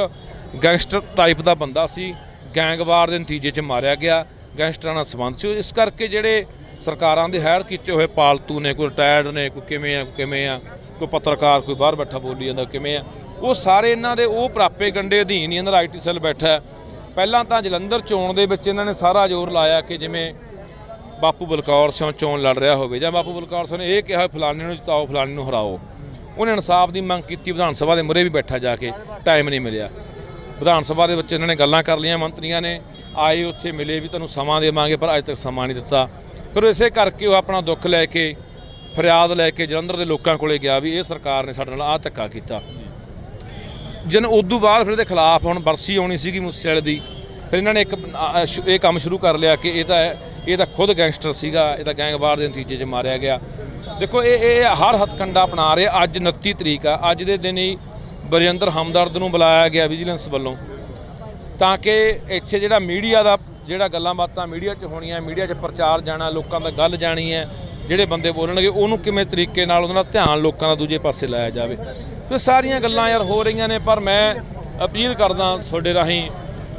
ਗੈਂਗਸਟਰ ਟਾਈਪ ਦਾ ਬੰਦਾ ਸੀ, ਗੈਂਗਵਾਰ ਦੇ ਨਤੀਜੇ 'ਚ ਮਾਰਿਆ ਗਿਆ, ਗੈਂਗਸਟਰਾਂ ਨਾਲ ਸੰਬੰਧ ਸੀ। ਇਸ ਕਰਕੇ ਜਿਹੜੇ ਸਰਕਾਰਾਂ ਦੇ ਹਾਇਰ ਕੀਤੇ ਹੋਏ ਪਾਲਤੂ ਨੇ, ਕੋਈ ਰਿਟਾਇਰਡ ਨੇ, ਕੋਈ ਕਿਵੇਂ ਆ, ਕੋਈ ਪੱਤਰਕਾਰ ਕੋਈ ਬਾਹਰ ਬੈਠਾ ਬੋਲੀ ਜਾਂਦਾ ਕਿਵੇਂ ਆ, ਉਹ ਸਾਰੇ ਇਹਨਾਂ ਦੇ ਉਹ ਪ੍ਰਾਪੇ ਗੰਡੇ ਅਧੀਨ ਹੀ ਇਹਨਾਂ ਦਾ IT ਸੈੱਲ ਬੈਠਾ। ਪਹਿਲਾਂ ਤਾਂ ਜਲੰਧਰ ਚੋਣ ਦੇ ਵਿੱਚ ਇਹਨਾਂ ਨੇ ਸਾਰਾ ਜ਼ੋਰ ਲਾਇਆ ਕਿ ਜਿਵੇਂ ਬਾਪੂ ਬਲਕੌਰ ਸਿੰਘ ਚੋਣ ਲੜ ਰਿਹਾ ਹੋਵੇ, ਜਾਂ ਬਾਪੂ ਬਲਕੌਰ ਸਿੰਘ ਨੇ ਇਹ ਕਿਹਾ ਫਲਾਣੇ ਨੂੰ ਜਿਤਾਓ, ਫਲਾਣੇ ਨੂੰ ਹਰਾਓ। ਉਹਨੇ ਇਨਸਾਫ ਦੀ ਮੰਗ ਕੀਤੀ, ਵਿਧਾਨ ਸਭਾ ਦੇ ਮੂਹਰੇ ਵੀ ਬੈਠਾ ਜਾ ਕੇ, ਟਾਈਮ ਨਹੀਂ ਮਿਲਿਆ। ਵਿਧਾਨ ਸਭਾ ਦੇ ਵਿੱਚ ਇਹਨਾਂ ਨੇ ਗੱਲਾਂ ਕਰ ਲਈਆਂ, ਮੰਤਰੀਆਂ ਨੇ ਆਏ ਉੱਥੇ ਮਿਲੇ ਵੀ ਤੁਹਾਨੂੰ ਸਮਾਂ ਦੇਵਾਂਗੇ, ਪਰ ਅੱਜ ਤੱਕ ਸਮਾਂ ਨਹੀਂ ਦਿੱਤਾ। ਫਿਰ ਇਸੇ ਕਰਕੇ ਉਹ ਆਪਣਾ ਦੁੱਖ ਲੈ ਕੇ, ਫਰਿਆਦ ਲੈ ਕੇ ਜਲੰਧਰ ਦੇ ਲੋਕਾਂ ਕੋਲੇ ਗਿਆ ਵੀ ਇਹ ਸਰਕਾਰ ਨੇ ਸਾਡੇ ਨਾਲ ਆਹ ਧੱਕਾ ਕੀਤਾ। ਜਨ ਉਦੋਂ ਬਾਅਦ ਫਿਰ ਇਹਦੇ ਖਿਲਾਫ ਹੁਣ ਬਰਸੀ ਆਉਣੀ ਸੀਗੀ ਮੂਸੇਵਾਲੇ ਦੀ, ਫਿਰ ਇਹਨਾਂ ਨੇ ਇਹ ਕੰਮ ਸ਼ੁਰੂ ਕਰ ਲਿਆ ਕਿ ਇਹ ਤਾਂ ਖੁਦ ਗੈਂਗਸਟਰ ਸੀਗਾ, ਇਹ ਤਾਂ ਗੈਂਗਵਾਰ ਦੇ ਨਤੀਜੇ 'ਚ ਮਾਰਿਆ ਗਿਆ। ਦੇਖੋ, ਇਹ ਹਰ ਹੱਥਕੰਡਾ ਅਪਣਾ ਰਹੇ। ਅੱਜ 29 ਤਰੀਕ ਆ, ਅੱਜ ਦੇ ਦਿਨ ਹੀ ਬਰਿੰਦਰ ਹਮਦਰਦ ਨੂੰ ਬੁਲਾਇਆ ਗਿਆ ਵਿਜੀਲੈਂਸ ਵੱਲੋਂ, ਤਾਂ ਕਿ ਇੱਥੇ ਜਿਹੜਾ ਮੀਡੀਆ ਦਾ ਜਿਹੜਾ ਗੱਲਾਂ ਬਾਤਾਂ ਮੀਡੀਆ 'ਚ ਹੋਣੀਆਂ, ਮੀਡੀਆ 'ਚ ਪ੍ਰਚਾਰ ਜਾਣਾ, ਲੋਕਾਂ ਦਾ ਗੱਲ ਜਾਣੀ ਹੈ, ਜਿਹੜੇ ਬੰਦੇ ਬੋਲਣਗੇ ਉਹਨੂੰ ਕਿਵੇਂ ਤਰੀਕੇ ਨਾਲ ਉਹਨਾਂ ਦਾ ਧਿਆਨ ਲੋਕਾਂ ਦਾ ਦੂਜੇ ਪਾਸੇ ਲਾਇਆ ਜਾਵੇ। ਫਿਰ ਸਾਰੀਆਂ ਗੱਲਾਂ ਯਾਰ ਹੋ ਰਹੀਆਂ ਨੇ, ਪਰ ਮੈਂ ਅਪੀਲ ਕਰਦਾ ਤੁਹਾਡੇ ਰਾਹੀਂ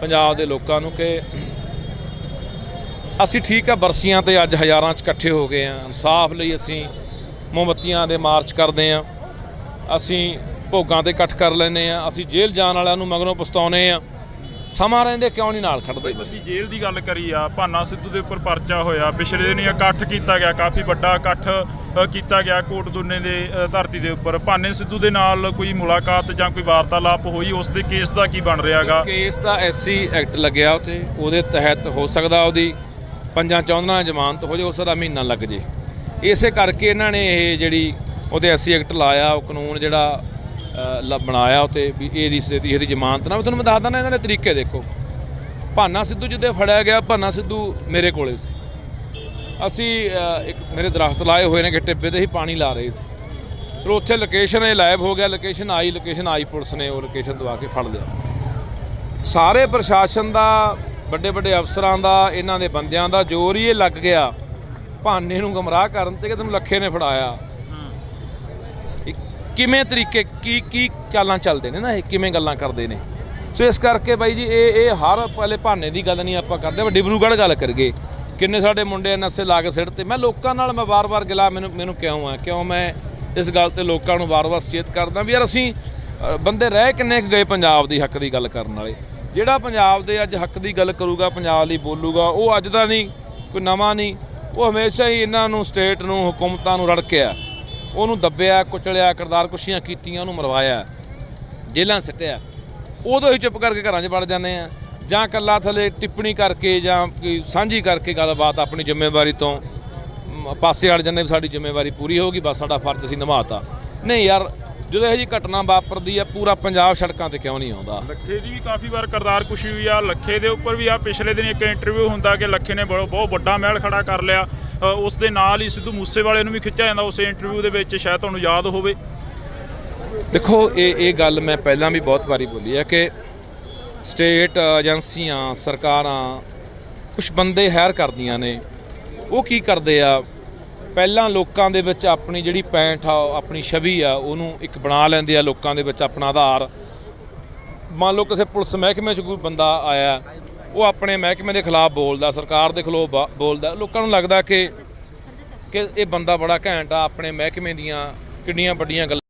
ਪੰਜਾਬ ਦੇ ਲੋਕਾਂ ਨੂੰ ਕਿ ਅਸੀਂ ਠੀਕ ਆ ਬਰਸੀਆਂ ਤੇ ਅੱਜ ਹਜ਼ਾਰਾਂ 'ਚ ਇਕੱਠੇ ਹੋ ਗਏ ਹਾਂ, ਇਨਸਾਫ ਲਈ ਅਸੀਂ ਮੋਮਬੱਤੀਆਂ ਦੇ ਮਾਰਚ ਕਰਦੇ ਹਾਂ, ਅਸੀਂ ਭੋਗਾਂ ਤੇ ਇਕੱਠ ਕਰ ਲੈਂਦੇ ਹਾਂ, ਅਸੀਂ ਜੇਲ੍ਹ ਜਾਣ ਵਾਲਿਆਂ ਨੂੰ ਮਗਰੋਂ ਪਛਤਾਉਂਦੇ ਹਾਂ। ਸਮਾਂ ਰਹਿੰਦੇ ਕਿਉਂ ਨਹੀਂ ਨਾਲ ਖੜਦੇ? ਤੁਸੀਂ ਜੇਲ੍ਹ ਦੀ ਗੱਲ ਕਰੀ ਆ, ਭਾਨਾ ਸਿੱਧੂ ਦੇ ਉੱਪਰ ਪਰਚਾ ਹੋਇਆ, ਪਿਛਲੇ ਦਿਨ ਇਕੱਠ ਕੀਤਾ ਗਿਆ, ਕਾਫੀ ਵੱਡਾ ਇਕੱਠ ਕੀਤਾ ਗਿਆ ਕੋਟਦੁੰਨੇ ਦੇ ਧਰਤੀ ਦੇ ਉੱਪਰ ਭਾਨੇ ਸਿੱਧੂ ਦੇ ਨਾਲ ਕੋਈ ਮੁਲਾਕਾਤ ਜਾਂ ਕੋਈ ਵਾਰਤਾਲਾਪ ਹੋਈ? ਉਸ ਦੇ ਕੇਸ ਦਾ ਕੀ ਬਣ ਰਿਹਾਗਾ? ਕੇਸ ਦਾ SC ਐਕਟ ਲੱਗਿਆ ਉੱਥੇ, ਉਹਦੇ ਤਹਿਤ ਹੋ ਸਕਦਾ ਉਹਦੀ 5-14 ਜ਼ਮਾਨਤ ਹੋ ਜਾਏ, ਉਸ ਦਾ ਮਹੀਨਾ ਲੱਗ ਜੇ। ਇਸੇ ਕਰਕੇ ਇਹਨਾਂ ਨੇ ਇਹ ਜਿਹੜੀ ਉਹਦੇ SC ਐਕਟ ਲਾਇਆ, ਉਹ ਕਾਨੂੰਨ ਜਿਹੜਾ ਬਣਾਇਆ ਉੱਤੇ ਵੀ ਇਹਦੀ ਜ਼ਮਾਨਤ ਨਾ। ਤੁਹਾਨੂੰ ਮੈਂ ਦੱਸਦਾ ਨਾ ਇਹਨਾਂ ਦੇ ਤਰੀਕੇ ਦੇਖੋ। ਭਾਨਾ ਸਿੱਧੂ ਜਿੱਦੇ ਫੜਿਆ ਗਿਆ, ਭਾਨਾ ਸਿੱਧੂ ਮੇਰੇ ਕੋਲੇ ਸੀ, ਅਸੀਂ ਇੱਕ ਮੇਰੇ ਦਰਖਤ ਲਾਏ ਹੋਏ ਨੇ ਕਿ ਟਿੱਬੇ 'ਤੇ ਹੀ ਪਾਣੀ ਲਾ ਰਹੇ ਸੀ, ਫਿਰ ਉੱਥੇ ਲੋਕੇਸ਼ਨ ਇਹ ਲਾਈਵ ਹੋ ਗਿਆ, ਲੋਕੇਸ਼ਨ ਆਈ ਪੁਲਿਸ ਨੇ ਉਹ ਲੋਕੇਸ਼ਨ ਦਵਾ ਕੇ ਫੜ ਲਿਆ। ਸਾਰੇ ਪ੍ਰਸ਼ਾਸਨ ਦਾ, ਵੱਡੇ ਵੱਡੇ ਅਫਸਰਾਂ ਦਾ, ਇਹਨਾਂ ਦੇ ਬੰਦਿਆਂ ਦਾ ਜ਼ੋਰ ਹੀ ਇਹ ਲੱਗ ਗਿਆ ਭਾਨੇ ਨੂੰ ਗਮਰਾਹ ਕਰਨ ਤੇ ਕਿ ਤੈਨੂੰ ਲੱਖੇ ਨੇ ਫੜਾਇਆ। ਕਿਵੇਂ ਤਰੀਕੇ ਕੀ ਚਾਲਾਂ ਚੱਲਦੇ ਨੇ ਨਾ, ਇਹ ਕਿਵੇਂ ਗੱਲਾਂ ਕਰਦੇ ਨੇ। ਸੋ ਇਸ ਕਰਕੇ ਬਾਈ ਜੀ ਇਹ ਹਰ ਪਹਿਲੇ ਭਾਨੇ ਦੀ ਗੱਲ ਨਹੀਂ ਆਪਾਂ ਕਰਦੇ, ਡਿਬਰੂਗੜ੍ਹ ਗੱਲ ਕਰੀਏ, ਕਿੰਨੇ ਸਾਡੇ ਮੁੰਡੇ ਨਸ਼ੇ ਲਾ ਕੇ ਸਿੱਟ ਤੇ। ਮੈਂ ਲੋਕਾਂ ਨਾਲ ਮੈਂ ਵਾਰ-ਵਾਰ ਗਿਲਾ ਮੈਨੂੰ ਕਿਉਂ ਮੈਂ ਇਸ ਗੱਲ ਤੇ ਲੋਕਾਂ ਨੂੰ ਵਾਰ-ਵਾਰ ਸੁਚੇਤ ਕਰਦਾ ਵੀ ਯਾਰ ਅਸੀਂ ਬੰਦੇ ਰਹਿ ਕਿੰਨੇ ਕੁ ਗਏ ਪੰਜਾਬ ਦੀ ਹੱਕ ਦੀ ਗੱਲ ਕਰਨ ਵਾਲੇ। ਜਿਹੜਾ ਪੰਜਾਬ ਦੇ ਅੱਜ ਹੱਕ ਦੀ ਗੱਲ ਕਰੂਗਾ, ਪੰਜਾਬ ਲਈ ਬੋਲੂਗਾ, ਉਹ ਅੱਜ ਦਾ ਨਹੀਂ, ਕੋਈ ਨਵਾਂ ਨਹੀਂ, ਉਹ ਹਮੇਸ਼ਾ ਹੀ ਇਹਨਾਂ ਨੂੰ ਸਟੇਟ ਨੂੰ, ਹੁਕੂਮਤਾਂ ਨੂੰ ਰੜਕਿਆ, ਉਹਨੂੰ ਦੱਬਿਆ, ਕੁਚਲਿਆ, ਕਿਰਦਾਰ ਕੁਸ਼ੀਆਂ ਕੀਤੀਆਂ, ਉਹਨੂੰ ਮਰਵਾਇਆ, ਜੇਲ੍ਹਾਂ ਸਿੱਟਿਆ। ਉਦੋਂ ਹੀ ਚੁੱਪ ਕਰਕੇ ਘਰਾਂ 'ਚ ਵੜ ਜਾਂਦੇ ਆ, ਜਾਂ ਇਕੱਲਾ ਥੱਲੇ ਟਿੱਪਣੀ ਕਰਕੇ ਜਾਂ ਕੋਈ ਸਾਂਝੀ ਕਰਕੇ ਗੱਲਬਾਤ ਆਪਣੀ ਜ਼ਿੰਮੇਵਾਰੀ ਤੋਂ ਪਾਸੇ ਅੜ ਜਾਂਦੇ, ਸਾਡੀ ਜ਼ਿੰਮੇਵਾਰੀ ਪੂਰੀ ਹੋਊਗੀ, ਬਸ ਸਾਡਾ ਫਰਜ਼ ਅਸੀਂ ਨਿਭਾਤਾ। ਨਹੀਂ ਯਾਰ, ਜਦੋਂ ਇਹੋ ਜਿਹੀ ਘਟਨਾ ਵਾਪਰਦੀ ਆ, ਪੂਰਾ ਪੰਜਾਬ ਸੜਕਾਂ ਤੇ ਕਿਉਂ ਨਹੀਂ ਆਉਂਦਾ? ਲੱਖੇ ਦੀ ਵੀ ਕਾਫੀ ਵਾਰ ਕਿਰਦਾਰ ਕੁਸ਼ੀ ਹੋਈ ਆ। ਲੱਖੇ ਦੇ ਉੱਪਰ ਵੀ ਆ ਪਿਛਲੇ ਦਿਨ ਇੱਕ ਇੰਟਰਵਿਊ ਹੁੰਦਾ ਕਿ ਲੱਖੇ ਨੇ ਬਹੁਤ ਵੱਡਾ ਮਹਿਲ ਖੜਾ ਕਰ ਲਿਆ। ਉਸ ਦੇ ਨਾਲ ਹੀ ਸਿੱਧੂ ਮੂਸੇਵਾਲੇ ਨੂੰ ਵੀ ਖਿੱਚਿਆ ਜਾਂਦਾ ਉਸ ਇੰਟਰਵਿਊ ਦੇ ਵਿੱਚ, ਸ਼ਾਇਦ ਤੁਹਾਨੂੰ ਯਾਦ ਹੋਵੇ। ਦੇਖੋ ਇਹ ਗੱਲ ਮੈਂ ਪਹਿਲਾਂ ਵੀ ਬਹੁਤ ਵਾਰੀ ਬੋਲੀ ਹੈ ਕਿ ਸਟੇਟ ਏਜੰਸੀਆਂ, ਸਰਕਾਰਾਂ ਕੁਛ ਬੰਦੇ ਹਾਇਰ ਕਰਦੀਆਂ ਨੇ। ਉਹ ਕੀ ਕਰਦੇ ਆ, ਪਹਿਲਾਂ ਲੋਕਾਂ ਦੇ ਵਿੱਚ ਆਪਣੀ ਜਿਹੜੀ ਪੈਂਠ ਆ, ਆਪਣੀ ਛਵੀ ਆ, ਉਹਨੂੰ ਇੱਕ ਬਣਾ ਲੈਂਦੇ ਆ ਲੋਕਾਂ ਦੇ ਵਿੱਚ ਆਪਣਾ ਆਧਾਰ। ਮੰਨ ਲਓ ਕਿਸੇ ਪੁਲਿਸ ਮਹਿਕਮੇ 'ਚ ਕੋਈ ਬੰਦਾ ਆਇਆ, ਉਹ ਆਪਣੇ ਮਹਿਕਮੇ ਦੇ ਖਿਲਾਫ ਬੋਲਦਾ, ਸਰਕਾਰ ਦੇ ਖਿਲਾਫ ਬੋਲਦਾ, ਲੋਕਾਂ ਨੂੰ ਲੱਗਦਾ ਕਿ ਇਹ ਬੰਦਾ ਬੜਾ ਘੈਂਟ ਆ, ਆਪਣੇ ਮਹਿਕਮੇ ਦੀਆਂ ਕਿੰਨੀਆਂ ਵੱਡੀਆਂ ਗੱਲਾਂ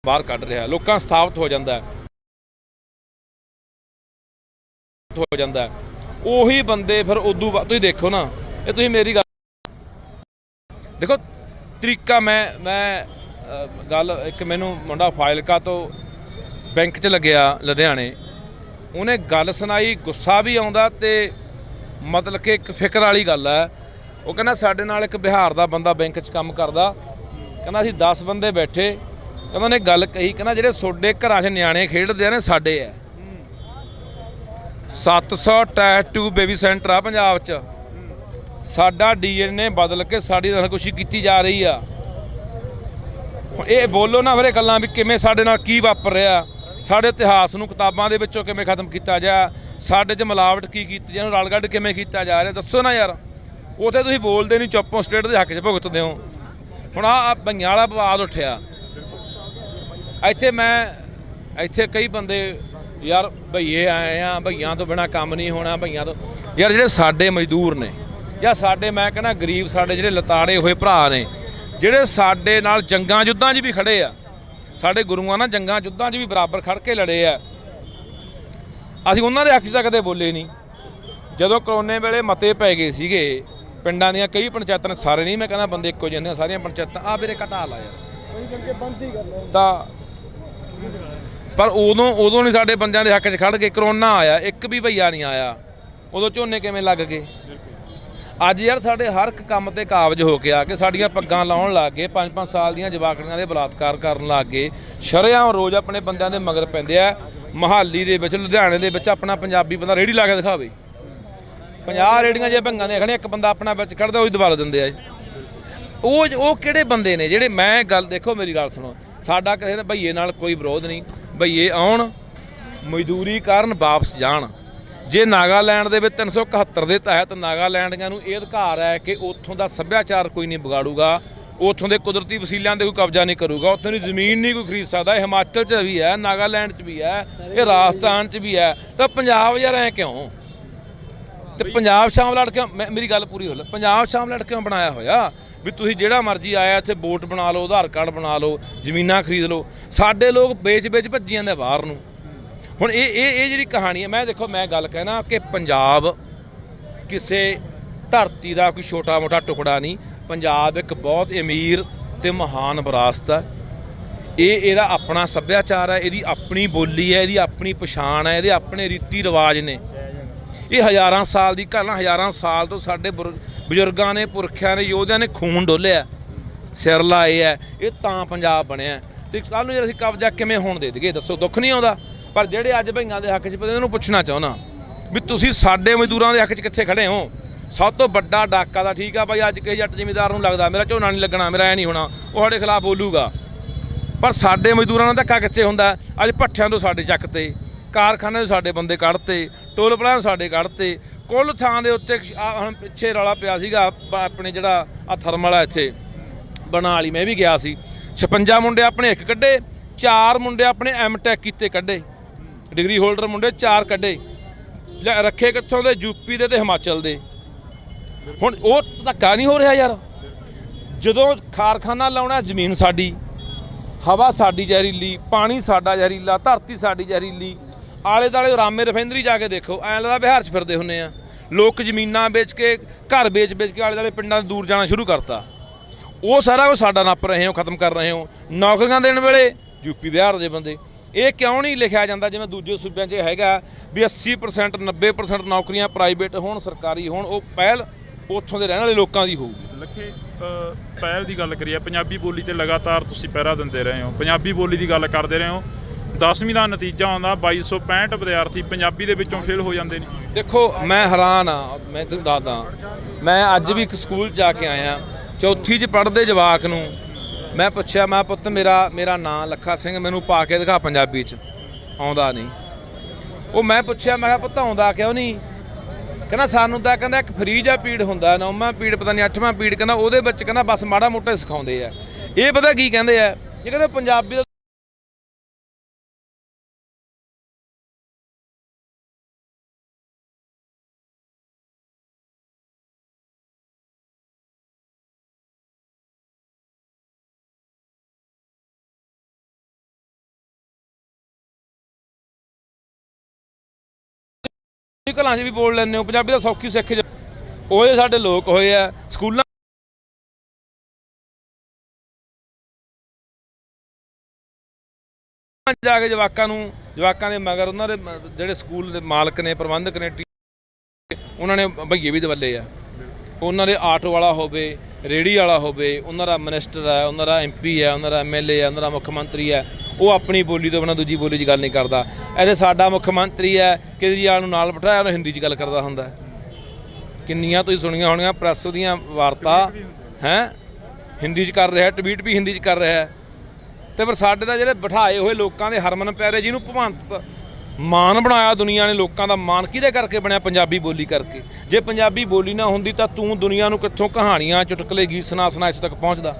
ਬਾਹਰ ਕੱਢ ਰਿਹਾ, ਲੋਕਾਂ ਸਥਾਪਿਤ ਹੋ ਜਾਂਦਾ ਉਹੀ ਬੰਦੇ ਫਿਰ ਉਦੋਂ ਬਾਅਦ ਤੁਸੀਂ ਦੇਖੋ ਨਾ, ਇਹ ਤੁਸੀਂ ਮੇਰੀ ਗੱਲ ਦੇਖੋ ਤਰੀਕਾ। ਮੈਂ ਗੱਲ ਇੱਕ, ਮੈਨੂੰ ਮੁੰਡਾ ਫਾਜ਼ਿਲਕਾ ਤੋਂ ਬੈਂਕ 'ਚ ਲੱਗਿਆ ਲੁਧਿਆਣੇ, ਉਹਨੇ ਗੱਲ ਸੁਣਾਈ, ਗੁੱਸਾ ਵੀ ਆਉਂਦਾ ਤੇ ਮਤਲਬ ਕਿ ਇੱਕ ਫਿਕਰ ਵਾਲੀ ਗੱਲ ਹੈ। ਉਹ ਕਹਿੰਦਾ ਸਾਡੇ ਨਾਲ ਇੱਕ ਬਿਹਾਰ ਦਾ ਬੰਦਾ ਬੈਂਕ 'ਚ ਕੰਮ ਕਰਦਾ, ਕਹਿੰਦਾ ਅਸੀਂ 10 ਬੰਦੇ ਬੈਠੇ, ਕਹਿੰਦਾ ਉਹਨੇ ਗੱਲ ਕਹੀ, ਕਹਿੰਦਾ ਜਿਹੜੇ ਤੁਹਾਡੇ ਘਰਾਂ 'ਚ ਨਿਆਣੇ ਖੇਡਦੇ ਆ ਨੇ ਸਾਡੇ ਆ 700 ਟੈਟੂ ਬੇਬੀ ਸੈਂਟਰ ਆ ਪੰਜਾਬ 'ਚ, ਸਾਡਾ DNA ਬਦਲ ਕੇ ਸਾਡੀ ਦਖਲਅੰਦਾਜ਼ੀ ਕੀਤੀ ਜਾ ਰਹੀ ਆ। ਹੁਣ ਇਹ ਬੋਲੋ ਨਾ ਫਿਰ ਗੱਲਾਂ ਵੀ ਕਿਵੇਂ ਸਾਡੇ ਨਾਲ ਕੀ ਵਾਪਰ ਰਿਹਾ, ਸਾਡੇ ਇਤਿਹਾਸ ਨੂੰ ਕਿਤਾਬਾਂ ਦੇ ਵਿੱਚੋਂ ਕਿਵੇਂ ਖਤਮ ਕੀਤਾ ਜਾ, ਸਾਡੇ 'ਚ ਮਿਲਾਵਟ ਕੀ ਕੀਤੀ ਜਾ, ਇਹਨੂੰ ਰਲਗੱਡ ਕਿਵੇਂ ਕੀਤਾ ਜਾ ਰਿਹਾ, ਦੱਸੋ ਨਾ ਯਾਰ। ਉੱਥੇ ਤੁਸੀਂ ਬੋਲਦੇ ਨਹੀਂ, ਚੁੱਪੋਂ ਸਟੇਟ ਦੇ ਹੱਕ 'ਚ ਭੁਗਤਦੇ ਹੋ। ਹੁਣ ਆ ਭਈਆਂ ਵਾਲਾ ਵਿਵਾਦ ਉੱਠਿਆ ਇੱਥੇ ਕਈ ਬੰਦੇ ਯਾਰ ਭਈਏ ਆਏ ਆ, ਭਈਆਂ ਤੋਂ ਬਿਨਾ ਕੰਮ ਨਹੀਂ ਹੋਣਾ, ਭਈਆਂ ਤੋਂ ਯਾਰ ਜਿਹੜੇ ਸਾਡੇ ਮਜ਼ਦੂਰ ਨੇ ਜਾਂ ਸਾਡੇ ਮੈਂ ਕਹਿੰਦਾ ਗਰੀਬ ਸਾਡੇ ਜਿਹੜੇ ਲਤਾੜੇ ਹੋਏ ਭਰਾ ਨੇ, ਜਿਹੜੇ ਸਾਡੇ ਨਾਲ ਜੰਗਾਂ ਯੁੱਧਾਂ 'ਚ ਵੀ ਖੜੇ ਆ, ਸਾਡੇ ਗੁਰੂਆਂ ਨਾਲ ਜੰਗਾਂ ਯੁੱਧਾਂ 'ਚ ਵੀ ਬਰਾਬਰ ਖੜ ਕੇ ਲੜੇ ਆ, ਅਸੀਂ ਉਹਨਾਂ ਦੇ ਹੱਕ 'ਚ ਤਾਂ ਕਦੇ ਬੋਲੇ ਨਹੀਂ। ਜਦੋਂ ਕਰੋਨੇ ਵੇਲੇ ਮਤੇ ਪੈ ਗਏ ਸੀਗੇ ਪਿੰਡਾਂ ਦੀਆਂ ਕਈ ਪੰਚਾਇਤਾਂ ਨੇ, ਸਾਰੇ ਨਹੀਂ ਮੈਂ ਕਹਿੰਦਾ ਬੰਦੇ ਇੱਕੋ ਜਿਹੇ ਨੇ, ਸਾਰੀਆਂ ਪੰਚਾਇਤਾਂ ਆ ਵੀਰੇ ਘਟਾ ਲਾ ਯਾਰ ਤਾਂ, ਪਰ ਉਦੋਂ ਨਹੀਂ ਸਾਡੇ ਬੰਦਿਆਂ ਦੇ ਹੱਕ 'ਚ ਖੜ ਕੇ। ਕਰੋਨਾ ਆਇਆ, ਇੱਕ ਵੀ ਭਈਆ ਨਹੀਂ ਆਇਆ, ਉਦੋਂ ਝੋਨੇ ਕਿਵੇਂ ਲੱਗ ਗਏ। ਅੱਜ ਯਾਰ ਸਾਡੇ ਹਰ ਇੱਕ ਕੰਮ ਤੇ ਕਾਬਜ ਹੋ ਕੇ ਆ ਕੇ ਸਾਡੀਆਂ ਪੱਗਾਂ ਲਾਉਣ ਲੱਗ ਗਏ, 5-5 ਸਾਲ ਦੀਆਂ ਜਵਾਕੜੀਆਂ ਦੇ ਬਲਾਤਕਾਰ ਕਰਨ ਲੱਗ ਗਏ, ਸ਼ਰੇਆਮ ਰੋਜ਼ ਆਪਣੇ ਬੰਦਿਆਂ ਦੇ ਮਗਰ ਪੈਂਦੇ ਆ। ਮੁਹਾਲੀ ਦੇ ਵਿੱਚ, ਲੁਧਿਆਣੇ ਦੇ ਵਿੱਚ ਆਪਣਾ ਪੰਜਾਬੀ ਬੰਦਾ ਰੇਹੜੀ ਲਾ ਕੇ ਦਿਖਾਵੇ, 50 ਰੇਹੜੀਆਂ ਜੇ ਭੰਗਾਂ ਦੇ ਖੜੇ, ਇੱਕ ਬੰਦਾ ਆਪਣਾ ਵਿੱਚ ਖੜਦਾ ਉਹੀ ਦਬਾ ਦਿੰਦੇ ਆ। ਉਹ ਕਿਹੜੇ ਬੰਦੇ ਨੇ ਜਿਹੜੇ, ਮੈਂ ਗੱਲ ਦੇਖੋ ਮੇਰੀ ਗੱਲ ਸੁਣੋ, ਸਾਡਾ ਕਿਸੇ ਭਈਏ ਨਾਲ ਕੋਈ ਵਿਰੋਧ ਨਹੀਂ, ਭਈਏ ਆਉਣ ਮਜ਼ਦੂਰੀ ਕਰਨ ਵਾਪਸ ਜਾਣ। ਜੇ ਨਾਗਾਲੈਂਡ ਦੇ ਵਿੱਚ 371 ਦੇ ਤਹਿਤ ਨਾਗਾਲੈਂਡੀਆਂ ਨੂੰ ਇਹ ਅਧਿਕਾਰ ਹੈ ਕਿ ਉੱਥੋਂ ਦਾ ਸੱਭਿਆਚਾਰ ਕੋਈ ਨਹੀਂ ਵਿਗਾੜੂਗਾ, ਉੱਥੋਂ ਦੇ ਕੁਦਰਤੀ ਵਸੀਲਿਆਂ 'ਤੇ ਕੋਈ ਕਬਜ਼ਾ ਨਹੀਂ ਕਰੂਗਾ, ਉੱਥੋਂ ਦੀ ਜ਼ਮੀਨ ਨਹੀਂ ਕੋਈ ਖਰੀਦ ਸਕਦਾ। ਹਿਮਾਚਲ 'ਚ ਵੀ ਹੈ, ਨਾਗਾਲੈਂਡ 'ਚ ਵੀ ਹੈ, ਇਹ ਰਾਜਸਥਾਨ 'ਚ ਵੀ ਹੈ, ਤਾਂ ਪੰਜਾਬ ਯਾਰ ਐਂ ਕਿਉਂ? ਤੇ ਪੰਜਾਬ ਸ਼ਾਮਲਾਟ ਕਿਉਂ? ਮੇਰੀ ਗੱਲ ਪੂਰੀ ਹੋ ਲੈ, ਪੰਜਾਬ ਸ਼ਾਮਲਾਟ ਕਿਉਂ ਬਣਾਇਆ ਹੋਇਆ ਵੀ ਤੁਸੀਂ ਜਿਹੜਾ ਮਰਜ਼ੀ ਆਇਆ ਇੱਥੇ ਵੋਟ ਬਣਾ ਲਓ, ਆਧਾਰ ਕਾਰਡ ਬਣਾ ਲਓ, ਜ਼ਮੀਨਾਂ ਖਰੀਦ ਲਓ। ਸਾਡੇ ਲੋਕ ਵੇਚ ਭੱਜੀ ਜਾਂਦੇ ਬਾਹਰ ਨੂੰ। ਹੁਣ ਇਹ ਜਿਹੜੀ ਕਹਾਣੀ ਹੈ, ਦੇਖੋ ਮੈਂ ਗੱਲ ਕਹਿਣਾ ਕਿ ਪੰਜਾਬ ਕਿਸੇ ਧਰਤੀ ਦਾ ਕੋਈ ਛੋਟਾ ਮੋਟਾ ਟੁਕੜਾ ਨਹੀਂ, ਪੰਜਾਬ ਇੱਕ ਬਹੁਤ ਅਮੀਰ ਤੇ ਮਹਾਨ ਵਿਰਾਸਤ ਹੈ। ਇਹਦਾ ਆਪਣਾ ਸੱਭਿਆਚਾਰ ਹੈ, ਇਹਦੀ ਆਪਣੀ ਬੋਲੀ ਹੈ, ਇਹਦੀ ਆਪਣੀ ਪਛਾਣ ਹੈ, ਇਹਦੇ ਆਪਣੇ ਰੀਤੀ ਰਿਵਾਜ ਨੇ। ਇਹ ਹਜ਼ਾਰਾਂ ਸਾਲ ਦੀ ਗੱਲ, ਹਜ਼ਾਰਾਂ ਸਾਲ ਤੋਂ ਸਾਡੇ ਬਜ਼ੁਰਗਾਂ ਨੇ, ਪੁਰਖਿਆਂ ਨੇ, ਯੋਧਿਆਂ ਨੇ ਖੂਨ ਡੋਲਿਆ, ਸਿਰ ਲਾਏ ਹੈ, ਇਹ ਤਾਂ ਪੰਜਾਬ ਬਣਿਆ। ਤੇ ਕੱਲ੍ਹ ਨੂੰ ਜੇ ਅਸੀਂ ਕਬਜ਼ਾ ਕਿਵੇਂ ਹੋਣ ਦੇ ਦੇਈਏ ਦੱਸੋ? ਦੁੱਖ ਨਹੀਂ ਆਉਂਦਾ। ਪਰ ਜਿਹੜੇ ਅੱਜ ਭਈਆਂ ਦੇ ਹੱਕ 'ਚ ਪਏ, ਉਹਨੂੰ ਪੁੱਛਣਾ ਚਾਹੁੰਦਾ ਵੀ ਤੁਸੀਂ ਸਾਡੇ ਮਜ਼ਦੂਰਾਂ ਦੇ ਹੱਕ 'ਚ ਕਿੱਥੇ ਖੜੇ ਹੋ? ਸਭ ਤੋਂ ਵੱਡਾ ਡਾਕਾ ਦਾ, ਠੀਕ ਆ ਭਾਈ, ਅੱਜ ਕਿਸੇ ਜੱਟ ਜ਼ਿਮੀਂਦਾਰ ਨੂੰ ਲੱਗਦਾ ਮੇਰਾ ਝੋਨਾ ਨਹੀਂ ਲੱਗਣਾ, ਮੇਰਾ ਐ ਨਹੀਂ ਹੋਣਾ, ਉਹ ਸਾਡੇ ਖਿਲਾਫ ਬੋਲੂਗਾ, ਪਰ ਸਾਡੇ ਮਜ਼ਦੂਰਾਂ ਦਾ ਧੱਕਾ ਕਿੱਥੇ ਹੁੰਦਾ? ਅੱਜ ਭੱਠਿਆਂ ਤੋਂ ਸਾਡੇ ਚੱਕ ਤੇ, ਕਾਰਖਾਨੇ ਤੋਂ ਸਾਡੇ ਬੰਦੇ ਕੱਢਤੇ, ਟੋਲ ਪਲਾਜ਼ਾ ਸਾਡੇ ਕੱਢਤੇ, ਕੁੱਲ ਥਾਂ ਦੇ ਉੱਤੇ। ਹੁਣ ਪਿੱਛੇ ਰੌਲਾ ਪਿਆ ਸੀਗਾ ਆਪਣੇ ਜਿਹੜਾ ਆ ਥਰਮਲ ਆ ਇੱਥੇ ਬਣਾ ਵਾਲੀ, ਮੈਂ ਵੀ ਗਿਆ ਸੀ, 56 ਮੁੰਡੇ ਆਪਣੇ ਇੱਕ ਕੱਢੇ, 4 ਮੁੰਡੇ ਆਪਣੇ ਐਮਟੈਕ ਕੀਤੇ ਕੱਢੇ, ਡਿਗਰੀ ਹੋਲਡਰ ਮੁੰਡੇ 4 ਕੱਢੇ, ਰੱਖੇ ਕਿੱਥੋਂ ਦੇ? ਯੂਪੀ ਦੇ ਤੇ ਹਿਮਾਚਲ ਦੇ। ਹੁਣ ਉਹ ਧੱਕਾ ਨਹੀਂ ਹੋ ਰਿਹਾ ਯਾਰ? ਜਦੋਂ ਕਾਰਖਾਨਾ ਲਾਉਣਾ, ਜ਼ਮੀਨ ਸਾਡੀ, ਹਵਾ ਸਾਡੀ ਜ਼ਹਿਰੀਲੀ, ਪਾਣੀ ਸਾਡਾ ਜ਼ਹਿਰੀਲਾ, ਧਰਤੀ ਸਾਡੀ ਜ਼ਹਿਰੀਲੀ, ਆਲੇ ਦੁਆਲੇ ਰਾਮੇ ਰਿਫਾਈਨਰੀ ਜਾ ਕੇ ਦੇਖੋ, ਐਂ ਲੱਗਦਾ ਬਿਹਾਰ 'ਚ ਫਿਰਦੇ ਹੁੰਦੇ ਆ। ਲੋਕ ਜ਼ਮੀਨਾਂ ਵੇਚ ਕੇ, ਘਰ ਵੇਚ ਕੇ ਆਲੇ ਦੁਆਲੇ ਪਿੰਡਾਂ ਤੋਂ ਦੂਰ ਜਾਣਾ ਸ਼ੁਰੂ ਕਰਤਾ। ਉਹ ਸਾਰਾ ਕੁਝ ਸਾਡਾ ਨੱਪ ਰਹੇ ਹੋ, ਖਤਮ ਕਰ ਰਹੇ ਹੋ। ਨੌਕਰੀਆਂ ਦੇਣ ਵੇਲੇ ਯੂਪੀ ਬਿਹਾਰ ਦੇ ਬੰਦੇ। ਇਹ ਕਿਉਂ ਨਹੀਂ ਲਿਖਿਆ ਜਾਂਦਾ ਜਿਵੇਂ ਦੂਜੇ ਸੂਬਿਆਂ 'ਚ ਹੈਗਾ ਵੀ 80% 90% ਨੌਕਰੀਆਂ ਪ੍ਰਾਈਵੇਟ ਹੋਣ, ਸਰਕਾਰੀ ਹੋਣ? ਉਹ ਪਹਿਲ ਉੱਥੋਂ ਦੇ ਰਹਿਣ ਵਾਲੇ ਲੋਕਾਂ ਦੀ ਹੋਊਗੀ। ਲੱਖੇ ਪਹਿਲ ਦੀ ਗੱਲ ਕਰੀਏ, ਪੰਜਾਬੀ ਬੋਲੀ ਤੇ ਲਗਾਤਾਰ ਤੁਸੀਂ ਪਹਿਰਾ ਦਿੰਦੇ ਰਹੇ ਹੋ, ਪੰਜਾਬੀ ਬੋਲੀ ਦੀ ਗੱਲ ਕਰਦੇ ਰਹੇ ਹੋ। 10ਵੀਂ ਦਾ ਨਤੀਜਾ ਆਉਂਦਾ, 2265 ਵਿਦਿਆਰਥੀ ਪੰਜਾਬੀ ਦੇ ਵਿੱਚੋਂ ਫੇਲ ਹੋ ਜਾਂਦੇ ਨੇ। ਦੇਖੋ ਮੈਂ ਹੈਰਾਨ ਆ, ਮੈਂ ਤੁਹਾਨੂੰ ਦੱਸਦਾ, ਮੈਂ ਅੱਜ ਵੀ ਇੱਕ ਸਕੂਲ 'ਚ ਜਾ ਕੇ ਆਇਆ, 4ਥੀ 'ਚ ਪੜ੍ਹਦੇ ਜਵਾਕ ਨੂੰ ਮੈਂ ਪੁੱਛਿਆ, ਮੈਂ ਪੁੱਤ ਮੇਰਾ ਨਾਂ ਲੱਖਾ ਸਿੰਘ, ਮੈਨੂੰ ਪਾ ਕੇ ਦਿਖਾ ਪੰਜਾਬੀ 'ਚ। ਆਉਂਦਾ ਨਹੀਂ। ਉਹ ਮੈਂ ਪੁੱਛਿਆ, ਮੈਂ ਕਿਹਾ ਪੁੱਤ ਆਉਂਦਾ ਕਿਉਂ ਨਹੀਂ? ਕਹਿੰਦਾ ਸਾਨੂੰ ਤਾਂ ਕਹਿੰਦਾ ਇੱਕ ਫਰੀ ਜਿਹਾ ਪੀੜ ਹੁੰਦਾ, 9ਵਾਂ ਪੀੜ ਪਤਾ ਨਹੀਂ 8ਵਾਂ ਪੀੜ, ਕਹਿੰਦਾ ਉਹਦੇ ਵਿੱਚ ਕਹਿੰਦਾ ਬਸ ਮਾੜਾ ਮੋਟਾ ਸਿਖਾਉਂਦੇ ਆ। ਇਹ ਪਤਾ ਕੀ ਕਹਿੰਦੇ ਆ? ਇਹ ਕਹਿੰਦੇ ਪੰਜਾਬੀ ਘਰਾਂ 'ਚ ਵੀ ਬੋਲ ਲੈਂਦੇ ਹੋ, ਪੰਜਾਬੀ ਦਾ ਸੌਖੀ ਸਿੱਖ ਉਹ ਸਾਡੇ ਲੋਕ ਹੋਏ ਆ। ਸਕੂਲਾਂ ਜਾ ਕੇ ਜਵਾਕਾਂ ਦੇ ਮਗਰ ਉਹਨਾਂ ਦੇ ਜਿਹੜੇ ਸਕੂਲ ਦੇ ਮਾਲਕ ਨੇ, ਪ੍ਰਬੰਧਕ ਨੇ, ਉਹਨਾਂ ਨੇ ਭਈਏ ਵੀ ਦਵੱਲੇ ਆ। ਉਹਨਾਂ ਦੇ ਆਟੋ ਵਾਲਾ ਹੋਵੇ, ਰੇਹੜੀ ਵਾਲਾ ਹੋਵੇ, ਉਹਨਾਂ ਦਾ ਮਿਨਿਸਟਰ ਹੈ, ਉਹਨਾਂ ਦਾ MP ਹੈ, ਉਹਨਾਂ ਦਾ MLA ਹੈ, ਉਹਨਾਂ ਦਾ ਮੁੱਖ ਮੰਤਰੀ ਹੈ, ਉਹ ਆਪਣੀ ਬੋਲੀ ਤੋਂ ਬਿਨਾਂ ਦੂਜੀ ਬੋਲੀ 'ਚ ਗੱਲ ਨਹੀਂ ਕਰਦਾ। ਇਹਦੇ ਸਾਡਾ ਮੁੱਖ ਮੰਤਰੀ ਹੈ, ਕੇਜਰੀਵਾਲ ਨੂੰ ਨਾਲ ਬਿਠਾਇਆ, ਉਹਨੇ ਹਿੰਦੀ 'ਚ ਗੱਲ ਕਰਦਾ ਹੁੰਦਾ। ਕਿੰਨੀਆਂ ਤੁਸੀਂ ਸੁਣੀਆਂ ਹੋਣੀਆਂ ਪ੍ਰੈਸ ਦੀਆਂ ਵਾਰਤਾ, ਹੈ ਹਿੰਦੀ 'ਚ ਕਰ ਰਿਹਾ, ਟਵੀਟ ਵੀ ਹਿੰਦੀ 'ਚ ਕਰ ਰਿਹਾ। ਤੇ ਪਰ ਸਾਡੇ ਤਾਂ ਜਿਹੜੇ ਬਿਠਾਏ ਹੋਏ ਲੋਕਾਂ ਦੇ ਹਰਮਨ ਪਿਆਰੇ, ਜਿਹਨੂੰ ਭਗਵੰਤ ਮਾਨ ਬਣਾਇਆ ਦੁਨੀਆ ਨੇ, ਲੋਕਾਂ ਦਾ ਮਾਨ ਕਿਹਦੇ ਕਰਕੇ ਬਣਿਆ? ਪੰਜਾਬੀ ਬੋਲੀ ਕਰਕੇ। ਜੇ ਪੰਜਾਬੀ ਬੋਲੀ ਨਾ ਹੁੰਦੀ ਤਾਂ ਤੂੰ ਦੁਨੀਆ ਨੂੰ ਕਿੱਥੋਂ ਕਹਾਣੀਆਂ, ਚੁਟਕਲੇ, ਗੀਤ ਸੁਣਾ ਇੱਥੋਂ ਤੱਕ ਪਹੁੰਚਦਾ।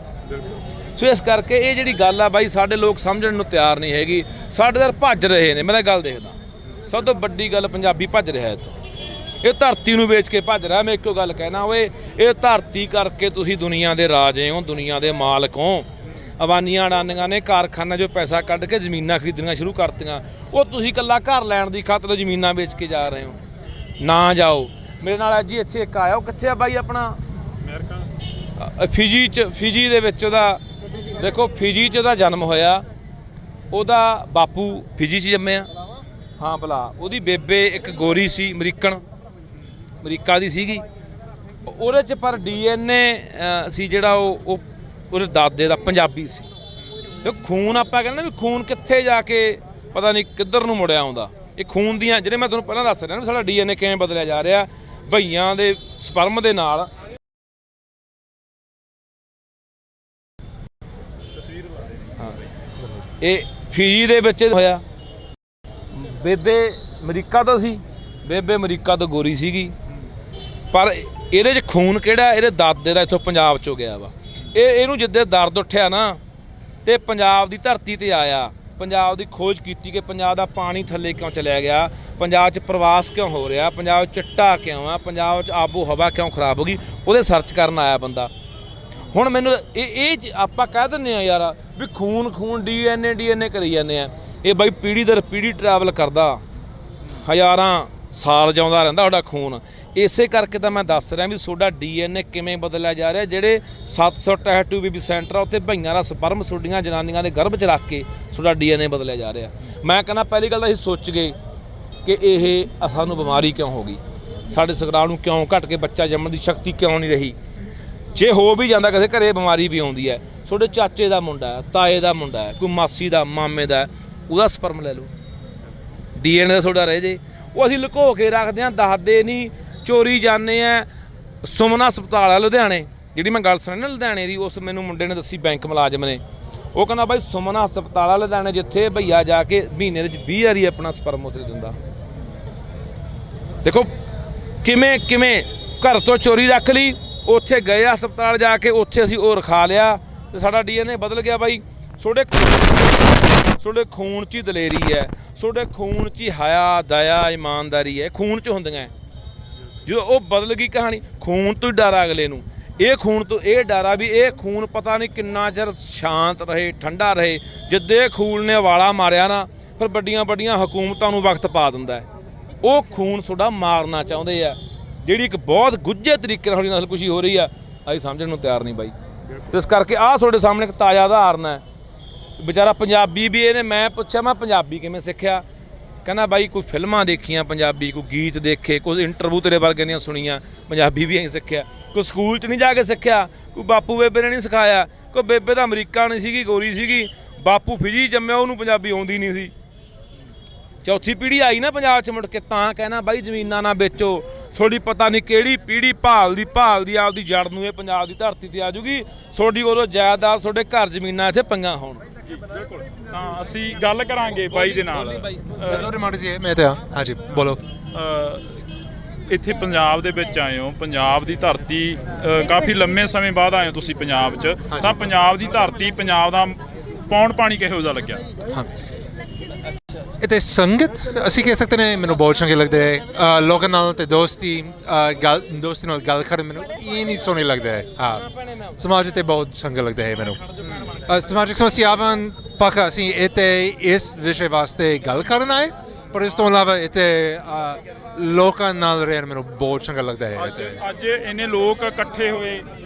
ਸੋ ਇਸ ਕਰਕੇ ਇਹ ਜਿਹੜੀ ਗੱਲ ਆ ਬਾਈ ਸਾਡੇ ਲੋਕ ਸਮਝਣ ਨੂੰ ਤਿਆਰ ਨਹੀਂ ਹੈਗੀ। ਸਾਡੇ ਦਰ ਭੱਜ ਰਹੇ ਨੇ। ਮੈਂ ਤਾਂ ਗੱਲ ਦੇਖਦਾ ਸਭ ਤੋਂ ਵੱਡੀ ਗੱਲ ਪੰਜਾਬੀ ਭੱਜ ਰਿਹਾ ਇੱਥੋਂ। ਇਹ ਧਰਤੀ ਨੂੰ ਵੇਚ ਕੇ ਭੱਜ ਰਿਹਾ। ਮੈਂ ਇੱਕੋ ਗੱਲ ਕਹਿਣਾ ਓਏ, ਇਹ ਧਰਤੀ ਕਰਕੇ ਤੁਸੀਂ ਦੁਨੀਆ ਦੇ ਰਾਜੇ ਹੋ, ਦੁਨੀਆ ਦੇ ਮਾਲਕ ਹੋ। ਅਬਾਨੀਆਂ ਅਡਾਨੀਆਂ ਨੇ ਕਾਰਖਾਨਾ ਜੋ ਪੈਸਾ ਕੱਢ ਕੇ ਜ਼ਮੀਨਾਂ ਖਰੀਦਣੀਆਂ ਸ਼ੁਰੂ ਕਰਤੀਆਂ। ਉਹ ਤੁਸੀਂ ਇਕੱਲਾ ਘਰ ਲੈਣ ਦੀ ਖਾਤਰ ਜ਼ਮੀਨਾਂ ਵੇਚ ਕੇ ਜਾ ਰਹੇ ਹੋ। ਨਾ ਜਾਓ। ਮੇਰੇ ਨਾਲ ਅੱਜ ਹੀ ਇੱਥੇ ਇੱਕ ਆਇਆ, ਉਹ ਕਿੱਥੇ ਆ ਬਾਈ ਆਪਣਾ ਫਿਜੀ ਦੇ ਵਿੱਚ ਉਹਦਾ ਦੇਖੋ, ਫਿਜੀ 'ਚ ਉਹਦਾ ਜਨਮ ਹੋਇਆ। ਉਹਦਾ ਬਾਪੂ ਫਿਜੀ 'ਚ ਜੰਮਿਆ। ਹਾਂ ਭਲਾ ਉਹਦੀ ਬੇਬੇ ਇੱਕ ਗੋਰੀ ਸੀ, ਅਮਰੀਕਾ ਦੀ ਸੀਗੀ। ਉਹਦੇ 'ਚ ਪਰ DNA ਸੀ ਜਿਹੜਾ ਉਹ ਉਹਦੇ ਦਾਦੇ ਦਾ ਪੰਜਾਬੀ ਸੀ। ਤੇ ਖੂਨ ਆਪਾਂ ਕਹਿੰਦੇ ਵੀ ਖੂਨ ਕਿੱਥੇ ਜਾ ਕੇ ਪਤਾ ਨਹੀਂ ਕਿੱਧਰ ਨੂੰ ਮੁੜਿਆ ਆਉਂਦਾ। ਇਹ ਖੂਨ ਦੀਆਂ ਜਿਹੜੇ ਮੈਂ ਤੁਹਾਨੂੰ ਪਹਿਲਾਂ ਦੱਸ ਰਿਹਾ ਨਾ ਸਾਡਾ DNA ਕਿਵੇਂ ਬਦਲਿਆ ਜਾ ਰਿਹਾ ਭਈਆਂ ਦੇ ਸਪਰਮ ਦੇ ਨਾਲ। ਇਹ ਫਿਜੀ ਦੇ ਵਿੱਚ ਹੋਇਆ। ਬੇਬੇ ਅਮਰੀਕਾ ਤੋਂ ਸੀ, ਬੇਬੇ ਅਮਰੀਕਾ ਤੋਂ ਗੋਰੀ ਸੀਗੀ। ਪਰ ਇਹਦੇ 'ਚ ਖੂਨ ਕਿਹੜਾ ਇਹਦੇ ਦਾਦੇ ਦਾ ਇੱਥੋਂ ਪੰਜਾਬ 'ਚੋਂ ਗਿਆ ਵਾ। ਇਹਨੂੰ ਜਿੱਦੇ ਦਰਦ ਉੱਠਿਆ ਨਾ ਤੇ ਪੰਜਾਬ ਦੀ ਧਰਤੀ ਤੇ ਆਇਆ। ਪੰਜਾਬ ਦੀ ਖੋਜ ਕੀਤੀ ਕਿ ਪੰਜਾਬ ਦਾ ਪਾਣੀ ਥੱਲੇ ਕਿਉਂ ਚਲਿਆ ਗਿਆ, ਪੰਜਾਬ 'ਚ ਪ੍ਰਵਾਸ ਕਿਉਂ ਹੋ ਰਿਹਾ, ਪੰਜਾਬ ਚਿੱਟਾ ਕਿਉਂ ਆ, ਪੰਜਾਬ 'ਚ ਆਬੋ ਹਵਾ ਕਿਉਂ ਖਰਾਬ ਹੋ ਗਈ, ਉਹਦੇ ਸਰਚ ਕਰਨ ਆਇਆ ਬੰਦਾ। ਹੁਣ ਮੈਨੂੰ ਇਹ ਆਪਾਂ ਕਹਿ ਦਿੰਦੇ ਆ ਯਾਰ ਵੀ ਖੂਨ DNA ਕਰੀ ਜਾਂਦੇ ਆ। ਇਹ ਬਾਈ ਪੀੜ੍ਹੀ ਦਰ ਪੀੜ੍ਹੀ ਟਰੈਵਲ ਕਰਦਾ, ਹਜ਼ਾਰਾਂ ਸਾਲ ਜਿਉਂਦਾ ਰਹਿੰਦਾ ਤੁਹਾਡਾ ਖੂਨ। ਇਸੇ ਕਰਕੇ ਤਾਂ ਮੈਂ ਦੱਸ ਰਿਹਾ ਵੀ ਤੁਹਾਡਾ DNA ਕਿਵੇਂ ਬਦਲਿਆ ਜਾ ਰਿਹਾ। ਜਿਹੜੇ 762 ਬੀਬੀ ਸੈਂਟਰ ਆ ਉੱਥੇ ਭਈਆਂ ਦਾ ਸਪਰਮ ਤੁਹਾਡੀਆਂ ਜਨਾਨੀਆਂ ਦੇ ਗਰਭ 'ਚ ਰੱਖ ਕੇ ਤੁਹਾਡਾ DNA ਬਦਲਿਆ ਜਾ ਰਿਹਾ। ਮੈਂ ਕਹਿੰਦਾ ਪਹਿਲੀ ਗੱਲ ਤਾਂ ਅਸੀਂ ਸੋਚ ਗਏ ਕਿ ਇਹ ਸਾਨੂੰ ਬਿਮਾਰੀ ਕਿਉਂ ਹੋ ਗਈ, ਸਾਡੇ ਸਗਰਾਹ ਨੂੰ ਕਿਉਂ ਘਟ ਕੇ ਬੱਚਾ ਜੰਮਣ ਦੀ ਸ਼ਕਤੀ ਕਿਉਂ ਨਹੀਂ ਰਹੀ। ਜੇ ਹੋ ਵੀ ਜਾਂਦਾ ਕਿਸੇ ਘਰੇ ਬਿਮਾਰੀ ਵੀ ਆਉਂਦੀ ਹੈ, ਤੁਹਾਡੇ ਚਾਚੇ ਦਾ ਮੁੰਡਾ ਹੈ, ਤਾਏ ਦਾ ਮੁੰਡਾ ਹੈ, ਕੋਈ ਮਾਸੀ ਦਾ, ਮਾਮੇ ਦਾ, ਉਹਦਾ ਸਪਰਮ ਲੈ ਲਓ, DNA ਤੁਹਾਡਾ ਰਹਿ ਜੇ। ਉਹ ਅਸੀਂ ਲੁਕੋ ਕੇ ਰੱਖਦੇ ਹਾਂ, ਦੱਸਦੇ ਨਹੀਂ, ਚੋਰੀ ਜਾਂਦੇ ਆ। ਸੁਮਨਾ ਹਸਪਤਾਲ ਆ ਲੁਧਿਆਣੇ, ਜਿਹੜੀ ਮੈਂ ਗੱਲ ਸੁਣੀ ਨਾ ਲੁਧਿਆਣੇ ਦੀ, ਉਸ ਮੈਨੂੰ ਮੁੰਡੇ ਨੇ ਦੱਸੀ ਬੈਂਕ ਮੁਲਾਜ਼ਮ ਨੇ। ਉਹ ਕਹਿੰਦਾ ਬਾਈ ਸੁਮਨਾ ਹਸਪਤਾਲ ਆ ਲੁਧਿਆਣੇ, ਜਿੱਥੇ ਭਈਆ ਜਾ ਕੇ ਮਹੀਨੇ ਦੇ ਵਿੱਚ 20 ਵਾਰੀ ਆਪਣਾ ਸਪਰਮ ਉੱਥੇ ਦਿੰਦਾ। ਦੇਖੋ ਕਿਵੇਂ ਘਰ ਤੋਂ ਚੋਰੀ ਰੱਖ ਲਈ, ਉੱਥੇ ਗਏ ਹਸਪਤਾਲ ਜਾ ਕੇ ਉੱਥੇ ਅਸੀਂ ਉਹ ਰਖਾ ਲਿਆ ਤੇ ਸਾਡਾ DNA ਬਦਲ ਗਿਆ। ਬਾਈ ਤੁਹਾਡੇ ਖੂਨ 'ਚ ਹੀ ਦਲੇਰੀ ਹੈ, ਤੁਹਾਡੇ ਖੂਨ 'ਚ ਹੀ ਹਯਾ, ਦਇਆ, ਇਮਾਨਦਾਰੀ ਹੈ, ਖੂਨ 'ਚ ਹੁੰਦੀਆਂ। ਜਦੋਂ ਉਹ ਬਦਲ ਗਈ ਕਹਾਣੀ, ਖੂਨ ਤੋਂ ਹੀ ਡਰ ਆ ਅਗਲੇ ਨੂੰ। ਇਹ ਖੂਨ ਤੋਂ ਇਹ ਡਰ ਆ ਵੀ ਇਹ ਖੂਨ ਪਤਾ ਨਹੀਂ ਕਿੰਨਾ ਚਿਰ ਸ਼ਾਂਤ ਰਹੇ, ਠੰਡਾ ਰਹੇ। ਜਿੱਦੇ ਖੂਨ ਨੇ ਵਾਲਾ ਮਾਰਿਆ ਨਾ, ਫਿਰ ਵੱਡੀਆਂ ਹਕੂਮਤਾਂ ਨੂੰ ਵਕਤ ਪਾ ਦਿੰਦਾ। ਉਹ ਖੂਨ ਤੁਹਾਡਾ ਮਾਰਨਾ ਚਾਹੁੰਦੇ ਆ, ਜਿਹੜੀ ਇੱਕ ਬਹੁਤ ਗੁੱਝੇ ਤਰੀਕੇ ਨਾਲ ਨਸਲਕੁਸ਼ੀ ਹੋ ਰਹੀ ਆ। ਅਸੀਂ ਸਮਝਣ ਨੂੰ ਤਿਆਰ ਨਹੀਂ ਬਾਈ। ਇਸ ਕਰਕੇ ਆਹ ਤੁਹਾਡੇ ਸਾਹਮਣੇ ਇੱਕ ਤਾਜ਼ਾ ਉਦਾਹਰਨ ਹੈ। ਵਿਚਾਰਾ ਪੰਜਾਬੀ ਵੀ ਇਹਨੇ, ਮੈਂ ਪੁੱਛਿਆ ਮੈਂ ਪੰਜਾਬੀ ਕਿਵੇਂ ਸਿੱਖਿਆ, ਕਹਿੰਦਾ ਬਾਈ ਕੋਈ ਫਿਲਮਾਂ ਦੇਖੀਆਂ ਪੰਜਾਬੀ, ਕੋਈ ਗੀਤ ਦੇਖੇ, ਕੋਈ ਇੰਟਰਵਿਊ ਤੇਰੇ ਵਰਗੇ ਦੀਆਂ ਸੁਣੀਆਂ, ਪੰਜਾਬੀ ਵੀ ਅਸੀਂ ਸਿੱਖਿਆ। ਕੋਈ ਸਕੂਲ 'ਚ ਨਹੀਂ ਜਾ ਕੇ ਸਿੱਖਿਆ, ਕੋਈ ਬਾਪੂ ਬੇਬੇ ਨੇ ਨਹੀਂ ਸਿਖਾਇਆ। ਕੋਈ ਬੇਬੇ ਤਾਂ ਅਮਰੀਕਾ ਨਹੀਂ ਸੀਗੀ, ਗੋਰੀ ਸੀਗੀ, ਬਾਪੂ ਫਿਜੀ ਜੰਮਿਆ, ਉਹਨੂੰ ਪੰਜਾਬੀ ਆਉਂਦੀ ਨਹੀਂ ਸੀ। ਚੌਥੀ ਪੀੜ੍ਹੀ ਆਈ ਨਾ ਪੰਜਾਬ 'ਚ ਮੁੜ ਕੇ। ਤਾਂ ਕਹਿਣਾ ਬਾਈ ਜ਼ਮੀਨਾਂ ਨਾ ਵੇਚੋ, ਤੁਹਾਡੀ ਪਤਾ ਨਹੀਂ ਕਿਹੜੀ ਪੀੜ੍ਹੀ ਭਾਲਦੀ ਆਪਦੀ ਜੜ ਨੂੰ ਇਹ ਪੰਜਾਬ ਦੀ ਧਰਤੀ ਤੇ ਆ ਜੂਗੀ। ਤੁਹਾਡੀ ਉਦੋਂ ਜਾਇਦਾਦ, ਤੁਹਾਡੇ ਘਰ ਜ਼ਮੀਨਾਂ ਇੱਥੇ ਪਈਆਂ ਹੋਣ। ਬਿਲਕੁਲ। ਤਾਂ ਅਸੀਂ ਗੱਲ ਕਰਾਂਗੇ ਬਾਈ ਦੇ ਨਾਲ। ਹਾਂਜੀ ਬੋਲੋ। ਇੱਥੇ ਪੰਜਾਬ ਦੇ ਵਿੱਚ ਆਏ ਹੋ, ਪੰਜਾਬ ਦੀ ਧਰਤੀ ਕਾਫੀ ਲੰਮੇ ਸਮੇਂ ਬਾਅਦ ਆਏ ਹੋ ਤੁਸੀਂ ਪੰਜਾਬ 'ਚ। ਤਾਂ ਪੰਜਾਬ ਦੀ ਧਰਤੀ, ਪੰਜਾਬ ਦਾ ਪੌਣ ਪਾਣੀ ਕਿਹੋ ਜਿਹਾ ਲੱਗਿਆ? ਹਾਂ, ਇੱਥੇ ਸੰਗਤ ਅਸੀਂ ਕਹਿ ਸਕਦੇ ਨੇ, ਮੈਨੂੰ ਬਹੁਤ ਚੰਗੇ ਲੱਗਦੇ ਹੈ। ਲੋਕਾਂ ਨਾਲ ਤੇ ਦੋਸਤੀ ਨਾਲ ਗੱਲ ਕਰਨ ਮੈਨੂੰ ਇਹ ਨਹੀਂ ਸੋਹਣੇ ਲੱਗਦਾ ਹੈ। ਹਾਂ, ਸਮਾਜ ਤੇ ਬਹੁਤ ਚੰਗਾ ਲੱਗਦਾ ਹੈ ਮੈਨੂੰ। ਸਮਾਜਿਕ ਸਮੱਸਿਆਵਾਂ ਪੱਕਾ ਅਸੀਂ ਇੱਥੇ ਇਸ ਵਿਸ਼ੇ ਵਾਸਤੇ ਗੱਲ ਕਰਨ ਆਏ, ਪਰ ਇਸ ਤੋਂ ਇਲਾਵਾ ਇੱਥੇ ਲੋਕਾਂ ਨਾਲ ਰਹਿਣ ਮੈਨੂੰ ਬਹੁਤ ਚੰਗਾ ਲੱਗਦਾ ਹੈ। ਅੱਜ ਇੰਨੇ ਲੋਕ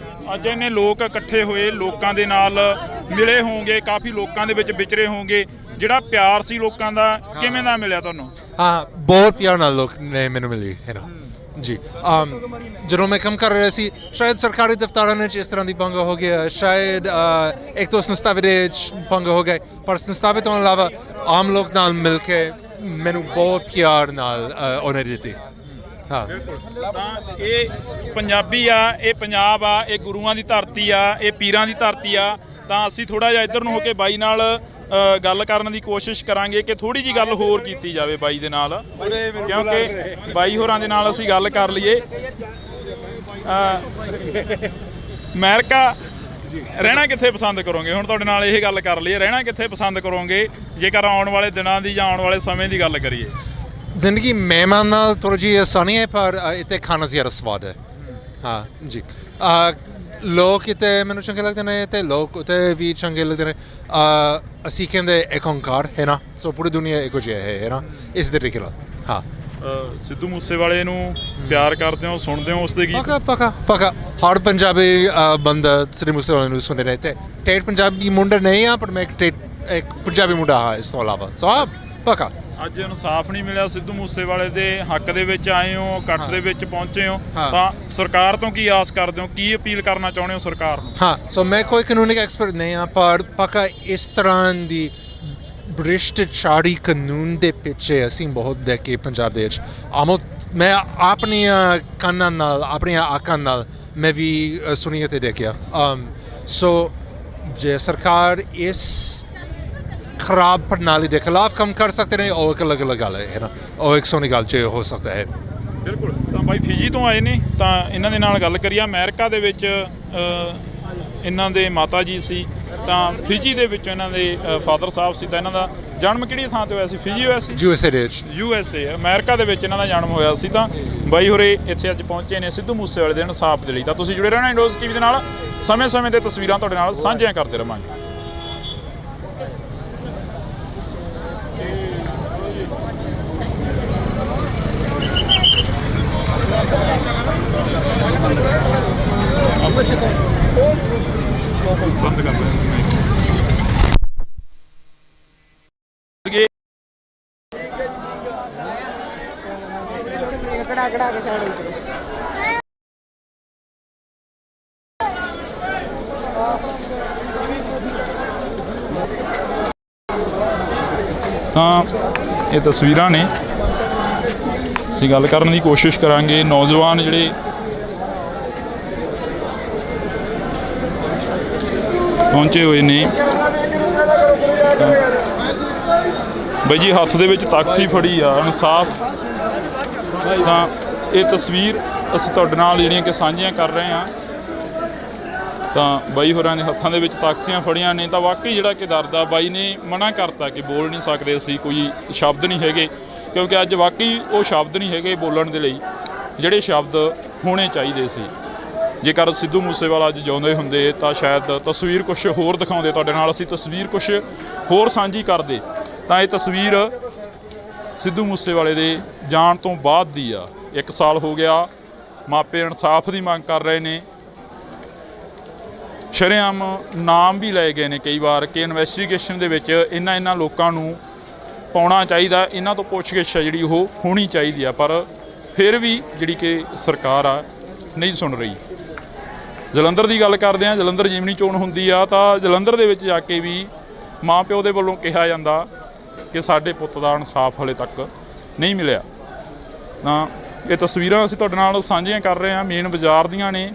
ਇਕੱਠੇ ਹੋਏ, ਲੋਕਾਂ ਦੇ ਨਾਲ ਮਿਲੇ ਹੋਣਗੇ, ਕਾਫੀ ਲੋਕਾਂ ਦੇ ਵਿੱਚ ਵਿਚਰੇ ਹੋਣਗੇ। ਜਿਹੜਾ ਪਿਆਰ ਸੀ ਲੋਕਾਂ ਦਾ, ਕਿਵੇਂ ਦਾ ਮਿਲਿਆ ਤੁਹਾਨੂੰ? ਹਾਂ, ਬਹੁਤ ਪਿਆਰ ਨਾਲ ਲੋਕ ਨੇ ਮੈਨੂੰ ਮਿਲੀ ਹੈ ਨਾ ਜੀ। ਜਦੋਂ ਮੈਂ ਕੰਮ ਕਰ ਰਿਹਾ ਸੀ, ਸ਼ਾਇਦ ਸਰਕਾਰੀ ਦਫ਼ਤਰਾਂ ਵਿੱਚ ਇਸ ਤਰ੍ਹਾਂ ਦੀ ਪੰਗਾ ਹੋ ਗਿਆ, ਸ਼ਾਇਦ ਇੱਕ ਦੋ ਸੰਸਥਾਵਾਂ ਦੇ ਪੰਗਾ ਹੋ ਗਏ, ਪਰ ਸੰਸਥਾਵਾਂ ਤੋਂ ਇਲਾਵਾ ਆਮ ਲੋਕ ਨਾਲ ਮਿਲ ਕੇ ਮੈਨੂੰ ਬਹੁਤ ਪਿਆਰ ਨਾਲ ਉਹਨਾਂ ਦਿੱਤੀ। ਹਾਂ, ਤਾਂ ਇਹ ਪੰਜਾਬੀ ਆ, ਇਹ ਪੰਜਾਬ ਆ, ਇਹ ਗੁਰੂਆਂ ਦੀ ਧਰਤੀ ਆ, ਇਹ ਪੀਰਾਂ ਦੀ ਧਰਤੀ ਆ। ਤਾਂ ਅਸੀਂ ਥੋੜ੍ਹਾ ਜਿਹਾ ਇੱਧਰ ਨੂੰ ਹੋ ਕੇ ਬਾਈ ਨਾਲ ਗੱਲ ਕਰਨ ਦੀ ਕੋਸ਼ਿਸ਼ ਕਰਾਂਗੇ ਕਿ ਥੋੜ੍ਹੀ ਜਿਹੀ ਗੱਲ ਹੋਰ ਕੀਤੀ ਜਾਵੇ ਬਾਈ ਦੇ ਨਾਲ, ਕਿਉਂਕਿ ਬਾਈ ਹੋਰਾਂ ਦੇ ਨਾਲ ਅਸੀਂ ਗੱਲ ਕਰ ਲਈਏ। ਅਮਰੀਕਾ ਰਹਿਣਾ ਕਿੱਥੇ ਪਸੰਦ ਕਰੋਗੇ? ਹੁਣ ਤੁਹਾਡੇ ਨਾਲ ਇਹ ਗੱਲ ਕਰ ਲਈਏ, ਰਹਿਣਾ ਕਿੱਥੇ ਪਸੰਦ ਕਰੋਗੇ ਜੇਕਰ ਆਉਣ ਵਾਲੇ ਦਿਨਾਂ ਦੀ ਜਾਂ ਆਉਣ ਵਾਲੇ ਸਮੇਂ ਦੀ ਗੱਲ ਕਰੀਏ? ਜ਼ਿੰਦਗੀ ਮਹਿਮਾਨ ਨਾਲ ਥੋੜ੍ਹੀ ਜਿਹੀ ਆਸਾਨੀ ਹੈ, ਪਰ ਇੱਥੇ ਖਾਣਾ ਜ਼ਿਆਦਾ ਸਵਾਦ ਹੈ। ਹਾਂ ਜੀ, ਲੋਕ ਇੱਥੇ ਮੈਨੂੰ ਚੰਗੇ ਲੱਗਦੇ ਨੇ ਅਤੇ ਲੋਕ ਉੱਥੇ ਵੀ ਚੰਗੇ ਲੱਗਦੇ ਨੇ। ਅਸੀਂ ਕਹਿੰਦੇ ਇੱਕ ਓਂਕਾਰ ਹੈ ਨਾ, ਸੋ ਪੂਰੀ ਦੁਨੀਆ ਇੱਕੋ ਜਿਹਾ ਹੈ ਨਾ, ਇਸ ਤਰੀਕੇ ਨਾਲ। ਹਾਂ, ਸਿੱਧੂ ਮੂਸੇਵਾਲੇ ਨੂੰ ਪਿਆਰ ਕਰਦੇ ਹੋ, ਸੁਣਦੇ ਹੋ ਉਸਦੇ ਗੀਤ? ਪੱਕਾ ਹਰ ਪੰਜਾਬੀ ਬੰਦਾ ਸਿੱਧੂ ਮੂਸੇਵਾਲੇ ਨੂੰ ਸੁਣਦੇ ਨੇ। ਅਤੇ ਠੇਠ ਪੰਜਾਬੀ ਮੁੰਡਾ ਨਹੀਂ ਆ, ਪਰ ਮੈਂ ਇੱਕ ਪੰਜਾਬੀ ਮੁੰਡਾ ਹਾਂ ਇਸ ਤੋਂ ਇਲਾਵਾ। ਸੋ ਪੱਕਾ ਅੱਜ ਇਨਸਾਫ ਨਹੀਂ ਮਿਲਿਆ, ਸਿੱਧੂ ਮੂਸੇਵਾਲੇ ਦੇ ਹੱਕ ਦੇ ਵਿੱਚ ਆਏ ਹੋ, ਇਕੱਠ ਦੇ ਵਿੱਚ ਪਹੁੰਚੇ ਹੋ, ਤਾਂ ਸਰਕਾਰ ਤੋਂ ਕੀ ਆਸ ਕਰਦੇ ਹੋ, ਕੀ ਅਪੀਲ ਕਰਨਾ ਚਾਹੁੰਦੇ ਹੋ ਸਰਕਾਰ ਨੂੰ? ਹਾਂ, ਸੋ ਮੈਂ ਕੋਈ ਕਾਨੂੰਨੀ ਐਕਸਪਰਟ ਨਹੀਂ ਹਾਂ, ਪਰ ਪੱਕਾ ਇਸ ਤਰ੍ਹਾਂ ਦੀ ਭ੍ਰਿਸ਼ਟਾਚਾਰੀ ਕਾਨੂੰਨ ਦੇ ਪਿੱਛੇ ਅਸੀਂ ਬਹੁਤ ਦੇਖੇ ਪੰਜਾਬ ਦੇ ਵਿੱਚ। ਮੈਂ ਆਪਣੀਆਂ ਕੰਨਾਂ ਨਾਲ, ਆਪਣੀਆਂ ਅੱਖਾਂ ਨਾਲ ਮੈਂ ਵੀ ਸੁਣੀ ਅਤੇ ਦੇਖਿਆ। ਸੋ ਜੇ ਸਰਕਾਰ ਇਸ ਖਰਾਬ ਪ੍ਰਣਾਲੀ ਦੇ ਖਿਲਾਫ ਕੰਮ ਕਰ ਸਕਦੇ ਨੇ, ਉਹ ਇੱਕ ਅਲੱਗ ਗੱਲ ਹੈ ਨਾ, ਉਹ ਇੱਕ ਸੋਹਣੀ ਗੱਲ 'ਚ ਹੋ ਸਕਦਾ ਹੈ। ਬਿਲਕੁਲ। ਤਾਂ ਬਾਈ ਫਿਜੀ ਤੋਂ ਆਏ ਨੇ, ਤਾਂ ਇਹਨਾਂ ਦੇ ਨਾਲ ਗੱਲ ਕਰੀਏ। ਅਮਰੀਕਾ ਦੇ ਵਿੱਚ ਇਹਨਾਂ ਦੇ ਮਾਤਾ ਜੀ ਸੀ, ਤਾਂ ਫਿਜੀ ਦੇ ਵਿੱਚ ਇਹਨਾਂ ਦੇ ਫਾਦਰ ਸਾਹਿਬ ਸੀ। ਤਾਂ ਇਹਨਾਂ ਦਾ ਜਨਮ ਕਿਹੜੀ ਥਾਂ 'ਤੇ ਹੋਇਆ ਸੀ? ਫਿਜੀ ਹੋਇਆ ਸੀ? USA ਅਮਰੀਕਾ ਦੇ ਵਿੱਚ ਇਹਨਾਂ ਦਾ ਜਨਮ ਹੋਇਆ ਸੀ। ਤਾਂ ਬਾਈ ਹੋਰੇ ਇੱਥੇ ਅੱਜ ਪਹੁੰਚੇ ਨੇ ਸਿੱਧੂ ਮੂਸੇਵਾਲੇ ਦੇ ਇਨਸਾਫ ਦੇ ਲਈ। ਤਾਂ ਤੁਸੀਂ ਜੁੜੇ ਰਹਿਣਾ ਇੰਡੋਜ਼ TV ਦੇ ਨਾਲ, ਸਮੇਂ-ਸਮੇਂ 'ਤੇ ਤਸਵੀਰਾਂ ਤੁਹਾਡੇ ਨਾਲ ਸਾਂਝੀਆਂ ਕਰਦੇ ਰਹਾਂਗੇ। ਬੰਦ ਕਰ ਤਾਂ ਇਹ ਤਸਵੀਰਾਂ ਨੇ, ਅਸੀਂ ਗੱਲ ਕਰਨ ਦੀ ਕੋਸ਼ਿਸ਼ ਕਰਾਂਗੇ। ਨੌਜਵਾਨ ਜਿਹੜੇ ਪਹੁੰਚੇ ਹੋਏ ਨੇ, ਬਾਈ ਜੀ ਹੱਥ ਦੇ ਵਿੱਚ ਤਖਤੀ ਫੜੀ ਆ ਇਨਸਾਫ। ਤਾਂ ਇਹ ਤਸਵੀਰ ਅਸੀਂ ਤੁਹਾਡੇ ਨਾਲ ਜਿਹੜੀਆਂ ਕਿ ਸਾਂਝੀਆਂ ਕਰ ਰਹੇ ਹਾਂ। ਤਾਂ ਬਾਈ ਹੋਰਾਂ ਦੇ ਹੱਥਾਂ ਦੇ ਵਿੱਚ ਤਖਤੀਆਂ ਫੜੀਆਂ ਨੇ। ਤਾਂ ਵਾਕਈ ਜਿਹੜਾ ਕਿ ਦਰਦ ਆ, ਬਾਈ ਨੇ ਮਨਾ ਕਰਤਾ ਕਿ ਬੋਲ ਨਹੀਂ ਸਕਦੇ ਅਸੀਂ, ਕੋਈ ਸ਼ਬਦ ਨਹੀਂ ਹੈਗੇ, ਕਿਉਂਕਿ ਅੱਜ ਵਾਕਈ ਉਹ ਸ਼ਬਦ ਨਹੀਂ ਹੈਗੇ ਬੋਲਣ ਦੇ ਲਈ ਜਿਹੜੇ ਸ਼ਬਦ ਹੋਣੇ ਚਾਹੀਦੇ ਸੀ। ਜੇਕਰ ਸਿੱਧੂ ਮੂਸੇਵਾਲਾ ਅੱਜ ਜਿਉਂਦੇ ਹੁੰਦੇ ਤਾਂ ਸ਼ਾਇਦ ਤਸਵੀਰ ਕੁਛ ਹੋਰ ਦਿਖਾਉਂਦੇ ਤੁਹਾਡੇ ਨਾਲ, ਅਸੀਂ ਤਸਵੀਰ ਕੁਛ ਹੋਰ ਸਾਂਝੀ ਕਰਦੇ। ਤਾਂ ਇਹ ਤਸਵੀਰ ਸਿੱਧੂ ਮੂਸੇਵਾਲੇ ਦੇ ਜਾਣ ਤੋਂ ਬਾਅਦ ਦੀ ਆ। 1 ਸਾਲ ਹੋ ਗਿਆ, ਮਾਪੇ ਇਨਸਾਫ ਦੀ ਮੰਗ ਕਰ ਰਹੇ ਨੇ। ਸ਼ਰੇਆਮ ਨਾਮ ਵੀ ਲਏ ਗਏ ਨੇ ਕਈ ਵਾਰ ਕਿ ਇਨਵੈਸਟੀਗੇਸ਼ਨ ਦੇ ਵਿੱਚ ਇਹਨਾਂ ਲੋਕਾਂ ਨੂੰ ਪਾਉਣਾ ਚਾਹੀਦਾ, ਇਹਨਾਂ ਤੋਂ ਪੁੱਛਗਿੱਛ ਹੈ ਜਿਹੜੀ ਉਹ ਹੋਣੀ ਚਾਹੀਦੀ ਆ। ਪਰ ਫਿਰ ਵੀ ਜਿਹੜੀ ਕਿ ਸਰਕਾਰ ਆ ਨਹੀਂ ਸੁਣ ਰਹੀ। ਜਲੰਧਰ ਦੀ ਗੱਲ ਕਰਦੇ ਹਾਂ, ਜਲੰਧਰ ਜਿਮਨੀ ਚੋਣ ਹੁੰਦੀ ਆ, ਤਾਂ ਜਲੰਧਰ ਦੇ ਵਿੱਚ ਜਾ ਕੇ ਵੀ ਮਾਂ ਪਿਓ ਦੇ ਵੱਲੋਂ ਕਿਹਾ ਜਾਂਦਾ ਕਿ ਸਾਡੇ ਪੁੱਤ ਦਾ ਇਨਸਾਫ ਹਲੇ ਤੱਕ ਨਹੀਂ ਮਿਲਿਆ। ਤਾਂ ਇਹ ਤਸਵੀਰਾਂ ਅਸੀਂ ਤੁਹਾਡੇ ਨਾਲ ਸਾਂਝੀਆਂ ਕਰ ਰਹੇ ਹਾਂ, ਮੇਨ ਬਾਜ਼ਾਰ ਦੀਆਂ ਨੇ।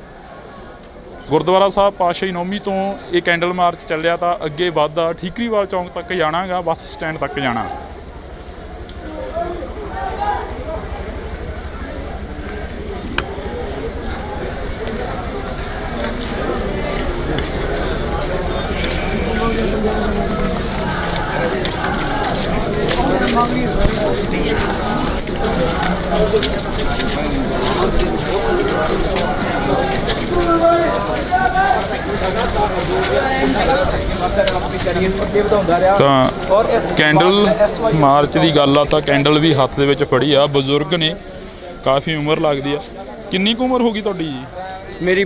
ਗੁਰਦੁਆਰਾ ਸਾਹਿਬ ਪਾਤਸ਼ਾਹੀ ਨੌਮੀ ਤੋਂ ਇਹ ਕੈਂਡਲ ਮਾਰਚ ਚੱਲਿਆ, ਤਾਂ ਅੱਗੇ ਵੱਧਦਾ ਠੀਕਰੀਵਾਲ ਚੌਂਕ ਤੱਕ ਜਾਣਾਗਾ, ਬੱਸ ਸਟੈਂਡ ਤੱਕ ਜਾਣਾ। ਤਾਂ ਕੈਂਡਲ ਮਾਰਚ ਦੀ ਗੱਲ ਆ, ਤਾਂ ਕੈਂਡਲ ਵੀ ਹੱਥ ਦੇ ਵਿੱਚ ਫੜੀ ਆ। ਬਜ਼ੁਰਗ ਨੇ, ਕਾਫੀ ਉਮਰ ਲੱਗਦੀ ਆ। ਕਿੰਨੀ ਕੁ ਉਮਰ ਹੋ ਗਈ ਤੁਹਾਡੀ ਜੀ? ਮੇਰੀ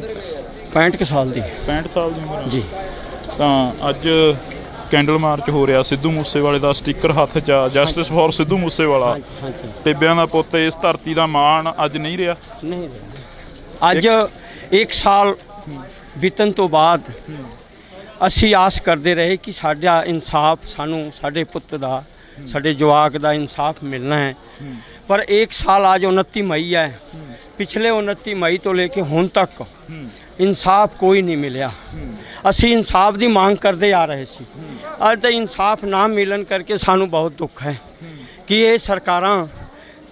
65 ਸਾਲ ਦੀ। 65 ਸਾਲ ਦੀ ਉਮਰ ਜੀ। ਤਾਂ ਅੱਜ ਕੈਂਡਲ ਮਾਰਚ ਹੋ ਰਿਹਾ, ਸਿੱਧੂ ਮੂਸੇਵਾਲੇ ਦਾ ਸਟicker ਹੱਥ 'ਚ ਆ, ਜਸਟਿਸ ਫॉर ਸਿੱਧੂ ਮੂਸੇਵਾਲਾ। ਟਿੱਬਿਆਂ ਦਾ ਪੁੱਤ, ਇਸ ਧਰਤੀ ਦਾ ਮਾਣ ਅੱਜ ਨਹੀਂ ਰਿਹਾ। ਨਹੀਂ ਰਿਹਾ। ਅੱਜ 1 ਸਾਲ ਬੀਤਣ ਤੋਂ ਬਾਅਦ ਅਸੀਂ ਆਸ ਕਰਦੇ ਰਹੇ ਕਿ ਸਾਡਾ ਇਨਸਾਫ, ਸਾਨੂੰ ਸਾਡੇ ਪੁੱਤ ਦਾ, ਸਾਡੇ ਜਵਾਕ ਦਾ ਇਨਸਾਫ ਮਿਲਣਾ ਹੈ। ਪਰ 1 ਸਾਲ ਅੱਜ 29 ਮਈ ਹੈ, ਪਿਛਲੇ 29 ਮਈ ਤੋਂ ਲੈ ਕੇ ਹੁਣ ਤੱਕ ਇਨਸਾਫ ਕੋਈ ਨਹੀਂ ਮਿਲਿਆ। ਅਸੀਂ ਇਨਸਾਫ ਦੀ ਮੰਗ ਕਰਦੇ ਆ ਰਹੇ ਸੀ। ਅੱਜ ਤਾਂ ਇਨਸਾਫ ਨਾ ਮਿਲਣ ਕਰਕੇ ਸਾਨੂੰ ਬਹੁਤ ਦੁੱਖ ਹੈ ਕਿ ਇਹ ਸਰਕਾਰਾਂ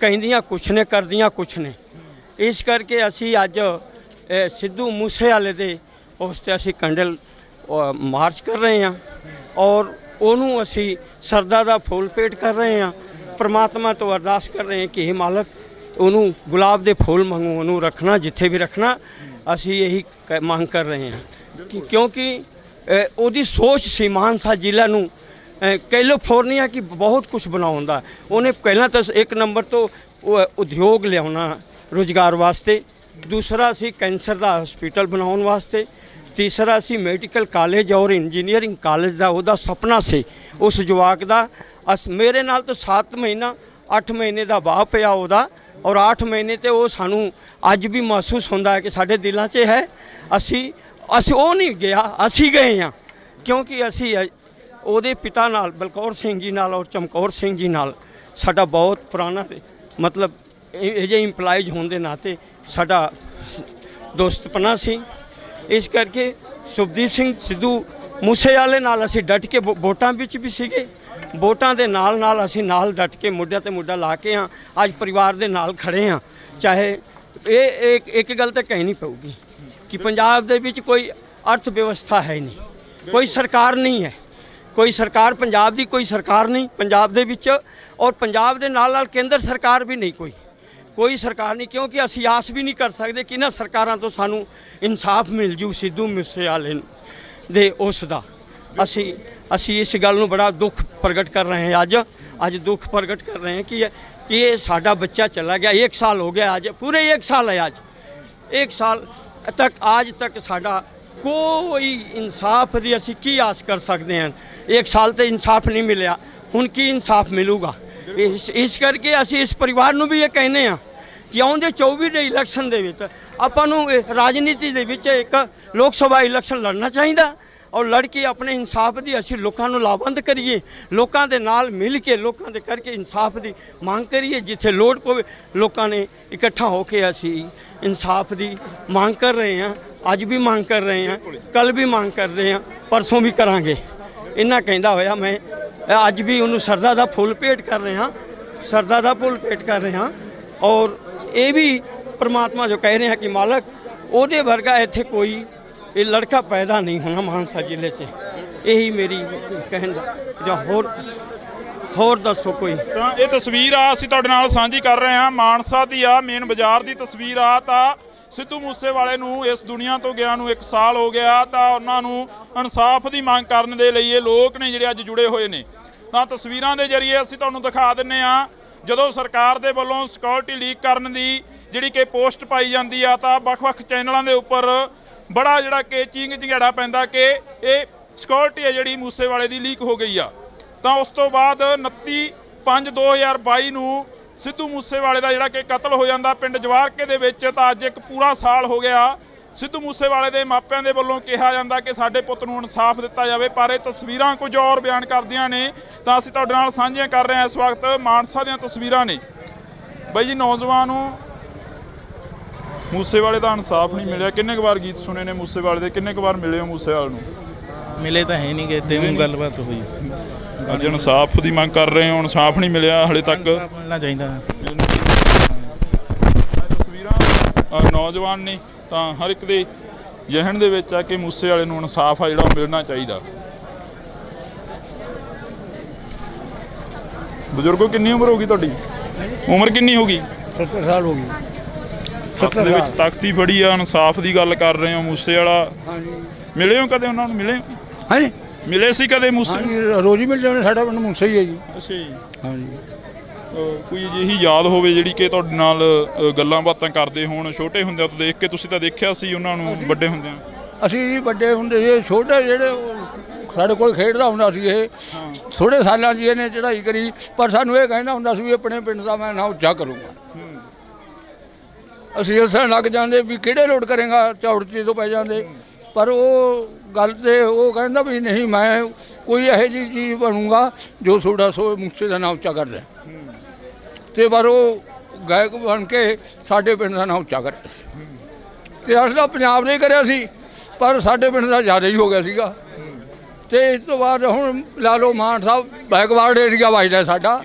ਕਹਿੰਦੀਆਂ ਕੁਛ ਨੇ, ਕਰਦੀਆਂ ਕੁਛ ਨੇ। ਇਸ ਕਰਕੇ ਅਸੀਂ ਅੱਜ ਸਿੱਧੂ ਮੂਸੇਵਾਲੇ ਦੇ ਉਸ 'ਤੇ ਅਸੀਂ ਕੰਡਲ ਮਾਰਚ ਕਰ ਰਹੇ ਹਾਂ ਔਰ ਉਹਨੂੰ ਅਸੀਂ ਸਰਦਾ ਦਾ ਫੁੱਲ ਭੇਟ ਕਰ ਰਹੇ ਹਾਂ। ਪ੍ਰਮਾਤਮਾ ਤੋਂ ਅਰਦਾਸ ਕਰ ਰਹੇ ਹਾਂ ਕਿ ਇਹ ਮਾਲਕ ਉਹਨੂੰ ਗੁਲਾਬ ਦੇ ਫੁੱਲ ਵਾਂਗੂ ਉਹਨੂੰ ਰੱਖਣਾ, ਜਿੱਥੇ ਵੀ ਰੱਖਣਾ। ਅਸੀਂ ਇਹੀ ਮੰਗ ਕਰ ਰਹੇ ਹਾਂ ਕਿਉਂਕਿ ਉਹਦੀ ਸੋਚ ਸੀ ਮਾਨਸਾ ਜ਼ਿਲ੍ਹਾ ਨੂੰ ਕੈਲੀਫੋਰਨੀਆ ਕੀ ਬਹੁਤ ਕੁਝ ਬਣਾਉਣ ਦਾ। ਉਹਨੇ ਪਹਿਲਾਂ ਤਾਂ 1 ਨੰਬਰ ਤੋਂ ਉਦਯੋਗ ਲਿਆਉਣਾ ਰੁਜ਼ਗਾਰ ਵਾਸਤੇ, ਦੂਸਰਾ ਸੀ ਕੈਂਸਰ ਦਾ ਹਸਪੀਟਲ ਬਣਾਉਣ ਵਾਸਤੇ, ਤੀਸਰਾ ਸੀ ਮੈਡੀਕਲ ਕਾਲਜ ਔਰ ਇੰਜੀਨੀਅਰਿੰਗ ਕਾਲਜ ਦਾ ਉਹਦਾ ਸੁਪਨਾ ਸੀ ਉਸ ਜਵਾਕ ਦਾ। ਮੇਰੇ ਨਾਲ ਤਾਂ 7 ਮਹੀਨਾ 8 ਮਹੀਨੇ ਦਾ ਵਾਹ ਪਿਆ ਉਹਦਾ ਔਰ 8 ਮਹੀਨੇ ਤੇ ਉਹ ਸਾਨੂੰ ਅੱਜ ਵੀ ਮਹਿਸੂਸ ਹੁੰਦਾ ਹੈ ਕਿ ਸਾਡੇ ਦਿਲਾਂ 'ਚ ਹੈ। ਅਸੀਂ ਉਹ ਨਹੀਂ ਗਿਆ, ਅਸੀਂ ਗਏ ਹਾਂ ਕਿਉਂਕਿ ਅਸੀਂ ਉਹਦੇ ਪਿਤਾ ਨਾਲ ਬਲਕੌਰ ਸਿੰਘ ਜੀ ਨਾਲ ਔਰ ਚਮਕੌਰ ਸਿੰਘ ਜੀ ਨਾਲ ਸਾਡਾ ਬਹੁਤ ਪੁਰਾਣਾ ਮਤਲਬ ਇਹ ਜਿਹੇ ਇੰਪਲਾਈਜ਼ ਹੋਣ ਦੇ ਨਾਤੇ ਸਾਡਾ ਦੋਸਤਪਨਾ ਸੀ। ਇਸ ਕਰਕੇ ਸੁਖਦੀਪ ਸਿੰਘ ਸਿੱਧੂ ਮੂਸੇਵਾਲੇ ਨਾਲ ਅਸੀਂ ਡਟ ਕੇ ਵੋਟਾਂ ਵਿੱਚ ਵੀ ਸੀਗੇ, ਵੋਟਾਂ ਦੇ ਨਾਲ ਨਾਲ ਅਸੀਂ ਨਾਲ ਡਟ ਕੇ ਮੁੱਢਿਆਂ ਤੇ ਮੁੱਢਾ ਲਾ ਕੇ ਹਾਂ। ਅੱਜ ਪਰਿਵਾਰ ਦੇ ਨਾਲ ਖੜੇ ਹਾਂ। ਚਾਹੇ ਇਹ ਇੱਕ ਗੱਲ ਤਾਂ ਕਹਿਣੀ ਪਊਗੀ ਕਿ ਪੰਜਾਬ ਦੇ ਵਿੱਚ ਕੋਈ ਅਰਥ ਵਿਵਸਥਾ ਹੈ ਨਹੀਂ, ਕੋਈ ਸਰਕਾਰ ਨਹੀਂ ਹੈ, ਕੋਈ ਸਰਕਾਰ ਪੰਜਾਬ ਦੀ ਕੋਈ ਸਰਕਾਰ ਨਹੀਂ ਪੰਜਾਬ ਦੇ ਵਿੱਚ ਔਰ ਪੰਜਾਬ ਦੇ ਨਾਲ ਨਾਲ ਕੇਂਦਰ ਸਰਕਾਰ ਵੀ ਨਹੀਂ, ਕੋਈ ਸਰਕਾਰ ਨਹੀਂ ਕਿਉਂਕਿ ਅਸੀਂ ਆਸ ਵੀ ਨਹੀਂ ਕਰ ਸਕਦੇ ਕਿ ਇਹਨਾਂ ਸਰਕਾਰਾਂ ਤੋਂ ਸਾਨੂੰ ਇਨਸਾਫ ਮਿਲ ਜੂ ਸਿੱਧੂ ਮੂਸੇਵਾਲੇ ਦੇ ਉਸ ਦਾ। ਅਸੀਂ ਇਸ ਗੱਲ ਨੂੰ ਬੜਾ ਦੁੱਖ ਪ੍ਰਗਟ ਕਰ ਰਹੇ ਹਾਂ। ਅੱਜ ਦੁੱਖ ਪ੍ਰਗਟ ਕਰ ਰਹੇ ਹਾਂ ਕਿ ਇਹ ਸਾਡਾ ਬੱਚਾ ਚਲਾ ਗਿਆ। 1 ਸਾਲ ਹੋ ਗਿਆ, ਅੱਜ ਪੂਰੇ 1 ਸਾਲ ਹੈ। ਅੱਜ 1 ਸਾਲ ਤੱਕ ਅੱਜ ਤੱਕ ਸਾਡਾ ਕੋਈ ਇਨਸਾਫ ਦੀ ਅਸੀਂ ਕੀ ਆਸ ਕਰ ਸਕਦੇ ਹਾਂ। 1 ਸਾਲ ਤੇ ਇਨਸਾਫ ਨਹੀਂ ਮਿਲਿਆ, ਹੁਣ ਕੀ ਇਨਸਾਫ ਮਿਲੂਗਾ। ਇਸ ਕਰਕੇ ਅਸੀਂ ਇਸ ਪਰਿਵਾਰ ਨੂੰ ਵੀ ਇਹ ਕਹਿੰਦੇ ਹਾਂ ਕਿ ਆਉਂਦੇ 24 ਦੇ ਇਲੈਕਸ਼ਨ ਦੇ ਵਿੱਚ ਆਪਾਂ ਨੂੰ ਰਾਜਨੀਤੀ ਦੇ ਵਿੱਚ ਇੱਕ ਲੋਕ ਸਭਾ ਇਲੈਕਸ਼ਨ ਲੜਨਾ ਚਾਹੀਦਾ ਔਰ ਲੜ ਕੇ ਆਪਣੇ ਇਨਸਾਫ ਦੀ ਅਸੀਂ ਲੋਕਾਂ ਨੂੰ ਲਾਭਬੰਦ ਕਰੀਏ, ਲੋਕਾਂ ਦੇ ਨਾਲ ਮਿਲ ਕੇ ਲੋਕਾਂ ਦੇ ਕਰਕੇ ਇਨਸਾਫ ਦੀ ਮੰਗ ਕਰੀਏ। ਜਿੱਥੇ ਲੋੜ ਪਵੇ ਲੋਕਾਂ ਨੇ ਇਕੱਠਾ ਹੋ ਕੇ ਅਸੀਂ ਇਨਸਾਫ ਦੀ ਮੰਗ ਕਰ ਰਹੇ ਹਾਂ। ਅੱਜ ਵੀ ਮੰਗ ਕਰ ਰਹੇ ਹਾਂ, ਕੱਲ ਵੀ ਮੰਗ ਕਰਦੇ ਹਾਂ, ਪਰਸੋਂ ਵੀ ਕਰਾਂਗੇ। ਇਹਨਾਂ ਕਹਿੰਦਾ ਹੋਇਆ ਮੈਂ ਅੱਜ ਵੀ ਉਹਨੂੰ ਸਰਦਾ ਦਾ ਫੁੱਲ ਭੇਟ ਕਰ ਰਹੇ ਹਾਂ, ਸਰਦਾ ਦਾ ਫੁੱਲ ਭੇਟ ਕਰ ਰਹੇ ਹਾਂ ਔਰ ਇਹ ਵੀ ਪ੍ਰਮਾਤਮਾ ਜੋ ਕਹਿ ਰਹੇ ਹਾਂ ਕਿ ਮਾਲਕ ਉਹਦੇ ਵਰਗਾ ਇੱਥੇ ਕੋਈ ਇਹ ਲੜਕਾ ਪੈਦਾ ਨਹੀਂ ਹੋਣਾ ਮਾਨਸਾ ਜ਼ਿਲ੍ਹੇ 'ਚ। ਇਹੀ ਮੇਰੀ ਕਹਿਣ ਦਾ ਜਾਂ ਹੋਰ ਦੱਸੋ ਕੋਈ। ਤਾਂ ਇਹ ਤਸਵੀਰ ਆ ਅਸੀਂ ਤੁਹਾਡੇ ਨਾਲ ਸਾਂਝੀ ਕਰ ਰਹੇ ਹਾਂ, ਮਾਨਸਾ ਦੀ ਆ, ਮੇਨ ਬਾਜ਼ਾਰ ਦੀ ਤਸਵੀਰ ਆ। ਤਾਂ ਸਿੱਧੂ ਮੂਸੇਵਾਲੇ ਨੂੰ ਇਸ ਦੁਨੀਆ ਤੋਂ ਗਿਆ ਨੂੰ 1 ਸਾਲ ਹੋ ਗਿਆ ਤਾਂ ਉਹਨਾਂ ਨੂੰ ਇਨਸਾਫ ਦੀ ਮੰਗ ਕਰਨ ਦੇ ਲਈ ਇਹ ਲੋਕ ਨੇ ਜਿਹੜੇ ਅੱਜ ਜੁੜੇ ਹੋਏ ਨੇ। ਤਾਂ ਤਸਵੀਰਾਂ ਦੇ ਜ਼ਰੀਏ ਅਸੀਂ ਤੁਹਾਨੂੰ ਦਿਖਾ ਦਿੰਨੇ ਆ ਜਦੋਂ ਸਰਕਾਰ ਦੇ ਵੱਲੋਂ ਸਿਕਿਉਰਿਟੀ ਲੀਕ ਕਰਨ ਦੀ ਜਿਹੜੀ ਕਿ ਪੋਸਟ ਪਾਈ ਜਾਂਦੀ ਆ ਤਾਂ ਵੱਖ-ਵੱਖ ਚੈਨਲਾਂ ਦੇ ਉੱਪਰ ਬੜਾ ਜਿਹੜਾ ਕਿ ਝਿੰਗੜਾ ਪੈਂਦਾ ਕਿ ਇਹ ਸਿਕਿਉਰਿਟੀ ਹੈ ਜਿਹੜੀ ਮੂਸੇਵਾਲੇ ਦੀ ਲੀਕ ਹੋ ਗਈ ਆ। ਤਾਂ ਉਸ ਤੋਂ ਬਾਅਦ 29/5/2022 ਨੂੰ ਸਿੱਧੂ ਮੂਸੇਵਾਲੇ ਦਾ ਜਿਹੜਾ ਕਿ ਕਤਲ ਹੋ ਜਾਂਦਾ ਪਿੰਡ ਜਵਾਰਕੇ ਦੇ ਵਿੱਚ। ਤਾਂ ਅੱਜ 1 ਪੂਰਾ ਸਾਲ ਹੋ ਗਿਆ। ਸਿੱਧੂ ਮੂਸੇਵਾਲੇ ਦੇ ਮਾਪਿਆਂ ਦੇ ਵੱਲੋਂ ਕਿਹਾ ਜਾਂਦਾ ਕਿ ਸਾਡੇ ਪੁੱਤ ਨੂੰ ਇਨਸਾਫ ਦਿੱਤਾ ਜਾਵੇ, ਪਰ ਇਹ ਤਸਵੀਰਾਂ ਕੁਝ ਹੋਰ ਬਿਆਨ ਕਰਦੀਆਂ ਨੇ। ਤਾਂ ਅਸੀਂ ਤੁਹਾਡੇ ਨਾਲ ਸਾਂਝੀਆਂ ਕਰ ਰਹੇ ਹਾਂ। ਇਸ ਵਕਤ ਮਾਨਸਾ ਦੀਆਂ ਤਸਵੀਰਾਂ ਨੇ। ਬਾਈ ਜੀ, ਨੌਜਵਾਨ ਨੂੰ ਮੂਸੇਵਾਲੇ ਦਾ ਇਨਸਾਫ ਨਹੀਂ ਮਿਲਿਆ। ਕਿੰਨੇ ਕੁ ਵਾਰ ਗੀਤ ਸੁਣੇ ਨੇ ਮੂਸੇਵਾਲੇ ਦੇ, ਕਿੰਨੇ ਕੁ ਵਾਰ ਮਿਲੇ ਹੋ ਮੂਸੇਵਾਲੇ ਨੂੰ? ਮਿਲੇ ਤਾਂ ਹੈ ਨਹੀਂ ਗੇ, ਤੈਨੂੰ ਗੱਲਬਾਤ ਹੋਈ। ਅੱਜ ਇਨਸਾਫ ਦੀ ਮੰਗ ਕਰ ਰਹੇ ਹੋ, ਇਨਸਾਫ ਨਹੀਂ ਮਿਲਿਆ ਹਾਲੇ ਤੱਕ। ਮਿਲਣਾ ਚਾਹੀਦਾ। ਤਸਵੀਰਾਂ ਨੌਜਵਾਨ ਨੇ ਤਾਂ ਹਰ ਇੱਕ ਦੇ ਜ਼ਿਹਨ ਦੇ ਵਿੱਚ ਆ ਕਿ ਮੂਸੇਵਾਲੇ ਨੂੰ ਇਨਸਾਫ ਆ ਜਿਹੜਾ ਉਹ ਮਿਲਣਾ ਚਾਹੀਦਾ। ਬਜ਼ੁਰਗੋ, ਕਿੰਨੀ ਉਮਰ ਹੋ ਗਈ ਤੁਹਾਡੀ? ਉਮਰ ਕਿੰਨੀ ਹੋ ਗਈ? 70 ਸਾਲ ਹੋ ਗਈ। ਹੱਥ ਦੇ ਵਿੱਚ ਤਖਤੀ ਫੜੀ ਆ, ਇਨਸਾਫ ਦੀ ਗੱਲ ਕਰ ਰਹੇ ਹੋ। ਮੂਸੇਵਾਲਾ ਮਿਲੇ ਹੋ ਕਦੇ ਉਹਨਾਂ ਨੂੰ? ਮਿਲੇ? ਹਾਂਜੀ, ਮਿਲੇ ਸੀ ਕਦੇ ਮੂਸੇ? ਰੋਜ਼ ਹੀ ਮਿਲ ਜਾਂਦੇ। ਸਾਡਾ ਪਿੰਡ ਮੂਸਾ ਹੀ ਹੈ ਜੀ। ਅੱਛਾ ਜੀ। ਹਾਂਜੀ। ਕੋਈ ਅਜਿਹੀ ਯਾਦ ਹੋਵੇ ਜਿਹੜੀ ਕਿ ਤੁਹਾਡੇ ਨਾਲ ਗੱਲਾਂ ਬਾਤਾਂ ਕਰਦੇ ਹੋਣ ਛੋਟੇ ਹੁੰਦਿਆਂ ਤੋਂ ਦੇਖ ਕੇ? ਤੁਸੀਂ ਤਾਂ ਦੇਖਿਆ ਸੀ ਉਹਨਾਂ ਨੂੰ ਵੱਡੇ ਹੁੰਦਿਆਂ। ਅਸੀਂ ਜੀ ਵੱਡੇ ਹੁੰਦੇ ਸੀ, ਛੋਟੇ ਜਿਹੜੇ ਸਾਡੇ ਕੋਲ ਖੇਡਦਾ ਹੁੰਦਾ ਸੀ। ਇਹ ਥੋੜੇ ਸਾਲਾਂ 'ਚ ਇਹਨੇ ਚੜ੍ਹਾਈ ਕਰੀ, ਪਰ ਸਾਨੂੰ ਇਹ ਕਹਿੰਦਾ ਹੁੰਦਾ ਸੀ ਵੀ ਆਪਣੇ ਪਿੰਡ ਦਾ ਮੈਂ ਨਾਂ ਉੱਚਾ ਕਰੂੰਗਾ। ਅਸੀਂ ਹੱਸਣ ਲੱਗ ਜਾਂਦੇ ਵੀ ਕਿਹੜੇ ਲੋਡ ਕਰੇਗਾ, ਚੌੜਚੀ ਤੋਂ ਪੈ ਜਾਂਦੇ। ਪਰ ਉਹ ਗੱਲ ਤੇ ਉਹ ਕਹਿੰਦਾ ਵੀ ਨਹੀਂ, ਮੈਂ ਕੋਈ ਇਹੋ ਜਿਹੀ ਚੀਜ਼ ਬਣੂੰਗਾ ਜੋ ਤੁਹਾਡਾ ਮੂਸੇ ਦਾ ਨਾਂ ਉੱਚਾ ਕਰ ਰਿਹਾ। ਤੇ ਪਰ ਉਹ ਗਾਇਕ ਬਣ ਕੇ ਸਾਡੇ ਪਿੰਡ ਦਾ ਨਾਂ ਉੱਚਾ ਕਰਿਆ ਤੇ ਅਸੀਂ ਤਾਂ ਪੰਜਾਬ ਨੇ ਕਰਿਆ ਸੀ, ਪਰ ਸਾਡੇ ਪਿੰਡ ਦਾ ਜ਼ਿਆਦਾ ਹੀ ਹੋ ਗਿਆ ਸੀਗਾ। ਤੇ ਇਸ ਤੋਂ ਬਾਅਦ ਹੁਣ ਲਾ ਲਓ ਮਾਨ ਸਾਹਿਬ ਬੈਕਵਰਡ ਏਰੀਆ ਵੱਜਦਾ ਸਾਡਾ,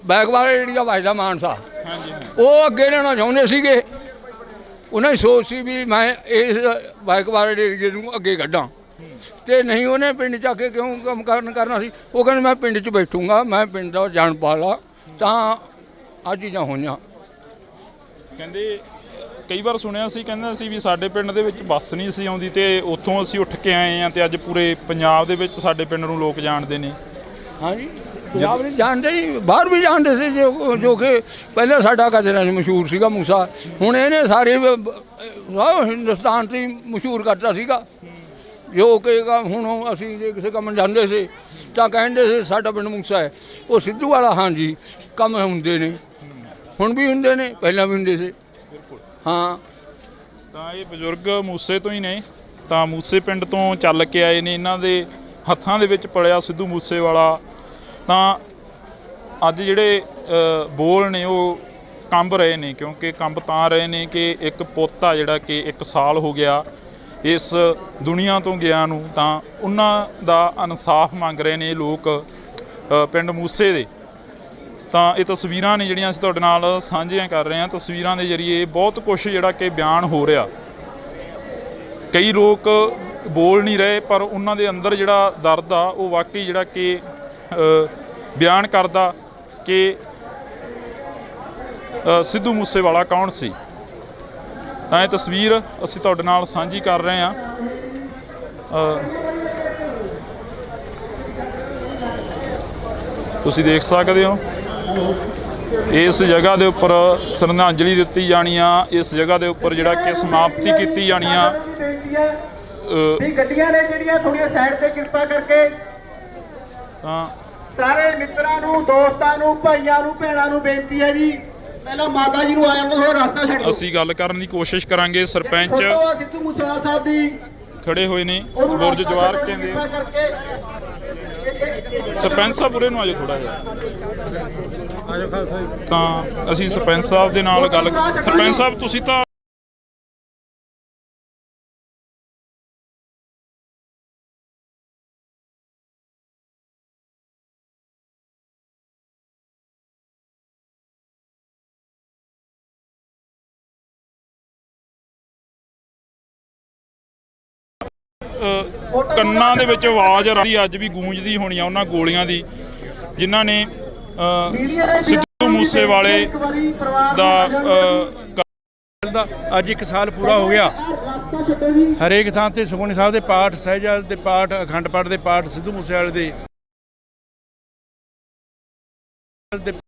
ਬੈਕਵਰਡ ਏਰੀਆ ਵੱਜਦਾ ਮਾਨਸਾ। ਉਹ ਅੱਗੇ ਲੈਣਾ ਚਾਹੁੰਦੇ ਸੀਗੇ ਉਹਨਾਂ ਦੀ ਸੋਚ ਸੀ ਵੀ ਮੈਂ ਇਸ ਬਾਈਕਵਾਲ ਏਰੀਏ ਨੂੰ ਅੱਗੇ ਕੱਢਾਂ ਤੇ ਨਹੀਂ ਉਹਨੇ ਪਿੰਡ 'ਚ ਆ ਕੇ ਕਿਉਂ ਕੰਮ ਕਰਨਾ ਸੀ। ਉਹ ਕਹਿੰਦੇ ਮੈਂ ਪਿੰਡ 'ਚ ਬੈਠੂੰਗਾ, ਮੈਂ ਪਿੰਡ ਦਾ ਜਾਣ ਪਾਲਾ, ਤਾਂ ਆਹ ਚੀਜ਼ਾਂ ਹੋਈਆਂ। ਕਹਿੰਦੇ ਕਈ ਵਾਰ ਸੁਣਿਆ ਸੀ, ਕਹਿੰਦਾ ਸੀ ਵੀ ਸਾਡੇ ਪਿੰਡ ਦੇ ਵਿੱਚ ਬੱਸ ਨਹੀਂ ਸੀ ਆਉਂਦੀ ਤੇ ਉੱਥੋਂ ਅਸੀਂ ਉੱਠ ਕੇ ਆਏ ਹਾਂ ਤੇ ਅੱਜ ਪੂਰੇ ਪੰਜਾਬ ਦੇ ਵਿੱਚ ਸਾਡੇ ਪਿੰਡ ਨੂੰ ਲੋਕ ਜਾਣਦੇ ਨੇ। ਹਾਂਜੀ, ਪੰਜਾਬ ਨਹੀਂ ਜਾਣਦੇ ਜੀ, ਬਾਹਰ ਵੀ ਜਾਣਦੇ ਸੀ ਜੋ ਕਿ ਪਹਿਲੇ ਸਾਡਾ ਕਚਰਾ ਮਸ਼ਹੂਰ ਸੀਗਾ ਮੂਸਾ, ਹੁਣ ਇਹਨੇ ਸਾਰੇ ਹਿੰਦੁਸਤਾਨ 'ਚ ਹੀ ਮਸ਼ਹੂਰ ਕਰਤਾ ਸੀਗਾ। ਜੋ ਕਿ ਹੁਣ ਅਸੀਂ ਜੇ ਕਿਸੇ ਕੰਮ ਜਾਂਦੇ ਸੀ ਤਾਂ ਕਹਿੰਦੇ ਸੀ ਸਾਡਾ ਪਿੰਡ ਮੂਸਾ ਹੈ, ਉਹ ਸਿੱਧੂ ਵਾਲਾ। ਹਾਂਜੀ, ਕੰਮ ਹੁੰਦੇ ਨੇ, ਹੁਣ ਵੀ ਹੁੰਦੇ ਨੇ, ਪਹਿਲਾਂ ਵੀ ਹੁੰਦੇ ਸੀ। ਹਾਂ, ਤਾਂ ਇਹ ਬਜ਼ੁਰਗ ਮੂਸੇ ਤੋਂ ਹੀ ਨੇ, ਤਾਂ ਮੂਸੇ ਪਿੰਡ ਤੋਂ ਚੱਲ ਕੇ ਆਏ ਨੇ, ਇਹਨਾਂ ਦੇ ਹੱਥਾਂ ਦੇ ਵਿੱਚ ਪਲਿਆ ਸਿੱਧੂ ਮੂਸੇਵਾਲਾ। ਤਾਂ ਅੱਜ ਜਿਹੜੇ ਬੋਲ ਨੇ ਉਹ ਕੰਬ ਰਹੇ ਨੇ, ਕਿਉਂਕਿ ਕੰਬ ਤਾਂ ਰਹੇ ਨੇ ਕਿ ਇੱਕ ਪੁੱਤ ਆ ਜਿਹੜਾ ਕਿ 1 ਸਾਲ ਹੋ ਗਿਆ ਇਸ ਦੁਨੀਆ ਤੋਂ ਗਿਆ ਨੂੰ, ਤਾਂ ਉਹਨਾਂ ਦਾ ਇਨਸਾਫ ਮੰਗ ਰਹੇ ਨੇ ਲੋਕ ਪਿੰਡ ਮੂਸੇ ਦੇ। ਤਾਂ ਇਹ ਤਸਵੀਰਾਂ ਨੇ ਜਿਹੜੀਆਂ ਅਸੀਂ ਤੁਹਾਡੇ ਨਾਲ ਸਾਂਝੀਆਂ ਕਰ ਰਹੇ ਹਾਂ। ਤਸਵੀਰਾਂ ਦੇ ਜ਼ਰੀਏ ਬਹੁਤ ਕੁਝ ਜਿਹੜਾ ਕਿ ਬਿਆਨ ਹੋ ਰਿਹਾ, ਕਈ ਲੋਕ ਬੋਲ ਨਹੀਂ ਰਹੇ ਪਰ ਉਹਨਾਂ ਦੇ ਅੰਦਰ ਜਿਹੜਾ ਦਰਦ ਆ ਉਹ ਵਾਕਈ ਜਿਹੜਾ ਕਿ ਬਿਆਨ ਕਰਦਾ ਕਿ ਸਿੱਧੂ ਮੂਸੇਵਾਲਾ ਕੌਣ ਸੀ। ਤਾਂ ਇਹ ਤਸਵੀਰ ਅਸੀਂ ਤੁਹਾਡੇ ਨਾਲ ਸਾਂਝੀ ਕਰ ਰਹੇ ਹਾਂ। ਤੁਸੀਂ ਦੇਖ ਸਕਦੇ ਹੋ ਇਸ ਜਗ੍ਹਾ ਦੇ ਉੱਪਰ ਸ਼ਰਧਾਂਜਲੀ ਦਿੱਤੀ ਜਾਣੀ ਆ, ਇਸ ਜਗ੍ਹਾ ਦੇ ਉੱਪਰ ਜਿਹੜਾ ਕਿ ਸਮਾਪਤੀ ਕੀਤੀ ਜਾਣੀ ਆ। ਗੱਡੀਆਂ ਨੇ ਜਿਹੜੀਆਂ ਥੋੜੀਆਂ ਸਾਈਡ ਤੇ ਕਿਰਪਾ ਕਰਕੇ, ਤਾਂ ਸਾਰੇ ਮਿੱਤਰਾਂ ਨੂੰ, ਦੋਸਤਾਂ ਨੂੰ, ਭਾਈਆਂ ਨੂੰ, ਭੈਣਾਂ ਨੂੰ ਬੇਨਤੀ ਹੈ ਜੀ, ਪਹਿਲਾਂ ਮਾਤਾ ਜੀ ਨੂੰ ਆ ਜਾਂਦਾ, ਥੋੜਾ ਰਸਤਾ ਛੱਡ ਦਿਓ। ਅਸੀਂ ਗੱਲ ਕਰਨ ਦੀ ਕੋਸ਼ਿਸ਼ ਕਰਾਂਗੇ। ਸਰਪੰਚ ਸਿੱਧੂ ਮੂਸੇਵਾਲਾ ਸਾਹਿਬ ਦੀ ਖੜੇ ਹੋਏ ਨੇ, ਬੁਰਜ ਜਵਾਰ ਕਹਿੰਦੇ। ਸਰਪੰਚ ਸਾਹਿਬ ਉਰੇ ਨੂੰ ਆਜੋ ਥੋੜਾ ਜਿਹਾ। ਤਾਂ ਅਸੀਂ ਸਰਪੰਚ ਸਾਹਿਬ ਦੇ ਨਾਲ ਗੱਲ, ਸਰਪੰਚ ਸਾਹਿਬ ਤੁਸੀਂ ਤਾਂ ਕੰਨਾਂ ਦੇ ਵਿੱਚ ਆਵਾਜ਼ ਅੱਜ ਵੀ ਗੂੰਜਦੀ ਹੋਣੀ ਆ ਉਹਨਾਂ ਗੋਲੀਆਂ ਦੀ ਜਿਨ੍ਹਾਂ ਨੇ ਸਿੱਧੂ ਮੂਸੇਵਾਲੇ ਦਾ ਅੱਜ 1 ਸਾਲ ਪੂਰਾ ਹੋ ਗਿਆ। ਹਰੇਕ ਥਾਂ ਤੇ ਸੁਖਮਨੀ ਸਾਹਿਬ ਦੇ ਪਾਠ, ਸਹਿਜਾਦ ਦੇ ਪਾਠ, ਅਖੰਡ ਪਾਠ ਦੇ ਪਾਠ, ਸਿੱਧੂ ਮੂਸੇਵਾਲੇ ਦੇ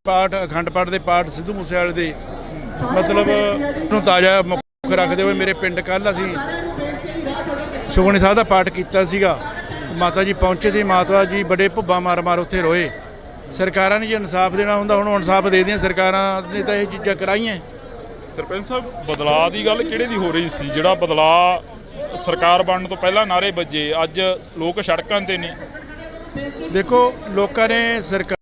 ਪਾਠ, ਅਖੰਡ ਪਾਠ ਦੇ ਪਾਠ, ਸਿੱਧੂ ਮੂਸੇਵਾਲੇ ਦੇ ਮਤਲਬ ਨੂੰ ਤਾਜ਼ਾ ਮੁੱਖ ਰੱਖਦੇ ਹੋਏ ਮੇਰੇ ਪਿੰਡ ਕੱਲ੍ਹ ਅਸੀਂ ਸੁਖਮਨੀ ਸਾਹਿਬ ਦਾ ਪਾਠ ਕੀਤਾ ਸੀਗਾ। ਮਾਤਾ ਜੀ ਪਹੁੰਚੇ ਸੀ, ਮਾਤਾ ਜੀ ਬੜੇ ਭੁੱਬਾਂ ਮਾਰ ਉੱਥੇ ਰੋਏ। ਸਰਕਾਰਾਂ ਨੇ ਜੇ ਇਨਸਾਫ ਦੇਣਾ ਹੁੰਦਾ ਹੁਣ ਇਨਸਾਫ ਦੇ ਦੀਆਂ, ਸਰਕਾਰਾਂ ਨੇ ਤਾਂ ਇਹ ਚੀਜ਼ਾਂ ਕਰਾਈਆਂ। ਸਰਪੰਚ ਸਾਹਿਬ ਬਦਲਾਅ ਦੀ ਗੱਲ ਕਿਹੜੇ ਦੀ ਹੋ ਰਹੀ ਸੀ? ਜਿਹੜਾ ਬਦਲਾਅ ਸਰਕਾਰ ਬਣਨ ਤੋਂ ਪਹਿਲਾਂ ਨਾਅਰੇ ਵੱਜੇ, ਅੱਜ ਲੋਕ ਸੜਕਾਂ ਤੇ ਨੇ। ਦੇਖੋ, ਲੋਕਾਂ ਨੇ ਸਰਕਾਰ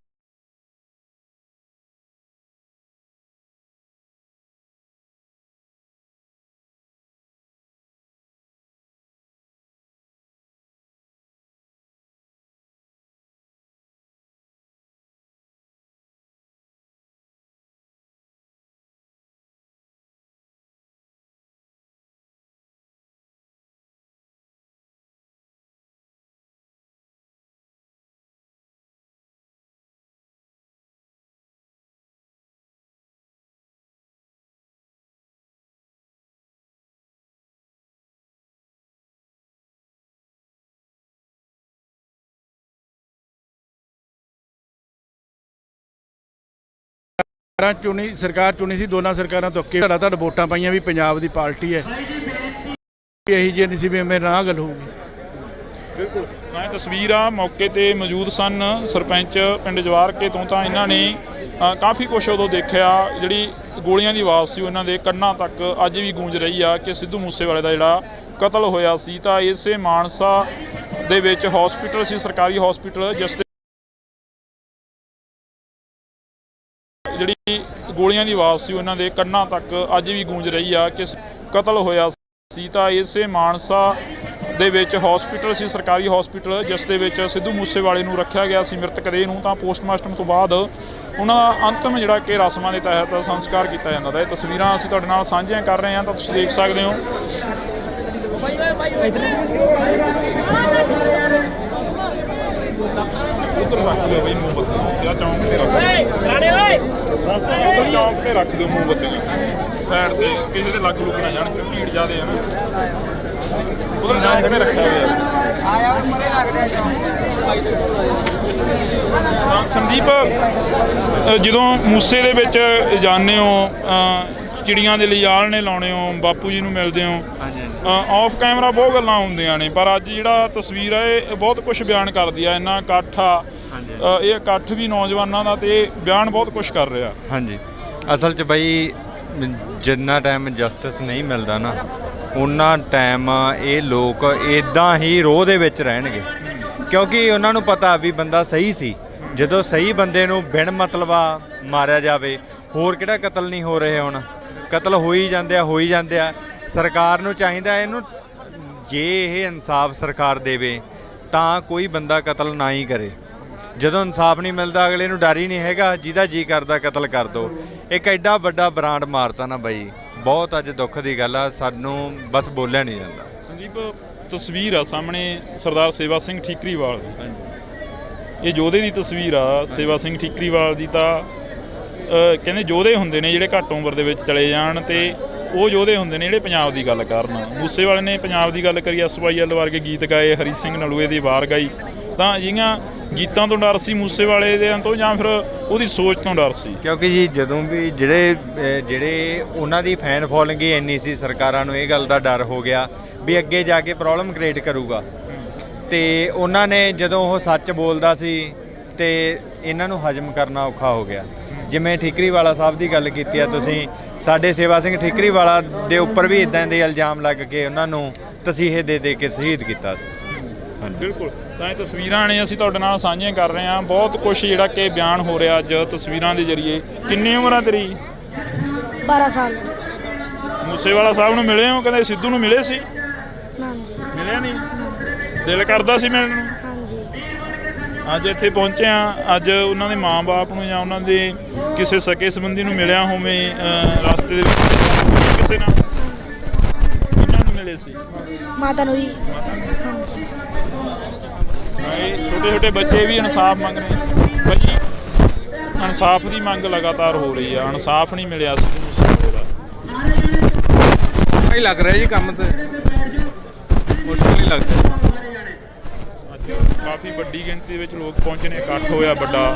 ਸਰਕਾਰ ਚੁਣੀ ਸੀ, ਦੋਨਾਂ ਸਰਕਾਰਾਂ ਤੋਂ ਅੱਗੇ ਤੁਹਾਡਾ ਵੋਟਾਂ ਪਾਈਆਂ ਵੀ ਪੰਜਾਬ ਦੀ ਪਾਰਟੀ ਹੈ। ਇਹੀ ਜਿਹੀ ਨਹੀਂ ਸੀ ਵੀ ਮੇਰੇ ਨਾਲ ਗੱਲ ਹੋਊਗੀ। ਬਿਲਕੁਲ, ਮੈਂ ਤਸਵੀਰ ਆ ਮੌਕੇ ਤੇ ਮੌਜੂਦ ਸਨ ਸਰਪੰਚ ਪਿੰਡ ਜਵਾਰਕੇ ਤੋਂ। ਤਾਂ ਇਹਨਾਂ ਨੇ ਕਾਫੀ ਕੁਛ ਉਦੋਂ ਦੇਖਿਆ, ਜਿਹੜੀ ਗੋਲੀਆਂ ਦੀ ਆਵਾਜ਼ ਸੀ ਉਹਨਾਂ ਦੇ ਕੰਨਾਂ ਤੱਕ ਅੱਜ ਵੀ ਗੂੰਜ ਰਹੀ ਆ ਕਿ ਸਿੱਧੂ ਮੂਸੇਵਾਲੇ ਦਾ ਜਿਹੜਾ ਕਤਲ ਹੋਇਆ ਸੀ। ਤਾਂ ਇਸੇ ਮਾਨਸਾ ਦੇ ਵਿੱਚ ਹਸਪੀਟਲ ਸੀ, ਸਰਕਾਰੀ ਹਸਪੀਟਲ, ਜਿਸ ਦੇ ਜਿਹੜੀ ਗੋਲੀਆਂ ਦੀ ਆਵਾਜ਼ ਸੀ ਉਹਨਾਂ ਦੇ ਕੰਨਾਂ ਤੱਕ ਅੱਜ ਵੀ ਗੂੰਜ ਰਹੀ ਆ ਕਿ ਕਤਲ ਹੋਇਆ ਸੀ। ਤਾਂ ਇਸੇ ਮਾਨਸਾ ਦੇ ਵਿੱਚ ਹਸਪੀਟਲ ਸੀ, ਸਰਕਾਰੀ ਹਸਪੀਟਲ, ਜਿਸ ਦੇ ਵਿੱਚ ਸਿੱਧੂ ਮੂਸੇਵਾਲੇ ਨੂੰ ਰੱਖਿਆ ਗਿਆ ਸੀ ਮ੍ਰਿਤਕ ਦੇਹ ਨੂੰ। ਤਾਂ ਪੋਸਟਮਾਰਟਮ ਤੋਂ ਬਾਅਦ ਉਹਨਾਂ ਦਾ ਅੰਤਮ ਜਿਹੜਾ ਕਿ ਰਸਮਾਂ ਦੇ ਤਹਿਤ ਸੰਸਕਾਰ ਕੀਤਾ ਜਾਂਦਾ ਤਾ। ਇਹ ਤਸਵੀਰਾਂ ਅਸੀਂ ਤੁਹਾਡੇ ਨਾਲ ਸਾਂਝੀਆਂ ਕਰ ਰਹੇ ਹਾਂ ਤਾਂ ਤੁਸੀਂ ਦੇਖ ਸਕਦੇ ਹੋ। ਉੱਧਰ ਰੱਖ ਦਿਓ ਬਈ ਮੋਮਬੱਤੀ ਜਾਂ ਚੌਂਕ ਤੇ ਰੱਖ ਦਿਓ, ਚੌਂਕ ਤੇ ਰੱਖ ਦਿਓ ਮੋਮਬੱਤੀਆਂ ਸਾਈਡ ਤੇ, ਕਿਸੇ ਦੇ ਲੱਗ ਲੁੱਗ ਨਾ ਜਾਣ, ਭੀੜ ਜ਼ਿਆਦੇ ਹੈ ਨਾ। ਉਧਰ ਚੌਂਕ ਤੇ ਰੱਖਿਆ ਹੋਇਆ। ਸੰਦੀਪ, ਜਦੋਂ ਮੂਸੇ ਦੇ ਵਿੱਚ ਜਾਂਦੇ ਹੋ, ਚਿੜੀਆਂ ਦੇ ਲਈ ਆਲ੍ਹਣੇ ਲਾਉਣੇ ਹੋ, ਬਾਪੂ ਜੀ ਨੂੰ ਮਿਲਦੇ ਹੋ, ਆਫ ਕੈਮਰਾ ਬਹੁਤ ਗੱਲਾਂ ਹੁੰਦੀਆਂ ਨੇ, ਪਰ ਅੱਜ ਜਿਹੜਾ ਤਸਵੀਰ ਹੈ ਇਹ ਬਹੁਤ ਕੁਝ ਬਿਆਨ ਕਰਦੀ ਆ। ਇੰਨਾ ਇਕੱਠ ਆ, ਇਹ ਇਕੱਠ ਵੀ ਨੌਜਵਾਨਾਂ ਦਾ, ਤੇ ਬਿਆਨ ਬਹੁਤ ਕੁਝ ਕਰ ਰਿਹਾ। ਹਾਂਜੀ, ਅਸਲ 'ਚ ਬਈ ਜਿੰਨਾ ਟਾਈਮ ਜਸਟਿਸ ਨਹੀਂ ਮਿਲਦਾ ਨਾ, ਉਹਨਾਂ ਟਾਈਮ ਇਹ ਲੋਕ ਇੱਦਾਂ ਹੀ ਰੋਹ ਦੇ ਵਿੱਚ ਰਹਿਣਗੇ, ਕਿਉਂਕਿ ਉਹਨਾਂ ਨੂੰ ਪਤਾ ਵੀ ਬੰਦਾ ਸਹੀ ਸੀ। ਜਦੋਂ ਸਹੀ ਬੰਦੇ ਨੂੰ ਬਿਨ ਮਤਲਬਾ ਮਾਰਿਆ ਜਾਵੇ, ਹੋਰ ਕਿਹੜਾ ਕਤਲ ਨਹੀਂ ਹੋ ਰਹੇ, ਹੁਣ ਕਤਲ ਹੋ ਹੀ ਜਾਂਦੇ ਆ। ਸਰਕਾਰ ਨੂੰ ਚਾਹੀਦਾ ਇਹਨੂੰ, ਜੇ ਇਹ ਇਨਸਾਫ ਸਰਕਾਰ ਦੇਵੇ ਤਾਂ ਕੋਈ ਬੰਦਾ ਕਤਲ ਨਾ ਹੀ ਕਰੇ। ਜਦੋਂ ਇਨਸਾਫ ਨਹੀਂ ਮਿਲਦਾ, ਅਗਲੇ ਨੂੰ ਡਰ ਹੀ ਨਹੀਂ ਹੈਗਾ, ਜਿਹਦਾ ਜੀ ਕਰਦਾ ਕਤਲ ਕਰ ਦਿਓ। ਇੱਕ ਐਡਾ ਵੱਡਾ ਬ੍ਰਾਂਡ ਮਾਰਤਾ ਨਾ ਬਾਈ, ਬਹੁਤ ਅੱਜ ਦੁੱਖ ਦੀ ਗੱਲ ਆ, ਸਾਨੂੰ ਬਸ ਬੋਲਿਆ ਨਹੀਂ ਜਾਂਦਾ। ਸੰਦੀਪ, ਤਸਵੀਰ ਆ ਸਾਹਮਣੇ ਸਰਦਾਰ ਸੇਵਾ ਸਿੰਘ ਠੀਕਰੀਵਾਲ ਦੀ, ਇਹ ਯੋਧੇ ਦੀ ਤਸਵੀਰ ਆ। ਸੇਵਾ ਸਿੰਘ ਠੀਕਰੀਵਾਲ ਦੀ ਤਾਂ ਕਹਿੰਦੇ ਯੋਧੇ ਹੁੰਦੇ ਨੇ ਜਿਹੜੇ ਘੱਟ ਉਮਰ ਦੇ ਵਿੱਚ ਚਲੇ ਜਾਣ, ਤੇ ਉਹ ਯੋਧੇ ਹੁੰਦੇ ਨੇ ਜਿਹੜੇ ਪੰਜਾਬ ਦੀ ਗੱਲ ਕਰਨ। ਮੂਸੇਵਾਲੇ ਨੇ ਪੰਜਾਬ ਦੀ ਗੱਲ ਕਰੀ, SYL ਵਰਗੇ ਗੀਤ ਗਾਏ, ਹਰੀ ਸਿੰਘ ਨਲੂਏ ਦੀ ਵਾਰ ਗਾਈ, ਤਾਂ ਅਜਿਹੀਆਂ ਗੀਤਾਂ ਤੋਂ ਡਰ ਸੀ ਮੂਸੇਵਾਲੇ ਦੇ ਤੋਂ, ਜਾਂ ਫਿਰ ਉਹਦੀ ਸੋਚ ਤੋਂ ਡਰ ਸੀ? ਕਿਉਂਕਿ ਜੀ ਜਦੋਂ ਵੀ ਜਿਹੜੇ ਉਹਨਾਂ ਦੀ ਫੈਨ ਫੋਲੋਇੰਗ ਹੀ ਇੰਨੀ ਸੀ, ਸਰਕਾਰਾਂ ਨੂੰ ਇਹ ਗੱਲ ਦਾ ਡਰ ਹੋ ਗਿਆ ਵੀ ਅੱਗੇ ਜਾ ਕੇ ਪ੍ਰੋਬਲਮ ਕ੍ਰੀਏਟ ਕਰੂਗਾ, ਤੇ ਉਹਨਾਂ ਨੇ ਜਦੋਂ ਉਹ ਸੱਚ ਬੋਲਦਾ ਸੀ ਤੇ ਇਹਨਾਂ ਨੂੰ ਹਜਮ ਕਰਨਾ ਔਖਾ ਹੋ ਗਿਆ। ਜਿਵੇਂ ਠੀਕਰੀਵਾਲਾ ਸਾਹਿਬ ਦੀ ਗੱਲ ਕੀਤੀ ਆ ਤੁਸੀਂ, ਸਾਡੇ ਸੇਵਾ ਸਿੰਘ ਠੀਕਰੀਵਾਲਾ ਦੇ ਉੱਪਰ ਵੀ ਇਦਾਂ ਦੇ ਇਲਜ਼ਾਮ ਲੱਗ ਕੇ ਉਹਨਾਂ ਨੂੰ ਤਸੀਹੇ ਦੇ ਕੇ ਸ਼ਹੀਦ ਕੀਤਾ ਸੀ। ਬਿਲਕੁਲ, ਤਾਂ ਇਹ ਤਸਵੀਰਾਂ ਨੇ ਅਸੀਂ ਤੁਹਾਡੇ ਨਾਲ ਸਾਂਝੀਆਂ ਕਰ ਰਹੇ ਹਾਂ। ਬਹੁਤ ਕੁਛ ਜਿਹੜਾ ਕਿ ਬਿਆਨ ਹੋ ਰਿਹਾ ਅੱਜ ਤਸਵੀਰਾਂ ਦੇ ਜ਼ਰੀਏ। ਕਿੰਨੀ ਉਮਰ ਆ ਤੇਰੀ? 12 ਸਾਲ। ਮੂਸੇਵਾਲਾ ਸਾਹਿਬ ਨੂੰ ਮਿਲੇ ਹੋ? ਕਹਿੰਦੇ ਸਿੱਧੂ ਨੂੰ ਮਿਲੇ ਸੀ? ਹਾਂਜੀ। ਮਿਲਿਆ ਨਹੀਂ? ਦਿਲ ਕਰਦਾ ਸੀ ਮਿਲਣ ਨੂੰ? ਹਾਂਜੀ। ਅੱਜ ਇੱਥੇ ਪਹੁੰਚੇ ਆ, ਅੱਜ ਉਹਨਾਂ ਦੇ ਮਾਂ-ਬਾਪ ਨੂੰ ਜਾਂ ਉਹਨਾਂ ਦੇ ਕਿਸੇ ਸਕੇ ਸੰਬੰਧੀ ਨੂੰ ਮਿਲਿਆ ਹੋਵੇ ਰਸਤੇ ਦੇ ਵਿੱਚ ਕਿਸੇ ਨਾਲ? ਕਿਹਨਾਂ ਨੂੰ ਮਿਲੇ ਸੀ? ਮਾਤਾ ਨੂੰ ਹੀ। ਛੋਟੇ ਛੋਟੇ ਬੱਚੇ ਵੀ ਇਨਸਾਫ ਮੰਗ ਰਹੇ ਭਾਜੀ, ਇਨਸਾਫ ਦੀ ਮੰਗ ਲਗਾਤਾਰ ਹੋ ਰਹੀ ਆ, ਇਨਸਾਫ ਨਹੀਂ ਮਿਲਿਆ ਹੀ ਲੱਗ ਰਿਹਾ ਜੀ, ਕੰਮ ਤੇ ਮੁਸ਼ਕਿਲ ਹੀ ਲੱਗਦਾ। ਅੱਜ ਕਾਫੀ ਵੱਡੀ ਗਿਣਤੀ ਵਿੱਚ ਲੋਕ ਪਹੁੰਚੇ ਨੇ, ਇਕੱਠ ਹੋਇਆ ਵੱਡਾ।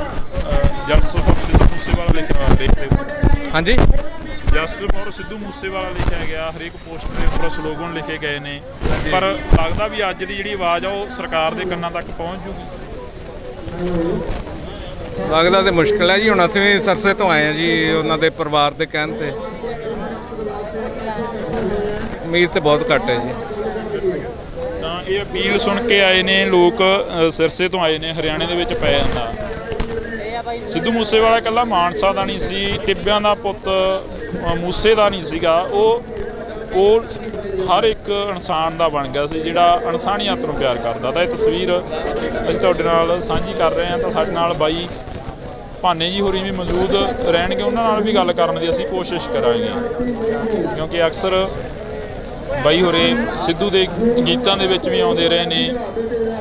ਜਸਟਿਸ ਫॉर ਸਿੱਧੂ ਮੂਸੇਵਾਲਾ ਲਿਖਿਆ ਦੇਖਦੇ, ਹਾਂਜੀ, ਜਸਟਿਸ ਫॉर ਸਿੱਧੂ ਮੂਸੇਵਾਲਾ ਲਿਖਿਆ ਗਿਆ, ਹਰੇਕ ਪੋਸਟਰ ਦੇ ਉੱਪਰ ਸਲੋਗਨ ਲਿਖੇ ਗਏ ਨੇ, ਪਰ ਲੱਗਦਾ ਵੀ ਅੱਜ ਦੀ ਜਿਹੜੀ ਆਵਾਜ਼ ਆ ਉਹ ਸਰਕਾਰ ਦੇ ਕੰਨਾਂ ਤੱਕ ਪਹੁੰਚ ਜੂਗੀ? ਲੱਗਦਾ ਤੇ ਮੁਸ਼ਕਿਲ ਹੈ ਜੀ। ਹੁਣ ਅਸੀਂ ਵੀ ਸਰਸੇ ਤੋਂ ਆਏ ਹਾਂ ਜੀ, ਉਹਨਾਂ ਦੇ ਪਰਿਵਾਰ ਦੇ ਕਹਿਣ ਤੇ। ਉਮੀਦ ਤੇ ਬਹੁਤ ਘੱਟ ਹੈ ਜੀ। ਤਾਂ ਇਹ ਅਪੀਲ ਸੁਣ ਕੇ ਆਏ ਨੇ ਲੋਕ, ਸਿਰਸੇ ਤੋਂ ਆਏ ਨੇ, ਹਰਿਆਣੇ ਦੇ ਵਿੱਚ ਪੈ ਜਾਂਦਾ। ਸਿੱਧੂ ਮੂਸੇਵਾਲਾ ਇਕੱਲਾ ਮਾਨਸਾ ਦਾ ਨਹੀਂ ਸੀ, ਟਿੱਬਿਆਂ ਦਾ ਪੁੱਤ ਮੂਸੇ ਦਾ ਨਹੀਂ ਸੀਗਾ, ਉਹ ਹਰ ਇੱਕ ਇਨਸਾਨ ਦਾ ਬਣ ਗਿਆ ਸੀ ਜਿਹੜਾ ਇਨਸਾਨੀਅਤ ਨੂੰ ਪਿਆਰ ਕਰਦਾ। ਤਾਂ ਇਹ ਤਸਵੀਰ ਅਸੀਂ ਤੁਹਾਡੇ ਨਾਲ ਸਾਂਝੀ ਕਰ ਰਹੇ ਹਾਂ। ਤਾਂ ਸਾਡੇ ਨਾਲ ਬਾਈ ਭਾਨੇ ਜੀ ਹੋਰੀ ਵੀ ਮੌਜੂਦ ਰਹਿਣਗੇ, ਉਹਨਾਂ ਨਾਲ ਵੀ ਗੱਲ ਕਰਨ ਦੀ ਅਸੀਂ ਕੋਸ਼ਿਸ਼ ਕਰਾਂਗੇ, ਕਿਉਂਕਿ ਅਕਸਰ ਬਾਈ ਹੋਰੇ ਸਿੱਧੂ ਦੇ ਗੀਤਾਂ ਦੇ ਵਿੱਚ ਵੀ ਆਉਂਦੇ ਰਹੇ ਨੇ,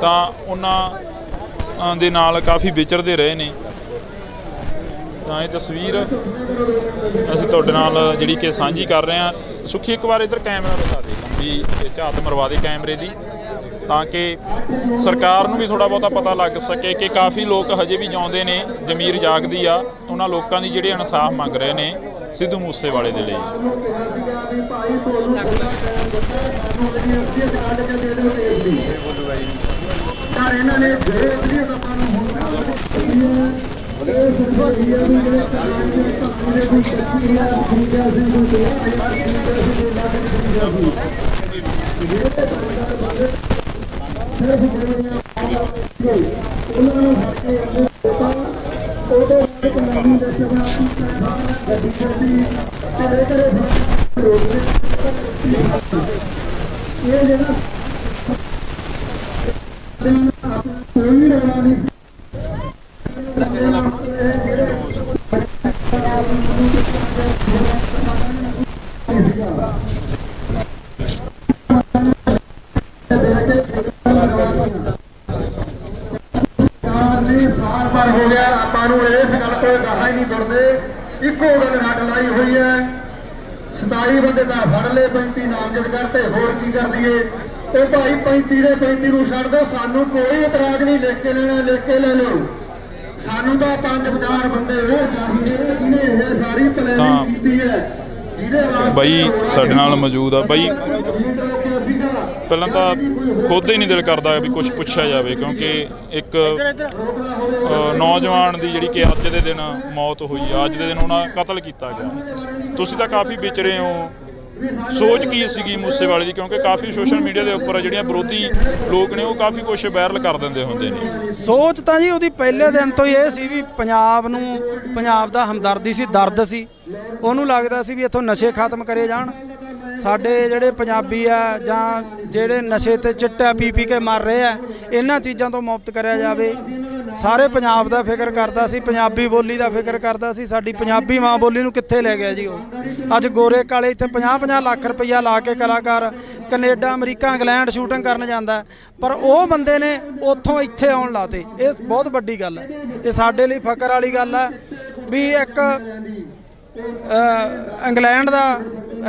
ਤਾਂ ਉਹਨਾਂ ਦੇ ਨਾਲ ਕਾਫੀ ਵਿਚਰਦੇ ਰਹੇ ਨੇ। ਤਾਂ ਇਹ ਤਸਵੀਰ ਅਸੀਂ ਤੁਹਾਡੇ ਨਾਲ ਜਿਹੜੀ ਕਿ ਸਾਂਝੀ ਕਰ ਰਹੇ ਹਾਂ। ਸੁਖੀ, ਇੱਕ ਵਾਰ ਇੱਧਰ ਕੈਮਰਾ ਦਿਖਾ ਦੇ ਵੀ ਝਾਤ ਮਰਵਾ ਦੇ ਕੈਮਰੇ ਦੀ, ਤਾਂ ਕਿ ਸਰਕਾਰ ਨੂੰ ਵੀ ਥੋੜ੍ਹਾ ਬਹੁਤਾ ਪਤਾ ਲੱਗ ਸਕੇ ਕਿ ਕਾਫੀ ਲੋਕ ਹਜੇ ਵੀ ਜਿਉਂਦੇ ਨੇ, ਜ਼ਮੀਰ ਜਾਗਦੀ ਆ ਉਹਨਾਂ ਲੋਕਾਂ ਦੀ ਜਿਹੜੇ ਇਨਸਾਫ ਮੰਗ ਰਹੇ ਨੇ ਸਿੱਧੂ ਮੂਸੇਵਾਲੇ ਦੇ ਲਈ। ਗੱਲ ਕੋਈ ਗਾਹਾਂ ਹੀ ਨਹੀਂ ਤੁਰਦੇ। ਇੱਕੋ ਗੱਲ ਰੱਟ ਲਾਈ ਹੋਈ ਹੈ, 27 ਬੰਦੇ ਤਾਂ ਫੜ ਲਏ, 35 ਨਾਮਜ਼ਦ ਕਰਤੇ, ਹੋਰ ਕੀ ਕਰ ਦਈਏ। ਉਹ ਭਾਈ 35 ਦੇ 35 ਨੂੰ ਛੱਡ ਦਿਓ, ਸਾਨੂੰ ਕੋਈ ਇਤਰਾਜ਼ ਨਹੀਂ, ਲਿਖ ਕੇ ਲੈਣਾ ਲਿਖ ਕੇ ਲੈ ਲਓ। ਸਾਨੂੰ ਤਾਂ 5,000 ਬੰਦੇ ਉਹ ਚਾਹੀਦੇ ਜਿਹਨੇ ਇਹ ਸਾਰੀ ਪਲੈਨਿੰਗ ਕੀਤੀ ਹੈ, ਜਿਹਦੇ ਬਾਈ ਸਾਡੇ ਨਾਲ ਮੌਜੂਦ ਆ। ਬਾਈ ਪਹਿਲਾਂ ਤਾਂ ਖੁਦ ਹੀ ਨਹੀਂ ਦਿਲ ਕਰਦਾ ਵੀ ਕੁਝ ਪੁੱਛਿਆ ਜਾਵੇ, ਕਿਉਂਕਿ ਇੱਕ ਨੌਜਵਾਨ ਦੀ ਜਿਹੜੀ ਕਿ ਅੱਜ ਦੇ ਦਿਨ ਮੌਤ ਹੋਈ ਆ, ਅੱਜ ਦੇ ਦਿਨ ਉਹਨਾਂ ਕਤਲ ਕੀਤਾ ਗਿਆ। ਤੁਸੀਂ ਤਾਂ ਕਾਫੀ ਵਿਚਰੇ ਹੋ, ਸੋਚ ਕੀ ਸੀਗੀ ਮੂਸੇਵਾਲੇ ਦੀ? ਕਿਉਂਕਿ ਕਾਫੀ ਸੋਸ਼ਲ ਮੀਡੀਆ ਦੇ ਉੱਪਰ ਜਿਹੜੀਆਂ ਵਿਰੋਧੀ ਲੋਕ ਨੇ ਉਹ ਕਾਫੀ ਕੁਝ ਵਾਇਰਲ ਕਰ ਦਿੰਦੇ ਹੁੰਦੇ ਨੇ। ਸੋਚ ਤਾਂ ਜੀ ਉਹਦੀ ਪਹਿਲੇ ਦਿਨ ਤੋਂ ਹੀ ਇਹ ਸੀ ਵੀ ਪੰਜਾਬ ਨੂੰ, ਪੰਜਾਬ ਦਾ ਹਮਦਰਦੀ ਸੀ, ਦਰਦ ਸੀ। ਉਹਨੂੰ ਲੱਗਦਾ ਸੀ ਵੀ ਇੱਥੋਂ ਨਸ਼ੇ ਖਤਮ ਕਰੇ ਜਾਣ, ਸਾਡੇ ਜਿਹੜੇ ਪੰਜਾਬੀ ਆ ਜਾਂ ਜਿਹੜੇ ਨਸ਼ੇ ਤੇ ਚਿੱਟਾ ਪੀ ਪੀ ਕੇ ਮਰ ਰਹੇ ਆ, ਇਹਨਾਂ ਚੀਜ਼ਾਂ ਤੋਂ ਮੁਕਤ ਕਰਿਆ ਜਾਵੇ। ਸਾਰੇ ਪੰਜਾਬ ਦਾ ਫਿਕਰ ਕਰਦਾ ਸੀ, ਪੰਜਾਬੀ ਬੋਲੀ ਦਾ ਫਿਕਰ ਕਰਦਾ ਸੀ। ਸਾਡੀ ਪੰਜਾਬੀ ਮਾਂ ਬੋਲੀ ਨੂੰ ਕਿੱਥੇ ਲੈ ਗਿਆ ਜੀ ਉਹ? ਅੱਜ ਗੋਰੇ ਕਾਲੇ ਇੱਥੇ 50-50 ਲੱਖ ਰੁਪਈਆ ਲਾ ਕੇ ਕਲਾਕਾਰ ਕੈਨੇਡਾ, ਅਮਰੀਕਾ, ਇੰਗਲੈਂਡ ਸ਼ੂਟਿੰਗ ਕਰਨ ਜਾਂਦਾ, ਪਰ ਉਹ ਬੰਦੇ ਨੇ ਉੱਥੋਂ ਇੱਥੇ ਆਉਣ ਲਾਤੇ। ਇਹ ਬਹੁਤ ਵੱਡੀ ਗੱਲ ਹੈ, ਇਹ ਸਾਡੇ ਲਈ ਫਖਰ ਵਾਲੀ ਗੱਲ ਹੈ ਵੀ ਇੱਕ ਇੰਗਲੈਂਡ ਦਾ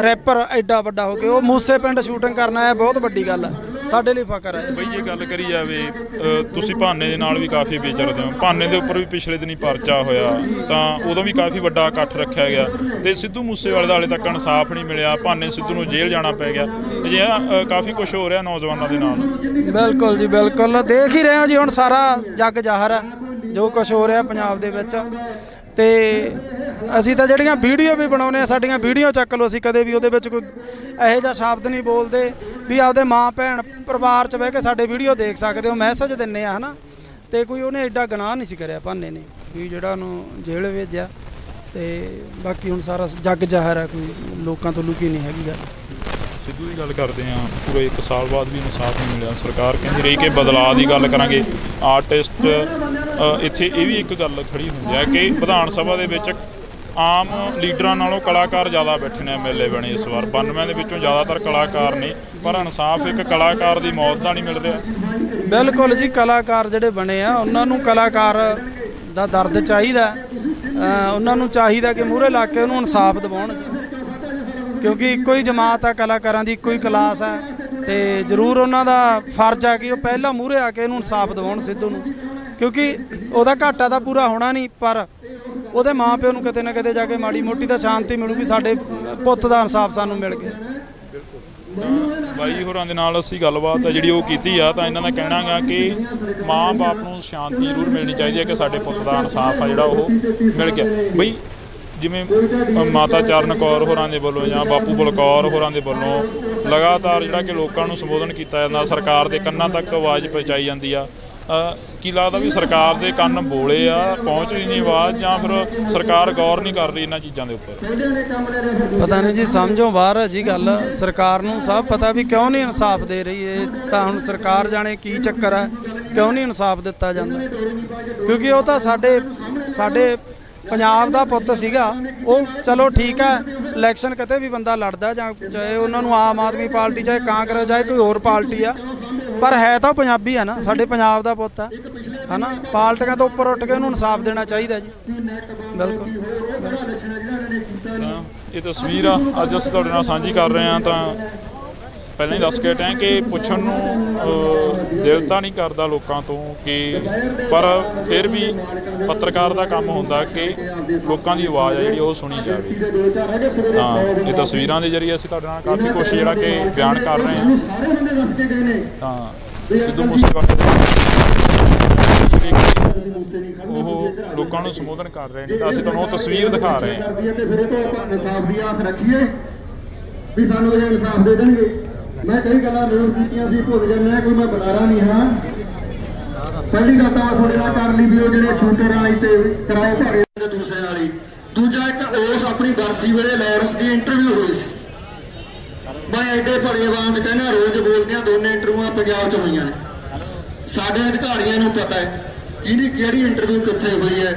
ਰੈਪਰ ਐਡਾ ਵੱਡਾ ਹੋ ਕੇ ਉਹ ਮੂਸੇ ਪਿੰਡ ਸ਼ੂਟਿੰਗ ਕਰਨਾ ਹੈ, ਬਹੁਤ ਵੱਡੀ ਗੱਲ ਹੈ, ਸਾਡੇ ਲਈ ਫਖਰ ਹੈ। ਬਈ ਜੇ ਗੱਲ ਕਰੀ ਜਾਵੇ, ਤੁਸੀਂ ਭਾਨੇ ਦੇ ਨਾਲ ਵੀ ਕਾਫੀ ਵਿਚਰਦੇ ਹੋ, ਭਾਨੇ ਦੇ ਉੱਪਰ ਵੀ ਪਿਛਲੇ ਦਿਨੀ ਪਰਚਾ ਹੋਇਆ ਤਾਂ ਉਦੋਂ ਵੀ ਕਾਫੀ ਵੱਡਾ ਇਕੱਠ ਰੱਖਿਆ ਗਿਆ ਤੇ ਸਿੱਧੂ ਮੂਸੇਵਾਲੇ ਦਾ ਹਾਲੇ ਤੱਕ ਇਨਸਾਫ ਨਹੀਂ ਮਿਲਿਆ। ਭਾਨੇ ਸਿੱਧੂ ਨੂੰ ਜੇਲ੍ਹ ਜਾਣਾ ਪੈ ਗਿਆ। ਜੇ ਕਾਫੀ ਕੁਝ ਹੋ ਰਿਹਾ ਨੌਜਵਾਨਾਂ ਦੇ ਨਾਲ। ਬਿਲਕੁਲ ਜੀ ਬਿਲਕੁਲ, ਦੇਖ ਹੀ ਰਹੇ ਹੋ ਜੀ, ਹੁਣ ਸਾਰਾ ਜੱਗ ਜ਼ਾਹਰ ਹੈ ਜੋ ਕੁਝ ਹੋ ਰਿਹਾ ਪੰਜਾਬ ਦੇ ਵਿੱਚ। ਤੇ ਅਸੀਂ ਤਾਂ ਜਿਹੜੀਆਂ ਵੀਡੀਓ ਵੀ ਬਣਾਉਂਦੇ ਆ, ਸਾਡੀਆਂ ਵੀਡੀਓ ਚੱਕ ਲਓ, ਅਸੀਂ ਕਦੇ ਵੀ ਉਹਦੇ ਵਿੱਚ ਕੋਈ ਇਹੋ ਜਿਹਾ ਸ਼ਬਦ ਨਹੀਂ ਬੋਲਦੇ ਵੀ ਆਪਦੇ ਮਾਂ ਭੈਣ ਪਰਿਵਾਰ 'ਚ ਬਹਿ ਕੇ ਸਾਡੇ ਵੀਡੀਓ ਦੇਖ ਸਕਦੇ ਹੋ, ਮੈਸੇਜ ਦਿੰਦੇ ਆ ਹੈ ਨਾ। ਤੇ ਕੋਈ ਉਹਨੇ ਐਡਾ ਗੁਨਾਹ ਨਹੀਂ ਸੀ ਕਰਿਆ ਭਾਨੇ ਨੇ ਵੀ ਜਿਹੜਾ ਉਹਨੂੰ ਜੇਲ੍ਹ ਭੇਜਿਆ। ਤੇ ਬਾਕੀ ਹੁਣ ਸਾਰਾ ਜੱਗ ਜ਼ਾਹਰ ਹੈ, ਕੋਈ ਲੋਕਾਂ ਤੋਂ ਲੁਕੀ ਨਹੀਂ ਹੈਗੀ ਗੱਲ। ਸਿੱਧੂ ਦੀ ਗੱਲ ਕਰਦੇ ਹਾਂ, ਪੂਰੇ 1 ਸਾਲ ਬਾਅਦ ਵੀ ਇਨਸਾਫ ਨਹੀਂ ਮਿਲਿਆ। ਸਰਕਾਰ ਕਹਿੰਦੀ ਰਹੀ ਕਿ ਬਦਲਾਅ ਦੀ ਗੱਲ ਕਰਾਂਗੇ। ਆਰਟਿਸਟ ਇੱਥੇ ਇਹ ਵੀ ਇੱਕ ਗੱਲ ਖੜੀ ਹੁੰਦੀ ਹੈ ਕਿ ਵਿਧਾਨ ਸਭਾ ਦੇ ਵਿੱਚ ਆਮ ਲੀਡਰਾਂ ਨਾਲੋਂ ਕਲਾਕਾਰ ਜ਼ਿਆਦਾ ਬੈਠੇ ਨੇ, MLA ਬਣੇ ਇਸ ਵਾਰ। 92 ਦੇ ਵਿੱਚੋਂ ਜ਼ਿਆਦਾਤਰ ਕਲਾਕਾਰ ਨੇ, ਪਰ ਇਨਸਾਫ ਇੱਕ ਕਲਾਕਾਰ ਦੀ ਮੌਤ ਦਾ ਨਹੀਂ ਮਿਲ ਰਿਹਾ। ਬਿਲਕੁਲ ਜੀ, ਕਲਾਕਾਰ ਜਿਹੜੇ ਬਣੇ ਆ ਉਹਨਾਂ ਨੂੰ ਕਲਾਕਾਰ ਦਾ ਦਰਦ ਚਾਹੀਦਾ, ਉਹਨਾਂ ਨੂੰ ਚਾਹੀਦਾ ਕਿ ਮੂਹਰੇ ਲਾ ਕੇ ਉਹਨੂੰ ਇਨਸਾਫ ਦਿਵਾਉਣ, ਕਿਉਂਕਿ ਇੱਕੋ ਹੀ ਜਮਾਤ ਆ, ਕਲਾਕਾਰਾਂ ਦੀ ਇੱਕੋ ਹੀ ਕਲਾਸ ਹੈ। ਤੇ ਜ਼ਰੂਰ ਉਹਨਾਂ ਦਾ ਫਰਜ਼ ਆ ਕਿ ਉਹ ਪਹਿਲਾਂ ਮੂਹਰੇ ਆ ਕੇ ਇਹਨੂੰ ਇਨਸਾਫ ਦਿਵਾਉਣ ਸਿੱਧੂ ਨੂੰ, ਕਿਉਂਕਿ ਉਹਦਾ ਘਾਟਾ ਤਾਂ ਪੂਰਾ ਹੋਣਾ ਨਹੀਂ, ਪਰ ਉਹਦੇ ਮਾਂ ਪਿਓ ਨੂੰ ਕਿਤੇ ਨਾ ਕਿਤੇ ਜਾ ਕੇ ਮਾੜੀ ਮੋਟੀ ਤਾਂ ਸ਼ਾਂਤੀ ਮਿਲੂਗੀ, ਸਾਡੇ ਪੁੱਤ ਦਾ ਇਨਸਾਫ ਸਾਨੂੰ ਮਿਲ ਗਿਆ। ਬਾਈ ਹੋਰਾਂ ਦੇ ਨਾਲ ਅਸੀਂ ਗੱਲਬਾਤ ਜਿਹੜੀ ਉਹ ਕੀਤੀ ਆ, ਤਾਂ ਇਹਨਾਂ ਦਾ ਕਹਿਣਾ ਗਾ ਕਿ ਮਾਂ ਬਾਪ ਨੂੰ ਸ਼ਾਂਤੀ ਜ਼ਰੂਰ ਮਿਲਣੀ ਚਾਹੀਦੀ ਹੈ ਕਿ ਸਾਡੇ ਪੁੱਤ ਦਾ ਇਨਸਾਫ ਆ ਜਿਹੜਾ ਉਹ ਮਿਲ ਗਿਆ। ਬਈ ਜਿਵੇਂ ਮਾਤਾ ਚਰਨ ਕੌਰ ਹੋਰਾਂ ਦੇ ਵੱਲੋਂ ਜਾਂ ਬਾਪੂ ਬਲਕੌਰ ਹੋਰਾਂ ਦੇ ਵੱਲੋਂ ਲਗਾਤਾਰ ਜਿਹੜਾ ਕਿ ਲੋਕਾਂ ਨੂੰ ਸੰਬੋਧਨ ਕੀਤਾ ਜਾਂਦਾ, ਸਰਕਾਰ ਦੇ ਕੰਨਾਂ ਤੱਕ ਆਵਾਜ਼ ਪਹੁੰਚਾਈ ਜਾਂਦੀ ਆ, ਕੀ ਲੱਗਦਾ ਵੀ ਸਰਕਾਰ ਦੇ ਕੰਨ ਬੋਲੇ ਆ, ਪਹੁੰਚ ਰਹੀ ਨਹੀਂ ਆਵਾਜ਼, ਜਾਂ ਫਿਰ ਸਰਕਾਰ ਗੌਰ ਨਹੀਂ ਕਰ ਰਹੀ ਇਹਨਾਂ ਚੀਜ਼ਾਂ ਦੇ ਉੱਪਰ? ਪਤਾ ਨਹੀਂ ਜੀ, ਸਮਝੋ ਬਾਹਰ ਹੈ ਜੀ ਗੱਲ। ਸਰਕਾਰ ਨੂੰ ਸਭ ਪਤਾ ਵੀ ਕਿਉਂ ਨਹੀਂ ਇਨਸਾਫ ਦੇ ਰਹੀ ਹੈ, ਤਾਂ ਹੁਣ ਸਰਕਾਰ ਜਾਣੇ ਕੀ ਚੱਕਰ ਹੈ, ਕਿਉਂ ਨਹੀਂ ਇਨਸਾਫ ਦਿੱਤਾ ਜਾਂਦਾ। ਕਿਉਂਕਿ ਉਹ ਤਾਂ ਸਾਡੇ ਪੰਜਾਬ ਦਾ ਪੁੱਤ ਸੀਗਾ। ਉਹ ਚਲੋ ਠੀਕ ਹੈ, ਇਲੈਕਸ਼ਨ ਕਿਤੇ ਵੀ ਬੰਦਾ ਲੜਦਾ, ਜਾਂ ਚਾਹੇ ਉਹਨਾਂ ਨੂੰ ਆਮ ਆਦਮੀ ਪਾਰਟੀ, ਚਾਹੇ ਕਾਂਗਰਸ, ਚਾਹੇ ਕੋਈ ਹੋਰ ਪਾਰਟੀ ਆ, ਪਰ ਹੈ ਤਾਂ ਪੰਜਾਬੀ ਆ ਨਾ, ਸਾਡੇ ਪੰਜਾਬ ਦਾ ਪੁੱਤ ਆ, ਹੈ ਨਾ। ਪਾਰਟੀਆਂ ਤੋਂ ਉੱਪਰ ਉੱਠ ਕੇ ਉਹਨੂੰ ਇਨਸਾਫ ਦੇਣਾ ਚਾਹੀਦਾ ਜੀ। ਬਿਲਕੁਲ। ਇਹ ਤਸਵੀਰ ਆ ਅੱਜ ਅਸੀਂ ਤੁਹਾਡੇ ਨਾਲ ਸਾਂਝੀ ਕਰ ਰਹੇ ਹਾਂ। ਤਾਂ ਪਹਿਲਾਂ ਹੀ ਦੱਸ ਕੇ ਹਟਿਆ ਕਿ ਪੁੱਛਣ ਨੂੰ ਦਿਲ ਤਾਂ ਨਹੀਂ ਕਰਦਾ ਲੋਕਾਂ ਤੋਂ, ਕਿ ਪਰ ਫਿਰ ਵੀ ਪੱਤਰਕਾਰ ਦਾ ਕੰਮ ਹੁੰਦਾ ਕਿ ਲੋਕਾਂ ਦੀ ਆਵਾਜ਼ ਆ ਜਿਹੜੀ ਉਹ ਸੁਣੀ ਜਾਵੇ। ਤਾਂ ਇਹ ਤਸਵੀਰਾਂ ਦੇ ਜ਼ਰੀਏ ਅਸੀਂ ਤੁਹਾਡੇ ਨਾਲ ਕਾਫੀ ਕੁਛ ਜਿਹੜਾ ਕਿ ਬਿਆਨ ਕਰ ਰਹੇ ਹਾਂ। ਤਾਂ ਸਿੱਧੂ ਮੂਸੇਵਾਲੇ ਉਹ ਲੋਕਾਂ ਨੂੰ ਸੰਬੋਧਨ ਕਰ ਰਹੇ ਨੇ, ਤਾਂ ਅਸੀਂ ਤੁਹਾਨੂੰ ਉਹ ਤਸਵੀਰ ਦਿਖਾ ਰਹੇ ਹਾਂ। ਤੇ ਫਿਰ ਇਹ ਤੋਂ ਆਪਾਂ ਇਨਸਾਫ ਦੀ ਆਸ ਰੱਖੀਏ ਵੀ ਸਾਨੂੰ ਇਹ ਇਨਸਾਫ ਦੇ ਦੇਣਗੇ। ਮੈਂ ਕਈ ਗੱਲਾਂ ਨੋਟ ਕੀਤੀਆਂ ਸੀ, ਭੁੱਲ ਜਾਂਦਾ, ਕੋਈ ਮੈਂ ਬੁਲਾਰਾ ਨਹੀਂ ਹਾਂ। ਪਹਿਲੀ ਗੱਲ ਤਾਂ ਮੈਂ ਤੁਹਾਡੇ ਨਾਲ ਕਰ ਲਈ ਵੀ ਉਹ ਜਿਹੜੇ ਸ਼ੂਟਰਾਂ ਵਾਲੀ ਤੇ ਕਿਰਾਏ ਭਾੜੇ ਤੇ ਦੂਸਰੇ ਵਾਲੀ। ਦੂਜਾ ਇੱਕ ਉਸ ਆਪਣੀ ਬਰਸੀ ਵੇਲੇ ਲਾਰੈਂਸ ਦੀ ਇੰਟਰਵਿਊ ਹੋਈ ਸੀ। ਮੈਂ ਐਡੇ ਭਲੇ ਆਵਾਮ 'ਚ ਕਹਿੰਦਾ, ਰੋਜ਼ ਬੋਲਦੇ ਆ, ਦੋਨੇ ਇੰਟਰਵਿਊਆਂ ਪੰਜਾਬ 'ਚ ਹੋਈਆਂ ਨੇ। ਸਾਡੇ ਅਧਿਕਾਰੀਆਂ ਨੂੰ ਪਤਾ ਹੈ ਕਿਹਦੀ ਕਿਹੜੀ ਇੰਟਰਵਿਊ ਕਿੱਥੇ ਹੋਈ ਹੈ।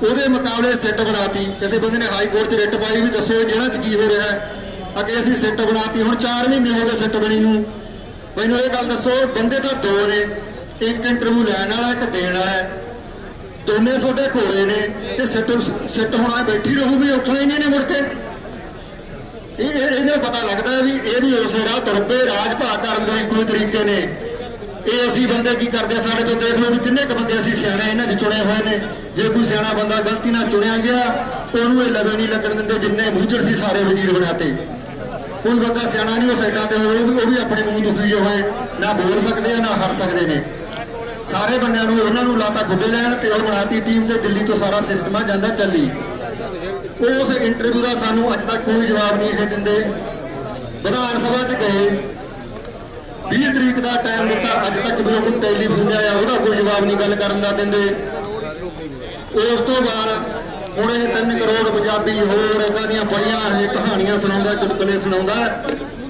ਉਹਦੇ ਮੁਕਾਬਲੇ ਸਿੱਟ ਬਣਾਤੀ। ਕਿਸੇ ਬੰਦੇ ਨੇ ਹਾਈ ਕੋਰਟ 'ਚ ਰਿਟ ਪਾਈ ਵੀ ਦੱਸੋ ਜਿਹੜਾ 'ਚ ਕੀ ਹੋ ਰਿਹਾ ਹੈ। ਅੱਗੇ ਅਸੀਂ ਸਿੱਟ ਬਣਾਤੀ, ਹੁਣ 4 ਮਹੀਨੇ ਹੋ ਗਏ ਸਿੱਟ ਬਣੀ ਨੂੰ। ਮੈਨੂੰ ਇਹ ਗੱਲ ਦੱਸੋ, ਬੰਦੇ ਤਾਂ 2 ਨੇ, ਇੱਕ ਇੰਟਰਵਿਊ ਲੈਣ ਵਾਲਾ, ਇੱਕ ਦੇਣ ਵਾਲਾ ਹੈ। ਦੋਨੇ ਤੁਹਾਡੇ ਘੋੜੇ ਨੇ ਤੇ ਸਿੱਟ ਹੋਣਾ ਬੈਠੀ ਰਹੂਗੀ, ਉੱਠਣਾ ਹੀ ਨਹੀਂ ਮੁੜ ਕੇ। ਇਹਨੂੰ ਪਤਾ ਲੱਗਦਾ ਵੀ ਇਹ ਵੀ ਉਸੇ ਰਾਹ ਤੁਰ ਪਏ, ਰਾਜ ਭਾਗ ਕਰਨ ਦੇ ਕੋਈ ਤਰੀਕੇ ਨੇ। ਇਹ ਅਸੀਂ ਬੰਦੇ ਕੀ ਕਰਦੇ ਆ, ਸਾਡੇ ਤੋਂ ਦੇਖ ਲਓ ਵੀ ਕਿੰਨੇ ਕੁ ਬੰਦੇ ਅਸੀਂ ਸਿਆਣੇ ਇਹਨਾਂ 'ਚ ਚੁਣੇ ਹੋਏ ਨੇ। ਜੇ ਕੋਈ ਸਿਆਣਾ ਬੰਦਾ ਗਲਤੀ ਨਾਲ ਚੁਣਿਆ ਗਿਆ ਉਹਨੂੰ ਇਹ ਲਵੇ ਨਹੀਂ ਲੱਗਣ ਦਿੰਦੇ, ਜਿੰਨੇ ਬੂਝੜ ਸੀ ਸਾਰੇ ਵਜ਼ੀਰ ਬਣਾਤੇ। ਕੋਈ ਬੰਦਾ ਸਿਆਣਾ ਨਹੀਂ ਉਹ ਸਾਈਡਾਂ ਤੇ ਹੋਏ, ਉਹ ਵੀ ਆਪਣੇ ਮੂੰਹ ਦੁਖੀ ਹੋਏ, ਨਾ ਬੋਲ ਸਕਦੇ ਆ ਨਾ ਹਟ ਸਕਦੇ ਨੇ। ਸਾਰੇ ਬੰਦਿਆਂ ਨੂੰ ਉਹਨਾਂ ਨੂੰ ਲਾਤਾ ਖੁੱਡੇ ਲੈਣ ਤੇ ਉਹ ਬਣਾਤੀ ਟੀਮ ਤੇ ਦਿੱਲੀ ਤੋਂ ਸਾਰਾ ਸਿਸਟਮ ਆ ਜਾਂਦਾ ਚੱਲੀ। ਉਸ ਇੰਟਰਵਿਊ ਦਾ ਸਾਨੂੰ ਅੱਜ ਤੱਕ ਕੋਈ ਜਵਾਬ ਨਹੀਂ ਇਹ ਦਿੰਦੇ। ਵਿਧਾਨ ਸਭਾ 'ਚ ਗਏ 20 ਤਰੀਕ ਦਾ ਟਾਈਮ ਦਿੱਤਾ, ਅੱਜ ਤੱਕ ਮੇਰੇ ਕੋਲ ਟੈਲੀਫੋਨ ਆਇਆ ਉਹਦਾ ਕੋਈ ਜਵਾਬ ਨਹੀਂ ਗੱਲ ਕਰਨ ਦਾ ਦਿੰਦੇ। ਉਸ ਤੋਂ ਬਾਅਦ ਹੁਣ ਇਹ 3 ਕਰੋੜ ਪੰਜਾਬੀ ਹੋਰ ਇਦਾਂ ਦੀਆਂ ਬੜੀਆਂ ਇਹ ਕਹਾਣੀਆਂ ਸੁਣਾਉਂਦਾ, ਚੁਟਕਲੇ ਸੁਣਾਉਂਦਾ।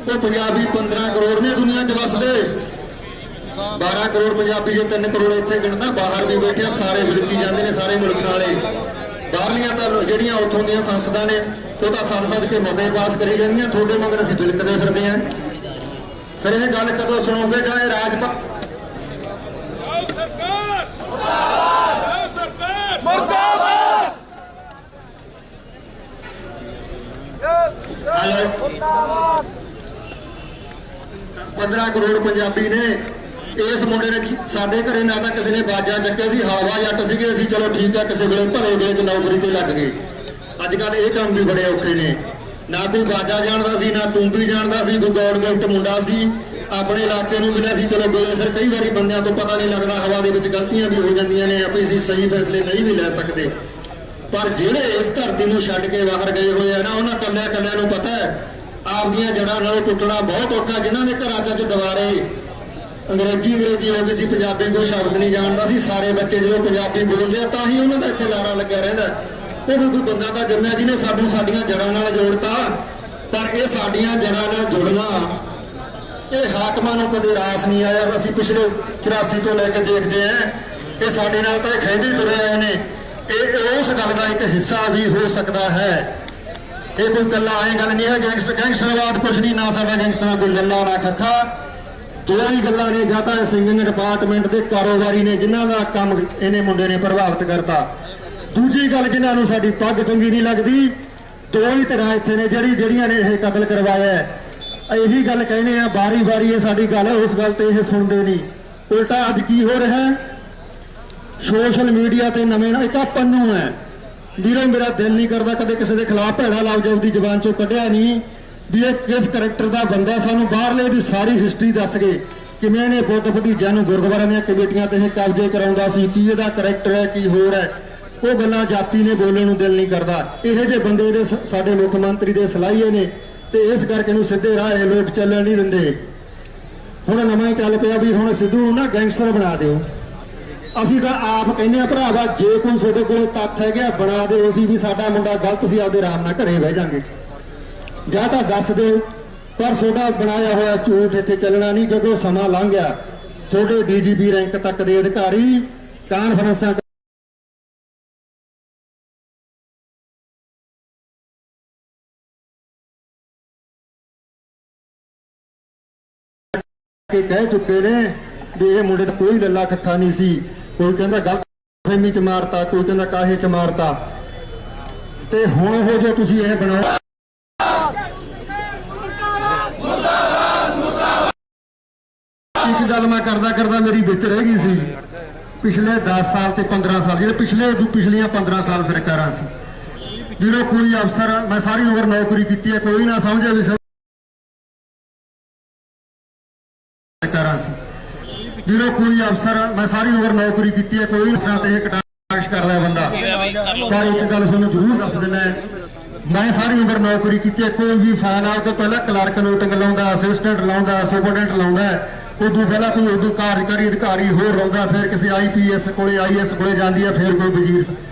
ਉਹ ਪੰਜਾਬੀ 15 ਕਰੋੜ ਨੇ ਦੁਨੀਆ 'ਚ ਵਸਦੇ, 12 ਕਰੋੜ ਪੰਜਾਬੀ ਜੇ 3 ਕਰੋੜ ਇੱਥੇ ਗਿਣਦਾ, ਬਾਹਰ ਵੀ ਬੈਠੇ ਸਾਰੇ ਵਿਲਕੀ ਜਾਂਦੇ ਨੇ ਸਾਰੇ ਮੁਲਕ ਵਾਲੇ। ਬਾਹਰਲੀਆਂ ਤਾਂ ਜਿਹੜੀਆਂ ਉੱਥੋਂ ਦੀਆਂ ਸੰਸਦਾਂ ਨੇ ਉਹ ਤਾਂ ਸੱਦ ਕੇ ਮਤੇ ਪਾਸ ਕਰੀ ਜਾਂਦੀਆਂ, ਤੁਹਾਡੇ ਮਗਰ ਅਸੀਂ ਬਿਲਕਦੇ ਫਿਰਦੇ ਆਂ। ਫਿਰ ਇਹ ਗੱਲ ਕਦੋਂ ਸੁਣੋਗੇ ਜਾਂ ਇਹ ਰਾਜਪਾਲ ਮੁਰਦਾਬਾਦ 15 ਕਰੋੜ ਪੰਜਾਬੀ ਨੇ। ਇਸ ਮੁੰਡੇ ਨੇ ਸਾਡੇ ਘਰੇ ਨਾ ਤਾਂ ਕਿਸੇ ਨੇ ਬਾਜਾ ਚੱਕਿਆ ਸੀ, ਹਵਾ ਜੱਟ ਸੀਗੇ ਅਸੀਂ, ਚਲੋ ਠੀਕ ਆ ਕਿਸੇ ਵੇਲੇ ਭਲੇ ਵੇਲੇ 'ਚ ਨੌਕਰੀ ਤੇ ਲੱਗ ਗਏ। ਅੱਜ ਕੱਲ ਇਹ ਕੰਮ ਵੀ ਬੜੇ ਔਖੇ ਨੇ, ਨਾ ਕੋਈ ਬਾਜਾ ਜਾਣਦਾ ਸੀ ਨਾ ਤੂੰ ਵੀ ਜਾਣਦਾ ਸੀ, ਕੋਈ ਗੌਡ ਗਿਫਟ ਮੁੰਡਾ ਸੀ ਆਪਣੇ ਇਲਾਕੇ ਨੂੰ ਮਿਲਿਆ ਸੀ। ਚਲੋ ਬੋਲੇ ਸਰ ਕਈ ਵਾਰੀ ਬੰਦਿਆਂ ਤੋਂ ਪਤਾ ਨਹੀਂ ਲੱਗਦਾ, ਹਵਾ ਦੇ ਵਿੱਚ ਗਲਤੀਆਂ ਵੀ ਹੋ ਜਾਂਦੀਆਂ ਨੇ, ਆਪੇ ਅਸੀਂ ਸਹੀ ਫੈਸਲੇ ਨਹੀਂ ਵੀ ਲੈ ਸਕਦੇ। ਪਰ ਜਿਹੜੇ ਇਸ ਧਰਤੀ ਨੂੰ ਛੱਡ ਕੇ ਬਾਹਰ ਗਏ ਹੋਏ ਆ ਨਾ, ਉਹਨਾਂ ਕੱਲਿਆਂ ਨੂੰ ਪਤਾ ਹੈ ਆਪਦੀਆਂ ਜੜ੍ਹਾਂ ਨਾਲੋਂ ਟੁੱਟਣਾ ਬਹੁਤ ਔਖਾ। ਜਿਨ੍ਹਾਂ ਦੇ ਘਰਾਂ 'ਚ ਦੁਬਾਰੇ ਅੰਗਰੇਜ਼ੀ ਹੋ ਗਈ ਸੀ, ਪੰਜਾਬੀ ਕੋਈ ਸ਼ਬਦ ਨਹੀਂ ਜਾਣਦਾ ਸੀ, ਸਾਰੇ ਬੱਚੇ ਜਦੋਂ ਪੰਜਾਬੀ ਬੋਲਦੇ ਆ ਤਾਂ ਹੀ ਉਹਨਾਂ ਦਾ ਇੱਥੇ ਲਾਰਾ ਲੱਗਿਆ ਰਹਿੰਦਾ। ਉਹ ਵੀ ਕੋਈ ਬੰਦਾ ਤਾਂ ਜੰਮਿਆ ਜਿਹਨੇ ਸਾਡੀਆਂ ਜੜ੍ਹਾਂ ਨਾਲ ਜੋੜਤਾ। ਪਰ ਇਹ ਸਾਡੀਆਂ ਜੜ੍ਹਾਂ ਨਾਲ ਜੁੜਨਾ ਇਹ ਹਾਕਮਾਂ ਨੂੰ ਕਦੇ ਰਾਸ ਨਹੀਂ ਆਇਆ। ਅਸੀਂ ਪਿਛਲੇ 84 ਤੋਂ ਲੈ ਕੇ ਦੇਖਦੇ ਆਂ, ਇਹ ਸਾਡੇ ਨਾਲ ਤਾਂ ਖਹਿੰਦੇ ਤੁਰੇ ਆਏ ਨੇ। ਇਹ ਉਸ ਗੱਲ ਦਾ ਇੱਕ ਹਿੱਸਾ ਵੀ ਹੋ ਸਕਦਾ ਹੈ। ਇਹ ਕੋਈ ਗੱਲਾਂ ਐ ਗੱਲ ਨਹੀਂ ਹੈ ਗੈਂਗਸਟਰਵਾਦ ਕੁਛ ਨਹੀਂ, ਨਾ ਸਾਡਾ ਗੈਂਗਸਟਰਾਂ ਕੋਈ ਲੱਲਾ ਨਾ ਖੱਖਾ। ਦੋ ਹੀ ਗੱਲਾਂ ਨੇ, ਜਾਂ ਤਾਂ ਸਿੰਗਿੰਗ ਡਿਪਾਰਟਮੈਂਟ ਦੇ ਕਾਰੋਬਾਰੀ ਨੇ ਜਿਨ੍ਹਾਂ ਦਾ ਕੰਮ ਇਹਨੇ ਮੁੰਡੇ ਨੇ ਪ੍ਰਭਾਵਿਤ ਕਰਤਾ। ਦੂਜੀ ਗੱਲ ਜਿਨ੍ਹਾਂ ਨੂੰ ਸਾਡੀ ਪੱਗ ਚੰਗੀ ਨਹੀਂ ਲੱਗਦੀ, ਦੋ ਹੀ ਤਰ੍ਹਾਂ ਇੱਥੇ ਨੇ ਜਿਹੜੀਆਂ ਨੇ ਇਹ ਕਤਲ ਕਰਵਾਇਆ। ਇਹੀ ਗੱਲ ਕਹਿੰਦੇ ਆ ਵਾਰੀ ਇਹ ਸਾਡੀ ਗੱਲ, ਉਸ ਗੱਲ ਤੇ ਇਹ ਸੁਣਦੇ ਨਹੀਂ। ਉਲਟਾ ਅੱਜ ਕੀ ਹੋ ਰਿਹਾ, ਸੋਸ਼ਲ ਮੀਡੀਆ ਤੇ ਨਵੇਂ ਇੱਕ ਪੰਨੂ ਹੈ ਵੀਰੋ, ਮੇਰਾ ਦਿਲ ਨਹੀਂ ਕਰਦਾ ਕਦੇ ਕਿਸੇ ਦੇ ਖਿਲਾਫ ਭੈੜਾ ਲਫ਼ਜ਼ ਦੀ ਜ਼ੁਬਾਨ ਚੋਂ ਕੱਢਿਆ ਨਹੀਂ ਵੀ ਇਹ ਕਿਸ ਕਰੈਕਟਰ ਦਾ ਬੰਦਾ। ਸਾਨੂੰ ਬਾਹਰਲੇ ਦੀ ਸਾਰੀ ਹਿਸਟਰੀ ਦੱਸ ਗਏ ਕਿਵੇਂ ਇਹਨੇ ਬੁੱਧ ਭਤੀਜਿਆਂ ਨੂੰ ਗੁਰਦੁਆਰਿਆਂ ਦੀਆਂ ਕਮੇਟੀਆਂ ਤੇ ਇਹ ਕਬਜ਼ੇ ਕਰਾਉਂਦਾ ਸੀ, ਕੀ ਇਹਦਾ ਕਰੈਕਟਰ ਹੈ ਕੀ ਹੋਰ ਹੈ। ਉਹ ਗੱਲਾਂ ਜਾਤੀ ਨੇ ਬੋਲਣ ਨੂੰ ਦਿਲ ਨਹੀਂ ਕਰਦਾ। ਇਹੋ ਜਿਹੇ ਬੰਦੇ ਦੇ ਸਾਡੇ ਮੁੱਖ ਮੰਤਰੀ ਦੇ ਸਲਾਹੀਏ ਨੇ ਤੇ ਇਸ ਕਰਕੇ ਨੂੰ ਸਿੱਧੇ ਰਾਹ ਲੋਕ ਚੱਲਣ ਨਹੀਂ ਦਿੰਦੇ। ਹੁਣ ਨਵਾਂ ਹੀ ਚੱਲ ਪਿਆ ਵੀ ਹੁਣ ਸਿੱਧੂ ਨੂੰ ਨਾ ਗੈਂਗਸਟਰ ਬਣਾ ਦਿਓ। ਅਸੀਂ ਤਾਂ ਆਪ ਕਹਿੰਦੇ ਆ ਭਰਾਵਾ, ਜੇ ਕੋਈ ਤੁਹਾਡੇ ਕੋਲ ਤੱਥ ਹੈਗਾ ਬਣਾ ਦਿਓ, ਅਸੀਂ ਵੀ ਸਾਡਾ ਮੁੰਡਾ ਗਲਤ ਸੀ ਆਪਦੇ ਆਰਾਮ ਨਾਲ ਘਰੇ ਬਹਿ ਜਾਾਂਗੇ, ਜਾਂ ਤਾਂ ਦੱਸ ਦਿਓ। ਪਰ ਤੁਹਾਡਾ ਬਣਾਇਆ ਹੋਇਆ ਝੂਠ ਇੱਥੇ ਚੱਲਣਾ ਨਹੀਂ, ਕਿਉਂਕਿ ਸਮਾਂ ਲੰਘ ਗਿਆ। ਤੁਹਾਡੇ ਡੀਜੀਪੀ ਰੈਂਕ ਤੱਕ ਦੇ ਅਧਿਕਾਰੀ ਕਾਨਫਰੰਸਾਂ ਕੇ ਕਹਿ ਚੁੱਕੇ ਨੇ ਵੀ ਇਹ ਮੁੰਡੇ ਦਾ ਕੋਈ ਲੱਲਾ ਖੱਖਾ ਨਹੀਂ ਸੀ। ਕੋਈ ਕਹਿੰਦਾ ਗਲਤ ਫਹਿਮੀ 'ਚ ਮਾਰਤਾ, ਕੋਈ ਕਹਿੰਦਾ ਕਾਹੇ 'ਚ ਮਾਰਤਾ। ਤੇ ਹੁਣ ਉਹ ਜੋ ਤੁਸੀਂ ਇਹ ਬਣਾਇਆ, ਇੱਕ ਗੱਲ ਮੈਂ ਕਰਦਾ ਮੇਰੀ ਵਿੱਚ ਰਹਿ ਗਈ ਸੀ। ਪਿਛਲੇ 10 ਸਾਲ ਤੇ 15 ਸਾਲ ਜਿਹੜੇ ਪਿਛਲੀਆਂ 15 ਸਾਲ ਸਰਕਾਰਾਂ ਸੀ, ਜਦੋਂ ਕੋਈ ਅਫਸਰ, ਮੈਂ ਸਾਰੀ ਉਮਰ ਨੌਕਰੀ ਕੀਤੀ ਹੈ, ਕੋਈ ਨਾ ਸਮਝੇ ਵੀ ਸਰਕਾਰਾਂ ਸੀ, ਜਦੋਂ ਕੋਈ ਅਫਸਰ, ਮੈਂ ਸਾਰੀ ਉਮਰ ਨੌਕਰੀ ਕੀਤੀ ਹੈ, ਕੋਈ ਅਫਸਰਾਂ ਤੇ ਇਹ ਕਟਾਕਸ਼ ਕਰਦਾ ਬੰਦਾ। ਪਰ ਇੱਕ ਗੱਲ ਤੁਹਾਨੂੰ ਜ਼ਰੂਰ ਦੱਸ ਦਿੰਦਾ, ਮੈਂ ਸਾਰੀ ਉਮਰ ਨੌਕਰੀ ਕੀਤੀ ਹੈ, ਕੋਈ ਵੀ ਫਾਈਲ ਆਉਣ ਤੋਂ ਪਹਿਲਾਂ ਕਲਰਕ ਨੋਟਿੰਗ ਲਾਉਂਦਾ, ਅਸਿਸਟੈਂਟ ਲਾਉਂਦਾ, ਸੁਪਰਡੈਂਟ ਲਾਉਂਦਾ, ਉਦੋਂ ਪਹਿਲਾਂ ਕੋਈ ਉਦੋਂ ਕਾਰਜਕਾਰੀ ਅਧਿਕਾਰੀ ਹੋਰ ਲਾਉਂਦਾ, ਫਿਰ ਕਿਸੇ IPS ਕੋਲੇ IAS ਕੋਲੇ ਜਾਂਦੀ ਹੈ, ਫਿਰ ਕੋਈ ਵਜ਼ੀਰ।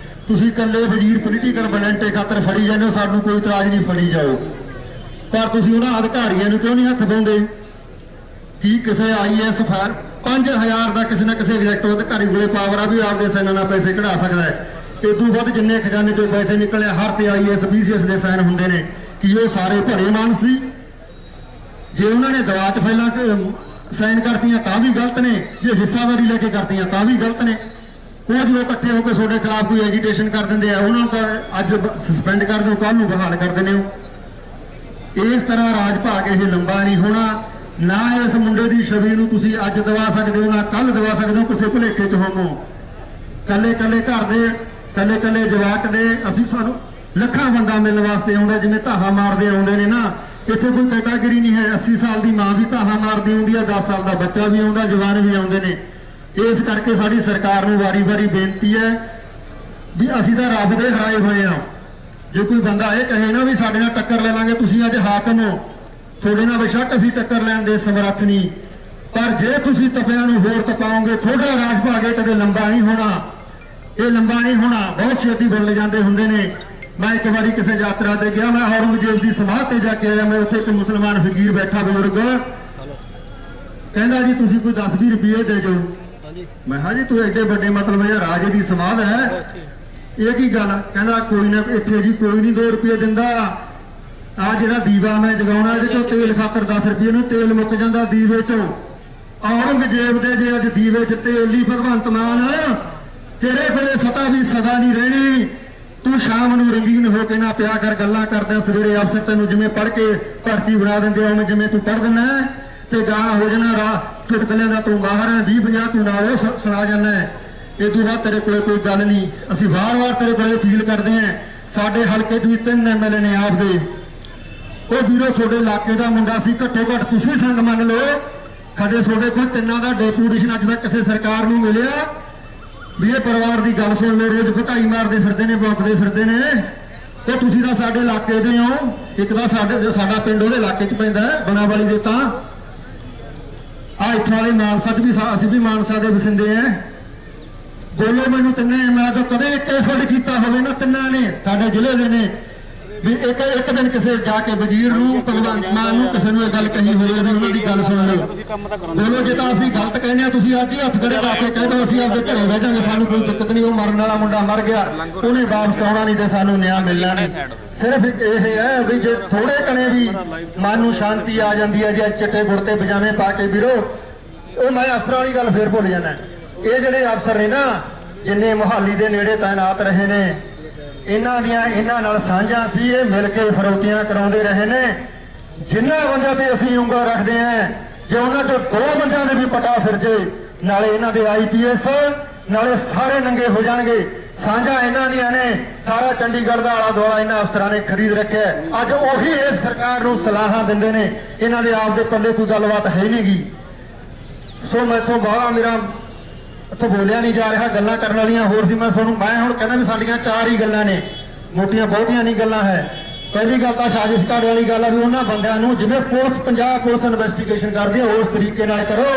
ਤੁਸੀਂ ਇਕੱਲੇ ਵਜ਼ੀਰ ਪੋਲੀਟੀਕਲ ਬੈਲੈਂਟੇ ਖਾਤਰ ਫੜੀ ਜਾਂਦੇ ਹੋ, ਸਾਨੂੰ ਕੋਈ ਇਤਰਾਜ਼ ਨਹੀਂ, ਫੜੀ ਜਾਓ। ਪਰ ਤੁਸੀਂ ਉਹਨਾਂ ਅਧਿਕਾਰੀਆਂ ਨੂੰ ਕਿਉਂ ਨਹੀਂ ਹੱਥ ਪਾਉਂਦੇ? ਕੀ ਕਿਸੇ IAS ਫਾਇਰ 5000 ਦਾ ਕਿਸੇ ਨਾ ਕਿਸੇ ਐਗਜ਼ੈਕਟਿਵ ਅਧਿਕਾਰੀ ਕੋਲੇ ਪਾਵਰ ਆ ਵੀ ਆਪਦੇ ਸਾਈਨਾਂ ਨਾਲ ਪੈਸੇ ਕਢਾ ਸਕਦਾ ਹੈ। ਇਦੋਂ ਵੱਧ ਜਿੰਨੇ ਖਜ਼ਾਨੇ ਚੋਂ ਪੈਸੇ ਨਿਕਲੇ, ਹਰ ਤੇ IAS BCS ਦੇ ਸਾਈਨ ਹੁੰਦੇ ਨੇ। ਕੀ ਉਹ ਸਾਰੇ ਭਰੇ ਮਾਨ ਸੀ? ਜੇ ਉਹਨਾਂ ਨੇ ਦਵਾ 'ਚ ਫਾਈਲਾਂ ਸਾਈਨ ਕਰਤੀਆਂ ਤਾਂ ਵੀ ਗਲਤ ਨੇ, ਜੇ ਹਿੱਸਾਦਾਰੀ ਲੈ ਕੇ ਕਰਤੀਆਂ ਤਾਂ ਵੀ ਗਲਤ ਨੇ। ਉਹ ਜਦੋਂ ਇਕੱਠੇ ਹੋ ਕੇ ਤੁਹਾਡੇ ਖਿਲਾਫ ਕੋਈ ਐਜੀਟੇਸ਼ਨ ਕਰ ਦਿੰਦੇ ਆ, ਉਹਨਾਂ ਨੂੰ ਤਾਂ ਅੱਜ ਸਸਪੈਂਡ ਕਰ ਦਿਓ, ਕੱਲ ਨੂੰ ਬਹਾਲ ਕਰ ਦਿੰਦੇ ਹੋ। ਇਸ ਤਰ੍ਹਾਂ ਰਾਜ ਭਾਗ ਇਹ ਲੰਬਾ ਨਹੀਂ ਹੋਣਾ। ਨਾ ਇਸ ਮੁੰਡੇ ਦੀ ਛਵੀ ਨੂੰ ਤੁਸੀਂ ਅੱਜ ਦਵਾ ਸਕਦੇ ਹੋ, ਨਾ ਕੱਲ ਦਵਾ ਸਕਦੇ ਹੋ। ਕਿਸੇ ਭੁਲੇਖੇ 'ਚ ਹੋਵੋ। ਕੱਲੇ ਕੱਲੇ ਘਰ ਦੇ ਕੱਲੇ ਕੱਲੇ ਜਵਾਕ ਦੇ ਅਸੀਂ ਸਾਨੂੰ ਲੱਖਾਂ ਬੰਦਾ ਮਿਲਣ ਵਾਸਤੇ ਆਉਂਦਾ, ਜਿਵੇਂ ਧਾਹਾ ਮਾਰਦੇ ਆਉਂਦੇ ਨੇ ਨਾ। ਇੱਥੇ ਕੋਈ ਕੈਟਾਗਰੀ ਨਹੀਂ ਹੈ। 80 ਸਾਲ ਦੀ ਮਾਂ ਵੀ ਧਾਹਾ ਮਾਰਦੀ ਆਉਂਦੀ ਹੈ, 10 ਸਾਲ ਦਾ ਬੱਚਾ ਵੀ ਆਉਂਦਾ, ਜਵਾਨ ਵੀ ਆਉਂਦੇ ਨੇ। ਇਸ ਕਰਕੇ ਸਾਡੀ ਸਰਕਾਰ ਨੂੰ ਵਾਰੀ-ਵਾਰੀ ਬੇਨਤੀ ਹੈ ਵੀ ਅਸੀਂ ਤਾਂ ਰੱਬ ਦੇ ਹਰਾਏ ਹੋਏ ਆ। ਜੇ ਕੋਈ ਬੰਦਾ ਇਹ ਕਹੇ ਨਾ ਵੀ ਸਾਡੇ ਨਾਲ ਟੱਕਰ ਲੈ ਲਾਂਗੇ, ਤੁਸੀਂ ਅੱਜ ਹਾਕਮ ਹੋ, ਤੁਹਾਡੇ ਨਾਲ ਬੇਸ਼ੱਕ ਅਸੀਂ ਟੱਕਰ ਲੈਣ ਦੇ ਸਮਰੱਥ ਨਹੀਂ, ਪਰ ਜੇ ਤੁਸੀਂ ਤਪਿਆਂ ਨੂੰ ਹੋਰ ਤਪਾਓਗੇ, ਤੁਹਾਡਾ ਰਾਜ ਭਾਗ ਕਦੇ ਲੰਬਾ ਨਹੀਂ ਹੋਣਾ। ਇਹ ਲੰਬਾ ਨਹੀਂ ਹੋਣਾ, ਬਹੁਤ ਛੇਤੀ ਬਦਲ ਜਾਂਦੇ ਹੁੰਦੇ ਨੇ। ਮੈਂ ਇੱਕ ਵਾਰੀ ਕਿਸੇ ਯਾਤਰਾ ਤੇ ਗਿਆ, ਮੈਂ ਔਰੰਗਜ਼ੇਬ ਦੀ ਸਮਾਧ ਤੇ ਜਾ ਕੇ ਆਇਆ। ਮੈਂ ਉੱਥੇ ਇੱਕ ਮੁਸਲਮਾਨ ਫਕੀਰ ਬੈਠਾ ਬਜ਼ੁਰਗ, ਕਹਿੰਦਾ ਜੀ ਤੁਸੀਂ ਕੋਈ 10-20 ਰੁਪਏ ਦੇ ਦਿਓ। ਮੈਂ ਕਿਹਾ ਜੀ ਤੂੰ ਐਡੇ ਵੱਡੇ ਮਤਲਬ ਇਹ ਰਾਜੇ ਦੀ ਸਮਾਧ ਹੈ, ਇਹ ਕੀ ਗੱਲ? ਕਹਿੰਦਾ ਕੋਈ ਨਾ, ਇੱਥੇ ਜੀ ਕੋਈ ਨਹੀਂ 2 ਰੁਪਏ ਦਿੰਦਾ। ਆ ਜਿਹੜਾ ਦੀਵਾ ਮੈਂ ਜਗਾਉਣਾ, ਇਹਦੇ ਚੋਂ ਤੇਲ ਖਾਤਰ 10 ਰੁਪਏ ਨੂੰ ਤੇਲ ਮੁੱਕ ਜਾਂਦਾ ਦੀਵੇ ਚੋਂ। ਔਰੰਗਜ਼ੇਬ ਦੇ ਜੇ ਅੱਜ ਦੀਵੇ 'ਚ ਤੇਲ ਨਹੀਂ, ਭਗਵੰਤ ਮਾਨ ਤੇਰੇ ਕੋਲੇ ਸਤਾ ਵੀ ਸਦਾ ਨਹੀਂ ਰਹਿਣੀ। ਤੂੰ ਸ਼ਾਮ ਨੂੰ ਰੰਗੀਨ ਹੋ ਕੇ ਨਾ ਪਿਆ ਕਰ, ਗੱਲਾਂ ਕਰਦਾ। ਸਵੇਰੇ ਅਫਸਰ ਤੈਨੂੰ ਜਿਵੇਂ ਪੜ੍ਹ ਕੇ ਭਰਤੀ ਬਣਾ ਦਿੰਦੇ ਆ, ਉਵੇਂ ਜਿਵੇਂ ਤੂੰ ਪੜ੍ਹ ਦਿੰਦਾ ਤੇ ਗਾਂ ਹੋ ਜਾਣਾ। ਰਾਹ ਚੁਟਕਲਿਆਂ ਦਾ ਤੂੰ ਮਾਹਰ ਹੈ, 20-50 ਤੂੰ ਨਾਲ ਸੁਣਾ ਜਾਂਦਾ। ਇਹ ਤੋਂ ਬਾਅਦ ਤੇਰੇ ਕੋਲੇ ਕੋਈ ਗੱਲ ਨਹੀਂ। ਅਸੀਂ ਵਾਰ-ਵਾਰ ਤੇਰੇ ਕੋਲੇ ਫੀਲ ਕਰਦੇ ਹਾਂ। ਸਾਡੇ ਹਲਕੇ 'ਚ ਵੀ 3 MLA ਨੇ ਆਪਦੇ। ਉਹ ਵੀਰੋ ਤੁਹਾਡੇ ਇਲਾਕੇ ਦਾ ਮੁੰਡਾ ਸੀ, ਘੱਟੋ ਘੱਟ ਤੁਸੀਂ ਸੰਗ ਮੰਨ ਲਓ। ਸਾਡੇ ਤੁਹਾਡੇ ਕੋਲ 3 ਦਾ ਡੈਪੂਟੇਸ਼ਨ ਅੱਜ ਤੱਕ ਕਿਸੇ ਸਰਕਾਰ ਨੂੰ ਮਿਲਿਆ ਵੀ ਇਹ ਪਰਿਵਾਰ ਦੀ ਗੱਲ ਸੁਣ ਲਓ। ਰੋਜ਼ ਭਕਾਈ ਮਾਰਦੇ ਫਿਰਦੇ ਨੇ, ਭੌਂਕਦੇ ਫਿਰਦੇ ਨੇ। ਤੇ ਤੁਸੀਂ ਤਾਂ ਸਾਡੇ ਇਲਾਕੇ ਦੇ ਹੋ। ਇੱਕ ਤਾਂ ਸਾਡਾ ਪਿੰਡ ਉਹਦੇ ਇਲਾਕੇ 'ਚ ਪੈਂਦਾ ਹੈ, ਬਣਾਵਾਲੀ ਦੇ। ਤਾਂ ਆ ਇੱਥੋਂ ਵਾਲੇ ਮਾਨਸਾ 'ਚ ਵੀ ਅਸੀਂ ਵੀ ਮਾਨਸਾ ਦੇ ਵਸਿੰਦੇ ਆ। ਬੋਲੋ ਮੈਨੂੰ ਤਿੰਨੇ, ਮੈਂ ਤਾਂ ਕਦੇ ਇੱਕ ਐਫਰਟ ਕੀਤਾ ਹੋਵੇ ਨਾ, ਤਿੰਨਾਂ ਨੇ ਸਾਡੇ ਜ਼ਿਲ੍ਹੇ ਦੇ ਨੇ ਵੀ ਇੱਕ ਦਿਨ ਕਿਸੇ ਜਾ ਕੇ ਵਜ਼ੀਰ ਨੂੰ, ਭਗਵੰਤ ਮਾਨ ਨੂੰ, ਕਿਸੇ ਨੂੰ ਇਹ ਗੱਲ ਕਹੀ ਹੋਵੇ ਵੀ ਉਹਨਾਂ ਦੀ ਗੱਲ ਸੁਣ ਲਓ। ਬੋਲੋ ਜੇ ਤਾਂ ਅਸੀਂ ਗਲਤ ਕਹਿੰਦੇ ਆ, ਤੁਸੀਂ ਅੱਜ ਹੀ ਹੱਥ ਖੜੇ ਕਰਕੇ ਕਹਿ ਦਿਓ ਅਸੀਂ ਆਪਦੇ ਘਰੇ ਬਹਿ ਜਾਾਂਗੇ, ਸਾਨੂੰ ਕੋਈ ਦਿੱਕਤ ਨਹੀਂ। ਉਹ ਮਰਨ ਵਾਲਾ ਮੁੰਡਾ ਮਰ ਗਿਆ, ਉਹਨੇ ਵਾਪਸ ਆਉਣਾ ਨਹੀਂ ਤੇ ਸਾਨੂੰ ਨਿਆਂ ਮਿਲਣਾ ਨਹੀਂ। ਸਿਰਫ ਇਹ ਹੈ ਵੀ ਜੇ ਥੋੜੇ ਕਣੇ ਵੀ ਮਨ ਨੂੰ ਸ਼ਾਂਤੀ ਆ ਜਾਂਦੀ ਹੈ, ਜੇ ਚਿੱਟੇ ਕੁੜਤੇ ਪਜਾਮੇ ਪਾ ਕੇ ਵੀਰੋ। ਉਹ ਮੈਂ ਅਫਸਰਾਂ ਵਾਲੀ ਗੱਲ ਫੇਰ ਭੁੱਲ ਜਾਣਾ। ਇਹ ਜਿਹੜੇ ਅਫਸਰ ਨੇ ਨਾ, ਜਿੰਨੇ ਮੁਹਾਲੀ ਦੇ ਨੇੜੇ ਤਾਇਨਾਤ ਰਹੇ ਨੇ, ਇਹਨਾਂ ਨਾਲ ਸਾਂਝਾਂ ਸੀ। ਇਹ ਮਿਲ ਕੇ ਫਰੋਤੀਆਂ ਕਰਾਉਂਦੇ ਰਹੇ ਨੇ। ਜਿਨ੍ਹਾਂ ਬੰਦਿਆਂ ਤੇ ਅਸੀਂ ਉਂਗਲ ਰੱਖਦੇ ਆਂ, ਜੇ ਉਹਨਾਂ ਚੋਂ 2 ਬੰਦਿਆਂ ਦੇ ਵੀ ਪਟਾ ਫਿਰ ਜੇ, ਨਾਲੇ ਇਹਨਾਂ ਦੇ IPS ਨਾਲੇ ਸਾਰੇ ਨੰਗੇ ਹੋ ਜਾਣਗੇ। ਸਾਂਝਾਂ ਇਹਨਾਂ ਦੀਆਂ ਨੇ। ਸਾਰਾ ਚੰਡੀਗੜ੍ਹ ਦਾ ਆਲਾ ਦੁਆਲਾ ਇਹਨਾਂ ਅਫਸਰਾਂ ਨੇ ਖਰੀਦ ਰੱਖਿਆ। ਅੱਜ ਉਹੀ ਇਸ ਸਰਕਾਰ ਨੂੰ ਸਲਾਹਾਂ ਦਿੰਦੇ ਨੇ। ਇਹਨਾਂ ਦੇ ਆਪ ਦੇ ਪੱਲੇ ਕੋਈ ਗੱਲਬਾਤ ਹੈ ਨਹੀਂ ਗੀ। ਸੋ ਮੈਥੋਂ ਬਾਹਰ ਮੇਰਾ ਇੱਥੋਂ ਬੋਲਿਆ ਨਹੀਂ ਜਾ ਰਿਹਾ। ਗੱਲਾਂ ਕਰਨ ਵਾਲੀਆਂ ਹੋਰ ਸੀ। ਮੈਂ ਹੁਣ ਕਹਿੰਦਾ ਵੀ ਸਾਡੀਆਂ 4 ਹੀ ਗੱਲਾਂ ਨੇ, ਮੋਟੀਆਂ ਬਹੁਤੀਆਂ ਨਹੀਂ ਗੱਲਾਂ ਹੈ। ਪਹਿਲੀ ਗੱਲ ਤਾਂ ਸਾਜ਼ਿਸ਼ ਕਰਨ ਵਾਲੀ ਗੱਲ ਆ ਵੀ ਉਹਨਾਂ ਬੰਦਿਆਂ ਨੂੰ ਜਿਵੇਂ ਪੁਲਿਸ, ਪੰਜਾਬ ਪੁਲਿਸ ਇਨਵੈਸਟੀਗੇਸ਼ਨ ਕਰਦੀ ਹੈ, ਉਸ ਤਰੀਕੇ ਨਾਲ ਕਰੋ।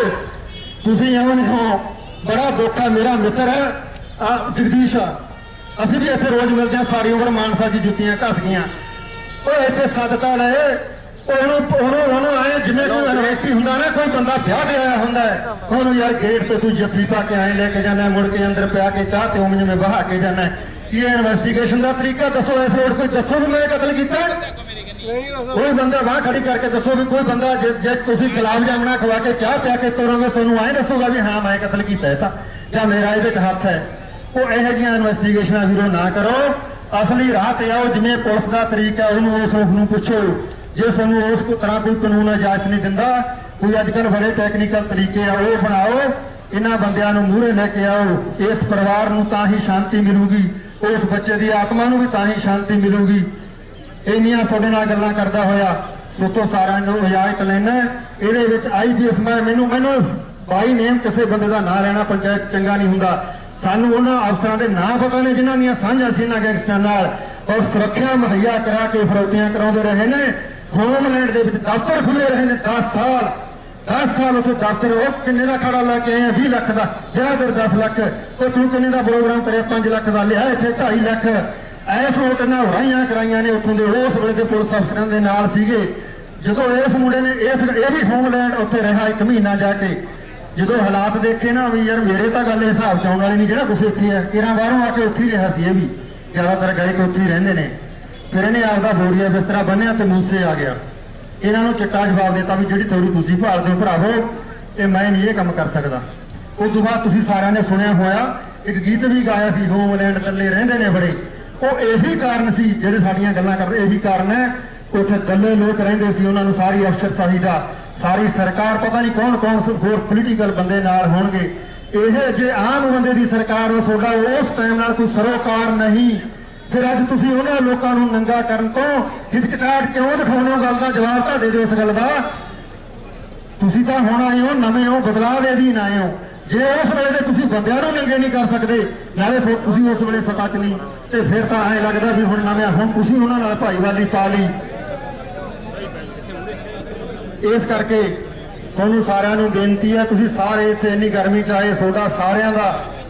ਤੁਸੀਂ ਐਵੇਂ ਨਹੀਂ ਹੋ। ਬੜਾ ਦੁੱਖ ਹੈ। ਮੇਰਾ ਮਿੱਤਰ ਹੈ ਜਗਦੀਸ਼, ਅਸੀਂ ਵੀ ਇੱਥੇ ਰੋਜ਼ ਮਿਲਦੇ ਹਾਂ। ਸਾਰੀ ਉਮਰ ਮਾਨਸਾ ਦੀ ਜੁੱਤੀਆਂ ਘਸ ਗਈਆਂ। ਉਹ ਇੱਥੇ ਸਦਕਾ ਲਏ, ਉਹਨੂੰ ਆਏ ਜਿਵੇਂ ਕੋਈ ਅਨਰੇਕੀ ਹੁੰਦਾ ਨਾ, ਕੋਈ ਬੰਦਾ ਵਿਆਹ ਕੇ ਆਇਆ ਹੁੰਦਾ ਹੈ, ਉਹਨੂੰ ਯਾਰ ਗੇਟ ਤੇ ਤੂੰ ਜੱਫੀ ਪਾ ਕੇ ਆਏ ਲੈ ਕੇ ਜਾਣਾ, ਮੁੜ ਕੇ ਅੰਦਰ ਪਿਆ ਕੇ ਚਾਹ ਤੇ ਉਵੇਂ ਜਿਵੇਂ ਬਹਾ ਕੇ ਜਾਣਾ। ਕੀ ਇਨਵੈਸਟੀਗੇਸ਼ਨ ਦਾ ਤਰੀਕਾ ਦੱਸੋ। ਇਸ ਰੋਡ ਕੋਈ ਦੱਸੋ ਵੀ ਮੈਂ ਕਤਲ ਕੀਤਾ। ਕੋਈ ਬੰਦਾ ਬਾਹਰ ਖੜੀ ਕਰਕੇ ਦੱਸੋ ਵੀ ਕੋਈ ਬੰਦਾ ਜੇ ਤੁਸੀਂ ਗੁਲਾਬ ਜਾਮਣਾ ਖਵਾ ਕੇ ਚਾਹ ਪਿਆ ਕੇ ਤੋਰੋਗੇ, ਤੁਹਾਨੂੰ ਐਂ ਦੱਸੋਗਾ ਵੀ ਹਾਂ ਮੈਂ ਕਤਲ ਕੀਤਾ ਹੈ ਤਾਂ, ਜਾਂ ਮੇਰਾ ਇਹਦੇ 'ਚ ਹੱਥ ਹੈ। ਉਹ ਇਹੋ ਜਿਹੀਆਂ ਇਨਵੈਸਟੀਗੇਸ਼ਨਾਂ ਵੀਰੋ ਨਾ ਕਰੋ। ਅਸਲੀ ਰਾਹ ਤੇ ਆਓ। ਜਿਵੇਂ ਪੁਲਿਸ ਦਾ ਤਰੀਕਾ, ਉਹਨੂੰ ਉਸ ਨੂੰ ਪੁੱਛੋ। ਜੇ ਤੁਹਾਨੂੰ ਉਸ ਤਰ੍ਹਾਂ ਕੋਈ ਕਾਨੂੰਨ ਇਜਾਜ਼ਤ ਨਹੀਂ ਦਿੰਦਾ, ਕੋਈ ਅੱਜ ਕੱਲ੍ਹ ਬੜੇ ਟੈਕਨੀਕਲ ਤਰੀਕੇ ਆ, ਉਹ ਬਣਾਓ। ਇਹਨਾਂ ਬੰਦਿਆਂ ਨੂੰ ਮੂਹਰੇ ਲੈ ਕੇ ਆਓ। ਇਸ ਪਰਿਵਾਰ ਨੂੰ ਤਾਂ ਹੀ ਸ਼ਾਂਤੀ ਮਿਲੂਗੀ, ਉਸ ਬੱਚੇ ਦੀ ਆਤਮਾ ਨੂੰ ਵੀ ਤਾਂ ਹੀ ਸ਼ਾਂਤੀ ਮਿਲੂਗੀ। ਇੰਨੀਆਂ ਤੁਹਾਡੇ ਨਾਲ ਗੱਲਾਂ ਕਰਦਾ ਹੋਇਆ ਸੋਤੋਂ ਸਾਰਿਆਂ ਨੂੰ ਇਜਾਜ਼ਤ ਲੈਣਾ। ਇਹਦੇ ਵਿੱਚ IPS ਮੈਨੂੰ ਬਾਈ ਨੇਮ ਕਿਸੇ ਬੰਦੇ ਦਾ ਨਾਂ ਲੈਣਾ ਪੰਚਾਇਤ ਚੰਗਾ ਨਹੀਂ ਹੁੰਦਾ। ਸਾਨੂੰ ਉਹਨਾਂ ਅਫਸਰਾਂ ਦੇ ਨਾਂ ਪਤਾ ਨੇ ਜਿਨ੍ਹਾਂ ਦੀਆਂ ਸਾਂਝਾਂ ਸੀ ਇਹਨਾਂ ਗੈਂਗਸਟਰਾਂ ਨਾਲ, ਔਰ ਸੁਰੱਖਿਆ ਮੁਹੱਈਆ ਕਰਾ ਕੇ ਫਰੋਤੀਆਂ ਕਰਾਉਂਦੇ ਰਹੇ ਨੇ। ਹੋਮਲੈਂਡ ਦੇ ਵਿੱਚ ਦਫ਼ਤਰ ਖੁੱਲੇ ਰਹੇ ਨੇ 10 ਸਾਲ ਉੱਥੇ ਦਫ਼ਤਰ। ਉਹ ਕਿੰਨੇ ਦਾ ਖੜਾ ਲੈ ਕੇ ਆਏ 20 ਲੱਖ ਦਾ, ਜਿਹੜਾ ਦਰ 10 ਲੱਖ। ਤੇ ਤੂੰ ਕਿੰਨੇ ਦਾ ਪ੍ਰੋਗਰਾਮ ਕਰਿਆ 5 ਲੱਖ ਦਾ ਲਿਆ, ਇੱਥੇ 2.5 ਲੱਖ। ਐਸ ਵੋਟ ਨਾਲ ਹੋਰਾਈਆਂ ਕਰਾਈਆਂ ਨੇ ਉੱਥੋਂ ਦੇ। ਉਸ ਵੇਲੇ ਦੇ ਪੁਲਿਸ ਅਫਸਰਾਂ ਦੇ ਨਾਲ ਸੀਗੇ। ਜਦੋਂ ਇਸ ਮੁੰਡੇ ਨੇ ਇਹ ਵੀ ਹੋਮਲੈਂਡ ਉੱਥੇ ਰਿਹਾ 1 ਮਹੀਨਾ ਜਾ ਕੇ। ਜਦੋਂ ਹਾਲਾਤ ਦੇਖੇ ਨਾ ਵੀ ਯਾਰ ਮੇਰੇ ਤਾਂ ਗੱਲ ਹਿਸਾਬ ਚ ਆਉਣ ਵਾਲੀ ਨਹੀਂ, ਜਿਹੜਾ ਕੁਛ ਇੱਥੇ ਹੈ। ਕਿਰਾਂ ਬਾਹਰੋਂ ਆ ਕੇ ਉੱਥੇ ਹੀ ਰਿਹਾ ਸੀ। ਇਹ ਵੀ ਜ਼ਿਆਦਾਤਰ ਗਏ ਕਿ ਉੱਥੇ ਹੀ ਰਹਿੰਦੇ ਨੇ। ਫਿਰ ਇਹਨੇ ਆਪਦਾ ਬੋਰੀਆ ਬਿਸਤਰਾ ਬੰਨਿਆ ਤੇ ਮੂਸੇ ਆ ਗਿਆ। ਇਹਨਾਂ ਨੂੰ ਚਿੱਟਾ ਜਵਾਬ ਦਿੱਤਾ ਵੀ ਜਿਹੜੀ ਥੋੜੀ ਤੁਸੀਂ ਭਾਲਦੇ ਹੋ ਭਰਾਵੋ, ਇਹ ਮੈਂ ਨਹੀਂ ਇਹ ਕੰਮ ਕਰ ਸਕਦਾ। ਉਸ ਤੋਂ ਬਾਅਦ ਤੁਸੀਂ ਸਾਰਿਆਂ ਨੇ ਸੁਣਿਆ ਹੋਇਆ ਇੱਕ ਗੀਤ ਵੀ ਗਾਇਆ ਸੀ, ਹੋਮਲੈਂਡ ਥੱਲੇ ਰਹਿੰਦੇ ਨੇ ਬੜੇ। ਉਹ ਇਹੀ ਕਾਰਨ ਸੀ ਜਿਹੜੇ ਸਾਡੀਆਂ ਗੱਲਾਂ ਕਰਦੇ, ਇਹੀ ਕਾਰਨ ਹੈ। ਉੱਥੇ ਗੱਲੇ ਲੋਕ ਰਹਿੰਦੇ ਸੀ, ਉਹਨਾਂ ਨੂੰ ਸਾਰੀ ਅਫਸਰਸ਼ਾਹੀ ਦਾ, ਸਾਰੀ ਸਰਕਾਰ, ਪਤਾ ਨਹੀਂ ਕੌਣ ਕੌਣ ਹੋਰ ਪੋਲੀਟੀਕਲ ਬੰਦੇ ਨਾਲ ਹੋਣਗੇ। ਇਹ ਜੇ ਆਮ ਬੰਦੇ ਦੀ ਸਰਕਾਰ, ਉਹ ਤੁਹਾਡਾ ਉਸ ਟਾਈਮ ਨਾਲ ਕੋਈ ਸਰੋਕਾਰ ਨਹੀਂ। ਫਿਰ ਅੱਜ ਤੁਸੀਂ ਉਹਨਾਂ ਲੋਕਾਂ ਨੂੰ ਨੰਗਾ ਕਰਨ ਤੋਂ ਹਿਚਕਚਾਹਟ ਕਿਉਂ ਦਿਖਾਉਂਦੇ ਹੋ? ਗੱਲ ਦਾ ਜਵਾਬ ਤਾਂ ਦੇ ਦਿਓ ਇਸ ਗੱਲ ਦਾ। ਤੁਸੀਂ ਤਾਂ ਹੁਣ ਆਏ ਹੋ, ਨਵੇਂ ਹੋ, ਬਦਲਾਅ ਦੇ ਅਧੀਨ ਆਏ ਹੋ। ਜੇ ਉਸ ਵੇਲੇ ਦੇ ਤੁਸੀਂ ਬੰਦਿਆਂ ਨੂੰ ਨੰਗੇ ਨਹੀਂ ਕਰ ਸਕਦੇ, ਨਾਲੇ ਫਿਰ ਤੁਸੀਂ ਉਸ ਵੇਲੇ ਸੱਤਾ 'ਚ ਨਹੀਂ, ਤੇ ਫਿਰ ਤਾਂ ਐਂ ਲੱਗਦਾ ਵੀ ਹੁਣ ਨਵੇਂ, ਹੁਣ ਤੁਸੀਂ ਉਹਨਾਂ ਨਾਲ ਭਾਈਵਾਲੀ ਪਾ ਲਈ। ਇਸ ਕਰਕੇ ਤੁਹਾਨੂੰ ਸਾਰਿਆਂ ਨੂੰ ਬੇਨਤੀ ਹੈ, ਤੁਸੀਂ ਸਾਰੇ ਇੱਥੇ ਇੰਨੀ ਗਰਮੀ 'ਚ ਆਏ, ਤੁਹਾਡਾ ਸਾਰਿਆਂ ਦਾ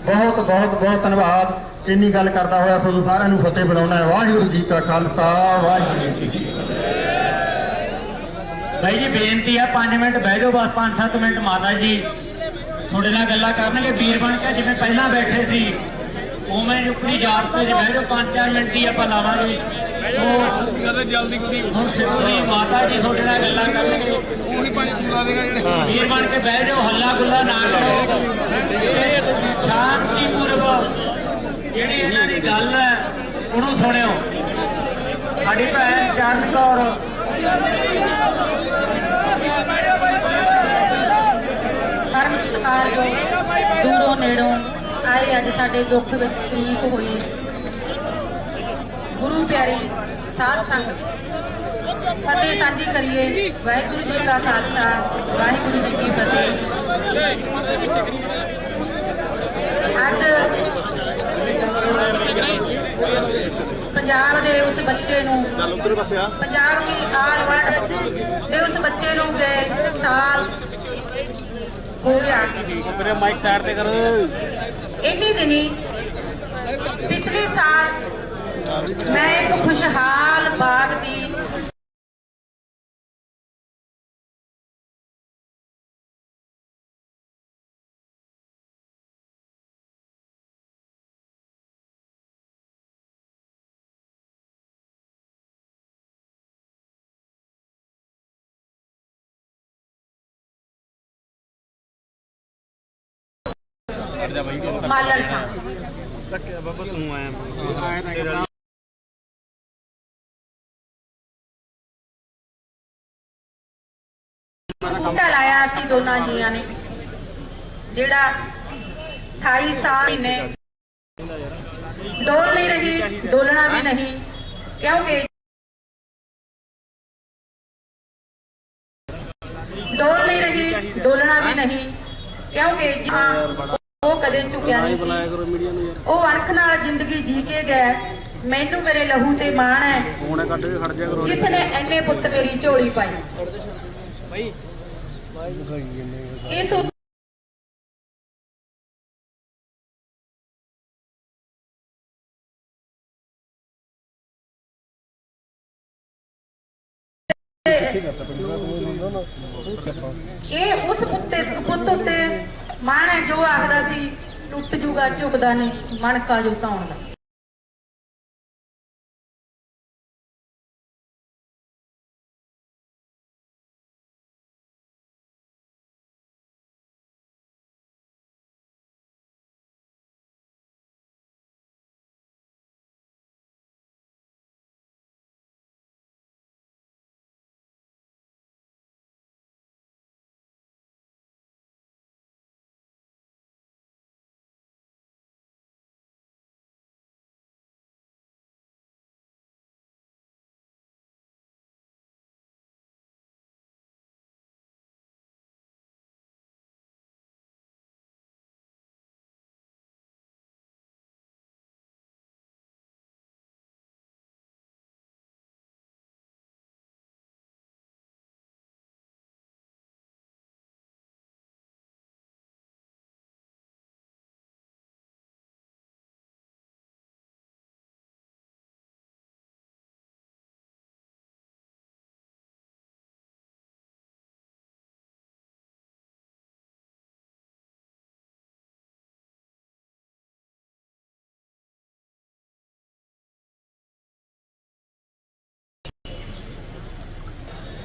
ਬਹੁਤ ਬਹੁਤ ਬਹੁਤ ਧੰਨਵਾਦ। ਇੰਨੀ ਗੱਲ ਕਰਦਾ ਹੋਇਆ ਤੁਹਾਨੂੰ ਸਾਰਿਆਂ ਨੂੰ ਫਤਿਹ ਬੁਲਾਉਣਾ ਹੈ। ਵਾਹਿਗੁਰੂ ਜੀ ਕਾ ਖਾਲਸਾ, ਵਾਹਿਗੁਰੂ ਜੀ ਕੀ ਫਤਿਹ। भाई जी बेनती है 5 मिनट बह जाओ, बस 5-7 मिनट माता जी थोड़े नाल गल्लां करनगे। वीर बन के जिवें पहलां बैठे सी उवें जुकरी जात ते बह जाओ, 5-4 मिनट ही आपां लावांगे। तो हुण सिद्धू जी माता जी थोड़े नाल गल्लां करनगे, वीर बन के बह जाओ, हल्ला गुल्ला ना करो, शांति पूर्वक जिहड़ी इन्हां दी गल है उहनूं सुणिओ। साडी भैण चरण कौर धर्म सत्कार जो दूरों नेड़ों आए अज साडे दुख विच शरीक होए, गुरु प्यारी साध संगत फतेह साझी करिए। वाहिगुरू जी का खालसा, वाहिगुरू जी की फतेह। अज पंजाब दे उस बच्चे नूं, पंजाब की आल वंड दे उस बच्चे नूं गए साल हो गया। माइक साइड ते करो। इन्नी दिनी पिछले साल मैं एक खुशहाल बाग दी मालण सा बूटा लाया सी दोनों जिया ने, जेड़ा 28 साल ने डोल नहीं रही, डोलना भी नहीं, क्योंकि डोल नहीं रही, डोलना भी नहीं, क्योंकि जहां ਉਹ ਕਦੇ ਝੁਕਿਆ ਨਹੀਂ ਸੀ। ਉਹ ਅਣਖ ਨਾਲ ਜ਼ਿੰਦਗੀ ਜੀ ਕੇ ਗਿਆ। ਮੈਨੂੰ ਮੇਰੇ ਲਹੂ ਤੇ ਮਾਣ ਹੈ ਜਿਸ ਨੇ ਐਨੇ ਪੁੱਤ ਮੇਰੀ ਝੋਲੀ ਪਾਈ। ਇਸ ਇਹ ਉਸ ਪੁੱਤ ਉੱਤੇ ਮਾਣ ਹੈ ਜੋ ਆਖਦਾ ਸੀ ਟੁੱਟ ਜੂਗਾ ਝੁਕਦਾ ਨਹੀਂ, ਮਣਕਾ ਜੋ ਧੌਣ ਦਾ।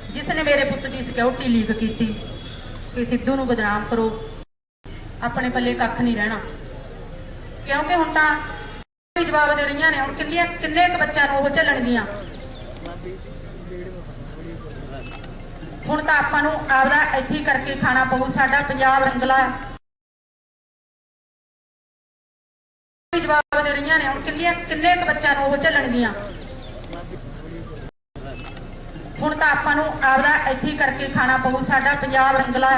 जिसने मेरे पुत की सिक्योरिटी लीक की कि सिद्धू नूं बदनाम करो, अपने पल्ले कख नहीं रहना। ਕਿਉਂਕਿ ਹੁਣ ਤਾਂ ਜਵਾਬ ਦੇ ਰਹੀਆਂ ਨੇ। ਹੁਣ ਕਿੰਨੇ ਕੁ ਬੱਚਿਆਂ ਨੂੰ ਉਹ ਝੱਲਣਗੀਆਂ। ਹੁਣ ਤਾਂ ਆਪਾਂ ਨੂੰ ਆਪਦਾ ਇੱਥੇ ਹੀ ਕਰਕੇ ਖਾਣਾ ਪਊ। ਸਾਡਾ ਪੰਜਾਬ ਰੰਗਲਾ ਜਵਾਬ ਦੇ ਰਹੀਆਂ ਨੇ। ਹੁਣ ਕਿੰਨੇ ਕੁ ਬੱਚਿਆਂ ਨੂੰ ਉਹ ਝੱਲਣਗੀਆਂ। ਹੁਣ ਤਾਂ ਆਪਾਂ ਨੂੰ ਆਪਦਾ ਇੱਥੇ ਹੀ ਕਰਕੇ ਖਾਣਾ ਪਊ। ਸਾਡਾ ਪੰਜਾਬ ਰੰਗਲਾ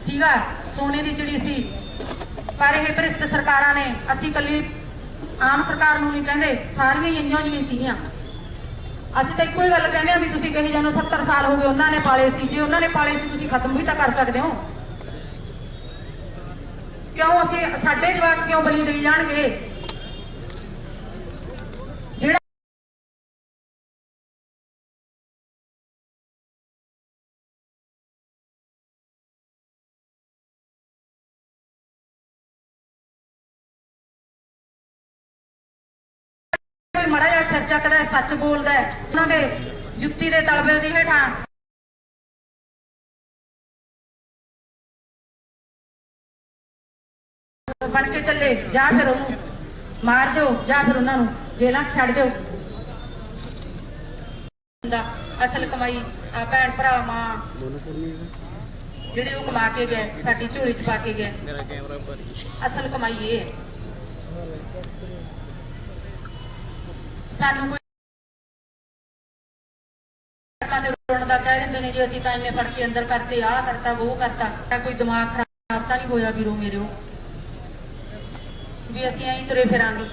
ਸੀਗਾ, ਸੋਨੇ ਦੀ ਚਿੜੀ ਸੀ, ਪਰ ਇਹ ਭ੍ਰਿਸ਼ਟ ਸਰਕਾਰਾਂ ਨੇ, ਅਸੀਂ ਇਕੱਲੀ ਆਮ ਸਰਕਾਰ ਨੂੰ ਨਹੀਂ ਕਹਿੰਦੇ, ਸਾਰੀਆਂ ਹੀ ਇੰਨੀਆਂ ਜਿਹੀਆਂ ਸੀਗੀਆਂ। ਅਸੀਂ ਤਾਂ ਇੱਕੋ ਹੀ ਗੱਲ ਕਹਿੰਦੇ ਆ ਵੀ ਤੁਸੀਂ ਕਹੀ ਜਾਨੋ 70 ਸਾਲ ਹੋ ਗਏ ਉਹਨਾਂ ਨੇ ਪਾਲੇ ਸੀ। ਜੇ ਉਹਨਾਂ ਨੇ ਪਾਲੇ ਸੀ ਤੁਸੀਂ ਖਤਮ ਵੀ ਤਾਂ ਕਰ ਸਕਦੇ ਹੋ। ਕਿਉਂ ਅਸੀਂ ਸਾਡੇ ਜਵਾਕ ਕਿਉਂ ਬਲੀ ਦੇਈ ਜਾਣਗੇ। ਜਿਹੜਾ ਮਾੜਾ ਜਿਹਾ ਸਿਰ ਚੱਕਦਾ, ਸੱਚ ਬੋਲਦਾ, ਉਹਨਾਂ ਦੇ ਜੁੱਤੀ ਦੇ ਤਲਬੇ ਦੀ ਹੇਠਾਂ ਬਣ ਕੇ ਚੱਲੇ, ਜਾਂ ਫਿਰ ਉਹਨੂੰ ਮਾਰ ਦਿਓ ਜਾਂ ਫਿਰ ਉਹਨਾਂ ਨੂੰ ਜੇਲ੍ਹਾਂ 'ਚ ਛੱਡ ਦਿਓ। ਅਸਲ ਕਮਾਈ ਆ ਭੈਣ ਭਰਾ ਮਾਂ ਜਿਹੜੇ ਉਹ ਕਮਾ ਕੇ ਗਏ, ਸਾਡੀ ਝੋਲੀ 'ਚ ਪਾ ਕੇ ਗਏ। ਅਸਲ ਕਮਾਈ ਇਹ ਹੈ। ਸਾਨੂੰ ਰੋਣ ਦਾ ਕਹਿ ਦਿੰਦੇ ਨੇ ਜੀ ਅਸੀਂ ਤਾਂ ਇੰਨੇ ਫੜ ਕੇ ਅੰਦਰ ਕਰਤੇ, ਆਹ ਕਰਤਾ ਉਹ ਕਰਤਾ। ਕੋਈ ਦਿਮਾਗ ਖਰਾਬ ਤਾਂ ਨਹੀਂ ਹੋਇਆ ਵੀਰੋ ਮੇਰਿਓ ਵੀ ਅਸੀਂ ਐਂ ਤੁਰੇ ਫਿਰਾਂਗੇ।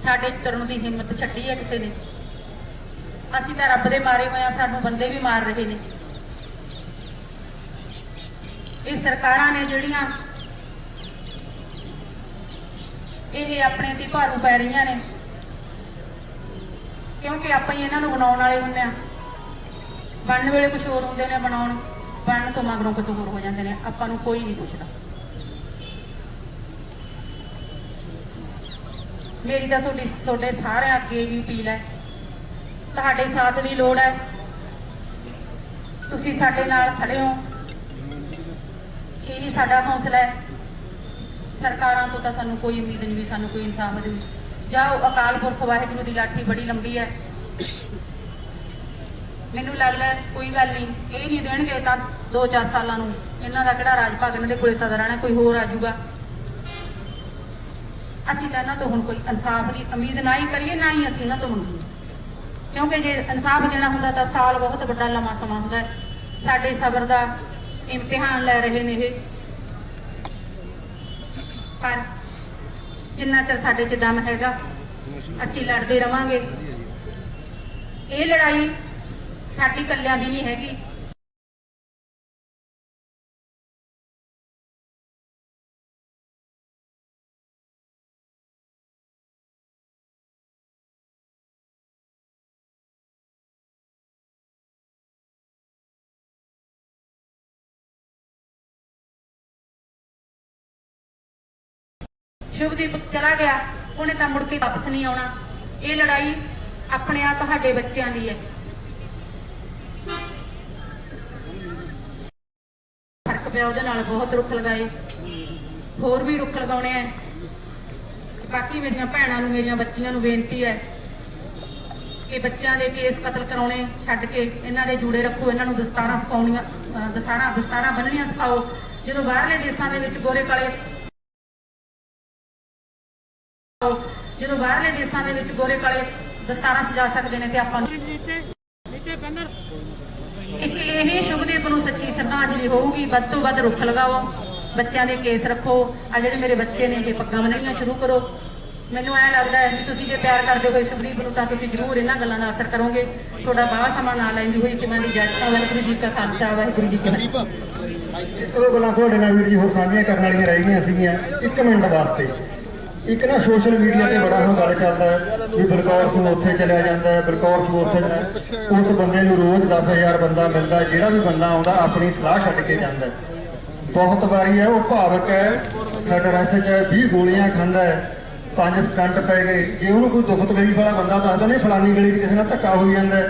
ਸਾਡੇ 'ਚ ਤੁਰਨ ਦੀ ਹਿੰਮਤ ਛੱਡੀ ਹੈ ਕਿਸੇ ਨੇ। ਅਸੀਂ ਤਾਂ ਰੱਬ ਦੇ ਮਾਰੇ ਹੋਏ ਆ, ਸਾਨੂੰ ਬੰਦੇ ਵੀ ਮਾਰ ਰਹੇ ਨੇ। ਇਹ ਸਰਕਾਰਾਂ ਨੇ ਜਿਹੜੀਆਂ ਇਹ ਆਪਣੇ ਤੇ ਭਾਰੂ ਪੈ ਰਹੀਆਂ ਨੇ, ਕਿਉਂਕਿ ਆਪਾਂ ਹੀ ਇਹਨਾਂ ਨੂੰ ਬਣਾਉਣ ਵਾਲੇ ਹੁੰਦੇ ਆ। ਬਣਨ ਵੇਲੇ ਕੁਝ ਹੋਰ ਹੁੰਦੇ ਨੇ, ਬਣਨ ਤੋਂ ਮਗਰੋਂ ਕੁਝ ਹੋਰ ਹੋ ਜਾਂਦੇ ਨੇ। ਆਪਾਂ ਨੂੰ ਕੋਈ ਨਹੀਂ ਪੁੱਛਦਾ। ਮੇਰੀ ਤਾਂ ਤੁਹਾਡੇ ਸਾਰਿਆਂ ਅੱਗੇ ਵੀ ਅਪੀਲ ਹੈ, ਤੁਹਾਡੇ ਸਾਥ ਦੀ ਲੋੜ ਹੈ। ਤੁਸੀਂ ਸਾਡੇ ਨਾਲ ਖੜੇ ਹੋ, ਇਹੀ ਸਾਡਾ ਹੌਸਲਾ ਹੈ। ਸਰਕਾਰਾਂ ਤੋਂ ਤਾਂ ਸਾਨੂੰ ਕੋਈ ਉਮੀਦ ਨਹੀਂ ਵੀ ਸਾਨੂੰ ਕੋਈ ਇਨਸਾਫ ਦੇਵੇ। ਜਾਓ, ਅਕਾਲ ਪੁਰਖ ਵਾਹਿਗੁਰੂ ਦੀ ਲਾਠੀ ਬੜੀ ਲੰਬੀ ਹੈ। ਮੈਨੂੰ ਲੱਗਦਾ ਕੋਈ ਗੱਲ ਨਹੀਂ, ਇਹ ਨਹੀਂ ਦੇਣਗੇ ਤਾਂ 2-4 ਸਾਲਾਂ ਨੂੰ ਇਹਨਾਂ ਦਾ ਕਿਹੜਾ ਰਾਜ ਭਾਗ ਇਹਨਾਂ ਦੇ ਕੋਲੇ ਸਦਾ ਰਹਿਣਾ, ਕੋਈ ਹੋਰ ਆ ਜਾਊਗਾ। ਅਸੀਂ ਤਾਂ ਇਹਨਾਂ ਤੋਂ ਹੁਣ ਕੋਈ ਇਨਸਾਫ ਦੀ ਉਮੀਦ ਨਾ ਹੀ ਕਰੀਏ, ਨਾ ਹੀ ਅਸੀਂ ਇਹਨਾਂ ਤੋਂ ਮੰਗੀਏ। ਕਿਉਂਕਿ ਜੇ ਇਨਸਾਫ ਦੇਣਾ ਹੁੰਦਾ ਤਾਂ ਸਾਲ ਬਹੁਤ ਵੱਡਾ ਲੰਮਾ ਸਮਾਂ ਹੁੰਦਾ ਹੈ। ਸਾਡੇ ਸਬਰ ਦਾ ਇਮਤਿਹਾਨ ਲੈ ਰਹੇ ਨੇ ਇਹ। ਪਰ ਜਿੰਨਾ ਚਿਰ ਸਾਡੇ 'ਚ ਦਮ ਹੈਗਾ ਅਸੀਂ ਲੜਦੇ ਰਵਾਂਗੇ। ਇਹ ਲੜਾਈ ਸਾਡੀ ਇਕੱਲਿਆਂ ਦੀ ਨਹੀਂ ਹੈਗੀ। ਸ਼ੁਭਦੀਪ ਚਲਾ ਗਿਆ, ਉਹਨੇ ਤਾਂ ਮੁੜ ਕੇ ਵਾਪਸ ਨਹੀਂ ਆਉਣਾ। ਇਹ ਲੜਾਈ ਆਪਣੇ ਆ ਤੁਹਾਡੇ ਬੱਚਿਆਂ ਦੀ ਹੈ। ਫਰਕ ਪਿਆ ਉਹਦੇ ਨਾਲ, ਬਹੁਤ ਰੁੱਖ ਲਗਾਏ, ਹੋਰ ਵੀ ਰੁੱਖ ਲਗਾਉਣੇ ਆ। ਬਾਕੀ ਮੇਰੀਆਂ ਭੈਣਾਂ ਨੂੰ, ਮੇਰੀਆਂ ਬੱਚੀਆਂ ਨੂੰ ਬੇਨਤੀ ਹੈ ਕਿ ਬੱਚਿਆਂ ਦੇ ਕੇਸ ਕਤਲ ਕਰਾਉਣੇ ਛੱਡ ਕੇ ਇਹਨਾਂ ਦੇ ਜੂੜੇ ਰੱਖੋ। ਇਹਨਾਂ ਨੂੰ ਦਸਤਾਰਾਂ ਸਿਖਾਉਣੀਆਂ, ਦਸਤਾਰਾਂ ਬੰਨਣੀਆਂ ਸਿਖਾਓ। ਜਦੋਂ ਬਾਹਰਲੇ ਦੇਸ਼ਾਂ ਦੇ ਵਿੱਚ ਗੋਰੇ ਕਾਲੇ ਦਸਤਾਰਾਂ ਸਜਾ ਸਕਦੇ ਨੇ ਤੇ ਆਪਾਂ ਨੂੰ ਇਹ ਸ਼ੁਭਦੀਪ ਨੂੰ ਸੱਚੀ ਸ਼ਰਧਾਂਜਲੀ ਹੋਊਗੀ। ਵੱਧ ਤੋਂ ਵੱਧ ਰੁੱਖ ਲਗਾਓ, ਬੱਚਿਆਂ ਦੇ ਕੇਸ ਰੱਖੋ। ਆ ਜਿਹੜੇ ਮੇਰੇ ਬੱਚੇ ਨੇ ਇਹ ਪੱਗਾਂ ਬੰਨਣੀਆਂ ਸ਼ੁਰੂ ਕਰੋ। ਮੈਨੂੰ ਐਂ ਲੱਗਦਾ ਹੈ ਵੀ ਤੁਸੀਂ ਜੇ ਪਿਆਰ ਕਰਦੇ ਹੋ ਸ਼ੁਭਦੀਪ ਨੂੰ ਤਾਂ ਤੁਸੀਂ ਜ਼ਰੂਰ ਇਹਨਾਂ ਗੱਲਾਂ ਦਾ ਅਸਰ ਕਰੋਗੇ। ਤੁਹਾਡਾ ਬਾਹਲਾ ਸਮਾਂ ਨਾ ਲੈਂਦੀ ਹੋਈ ਕਿ ਮੈਂ ਦੀ ਜੈਸਤਾ। ਵਾਹਿਗੁਰੂ ਜੀ ਕਾ ਖਾਲਸਾ, ਵਾਹਿਗੁਰੂ ਜੀ ਕੀ ਫਤਿਹ। ਇੱਕ ਦੋ ਗੱਲਾਂ ਤੁਹਾਡੇ ਨਾਲ ਵੀਰ ਜੀ ਹੋਰ ਸਾਂਝੀਆਂ ਕਰਨ ਵਾਲੀਆਂ ਰਹਿ ਗਈਆਂ ਸੀਗੀਆਂ। 1 ਮਿੰਟ ਵਾਸਤੇ ਇੱਕ ਨਾ ਸੋਸ਼ਲ ਮੀਡੀਆ ਤੇ ਬੜਾ ਹੁਣ ਗੱਲ ਚੱਲਦਾ ਹੈ ਵੀ ਬਲਕੌਰ ਸਿੰਘ ਉੱਥੇ ਚਲਿਆ ਜਾਂਦਾ ਹੈ, ਬਲਕੌਰ ਸਿੰਘ ਉੱਥੇ। ਉਸ ਬੰਦੇ ਨੂੰ ਰੋਜ਼ 10,000 ਬੰਦਾ ਮਿਲਦਾ, ਜਿਹੜਾ ਵੀ ਬੰਦਾ ਆਉਂਦਾ ਆਪਣੀ ਸਲਾਹ ਛੱਡ ਕੇ ਜਾਂਦਾ। ਬਹੁਤ ਵਾਰੀ ਹੈ ਉਹ ਭਾਵਕ ਹੈ, ਸਾਡਾ ਰਸਤੇ 'ਚ 20 ਗੋਲੀਆਂ ਖਾਂਦਾ ਹੈ, 5 ਸਟੰਟ ਪੈ ਗਏ। ਜੇ ਉਹਨੂੰ ਕੋਈ ਦੁੱਖ ਤਕਲੀਫ ਵਾਲਾ ਬੰਦਾ ਦੱਸਦਾ ਨਹੀਂ ਫਲਾਨੀ ਗਲੀ 'ਚ ਕਿਸੇ ਨਾਲ ਧੱਕਾ ਹੋਈ ਜਾਂਦਾ,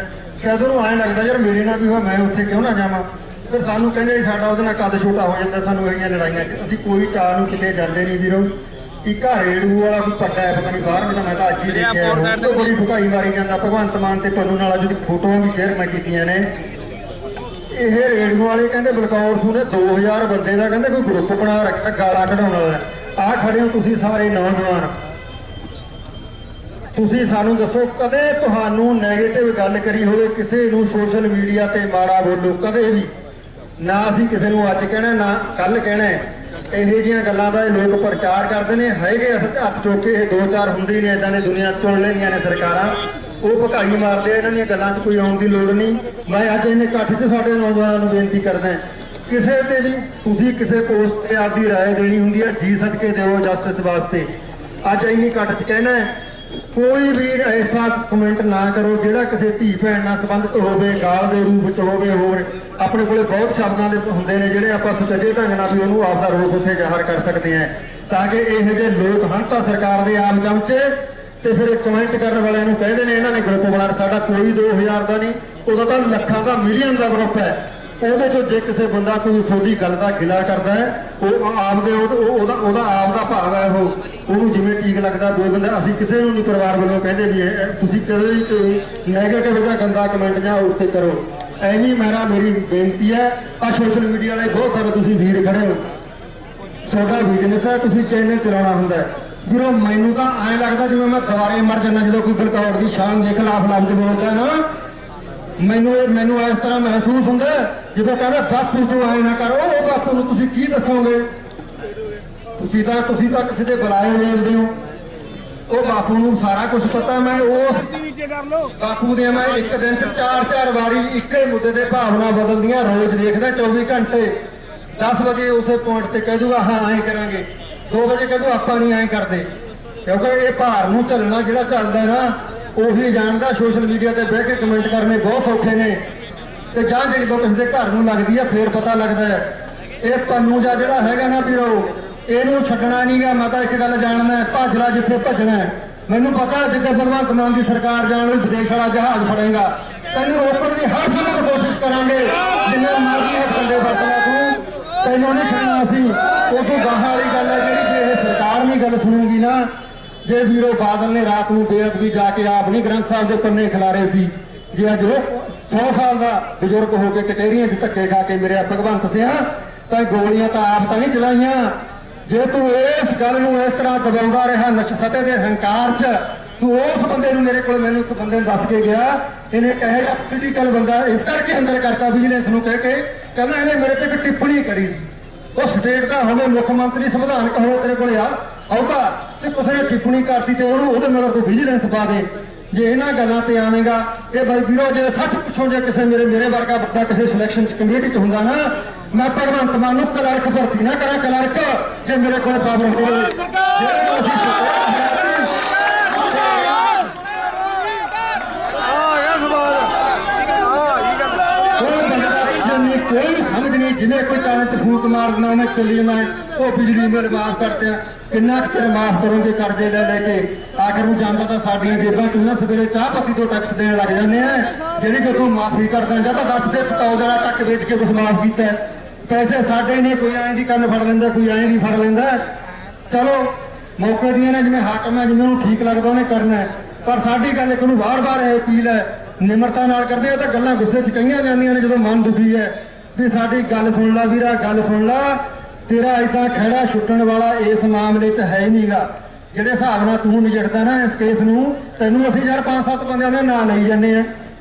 ਸ਼ਾਇਦ ਉਹਨੂੰ ਐਂ ਲੱਗਦਾ ਯਾਰ ਮੇਰੇ ਨਾਲ ਵੀ ਹੋਇਆ, ਮੈਂ ਉੱਥੇ ਕਿਉਂ ਨਾ ਜਾਵਾਂ। ਫਿਰ ਸਾਨੂੰ ਕਹਿੰਦੇ ਸਾਡਾ ਉਹਦੇ ਨਾਲ ਕੱਦ ਛੋਟਾ ਹੋ ਜਾਂਦਾ। ਸਾਨੂੰ ਇਹੀਆਂ ਲੜਾਈਆਂ 'ਚ ਅਸੀਂ ਕੋਈ ਚਾਹ ਨੂੰ ਕਿਤੇ ਜਾਂਦੇ ਨਹੀਂ ਵੀਰੋ। ਇੱਕ ਆ ਰੇੜੂ ਵਾਲਾ ਕੋਈ ਪੱਟਾ ਹੈ, ਪਤਾ ਨਹੀਂ ਬਾਹਰ ਵੀ ਤਾਂ ਮੈਂ ਤਾਂ ਅੱਜ ਹੀ ਦੇਖਿਆ, ਉਹ ਬੜੀ ਭੁਕਾਈ ਮਾਰੀ ਜਾਂਦਾ ਭਗਵੰਤ ਮਾਨ ਤੇ ਪੰਨੂ ਨਾਲ ਜਿਹੜੀ ਫੋਟੋਆਂ ਵੀ ਸ਼ੇਅਰ ਮੈਂ ਕੀਤੀਆਂ ਨੇ। ਇਹ ਰੇੜੂ ਵਾਲੇ ਕਹਿੰਦੇ ਬਲਕੌਰ ਸੂ ਨੇ 2000 ਬੰਦੇ ਦਾ ਕਹਿੰਦੇ ਕੋਈ ਗਰੁੱਪ ਬਣਾ ਰੱਖਿਆ ਗਾਲਾਂ ਕਢਾਉਣ ਵਾਲਾ। ਆਹ ਖੜੇ ਹੋ ਤੁਸੀਂ ਸਾਰੇ ਨੌਜਵਾਨ, ਤੁਸੀਂ ਸਾਨੂੰ ਦੱਸੋ ਕਦੇ ਤੁਹਾਨੂੰ ਨੈਗੇਟਿਵ ਗੱਲ ਕਰੀ ਹੋਵੇ ਕਿਸੇ ਨੂੰ ਸੋਸ਼ਲ ਮੀਡੀਆ ਤੇ ਮਾੜਾ ਬੋਲੋ ਕਦੇ ਵੀ ਨਾ। ਅਸੀਂ ਕਿਸੇ ਨੂੰ ਅੱਜ ਕਹਿਣਾ ਨਾ ਕੱਲ ਕਹਿਣਾ। ਇਹੋ ਜਿਹੀਆਂ ਗੱਲਾਂ ਦਾ ਇਹ ਲੋਕ ਪ੍ਰਚਾਰ ਕਰਦੇ ਨੇ, ਹੈਗੇ ਹੱਥ ਚੁੱਕ ਕੇ ਇਹ 2-4 ਹੁੰਦੇ ਨੇ ਇਦਾਂ ਦੇ ਦੁਨੀਆ ਚੁਣ ਲੈਣੀਆਂ ਨੇ ਸਰਕਾਰਾਂ, ਉਹ ਭਕਾਈ ਮਾਰਦੇ ਆ। ਇਹਨਾਂ ਦੀਆਂ ਗੱਲਾਂ 'ਚ ਕੋਈ ਆਉਣ ਦੀ ਲੋੜ ਨਹੀਂ। ਮੈਂ ਅੱਜ ਇਹਨੇ ਇਕੱਠ 'ਚ ਸਾਡੇ ਨੌਜਵਾਨਾਂ ਨੂੰ ਬੇਨਤੀ ਕਰਦਾ, ਕਿਸੇ ਤੇ ਵੀ ਤੁਸੀਂ ਕਿਸੇ ਪੋਸਟ ਤੇ ਆਪਦੀ ਰਾਏ ਦੇਣੀ ਹੁੰਦੀ ਹੈ, ਜੀ ਸਦਕੇ ਦਿਓ ਜਸਟਿਸ ਵਾਸਤੇ। ਅੱਜ ਇੰਨੀ ਇਕੱਠ 'ਚ ਕਹਿਣਾ ਕੋਈ ਵੀ ਐਸਾ ਕਮੈਂਟ ਨਾ ਕਰੋ ਜਿਹੜਾ ਕਿਸੇ ਧੀ ਭੈਣ ਨਾਲ ਸੰਬੰਧਿਤ ਹੋਵੇ, ਗਾਲ ਦੇ ਰੂਪ 'ਚ ਹੋਵੇ। ਹੋਰ ਆਪਣੇ ਕੋਲੇ ਬਹੁਤ ਸ਼ਬਦਾਂ ਦੇ ਹੁੰਦੇ ਨੇ ਜਿਹੜੇ ਆਪਾਂ ਸੁਚੱਜੇ ਢੰਗ ਨਾਲ ਵੀ ਉਹਨੂੰ ਆਪਦਾ ਰੋਸ ਉੱਥੇ ਜ਼ਾਹਰ ਕਰ ਸਕਦੇ ਹਾਂ, ਤਾਂ ਕਿ ਇਹੋ ਜਿਹੇ ਲੋਕ ਹਨ ਤਾਂ ਸਰਕਾਰ ਦੇ ਆਮ ਚਮਚੇ ਤੇ ਫਿਰ ਕਮੈਂਟ ਕਰਨ ਵਾਲਿਆਂ ਨੂੰ ਕਹਿੰਦੇ ਨੇ ਇਹਨਾਂ ਨੇ ਗਰੁੱਪ ਬਣਾ। ਸਾਡਾ ਕੋਈ 2000 ਦਾ ਨਹੀਂ, ਉਹਦਾ ਤਾਂ ਲੱਖਾਂ ਦਾ ਮਿਲੀਅਨ ਦਾ ਗਰੁੱਪ ਹੈ। ਉਹਦੇ 'ਚੋਂ ਜੇ ਕਿਸੇ ਬੰਦਾ ਕੋਈ ਤੁਹਾਡੀ ਗੱਲ ਦਾ ਗਿਲਾ ਕਰਦਾ ਹੈ, ਉਹ ਆਪਦੇ ਉਹਦਾ ਆਪ ਦਾ ਭਾਵ ਹੈ, ਉਹਨੂੰ ਜਿਵੇਂ ਠੀਕ ਲੱਗਦਾ ਬੋਲਦਾ। ਅਸੀਂ ਕਿਸੇ ਨੂੰ ਨਹੀਂ ਪਰਿਵਾਰ ਵੱਲੋਂ ਕਹਿੰਦੇ ਵੀ ਤੁਸੀਂ ਕਦੇ ਨੈਗੇਟਿਵ ਜਾਂ ਗੰਦਾ ਕਮੈਂਟ ਜਾਂ ਉੱਤੇ ਕਰੋ। ਐਵੇਂ ਮੇਰੀ ਬੇਨਤੀ ਹੈ। ਆ ਸੋਸ਼ਲ ਮੀਡੀਆ ਵਾਲੇ ਬਹੁਤ ਸਾਰੇ ਤੁਸੀਂ ਵੀਰ ਖੜੇ ਹੋ, ਤੁਹਾਡਾ ਬਿਜ਼ਨਸ ਹੈ, ਤੁਸੀਂ ਚੈਨਲ ਚਲਾਉਣਾ ਹੁੰਦਾ ਹੈ। ਵੀਰੋ ਮੈਨੂੰ ਤਾਂ ਐਂ ਲੱਗਦਾ ਜਿਵੇਂ ਮੈਂ ਦੁਬਾਰੇ ਮਰ ਜਾਂਦਾ ਜਦੋਂ ਕੋਈ ਬਲਕੌਰ ਦੀ ਸ਼ਾਨ ਦੇ ਖਿਲਾਫ ਲਫ਼ਜ਼ ਬੋਲਦਾ ਨਾ। ਮੈਨੂੰ ਇਸ ਤਰ੍ਹਾਂ ਮਹਿਸੂਸ ਹੁੰਦਾ ਜਦੋਂ ਕਹਿੰਦਾ ਬਾਪੂ ਤੂੰ ਐਂ ਨਾ ਕਰ। ਉਹ ਬਾਪੂ ਨੂੰ ਤੁਸੀਂ ਕੀ ਦੱਸੋਗੇ? ਤੁਸੀਂ ਤਾਂ ਕਿਸੇ ਦੇ ਬੁਲਾਏ ਬੋਲਦੇ ਹੋ। ਉਹ ਬਾਪੂ ਨੂੰ ਸਾਰਾ ਕੁਝ ਪਤਾ। ਮੈਂ ਉਸ ਬਾਪੂ ਦੇ ਮੈਂ ਇੱਕ ਦਿਨ 'ਚ 4-4 ਵਾਰੀ ਇੱਕੇ ਮੁੱਦੇ ਦੇ ਭਾਵਨਾ ਬਦਲਦੀਆਂ ਰੋਜ਼ ਦੇਖਦਾ 24 ਘੰਟੇ। 10 ਵਜੇ ਉਸੇ ਪੁਆਇੰਟ ਤੇ ਕਹਿ ਦੂਗਾ ਹਾਂ ਐਂ ਕਰਾਂਗੇ, 2 ਵਜੇ ਕਹਿ ਦੂ ਆਪਾਂ ਨਹੀਂ ਐਂ ਕਰਦੇ, ਕਿਉਂਕਿ ਇਹ ਭਾਰ ਨੂੰ ਝੱਲਣਾ ਜਿਹੜਾ ਚੱਲਦਾ ਨਾ ਉਹੀ ਜਾਣਦਾ। ਸੋਸ਼ਲ ਮੀਡੀਆ ਤੇ ਬਹਿ ਕੇ ਕਮੈਂਟ ਕਰਨੇ ਬਹੁਤ ਸੌਖੇ ਨੇ, ਤੇ ਜਾਂ ਜਦੋਂ ਕਿਸੇ ਦੇ ਘਰ ਨੂੰ ਲੱਗਦੀ ਹੈ ਫੇਰ ਪਤਾ ਲੱਗਦਾ ਹੈ। ਇਹ ਪੰਨੂ ਜਿਹੜਾ ਹੈਗਾ ਨਾ ਵੀਰੋ, ਇਹਨੂੰ ਛੱਡਣਾ ਨਹੀਂਗਾ। ਮੈਂ ਤਾਂ ਇੱਕ ਗੱਲ ਜਾਣਦਾ, ਭੱਜ ਲੈ ਜਿੱਥੇ ਭੱਜਣਾ। ਮੈਨੂੰ ਪਤਾ ਜਿੱਥੇ ਭਗਵੰਤ ਮਾਨ ਦੀ ਸਰਕਾਰ ਜਾਣ ਲਈ ਵਿਦੇਸ਼ ਵਾਲਾ ਜਹਾਜ਼ ਫੜੇਗਾ, ਤੈਨੂੰ ਰੋਕਣ ਦੀ ਹਰ ਸੰਭਵ ਕੋਸ਼ਿਸ਼ ਕਰਾਂਗੇ। ਜਿੰਨੇ ਮਰਜ਼ੀ ਇਹ ਕੰਡੇ ਵਰਤ ਲੈ ਤੂੰ, ਤੈਨੂੰ ਨਹੀਂ ਛੱਡਣਾ ਅਸੀਂ। ਉਹ ਤੋਂ ਗਾਹਾਂ ਵਾਲੀ ਗੱਲ ਹੈ ਜਿਹੜੀ ਜੇ ਇਹ ਸਰਕਾਰ ਨਹੀਂ ਗੱਲ ਸੁਣੂਗੀ ਨਾ। ਜੇ ਵੀਰੋ ਬਾਦਲ ਨੇ ਰਾਤ ਨੂੰ ਬੇਅਦਬੀ ਜਾ ਕੇ ਆਪ ਨਹੀਂ ਗ੍ਰੰਥ ਸਾਹਿਬ ਦੇ ਪੰਨੇ ਖਿਲਾਰੇ ਸੀ, ਜੇ ਅੱਜ 100 ਸਾਲ ਦਾ ਬਜ਼ੁਰਗ ਹੋ ਕੇ ਕਚਹਿਰੀਆਂ 'ਚ ਧੱਕੇ ਖਾ ਕੇ ਮੇਰੇ ਭਗਵੰਤ ਸਿਆ ਤਾਂ ਗੋਲੀਆਂ ਤਾਂ ਆਪ ਤਾਂ ਨਹੀਂ ਚਲਾਈਆਂ। ਜੇ ਤੂੰ ਇਸ ਗੱਲ ਨੂੰ ਇਸ ਤਰ੍ਹਾਂ ਦਬਾਉਂਦਾ ਰਿਹਾ ਸਤੇ ਦੇ ਹੰਕਾਰ 'ਚ, ਤੂੰ ਉਸ ਬੰਦੇ ਨੂੰ ਮੈਨੂੰ ਇੱਕ ਬੰਦੇ ਨੇ ਦੱਸ ਕੇ ਗਿਆ, ਇਹਨੇ ਕਹੇ ਜਾਂ ਪੋਲੀਟੀਕਲ ਬੰਦਾ ਇਸ ਕਰਕੇ ਅੰਦਰ ਕਰਤਾ ਵਿਜੀਲੈਂਸ ਨੂੰ ਕਹਿ ਕੇ, ਕਹਿੰਦਾ ਇਹਨੇ ਮੇਰੇ ਤੇ ਇੱਕ ਟਿੱਪਣੀ ਕਰੀ ਸੀ। ਉਹ ਸਟੇਟ ਦਾ ਹੋਵੇ, ਮੁੱਖ ਮੰਤਰੀ ਸੰਵਿਧਾਨਕ ਹੋਵੇ, ਤੇਰੇ ਕੋਲੇ ਆਊਗਾ ਤੇ ਕਿਸੇ ਨੇ ਟਿੱਪਣੀ ਕਰਤੀ ਤੇ ਉਹਦੇ ਮਗਰ ਕੋਈ ਵਿਜੀਲੈਂਸ ਪਾ ਦੇ। ਜੇ ਇਹਨਾਂ ਗੱਲਾਂ ਤੇ ਆਵੇਂਗਾ ਇਹ ਬਾਈ ਵੀਰੋ, ਜੇ ਸੱਚ ਪੁੱਛੋ ਜੇ ਕਿਸੇ ਮੇਰੇ ਵਰਗਾ ਬੰਦਾ ਕਿਸੇ ਸਿਲੈਕਸ਼ਨ ਕਮੇਟੀ 'ਚ ਹੁੰਦਾ ਨਾ, ਮੈਂ ਭਗਵੰਤ ਮਾਨ ਨੂੰ ਕਲਰਕ ਭਰਤੀ ਨਾ ਕਰਾਂ। ਕਲਰਕ ਜੇ ਮੇਰੇ ਕੋਲ ਪਾਵਰ ਹੋਵੇ, ਜਿਹੜੇ ਅਸੀਂ ਕੋਈ ਸਮਝ ਨਹੀਂ। ਜਿਵੇਂ ਕੋਈ ਕਾਰਨ 'ਚ ਫੂਕ ਮਾਰ ਦੇਣਾ ਉਹਨੇ ਚੱਲੀ ਜਾਣਾ, ਉਹ ਬਿਜਲੀ ਬਿੱਲ ਮਾਫ ਕਰਦੇ ਆ। ਕਿੰਨਾ ਕੁ ਚਿਰ ਮਾਫ ਕਰੋਗੇ ਕਰਜ਼ੇ ਲੈ ਕੇ? ਆਖਰ ਨੂੰ ਜਾਂਦਾ ਤਾਂ ਸਾਡੀਆਂ ਜੇਬਾਂ 'ਚ ਨਾ ਸਵੇਰੇ ਚਾਹ ਪੱਤੀ ਤੋਂ ਟੈਕਸ ਦੇਣ ਲੱਗ ਜਾਂਦੇ ਆ, ਜਿਹੜੀ ਜਦੋਂ ਮਾਫੀ ਕਰ ਦਿੰਦਾ ਤਾਂ ਦੱਸ ਦੇ ਸਤਾਉ ਜਰਾ ਟੱਕ ਵੇਚ ਕੇ ਕੁਛ ਮਾਫ ਕੀਤਾ। ਪੈਸੇ ਸਾਡੇ ਨੇ, ਕੋਈ ਐਂ ਦੀ ਕੰਨ ਫੜ ਲੈਂਦਾ, ਕੋਈ ਐਂ ਦੀ ਫੜ ਲੈਂਦਾ। ਚਲੋ ਮੌਕੇ ਦੀਆਂ ਨੇ, ਜਿਵੇਂ ਹਾਕਮ ਹੈ ਜਿਵੇਂ ਉਹਨੂੰ ਠੀਕ ਲੱਗਦਾ ਉਹਨੇ ਕਰਨਾ। ਪਰ ਸਾਡੀ ਗੱਲ ਇੱਕ ਨੂੰ ਵਾਰ-ਵਾਰ ਇਹ ਅਪੀਲ ਹੈ, ਨਿਮਰਤਾ ਨਾਲ ਕਰਦੇ ਆ ਤਾਂ ਗੱਲਾਂ ਗੁੱਸੇ 'ਚ ਕਹੀਆਂ ਜਾਂਦੀਆਂ ਨੇ ਜਦੋਂ ਮਨ ਦੁਖੀ ਹੈ ਵੀ ਸਾਡੀ ਗੱਲ ਸੁਣ ਲਾ ਵੀਰਾ, ਗੱਲ ਸੁਣ ਲਾ। ਤੇਰਾ ਏਦਾਂ ਖਹਿੜਾ ਛੁੱਟਣ ਵਾਲਾ ਇਸ ਮਾਮਲੇ 'ਚ ਹੈ ਹੀ ਨਹੀਂਗਾ। ਜਿਹੜੇ ਹਿਸਾਬ ਨਾਲ ਤੂੰ ਨਿਜੜਦਾ ਨਾ ਇਸ ਕੇਸ ਨੂੰ, ਤੈਨੂੰ ਅਸੀਂ ਯਾਰ 5-7 ਬੰਦਿਆਂ ਦੇ ਨਾਂ ਲਈ ਜਾਂਦੇ ਆ।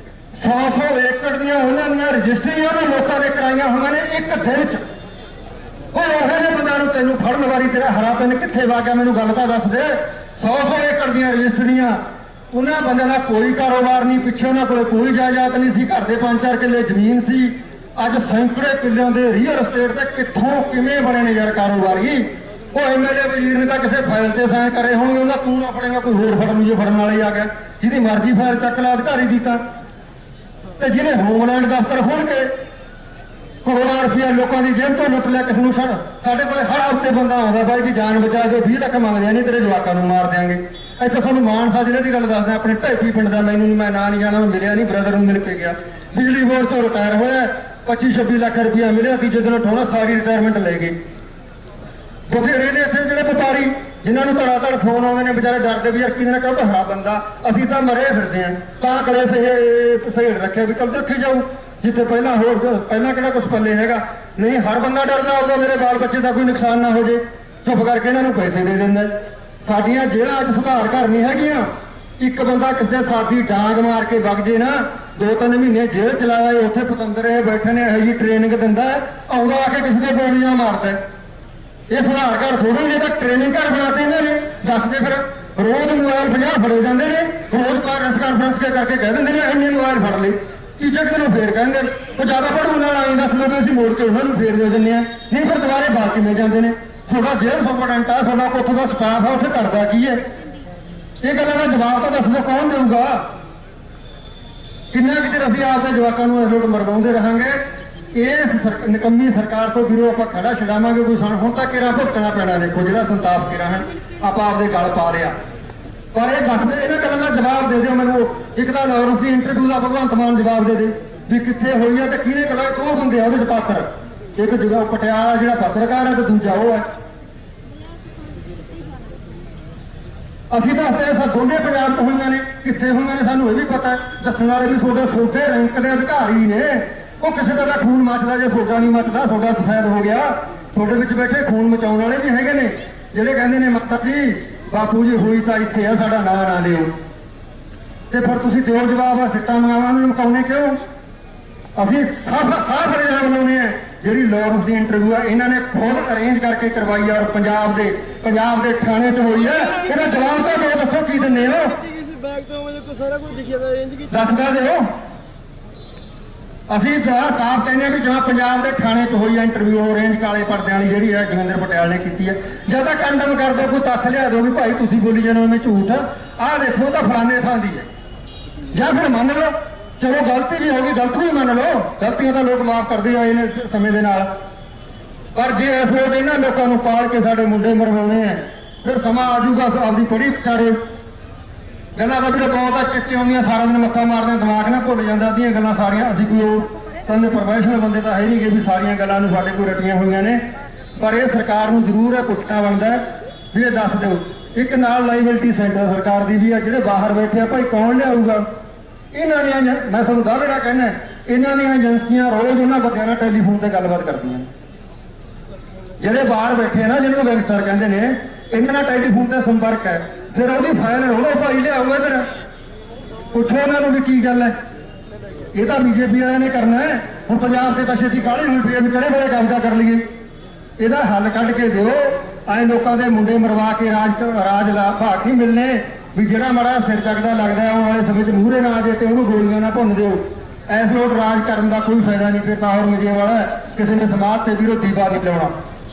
100 ਏਕੜ ਦੀਆਂ ਉਹਨਾਂ ਦੀਆਂ ਰਜਿਸਟਰੀਆਂ ਨੇ ਲੋਕਾਂ ਨੇ ਕਰਾਈਆਂ ਹੋਈਆਂ ਨੇ ਇੱਕ ਦਿਨ 'ਚ। ਹੋਰ ਉਹੋ ਜਿਹੇ ਬੰਦਿਆਂ ਨੂੰ ਤੈਨੂੰ ਫੜਨ ਵਾਰੀ ਤੇਰਾ ਹਰਾ ਪੈਨ ਕਿੱਥੇ ਵਾ ਗਿਆ? ਮੈਨੂੰ ਗੱਲ ਤਾਂ ਦੱਸ ਦੇ। 100 ਏਕੜ ਦੀਆਂ ਰਜਿਸਟਰੀਆਂ, ਉਹਨਾਂ ਬੰਦਿਆਂ ਦਾ ਕੋਈ ਕਾਰੋਬਾਰ ਨਹੀਂ, ਪਿੱਛੇ ਉਹਨਾਂ ਕੋਲ ਕੋਈ ਜਾਇਦਾਦ ਨਹੀਂ ਸੀ, ਘਰ ਦੇ 5-4 ਕਿੱਲੇ ਜ਼ਮੀਨ ਸੀ। ਅੱਜ ਸੈਂਕੜੇ ਕਿੱਲਿਆਂ ਦੇ ਰੀਅਲ estate ਤੇ ਕਿੱਥੋਂ ਕਿਵੇਂ ਬਣੇ ਨੇ ਯਾਰ ਕਾਰੋਬਾਰੀ? ਉਹ ਐਮਐਲਏ ਵਜ਼ੀਰ ਨੇ ਤਾਂ ਕਿਸੇ ਫਾਈਲ ਤੇ ਸਾਈਨ ਕਰੇ ਹੋਣਗੇ, ਉਹਦਾ ਤੂੰ ਨਾ ਫੜੇਗਾ, ਕੋਈ ਹੋਰ ਫੜਨ ਨੂੰ ਜੇ ਫੜਨ ਵਾਲੇ ਆ ਗਿਆ, ਜਿਹਦੀ ਮਰਜ਼ੀ ਫਾਈਲ ਚੱਕ ਲਾ ਅਧਿਕਾਰੀ ਦੀ ਤਾਂ। ਤੇ ਜਿਹਨੇ ਹੋਮਲੈਂਡ ਦਫ਼ਤਰ ਖੋਲ ਕੇ ਕਰੋੜਾਂ ਰੁਪਇਆ ਲੋਕਾਂ ਦੀ ਜੇਬ ਤੋਂ ਲੁੱਟ ਲਿਆ, ਕਿਸ ਨੂੰ ਛੱਡ। ਸਾਡੇ ਕੋਲ ਹਰ ਹਫ਼ਤੇ ਬੰਦਾ ਆਉਂਦਾ, ਬਾਈ ਜੀ ਜਾਨ ਬਚਾ ਦਿਓ, 20 ਲੱਖ ਮੰਗਦੇ ਨਹੀਂ, ਤੇਰੇ ਜਵਾਕਾਂ ਨੂੰ ਮਾਰ ਦਿਆਂਗੇ। ਇੱਥੇ ਤੁਹਾਨੂੰ ਮਾਨਸਾ ਜ਼ਿਲ੍ਹੇ ਦੀ ਗੱਲ ਦੱਸਦਾ, ਆਪਣੇ ਢੇਪੀ ਪਿੰਡ ਦਾ, ਮੈਨੂੰ ਮੈਂ ਨਾਂ ਨਹੀਂ ਜਾਣਾ, ਮੈਂ ਮਿਲਿਆ ਨਹੀਂ, ਬ੍ਰਦਰ ਨੂੰ ਮਿਲ ਕੇ ਗਿਆ। ਬਿਜਲੀ ਬੋਰਡ ਤੋਂ ਰਿਟਾਇਰ ਹੋਇਆ, 25-26 ਲੱਖ ਰੁਪਇਆ ਮਿਲਿਆ, ਤੀਜੇ ਦਿਨ ਉਠਾਉਣਾ, ਸਾਰੀ ਰਿਟਾਇਰਮੈਂਟ ਲੈ ਗਏ। ਬਥੇਰੇ ਨੇ ਇੱਥੇ ਜਿਹੜੇ ਵਪਾਰੀ ਜਿਨ੍ਹਾਂ ਨੂੰ ਧੜਾ ਫੋਨ ਆਉਂਦੇ ਨੇ ਵਿਚਾਰੇ ਡਰਦੇ ਵੀ ਯਾਰ ਕਿਹਦੇ ਨਾਲ ਕਹੋ ਹਰਾ ਬੰਦਾ, ਅਸੀਂ ਤਾਂ ਮਰੇ ਫਿਰਦੇ ਆਂ, ਤਾਂ ਕਲੇ ਸਹੇੜ ਰੱਖਿਆ ਵੀ ਚੱਲ ਦੇਖੀ ਜਾਊ ਜਿੱਥੇ ਪਹਿਲਾਂ ਪਹਿਲਾਂ ਕਿਹੜਾ ਕੁਛ ਪੱਲੇ ਹੈਗਾ। ਨਹੀਂ, ਹਰ ਬੰਦਾ ਡਰਦਾ ਆਉਂਦਾ ਮੇਰੇ ਬਾਲ ਬੱਚੇ ਦਾ ਕੋਈ ਨੁਕਸਾਨ ਨਾ ਹੋ ਜੇ, ਚੁੱਪ ਕਰਕੇ ਇਹਨਾਂ ਨੂੰ ਪੈਸੇ ਦੇ ਦਿੰਦਾ। ਸਾਡੀਆਂ ਜੇਲ੍ਹਾਂ 'ਚ ਸੁਧਾਰ ਘਰ ਨਹੀਂ ਹੈਗੀਆਂ। ਇੱਕ ਬੰਦਾ ਕਿਸੇ ਸਾਥੀ ਡਾਂਗ ਮਾਰ ਕੇ ਵਗ ਜੇ ਨਾ, 2-3 ਮਹੀਨੇ ਜੇਲ੍ਹ ਚਲਾਇਆ, ਉੱਥੇ ਪਤੰਦਰ ਇਹ ਬੈਠੇ ਨੇ, ਇਹੋ ਜਿਹੀ ਟ੍ਰੇਨਿੰਗ ਦਿੰਦਾ, ਆਉਂਦਾ ਆ ਕੇ ਕਿਸੇ ਦੇ ਗੋਲੀਆਂ ਮਾਰਦਾ। ਇਹ ਸੁਧਾਰ ਘਰ ਥੋੜ੍ਹੀ ਨੇ, ਤਾਂ ਟ੍ਰੇਨਿੰਗ ਘਰ ਬਣਾਤੇ ਇਹਨਾਂ ਨੇ। ਦੱਸਦੇ ਫਿਰ ਰੋਜ਼ ਮੋਬਾਈਲ 50 ਫੜੇ ਜਾਂਦੇ ਨੇ, ਰੋਜ਼ ਪ੍ਰੈਸ ਕਾਨਫਰੰਸ ਕਰਕੇ ਕਹਿ ਦਿੰਦੇ ਨੇ ਇੰਨੇ ਮੋਬਾਈਲ ਫੜ ਲਏ, ਤੀਜੇ ਕਿਸੇ ਨੂੰ ਫੇਰ ਕਹਿੰਦੇ ਉਹ ਜ਼ਿਆਦਾ ਪੜ੍ਹਨ ਨਾਲ ਆਈ ਦੱਸ ਲਓ ਵੀ ਅਸੀਂ ਮੋੜ ਕੇ ਉਹਨਾਂ ਨੂੰ ਫੇਰ ਦੇ ਦਿੰਦੇ ਆ। ਨਹੀਂ ਫਿਰ ਦੁਬਾਰੇ ਬਾਹਰ ਕਿਵੇਂ ਜਾਂਦੇ ਨੇ? ਤੁਹਾਡਾ ਜੇਲ੍ਹ ਸੁਪਰਡੈਂਟ ਆ, ਤੁਹਾਡਾ ਉੱਥੋਂ ਦਾ ਸਟਾਫ ਆ, ਉੱਥੇ ਕਰਦਾ ਕੀ ਹੈ? ਇਹ ਗੱਲਾਂ ਦਾ ਜਵਾਬ ਤਾਂ ਦੱਸ ਦਿਓ, ਕੌਣ ਦੇਊਗਾ? ਕਿੰਨਾ ਕੁ ਚਿਰ ਅਸੀਂ ਆਪਦੇ ਜਵਾਕਾਂ ਨੂੰ ਇਸ ਲੋਟ ਮਰਵਾਉਂਦੇ ਰਹਾਂਗੇ? ਇਸ ਨਿਕੰਮੀ ਸਰਕਾਰ ਤੋਂ ਵੀਰੋ ਆਪਾਂ ਖੜਾ ਛਡਾਵਾਂਗੇ ਕੋਈ ਸਾਨੂੰ ਹੁਣ ਤੱਕ ਕਿਹੜਾ ਭੁਗਤਣਾ ਪੈਣਾ। ਦੇਖੋ ਜਿਹੜਾ ਸੰਤਾਪ ਕਿਹੜਾ ਹੈ ਆਪਾਂ ਆਪਦੇ ਗਲ ਪਾ ਲਿਆ, ਪਰ ਇਹ ਦੱਸਦੇ ਇਹਨਾਂ ਗੱਲਾਂ ਦਾ ਜਵਾਬ ਦੇ ਦਿਓ ਮੈਨੂੰ। ਇੱਕ ਤਾਂ ਲਾਰੈਂਸ ਦੀ ਇੰਟਰਵਿਊ ਦਾ ਭਗਵੰਤ ਮਾਨ ਜਵਾਬ ਦੇ ਦੇ ਵੀ ਕਿੱਥੇ ਹੋਈ ਹੈ ਤੇ ਕਿਹਨੇ ਕਰਵਾਇਆ। ਦੋ ਬੰਦੇ ਆ ਉਹਦੇ ਚ ਪਾਤਰ, ਇੱਕ ਜਗ੍ਹਾ ਪਟਿਆਲਾ ਜਿਹੜਾ ਪੱਤਰਕਾਰ ਹੈ ਤੇ ਦੂਜਾ ਉਹ ਹੈ। ਅਸੀਂ ਦੱਸਦੇ ਸਰ ਦੋਨੇ ਪੰਜਾਬ ਤੋਂ ਹੋਈਆਂ ਨੇ, ਕਿੱਥੇ ਹੋਈਆਂ ਨੇ ਸਾਨੂੰ ਇਹ ਵੀ ਪਤਾ। ਦੱਸਣ ਵਾਲੇ ਵੀ ਛੋਟੇ ਰੈਂਕ ਦੇ ਅਧਿਕਾਰੀ ਨੇ, ਉਹ ਕਿਸੇ ਦਾ ਖੂਨ ਮੱਚਦਾ, ਜੇ ਤੁਹਾਡਾ ਨਹੀਂ ਮੱਚਦਾ ਤੁਹਾਡਾ ਸਫੈਦ ਹੋ ਗਿਆ। ਤੁਹਾਡੇ ਵਿੱਚ ਬੈਠੇ ਖੂਨ ਮਚਾਉਣ ਵਾਲੇ ਵੀ ਹੈਗੇ ਨੇ ਜਿਹੜੇ ਕਹਿੰਦੇ ਨੇ ਮਾਤਾ ਜੀ ਬਾਪੂ ਜੀ ਹੋਈ ਤਾਂ ਇੱਥੇ ਆ, ਸਾਡਾ ਨਾਂ ਨਾ ਲਿਓ। ਤੇ ਫਿਰ ਤੁਸੀਂ ਦਿਓ ਜਵਾਬ, ਆ ਸਿੱਟਾਂ ਮੰਗਾਵਾਂ ਨੂੰ ਮਕਾਉਣੇ ਕਿਉਂ? ਅਸੀਂ ਸਾਫ਼ ਇਲਜ਼ਾਮ ਲਾਉਣੇ ਆ। ਜਿਹੜੀ ਲਾਰੈਂਸ ਦੀ ਇੰਟਰਵਿਊ ਆ ਇਹਨਾਂ ਨੇ ਖੁਦ ਅਰੇਂਜ ਕਰਕੇ ਕਰਵਾਈ ਆ, ਔਰ ਪੰਜਾਬ ਦੇ ਥਾਣੇ 'ਚ ਹੋਈ ਹੈ। ਇਹਦਾ ਜਵਾਬ ਤਾਂ ਦਿਓ, ਦੱਸੋ ਕੀ ਦਿੰਦੇ ਹੋ? ਦੱਸਦਾ ਦਿਓ। ਅਸੀਂ ਸਾਫ਼ ਕਹਿੰਦੇ ਆ ਵੀ ਜਿਵੇਂ ਪੰਜਾਬ ਦੇ ਥਾਣੇ 'ਚ ਹੋਈ ਆ ਇੰਟਰਵਿਊ ਅਰੇਂਜ ਕਾਲੇ ਪਰਦਿਆਂ ਵਾਲੀ ਜਿਹੜੀ ਹੈ ਜੋਗਿੰਦਰ ਪਟਿਆਲ ਨੇ ਕੀਤੀ ਹੈ। ਜਾਂ ਤਾਂ ਕੰਡਮ ਕਰ ਦਿਓ, ਕੋਈ ਤੱਥ ਲਿਆ ਦਿਓ ਵੀ ਭਾਈ ਤੁਸੀਂ ਬੋਲੀ ਜਾਂਦੇ ਹੋ ਮੈਂ ਝੂਠ, ਆਹ ਦੇਖੋ ਤਾਂ ਫਲਾਣੇ ਥਾਂ ਦੀ ਹੈ। ਜਾਂ ਫਿਰ ਮੰਨ ਲਓ ਚਲੋ ਗਲਤੀ ਵੀ ਹੋ ਗਈ, ਗਲਤੀ ਵੀ ਮੰਨ ਲਓ, ਗਲਤੀਆਂ ਤਾਂ ਲੋਕ ਮਾਫ ਕਰਦੇ ਆਏ ਨੇ ਸਮੇਂ ਦੇ ਨਾਲ। ਪਰ ਜੇ ਇਸ ਵੇਲੇ ਇਹਨਾਂ ਲੋਕਾਂ ਨੂੰ ਪਾਲ ਕੇ ਸਾਡੇ ਮੁੰਡੇ ਮਰਵਾਉਣੇ ਆ, ਫਿਰ ਸਮਾਂ ਆ ਜਾਊਗਾ ਆਪਦੀ ਪੜੀ ਵਿਚਾਰੇ ਗੱਲਾਂ ਦਾ ਵੀਰੇ ਬਹੁਤ ਆ ਚਿੱਤੇ ਆਉਂਦੀਆਂ, ਸਾਰਾ ਦਿਨ ਮੱਥਾ ਮਾਰਦੇ, ਦਿਮਾਗ ਨਾ ਭੁੱਲ ਜਾਂਦਾ ਅੱਧੀਆਂ ਗੱਲਾਂ ਸਾਰੀਆਂ। ਅਸੀਂ ਕੋਈ ਉਹ ਕਹਿੰਦੇ ਪ੍ਰੋਫੈਸ਼ਨਲ ਬੰਦੇ ਤਾਂ ਹੈ ਨਹੀਂ ਕਿ ਵੀ ਸਾਰੀਆਂ ਗੱਲਾਂ ਨੂੰ ਸਾਡੇ ਕੋਲ ਰਟੀਆਂ ਹੋਈਆਂ ਨੇ। ਪਰ ਇਹ ਸਰਕਾਰ ਨੂੰ ਜ਼ਰੂਰ ਇਹ ਪੁੱਛਣਾ ਬਣਦਾ ਵੀ ਇਹ ਦੱਸ ਦਿਓ। ਇੱਕ ਨਾਲ ਲਾਇਬਿਲਟੀ ਸੈਂਟਰ ਸਰਕਾਰ ਦੀ ਵੀ ਆ, ਜਿਹੜੇ ਬਾਹਰ ਬੈਠੇ ਆ ਭਾਈ ਕੌਣ ਲਿਆਊਗਾ? ਇਹਨਾਂ ਦੀਆਂ ਮੈਂ ਤੁਹਾਨੂੰ ਦਾਅਵੇ ਨਾਲ ਕਹਿੰਦਾ ਇਹਨਾਂ ਦੀਆਂ ਏਜੰਸੀਆਂ ਰੋਜ਼ ਉਹਨਾਂ ਬੰਦਿਆਂ ਨਾਲ ਟੈਲੀਫੋਨ ਤੇ ਗੱਲਬਾਤ ਕਰਦੀਆਂ, ਜਿਹੜੇ ਬਾਹਰ ਬੈਠੇ ਆ ਨਾ, ਜਿਹਨੂੰ ਗੈਂਗਸਟਰ ਕਹਿੰਦੇ ਨੇ, ਇਹਨਾਂ ਨਾਲ ਟੈਲੀਫੋਨ ਤੇ ਸੰਪਰਕ ਹੈ। ਫਿਰ ਉਹਦੀ ਫਾਈਲ ਰੋਲੋ ਭਾਈ ਲਿਆਓ ਇੱਧਰ, ਪੁੱਛੋ ਇਹਨਾਂ ਨੂੰ ਵੀ ਕੀ ਗੱਲ ਹੈ। ਇਹ ਤਾਂ ਬੀਜੇਪੀ ਵਾਲਿਆਂ ਨੇ ਕਰਨਾ ਹੈ। ਹੁਣ ਪੰਜਾਬ ਤੇ ਤਾਂ ਛੇਤੀ ਕਾਹਲੀ ਹੋਈ ਪਈ ਹੈ ਵੀ ਕਿਹੜੇ ਵੇਲੇ ਕਬਜ਼ਾ ਕਰ ਲਈਏ। ਇਹਦਾ ਹੱਲ ਕੱਢ ਕੇ ਦਿਓ। ਐ ਲੋਕਾਂ ਦੇ ਮੁੰਡੇ ਮਰਵਾ ਕੇ ਰਾਜ ਭਾਗ ਨਹੀਂ ਮਿਲਨੇ ਵੀ ਜਿਹੜਾ ਮਾੜਾ ਸਿਰ ਚੱਕਦਾ ਲੱਗਦਾ ਆਉਣ ਵਾਲੇ ਸਮੇਂ 'ਚ ਮੂਹਰੇ ਨਾ ਆ ਜੇ ਤੇ ਉਹਨੂੰ ਗੋਲੀਆਂ ਨਾ ਭੁੰਨ ਦਿਓ। ਐਸ ਲੋਟ ਰਾਜ ਕਰਨ ਦਾ ਕੋਈ ਫਾਇਦਾ ਨਹੀਂ। ਫਿਰ ਤਾਂ ਔਰੰਗਜ਼ੇਬ ਵਾਲਾ ਕਿਸੇ ਨੇ ਸਮਾਜ ਤੇ ਵਿਰੋਧੀ ਬਾਤ ਨਹੀਂ ਲਾਉਣਾ,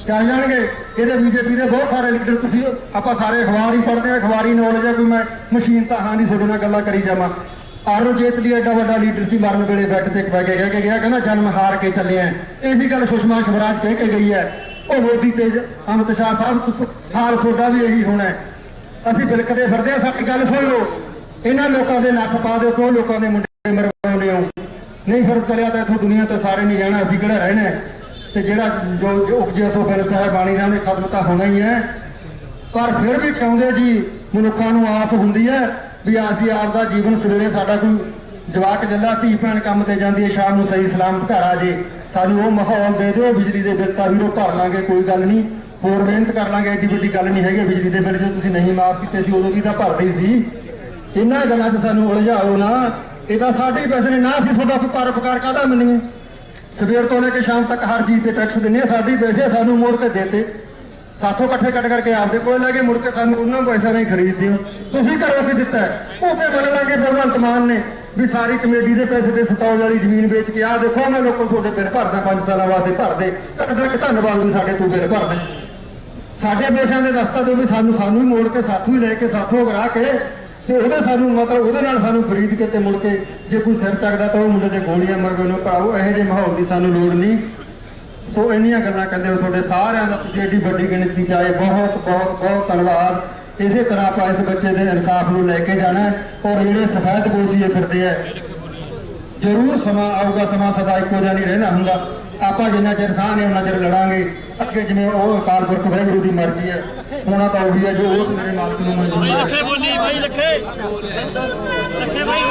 ਚੱਲ ਜਾਣਗੇ। ਇਹਦੇ ਬੀਜੇਪੀ ਦੇ ਬਹੁਤ ਸਾਰੇ ਲੀਡਰ, ਤੁਸੀਂ ਆਪਾਂ ਸਾਰੇ ਅਖਬਾਰ ਹੀ ਪੜ੍ਹਦੇ ਆ, ਅਖਬਾਰੀ ਨੌਲੇਜ ਹੈ, ਕੋਈ ਮੈਂ ਮਸ਼ੀਨ ਤਾਂ ਹਾਂ ਨਹੀਂ ਤੁਹਾਡੇ ਨਾਲ ਗੱਲਾਂ ਕਰੀ ਜਾਵਾਂ। ਅਰੁਣ ਜੇਤਲੀ ਐਡਾ ਵੱਡਾ ਲੀਡਰ ਸੀ, ਮਰਨ ਵੇਲੇ ਬੈਠ ਤੇ ਬਹਿ ਕੇ ਕਹਿ ਕੇ ਗਿਆ, ਕਹਿੰਦਾ ਜਨਮ ਹਾਰ ਕੇ ਚੱਲੇ ਆ। ਇਹੀ ਗੱਲ ਸੁਸ਼ਮਾ ਸਵਰਾਜ ਕਹਿ ਕੇ ਗਈ ਹੈ। ਉਹ ਮੋਦੀ ਤੇ ਅਮਿਤ ਸ਼ਾਹ ਸਾਹਿਬ ਹਾਲ ਤੁਹਾਡਾ ਵੀ ਇਹੀ ਹੋਣਾ। ਅਸੀਂ ਬਿਲਕਦੇ ਫਿਰਦੇ ਆ। ਸਾਡੀ ਗੱਲ ਸੁਣ ਲਓ, ਇਹਨਾਂ ਲੋਕਾਂ ਦੇ ਨੱਕ ਪਾ ਦਿਓ, ਕਿਉਂ ਲੋਕਾਂ ਦੇ ਮੁੰਡੇ ਮਰਵਾਉਂਦੇ ਹੋ? ਨਹੀਂ ਫਿਰ ਚਲਿਆ ਤਾਂ ਇੱਥੋਂ ਦੁਨੀਆ ਤੇ ਸਾਰੇ ਨਹੀਂ ਜਾਣਾ, ਅਸੀਂ ਕਿਹੜਾ ਰਹਿਣਾ। ਤੇ ਜਿਹੜਾ ਜੋ ਉਪਜਿਆ ਸੋ ਫਿਰ ਸਾਹਿਬਾਨੀ ਦਾ ਉਹਨੇ ਖਤਮ ਤਾਂ ਹੋਣਾ ਹੀ ਹੈ। ਪਰ ਫਿਰ ਵੀ ਕਹਿੰਦੇ ਜੀ ਮਨੁੱਖਾਂ ਨੂੰ ਆਸ ਹੁੰਦੀ ਹੈ ਵੀ ਅਸੀਂ ਆਪਦਾ ਜੀਵਨ ਸਵੇਰੇ ਸਾਡਾ ਕੋਈ ਜਵਾਕ ਜੱਲਾ ਧੀ ਭੈਣ ਕੰਮ ਤੇ ਜਾਂਦੀ ਹੈ, ਸ਼ਾਮ ਨੂੰ ਸਹੀ ਸਲਾਮਤ ਘਰ ਆ ਜੇ, ਸਾਨੂੰ ਉਹ ਮਾਹੌਲ ਦੇ ਦਿਓ। ਬਿਜਲੀ ਦੇ ਬਿੱਲ ਤਾਂ ਵੀਰੋ ਭਰ ਲਾਂਗੇ, ਕੋਈ ਗੱਲ ਨਹੀਂ, ਹੋਰ ਮਿਹਨਤ ਕਰ ਲਾਂਗੇ, ਐਡੀ ਵੱਡੀ ਗੱਲ ਨਹੀਂ ਹੈਗੀ। ਬਿਜਲੀ ਦੇ ਬਿੱਲ ਜਦੋਂ ਤੁਸੀਂ ਨਹੀਂ ਮਾਫ ਕੀਤੇ ਸੀ ਉਦੋਂ ਵੀ ਤਾਂ ਭਰਦੇ ਹੀ ਸੀ। ਇਹਨਾਂ ਗੱਲਾਂ 'ਚ ਸਾਨੂੰ ਉਲਝਾਓ ਨਾ। ਇਹ ਤਾਂ ਸਾਡੇ ਹੀ ਪੈਸੇ ਨੇ ਨਾ, ਅਸੀਂ ਤੁਹਾਡਾ ਕੋਈ ਪਰਉਪਕਾਰ ਕਾਹਦਾ ਮੰਨੀਏ? ਸਵੇਰ ਤੋਂ ਲੈ ਕੇ ਸ਼ਾਮ ਤੱਕ ਹਰ ਚੀਜ਼ ਤੇ ਟੈਕਸ ਦਿੰਦੇ ਆ, ਸਾਡੇ ਪੈਸੇ ਸਾਨੂੰ ਮੋੜ ਕੇ ਦੇਤੇ, ਸਾਥੋਂ ਇਕੱਠੇ ਕੱਟ ਕਰਕੇ ਆਪਦੇ ਕੋਲ ਲੈ ਕੇ ਮੁੜ ਕੇ ਸਾਨੂੰ ਉਹਨਾਂ ਪੈਸਿਆਂ ਨਾਲ ਹੀ ਖਰੀਦਦੇ ਹੋ। ਤੁਸੀਂ ਘਰੋਂ ਕੀ ਦਿੱਤਾ? ਉਹ ਤੇ ਮੰਨ ਲਾਂਗੇ ਭਗਵੰਤ ਮਾਨ ਨੇ ਵੀ ਸਾਰੀ ਕਮੇਟੀ ਦੇ ਪੈਸੇ ਤੇ ਸਤੌਜ ਵਾਲੀ ਜ਼ਮੀਨ ਵੇਚ ਕੇ ਆਹ ਦੇਖੋ ਮੈਂ ਲੋਕਾਂ ਤੁਹਾਡੇ ਬਿੱਲ ਭਰਦਾ 5 ਸਾਲਾਂ ਵਾਸਤੇ ਭਰਦੇ, ਤੱਕ ਧੰਨਵਾਦ ਵੀ ਸਾਡੇ ਤੂੰ ਬਿੱਲ ਭਰਦੇ। ਸਾਡੇ ਪੈਸਿਆਂ ਦੇ ਰਸਤਾ ਤੋਂ ਵੀ ਸਾਨੂੰ ਹੀ ਮੋੜ ਕੇ ਸਾਥੋਂ ਹੀ ਲੈ ਕੇ ਸਾਥੋਂ ਕਰਾ ਕੇ ਤੇ ਉਹਦੇ ਸਾਨੂੰ ਮਤਲਬ ਉਹਦੇ ਨਾਲ ਸਾਨੂੰ ਖਰੀਦ ਕੇ ਤੇ ਮੁੜ ਕੇ ਜੇ ਕੋਈ ਸਿਰ ਚੱਕਦਾ ਤਾਂ ਉਹ ਮੁੰਡੇ ਤੇ ਗੋਲੀਆਂ ਮਰਗੇ ਨੂੰ ਭਰਾਓ। ਇਹੋ ਜਿਹੇ ਮਾਹੌਲ ਦੀ ਸਾਨੂੰ ਲੋੜ ਨਹੀਂ। ਸੋ ਇੰਨੀਆਂ ਗੱਲਾਂ ਕਹਿੰਦੇ ਹੋ ਤੁਹਾਡੇ ਸਾਰਿਆਂ ਦਾ, ਤੁਸੀਂ ਏਡੀ ਵੱਡੀ ਗਿਣਤੀ 'ਚ ਆਏ, ਬਹੁਤ ਬਹੁਤ ਬਹੁਤ ਧੰਨਵਾਦ। ਇਸੇ ਤਰ੍ਹਾਂ ਆਪਾਂ ਇਸ ਬੱਚੇ ਦੇ ਇਨਸਾਫ ਨੂੰ ਲੈ ਕੇ ਜਾਣਾ। ਔਰ ਜਿਹੜੇ ਸਫੈਦ ਪੋਸ਼ੀਏ ਫਿਰਦੇ ਆ, ਜ਼ਰੂਰ ਸਮਾਂ ਆਊਗਾ, ਸਮਾਂ ਸਦਾ ਇੱਕੋ ਜਿਹਾ ਨਹੀਂ ਰਹਿੰਦਾ ਹੁੰਦਾ। ਆਪਾਂ ਜਿੰਨਾ ਚਿਰ ਸਾਹ ਨੇ ਉਹਨਾਂ ਚਿਰ ਲੜਾਂਗੇ ਅੱਗੇ। ਜਿਵੇਂ ਉਹ ਅਕਾਲ ਪੁਰਖ ਵਾਹਿਗੁਰੂ ਦੀ ਮਰਜ਼ੀ ਹੈ, ਹੋਣਾ ਤਾਂ ਉਹੀ ਹੈ ਜੋ ਉਸ ਮੇਰੇ ਮਾਲਕ ਨੂੰ ਮਨਜ਼ੂਰ ਹੈ। ਲੱਖੇ ਬੋਲੀ ਭਾਈ, ਲੱਖੇ ਭਾਈ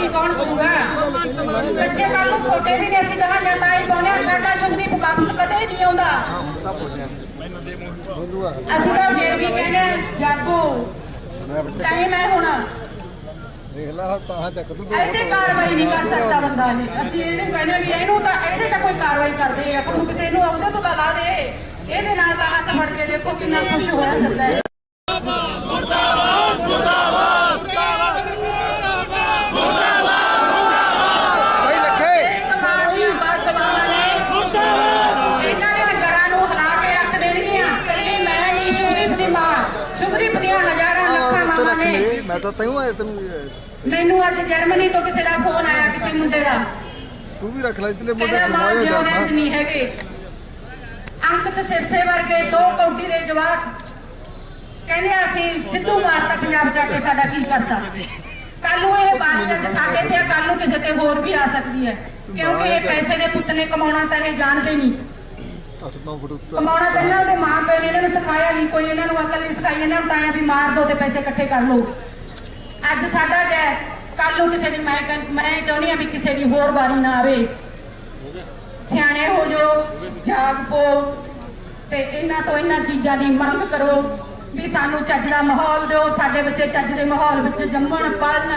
कौन सुनूगा? बच्चे कल छोटे भी ने असं कहा जाता है पाने साडा शुभदीप वापस कदे नहीं आउंदा। असं तो फिर भी कहने जागो टाइम है हुण ਇਹਦੇ ਕਾਰਵਾਈ ਨਹੀਂ ਕਰ ਸਕਦਾ ਬੰਦਾ ਇਹ। ਅਸੀਂ ਇਹਨੂੰ ਕਹਿੰਦੇ ਵੀ ਇਹਨੂੰ ਤਾਂ ਇਹਦੇ ਤਾਂ ਕੋਈ ਕਾਰਵਾਈ ਕਰਦੇ ਆ, ਕੋਈ ਕਿਸੇ ਨੂੰ ਆਉਂਦੇ ਤੋਂ ਤਾਂ ਲਾ ਦੇ। ਇਹਦੇ ਨਾਲ ਤਾਂ ਹੱਥ ਫੜ ਕੇ ਦੇਖੋ ਕਿੰਨਾ ਖੁਸ਼ ਹੋਇਆ ਫਿਰਦਾ ਹੈ। मैं तो तैਨੂੰ आया तेन मैनू अज जर्मनी तो किसी का फोन आया, किसी मुंडे का। तू भी रख ला इतने मुंडे नहीं है अंकित सिरसे वर्गे 2 कौडी दे जवाब कहने असीं सिद्धू मारता पंजाब जाके साडा की करता। कल नूं ये बात अज साडे ते कल नूं किसे ते होर भी आ सकती है, क्योंकि ये पैसे दे पुत ने कमाउणा तां ये जानदे नहीं। कमाउणा तां इन्हां दे मां पिओ ने इन्हां नूं सिखाया नहीं, कोई इन्हां नूं अकल नहीं सिखाई। इन्हां नूं तां भी मार दो ते पैसे इकट्ठे कर लो। अज साडा जै कल नूं किसे दी मैं चाहुंदी हां भी किसे दी होर वारी ना आवे। सियाणे हो जाओ, जाग पो ते इन्हां तो इन्हां चीज़ां दी मंग करो भी सानूं चज दा माहौल दिओ, साडे बच्चे चज दे माहौल विच जम्मण पढ़न।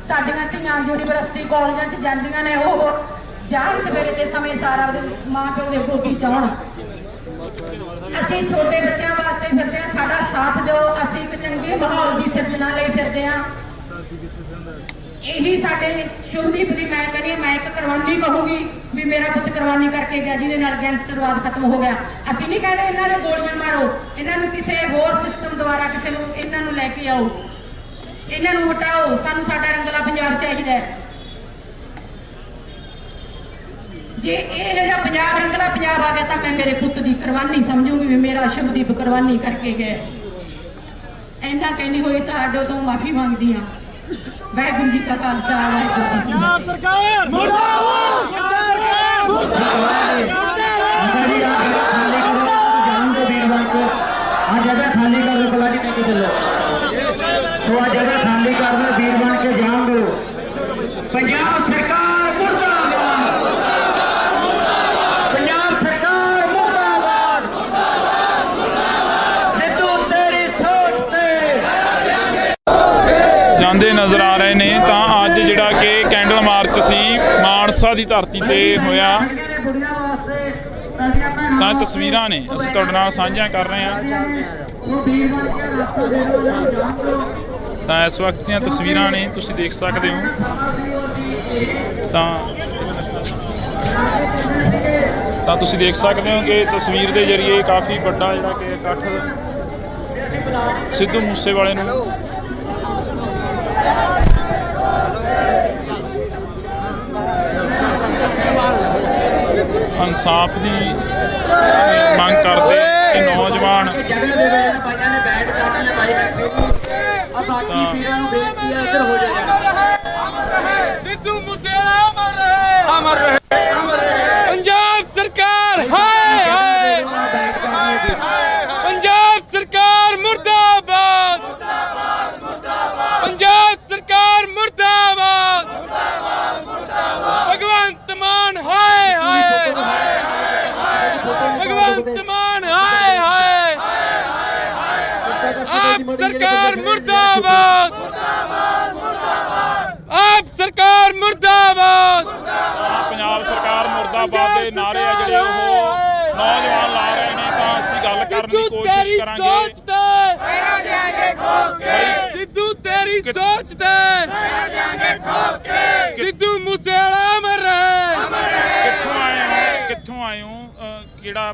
साडीआं धीआं यूनीवर्सिटी कॉलेजां च जांदियां ने, ओह जान सवेरे दे समय सारा मां प्यो दे गोदी चाउण। असीं छोटे बच्चों वास्ते फिरदे हां, साडा साथ दिओ। असीं इक चंगे माहौल दी सिरजना लई फिरदे हां। यही साडे शुभदीप दी मैं कहनी मैं एक कुरबानी कहूंगी भी मेरा पुत कुरबानी करके गया जिहदे नाल गैंगस्टरवाद खत्म हो गया। असीं नहीं कहते इन्हां नूं गोलियां मारो, इन्हां नूं किसी होर सिस्टम द्वारा किसी नूं इन्हां नूं लैके आओ, इन्हां नूं हटाओ। सानूं साडा रंगला पंजाब चाहीदा है। जे ये जिहा पंजाब रंगला पंजाब आ गया तो मैं मेरे पुत की कुरबानी समझूंगी भी मेरा शुभदीप कुरबानी करके गए। इन्ना कहनी हुई तुहाडे तो माफी मंगदी हां। वाहिगुरू जी का खालसा, वाहिगुरू जी की फतेह। सरकार मुर्दाबाद, सरकार मुर्दाबाद। जान दो वीरवार को आ जगह खाली कर दो, पला जी लेके चलो। तो आ जगह खाली कर दो, वीरवार के जान दो। पंजाब सरकार मुर्दाबाद, पंजाब सरकार मुर्दाबाद। सिद्धू तेरी सोच ते ਜਾਂਦੇ ਨਜ਼ਰ ਆ ਰਹੇ ਨੇ। ਤਾਂ ਅੱਜ ਜਿਹੜਾ ਕਿ ਕੈਂਡਲ ਮਾਰਚ ਸੀ ਮਾਨਸਾ ਦੀ ਧਰਤੀ ਤੇ ਹੋਇਆ, ਤਾਂ ਤਸਵੀਰਾਂ ਨੇ ਅਸੀਂ ਤੁਹਾਡੇ ਨਾਲ ਸਾਂਝੀਆਂ ਕਰ ਰਹੇ ਹਾਂ। ਤਾਂ ਇਸ ਵਕਤ ਦੀਆਂ ਤਸਵੀਰਾਂ ਨੇ, ਤੁਸੀਂ ਦੇਖ ਸਕਦੇ ਹੋ। ਤਾਂ ਤੁਸੀਂ ਦੇਖ ਸਕਦੇ ਹੋ ਕਿ ਤਸਵੀਰ ਦੇ ਜ਼ਰੀਏ ਕਾਫੀ ਵੱਡਾ ਜਿਹੜਾ ਕਿ ਇਕੱਠ ਸਿੱਧੂ ਮੂਸੇਵਾਲੇ ਨੂੰ इंसाफ की मांग करते नौजवान पंजाब सरकार हाय हाय, पंजाब सरकार मुर्दाबाद, पंजाब सरकार मुर्दाबाद, भगवंत मान हाय हाय, भगवंत मान हाय हाय, आप सरकार मुर्दाबाद, आप सरकार मुर्दाबाद। पंजाब सरकार मुर्दाबाद के नारे आ जिहड़े ओह नौजवान ला रहे हैं। तो असीं गल करन दी कोशिश करांगे। सिद्धू तेरी सोच दे, सिद्धू मूसेवाला अमर रहे। कित्थों आए हो, किहड़ा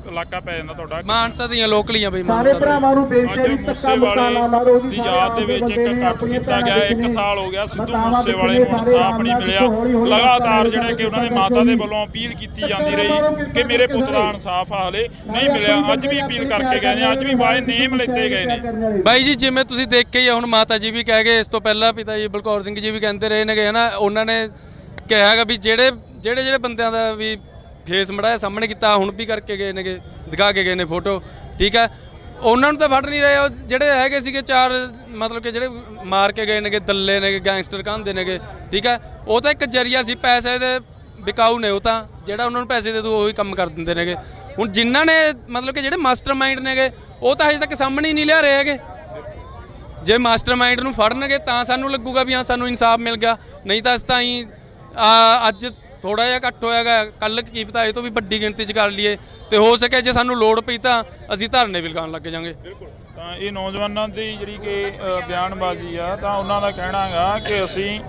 ਇਲਾਕਾ ਪੈ ਜਾਂਦਾ ਤੁਹਾਡਾ? ਮਾਨਸਾ ਦੀਆਂ ਲੋਕਲੀਆਂ ਬਈ ਸਾਰੇ ਭਰਾਵਾਂ ਨੂੰ ਬੇਨਤੀ ਹੈ ਵੀ ਧੱਕਾ ਮੁੱਕਾ ਨਾ ਮਾਰੋ ਜੀ। ਦੀ ਯਾਦ ਦੇ ਵਿੱਚ ਇੱਕ ਇਕੱਠ ਕੀਤਾ ਗਿਆ। 1 ਸਾਲ ਹੋ ਗਿਆ ਸਿੱਧੂ ਮੂਸੇਵਾਲੇ ਨੂੰ ਇਨਸਾਫ ਨਹੀਂ ਮਿਲਿਆ। ਲਗਾਤਾਰ ਜਿਹੜੇ ਕਿ ਉਹਨਾਂ ਦੇ ਮਾਤਾ ਦੇ ਵੱਲੋਂ ਅਪੀਲ ਕੀਤੀ ਜਾਂਦੀ ਰਹੀ ਕਿ ਮੇਰੇ ਪੁੱਤ ਦਾ ਇਨਸਾਫ ਹਾਲੇ ਨਹੀਂ ਮਿਲਿਆ। ਅੱਜ ਵੀ ਅਪੀਲ ਕਰਕੇ ਗਏ ਨੇ, ਅੱਜ ਵੀ ਬਾਏ ਨੇਮ ਲਿੱਤੇ ਗਏ ਨੇ। ਬਾਈ ਜੀ ਜਿਵੇਂ ਤੁਸੀਂ ਦੇਖਿਆ ਹੀ ਆ, ਹੁਣ ਮਾਤਾ ਜੀ ਵੀ ਕਹਿ ਗਏ, ਇਸ ਤੋਂ ਪਹਿਲਾਂ ਪਿਤਾ ਜੀ ਬਲਕੌਰ ਸਿੰਘ ਜੀ ਵੀ ਕਹਿੰਦੇ ਰਹੇ ਨੇਗੇ ਹਨਾ, ਉਹਨਾਂ ਨੇ ਕਿਹਾ ਹੈਗਾ ਵੀ ਜਿਹੜੇ ਬੰਦਿਆਂ ਦਾ ਵੀ ਫੇਸ ਮੜਾਇਆ ਸਾਹਮਣੇ ਕੀਤਾ, ਹੁਣ ਵੀ ਕਰਕੇ ਗਏ ਨੇਗੇ, ਦਿਖਾ ਕੇ ਗਏ ਨੇ ਫੋਟੋ, ਠੀਕ ਹੈ। ਉਹਨਾਂ ਨੂੰ ਤਾਂ ਫੜ ਨਹੀਂ ਰਹੇ, ਉਹ ਜਿਹੜੇ ਹੈਗੇ ਸੀਗੇ 4 ਮਤਲਬ ਕਿ ਜਿਹੜੇ ਮਾਰ ਕੇ ਗਏ ਨੇਗੇ, ਦੱਲੇ ਨੇਗੇ, ਗੈਂਗਸਟਰ ਕਹਿੰਦੇ ਨੇਗੇ, ਠੀਕ ਹੈ। ਉਹ ਤਾਂ ਇੱਕ ਜਰੀਆ ਸੀ, ਪੈਸੇ ਦੇ ਵਿਕਾਊ ਨੇ ਉਹ ਤਾਂ, ਜਿਹੜਾ ਉਹਨਾਂ ਨੂੰ ਪੈਸੇ ਦੇ ਦੂ ਉਹੀ ਕੰਮ ਕਰ ਦਿੰਦੇ ਨੇਗੇ। ਹੁਣ ਜਿਨ੍ਹਾਂ ਨੇ ਮਤਲਬ ਕਿ ਜਿਹੜੇ ਮਾਸਟਰਮਾਈਂਡ ਨੇਗੇ ਉਹ ਤਾਂ ਹਜੇ ਤੱਕ ਸਾਹਮਣੇ ਹੀ ਨਹੀਂ ਲਿਆ ਰਹੇ ਹੈਗੇ। ਜੇ ਮਾਸਟਰਮਾਈਂਡ ਨੂੰ ਫੜਨਗੇ ਤਾਂ ਸਾਨੂੰ ਲੱਗੂਗਾ ਵੀ ਹਾਂ ਸਾਨੂੰ ਇਨਸਾਫ ਮਿਲ ਗਿਆ, ਨਹੀਂ ਤਾਂ ਅਸੀਂ ਤਾਂ ਹੀ ਅੱਜ ਥੋੜਾ ਜਿਹਾ ਘੱਟ ਹੋਇਆਗਾ, ਕੱਲ ਕੀ ਪਤਾ ਇਹ ਤੋਂ ਵੀ ਵੱਡੀ ਗਿਣਤੀ 'ਚ ਕਰ ਲਈਏ, ਤੇ ਹੋ ਸਕੇ ਜੇ ਸਾਨੂੰ ਲੋੜ ਪਈ ਤਾਂ ਅਸੀਂ ਧਰਨੇ ਵੀ ਲਗਾਉਣ ਲੱਗ ਜਾਵਾਂਗੇ। ਤਾਂ ਇਹ ਨੌਜਵਾਨਾਂ ਦੀ ਜਿਹੜੀ ਕਿ ਬਿਆਨਬਾਜ਼ੀ ਆ, ਤਾਂ ਉਹਨਾਂ ਦਾ ਕਹਿਣਾ ਹੈਗਾ ਕਿ ਅਸੀਂ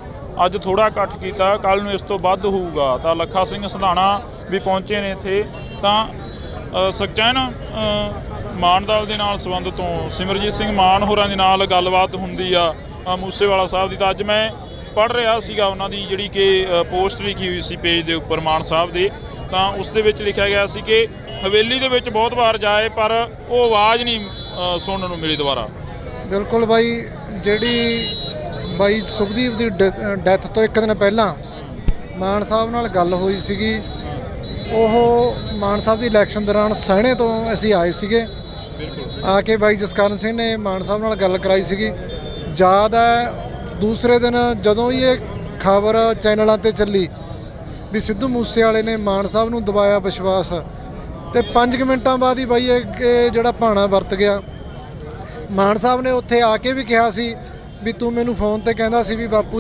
ਅੱਜ ਥੋੜਾ ਇਕੱਠ ਕੀਤਾ, ਕੱਲ ਨੂੰ ਇਸ ਤੋਂ ਵੱਧ ਹੋਊਗਾ। ਤਾਂ ਲੱਖਾ ਸਿੰਘ ਸੰਧਾਣਾ ਵੀ ਪਹੁੰਚੇ ਨੇ ਇੱਥੇ। ਤਾਂ ਸੁਖਚੈਨ ਮਾਨਦਲ ਦੇ ਨਾਲ ਸੰਬੰਧ ਤੋਂ ਸਿਮਰਜੀਤ ਸਿੰਘ ਮਾਨ ਹੋਰਾਂ ਦੇ ਨਾਲ ਗੱਲਬਾਤ ਹੁੰਦੀ ਆ ਮੂਸੇਵਾਲਾ ਸਾਹਿਬ ਦੀ। ਤਾਂ ਅੱਜ ਮੈਂ ਪੜ੍ਹ ਰਿਹਾ ਸੀਗਾ ਉਹਨਾਂ ਦੀ ਜਿਹੜੀ ਕਿ ਪੋਸਟ ਲਿਖੀ ਹੋਈ ਸੀ ਪੇਜ ਦੇ ਉੱਪਰ ਮਾਨ ਸਾਹਿਬ ਦੇ, ਤਾਂ ਉਸ ਦੇ ਵਿੱਚ ਲਿਖਿਆ ਗਿਆ ਸੀ ਕਿ ਹਵੇਲੀ ਦੇ ਵਿੱਚ ਬਹੁਤ ਵਾਰ ਜਾਏ ਪਰ ਉਹ ਆਵਾਜ਼ ਨਹੀਂ ਸੁਣਨ ਨੂੰ ਮਿਲੀ ਦੁਬਾਰਾ। ਬਿਲਕੁਲ ਬਾਈ, ਜਿਹੜੀ ਬਾਈ ਸੁਖਦੀਪ ਦੀ ਡੈਥ ਤੋਂ 1 ਦਿਨ ਪਹਿਲਾਂ ਮਾਨ ਸਾਹਿਬ ਨਾਲ ਗੱਲ ਹੋਈ ਸੀਗੀ। ਉਹ ਮਾਨ ਸਾਹਿਬ ਦੀ ਇਲੈਕਸ਼ਨ ਦੌਰਾਨ ਸਹਿਣੇ ਤੋਂ ਅਸੀਂ ਆਏ ਸੀਗੇ, ਆ ਕੇ ਬਾਈ ਜਸਕਰਨ ਸਿੰਘ ਨੇ ਮਾਨ ਸਾਹਿਬ ਨਾਲ ਗੱਲ ਕਰਾਈ ਸੀਗੀ। ਯਾਦ ਹੈ ਦੂਸਰੇ ਦਿਨ ਜਦੋਂ ਹੀ ਇਹ ਖਬਰ ਚੈਨਲਾਂ 'ਤੇ ਚੱਲੀ ਵੀ ਸਿੱਧੂ ਮੂਸੇਵਾਲੇ ਨੇ ਮਾਨ ਸਾਹਿਬ ਨੂੰ ਦਬਾਇਆ ਵਿਸ਼ਵਾਸ, ਤੇ 5 ਮਿੰਟਾਂ ਬਾਅਦ ਹੀ ਬਾਈ ਇਹ ਜਿਹੜਾ ਭਾਣਾ ਵਰਤ ਗਿਆ। ਮਾਨ ਸਾਹਿਬ ਨੇ ਉੱਥੇ ਆ ਕੇ ਵੀ ਕਿਹਾ ਸੀ ਵੀ ਤੂੰ ਮੈਨੂੰ ਫੋਨ ਤੇ ਕਹਿੰਦਾ ਸੀ ਵੀ ਬਾਪੂ